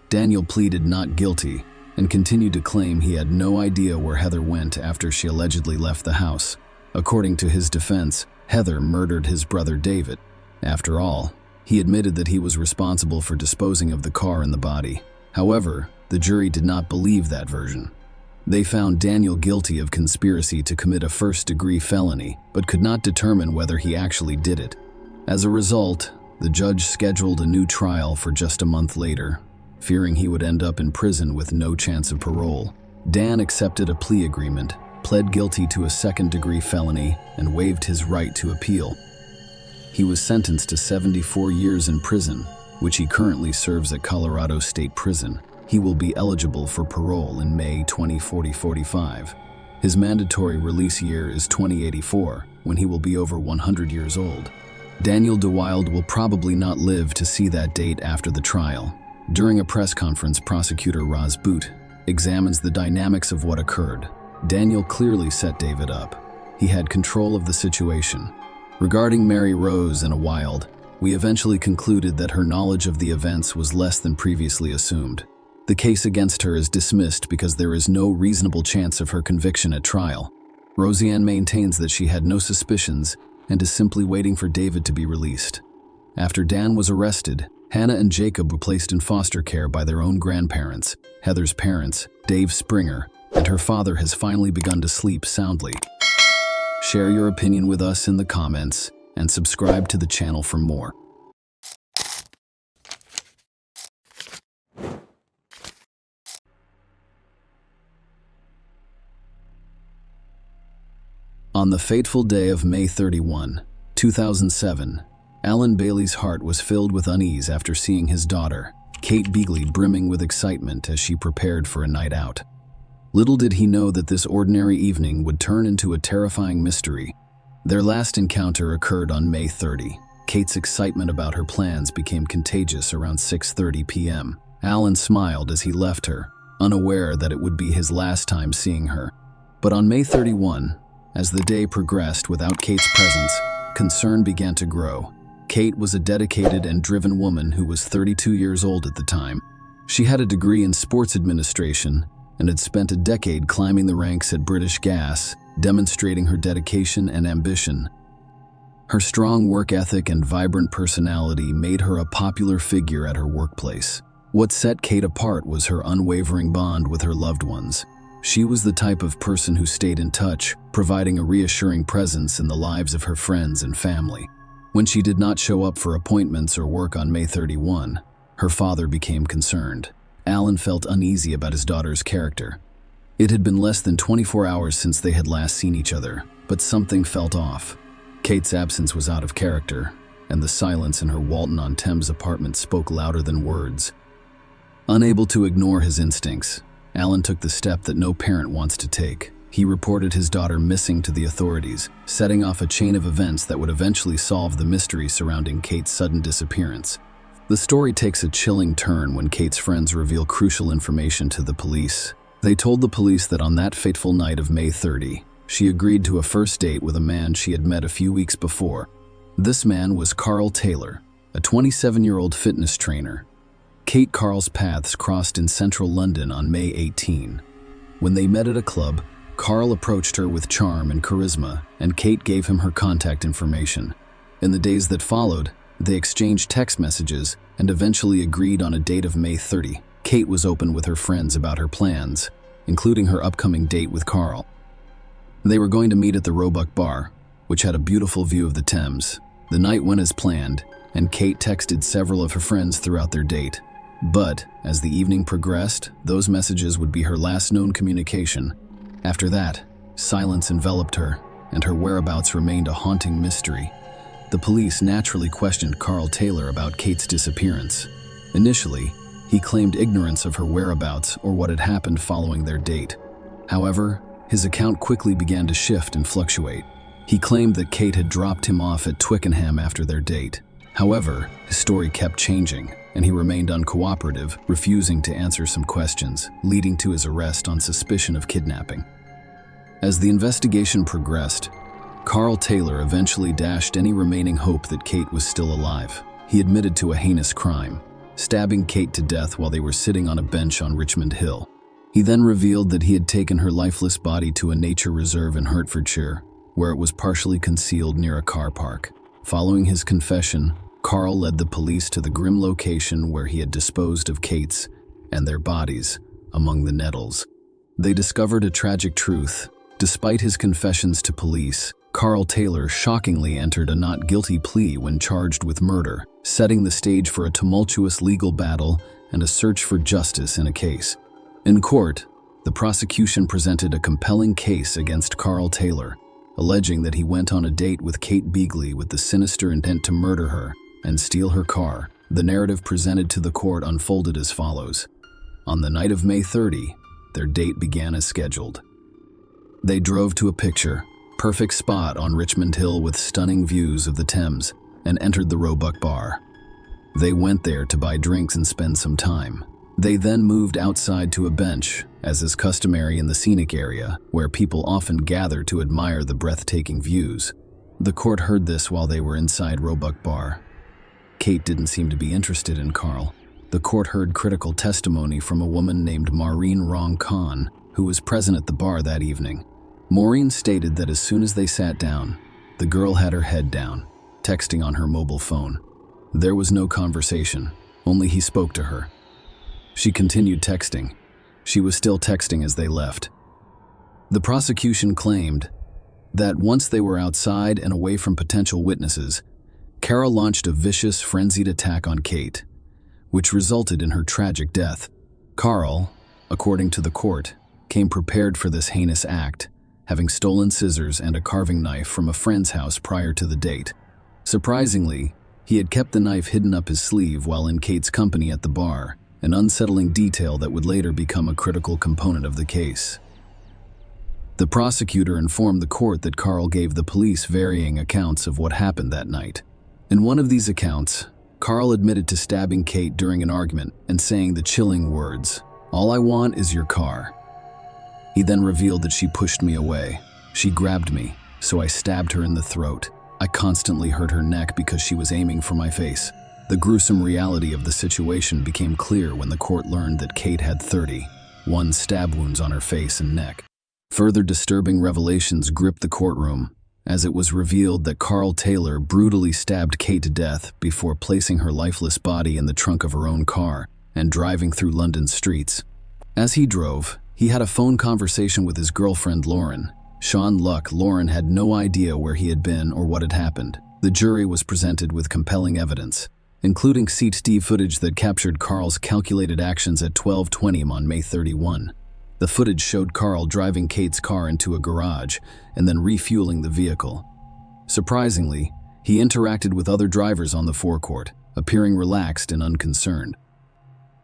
Daniel pleaded not guilty and continued to claim he had no idea where Heather went after she allegedly left the house. According to his defense, Heather murdered his brother David. After all, he admitted that he was responsible for disposing of the car and the body. However, the jury did not believe that version. They found Daniel guilty of conspiracy to commit a first-degree felony, but could not determine whether he actually did it. As a result, the judge scheduled a new trial for just a month later, fearing he would end up in prison with no chance of parole. Dan accepted a plea agreement, pled guilty to a second-degree felony, and waived his right to appeal. He was sentenced to 74 years in prison, which he currently serves at Colorado State Prison. He will be eligible for parole in May 2045. His mandatory release year is 2084, when he will be over 100 years old. Daniel DeWild will probably not live to see that date after the trial. During a press conference, prosecutor Roz Boot examines the dynamics of what occurred. Daniel clearly set David up. He had control of the situation. Regarding Mary Rose and Wild, we eventually concluded that her knowledge of the events was less than previously assumed. The case against her is dismissed because there is no reasonable chance of her conviction at trial. Roseanne maintains that she had no suspicions and is simply waiting for David to be released. After Dan was arrested, Hannah and Jacob were placed in foster care by their own grandparents, Heather's parents, Dave Springer, and her father has finally begun to sleep soundly. Share your opinion with us in the comments and subscribe to the channel for more. On the fateful day of May 31, 2007, Alan Bailey's heart was filled with unease after seeing his daughter, Kate Beagley, brimming with excitement as she prepared for a night out. Little did he know that this ordinary evening would turn into a terrifying mystery. Their last encounter occurred on May 30. Kate's excitement about her plans became contagious around 6:30 p.m. Alan smiled as he left her, unaware that it would be his last time seeing her. But on May 31, as the day progressed without Kate's presence, concern began to grow. Kate was a dedicated and driven woman who was 32 years old at the time. She had a degree in sports administration and had spent a decade climbing the ranks at British Gas, demonstrating her dedication and ambition. Her strong work ethic and vibrant personality made her a popular figure at her workplace. What set Kate apart was her unwavering bond with her loved ones. She was the type of person who stayed in touch, providing a reassuring presence in the lives of her friends and family. When she did not show up for appointments or work on May 31, her father became concerned. Alan felt uneasy about his daughter's character. It had been less than 24 hours since they had last seen each other, but something felt off. Kate's absence was out of character, and the silence in her Walton-on-Thames apartment spoke louder than words. Unable to ignore his instincts, Alan took the step that no parent wants to take. He reported his daughter missing to the authorities, setting off a chain of events that would eventually solve the mystery surrounding Kate's sudden disappearance. The story takes a chilling turn when Kate's friends reveal crucial information to the police. They told the police that on that fateful night of May 30, she agreed to a first date with a man she had met a few weeks before. This man was Carl Taylor, a 27-year-old fitness trainer. Kate Carl's paths crossed in central London on May 18. When they met at a club, Carl approached her with charm and charisma, and Kate gave him her contact information. In the days that followed, they exchanged text messages and eventually agreed on a date of May 30. Kate was open with her friends about her plans, including her upcoming date with Carl. They were going to meet at the Roebuck Bar, which had a beautiful view of the Thames. The night went as planned, and Kate texted several of her friends throughout their date. But, as the evening progressed, those messages would be her last known communication. After that, silence enveloped her, and her whereabouts remained a haunting mystery. The police naturally questioned Carl Taylor about Kate's disappearance. Initially, he claimed ignorance of her whereabouts or what had happened following their date. However, his account quickly began to shift and fluctuate. He claimed that Kate had dropped him off at Twickenham after their date. However, his story kept changing, and he remained uncooperative, refusing to answer some questions, leading to his arrest on suspicion of kidnapping. As the investigation progressed, Carl Taylor eventually dashed any remaining hope that Kate was still alive. He admitted to a heinous crime, stabbing Kate to death while they were sitting on a bench on Richmond Hill. He then revealed that he had taken her lifeless body to a nature reserve in Hertfordshire, where it was partially concealed near a car park. Following his confession, Carl led the police to the grim location where he had disposed of Kate's and their bodies among the nettles. They discovered a tragic truth. Despite his confessions to police, Carl Taylor shockingly entered a not guilty plea when charged with murder, setting the stage for a tumultuous legal battle and a search for justice in a case. In court, the prosecution presented a compelling case against Carl Taylor, alleging that he went on a date with Kate Beagley with the sinister intent to murder her and steal her car. The narrative presented to the court unfolded as follows. On the night of May 30, their date began as scheduled. They drove to a picture-perfect spot on Richmond Hill with stunning views of the Thames and entered the Roebuck Bar. They went there to buy drinks and spend some time. They then moved outside to a bench, as is customary in the scenic area, where people often gather to admire the breathtaking views. The court heard this while they were inside Roebuck Bar. Kate didn't seem to be interested in Carl. The court heard critical testimony from a woman named Maureen Rong Khan, who was present at the bar that evening. Maureen stated that as soon as they sat down, the girl had her head down, texting on her mobile phone. There was no conversation, only he spoke to her. She continued texting. She was still texting as they left. The prosecution claimed that once they were outside and away from potential witnesses, Carol launched a vicious, frenzied attack on Kate, which resulted in her tragic death. Carl, according to the court, came prepared for this heinous act, having stolen scissors and a carving knife from a friend's house prior to the date. Surprisingly, he had kept the knife hidden up his sleeve while in Kate's company at the bar, an unsettling detail that would later become a critical component of the case. The prosecutor informed the court that Carl gave the police varying accounts of what happened that night. In one of these accounts, Carl admitted to stabbing Kate during an argument and saying the chilling words, "All I want is your car." He then revealed that she pushed me away. She grabbed me, so I stabbed her in the throat. I constantly hurt her neck because she was aiming for my face. The gruesome reality of the situation became clear when the court learned that Kate had 31 stab wounds on her face and neck. Further disturbing revelations gripped the courtroom, as it was revealed that Carl Taylor brutally stabbed Kate to death before placing her lifeless body in the trunk of her own car and driving through London's streets. As he drove, he had a phone conversation with his girlfriend Lauren. Sean Luck. Lauren had no idea where he had been or what had happened. The jury was presented with compelling evidence, including CCTV footage that captured Carl's calculated actions at 12:20 on May 31. The footage showed Carl driving Kate's car into a garage and then refueling the vehicle. Surprisingly, he interacted with other drivers on the forecourt, appearing relaxed and unconcerned.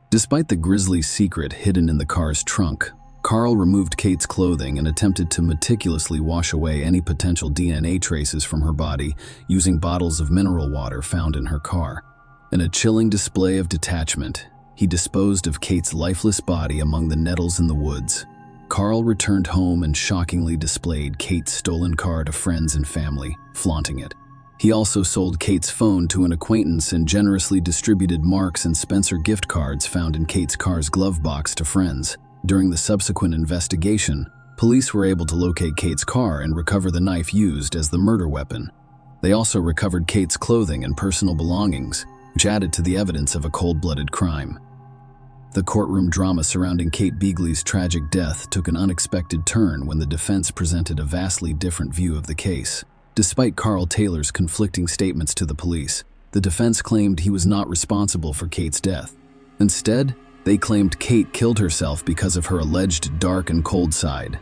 Despite the grisly secret hidden in the car's trunk, Carl removed Kate's clothing and attempted to meticulously wash away any potential DNA traces from her body using bottles of mineral water found in her car. In a chilling display of detachment, he disposed of Kate's lifeless body among the nettles in the woods. Carl returned home and shockingly displayed Kate's stolen car to friends and family, flaunting it. He also sold Kate's phone to an acquaintance and generously distributed Marks and Spencer gift cards found in Kate's car's glove box to friends. During the subsequent investigation, police were able to locate Kate's car and recover the knife used as the murder weapon. They also recovered Kate's clothing and personal belongings, which added to the evidence of a cold-blooded crime. The courtroom drama surrounding Kate Beagley's tragic death took an unexpected turn when the defense presented a vastly different view of the case. Despite Carl Taylor's conflicting statements to the police, the defense claimed he was not responsible for Kate's death. Instead, they claimed Kate killed herself because of her alleged dark and cold side.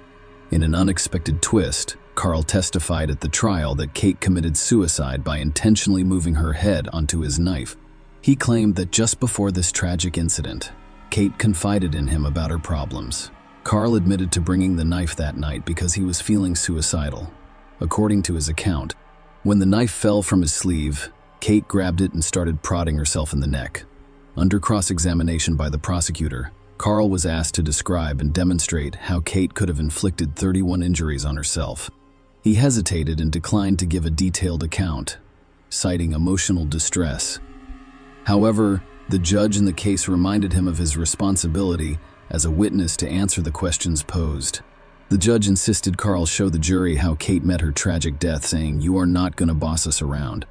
In an unexpected twist, Carl testified at the trial that Kate committed suicide by intentionally moving her head onto his knife. He claimed that just before this tragic incident, Kate confided in him about her problems. Carl admitted to bringing the knife that night because he was feeling suicidal. According to his account, when the knife fell from his sleeve, Kate grabbed it and started prodding herself in the neck. Under cross-examination by the prosecutor, Carl was asked to describe and demonstrate how Kate could have inflicted 31 injuries on herself. He hesitated and declined to give a detailed account, citing emotional distress. However, the judge in the case reminded him of his responsibility as a witness to answer the questions posed. The judge insisted Carl show the jury how Kate met her tragic death, saying, "You are not going to boss us around.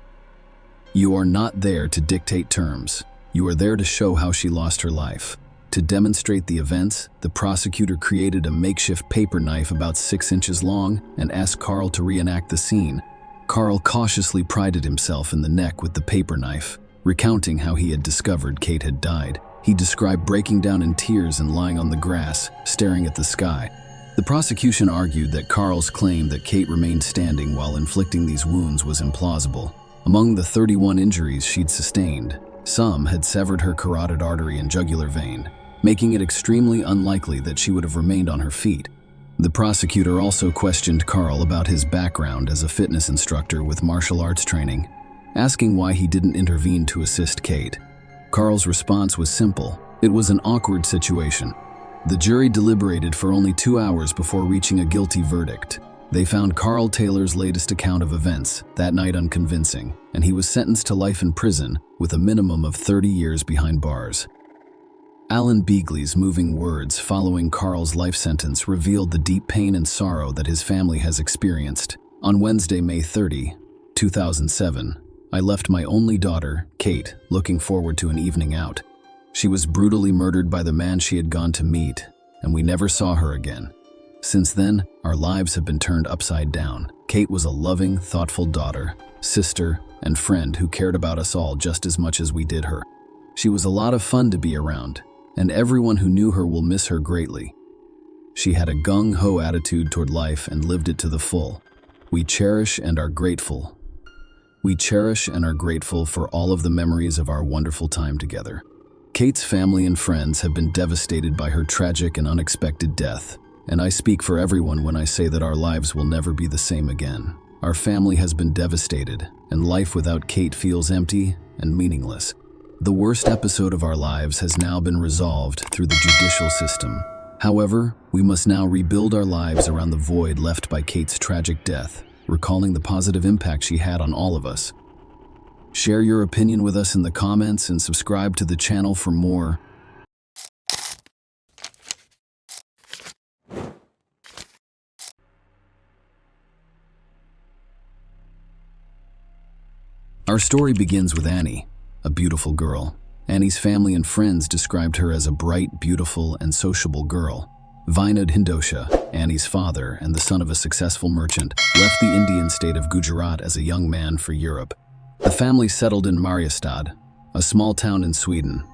You are not there to dictate terms. You are there to show how she lost her life." To demonstrate the events, the prosecutor created a makeshift paper knife about 6 inches long and asked Carl to reenact the scene. Carl cautiously prided himself in the neck with the paper knife, recounting how he had discovered Kate had died. He described breaking down in tears and lying on the grass, staring at the sky. The prosecution argued that Carl's claim that Kate remained standing while inflicting these wounds was implausible. Among the 31 injuries she'd sustained, some had severed her carotid artery and jugular vein, making it extremely unlikely that she would have remained on her feet. The prosecutor also questioned Carl about his background as a fitness instructor with martial arts training, asking why he didn't intervene to assist Kate. Carl's response was simple: it was an awkward situation. The jury deliberated for only 2 hours before reaching a guilty verdict. They found Carl Taylor's latest account of events that night unconvincing, and he was sentenced to life in prison with a minimum of 30 years behind bars. Alan Beagley's moving words following Carl's life sentence revealed the deep pain and sorrow that his family has experienced. On Wednesday, May 30, 2007, I left my only daughter, Kate, looking forward to an evening out. She was brutally murdered by the man she had gone to meet, and we never saw her again. Since then, our lives have been turned upside down. Kate was a loving, thoughtful daughter, sister, and friend who cared about us all just as much as we did her. She was a lot of fun to be around, and everyone who knew her will miss her greatly. She had a gung-ho attitude toward life and lived it to the full. We cherish and are grateful. We cherish and are grateful for all of the memories of our wonderful time together. Kate's family and friends have been devastated by her tragic and unexpected death, and I speak for everyone when I say that our lives will never be the same again. Our family has been devastated, and life without Kate feels empty and meaningless. The worst episode of our lives has now been resolved through the judicial system. However, we must now rebuild our lives around the void left by Kate's tragic death, recalling the positive impact she had on all of us. Share your opinion with us in the comments and subscribe to the channel for more. Our story begins with Annie, a beautiful girl. Annie's family and friends described her as a bright, beautiful, and sociable girl. Vinod Hindosha, Annie's father and the son of a successful merchant, left the Indian state of Gujarat as a young man for Europe. The family settled in Mariestad, a small town in Sweden.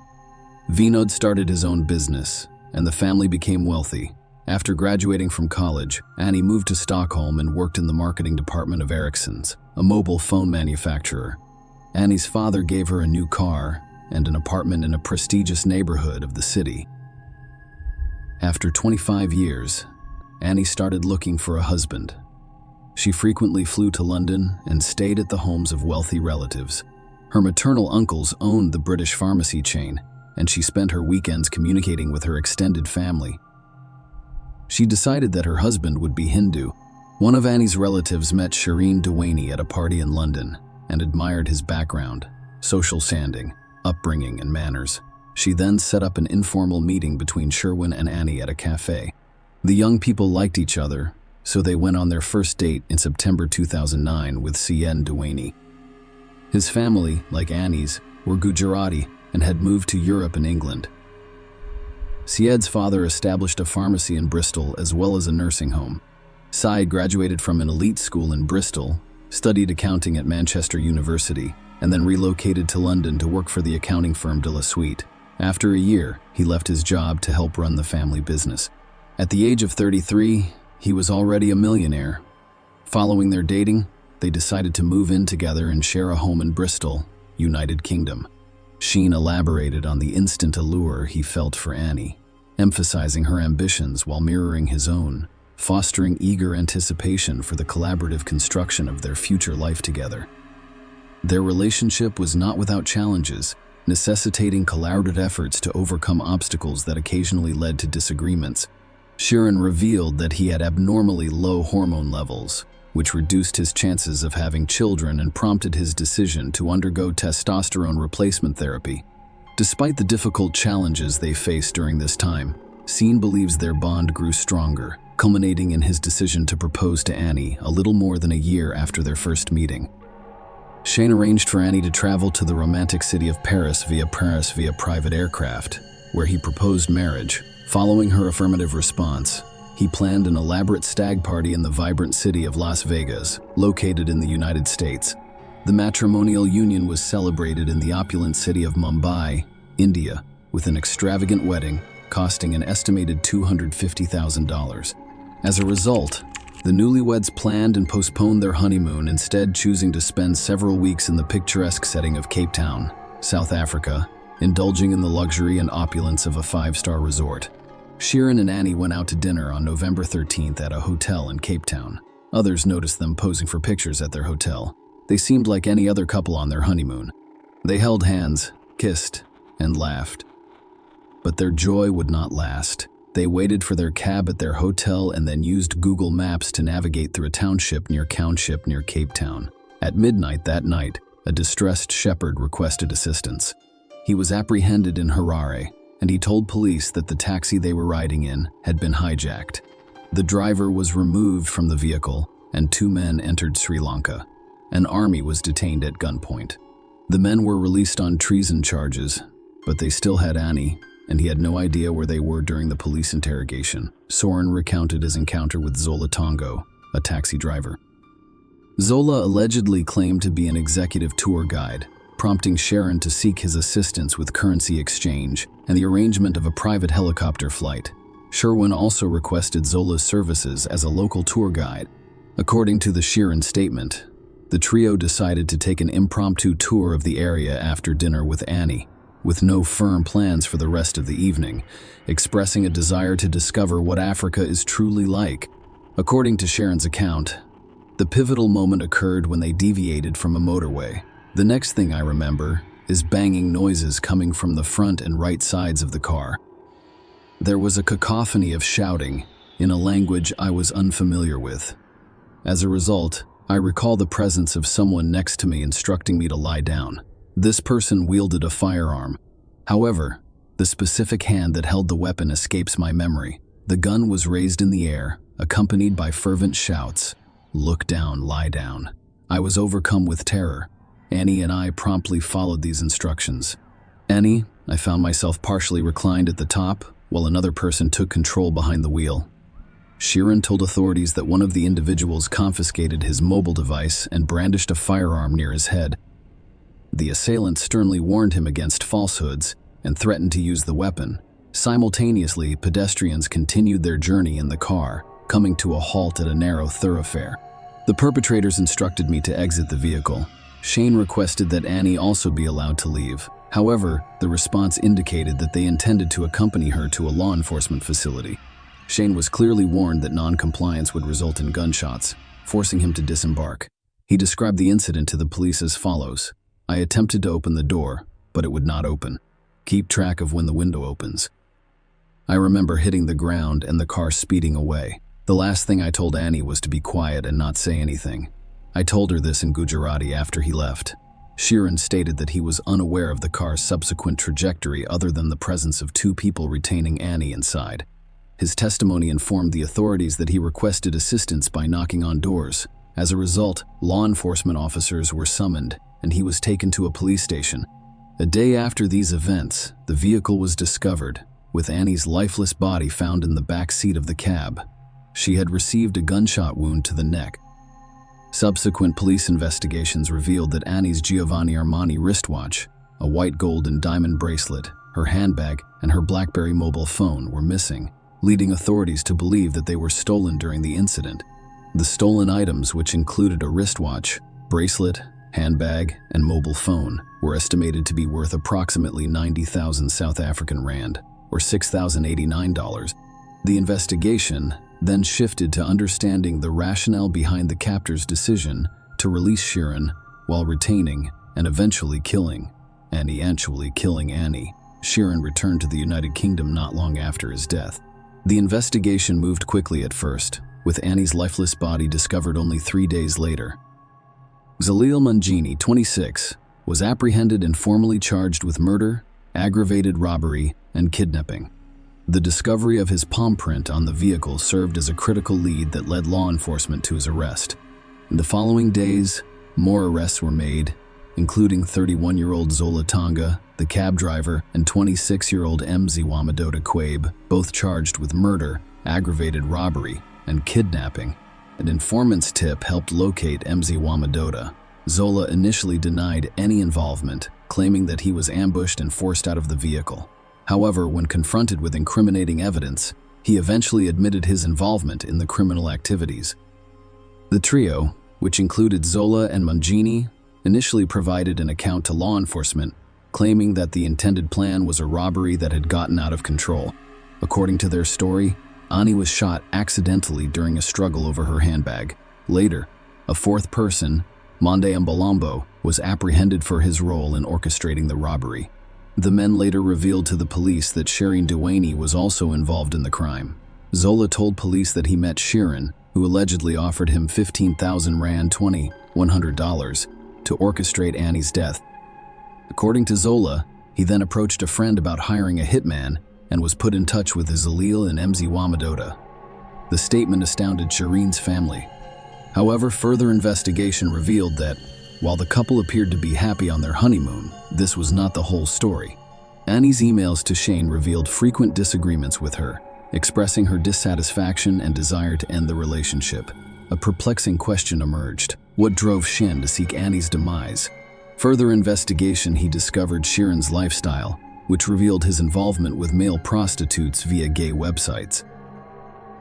Vinod started his own business, and the family became wealthy. After graduating from college, Annie moved to Stockholm and worked in the marketing department of Ericsson's, a mobile phone manufacturer. Annie's father gave her a new car and an apartment in a prestigious neighborhood of the city. After 25 years, Annie started looking for a husband. She frequently flew to London and stayed at the homes of wealthy relatives. Her maternal uncles owned the British pharmacy chain, and she spent her weekends communicating with her extended family. She decided that her husband would be Hindu. One of Annie's relatives met Shireen Dewaney at a party in London and admired his background, social standing, upbringing, and manners. She then set up an informal meeting between Sherwin and Annie at a cafe. The young people liked each other, so they went on their first date in September 2009 with C.N. Dewaney. His family, like Annie's, were Gujarati and had moved to Europe and England. Syed's father established a pharmacy in Bristol as well as a nursing home. Syed graduated from an elite school in Bristol, studied accounting at Manchester University, and then relocated to London to work for the accounting firm de la Suite. After a year, he left his job to help run the family business. At the age of 33, he was already a millionaire. Following their dating, they decided to move in together and share a home in Bristol, United Kingdom. Sheen elaborated on the instant allure he felt for Annie, emphasizing her ambitions while mirroring his own, fostering eager anticipation for the collaborative construction of their future life together. Their relationship was not without challenges, necessitating collaborative efforts to overcome obstacles that occasionally led to disagreements. Sheeran revealed that he had abnormally low hormone levels, which reduced his chances of having children and prompted his decision to undergo testosterone replacement therapy. Despite the difficult challenges they faced during this time, Sheen believes their bond grew stronger, culminating in his decision to propose to Annie a little more than a year after their first meeting. Shane arranged for Annie to travel to the romantic city of Paris via private aircraft, where he proposed marriage. Following her affirmative response, he planned an elaborate stag party in the vibrant city of Las Vegas, located in the United States. The matrimonial union was celebrated in the opulent city of Mumbai, India, with an extravagant wedding costing an estimated $250,000. As a result, the newlyweds planned and postponed their honeymoon, instead choosing to spend several weeks in the picturesque setting of Cape Town, South Africa, indulging in the luxury and opulence of a five-star resort. Sheeran and Annie went out to dinner on November 13th at a hotel in Cape Town. Others noticed them posing for pictures at their hotel. They seemed like any other couple on their honeymoon. They held hands, kissed, and laughed. But their joy would not last. They waited for their cab at their hotel and then used Google Maps to navigate through a township near Cape Town. At midnight that night, a distressed shepherd requested assistance. He was apprehended in Harare, and he told police that the taxi they were riding in had been hijacked. The driver was removed from the vehicle, and 2 men entered Sri Lanka. An army was detained at gunpoint. The men were released on treason charges, but they still had Annie, and he had no idea where they were during the police interrogation. Soren recounted his encounter with Zola Tongo, a taxi driver. Zola allegedly claimed to be an executive tour guide, prompting Sharon to seek his assistance with currency exchange and the arrangement of a private helicopter flight. Sherwin also requested Zola's services as a local tour guide. According to the Sheeran statement, the trio decided to take an impromptu tour of the area after dinner with Annie, with no firm plans for the rest of the evening, expressing a desire to discover what Africa is truly like. According to Sharon's account, the pivotal moment occurred when they deviated from a motorway. The next thing I remember is banging noises coming from the front and right sides of the car. There was a cacophony of shouting in a language I was unfamiliar with. As a result, I recall the presence of someone next to me instructing me to lie down. This person wielded a firearm. However, the specific hand that held the weapon escapes my memory. The gun was raised in the air, accompanied by fervent shouts, "Look down, lie down." I was overcome with terror. Annie and I promptly followed these instructions. Annie, I found myself partially reclined at the top, while another person took control behind the wheel. Sheeran told authorities that one of the individuals confiscated his mobile device and brandished a firearm near his head. The assailant sternly warned him against falsehoods and threatened to use the weapon. Simultaneously, pedestrians continued their journey in the car, coming to a halt at a narrow thoroughfare. The perpetrators instructed me to exit the vehicle. Shane requested that Annie also be allowed to leave. However, the response indicated that they intended to accompany her to a law enforcement facility. Shane was clearly warned that non-compliance would result in gunshots, forcing him to disembark. He described the incident to the police as follows: "I attempted to open the door, but it would not open. Keep track of when the window opens." I remember hitting the ground and the car speeding away. The last thing I told Annie was to be quiet and not say anything. I told her this in Gujarati after he left. Sheeran stated that he was unaware of the car's subsequent trajectory other than the presence of 2 people retaining Annie inside. His testimony informed the authorities that he requested assistance by knocking on doors. As a result, law enforcement officers were summoned, and he was taken to a police station. A day after these events, the vehicle was discovered, with Annie's lifeless body found in the back seat of the cab. She had received a gunshot wound to the neck. Subsequent police investigations revealed that Annie's Giovanni Armani wristwatch, a white gold and diamond bracelet, her handbag, and her BlackBerry mobile phone were missing, leading authorities to believe that they were stolen during the incident. The stolen items, which included a wristwatch, bracelet, handbag, and mobile phone, were estimated to be worth approximately 90,000 South African rand, or $6,089. The investigation then shifted to understanding the rationale behind the captor's decision to release Sheeran while retaining and eventually killing Annie. Sheeran returned to the United Kingdom not long after his death. The investigation moved quickly at first, with Annie's lifeless body discovered only 3 days later. Zalil Mangini, 26, was apprehended and formally charged with murder, aggravated robbery, and kidnapping. The discovery of his palm print on the vehicle served as a critical lead that led law enforcement to his arrest. In the following days, more arrests were made, including 31-year-old Zola Tonga, the cab driver, and 26-year-old Mziwama Dota Quabe, both charged with murder, aggravated robbery, and kidnapping. An informant's tip helped locate Mziwama Dota. Zola initially denied any involvement, claiming that he was ambushed and forced out of the vehicle. However, when confronted with incriminating evidence, he eventually admitted his involvement in the criminal activities. The trio, which included Zola and Mangini, initially provided an account to law enforcement, claiming that the intended plan was a robbery that had gotten out of control. According to their story, Annie was shot accidentally during a struggle over her handbag. Later, a fourth person, Monde Mbalombo, was apprehended for his role in orchestrating the robbery. The men later revealed to the police that Shireen Duaney was also involved in the crime. Zola told police that he met Sheeran, who allegedly offered him 15,000 rand $100 to orchestrate Annie's death. According to Zola, he then approached a friend about hiring a hitman and was put in touch with Zalil and Mziwama Dota. The statement astounded Shireen's family. However, further investigation revealed that, while the couple appeared to be happy on their honeymoon, this was not the whole story. Annie's emails to Shane revealed frequent disagreements with her, expressing her dissatisfaction and desire to end the relationship. A perplexing question emerged: what drove Shane to seek Annie's demise? Further investigation, he discovered Sheeran's lifestyle, which revealed his involvement with male prostitutes via gay websites.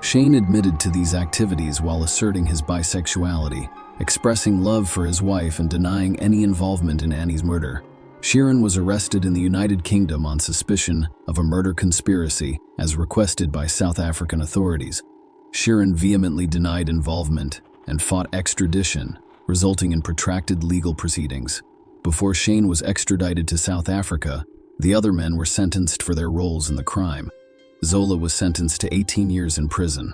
Shane admitted to these activities while asserting his bisexuality, expressing love for his wife and denying any involvement in Annie's murder. Sheeran was arrested in the United Kingdom on suspicion of a murder conspiracy, as requested by South African authorities. Sheeran vehemently denied involvement and fought extradition, resulting in protracted legal proceedings. Before Shane was extradited to South Africa, the other men were sentenced for their roles in the crime. Zola was sentenced to 18 years in prison.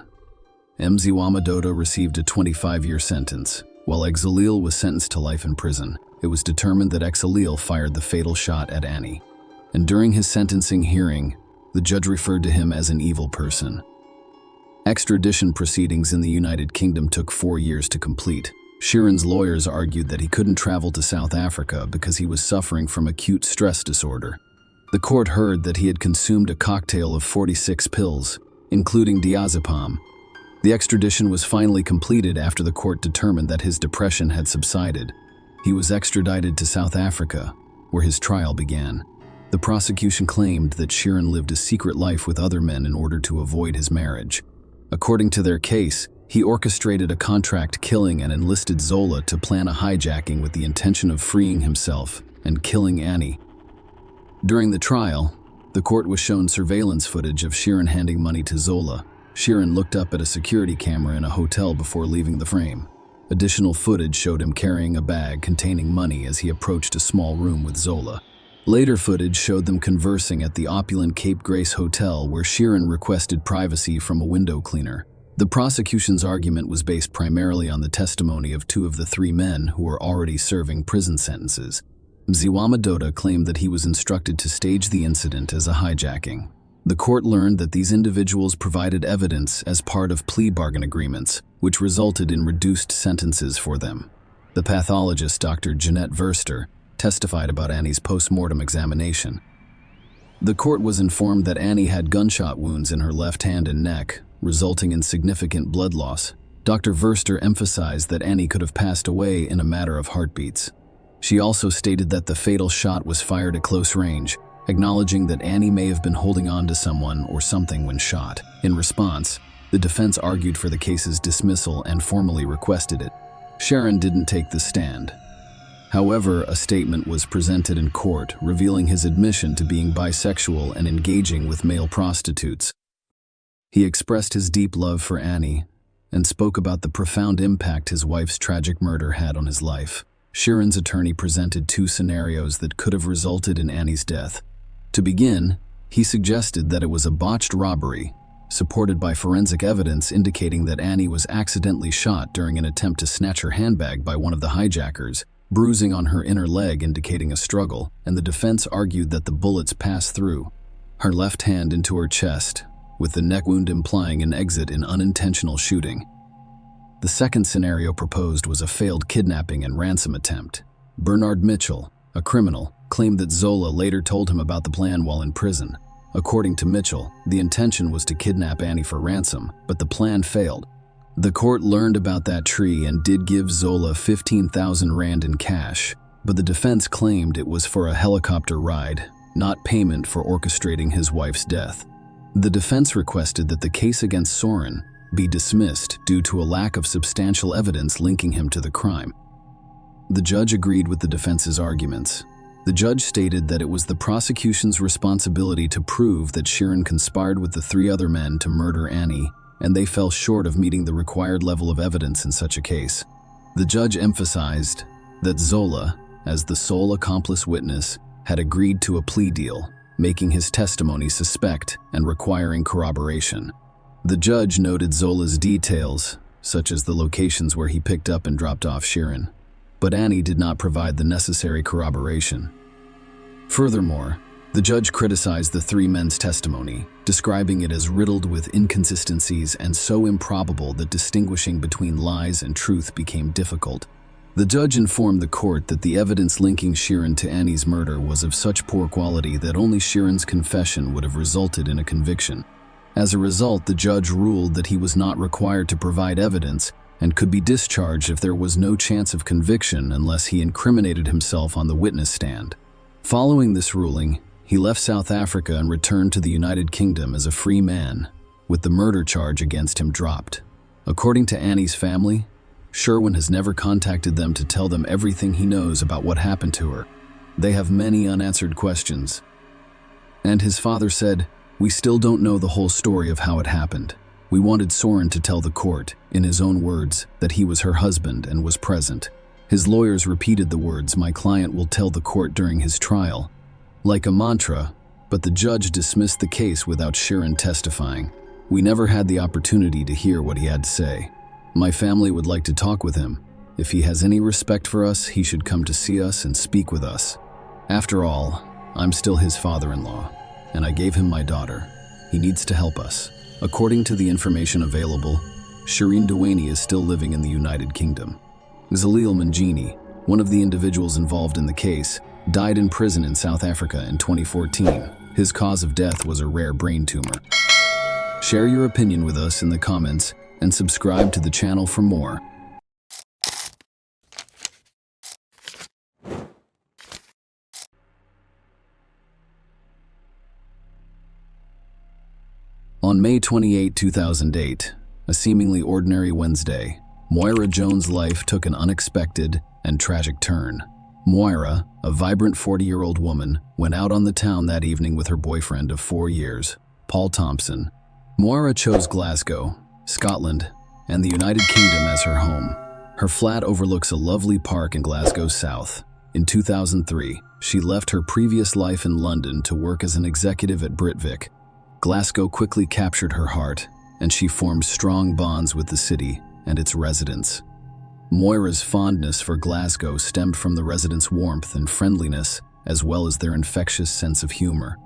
Mziwama Dota received a 25-year sentence, while Zalil was sentenced to life in prison. It was determined that Zalil fired the fatal shot at Annie, and during his sentencing hearing, the judge referred to him as an evil person. Extradition proceedings in the United Kingdom took 4 years to complete. Sheeran's lawyers argued that he couldn't travel to South Africa because he was suffering from acute stress disorder. The court heard that he had consumed a cocktail of 46 pills, including diazepam. The extradition was finally completed after the court determined that his depression had subsided. He was extradited to South Africa, where his trial began. The prosecution claimed that Sheeran lived a secret life with other men in order to avoid his marriage. According to their case, he orchestrated a contract killing and enlisted Zola to plan a hijacking with the intention of freeing himself and killing Annie. During the trial, the court was shown surveillance footage of Sheeran handing money to Zola. Sheeran looked up at a security camera in a hotel before leaving the frame. Additional footage showed him carrying a bag containing money as he approached a small room with Zola. Later footage showed them conversing at the opulent Cape Grace Hotel, where Sheeran requested privacy from a window cleaner. The prosecution's argument was based primarily on the testimony of 2 of the 3 men who were already serving prison sentences. Mziwama Dota claimed that he was instructed to stage the incident as a hijacking. The court learned that these individuals provided evidence as part of plea bargain agreements, which resulted in reduced sentences for them. The pathologist, Dr. Jeanette Verster, testified about Annie's post-mortem examination. The court was informed that Annie had gunshot wounds in her left hand and neck, resulting in significant blood loss. Dr. Verster emphasized that Annie could have passed away in a matter of heartbeats. She also stated that the fatal shot was fired at close range, acknowledging that Annie may have been holding on to someone or something when shot. In response, the defense argued for the case's dismissal and formally requested it. Sharon didn't take the stand. However, a statement was presented in court revealing his admission to being bisexual and engaging with male prostitutes. He expressed his deep love for Annie and spoke about the profound impact his wife's tragic murder had on his life. Sharon's attorney presented two scenarios that could have resulted in Annie's death. To begin, he suggested that it was a botched robbery, supported by forensic evidence indicating that Annie was accidentally shot during an attempt to snatch her handbag by one of the hijackers, bruising on her inner leg indicating a struggle, and the defense argued that the bullets passed through her left hand into her chest, with the neck wound implying an exit in unintentional shooting. The second scenario proposed was a failed kidnapping and ransom attempt. Bernard Mitchell, a criminal, claimed that Zola later told him about the plan while in prison. According to Mitchell, the intention was to kidnap Annie for ransom, but the plan failed. The court learned about that tree and did give Zola 15,000 rand in cash, but the defense claimed it was for a helicopter ride, not payment for orchestrating his wife's death. The defense requested that the case against Soren be dismissed due to a lack of substantial evidence linking him to the crime. The judge agreed with the defense's arguments. The judge stated that it was the prosecution's responsibility to prove that Sharon conspired with the three other men to murder Annie, and they fell short of meeting the required level of evidence in such a case. The judge emphasized that Zola, as the sole accomplice witness, had agreed to a plea deal, making his testimony suspect and requiring corroboration. The judge noted Zola's details, such as the locations where he picked up and dropped off Sharon, but Annie did not provide the necessary corroboration. Furthermore, the judge criticized the three men's testimony, describing it as riddled with inconsistencies and so improbable that distinguishing between lies and truth became difficult. The judge informed the court that the evidence linking Sharon to Annie's murder was of such poor quality that only Sharon's confession would have resulted in a conviction. As a result, the judge ruled that he was not required to provide evidence and could be discharged if there was no chance of conviction unless he incriminated himself on the witness stand. Following this ruling, he left South Africa and returned to the United Kingdom as a free man, with the murder charge against him dropped. According to Annie's family, Sherwin has never contacted them to tell them everything he knows about what happened to her. They have many unanswered questions. And his father said, "We still don't know the whole story of how it happened. We wanted Soren to tell the court, in his own words, that he was her husband and was present." His lawyers repeated the words, "My client will tell the court during his trial," like a mantra, but the judge dismissed the case without Sharon testifying. "We never had the opportunity to hear what he had to say. My family would like to talk with him. If he has any respect for us, he should come to see us and speak with us. After all, I'm still his father-in-law, and I gave him my daughter. He needs to help us." According to the information available, Shireen Dewaney is still living in the United Kingdom. Zalil Manjini, one of the individuals involved in the case, died in prison in South Africa in 2014. His cause of death was a rare brain tumor. Share your opinion with us in the comments and subscribe to the channel for more. On May 28, 2008, a seemingly ordinary Wednesday, Moira Jones' life took an unexpected and tragic turn. Moira, a vibrant 40-year-old woman, went out on the town that evening with her boyfriend of 4 years, Paul Thompson. Moira chose Glasgow, Scotland, and the United Kingdom as her home. Her flat overlooks a lovely park in Glasgow South. In 2003, she left her previous life in London to work as an executive at Britvic. Glasgow quickly captured her heart, and she formed strong bonds with the city and its residents. Moira's fondness for Glasgow stemmed from the residents' warmth and friendliness, as well as their infectious sense of humor.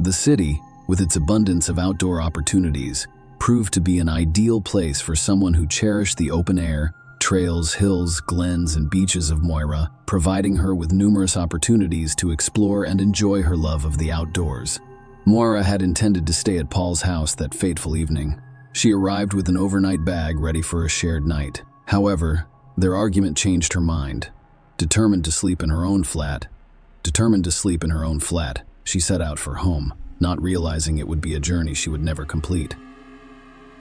The city, with its abundance of outdoor opportunities, proved to be an ideal place for someone who cherished the open air, trails, hills, glens, and beaches of Moira, providing her with numerous opportunities to explore and enjoy her love of the outdoors. Moira had intended to stay at Paul's house that fateful evening. She arrived with an overnight bag ready for a shared night. However, their argument changed her mind. Determined to sleep in her own flat, she set out for home, not realizing it would be a journey she would never complete.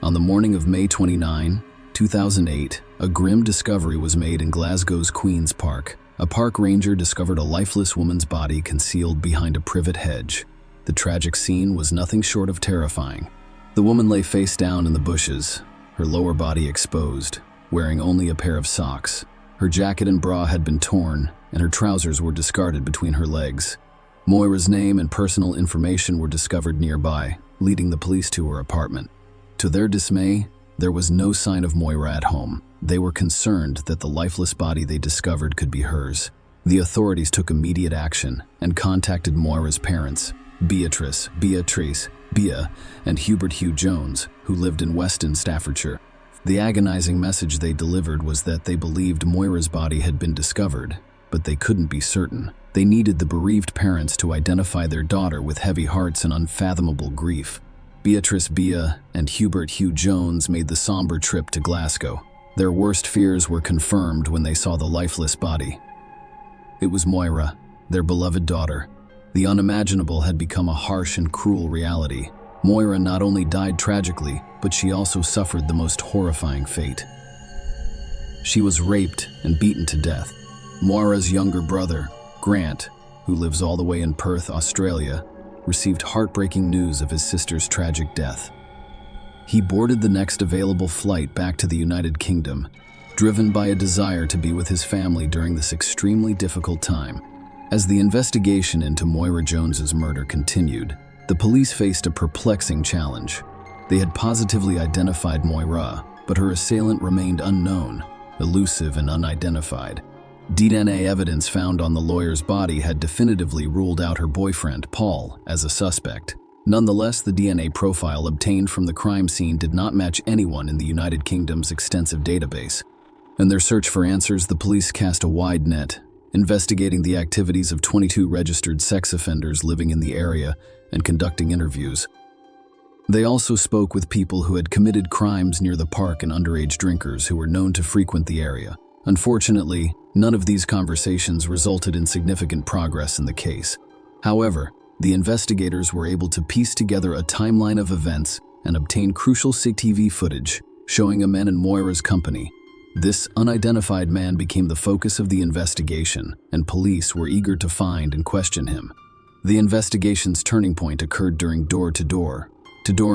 On the morning of May 29, 2008, a grim discovery was made in Glasgow's Queen's Park. A park ranger discovered a lifeless woman's body concealed behind a privet hedge. The tragic scene was nothing short of terrifying. The woman lay face down in the bushes, her lower body exposed, wearing only a pair of socks. Her jacket and bra had been torn, and her trousers were discarded between her legs. Moira's name and personal information were discovered nearby, leading the police to her apartment. To their dismay, there was no sign of Moira at home. They were concerned that the lifeless body they discovered could be hers. The authorities took immediate action and contacted Moira's parents, Bea, and Hubert Hugh Jones, who lived in Weston, Staffordshire. The agonizing message they delivered was that they believed Moira's body had been discovered, but they couldn't be certain. They needed the bereaved parents to identify their daughter with heavy hearts and unfathomable grief. Beatrice Bea and Hubert Hugh Jones made the somber trip to Glasgow. Their worst fears were confirmed when they saw the lifeless body. It was Moira, their beloved daughter. The unimaginable had become a harsh and cruel reality. Moira not only died tragically, but she also suffered the most horrifying fate. She was raped and beaten to death. Moira's younger brother, Grant, who lives all the way in Perth, Australia, received heartbreaking news of his sister's tragic death. He boarded the next available flight back to the United Kingdom, driven by a desire to be with his family during this extremely difficult time. As the investigation into Moira Jones's murder continued, the police faced a perplexing challenge. They had positively identified Moira, but her assailant remained unknown, elusive and unidentified. DNA evidence found on the lawyer's body had definitively ruled out her boyfriend, Paul, as a suspect. Nonetheless, the DNA profile obtained from the crime scene did not match anyone in the United Kingdom's extensive database. In their search for answers, the police cast a wide net, investigating the activities of 22 registered sex offenders living in the area and conducting interviews. They also spoke with people who had committed crimes near the park and underage drinkers who were known to frequent the area. Unfortunately, none of these conversations resulted in significant progress in the case. However, the investigators were able to piece together a timeline of events and obtain crucial CCTV footage showing a man in Moira's company. This unidentified man became the focus of the investigation, and police were eager to find and question him. The investigation's turning point occurred during door-to-door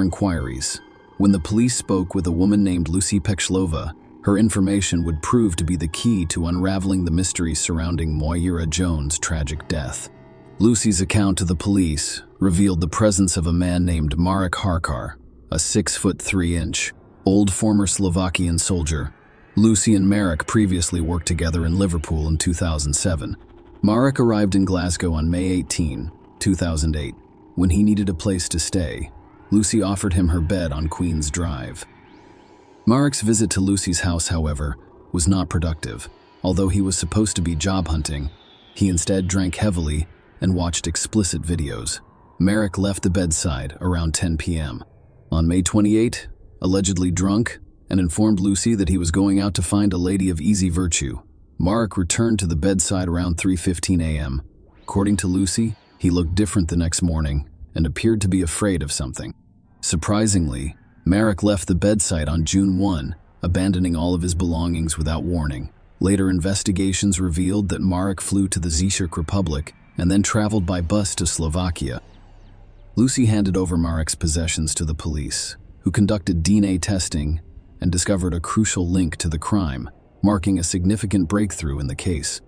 inquiries. When the police spoke with a woman named Lucy Pechlova, her information would prove to be the key to unraveling the mystery surrounding Moira Jones' tragic death. Lucy's account to the police revealed the presence of a man named Marek Harkar, a 6'3" old former Slovakian soldier. Lucy and Marek previously worked together in Liverpool in 2007. Marek arrived in Glasgow on May 18, 2008. When he needed a place to stay, Lucy offered him her bed on Queen's Drive. Marek's visit to Lucy's house, however, was not productive. Although he was supposed to be job hunting, he instead drank heavily and watched explicit videos. Marek left the bedside around 10 p.m. On May 28, allegedly drunk, and informed Lucy that he was going out to find a lady of easy virtue. Marek returned to the bedside around 3:15 a.m. According to Lucy, he looked different the next morning and appeared to be afraid of something. Surprisingly, Marek left the bedside on June 1, abandoning all of his belongings without warning. Later investigations revealed that Marek flew to the Czech Republic and then traveled by bus to Slovakia. Lucy handed over Marek's possessions to the police, who conducted DNA testing and discovered a crucial link to the crime, marking a significant breakthrough in the case.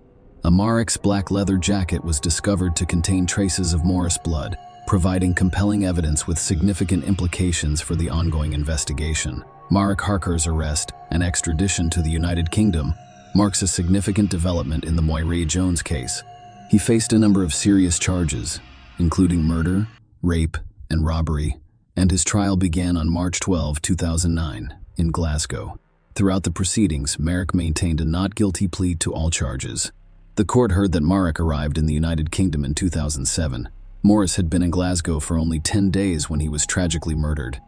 A Marek's black leather jacket was discovered to contain traces of Moira's blood, providing compelling evidence with significant implications for the ongoing investigation. Marek Harkar's arrest and extradition to the United Kingdom marks a significant development in the Moira Jones case. He faced a number of serious charges, including murder, rape, and robbery, and his trial began on March 12, 2009, in Glasgow. Throughout the proceedings, Marek maintained a not guilty plea to all charges. The court heard that Marek arrived in the United Kingdom in 2007, Morris had been in Glasgow for only 10 days when he was tragically murdered.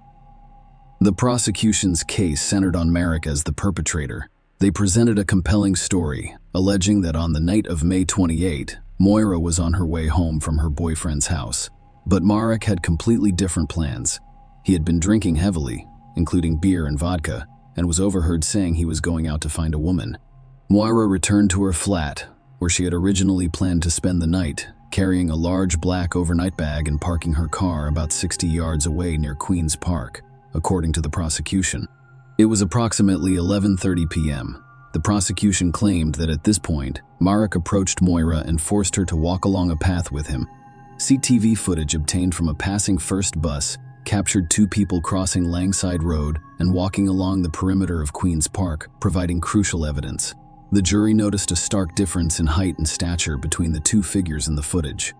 The prosecution's case centered on Marek as the perpetrator. They presented a compelling story, alleging that on the night of May 28, Moira was on her way home from her boyfriend's house. But Marek had completely different plans. He had been drinking heavily, including beer and vodka, and was overheard saying he was going out to find a woman. Moira returned to her flat, where she had originally planned to spend the night, carrying a large black overnight bag and parking her car about 60 yards away near Queen's Park, according to the prosecution. It was approximately 11:30 p.m. The prosecution claimed that at this point, Marek approached Moira and forced her to walk along a path with him. CCTV footage obtained from a passing first bus captured two people crossing Langside Road and walking along the perimeter of Queen's Park, providing crucial evidence. The jury noticed a stark difference in height and stature between the two figures in the footage.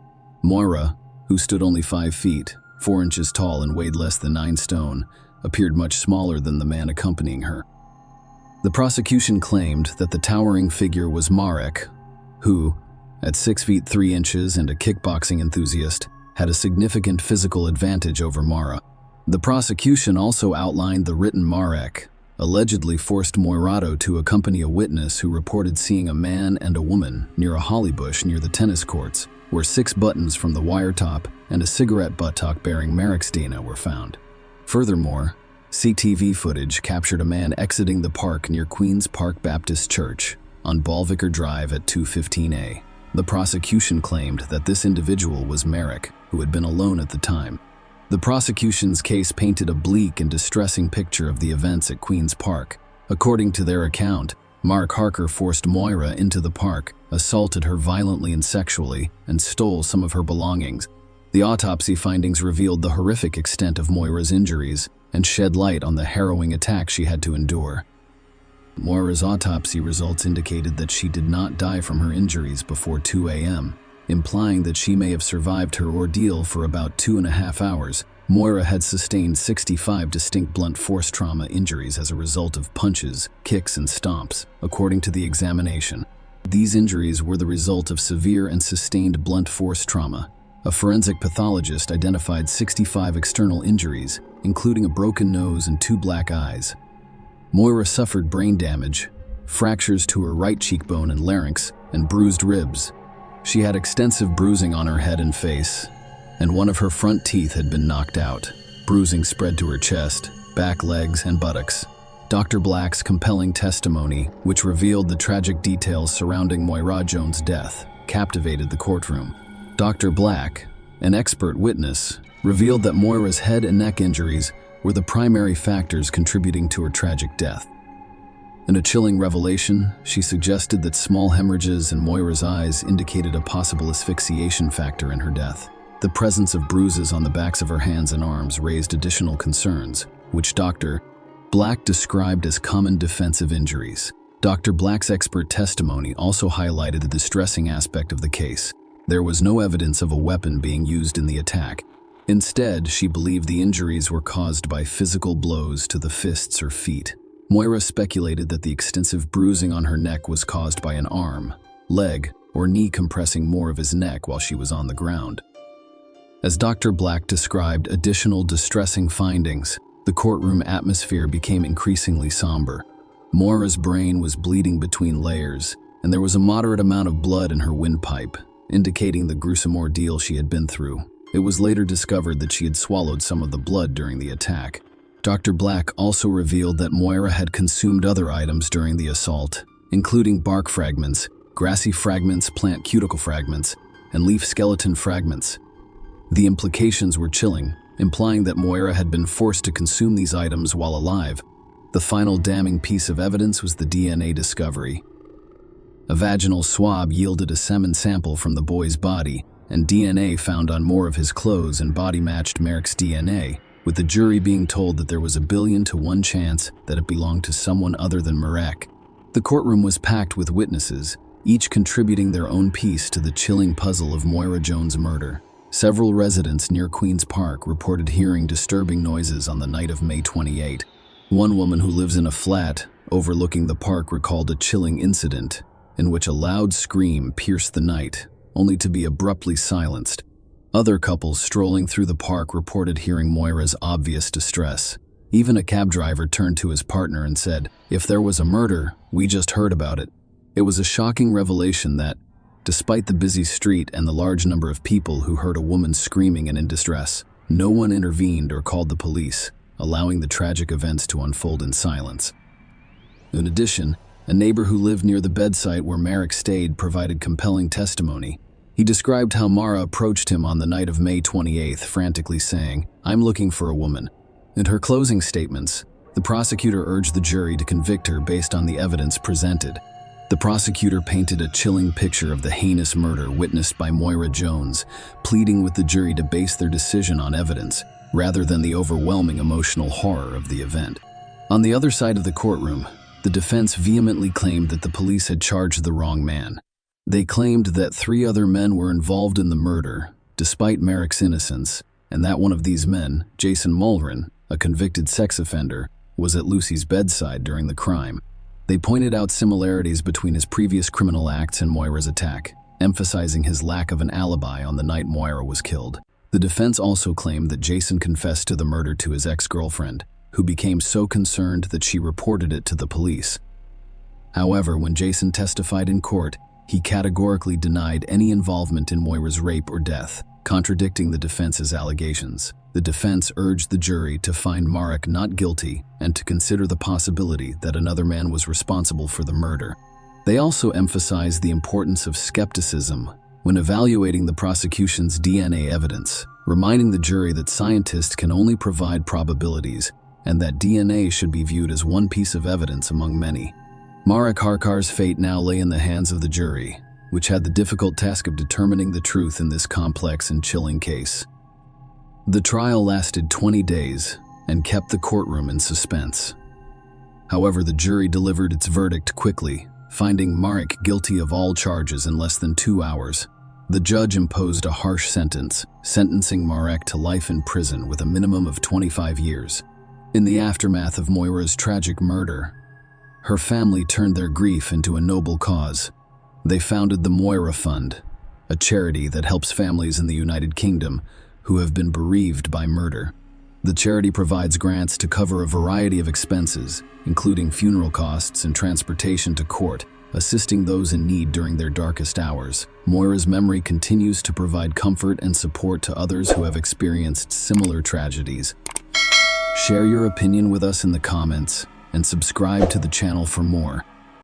Moira, who stood only 5 feet, 4 inches tall and weighed less than 9 stone, appeared much smaller than the man accompanying her. The prosecution claimed that the towering figure was Marek, who, at 6 feet 3 inches and a kickboxing enthusiast, had a significant physical advantage over Moira. The prosecution also outlined the written Marek allegedly forced Moirado to accompany a witness who reported seeing a man and a woman near a holly bush near the tennis courts, where 6 buttons from the wire top and a cigarette buttock bearing Marek's DNA were found. Furthermore, CCTV footage captured a man exiting the park near Queen's Park Baptist Church on Ballvicker Drive at 2:15 a.m. The prosecution claimed that this individual was Marek, who had been alone at the time. The prosecution's case painted a bleak and distressing picture of the events at Queen's Park. According to their account, Mark Harker forced Moira into the park, assaulted her violently and sexually, and stole some of her belongings. The autopsy findings revealed the horrific extent of Moira's injuries and shed light on the harrowing attack she had to endure. Moira's autopsy results indicated that she did not die from her injuries before 2 a.m., implying that she may have survived her ordeal for about 2.5 hours. Moira had sustained 65 distinct blunt force trauma injuries as a result of punches, kicks, and stomps, according to the examination. These injuries were the result of severe and sustained blunt force trauma. A forensic pathologist identified 65 external injuries, including a broken nose and 2 black eyes. Moira suffered brain damage, fractures to her right cheekbone and larynx, and bruised ribs. She had extensive bruising on her head and face, and one of her front teeth had been knocked out. Bruising spread to her chest, back, legs, and buttocks. Dr. Black's compelling testimony, which revealed the tragic details surrounding Moira Jones' death, captivated the courtroom. Dr. Black, an expert witness, revealed that Moira's head and neck injuries were the primary factors contributing to her tragic death. In a chilling revelation, she suggested that small hemorrhages in Moira's eyes indicated a possible asphyxiation factor in her death. The presence of bruises on the backs of her hands and arms raised additional concerns, which Dr. Black described as common defensive injuries. Dr. Black's expert testimony also highlighted the distressing aspect of the case. There was no evidence of a weapon being used in the attack. Instead, she believed the injuries were caused by physical blows to the fists or feet. Moira speculated that the extensive bruising on her neck was caused by an arm, leg, or knee compressing more of his neck while she was on the ground. As Dr. Black described additional distressing findings, the courtroom atmosphere became increasingly somber. Moira's brain was bleeding between layers, and there was a moderate amount of blood in her windpipe, indicating the gruesome ordeal she had been through. It was later discovered that she had swallowed some of the blood during the attack. Dr. Black also revealed that Moira had consumed other items during the assault, including bark fragments, grassy fragments, plant cuticle fragments, and leaf skeleton fragments. The implications were chilling, implying that Moira had been forced to consume these items while alive. The final damning piece of evidence was the DNA discovery. A vaginal swab yielded a semen sample from the boy's body, and DNA found on more of his clothes and body matched Marek's DNA, with the jury being told that there was 1 billion to 1 chance that it belonged to someone other than Marek. The courtroom was packed with witnesses, each contributing their own piece to the chilling puzzle of Moira Jones' murder. Several residents near Queen's Park reported hearing disturbing noises on the night of May 28. One woman who lives in a flat overlooking the park recalled a chilling incident in which a loud scream pierced the night, only to be abruptly silenced. Other couples strolling through the park reported hearing Moira's obvious distress. Even a cab driver turned to his partner and said, "If there was a murder, we just heard about it." It was a shocking revelation that, despite the busy street and the large number of people who heard a woman screaming and in distress, no one intervened or called the police, allowing the tragic events to unfold in silence. In addition, a neighbor who lived near the bedside where Merrick stayed provided compelling testimony. He described how Mara approached him on the night of May 28th, frantically saying, "I'm looking for a woman." In her closing statements, the prosecutor urged the jury to convict her based on the evidence presented. The prosecutor painted a chilling picture of the heinous murder witnessed by Moira Jones, pleading with the jury to base their decision on evidence, rather than the overwhelming emotional horror of the event. On the other side of the courtroom, the defense vehemently claimed that the police had charged the wrong man. They claimed that 3 other men were involved in the murder, despite Merrick's innocence, and that one of these men, Jason Mulrin, a convicted sex offender, was at Lucy's bedside during the crime. They pointed out similarities between his previous criminal acts and Moira's attack, emphasizing his lack of an alibi on the night Moira was killed. The defense also claimed that Jason confessed to the murder to his ex-girlfriend, who became so concerned that she reported it to the police. However, when Jason testified in court, he categorically denied any involvement in Moira's rape or death, contradicting the defense's allegations. The defense urged the jury to find Marek not guilty and to consider the possibility that another man was responsible for the murder. They also emphasized the importance of skepticism when evaluating the prosecution's DNA evidence, reminding the jury that scientists can only provide probabilities and that DNA should be viewed as one piece of evidence among many. Marek Harkar's fate now lay in the hands of the jury, which had the difficult task of determining the truth in this complex and chilling case. The trial lasted 20 days and kept the courtroom in suspense. However, the jury delivered its verdict quickly, finding Marek guilty of all charges in less than 2 hours. The judge imposed a harsh sentence, sentencing Marek to life in prison with a minimum of 25 years. In the aftermath of Moira's tragic murder, her family turned their grief into a noble cause. They founded the Moira Fund, a charity that helps families in the United Kingdom who have been bereaved by murder. The charity provides grants to cover a variety of expenses, including funeral costs and transportation to court, assisting those in need during their darkest hours. Moira's memory continues to provide comfort and support to others who have experienced similar tragedies. Share your opinion with us in the comments and subscribe to the channel for more.